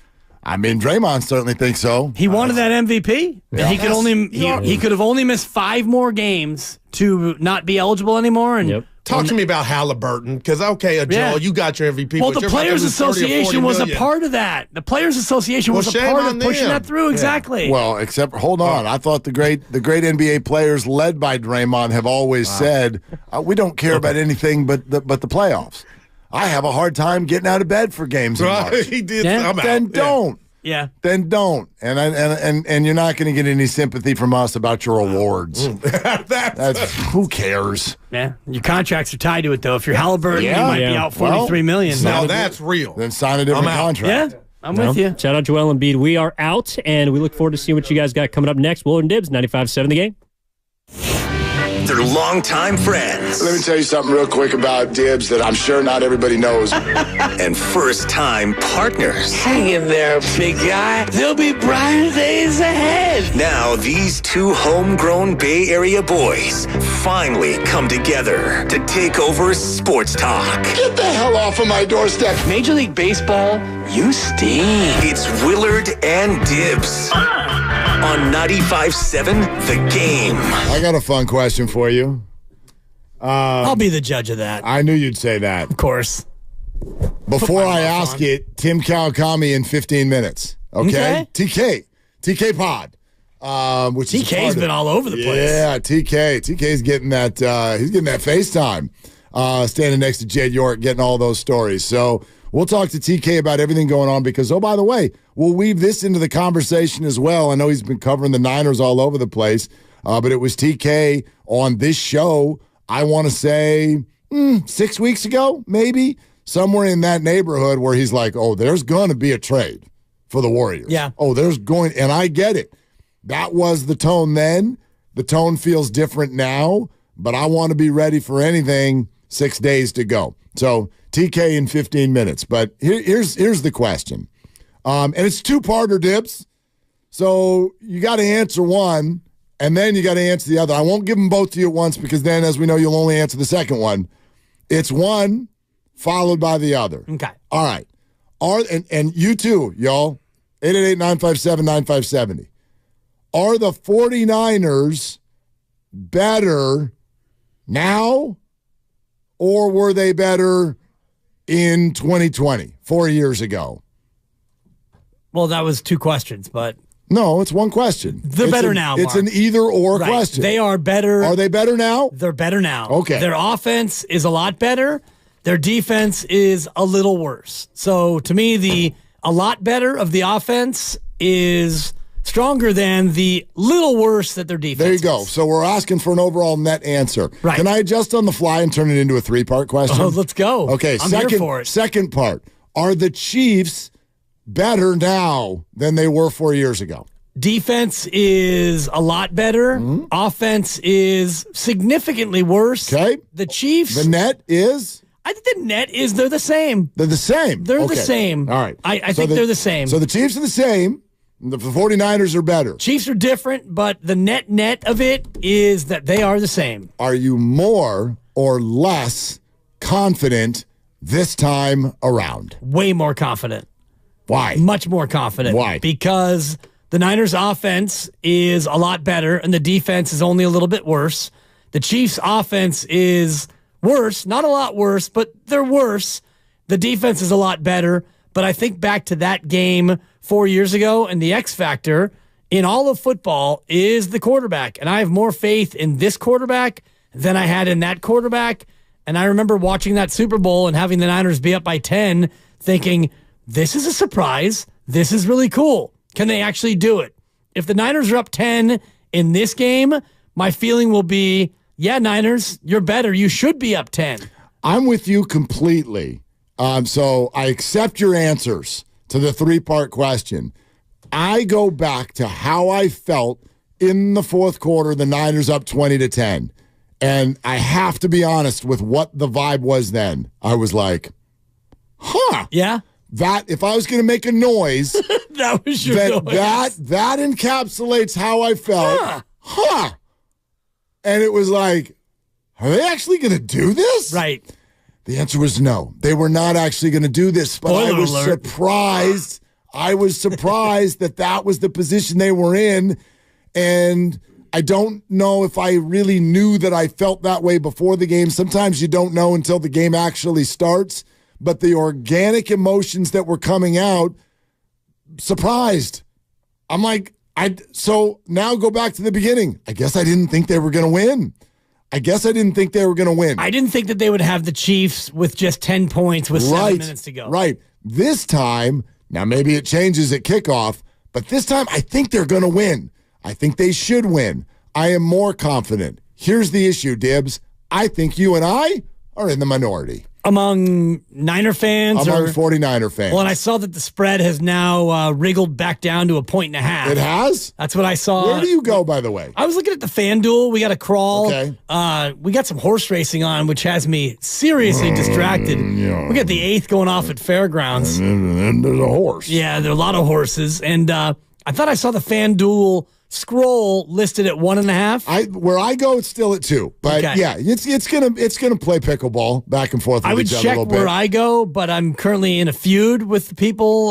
I mean, Draymond certainly thinks so. He wanted that MVP. Yeah. He could he could have only missed 5 more games to not be eligible anymore. And Talk to me about Halliburton, because Joel, you got your MVP. Well, but the you're about to Players lose 30 or 40 Association was a million. part of that. The Players Association was a shame part on of pushing them. that through. Exactly. Well, except hold on. I thought the great NBA players led by Draymond have always said, we don't care about anything but the playoffs. I have a hard time getting out of bed for games in March. He did. Yeah. Then don't. Yeah. Then don't. And you're not going to get any sympathy from us about your awards. That's who cares? Yeah. Your contracts are tied to it, though. If you're Halliburton, you might be out $43 million. Now that's real. Then sign a different contract. Yeah. I'm with you. Shout out Joel Embiid. We are out, and we look forward to seeing what you guys got coming up next. Willard and Dibs, 95.7 The Game. They're longtime friends. Let me tell you something real quick about Dibs that I'm sure not everybody knows. And first-time partners. Hang in there, big guy. There'll be brighter days ahead. Now, these two homegrown Bay Area boys finally come together to take over sports talk. Get the hell off of my doorstep. Major League Baseball, you stink. It's Willard and Dibs on 95.7 The Game. I got a fun question for you. I'll be the judge of that. I knew you'd say that. Of course. Before I ask it, Tim Kawakami in 15 minutes. Okay? TK Pod. Which is TK's been all over the place. Yeah, TK's getting that he's getting that FaceTime. Standing next to Jed York, getting all those stories. So we'll talk to TK about everything going on because, oh, by the way, we'll weave this into the conversation as well. I know he's been covering the Niners all over the place, but it was TK on this show, I want to say 6 weeks ago, maybe, somewhere in that neighborhood where he's like, oh, there's going to be a trade for the Warriors. Yeah. Oh, and I get it. That was the tone then. The tone feels different now, but I want to be ready for anything 6 days to go. So TK in 15 minutes. But here's the question. And it's two-parter, Dibs. So you got to answer one, and then you got to answer the other. I won't give them both to you at once because then, as we know, you'll only answer the second one. It's one followed by the other. Okay. All right. And you too, y'all. 888-957-9570. Are the 49ers better now or were they better in 2020, 4 years ago? Well, that was 2 questions, but... No, it's one question. They're better now, It's Mark. an either-or Right. question. They are better. Are they better now? They're better now. Okay. Their offense is a lot better. Their defense is a little worse. So, to me, a lot better of the offense is stronger than the little worse that their defense There you go. So we're asking for an overall net answer. Right. Can I adjust on the fly and turn it into a 3-part question? Oh, let's go. Okay, I'm here for it. Second part. Are the Chiefs better now than they were 4 years ago? Defense is a lot better. Mm-hmm. Offense is significantly worse. Okay. The Chiefs. The net is? I think the net is they're the same. They're the same. They're Okay. the same. All right. I think they're the same. So the Chiefs are the same. The 49ers are better. Chiefs are different, but the net of it is that they are the same. Are you more or less confident this time around? Way more confident. Why? Much more confident. Why? Because the Niners' offense is a lot better, and the defense is only a little bit worse. The Chiefs' offense is worse, not a lot worse, but they're worse. The defense is a lot better, but I think back to that game 4 years ago, and the X factor in all of football is the quarterback. And I have more faith in this quarterback than I had in that quarterback. And I remember watching that Super Bowl and having the Niners be up by 10, thinking, this is a surprise. This is really cool. Can they actually do it? If the Niners are up 10 in this game, my feeling will be, yeah, Niners, you're better. You should be up 10. I'm with you completely. So I accept your answers to the 3-part question. I go back to how I felt in the fourth quarter, the Niners up 20-10. And I have to be honest with what the vibe was then. I was like, huh. Yeah. That, if I was going to make a noise, that was your noise. That encapsulates how I felt. Huh. And it was like, are they actually going to do this? Right. The answer was no. They were not actually going to do this, but I was surprised. I was surprised that was the position they were in, and I don't know if I really knew that I felt that way before the game. Sometimes you don't know until the game actually starts, but the organic emotions that were coming out, surprised. I'm like, so now go back to the beginning. I guess I didn't think they were going to win. I didn't think that they would have the Chiefs with just 10 points with 7 minutes to go. Right. This time, now maybe it changes at kickoff, but this time I think they're going to win. I think they should win. I am more confident. Here's the issue, Dibs. I think you and I are in the minority. Among Niner fans? Among 49er fans. Well, and I saw that the spread has now wriggled back down to 1.5. It has? That's what I saw. Where do you go, by the way? I was looking at the FanDuel. We got a crawl. Okay. We got some horse racing on, which has me seriously distracted. Yeah. We got the 8th going off at Fairgrounds. And there's a horse. Yeah, there are a lot of horses. And I thought I saw the FanDuel scroll listed at 1.5. Where I go, it's still at 2. But yeah, it's gonna play pickleball back and forth. I would check where I go, but I'm currently in a feud with the people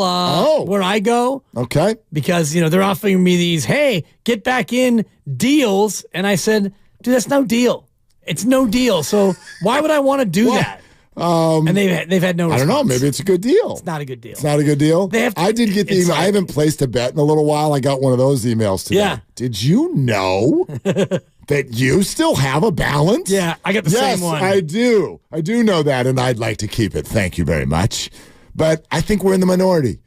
where I go. Okay, because they're offering me these, hey, get back in deals, and I said, dude, that's no deal. It's no deal. So why would I want to do that? And they've had no response. I don't know. Maybe it's a good deal. It's not a good deal. It's not a good deal? I did get the email. I haven't placed a bet in a little while. I got one of those emails today. Yeah. Did you know that you still have a balance? Yeah, I got the same one. Yes, I do. I do know that, and I'd like to keep it. Thank you very much. But I think we're in the minority.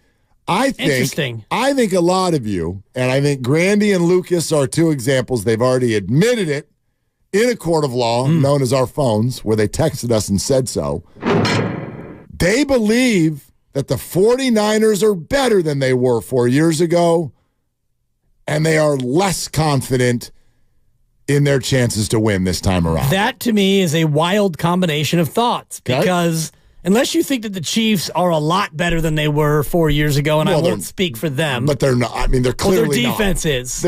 Interesting. I think a lot of you, and I think Grandy and Lucas are 2 examples. They've already admitted it in a court of law known as our phones, where they texted us and said so. They believe that the 49ers are better than they were 4 years ago, and they are less confident in their chances to win this time around. That, to me, is a wild combination of thoughts, because unless you think that the Chiefs are a lot better than they were 4 years ago, and I won't speak for them. But they're not. I mean, they're clearly not. Their defense is.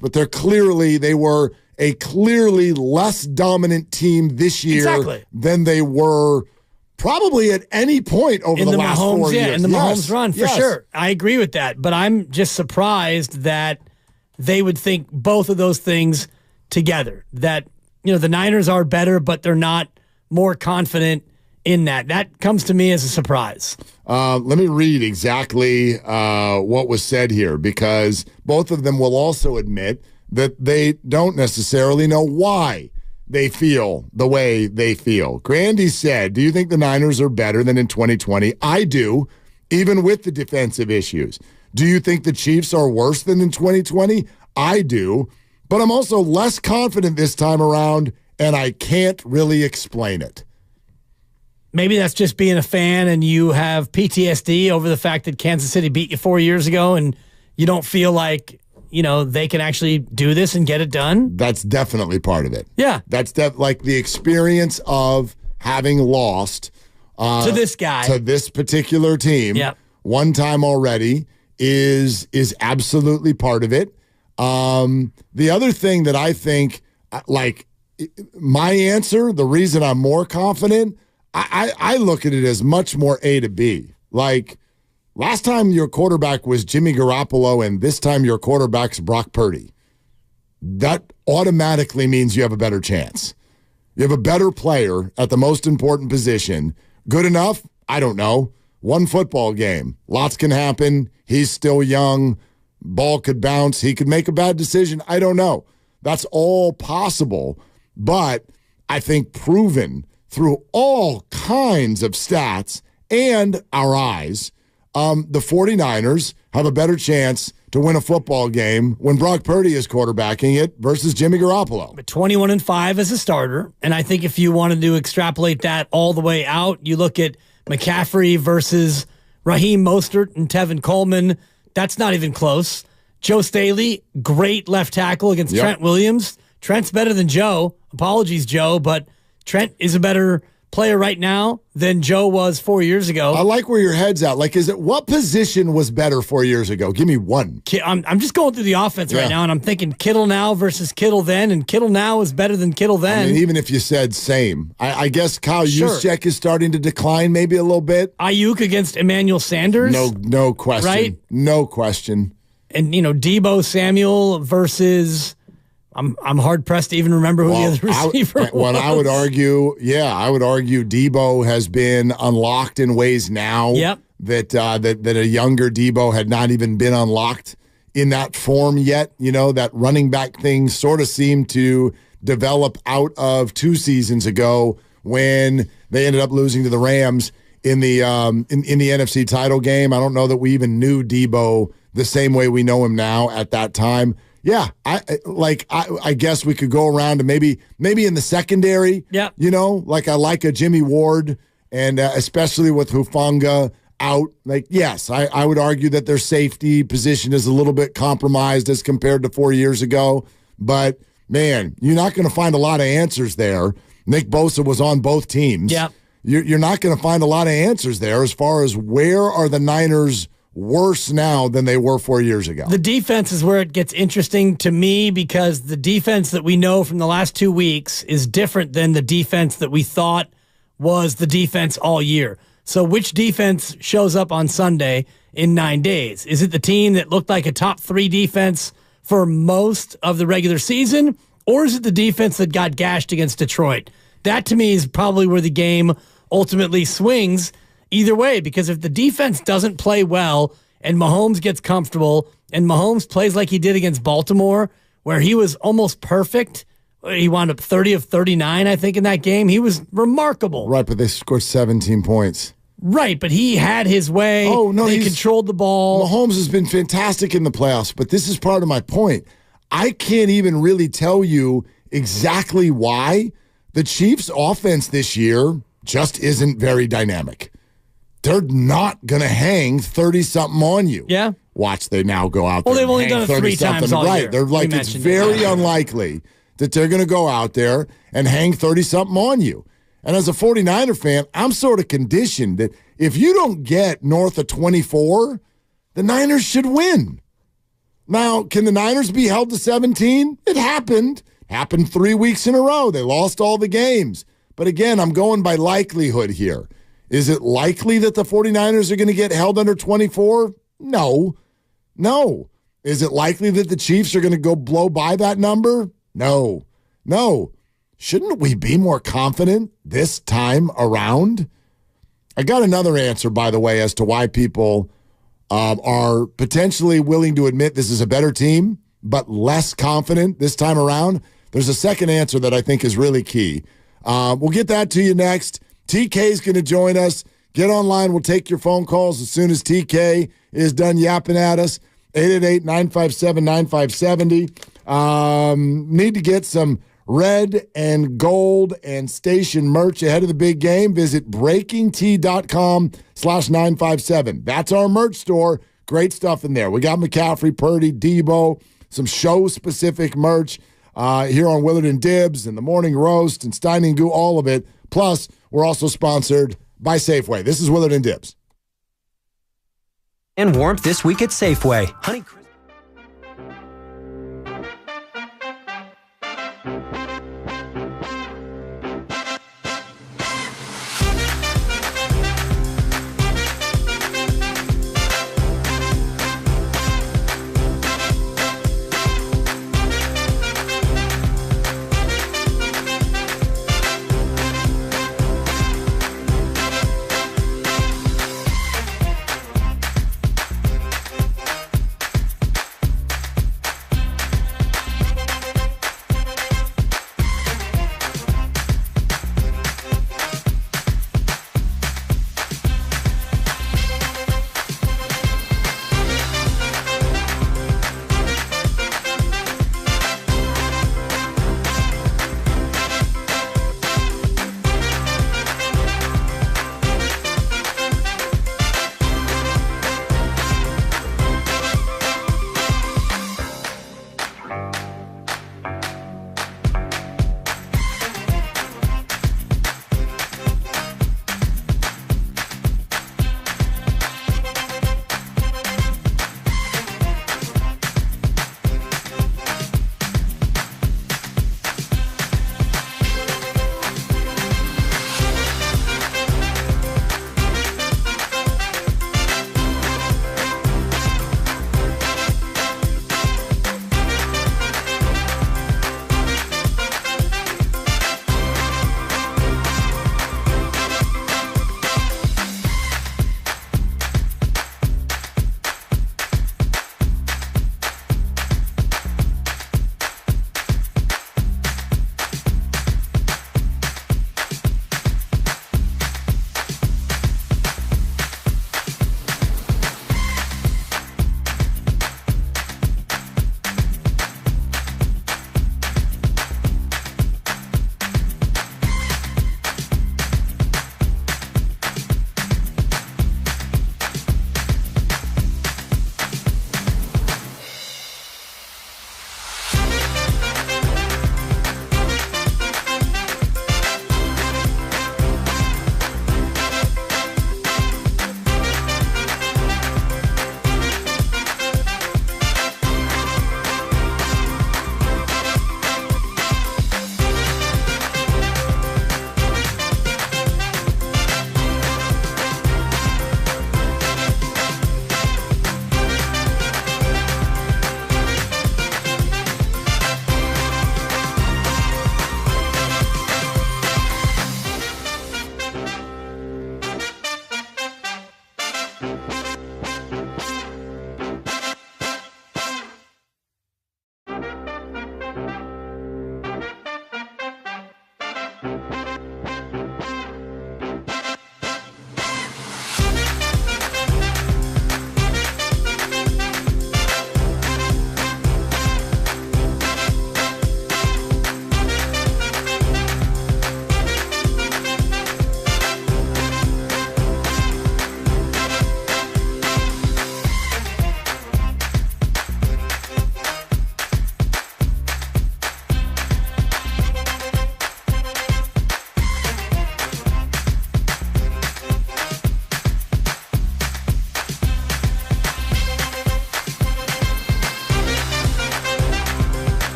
But they were a clearly less dominant team this year than they were probably at any point over the last 4 years. In the Mahomes run, for sure. I agree with that. But I'm just surprised that they would think both of those things together. That, the Niners are better, but they're not more confident in that. That comes to me as a surprise. Let me read exactly what was said here, because both of them will also admit that they don't necessarily know why they feel the way they feel. Grandy said, do you think the Niners are better than in 2020? I do, even with the defensive issues. Do you think the Chiefs are worse than in 2020? I do, but I'm also less confident this time around, and I can't really explain it. Maybe that's just being a fan and you have PTSD over the fact that Kansas City beat you 4 years ago and you don't feel like they can actually do this and get it done. That's definitely part of it. Yeah. That's like the experience of having lost to this guy, to this particular team one time already is absolutely part of it. The other thing that I think, like my answer, the reason I'm more confident, I look at it as much more A to B. Like, last time your quarterback was Jimmy Garoppolo, and this time your quarterback's Brock Purdy. That automatically means you have a better chance. You have a better player at the most important position. Good enough? I don't know. One football game. Lots can happen. He's still young. Ball could bounce. He could make a bad decision. I don't know. That's all possible. But I think proven through all kinds of stats and our eyes, the 49ers have a better chance to win a football game when Brock Purdy is quarterbacking it versus Jimmy Garoppolo. 21-5 as a starter. And I think if you wanted to extrapolate that all the way out, you look at McCaffrey versus Raheem Mostert and Tevin Coleman. That's not even close. Joe Staley, great left tackle against Trent Williams. Trent's better than Joe. Apologies, Joe, but Trent is a better player right now than Joe was 4 years ago. I like where your head's at. Like, what position was better 4 years ago? Give me one. I'm just going through the offense right now, and I'm thinking Kittle now versus Kittle then, and Kittle now is better than Kittle then. I mean, even if you said same. I guess Kyle Juszczyk is starting to decline maybe a little bit. Ayuk against Emmanuel Sanders? No question. Right? No question. And, Deebo Samuel versus... I'm hard-pressed to even remember who the other receiver was. Well, I would argue Deebo has been unlocked in ways now that a younger Deebo had not even been unlocked in that form yet. That running back thing sort of seemed to develop out of 2 seasons ago when they ended up losing to the Rams in the NFC title game. I don't know that we even knew Deebo the same way we know him now at that time. Yeah, I guess we could go around to maybe in the secondary. Yeah, I like a Jimmy Ward, and especially with Hufanga out. Yes, I would argue that their safety position is a little bit compromised as compared to 4 years ago. But man, you're not going to find a lot of answers there. Nick Bosa was on both teams. Yeah, you're not going to find a lot of answers there as far as where are the Niners worse now than they were 4 years ago. The defense is where it gets interesting to me because the defense that we know from the last 2 weeks is different than the defense that we thought was the defense all year. So which defense shows up on Sunday in 9 days? Is it the team that looked like a top 3 defense for most of the regular season, or is it the defense that got gashed against Detroit? That to me is probably where the game ultimately swings. Either way, because if the defense doesn't play well and Mahomes gets comfortable and Mahomes plays like he did against Baltimore, where he was almost perfect, he wound up 30 of 39, I think, in that game. He was remarkable. Right, but they scored 17 points. Right, but he had his way. Oh, no, he controlled the ball. Mahomes has been fantastic in the playoffs, but this is part of my point. I can't even really tell you exactly why the Chiefs' offense this year just isn't very dynamic. They're not going to hang 30-something on you. Yeah. Watch, they now go out there. Well, they've only done it 3 times all year. Right. They're like, it's very unlikely that they're going to go out there and hang 30-something on you. And as a 49er fan, I'm sort of conditioned that if you don't get north of 24, the Niners should win. Now, can the Niners be held to 17? It happened. Happened 3 weeks in a row. They lost all the games. But again, I'm going by likelihood here. Is it likely that the 49ers are going to get held under 24? No. Is it likely that the Chiefs are going to go blow by that number? No. Shouldn't we be more confident this time around? I got another answer, by the way, as to why people are potentially willing to admit this is a better team, but less confident this time around. There's a second answer that I think is really key. We'll get that to you next. TK is going to join us. Get online. We'll take your phone calls as soon as TK is done yapping at us. 888-957-9570. Need to get some red and gold and station merch ahead of the big game. Visit breakingtea.com/957. That's our merch store. Great stuff in there. We got McCaffrey, Purdy, Deebo, some show-specific merch here on Willard and Dibs and the Morning Roast and Stein and Goo, all of it. Plus, we're also sponsored by Safeway. This is Willard and Dibs. And warmth this week at Safeway. Honey.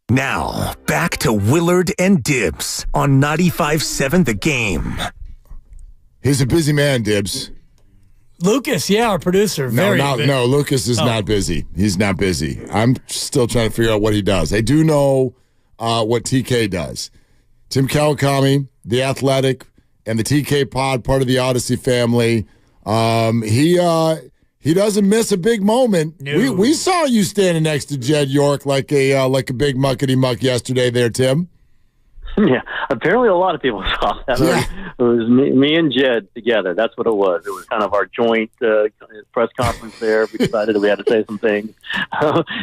Now, back to Willard and Dibbs on 95.7 The Game. He's a busy man, Dibbs. Lucas, yeah, our producer. No, Lucas is not busy. He's not busy. I'm still trying to figure out what he does. I do know what TK does. Tim Kawakami, The Athletic, and the TK Pod, part of the Odyssey family. He doesn't miss a big moment. No. We saw you standing next to Jed York like a big muckety muck yesterday there, Tim. Yeah, apparently a lot of people saw that. Yeah. It was me and Jed together. That's what it was. It was kind of our joint press conference there. We decided that we had to say some things.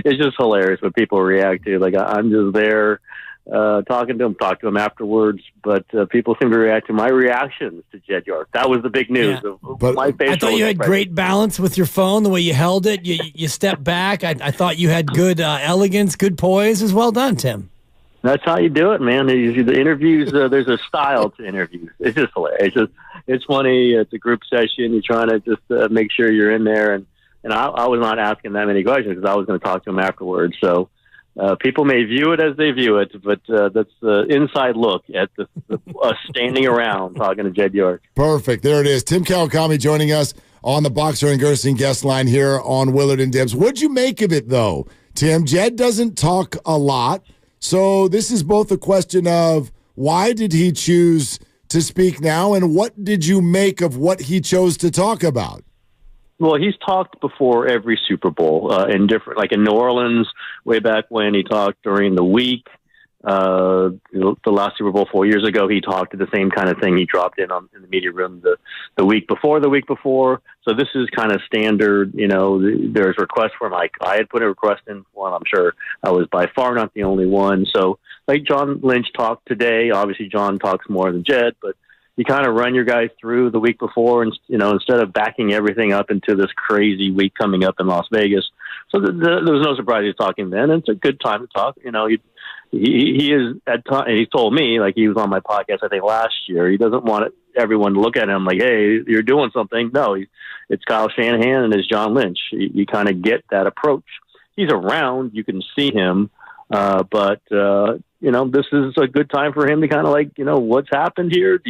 It's just hilarious what people react to. Like, I'm just there talking to him afterwards, but people seem to react to my reactions to Jed York. That was the big news. Yeah. Of my facial I thought you had great balance with your phone, the way you held it. You stepped back. I thought you had good elegance, good poise. It was well done, Tim. That's how you do it, man. The interviews, there's a style to interviews. It's just hilarious. It's funny. It's a group session. You're trying to just make sure you're in there. And I was not asking that many questions because I was going to talk to him afterwards. So people may view it as they view it, but that's the inside look at us standing around talking to Jed York. Perfect. There it is. Tim Kawakami joining us on the Boxer and Gerstein guest line here on Willard and Dibbs. What'd you make of it, though, Tim? Jed doesn't talk a lot. So this is both a question of why did he choose to speak now, and what did you make of what he chose to talk about? Well, he's talked before every Super Bowl in different, like in New Orleans way back when. He talked during the week. The last Super Bowl 4 years ago, he talked to the same kind of thing. He dropped in the media room the week before. So this is kind of standard. There's requests for him. I had put a request in for him. I'm sure I was by far not the only one. So like John Lynch talked today, obviously John talks more than Jed, but you kind of run your guys through the week before, and instead of backing everything up into this crazy week coming up in Las Vegas. So there was no surprise he's talking then. And it's a good time to talk. He is at time. He told me, like, he was on my podcast, I think last year. He doesn't want everyone to look at him like, "Hey, you're doing something." No, it's Kyle Shanahan and it's John Lynch. You kind of get that approach. He's around. You can see him, but this is a good time for him to kind of like, what's happened here?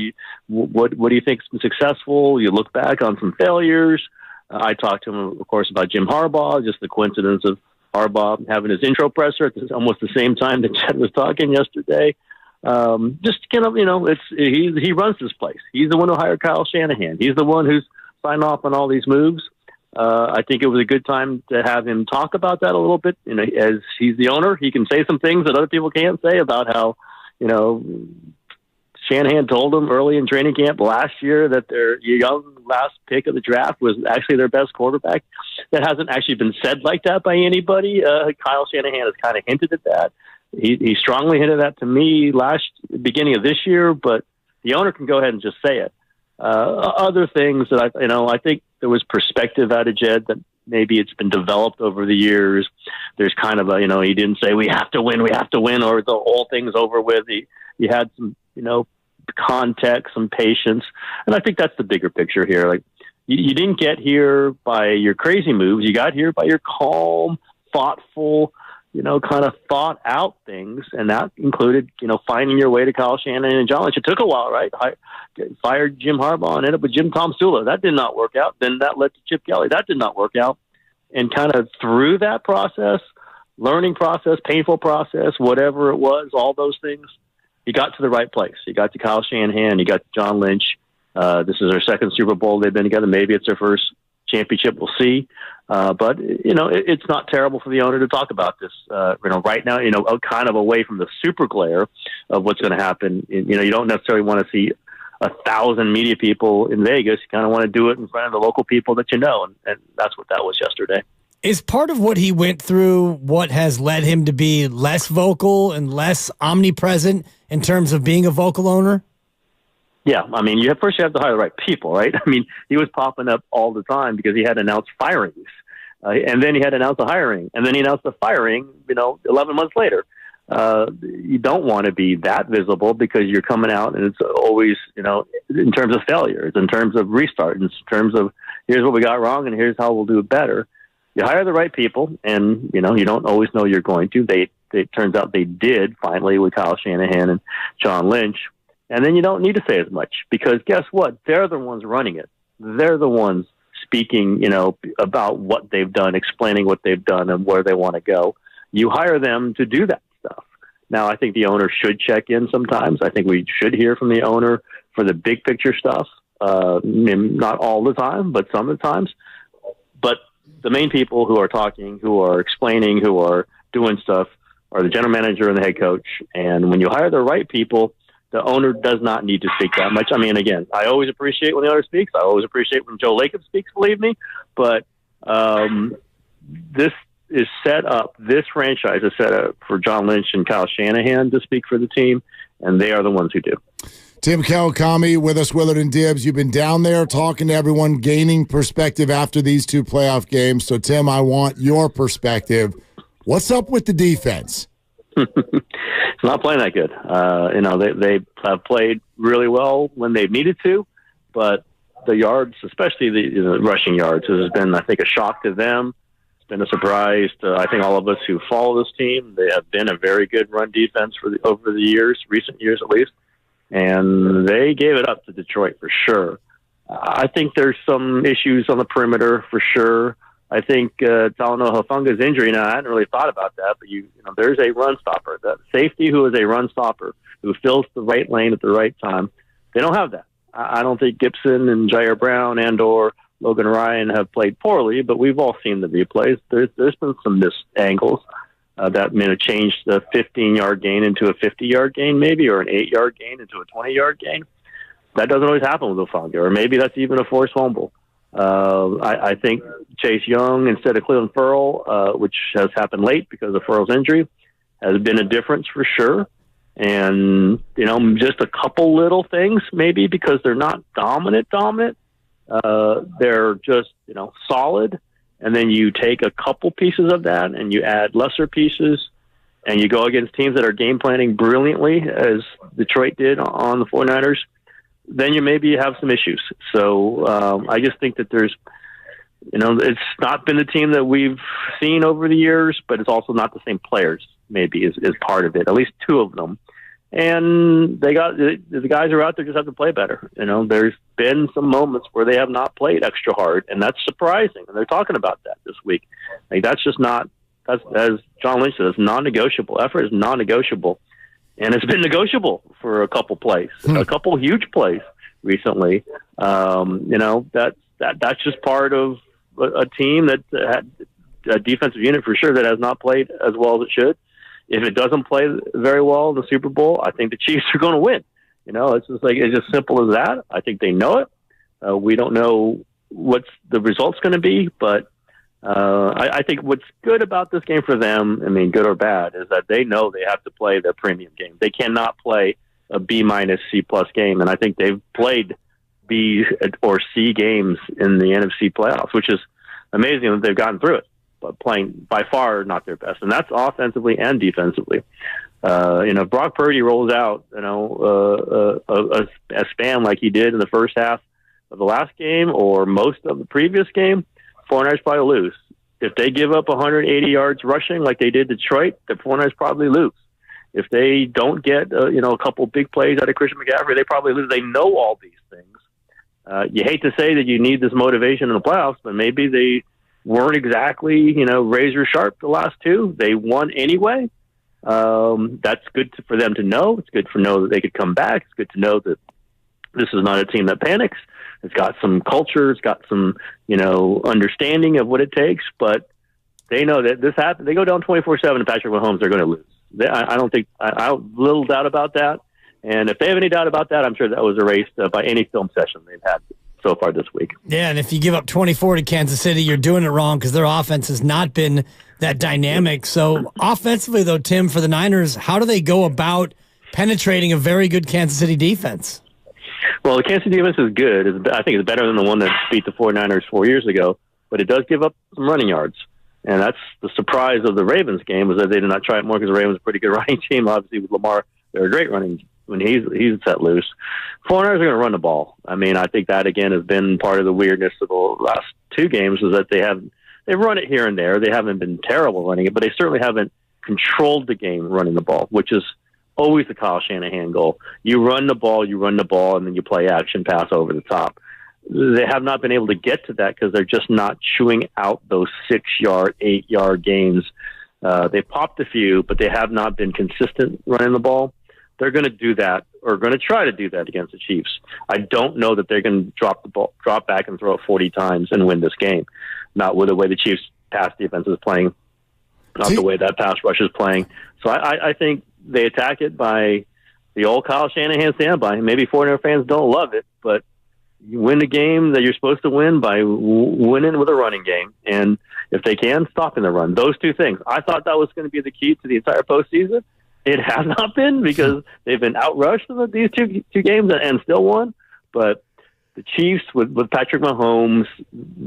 What do you think's been successful? You look back on some failures. I talked to him, of course, about Jim Harbaugh, just the coincidence of Harbaugh having his intro presser at almost the same time that Jed was talking yesterday. Just kind of, he runs this place. He's the one who hired Kyle Shanahan. He's the one who's signed off on all these moves. I think it was a good time to have him talk about that a little bit. As he's the owner, he can say some things that other people can't say about how, Shanahan told him early in training camp last year that their young last pick of the draft was actually their best quarterback. That hasn't actually been said like that by anybody. Kyle Shanahan has kind of hinted at that. He strongly hinted that to me beginning of this year, but the owner can go ahead and just say it. Other things that I think there was perspective out of Jed that maybe it's been developed over the years. There's kind of he didn't say we have to win, or the whole thing's over with. He had some, context, some patience. And I think that's the bigger picture here. Like, you didn't get here by your crazy moves. You got here by your calm, thoughtful, kind of thought out things. And that included, finding your way to Kyle Shanahan and John Lynch. It took a while, right? Fired Jim Harbaugh and ended up with Jim Tomsula. That did not work out. Then that led to Chip Kelly. That did not work out. And kind of through that process, learning process, painful process, whatever it was, all those things, he got to the right place. He got to Kyle Shanahan. He got to John Lynch. This is their second Super Bowl they've been together. Maybe it's their first championship. We'll see. But it's not terrible for the owner to talk about this. Right now, kind of away from the super glare of what's going to happen. You don't necessarily want to see 1,000 media people in Vegas. You kind of want to do it in front of the local people that and that's what that was yesterday. Is part of what he went through what has led him to be less vocal and less omnipresent in terms of being a vocal owner? Yeah, I mean, you have to hire the right people, right? I mean, he was popping up all the time because he had announced firings, and then he had announced a hiring, and then he announced the firing, 11 months later. You don't want to be that visible because you're coming out and it's always, in terms of failures, in terms of restart, in terms of here's what we got wrong and here's how we'll do it better. You hire the right people, and, you don't always know you're going to. It turns out they did finally with Kyle Shanahan and John Lynch. And then you don't need to say as much because guess what? They're the ones running it. They're the ones speaking, about what they've done, explaining what they've done and where they want to go. You hire them to do that stuff. Now, I think the owner should check in sometimes. I think we should hear from the owner for the big picture stuff. Not all the time, but some of the times. But the main people who are talking, who are explaining, who are doing stuff are the general manager and the head coach. And when you hire the right people, the owner does not need to speak that much. I mean, again, I always appreciate when the owner speaks. I always appreciate when Joe Lacob speaks, believe me. But this is set up, this franchise is set up for John Lynch and Kyle Shanahan to speak for the team, and they are the ones who do. Tim Kawakami with us, Willard and Dibbs. You've been down there talking to everyone, gaining perspective after these two playoff games. So, Tim, I want your perspective. What's up with the defense? It's not playing that good. They have played really well when they've needed to, but the yards, especially the rushing yards, has been, I think, a shock to them. It's been a surprise to, I think, all of us who follow this team. They have been a very good run defense over the years, recent years at least. And they gave it up to Detroit for sure. I think there's some issues on the perimeter for sure. I think Talanoa Hufanga's injury, now I hadn't really thought about that, but there's a run stopper, that safety who is a run stopper, who fills the right lane at the right time. They don't have that. I don't think Gibson and Jair Brown and or Logan Ryan have played poorly, but we've all seen the replays. There's been some missed angles. that changed the 15-yard gain into a 50-yard gain, maybe, or an 8-yard gain into a 20-yard gain. That doesn't always happen with Hufanga, or maybe that's even a forced fumble. I think Chase Young instead of Cleveland Ferrell, which has happened late because of Ferrell's injury, has been a difference for sure. And, just a couple little things maybe because they're not dominant. They're just, solid. And then you take a couple pieces of that and you add lesser pieces and you go against teams that are game planning brilliantly, as Detroit did on the 49ers, then you maybe have some issues. So I just think that there's, it's not been the team that we've seen over the years, but it's also not the same players maybe is part of it, at least two of them. And the guys are out there just have to play better. There's been some moments where they have not played extra hard, and that's surprising. And they're talking about that this week. That's just not, as John Lynch said, it's non-negotiable. Effort is non-negotiable. And it's been negotiable for a couple plays, a couple huge plays recently. That's just part of a team that had a defensive unit for sure that has not played as well as it should. If it doesn't play very well in the Super Bowl, I think the Chiefs are going to win. It's just simple as that. I think they know it. We don't know what's the result's going to be, but I think what's good about this game for them, good or bad, is that they know they have to play their premium game. They cannot play a B- C+ game, and I think they've played B or C games in the NFC playoffs, which is amazing that they've gotten through it. But playing by far not their best, and that's offensively and defensively. Brock Purdy rolls out, a span like he did in the first half of the last game or most of the previous game. 49ers probably lose. If they give up 180 yards rushing like they did Detroit, the 49ers probably lose. If they don't get a couple big plays out of Christian McCaffrey, they probably lose. They know all these things. You hate to say that you need this motivation in the playoffs, but maybe they weren't exactly, razor sharp the last two. They won anyway. That's good for them to know. It's good to know that they could come back. It's good to know that this is not a team that panics. It's got some culture. It's got some, understanding of what it takes. But they know that this happens. They go down 24-7 to Patrick Mahomes, they're going to lose. I don't think I have little doubt about that. And if they have any doubt about that, I'm sure that was erased by any film session they've had so far this week. Yeah, and if you give up 24 to Kansas City, you're doing it wrong because their offense has not been that dynamic. So offensively, though, Tim, for the Niners, how do they go about penetrating a very good Kansas City defense? Well, the Kansas City defense is good. I think it's better than the one that beat the 49ers 4 years ago, but it does give up some running yards. And that's the surprise of the Ravens game, was that they did not try it more because the Ravens are a pretty good running team. Obviously, with Lamar, they're a great running when he's set loose. 49ers are going to run the ball. I think that, again, has been part of the weirdness of the last two games, is that they've run it here and there. They haven't been terrible running it, but they certainly haven't controlled the game running the ball, which is always the Kyle Shanahan goal. You run the ball, and then you play action pass over the top. They have not been able to get to that because they're just not chewing out those 6-yard, 8-yard gains. They popped a few, but they have not been consistent running the ball. They're going to do that, or going to try to do that against the Chiefs. I don't know that they're going to drop back and throw it 40 times and win this game. Not with the way the Chiefs' pass defense is playing, not the way that pass rush is playing. So I think they attack it by the old Kyle Shanahan standby. Maybe 49er fans don't love it, but you win the game that you're supposed to win by winning with a running game. And if they can, stopping the run. Those two things. I thought that was going to be the key to the entire postseason. It has not been, because they've been outrushed in these two games and still won. But the Chiefs with Patrick Mahomes,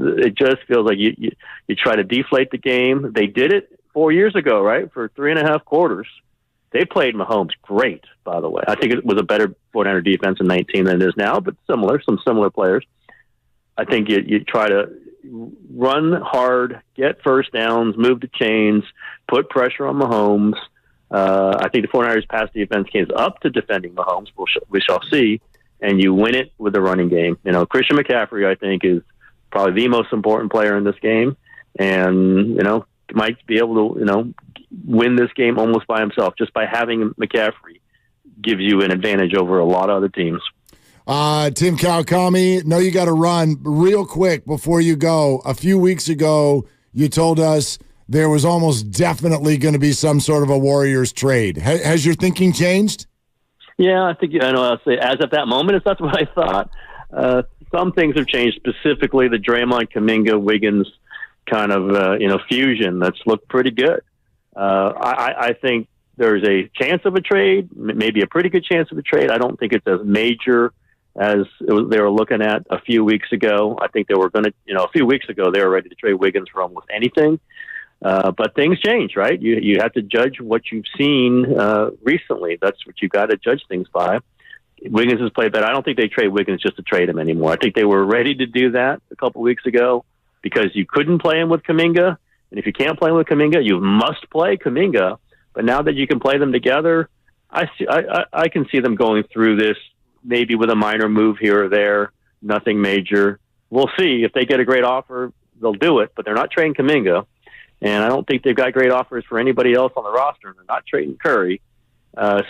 it just feels like you try to deflate the game. They did it 4 years ago, right? For 3.5 quarters. They played Mahomes great, by the way. I think it was a better 49er defense in 19 than it is now, but some similar players. I think you try to run hard, get first downs, move the chains, put pressure on Mahomes. I think the 49ers pass defense came up to defending Mahomes. We shall see. And you win it with the running game. Christian McCaffrey, I think, is probably the most important player in this game. And, might be able to, win this game almost by himself. Just by having McCaffrey gives you an advantage over a lot of other teams. Tim Kawakami, know you got to run real quick before you go. A few weeks ago, you told us there was almost definitely going to be some sort of a Warriors trade. Has your thinking changed? Yeah, I think I'll say as at that moment, that's what I thought. Some things have changed, specifically the Draymond, Kuminga, Wiggins kind of fusion that's looked pretty good. I think there's a chance of a trade, maybe a pretty good chance of a trade. I don't think it's as major as they were looking at a few weeks ago. I think they were going to, a few weeks ago, they were ready to trade Wiggins for almost anything. But things change, right? You have to judge what you've seen recently. That's what you've got to judge things by. Wiggins has played better. I don't think they trade Wiggins just to trade him anymore. I think they were ready to do that a couple weeks ago because you couldn't play him with Kuminga. And if you can't play him with Kuminga, you must play Kuminga. But now that you can play them together, I can see them going through this maybe with a minor move here or there, nothing major. We'll see. If they get a great offer, they'll do it. But they're not trading Kuminga. And I don't think they've got great offers for anybody else on the roster. And they're not trading Curry.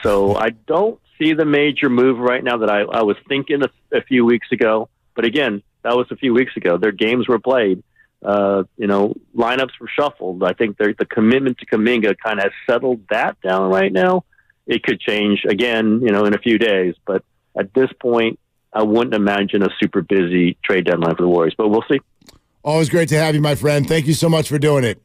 So I don't see the major move right now that I was thinking a few weeks ago. But again, that was a few weeks ago. Their games were played. Lineups were shuffled. I think the commitment to Kuminga kind of has settled that down right now. It could change again, in a few days. But at this point, I wouldn't imagine a super busy trade deadline for the Warriors. But we'll see. Always great to have you, my friend. Thank you so much for doing it.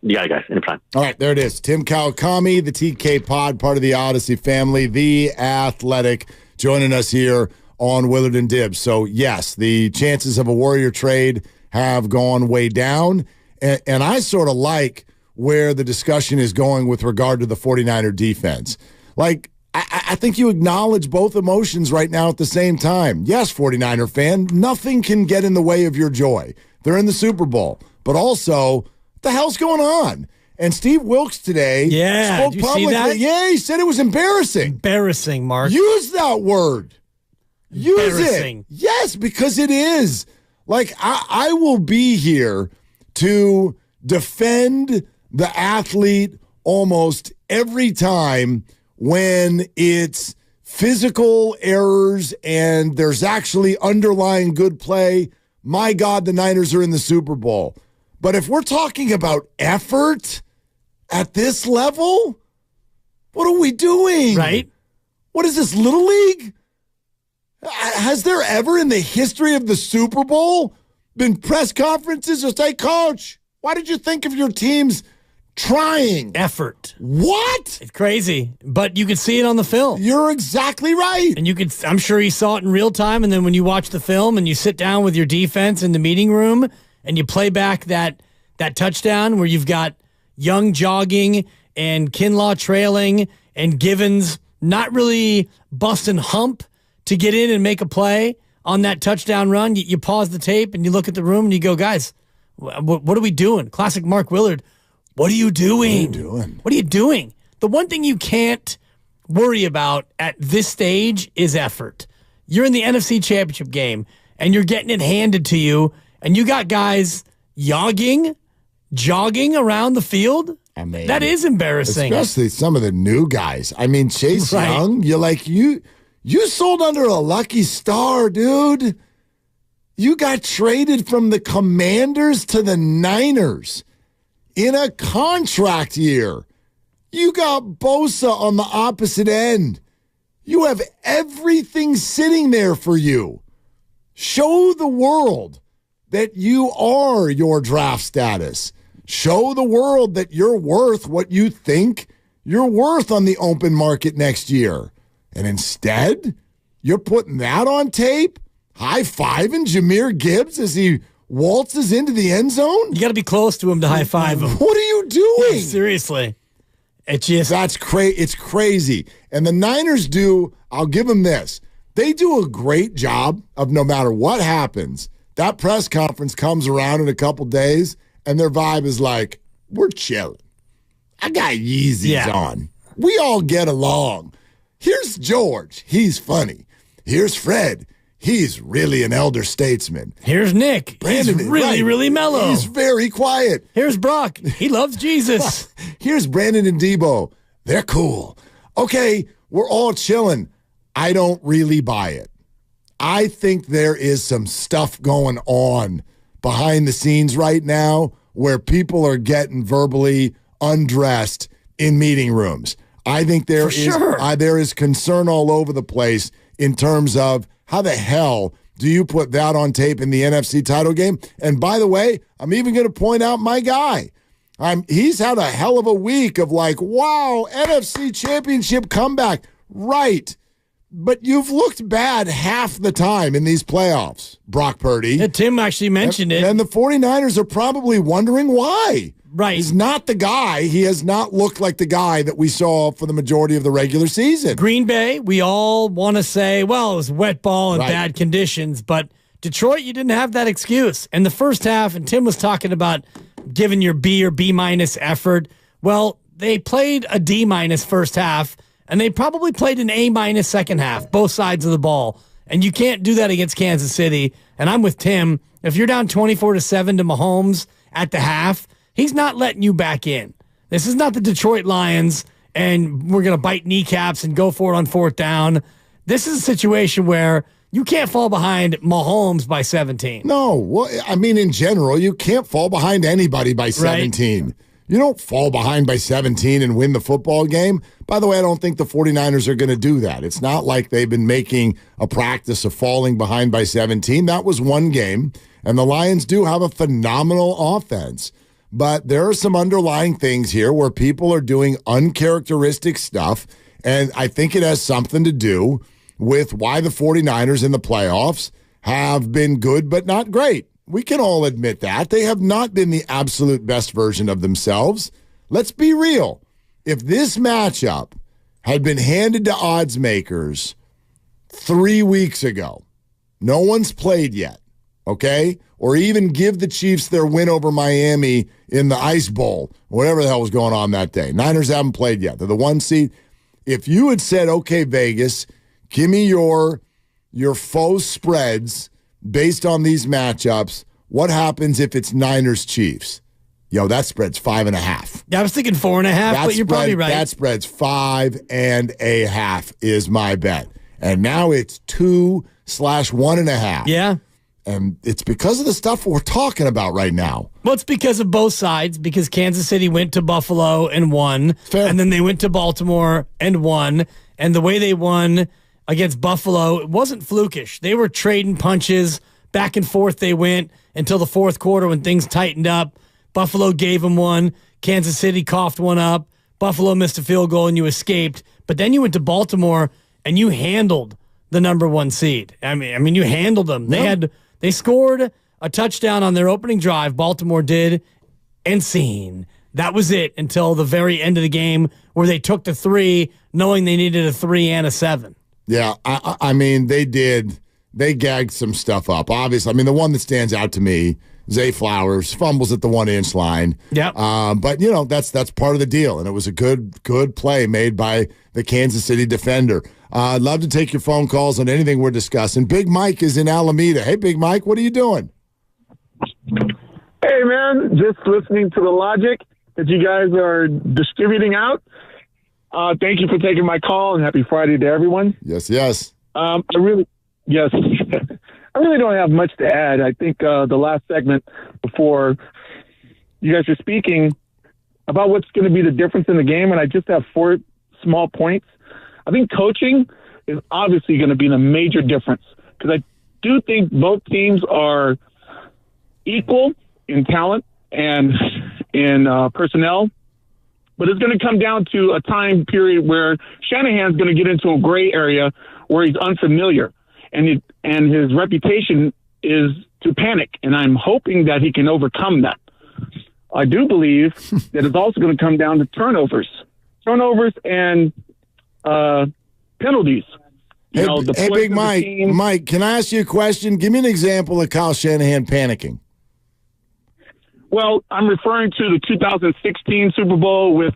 Yeah, guys, anytime. All right, there it is. Tim Kawakami, the TK Pod, part of the Odyssey family, The Athletic, joining us here on Willard and Dibs. So, yes, the chances of a Warrior trade have gone way down, and I sort of like where the discussion is going with regard to the 49er defense. Like, I think you acknowledge both emotions right now at the same time. Yes, 49er fan, nothing can get in the way of your joy. They're in the Super Bowl, but also, what the hell's going on? And Steve Wilkes today spoke did you publicly. see that? Yeah, he said it was embarrassing. Embarrassing, Mark. Use that word. Use Embarrassing. it. Yes, because it is. Like, I will be here to defend the athlete almost every time when it's physical errors and there's actually underlying good play. My God, the Niners are in the Super Bowl. But if we're talking about effort at this level, what are we doing? Right. What is this, Little League? Has there ever in the history of the Super Bowl been press conferences or say, Coach, why did you think of your team's trying? Effort. What? It's crazy, but you could see it on the film. You're exactly right. And I'm sure he saw it in real time, and then when you watch the film and you sit down with your defense in the meeting room and you play back that touchdown where you've got Young jogging and Kinlaw trailing and Givens not really busting hump to get in and make a play on that touchdown run, you pause the tape and you look at the room and you go, guys, what are we doing? Classic Mark Willard. What are you doing? What are you doing? The one thing you can't worry about at this stage is effort. You're in the NFC Championship game and you're getting it handed to you and you got guys jogging around the field. I mean, that is embarrassing. Especially some of the new guys. I mean, Chase Young, you're like, you sold under a lucky star, dude. You got traded from the Commanders to the Niners in a contract year. You got Bosa on the opposite end. You have everything sitting there for you. Show the world that you are your draft status. Show the world that you're worth what you think you're worth on the open market next year. And instead, you're putting that on tape, high-fiving Jahmyr Gibbs as he waltzes into the end zone? You got to be close to him to high-five him. What are you doing? Yeah, seriously. It's crazy. And the Niners do, I'll give them this, they do a great job of no matter what happens, that press conference comes around in a couple days, and their vibe is like, we're chilling. I got Yeezys on. We all get along. Here's George. He's funny. Here's Fred. He's really an elder statesman. Here's Nick. Brandon, he's really mellow. He's very quiet. Here's Brock. He loves Jesus. Here's Brandon and Debo. They're cool. Okay, we're all chilling. I don't really buy it. I think there is some stuff going on behind the scenes right now where people are getting verbally undressed in meeting rooms. I think there is concern all over the place in terms of how the hell do you put that on tape in the NFC title game? And by the way, I'm even going to point out my guy. He's had a hell of a week of like, wow, NFC championship comeback. Right. But you've looked bad half the time in these playoffs, Brock Purdy. Yeah, Tim actually mentioned it. And the 49ers are probably wondering why. Right. He's not the guy. He has not looked like the guy that we saw for the majority of the regular season. Green Bay, we all want to say, well, it was wet ball and bad conditions. But Detroit, you didn't have that excuse. And the first half, and Tim was talking about giving your B or B minus effort. Well, they played a D minus first half, and they probably played an A minus second half, both sides of the ball. And you can't do that against Kansas City. And I'm with Tim. If you're down 24-7 to Mahomes at the half, he's not letting you back in. This is not the Detroit Lions, and we're going to bite kneecaps and go for it on fourth down. This is a situation where you can't fall behind Mahomes by 17. No. Well, I mean, in general, you can't fall behind anybody by 17. Right. You don't fall behind by 17 and win the football game. By the way, I don't think the 49ers are going to do that. It's not like they've been making a practice of falling behind by 17. That was one game, and the Lions do have a phenomenal offense. But there are some underlying things here where people are doing uncharacteristic stuff, and I think it has something to do with why the 49ers in the playoffs have been good but not great. We can all admit that. They have not been the absolute best version of themselves. Let's be real. If this matchup had been handed to odds makers 3 weeks ago, no one's played yet, okay? Or even give the Chiefs their win over Miami in the Ice Bowl, whatever the hell was going on that day. Niners haven't played yet. They're the 1 seed. If you had said, okay, Vegas, give me your faux spreads based on these matchups, what happens if it's Niners-Chiefs? Yo, that spread's 5.5. Yeah, I was thinking 4.5, but you're probably right. That spread's 5.5 is my bet. And now it's 2/1.5. Yeah. And it's because of the stuff we're talking about right now. Well, it's because of both sides, because Kansas City went to Buffalo and won. Fair. And then they went to Baltimore and won. And the way they won against Buffalo, it wasn't flukish. They were trading punches. Back and forth they went until the fourth quarter when things tightened up. Buffalo gave them one. Kansas City coughed one up. Buffalo missed a field goal and you escaped. But then you went to Baltimore and you handled the number 1 seed. I mean, you handled them. They scored a touchdown on their opening drive. Baltimore did, and scene. That was it until the very end of the game where they took the 3, knowing they needed a 3 and a 7. Yeah, I mean, they did. They gagged some stuff up. Obviously, I mean, the one that stands out to me, Zay Flowers, fumbles at the 1-inch line. Yeah. But, you know, that's part of the deal, and it was a good play made by the Kansas City defender. I'd love to take your phone calls on anything we're discussing. Big Mike is in Alameda. Hey, Big Mike, what are you doing? Hey, man, just listening to the logic that you guys are distributing out. Thank you for taking my call, and happy Friday to everyone. Yes, yes. I really don't have much to add. I think the last segment before you guys were speaking about what's going to be the difference in the game, and I just have 4 small points. I think coaching is obviously going to be the major difference, because I do think both teams are equal in talent and in personnel, but it's going to come down to a time period where Shanahan's going to get into a gray area where he's unfamiliar, and his reputation is to panic, and I'm hoping that he can overcome that. I do believe that it's also going to come down to turnovers and penalties. Hey, Big Mike. Mike, can I ask you a question? Give me an example of Kyle Shanahan panicking. Well, I'm referring to the 2016 Super Bowl with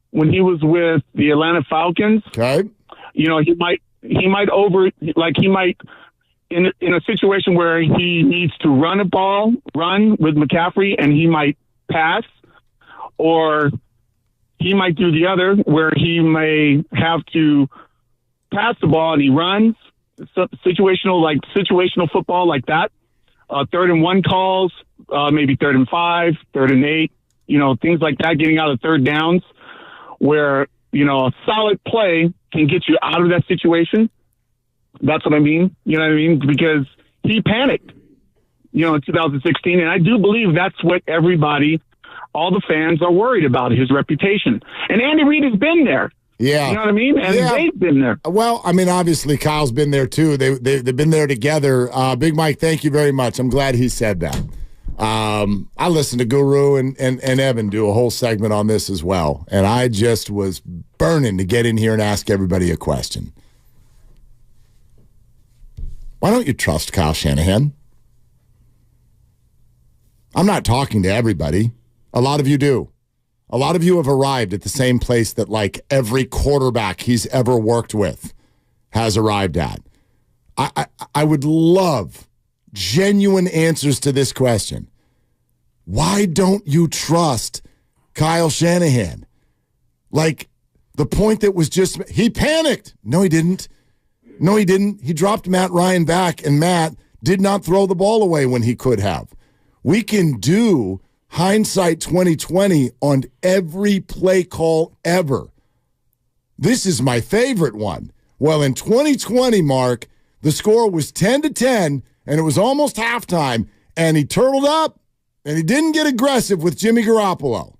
when he was with the Atlanta Falcons. Okay. You know, he might in a situation where he needs to run with McCaffrey, and he might pass, or he might do the other where he may have to pass the ball and he runs, situational football like that. 3rd and 1 calls, maybe 3rd and 5, 3rd and 8, things like that, getting out of 3rd downs where, a solid play can get you out of that situation. That's what I mean. You know what I mean? Because he panicked, in 2016. And I do believe that's what everybody, all the fans are worried about, his reputation. And Andy Reid has been there. Yeah. You know what I mean? And they've been there. Well, I mean, obviously, Kyle's been there, too. They've been there together. Big Mike, thank you very much. I'm glad he said that. I listened to Guru and Evan do a whole segment on this as well. And I just was burning to get in here and ask everybody a question. Why don't you trust Kyle Shanahan? I'm not talking to everybody. A lot of you do. A lot of you have arrived at the same place that like every quarterback he's ever worked with has arrived at. I would love genuine answers to this question. Why don't you trust Kyle Shanahan? Like the point that was just, he panicked. No, he didn't. No, he didn't. He dropped Matt Ryan back, and Matt did not throw the ball away when he could have. We can do hindsight 2020 on every play call ever. This is my favorite one. Well, in 2020, Mark, the score was 10-10, and it was almost halftime, and he turtled up, and he didn't get aggressive with Jimmy Garoppolo.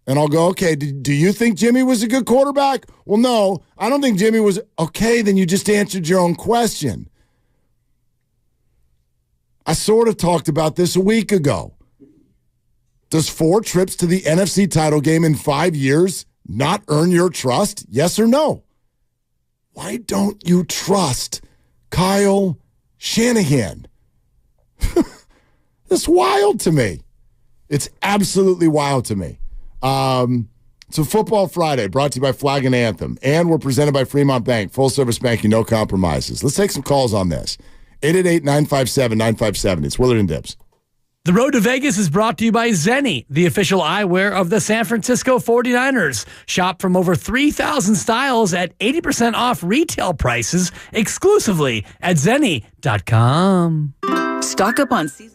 And I'll go, okay, do you think Jimmy was a good quarterback? Well, no, I don't think Jimmy was. Okay, then you just answered your own question. I sort of talked about this a week ago. Does 4 trips to the NFC title game in 5 years not earn your trust? Yes or no? Why don't you trust Kyle Shanahan? It's wild to me. It's absolutely wild to me. So Football Friday, brought to you by Flag and Anthem. And we're presented by Fremont Bank. Full service banking, no compromises. Let's take some calls on this. 888-957-9570. It's Willard and Dibbs. The Road to Vegas is brought to you by Zenni, the official eyewear of the San Francisco 49ers. Shop from over 3,000 styles at 80% off retail prices exclusively at Zenni.com. Stock up on season.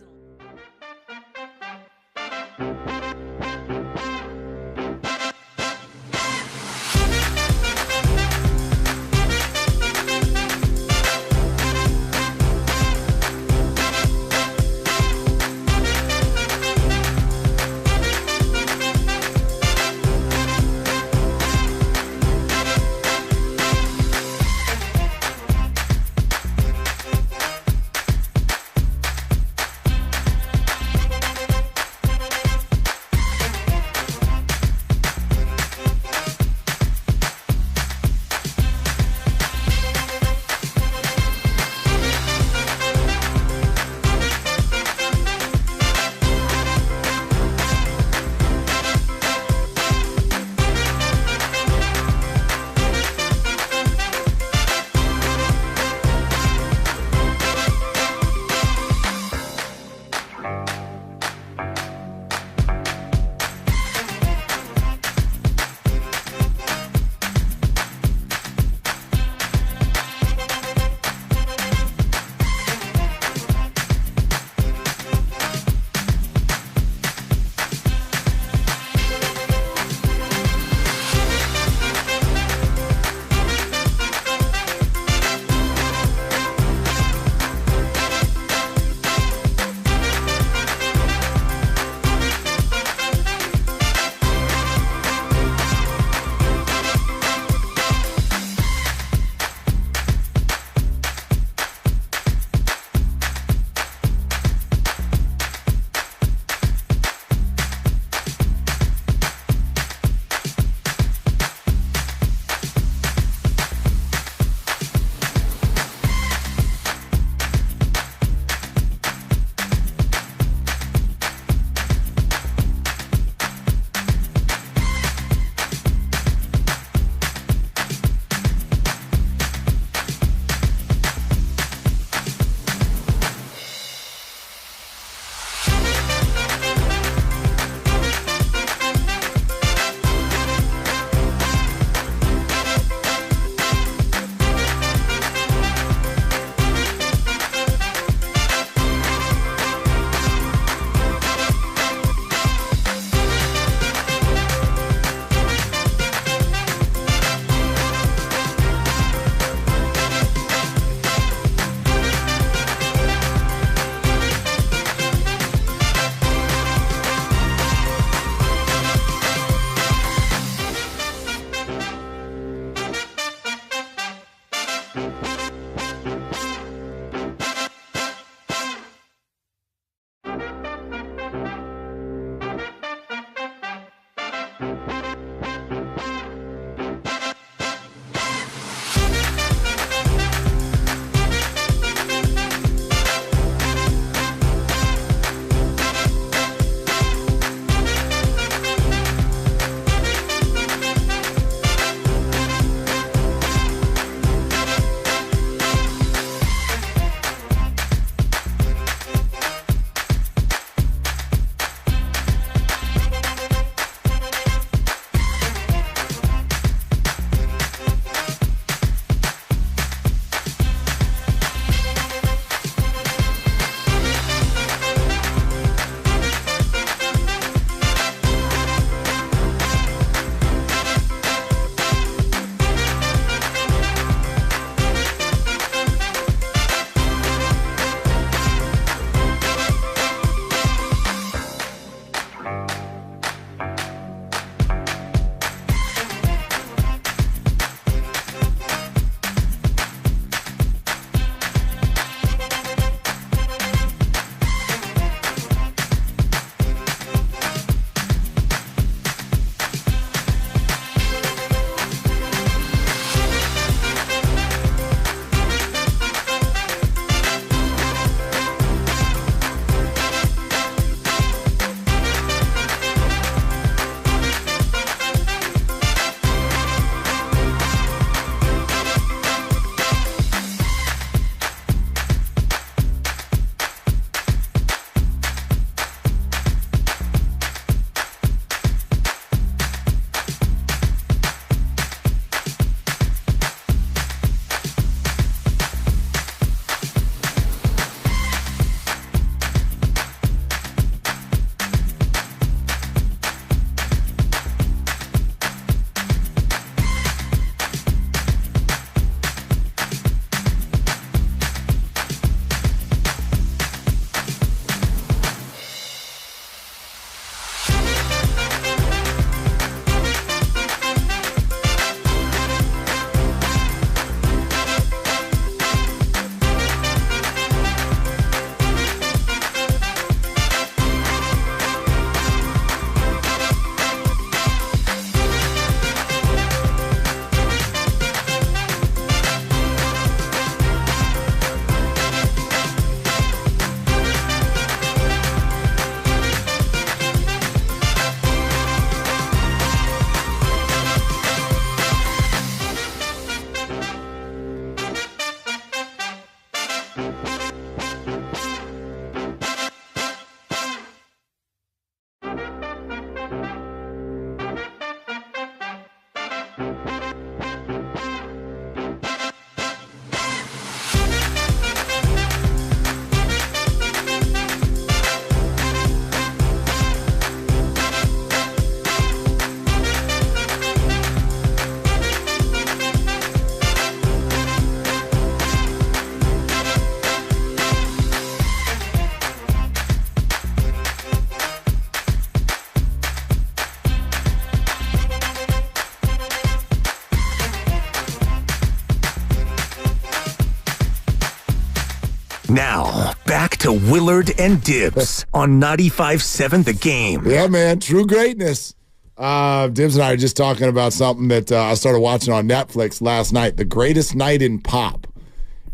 back to Willard and Dibs on 95.7 The Game. Yeah, man, true greatness. Dibs and I are just talking about something that I started watching on Netflix last night, The Greatest Night in Pop.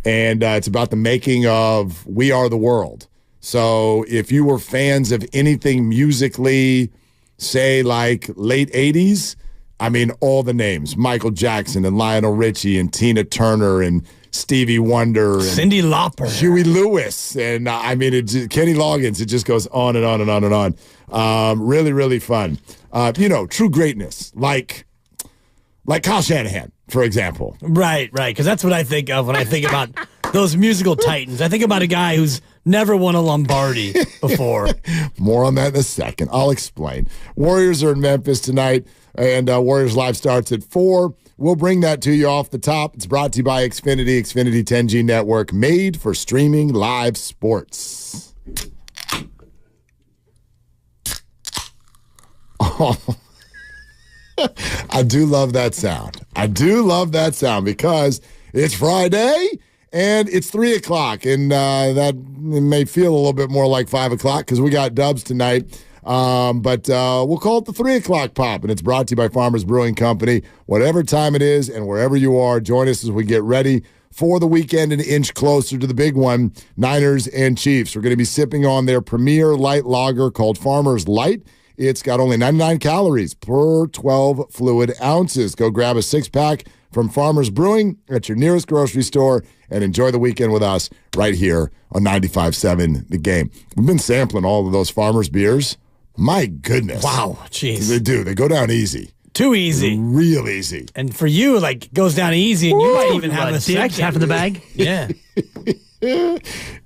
And it's about the making of We Are the World. So if you were fans of anything musically, say like late 80s, I mean, all the names, Michael Jackson and Lionel Richie and Tina Turner and Stevie Wonder and Cyndi Lauper, Huey Lewis, and Kenny Loggins. It just goes on and on and on and on. Really, really fun. True greatness, like Kyle Shanahan, for example. Right, because that's what I think of when I think about those musical titans. I think about a guy who's never won a Lombardi before. More on that in a second. I'll explain. Warriors are in Memphis tonight, and Warriors Live starts at 4. We'll bring that to you off the top. It's brought to you by Xfinity 10G Network, made for streaming live sports. Oh, I do love that sound. Because it's Friday and it's 3 o'clock, and that may feel a little bit more like 5 o'clock because we got Dubs tonight. But we'll call it the 3 o'clock pop, and it's brought to you by Farmers Brewing Company. Whatever time it is and wherever you are, join us as we get ready for the weekend, an inch closer to the big one, Niners and Chiefs. We're going to be sipping on their premier light lager called Farmers Light. It's got only 99 calories per 12 fluid ounces. Go grab a 6-pack from Farmers Brewing at your nearest grocery store and enjoy the weekend with us right here on 95.7 The Game. We've been sampling all of those Farmers beers. My goodness. Wow, jeez. They do. They go down easy. Too easy. Real easy. And for you, it goes down easy, and you might even have a second. Half of the bag? Yeah.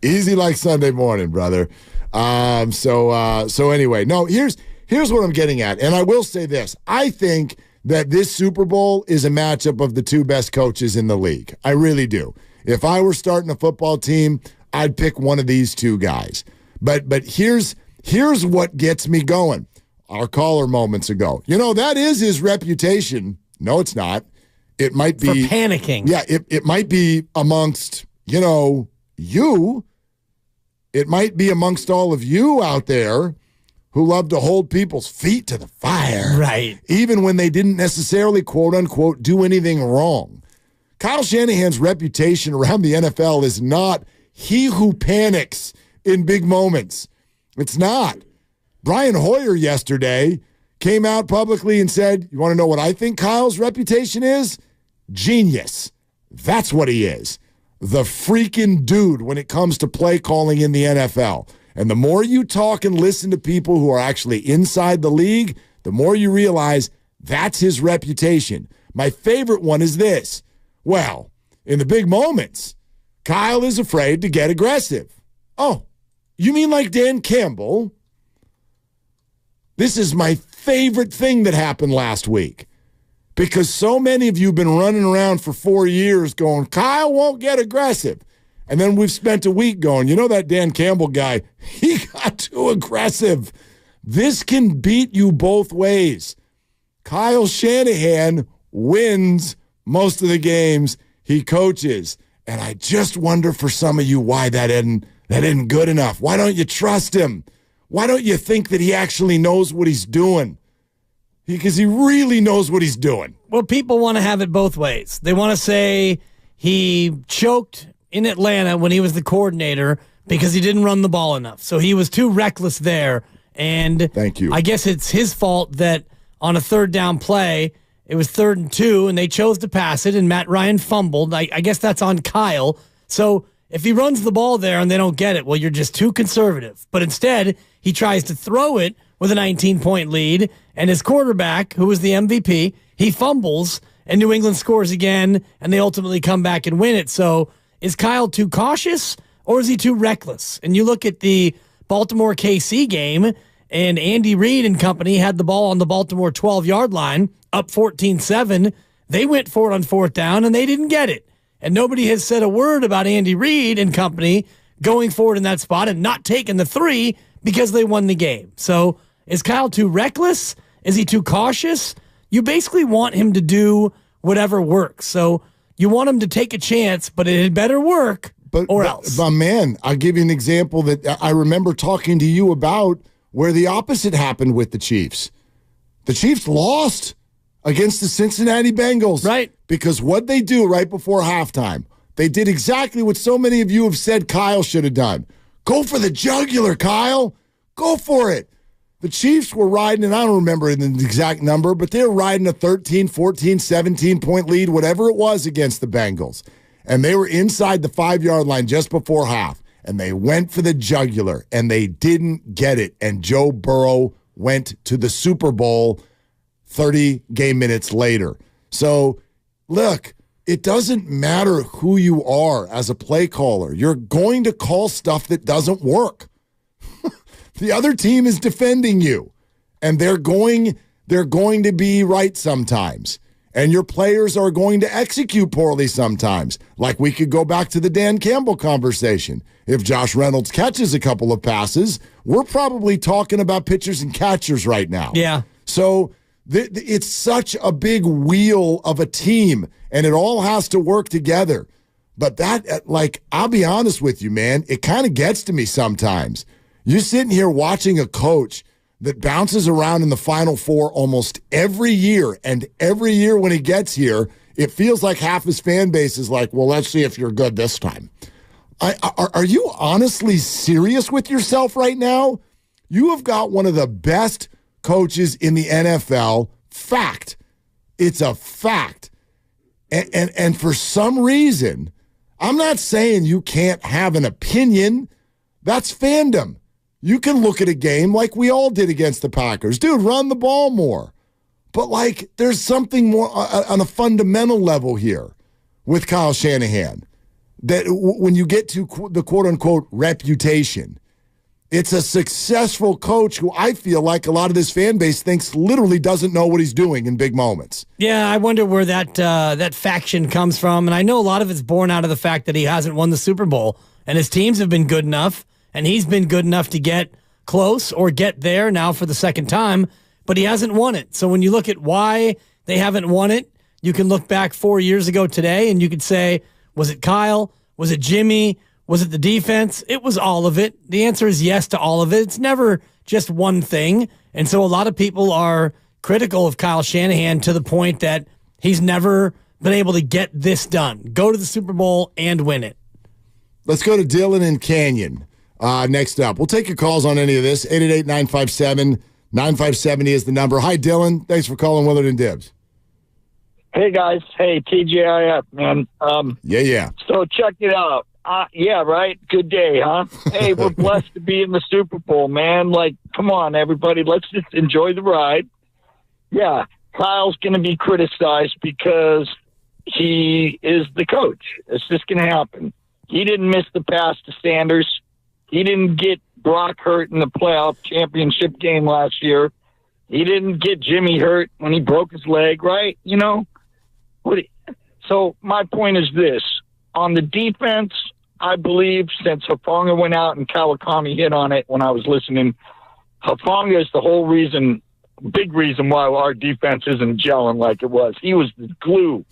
Easy like Sunday morning, brother. So anyway, no, here's what I'm getting at. And I will say this. I think that this Super Bowl is a matchup of the two best coaches in the league. I really do. If I were starting a football team, I'd pick one of these two guys. But here's what gets me going. Our caller moments ago. That is his reputation. No, it's not. It might be. For panicking. Yeah, it might be amongst, you. It might be amongst all of you out there who love to hold people's feet to the fire. Right. Even when they didn't necessarily, quote unquote, do anything wrong. Kyle Shanahan's reputation around the NFL is not he who panics in big moments. It's not. Brian Hoyer yesterday came out publicly and said, you want to know what I think Kyle's reputation is? Genius. That's what he is. The freaking dude when it comes to play calling in the NFL. And the more you talk and listen to people who are actually inside the league, the more you realize that's his reputation. My favorite one is this. Well, in the big moments, Kyle is afraid to get aggressive. Oh, you mean like Dan Campbell? This is my favorite thing that happened last week because so many of you have been running around for 4 years going, Kyle won't get aggressive. And then we've spent a week going, that Dan Campbell guy, he got too aggressive. This can beat you both ways. Kyle Shanahan wins most of the games he coaches. And I just wonder for some of you why that isn't good enough. Why don't you trust him? Why don't you think that he actually knows what he's doing? Because he really knows what he's doing. Well, people want to have it both ways. They want to say he choked in Atlanta when he was the coordinator because he didn't run the ball enough. So he was too reckless there. And thank you. I guess it's his fault that on a third down play, it was 3rd and 2, and they chose to pass it, and Matt Ryan fumbled. I guess that's on Kyle. So if he runs the ball there and they don't get it, well, you're just too conservative. But instead, he tries to throw it with a 19-point lead, and his quarterback, who was the MVP, he fumbles, and New England scores again, and they ultimately come back and win it. So is Kyle too cautious, or is he too reckless? And you look at the Baltimore KC game, and Andy Reid and company had the ball on the Baltimore 12-yard line, up 14-7. They went for it on 4th down, and they didn't get it. And nobody has said a word about Andy Reid and company going forward in that spot and not taking the 3 because they won the game. So is Kyle too reckless? Is he too cautious? You basically want him to do whatever works. So you want him to take a chance, but it had better work But man, I'll give you an example that I remember talking to you about where the opposite happened with the Chiefs. The Chiefs lost against the Cincinnati Bengals. Right. Because what they do right before halftime, they did exactly what so many of you have said Kyle should have done. Go for the jugular, Kyle. Go for it. The Chiefs were riding, and I don't remember the exact number, but they were riding a 13, 14, 17-point lead, whatever it was, against the Bengals. And they were inside the 5-yard line just before half. And they went for the jugular, and they didn't get it. And Joe Burrow went to the Super Bowl 30 game minutes later. So, look, it doesn't matter who you are as a play caller. You're going to call stuff that doesn't work. The other team is defending you, and they're going to be right sometimes. And your players are going to execute poorly sometimes. Like we could go back to the Dan Campbell conversation. If Josh Reynolds catches a couple of passes, we're probably talking about pitchers and catchers right now. Yeah. So it's such a big wheel of a team, and it all has to work together. But that, I'll be honest with you, man, it kind of gets to me sometimes. You're sitting here watching a coach that bounces around in the Final Four almost every year, and every year when he gets here, it feels like half his fan base is like, well, let's see if you're good this time. Are you honestly serious with yourself right now? You have got one of the best coaches in the NFL. Fact. It's a fact. And for some reason, I'm not saying you can't have an opinion. That's fandom. You can look at a game like we all did against the Packers. Dude, run the ball more. But, there's something more on a fundamental level here with Kyle Shanahan. That when you get to the quote-unquote reputation, it's a successful coach who I feel like a lot of this fan base thinks literally doesn't know what he's doing in big moments. Yeah, I wonder where that faction comes from. And I know a lot of it's born out of the fact that he hasn't won the Super Bowl. And his teams have been good enough. And he's been good enough to get close or get there now for the second time. But he hasn't won it. So when you look at why they haven't won it, you can look back 4 years ago today and you could say, was it Kyle? Was it Jimmy? Was it the defense? It was all of it. The answer is yes to all of it. It's never just one thing. And so a lot of people are critical of Kyle Shanahan to the point that he's never been able to get this done. Go to the Super Bowl and win it. Let's go to Dylan in Canyon next up. We'll take your calls on any of this. 888-957-9570 is the number. Hi, Dylan. Thanks for calling Willard and Dibs. Hey, guys. Hey, TGIF, man. Yeah. So check it out. Yeah, right? Good day, huh? Hey, we're blessed to be in the Super Bowl, man. Come on, everybody. Let's just enjoy the ride. Yeah, Kyle's going to be criticized because he is the coach. It's just going to happen. He didn't miss the pass to Sanders. He didn't get Brock hurt in the playoff championship game last year. He didn't get Jimmy hurt when he broke his leg, right? So my point is this. On the defense, I believe since Hufanga went out and Kawakami hit on it when I was listening, Hufanga is the whole reason, big reason why our defense isn't gelling like it was. He was the glue.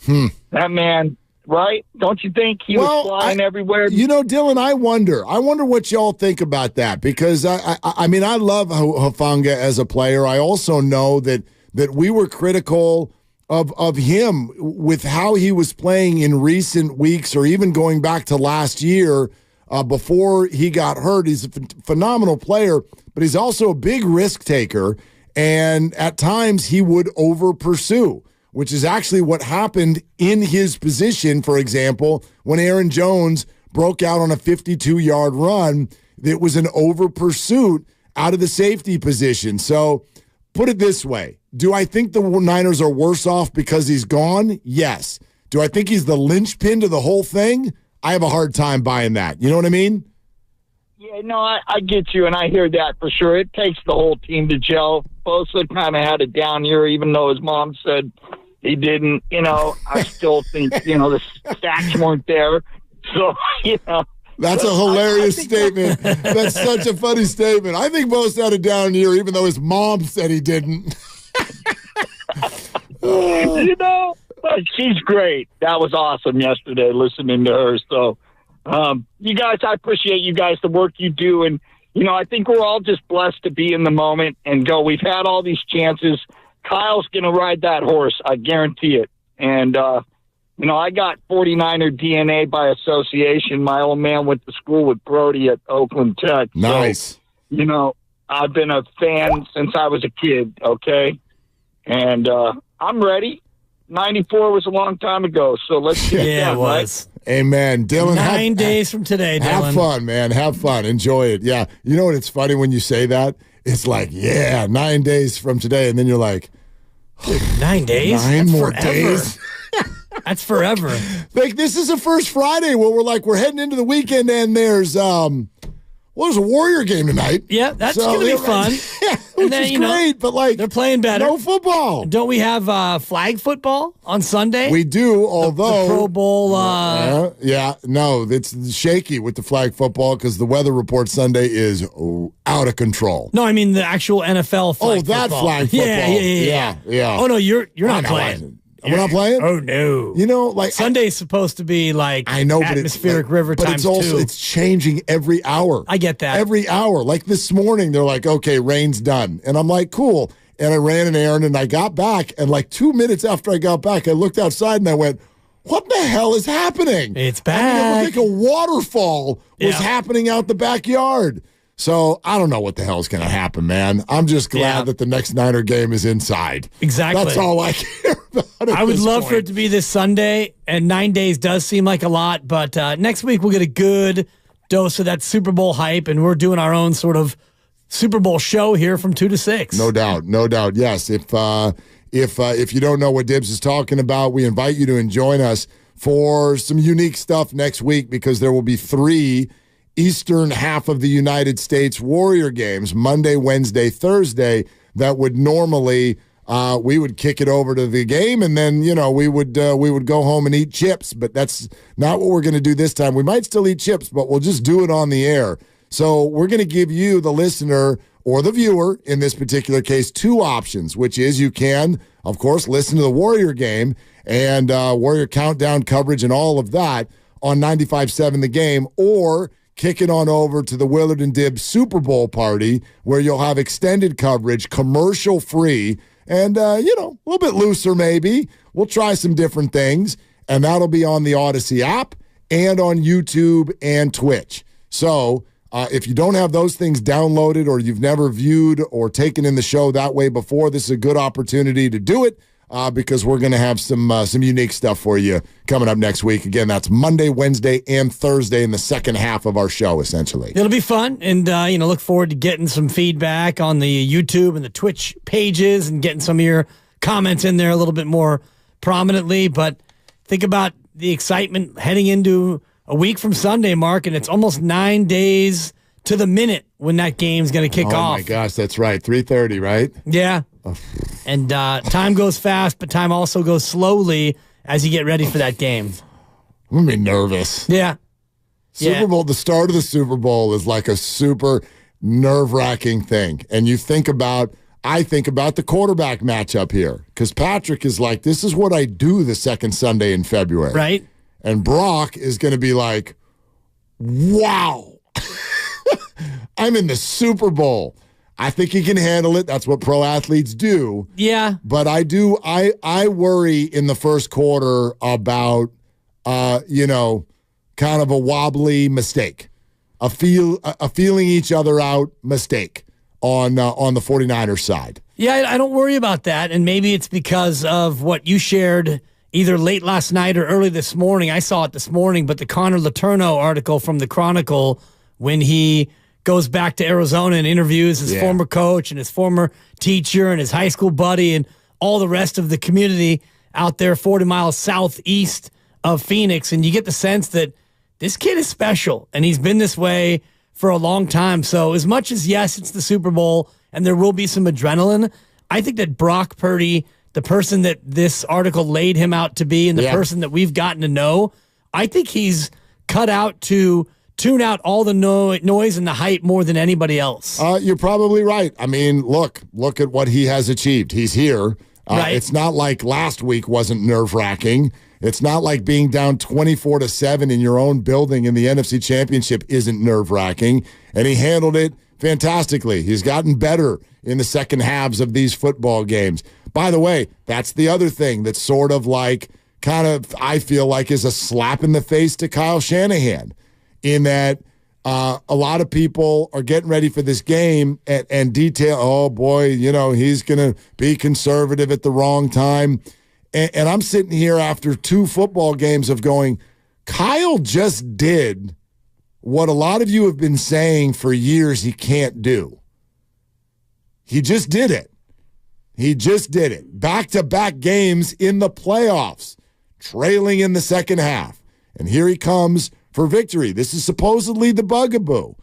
That man, right? Don't you think he was flying everywhere? Dylan, I wonder what y'all think about that because I mean, I love Hufanga as a player. I also know that we were critical of him with how he was playing in recent weeks or even going back to last year before he got hurt. He's a phenomenal player, but he's also a big risk taker, and at times he would over-pursue, which is actually what happened in his position, for example, when Aaron Jones broke out on a 52-yard run. It was an over-pursuit out of the safety position. So put it this way. Do I think the Niners are worse off because he's gone? Yes. Do I think he's the linchpin to the whole thing? I have a hard time buying that. You know what I mean? Yeah, no, I get you, and I hear that for sure. It takes the whole team to gel. Bosa kind of had a down year, even though his mom said he didn't. I still think, the stats weren't there. So, That's a hilarious statement. That's such a funny statement. I think Bosa had a down year, even though his mom said he didn't. But she's great. That was awesome yesterday listening to her. So You guys, I appreciate you guys, the work you do. And, I think we're all just blessed to be in the moment and go, we've had all these chances. Kyle's going to ride that horse. I guarantee it. And, I got 49er DNA by association. My old man went to school with Brody at Oakland Tech. Nice. So, I've been a fan since I was a kid, okay? And I'm ready. 94 was a long time ago, so let's get it done, right? Amen. Dylan, 9 days from today, Dylan. Have fun, man. Have fun. Enjoy it. Yeah. You know what? It's funny when you say that. It's like, 9 days from today. And then you're like, 9 days? 9 That's more forever. days? That's forever. Like, this is the first Friday where we're heading into the weekend and there's there's a Warrior game tonight. Yeah, that's going to be fun. Which is great, but like they're playing better. No football. Don't we have flag football on Sunday? We do, although the Pro Bowl. No, it's shaky with the flag football because the weather report Sunday is out of control. No, I mean the actual NFL flag. Oh, that football. flag football. Yeah. Oh no, you're not playing. We're not playing? Oh no! Like Sunday's supposed to be like I know, atmospheric river but times it's also 2. it's changing every hour. I get that every hour. Like this morning, they're like, "Okay, rain's done," and I'm like, "Cool." And I ran an errand, and I got back, and like 2 minutes after I got back, I looked outside and I went, "What the hell is happening?" It's back. It looked like a waterfall was happening out the backyard. So I don't know what the hell is going to happen, man. I'm just glad that the next Niner game is inside. Exactly. That's all I care about. I would love for it to be this Sunday, and 9 days does seem like a lot, but next week we'll get a good dose of that Super Bowl hype, and we're doing our own sort of Super Bowl show here from 2 to 6. No doubt. Yes. If you don't know what Dibs is talking about, we invite you to join us for some unique stuff next week because there will be 3 eastern half of the United States Warrior games, Monday, Wednesday, Thursday, that would normally we would kick it over to the game and then, we would go home and eat chips, but that's not what we're going to do this time. We might still eat chips, but we'll just do it on the air. So we're going to give you, the listener or the viewer, in this particular case, 2 options, which is you can, of course, listen to the Warrior game and Warrior countdown coverage and all of that on 95.7 The Game, or kick it on over to the Willard and Dibs Super Bowl party where you'll have extended coverage, commercial-free, and, a little bit looser maybe. We'll try some different things, and that'll be on the Odyssey app and on YouTube and Twitch. So if you don't have those things downloaded or you've never viewed or taken in the show that way before, this is a good opportunity to do it. Because we're going to have some unique stuff for you coming up next week. Again, that's Monday, Wednesday, and Thursday in the second half of our show, essentially. It'll be fun, and look forward to getting some feedback on the YouTube and the Twitch pages and getting some of your comments in there a little bit more prominently. But think about the excitement heading into a week from Sunday, Mark, and it's almost 9 days to the minute when that game's going to kick off. Oh, my gosh, that's right. 3:30, right? Yeah. And time goes fast, but time also goes slowly as you get ready for that game. I'm going to be nervous. Yeah. Super Bowl, the start of the Super Bowl is like a super nerve-wracking thing. And I think about the quarterback matchup here because Patrick is like, this is what I do the second Sunday in February. Right. And Brock is going to be like, wow. I'm in the Super Bowl. I think he can handle it. That's what pro athletes do. Yeah. But I worry in the first quarter about, kind of a wobbly mistake, a feeling each other out mistake on the 49ers side. Yeah, I don't worry about that. And maybe it's because of what you shared either late last night or early this morning. I saw it this morning, but the Connor Letourneau article from the Chronicle when he goes back to Arizona and interviews his former coach and his former teacher and his high school buddy and all the rest of the community out there 40 miles southeast of Phoenix. And you get the sense that this kid is special, and he's been this way for a long time. So as much as, yes, it's the Super Bowl and there will be some adrenaline, I think that Brock Purdy, the person that this article laid him out to be and the person that we've gotten to know, I think he's cut out to tune out all the noise and the hype more than anybody else. You're probably right. I mean, look at what he has achieved. He's here. Right. It's not like last week wasn't nerve-wracking. It's not like being down 24-7 in your own building in the NFC Championship isn't nerve-wracking. And he handled it fantastically. He's gotten better in the second halves of these football games. By the way, that's the other thing that's sort of like I feel like is a slap in the face to Kyle Shanahan, in that a lot of people are getting ready for this game and detail, oh boy, he's going to be conservative at the wrong time. And I'm sitting here after 2 football games of going, Kyle just did what a lot of you have been saying for years he can't do. He just did it. He just did it. Back-to-back games in the playoffs, trailing in the second half. And here he comes for victory. This is supposedly the bugaboo.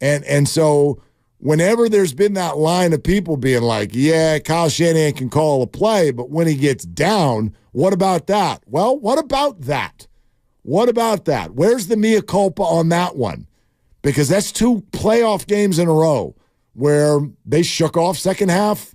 And so whenever there's been that line of people being like, yeah, Kyle Shanahan can call a play, but when he gets down, what about that? Well, what about that? What about that? Where's the mea culpa on that one? Because that's 2 playoff games in a row where they shook off second half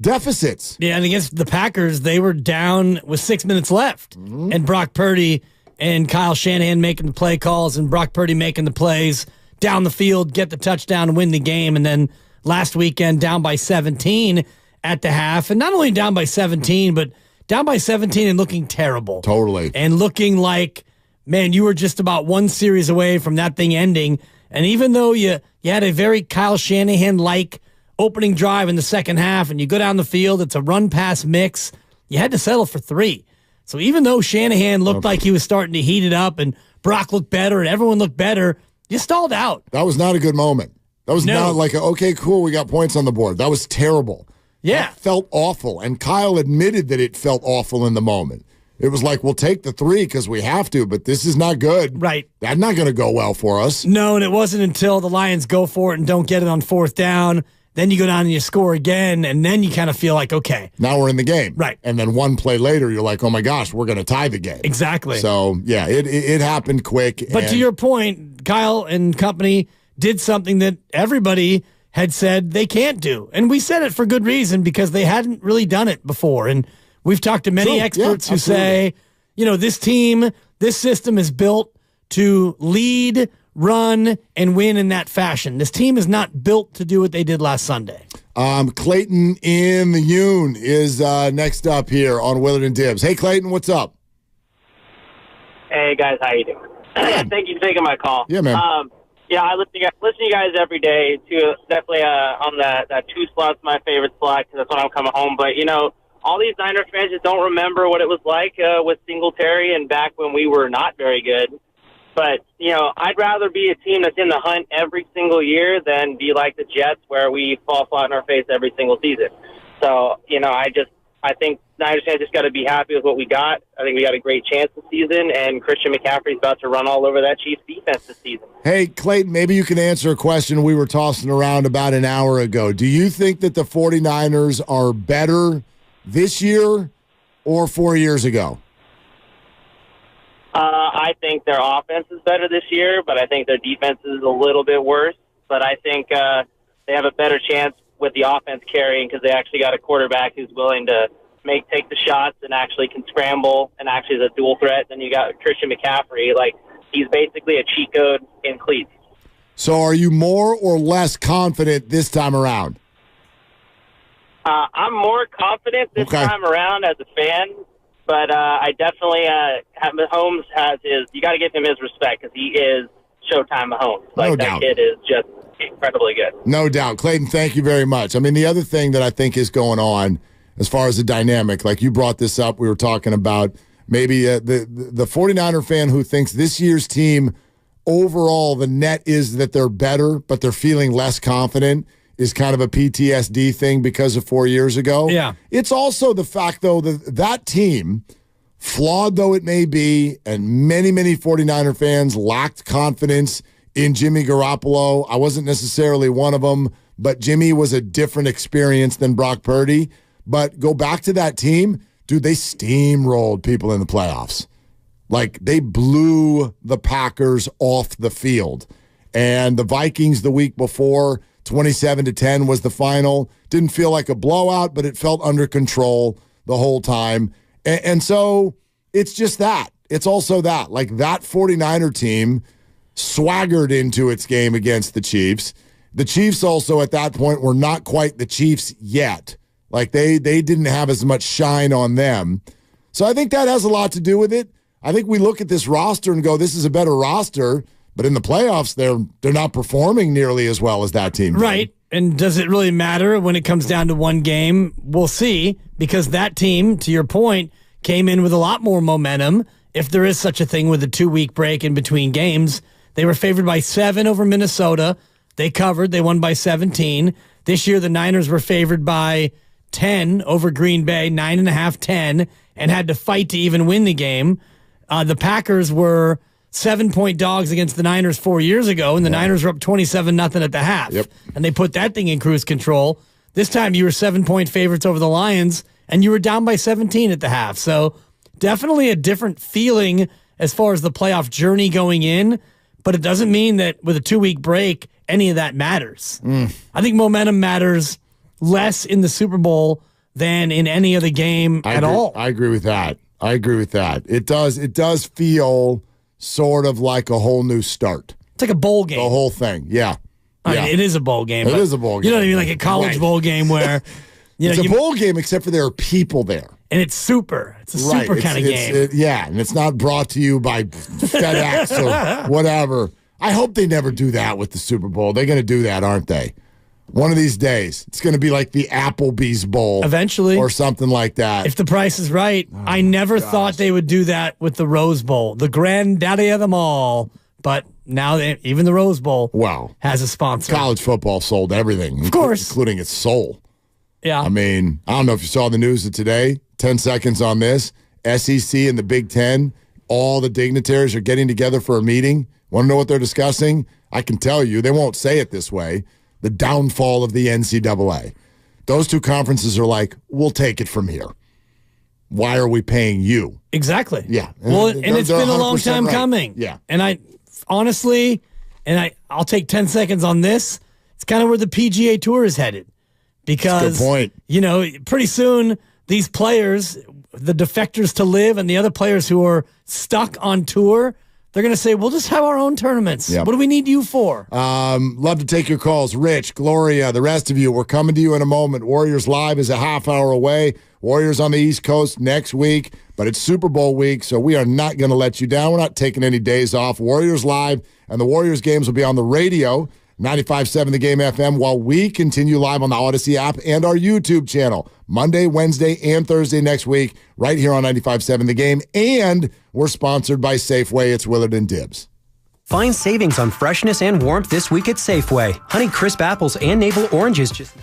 deficits. Yeah, and against the Packers, they were down with 6 minutes left. Mm-hmm. And Brock Purdy and Kyle Shanahan making the play calls and Brock Purdy making the plays down the field, get the touchdown, win the game. And then last weekend, down by 17 at the half. And not only down by 17, but down by 17 and looking terrible. Totally. And looking like, man, you were just about one series away from that thing ending. And even though you had a very Kyle Shanahan-like opening drive in the second half and you go down the field, it's a run-pass mix, you had to settle for 3. So even though Shanahan looked like he was starting to heat it up and Brock looked better and everyone looked better, you stalled out. That was not a good moment. That was not like, okay, cool, we got points on the board. That was terrible. Yeah. That felt awful. And Kyle admitted that it felt awful in the moment. It was like, we'll take the 3 because we have to, but this is not good. Right. That's not going to go well for us. No, and it wasn't until the Lions go for it and don't get it on 4th down. Then you go down and you score again, and then you kind of feel like, okay. Now we're in the game. Right. And then one play later, you're like, oh my gosh, we're going to tie the game. Exactly. So, yeah, it happened quick. But to your point, Kyle and company did something that everybody had said they can't do. And we said it for good reason because they hadn't really done it before. And we've talked to many experts who say, this team, this system is built to lead, run, and win in that fashion. This team is not built to do what they did last Sunday. Clayton in the Yoon is next up here on Willard and Dibs. Hey, Clayton, what's up? Hey, guys, how you doing? Thank you for taking my call. Yeah, man. I listen to you guys every day. Definitely on that 2 slot's my favorite slot because that's when I'm coming home. But, all these Niners fans just don't remember what it was like with Singletary and back when we were not very good. But, I'd rather be a team that's in the hunt every single year than be like the Jets where we fall flat in our face every single season. So, I think Niners fans just got to be happy with what we got. I think we got a great chance this season, and Christian McCaffrey's about to run all over that Chiefs defense this season. Hey, Clayton, maybe you can answer a question we were tossing around about an hour ago. Do you think that the 49ers are better this year or 4 years ago? I think their offense is better this year, but I think their defense is a little bit worse. But I think they have a better chance with the offense carrying because they actually got a quarterback who's willing to take the shots and actually can scramble and actually is a dual threat. Then you got Christian McCaffrey. He's basically a cheat code in cleats. So are you more or less confident this time around? I'm more confident this time around as a fan. But I definitely Mahomes has you got to give him his respect because he is Showtime Mahomes. That kid is just incredibly good. No doubt. Clayton, thank you very much. I mean, the other thing that I think is going on as far as the dynamic, like you brought this up, we were talking about maybe the 49er fan who thinks this year's team overall, the net is that they're better, but they're feeling less confident is kind of a PTSD thing because of 4 years ago. Yeah. It's also the fact, though, that team, flawed though it may be, and many, many 49er fans lacked confidence in Jimmy Garoppolo. I wasn't necessarily one of them, but Jimmy was a different experience than Brock Purdy. But go back to that team, dude, they steamrolled people in the playoffs. They blew the Packers off the field. And the Vikings the week before, 27-10 was the final. Didn't feel like a blowout, but it felt under control the whole time. And so it's just that. It's also that. Like, that 49er team swaggered into its game against the Chiefs. The Chiefs also at that point were not quite the Chiefs yet. Like, they didn't have as much shine on them. So I think that has a lot to do with it. I think we look at this roster and go, this is a better roster, but in the playoffs, they're not performing nearly as well as that team did. Right. And does it really matter when it comes down to one game? We'll see, because that team, to your point, came in with a lot more momentum. If there is such a thing with a 2-week break in between games, they were favored by 7 over Minnesota. They covered. They won by 17. This year, the Niners were favored by 10 over Green Bay, 9.5-10, and had to fight to even win the game. The Packers were 7-point dogs against the Niners 4 years ago, and the Niners were up 27-0 at the half. Yep. And they put that thing in cruise control. This time you were 7-point favorites over the Lions, and you were down by 17 at the half. So definitely a different feeling as far as the playoff journey going in, but it doesn't mean that with a 2-week break, any of that matters. I think momentum matters less in the Super Bowl than in any other game at all. I agree with that. It does feel sort of like a whole new start. It's like a bowl game. The whole thing, yeah. I mean, it is a bowl game. It is a bowl game. You know what I mean? Like a college bowl game where it's a bowl game, except for there are people there. And it's super. It's a super kind of game. And it's not brought to you by FedEx or whatever. I hope they never do that with the Super Bowl. They're going to do that, aren't they? One of these days. It's going to be like the Applebee's Bowl. Eventually. Or something like that. If the price is right. I never thought they would do that with the Rose Bowl, the granddaddy of them all. But now even the Rose Bowl has a sponsor. College football sold everything. Of course. Including its soul. Yeah. I mean, I don't know if you saw the news of today. 10 seconds on this. SEC and the Big Ten, all the dignitaries are getting together for a meeting. Want to know what they're discussing? I can tell you. They won't say it this way. The downfall of the NCAA. Those two conferences are like, we'll take it from here. Why are we paying you? Exactly. Yeah. Well, and it's been a long time coming. Yeah. And I, honestly, I'll take 10 seconds on this. It's kind of where the PGA Tour is headed. Because, That's a good point. You know, pretty soon, these players, the defectors to live and the other players who are stuck on tour, they're going to say, we'll just have our own tournaments. Yep. What do we need you for? Love to take your calls. Rich, Gloria, the rest of you. We're coming to you in a moment. Warriors Live is a half hour away. Warriors on the East Coast next week, but it's Super Bowl week, so we are not going to let you down. We're not taking any days off. Warriors Live and the Warriors games will be on the radio, 95.7 The Game FM, while we continue live on the Odyssey app and our YouTube channel, Monday, Wednesday, and Thursday next week, right here on 95.7 The Game. And we're sponsored by Safeway. It's Willard and Dibbs. Find savings on freshness and warmth this week at Safeway. Honey Crisp apples and navel oranges just...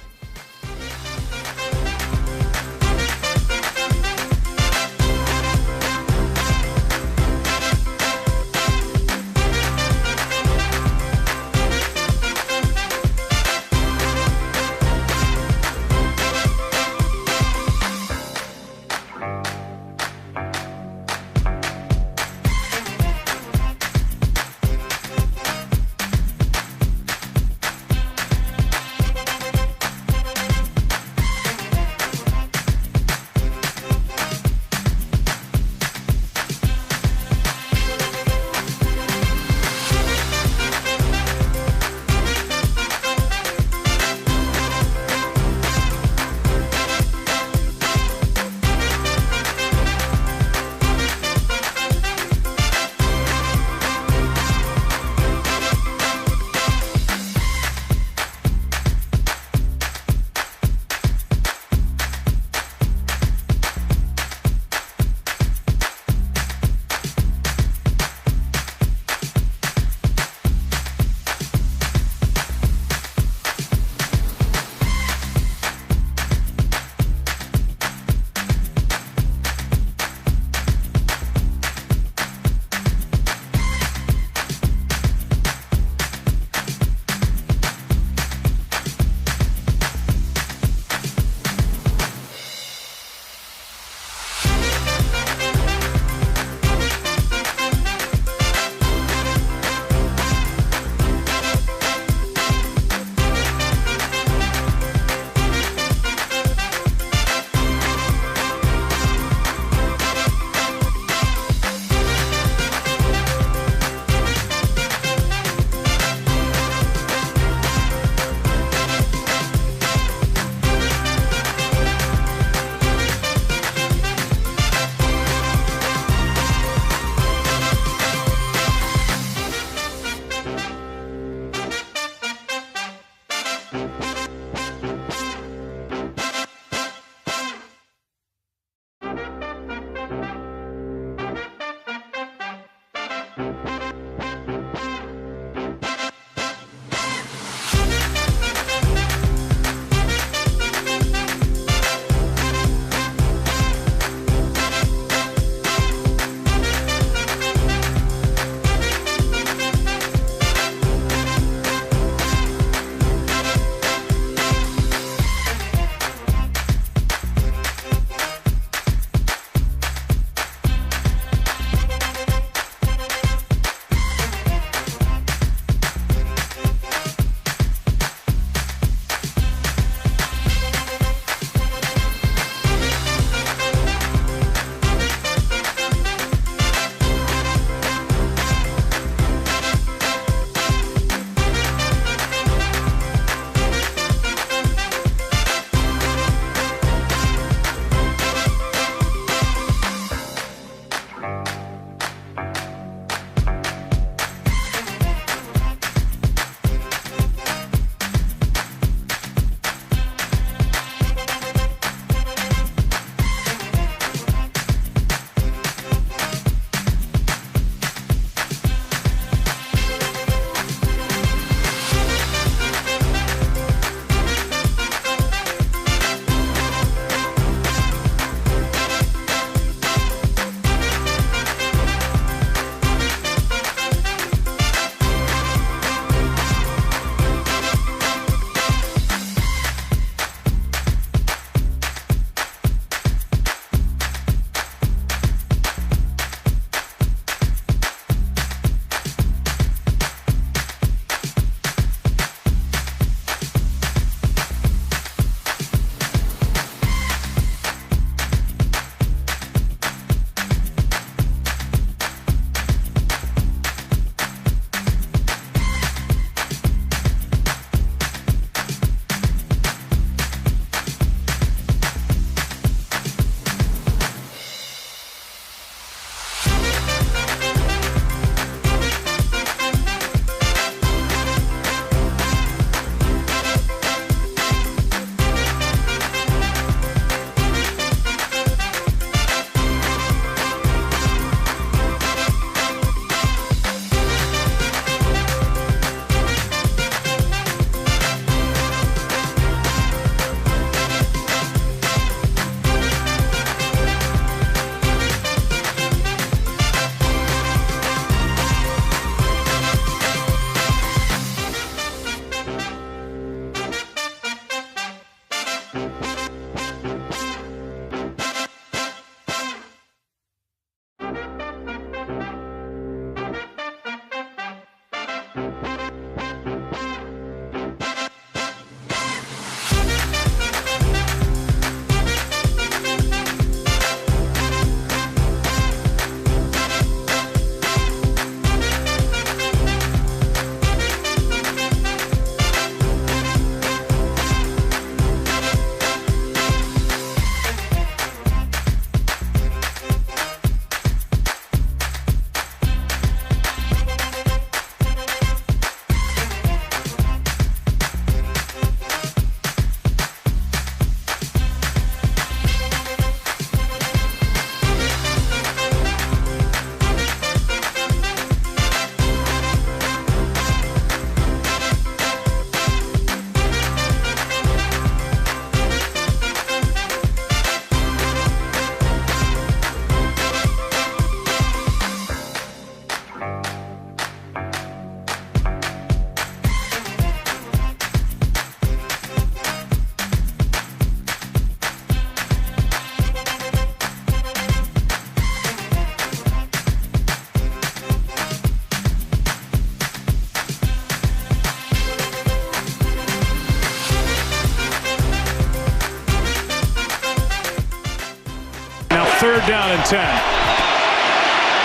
third down and 10.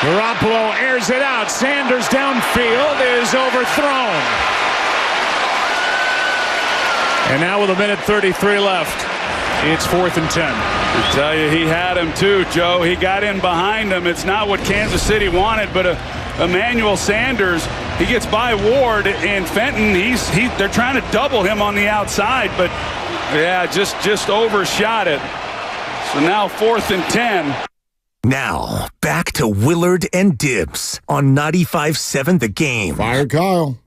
Garoppolo airs it out. Sanders downfield is overthrown. And now with 1:33 left, it's 4th and 10. I tell you, he had him too, Joe. He got in behind him. It's not what Kansas City wanted, but Emmanuel Sanders. He gets by Ward, and Fenton, they're trying to double him on the outside, but yeah, just overshot it. So now 4th and 10. Now, back to Willard and Dibbs on 95.7 The Game. Fire Kyle.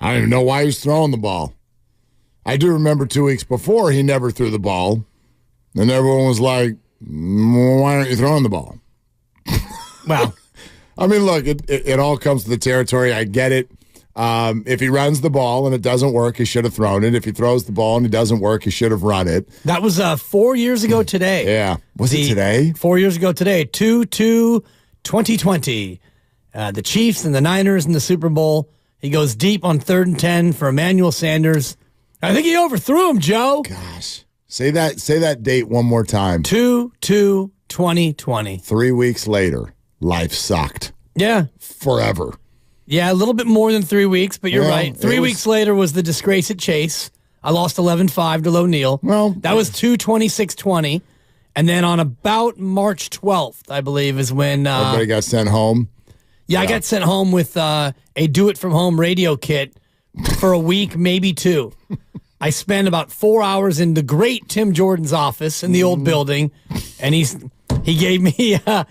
I don't even know why he's throwing the ball. I do remember 2 weeks before he never threw the ball, and everyone was like, why aren't you throwing the ball? Well, I mean, look, it all comes to the territory. I get it. If he runs the ball and it doesn't work, he should have thrown it. If he throws the ball and it doesn't work, he should have run it. That was 4 years ago today. Yeah. Was it today? 4 years ago today. 2-2-2020. The Chiefs and the Niners in the Super Bowl. He goes deep on 3rd and 10 for Emmanuel Sanders. I think he overthrew him, Joe. Gosh. Say that date one more time. 2-2-2020. 3 weeks later, life sucked. Yeah. Forever. Yeah, a little bit more than 3 weeks, but you're right. 3 weeks later was the disgrace at Chase. I lost 11-5 to Loneal. Well, that was 2-26-20. And then on about March 12th, I believe, is when everybody got sent home. Yeah, I got sent home with a do-it-from-home radio kit for a week, maybe 2. I spent about 4 hours in the great Tim Jordan's office in the old building, and he gave me a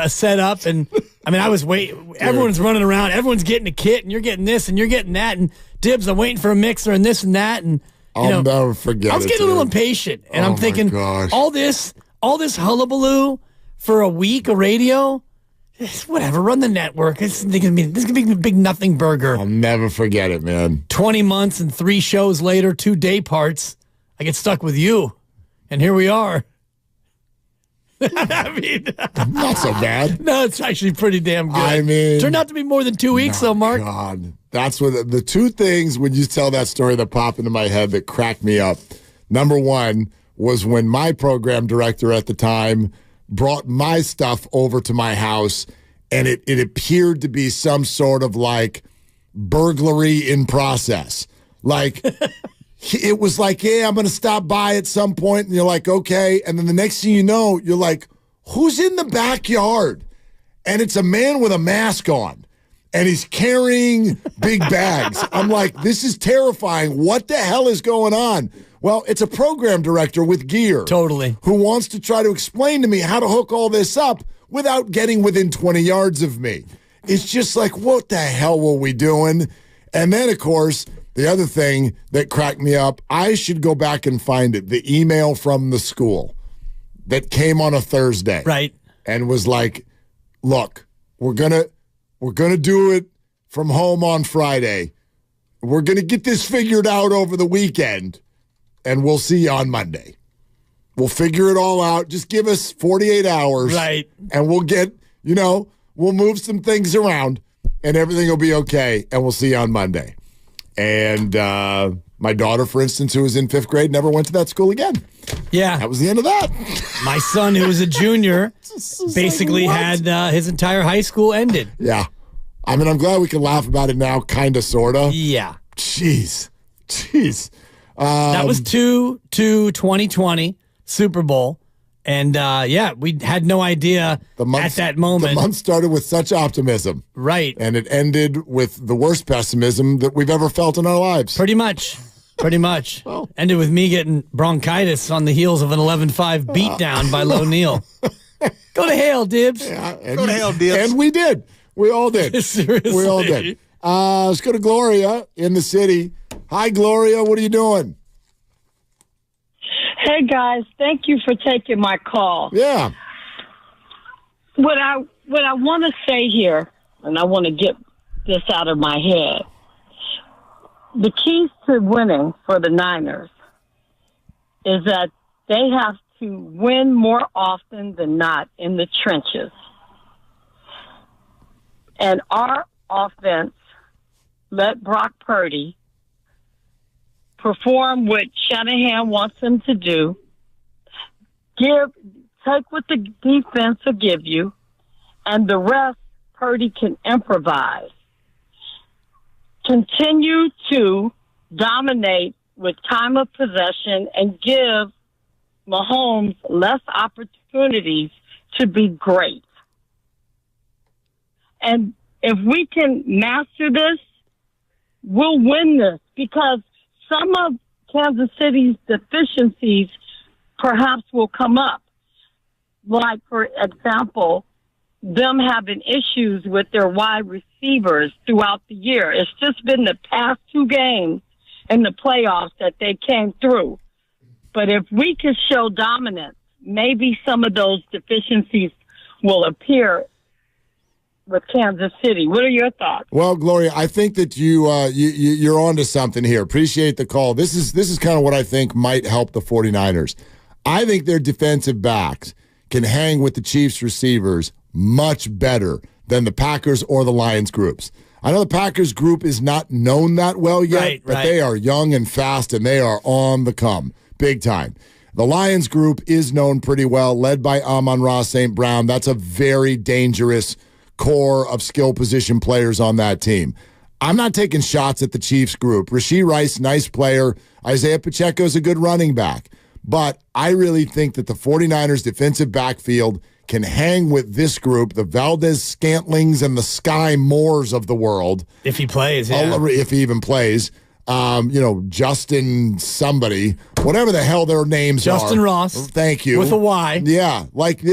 setup, and I mean I was waiting. Everyone's running around, everyone's getting a kit, and you're getting this, and you're getting that, and Dibbs, I'm waiting for a mixer and this and that, and I'll never forget. I was getting a little impatient, and I'm thinking, gosh. all this hullabaloo for a week of radio. Whatever, run the network. This is gonna be a big nothing burger. I'll never forget it, man. 20 months and 3 shows later, 2 day parts, I get stuck with you, and here we are. I mean, not so bad. No, it's actually pretty damn good. I mean, turned out to be more than 2 weeks, though, Mark. God, that's what the 2 things when you tell that story that pop into my head that cracked me up. Number 1 was when my program director at the time brought my stuff over to my house, and it appeared to be some sort of like burglary in process. Like, it was like, yeah, I'm going to stop by at some point, and you're like, okay. And then the next thing you know, you're like, who's in the backyard? And it's a man with a mask on, and he's carrying big bags. I'm like, this is terrifying. What the hell is going on? Well, it's a program director with gear. Totally. Who wants to try to explain to me how to hook all this up without getting within 20 yards of me. It's just like, what the hell were we doing? And then, of course, the other thing that cracked me up, I should go back and find it, the email from the school that came on a Thursday. Right. And was like, look, we're gonna do it from home on Friday. We're going to get this figured out over the weekend. And we'll see you on Monday. We'll figure it all out. Just give us 48 hours. Right. And we'll get, we'll move some things around and everything will be okay. And we'll see you on Monday. And my daughter, for instance, who was in 5th grade, never went to that school again. Yeah. That was the end of that. My son, who was a junior, basically had his entire high school ended. Yeah. I mean, I'm glad we can laugh about it now, kind of, sort of. Yeah. Jeez. That was 2-2-2020 Super Bowl. And, we had no idea at that moment. The month started with such optimism. Right. And it ended with the worst pessimism that we've ever felt in our lives. Pretty much. Well, ended with me getting bronchitis on the heels of an 11-5 beatdown by Loneal. Go to hell, Dibbs. Yeah, go to hell, Dibbs. And we did. We all did. Seriously. We all did. Let's go to Gloria in the city. Hi, Gloria. What are you doing? Hey, guys. Thank you for taking my call. Yeah. What I want to say here, and I want to get this out of my head, the keys to winning for the Niners is that they have to win more often than not in the trenches. And our offense let Brock Purdy perform what Shanahan wants him to do. Take what the defense will give you, and the rest Purdy can improvise. Continue to dominate with time of possession and give Mahomes less opportunities to be great. And if we can master this, we'll win this, because some of Kansas City's deficiencies perhaps will come up. Like, for example, them having issues with their wide receivers throughout the year. It's just been the past 2 games in the playoffs that they came through. But if we can show dominance, maybe some of those deficiencies will appear with Kansas City. What are your thoughts? Well, Gloria, I think that you're onto something here. Appreciate the call. This is kind of what I think might help the 49ers. I think their defensive backs can hang with the Chiefs receivers much better than the Packers or the Lions groups. I know the Packers group is not known that well yet, but they are young and fast, and they are on the come, big time. The Lions group is known pretty well, led by Amon-Ra St. Brown. That's a very dangerous core of skill position players on that team. I'm not taking shots at the Chiefs group. Rashee Rice, nice player. Isaiah Pacheco's a good running back. But I really think that the 49ers defensive backfield can hang with this group, the Valdez-Scantlings and the Sky Moores of the world. If he plays, yeah. If he even plays. Justin somebody, whatever the hell their names are. Justin Ross. Thank you. With a Y. Yeah. Like,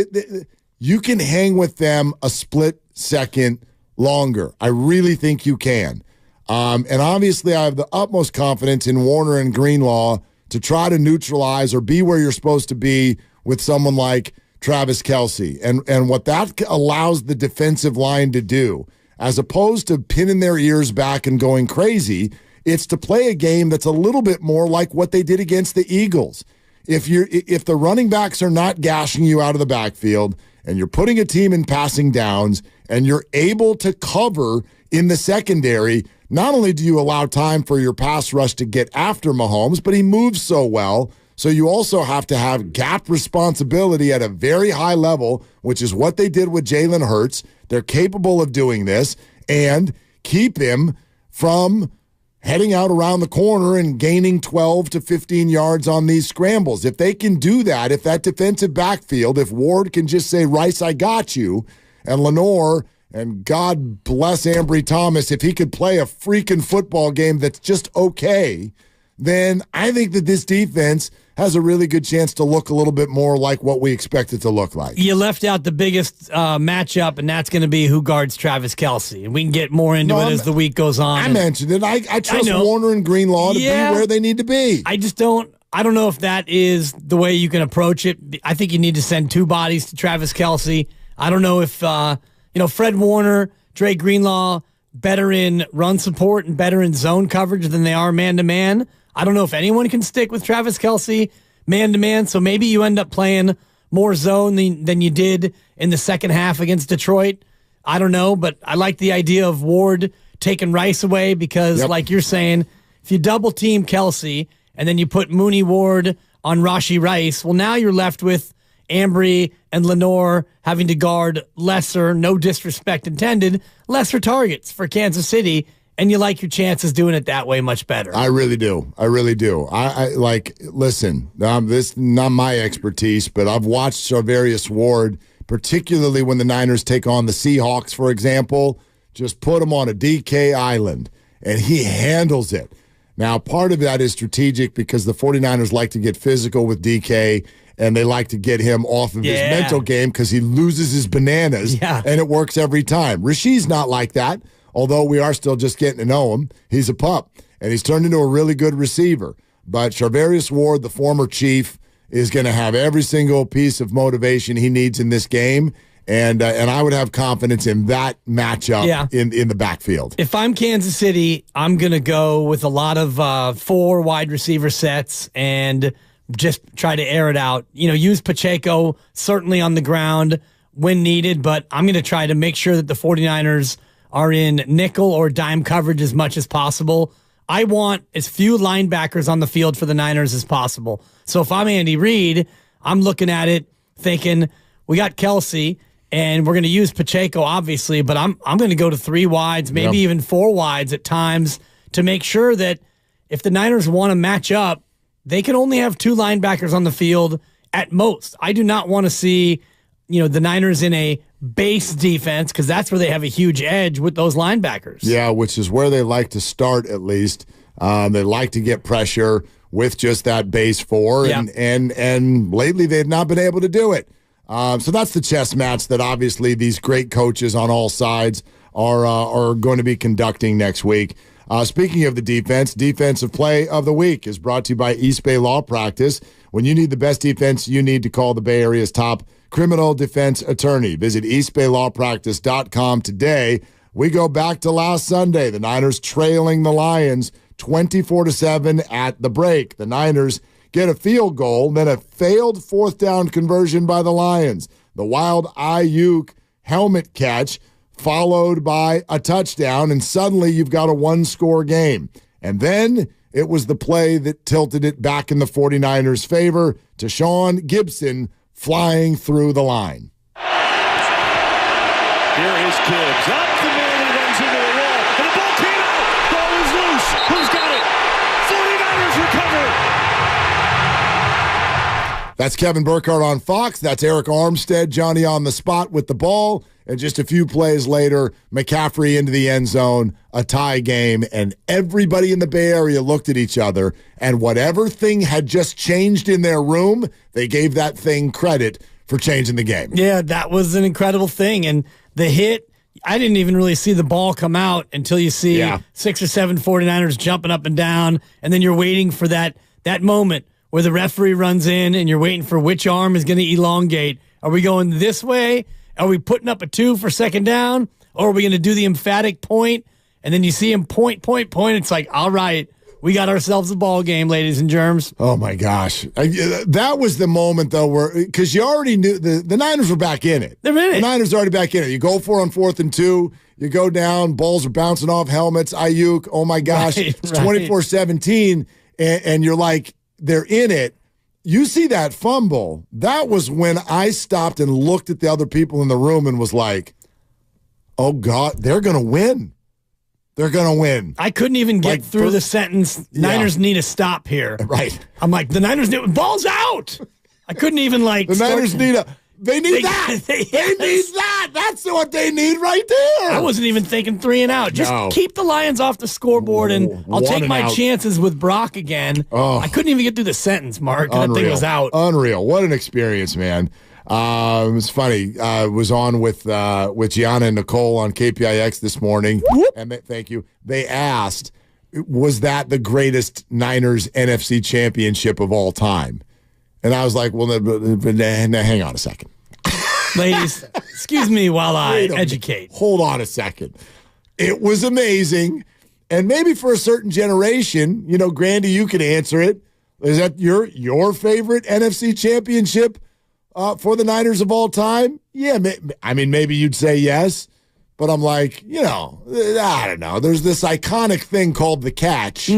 you can hang with them a split second longer. I really think you can. And obviously, I have the utmost confidence in Warner and Greenlaw to try to neutralize or be where you're supposed to be with someone like Travis Kelce. And what that allows the defensive line to do, as opposed to pinning their ears back and going crazy, it's to play a game that's a little bit more like what they did against the Eagles. If the running backs are not gashing you out of the backfield, and you're putting a team in passing downs, and you're able to cover in the secondary, not only do you allow time for your pass rush to get after Mahomes, but he moves so well, so you also have to have gap responsibility at a very high level, which is what they did with Jalen Hurts. They're capable of doing this, and keep him from heading out around the corner and gaining 12 to 15 yards on these scrambles. If they can do that, if that defensive backfield, if Ward can just say, Rice, I got you, and Lenore, and God bless Ambry Thomas, if he could play a freaking football game that's just okay, then I think that this defense has a really good chance to look a little bit more like what we expect it to look like. You left out the biggest matchup, and that's going to be who guards Travis Kelce. And we can get more into it as the week goes on. I mentioned it. I trust Warner and Greenlaw to be where they need to be. I don't know if that is the way you can approach it. I think you need to send 2 bodies to Travis Kelce. I don't know if, Fred Warner, Dre Greenlaw, better in run support and better in zone coverage than they are man-to-man. I don't know if anyone can stick with Travis Kelce man-to-man, so maybe you end up playing more zone than you did in the second half against Detroit. I don't know, but I like the idea of Ward taking Rice away because, like you're saying, if you double-team Kelce and then you put Mooney Ward on Rashee Rice, well, now you're left with Ambry and Lenore having to guard lesser, no disrespect intended, lesser targets for Kansas City, and you like your chances doing it that way much better. I really do. I really do. Listen, this is not my expertise, but I've watched Charvarius Ward, particularly when the Niners take on the Seahawks, for example. Just put him on a DK island, and he handles it. Now, part of that is strategic because the 49ers like to get physical with DK, and they like to get him off of his mental game because he loses his bananas, and it works every time. Rashee's not like that. Although we are still just getting to know him, he's a pup, and he's turned into a really good receiver. But Charvarius Ward, the former Chief, is going to have every single piece of motivation he needs in this game, and I would have confidence in that matchup in the backfield. If I'm Kansas City, I'm going to go with a lot of 4 wide receiver sets and just try to air it out. Use Pacheco certainly on the ground when needed, but I'm going to try to make sure that the 49ers are in nickel or dime coverage as much as possible. I want as few linebackers on the field for the Niners as possible. So if I'm Andy Reid, I'm looking at it thinking, we got Kelce, and we're going to use Pacheco, obviously, but I'm going to go to 3 wides, maybe even 4 wides at times to make sure that if the Niners want to match up, they can only have 2 linebackers on the field at most. I do not want to see the Niners in a base defense because that's where they have a huge edge with those linebackers. Yeah, which is where they like to start at least. They like to get pressure with just that base four, and lately they've not been able to do it. So that's the chess match that obviously these great coaches on all sides are going to be conducting next week. Speaking of the defensive play of the week is brought to you by East Bay Law Practice. When you need the best defense, you need to call the Bay Area's top criminal defense attorney. Visit eastbaylawpractice.com today. We go back to last Sunday. The Niners trailing the Lions 24-7 at the break. The Niners get a field goal, then a failed fourth down conversion by the Lions. The wild Ayuk helmet catch followed by a touchdown, and suddenly you've got a one-score game. And then it was the play that tilted it back in the 49ers' favor. Tashaun Gibson flying through the line. Here is Gibbs. Up the middle, he runs into the wall. And the ball came out. Ball is loose. Who's got it? 49ers recover. That's Kevin Burkhardt on Fox. That's Eric Armstead, Johnny on the spot with the ball. And just a few plays later, McCaffrey into the end zone, a tie game, and everybody in the Bay Area looked at each other, and whatever thing had just changed in their room, they gave that thing credit for changing the game. Yeah, that was an incredible thing. And the hit, I didn't even really see the ball come out until you see 6 or 7 49ers jumping up and down, and then you're waiting for that moment where the referee runs in and you're waiting for which arm is going to elongate. Are we going this way? Are we putting up a 2 for second down? Or are we going to do the emphatic point? And then you see him point. It's like, all right, we got ourselves a ball game, ladies and germs. Oh, my gosh. That was the moment, though, where because you already knew the Niners were back in it. They're in it. The Niners are already back in it. You go for it on 4th and 2. You go down. Balls are bouncing off helmets. Ayuk, oh, my gosh. It's 24-17. And you're like, they're in it. You see that fumble. That was when I stopped and looked at the other people in the room and was like, oh, God, they're going to win. They're going to win. I couldn't even get through the sentence, Niners need a stop here. Right. I'm like, the Niners need, ball's out. I couldn't even The Niners need that. They need that. That's what they need right there. I wasn't even thinking 3 and out. Just keep the Lions off the scoreboard, and I'll take my chances with Brock again. Oh. I couldn't even get through the sentence, Mark. That thing was out. Unreal. What an experience, man. It was funny. I was on with Gianna and Nicole on KPIX this morning. And thank you. They asked, was that the greatest Niners NFC championship of all time? And I was like, well, hang on a second. Ladies, excuse me while I educate. Hold on a second. It was amazing. And maybe for a certain generation, Grandy, you can answer it. Is that your favorite NFC championship for the Niners of all time? Yeah, I mean, maybe you'd say yes. But I'm like, I don't know. There's this iconic thing called the catch.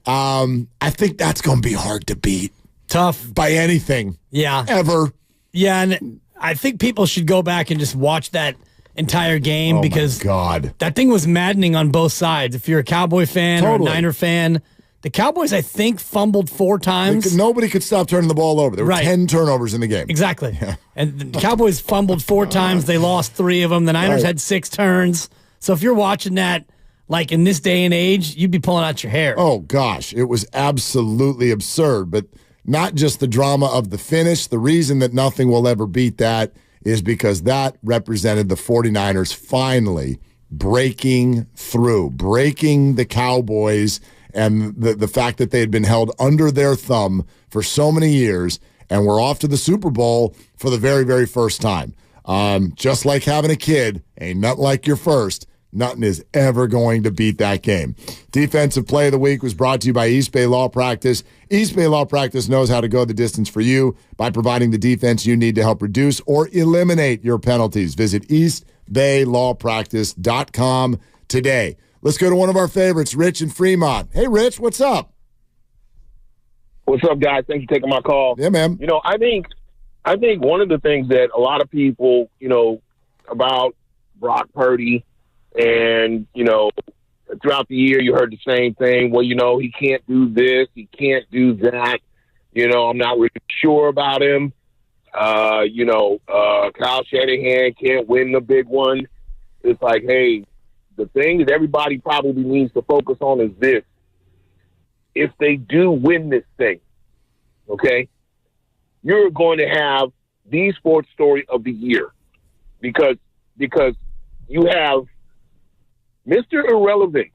I think that's going to be hard to beat. Tough. By anything. Yeah. Ever. Yeah, and I think people should go back and just watch that entire game because that thing was maddening on both sides. If you're a Cowboy fan or a Niner fan, the Cowboys, I think, fumbled 4 times. Nobody could stop turning the ball over. There were 10 turnovers in the game. Exactly. Yeah. And the Cowboys fumbled 4 times. They lost 3 of them. The Niners had 6 turns. So if you're watching that, like in this day and age, you'd be pulling out your hair. Oh, gosh. It was absolutely absurd. But not just the drama of the finish. The reason that nothing will ever beat that is because that represented the 49ers finally breaking through, breaking the Cowboys and the fact that they had been held under their thumb for so many years and were off to the Super Bowl for the very, very first time. Just like having a kid, ain't nothing like your first. Nothing is ever going to beat that game. Defensive Play of the Week was brought to you by East Bay Law Practice. East Bay Law Practice knows how to go the distance for you by providing the defense you need to help reduce or eliminate your penalties. Visit eastbaylawpractice.com today. Let's go to one of our favorites, Rich in Fremont. Hey, Rich, what's up? What's up, guys? Thanks for taking my call. Yeah, man. I think one of the things that a lot of people, about Brock Purdy, and, throughout the year, you heard the same thing. Well, he can't do this. He can't do that. I'm not really sure about him. Kyle Shanahan can't win the big one. It's like, hey, the thing that everybody probably needs to focus on is this. If they do win this thing, okay, you're going to have the sports story of the year because you have Mr. Irrelevant,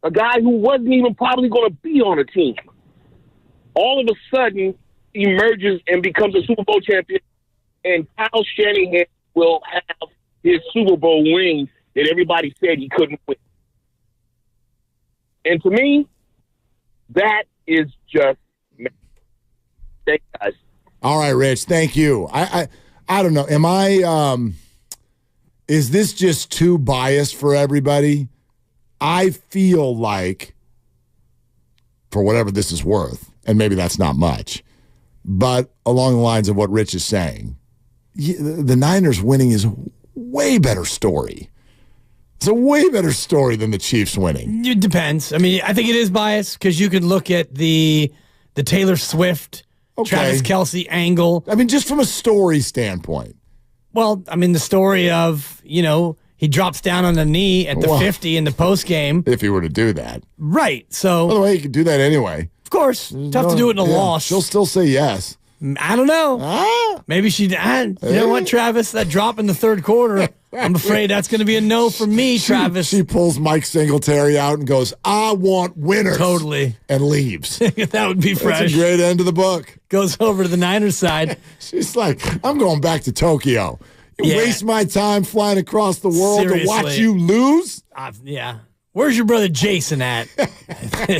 a guy who wasn't even probably going to be on a team, all of a sudden emerges and becomes a Super Bowl champion, and Kyle Shanahan will have his Super Bowl ring that everybody said he couldn't win. And to me, that is just thank you guys. All right, Rich, thank you. I don't know. Am I is this just too biased for everybody? I feel like, for whatever this is worth, and maybe that's not much, but along the lines of what Rich is saying, the Niners winning is a way better story. It's a way better story than the Chiefs winning. It depends. I mean, I think it is biased because you can look at the Taylor Swift, Travis Kelce angle. I mean, just from a story standpoint. Well, I mean, the story of, he drops down on the knee at the 50 in the postgame. If he were to do that. Right. So, by the way, he could do that anyway. Of course. Tough to do it in a loss. She'll still say yes. I don't know. Maybe she did. You know what, Travis? That drop in the third quarter, I'm afraid that's going to be a no for me, Travis. She pulls Mike Singletary out and goes, I want winners. Totally. And leaves. That would be fresh. That's a great end of the book. Goes over to the Niners side. She's like, I'm going back to Tokyo. You waste my time flying across the world to watch you lose? Yeah. Where's your brother Jason at?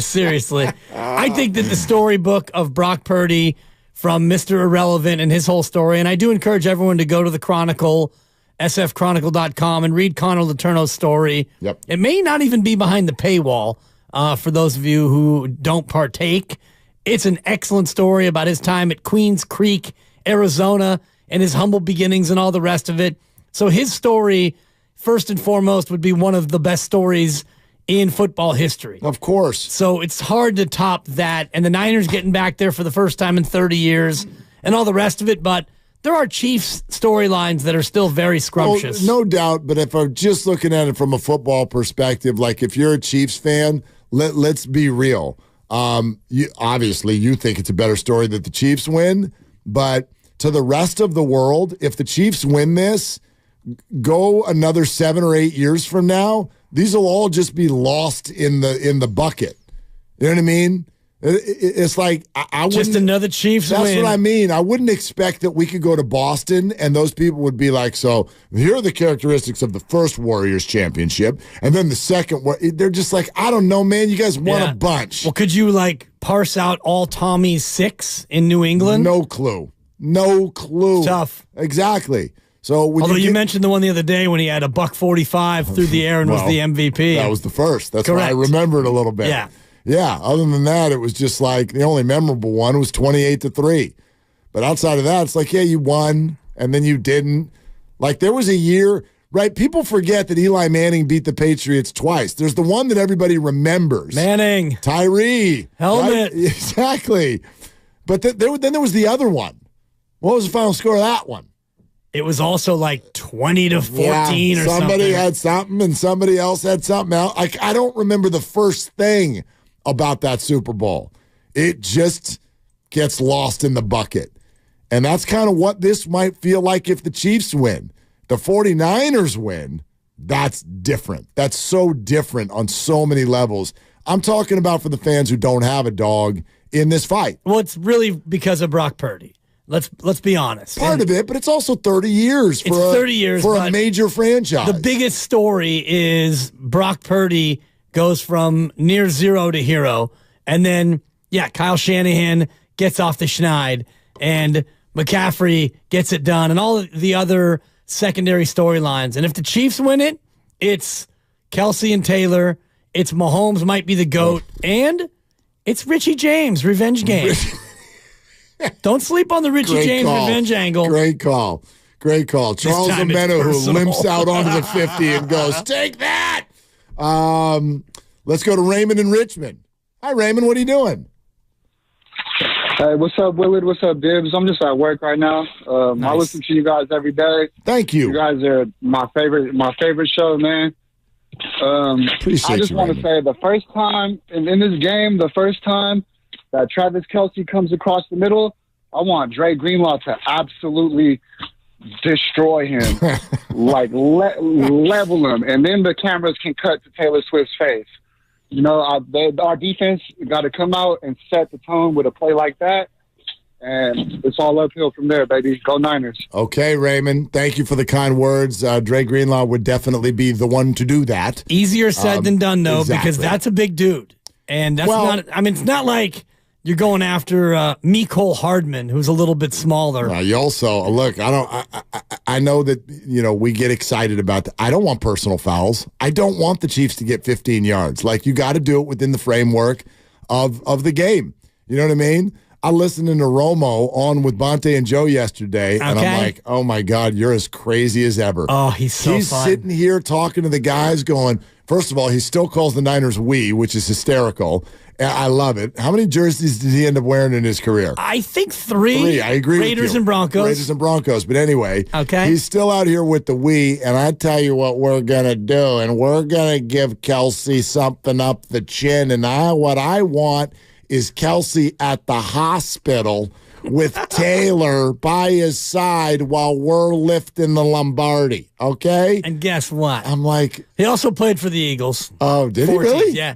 Seriously. I think that the storybook of Brock Purdy from Mr. Irrelevant and his whole story, and I do encourage everyone to go to the Chronicle, sfchronicle.com, and read Connor Letourneau's story. Yep. It may not even be behind the paywall for those of you who don't partake. It's an excellent story about his time at Queens Creek, Arizona, and his humble beginnings and all the rest of it. So his story, first and foremost, would be one of the best stories in football history. Of course. So it's hard to top that. And the Niners getting back there for the first time in 30 years and all the rest of it. But there are Chiefs storylines that are still very scrumptious. Well, no doubt. But if I'm just looking at it from a football perspective, like if you're a Chiefs fan, let's be real. Obviously, you think it's a better story that the Chiefs win. But to the rest of the world, if the Chiefs win this, go another 7 or 8 years from now, these will all just be lost in the bucket. You know what I mean? It's like I wouldn't. Just another Chiefs win. That's what I mean. I wouldn't expect that we could go to Boston and those people would be like, so here are the characteristics of the first Warriors championship, and then the second. They're just like, I don't know, man. You guys won a bunch. Well, could you parse out all Tommy's 6 in New England? No clue. No clue. Tough. Exactly. So although you mentioned the one the other day when he had a $145 through the air and was the MVP. That was the first. That's Correct. why I remember it a little bit. Yeah. Yeah. Other than that, it was just like the only memorable one was 28-3. But outside of that, it's like, yeah, you won and then you didn't. Like there was a year, right? People forget that Eli Manning beat the Patriots twice. There's the one that everybody remembers. Manning. Tyree. Helmet. Right? Exactly. But then there was the other one. What was the final score of that one? It was also 20-14 or something. Somebody had something and somebody else had something else. I don't remember the first thing about that Super Bowl. It just gets lost in the bucket. And that's kind of what this might feel like if the Chiefs win. The 49ers win, that's different. That's so different on so many levels. I'm talking about for the fans who don't have a dog in this fight. Well, it's really because of Brock Purdy. Let's be honest. Part of it, but it's also 30 years for 30 years for a major franchise. The biggest story is Brock Purdy goes from near zero to hero, and then Kyle Shanahan gets off the schneid, and McCaffrey gets it done, and all the other secondary storylines. And if the Chiefs win it, it's Kelce and Taylor. It's Mahomes might be the GOAT, and it's Richie James revenge game. Don't sleep on the Richie James revenge angle. Great call. Great call. Charles Omena, who limps out onto the 50 and goes, take that. Let's go to Raymond in Richmond. Hi, Raymond. What are you doing? Hey, what's up, Willard? What's up, Dibs? I'm just at work right now. I listen to you guys every day. Thank you. You guys are my favorite show, man. Appreciate I just you, want to Raymond. say the first time in this game, the first time that Travis Kelce comes across the middle, I want Dre Greenlaw to absolutely destroy him, like level him, and then the cameras can cut to Taylor Swift's face. You know, our defense got to come out and set the tone with a play like that, and it's all uphill from there, baby. Go Niners. Okay, Raymond, thank you for the kind words. Dre Greenlaw would definitely be the one to do that. Easier said than done, though, exactly. because that's a big dude. And that's not, I mean, it's not like you're going after Mecole Hardman, who's a little bit smaller. You also, look, I know that, you know, we get excited about that. I don't want personal fouls. I don't want the Chiefs to get 15 yards. Like, you got to do it within the framework of the game. You know what I mean? I listened to Romo on with Bonte and Joe yesterday, and I'm like, oh, my God, you're as crazy as ever. Oh, he's so He's fun. sitting here talking to the guys going, first of all, he still calls the Niners we, which is hysterical. I love it. How many jerseys did he end up wearing in his career? I think three. I agree with you. Raiders and Broncos. Raiders and Broncos. But anyway, okay, he's still out here with the we, and I tell you what we're going to do, and we're going to give Kelce something up the chin, and what I want is Kelce at the hospital with Taylor by his side while we're lifting the Lombardi, okay? And guess what? I'm like... He also played for the Eagles. Oh, did he really? Yeah.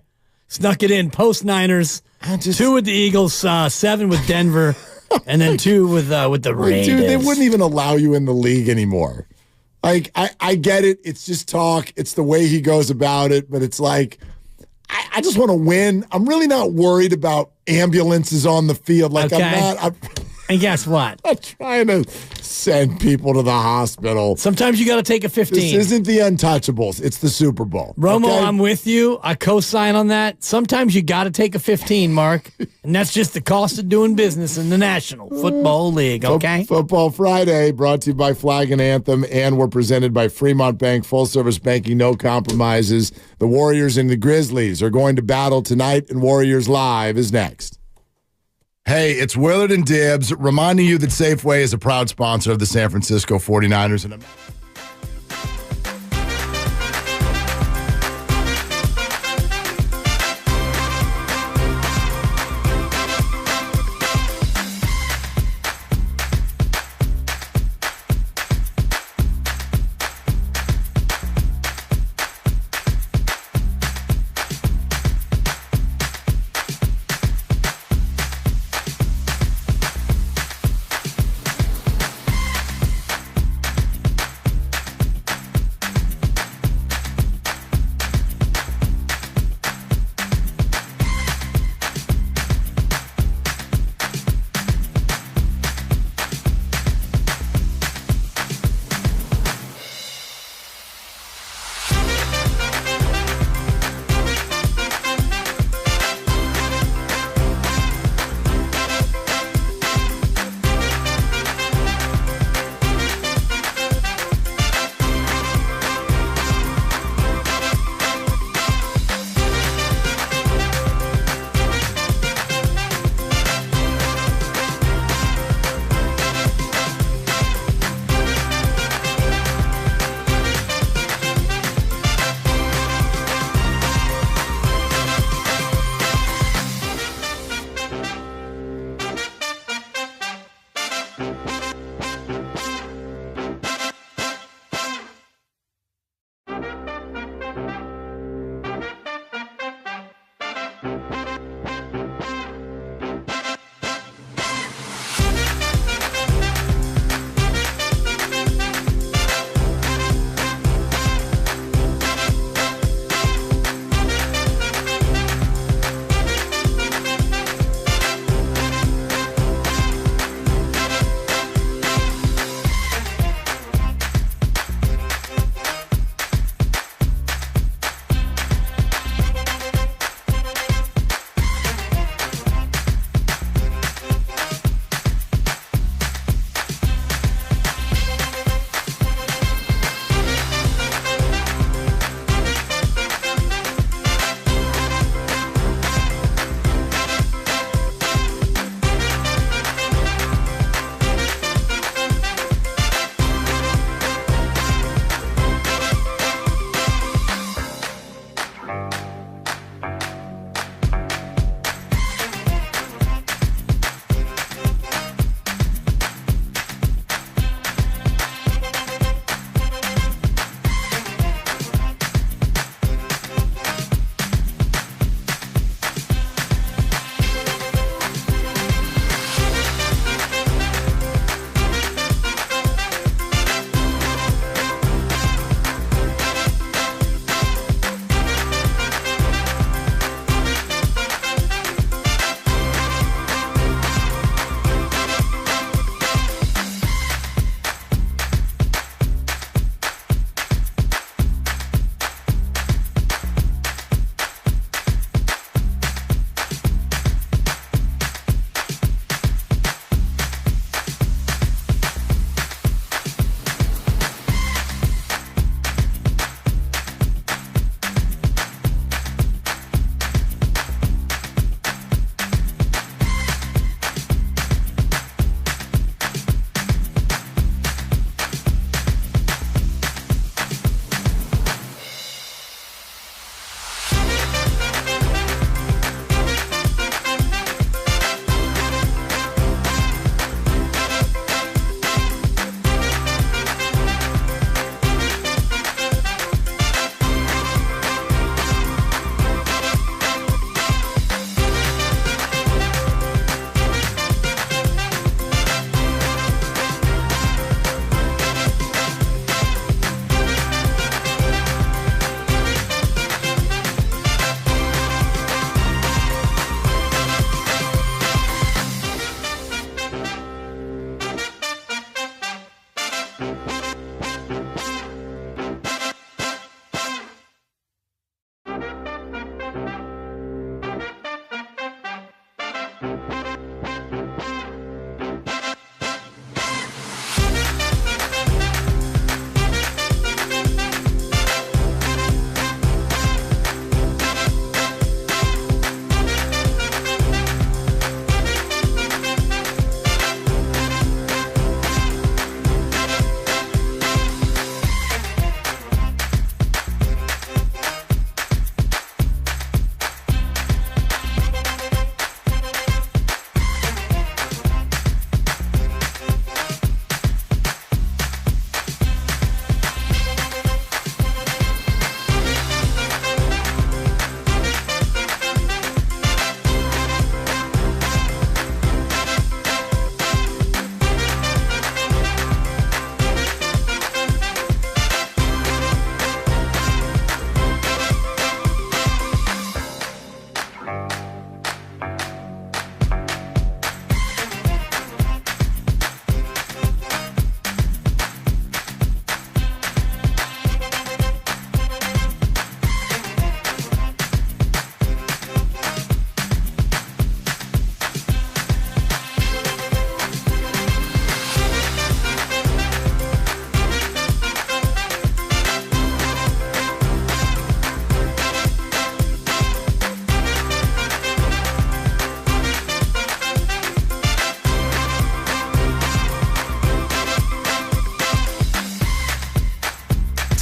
Snuck it in post-Niners. 2 with the Eagles, 7 with Denver, and then 2 with the Raiders. Dude, they wouldn't even allow you in the league anymore. Like, I get it. It's just talk. It's the way he goes about it. But it's like, I just want to win. I'm really not worried about ambulances on the field. Like, I'm and guess what? I'm trying to send people to the hospital. Sometimes you got to take a 15. This isn't the Untouchables. It's the Super Bowl. Romo, okay? I'm with you. I co-sign on that. Sometimes you got to take a 15, Mark. And that's just the cost of doing business in the National Football League, okay? Football Friday, brought to you by Flag and Anthem, and we're presented by Fremont Bank, full-service banking, no compromises. The Warriors and the Grizzlies are going to battle tonight, and Warriors Live is next. Hey, it's Willard and Dibs, reminding you that Safeway is a proud sponsor of the San Francisco 49ers. And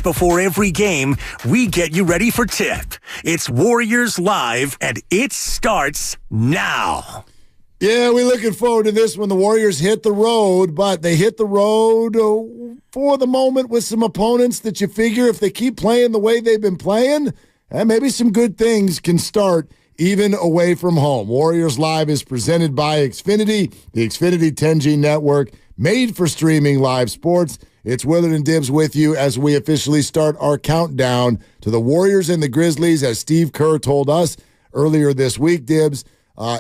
Before every game, we get you ready for tip. It's Warriors Live, and it starts now. Yeah, we're looking forward to this when the Warriors hit the road, but they hit the road for the moment with some opponents that you figure if they keep playing the way they've been playing, maybe some good things can start even away from home. Warriors Live is presented by Xfinity, the Xfinity 10G network, made for streaming live sports. It's Willard and Dibbs with you as we officially start our countdown to the Warriors and the Grizzlies. As Steve Kerr told us earlier this week, Dibbs,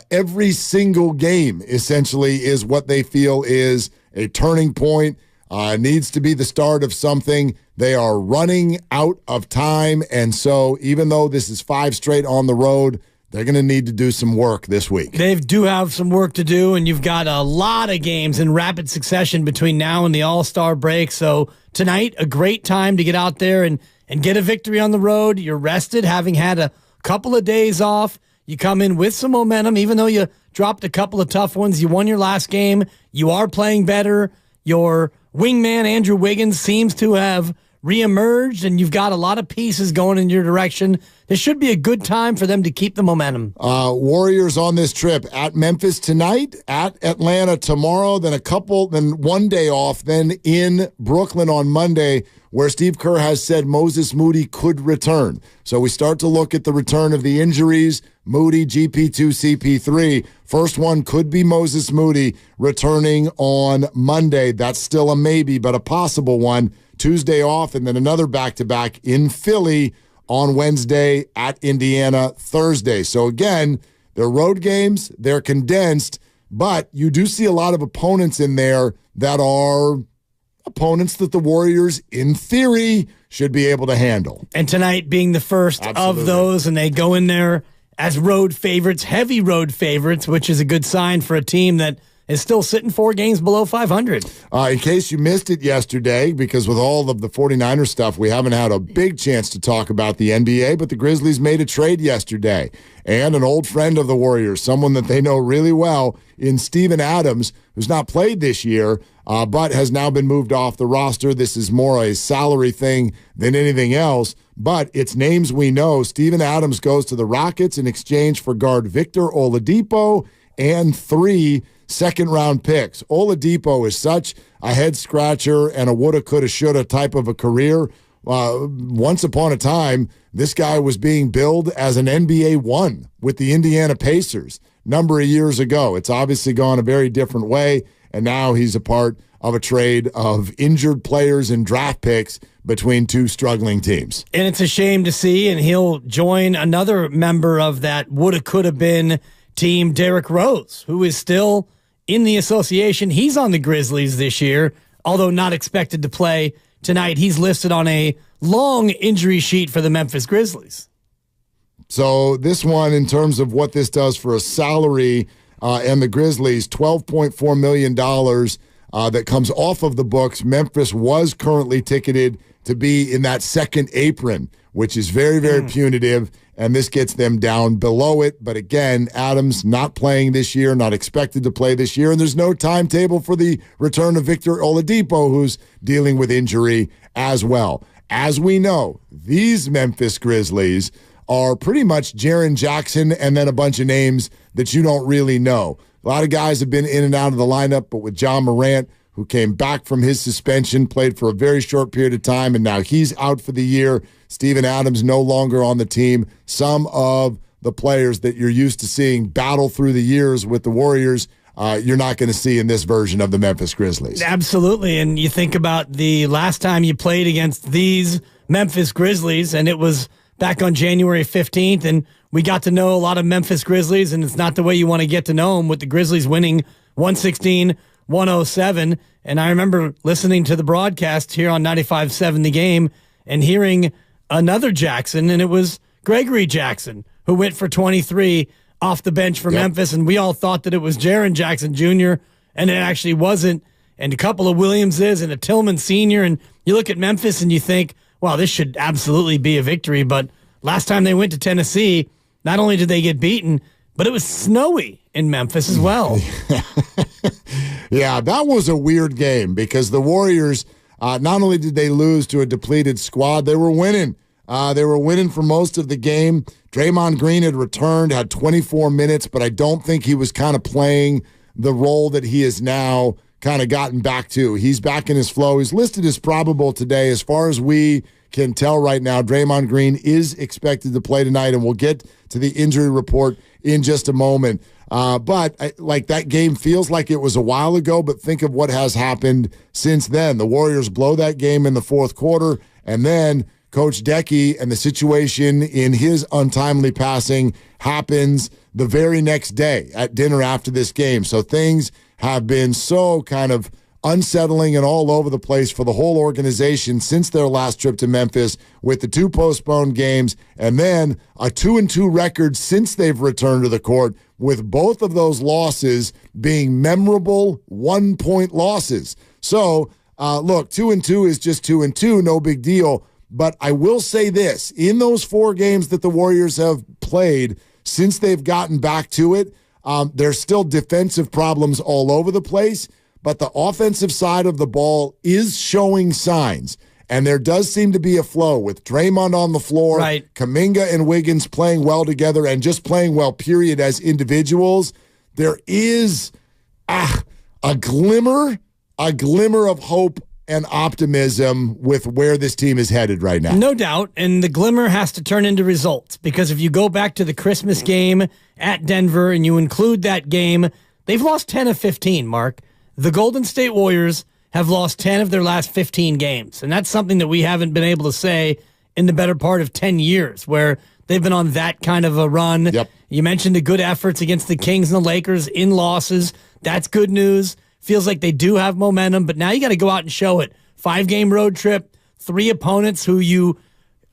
every single game essentially is what they feel is a turning point, needs to be the start of something. They are running out of time, and so even though this is 5 straight on the road, they're going to need to do some work this week. They do have some work to do, and you've got a lot of games in rapid succession between now and the All-Star break. So tonight, a great time to get out there and get a victory on the road. You're rested, having had a couple of days off. You come in with some momentum, even though you dropped a couple of tough ones. You won your last game. You are playing better. Your wingman, Andrew Wiggins, seems to have reemerged, and you've got a lot of pieces going in your direction. This should be a good time for them to keep the momentum. Warriors on this trip at Memphis tonight, at Atlanta tomorrow, then one day off, then in Brooklyn on Monday, where Steve Kerr has said Moses Moody could return. So we start to look at the return of the injuries. Moody, GP2, CP3. First one could be Moses Moody returning on Monday. That's still a maybe, but a possible one. Tuesday off, and then another back-to-back in Philly on Wednesday, at Indiana Thursday. So again, they're road games, they're condensed, but you do see a lot of opponents in there that are opponents that the Warriors, in theory, should be able to handle. And tonight being the first of those, and they go in there as road favorites, heavy road favorites, which is a good sign for a team that is still sitting 4 games below 500. In case you missed it yesterday, because with all of the 49ers stuff, we haven't had a big chance to talk about the NBA, but the Grizzlies made a trade yesterday. And an old friend of the Warriors, someone that they know really well, in Steven Adams, who's not played this year, but has now been moved off the roster. This is more a salary thing than anything else, but it's names we know. Steven Adams goes to the Rockets in exchange for guard Victor Oladipo and 3 second-round picks. Oladipo is such a head-scratcher and a woulda, coulda, shoulda type of a career. Once upon a time, this guy was being billed as an NBA 1 with the Indiana Pacers a number of years ago. It's obviously gone a very different way, and now he's a part of a trade of injured players and draft picks between 2 struggling teams. And it's a shame to see, and he'll join another member of that woulda, coulda been team, Derrick Rose, who is still in the association. He's on the Grizzlies this year, although not expected to play tonight. He's listed on a long injury sheet for the Memphis Grizzlies. So this one, in terms of what this does for a salary and the Grizzlies, $12.4 million that comes off of the books. Memphis was currently ticketed to be in that second apron, which is very, very punitive, and this gets them down below it. But again, Adams not playing this year, not expected to play this year, and there's no timetable for the return of Victor Oladipo, who's dealing with injury as well. As we know, these Memphis Grizzlies are pretty much Jaren Jackson and then a bunch of names that you don't really know. A lot of guys have been in and out of the lineup, but with John Morant, who came back from his suspension, played for a very short period of time, and now he's out for the year. Steven Adams no longer on the team. Some of the players that you're used to seeing battle through the years with the Warriors, you're not going to see in this version of the Memphis Grizzlies. Absolutely, and you think about the last time you played against these Memphis Grizzlies, and it was back on January 15th, and we got to know a lot of Memphis Grizzlies, and it's not the way you want to get to know them, with the Grizzlies winning 116-107. And I remember listening to the broadcast here on 95.7 The Game and hearing another Jackson, and it was Gregory Jackson, who went for 23 off the bench for Memphis, and we all thought that it was Jaren Jackson Jr., and it actually wasn't. And a couple of Williamses and a Tillman Sr., and you look at Memphis and you think, wow, this should absolutely be a victory. But last time they went to Tennessee, not only did they get beaten, but it was snowy in Memphis as well. Yeah, that was a weird game because the Warriors, not only did they lose to a depleted squad, they were winning. They were winning for most of the game. Draymond Green had returned, had 24 minutes, but I don't think he was kind of playing the role that he is now kind of gotten back to. He's back in his flow. He's listed as probable today. As far as we can tell right now, Draymond Green is expected to play tonight, and we'll get to the injury report in just a moment. But that game feels like it was a while ago, but think of what has happened since then. The Warriors blow that game in the fourth quarter, and then Coach Decky and the situation in his untimely passing happens the very next day at dinner after this game. So things have been so kind of unsettling and all over the place for the whole organization since their last trip to Memphis, with the 2 postponed games and then a 2-2 record since they've returned to the court, with both of those losses being memorable 1-point losses. So, look, 2-2 is just 2-2, no big deal. But I will say this, in those 4 games that the Warriors have played since they've gotten back to it, there's still defensive problems all over the place, but the offensive side of the ball is showing signs. And there does seem to be a flow with Draymond on the floor, right, Kuminga and Wiggins playing well together and just playing well, period, as individuals. There is a glimmer of hope and optimism with where this team is headed right now. No doubt, and the glimmer has to turn into results, because if you go back to the Christmas game at Denver and you include that game, they've lost 10 of 15, Mark. The Golden State Warriors have lost 10 of their last 15 games, and that's something that we haven't been able to say in the better part of 10 years, where they've been on that kind of a run. Yep. You mentioned the good efforts against the Kings and the Lakers in losses. That's good news. Feels like they do have momentum, but now you got to go out and show it. 5-game road trip, 3 opponents who you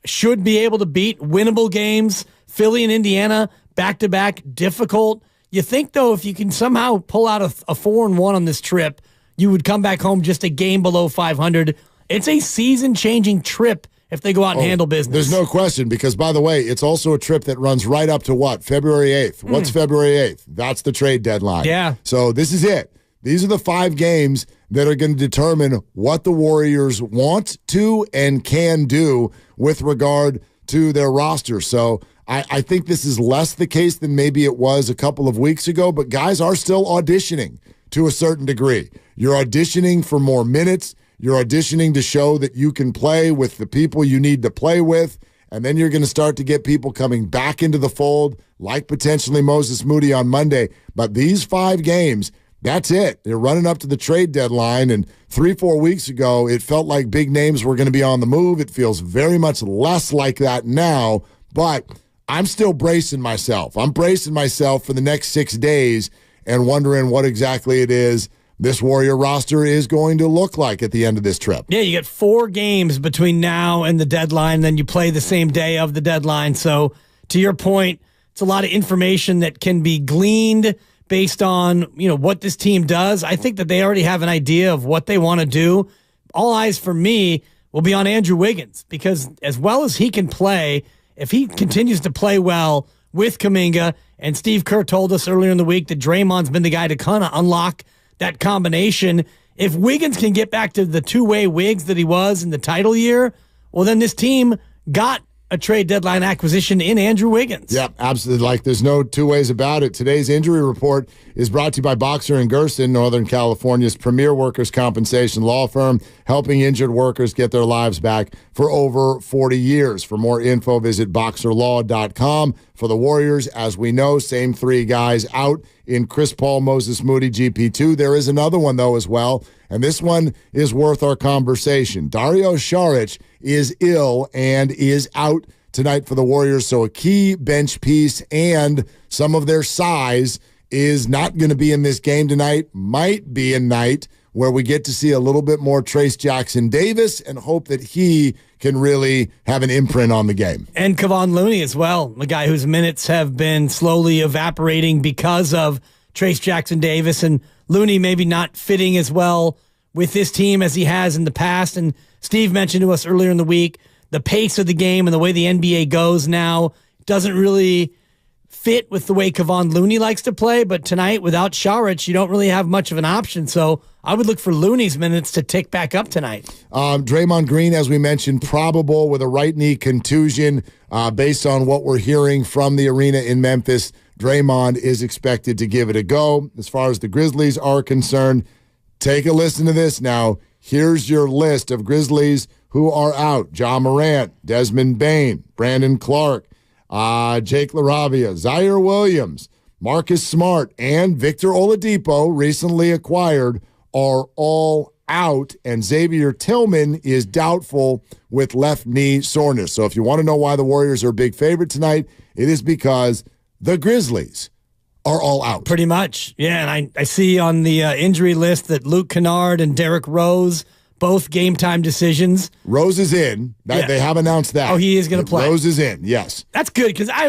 should be able to beat, winnable games. Philly and Indiana, back-to-back, difficult. You think, though, if you can somehow pull out a 4-1 on this trip, you would come back home just a game below 500. It's a season-changing trip if they go out and handle business. There's no question, because, by the way, it's also a trip that runs right up to what? February 8th. What's February 8th? That's the trade deadline. Yeah. So this is it. These are the 5 games that are going to determine what the Warriors want to and can do with regard to their roster. So I think this is less the case than maybe it was a couple of weeks ago, but guys are still auditioning to a certain degree. You're auditioning for more minutes. You're auditioning to show that you can play with the people you need to play with, and then you're going to start to get people coming back into the fold, like potentially Moses Moody on Monday. But these 5 games, that's it. They're running up to the trade deadline, and 3-4 weeks ago, it felt like big names were going to be on the move. It feels very much less like that now, but I'm still bracing myself. I'm bracing myself for the next 6 days and wondering what exactly it is this Warrior roster is going to look like at the end of this trip. Yeah, you get 4 games between now and the deadline, then you play the same day of the deadline. So to your point, it's a lot of information that can be gleaned based on, what this team does. I think that they already have an idea of what they want to do. All eyes for me will be on Andrew Wiggins, because as well as he can play, if he continues to play well with Kuminga, and Steve Kerr told us earlier in the week that Draymond's been the guy to kind of unlock that combination. If Wiggins can get back to the two-way Wiggs that he was in the title year, well, then this team got a trade deadline acquisition in Andrew Wiggins. Yep, absolutely. Like, there's no two ways about it. Today's injury report is brought to you by Boxer & Gerson, Northern California's premier workers' compensation law firm, helping injured workers get their lives back for over 40 years. For more info, visit boxerlaw.com. For the Warriors, as we know, same three guys out in Chris Paul, Moses Moody, GP2. There is another one, though, as well, and this one is worth our conversation. Dario Saric is ill and is out tonight for the Warriors, so a key bench piece and some of their size is not going to be in this game tonight. Might be a night where we get to see a little bit more Trayce Jackson-Davis and hope that he can really have an imprint on the game. And Kevon Looney as well, a guy whose minutes have been slowly evaporating because of Trayce Jackson-Davis, and Looney maybe not fitting as well with this team as he has in the past. And Steve mentioned to us earlier in the week, the pace of the game and the way the NBA goes now doesn't really fit with the way Kevon Looney likes to play. But tonight, without Saric, you don't really have much of an option. So I would look for Looney's minutes to tick back up tonight. Draymond Green, as we mentioned, probable with a right knee contusion. Based on what we're hearing from the arena in Memphis, Draymond is expected to give it a go. As far as the Grizzlies are concerned, take a listen to this now. Here's your list of Grizzlies who are out. Ja Morant, Desmond Bane, Brandon Clark, Jake LaRavia, Zaire Williams, Marcus Smart, and Victor Oladipo, recently acquired, are all out, and Xavier Tillman is doubtful with left knee soreness. So if you want to know why the Warriors are a big favorite tonight, it is because the Grizzlies are all out. Pretty much, yeah. And I see on the injury list that Luke Kennard and Derrick Rose, both game-time decisions. Rose is in. They have announced that. Oh, he is going to play. Rose is in, yes. That's good, because I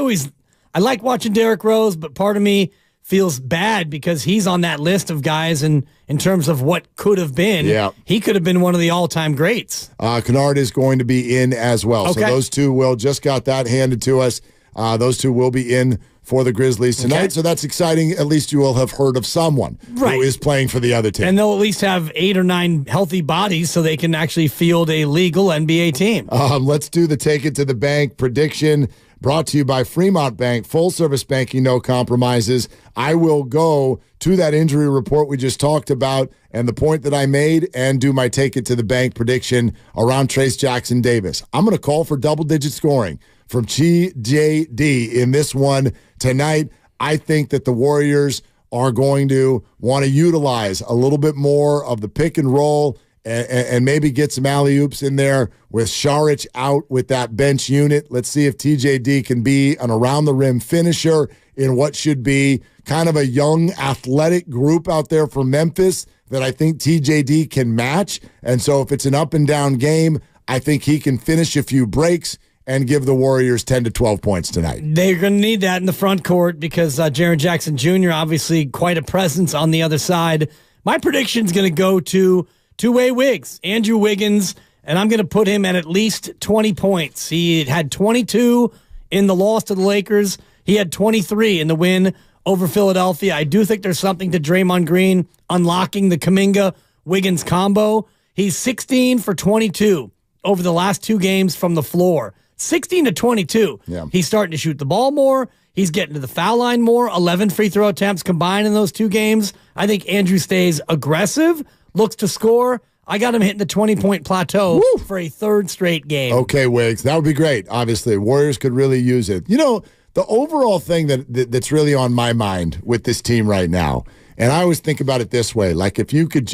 like watching Derrick Rose, but part of me feels bad because he's on that list of guys, and in terms of what could have been, he could have been one of the all-time greats. Kennard is going to be in as well. Okay. So those two just got that handed to us. Those two will be in for the Grizzlies tonight. Okay. So that's exciting. At least you will have heard of someone who is playing for the other team. And they'll at least have 8 or 9 healthy bodies so they can actually field a legal NBA team. Let's do the Take It to the Bank prediction, brought to you by Fremont Bank. Full service banking, no compromises. I will go to that injury report we just talked about and the point that I made and do my Take It to the Bank prediction around Trayce Jackson-Davis. I'm going to call for double-digit scoring from TJD in this one tonight. I think that the Warriors are going to want to utilize a little bit more of the pick and roll and maybe get some alley-oops in there with Saric out with that bench unit. Let's see if TJD can be an around-the-rim finisher in what should be kind of a young, athletic group out there for Memphis that I think TJD can match. And so if it's an up-and-down game, I think he can finish a few breaks and give the Warriors 10 to 12 points tonight. They're going to need that in the front court because Jaren Jackson Jr., obviously quite a presence on the other side. My prediction is going to go to two-way Wiggs, Andrew Wiggins, and I'm going to put him at least 20 points. He had 22 in the loss to the Lakers. He had 23 in the win over Philadelphia. I do think there's something to Draymond Green unlocking the Kuminga-Wiggins combo. He's 16 for 22 over the last 2 games from the floor. 16 to 22. Yeah. He's starting to shoot the ball more. He's getting to the foul line more. 11 free throw attempts combined in those 2 games. I think Andrew stays aggressive, looks to score. I got him hitting the 20-point plateau for a 3rd straight game. Okay, Wiggs. That would be great. Obviously, Warriors could really use it. You know, the overall thing that's really on my mind with this team right now, and I always think about it this way, like if you could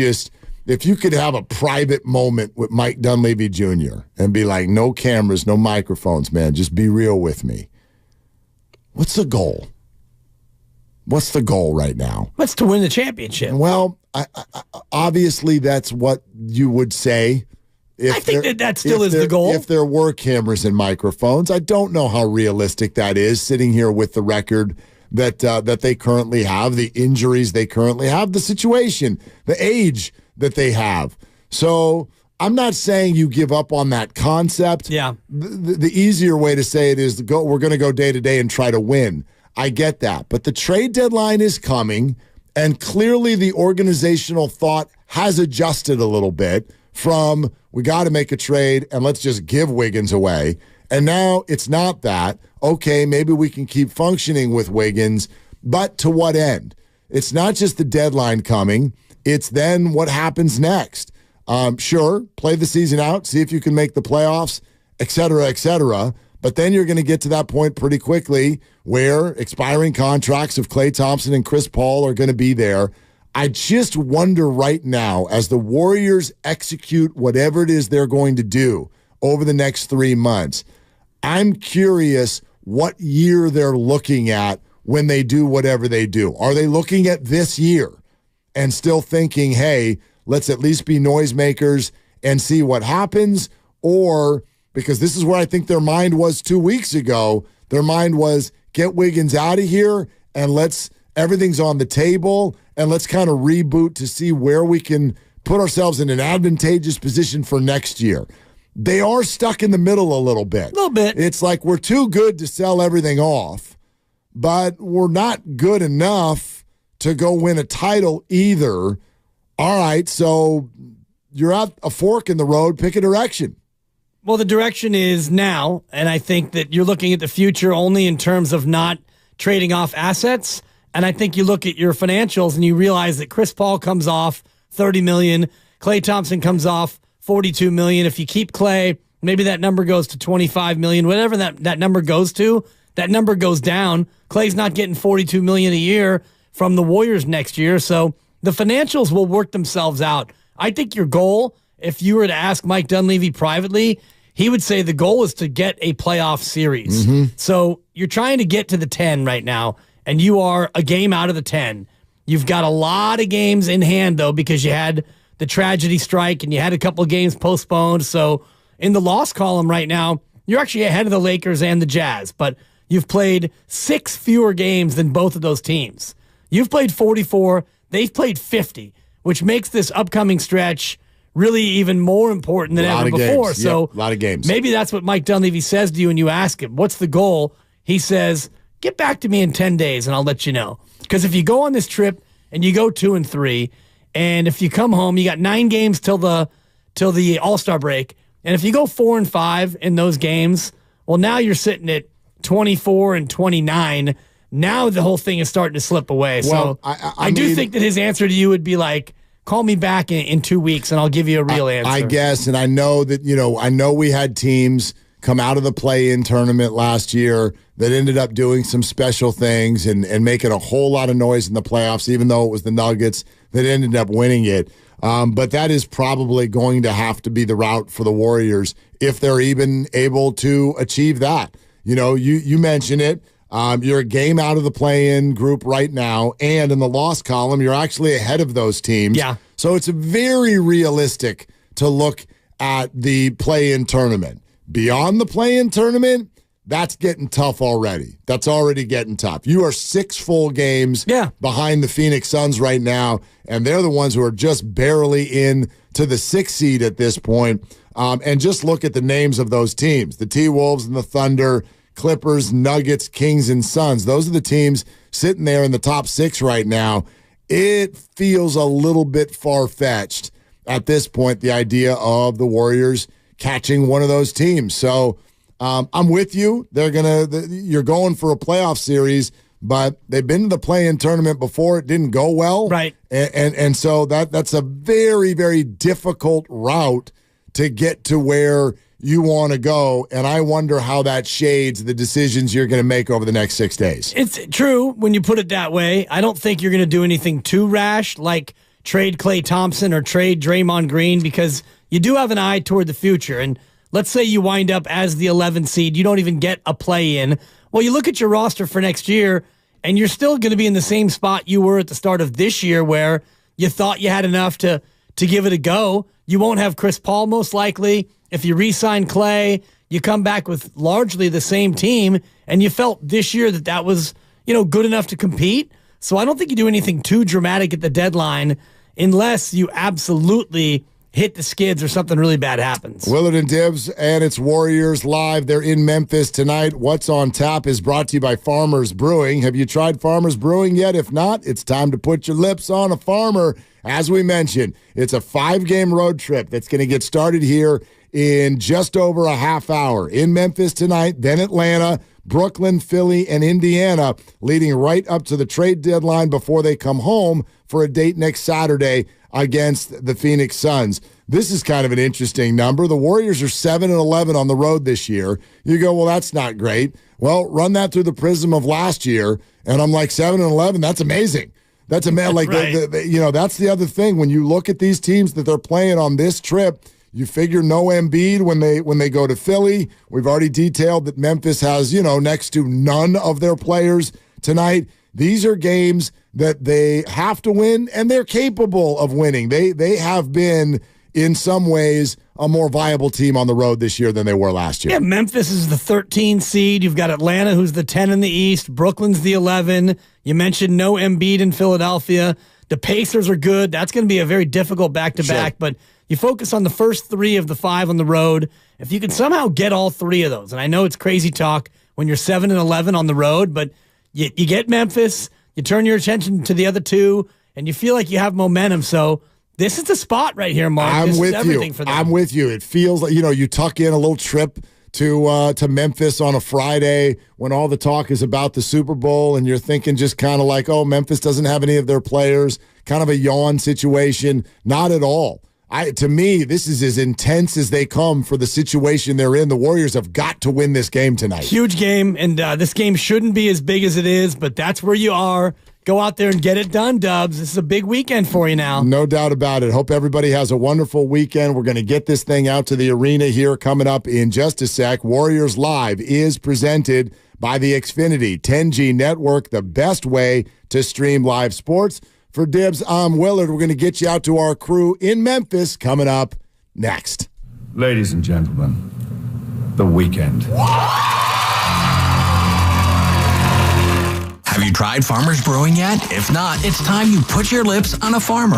have a private moment with Mike Dunleavy Jr. and be like, no cameras, no microphones, man, just be real with me. What's the goal? What's the goal right now? What's to win the championship? Well, I obviously that's what you would say. I think that still is the goal. If there were cameras and microphones, I don't know how realistic that is sitting here with the record that they currently have, the injuries they currently have, the situation, the age that they have. So I'm not saying you give up on that concept. Yeah. The easier way to say it is we're going to go day to day and try to win. I get that. But the trade deadline is coming, and clearly the organizational thought has adjusted a little bit from we got to make a trade and let's just give Wiggins away. And now it's not that. Okay, maybe we can keep functioning with Wiggins, but to what end? It's not just the deadline coming. It's then what happens next. Sure, play the season out, see if you can make the playoffs, et cetera, but then you're going to get to that point pretty quickly where expiring contracts of Klay Thompson and Chris Paul are going to be there. I just wonder right now, as the Warriors execute whatever it is they're going to do over the next 3 months, I'm curious what year they're looking at when they do whatever they do. Are they looking at this year and still thinking, hey, let's at least be noisemakers and see what happens? Or, because this is where I think their mind was 2 weeks ago, their mind was get Wiggins out of here and everything's on the table and let's kind of reboot to see where we can put ourselves in an advantageous position for next year. They are stuck in the middle a little bit. It's like we're too good to sell everything off, but we're not good enough to go win a title either. All right, so you're at a fork in the road. Pick a direction. Well, the direction is now, and I think that you're looking at the future only in terms of not trading off assets. And I think you look at your financials and you realize that Chris Paul comes off $30 million, Klay Thompson comes off $42 million. If you keep Klay, maybe that number goes to $25 million. Whatever that number goes to, that number goes down. Klay's not getting $42 million a year from the Warriors next year, so the financials will work themselves out. I think your goal, if you were to ask Mike Dunleavy privately, he would say the goal is to get a playoff series. So you're trying to get to the 10 right now, and you are a game out of the 10. You've got a lot of games in hand, though, because you had the tragedy strike and you had a couple of games postponed. So in the loss column right now, you're actually ahead of the Lakers and the Jazz, but you've played 6 fewer games than both of those teams. You've played 44. They've played 50, which makes this upcoming stretch really even more important than ever before. Games. So a lot of games. Maybe that's what Mike Dunleavy says to you and you ask him, what's the goal? He says, get back to me in 10 days and I'll let you know. Because if you go on this trip and you go 2-3, and if you come home, you got 9 games till the All-Star break, and if you go 4-5 in those games, well, now you're sitting at 24-29. Now the whole thing is starting to slip away. Well, so I do think that his answer to you would be like, call me back in 2 weeks and I'll give you a real answer. I guess, and I know that, I know we had teams come out of the play-in tournament last year that ended up doing some special things and making a whole lot of noise in the playoffs, even though it was the Nuggets that ended up winning it. But that is probably going to have to be the route for the Warriors if they're even able to achieve that. You mentioned it. You're a game out of the play-in group right now, and in the loss column, you're actually ahead of those teams. Yeah. So it's very realistic to look at the play-in tournament. Beyond the play-in tournament, that's getting tough already. That's already getting tough. You are 6 full games behind the Phoenix Suns right now, and they're the ones who are just barely in to the 6th seed at this point. And just look at the names of those teams, the T-Wolves and the Thunder, Clippers, Nuggets, Kings, and Suns. Those are the teams sitting there in the top 6 right now. It feels a little bit far-fetched at this point, the idea of the Warriors catching one of those teams. So I'm with you. You're going for a playoff series, but they've been to the play-in tournament before. It didn't go well. Right. And so that's a very, very difficult route to get to where you want to go, and I wonder how that shades the decisions you're going to make over the next 6 days. It's true when you put it that way. I don't think you're going to do anything too rash, like trade Klay Thompson or trade Draymond Green, because you do have an eye toward the future. And let's say you wind up as the 11th seed, you don't even get a play-in. Well, you look at your roster for next year, and you're still going to be in the same spot you were at the start of this year, where you thought you had enough to give it a go. You won't have Chris Paul most likely. If you re-sign Klay, you come back with largely the same team, and you felt this year that was good enough to compete. So I don't think you do anything too dramatic at the deadline unless you absolutely hit the skids or something really bad happens. Willard and Dibbs, and it's Warriors Live. They're in Memphis tonight. What's on Tap is brought to you by Farmers Brewing. Have you tried Farmers Brewing yet? If not, it's time to put your lips on a Farmer. As we mentioned, it's a 5-game road trip that's going to get started here in just over a half hour. In Memphis tonight, then Atlanta, Brooklyn, Philly, and Indiana, leading right up to the trade deadline before they come home for a date next Saturday against the Phoenix Suns. This is kind of an interesting number. The Warriors are 7-11 on the road this year. You go, well, that's not great. Well, run that through the prism of last year, and I'm like 7-11. That's amazing. That's amazing. Like right. That's the other thing. When you look at these teams that they're playing on this trip, you figure no Embiid when they go to Philly. We've already detailed that Memphis has, next to none of their players tonight. These are games that they have to win, and they're capable of winning. They have been, in some ways, a more viable team on the road this year than they were last year. Yeah, Memphis is the 13 seed. You've got Atlanta, who's the 10 in the East. Brooklyn's the 11. You mentioned no Embiid in Philadelphia. The Pacers are good. That's going to be a very difficult back-to-back, but you focus on the first 3 of the 5 on the road. If you can somehow get all 3 of those, and I know it's crazy talk when you're 7-11 on the road, but you get Memphis, you turn your attention to the other 2, and you feel like you have momentum. So this is the spot right here, Mark. This is everything for them. I'm with you. It feels like, you tuck in a little trip to Memphis on a Friday when all the talk is about the Super Bowl, and you're thinking just kind of like, oh, Memphis doesn't have any of their players, kind of a yawn situation. Not at all. To me, this is as intense as they come for the situation they're in. The Warriors have got to win this game tonight. Huge game, and this game shouldn't be as big as it is, but that's where you are. Go out there and get it done, Dubs. This is a big weekend for you now. No doubt about it. Hope everybody has a wonderful weekend. We're going to get this thing out to the arena here coming up in just a sec. Warriors Live is presented by the Xfinity 10G network, the best way to stream live sports. For Dibbs, I'm Willard. We're going to get you out to our crew in Memphis coming up next. Ladies and gentlemen, The Weekend. Have you tried Farmers Brewing yet? If not, it's time you put your lips on a Farmer.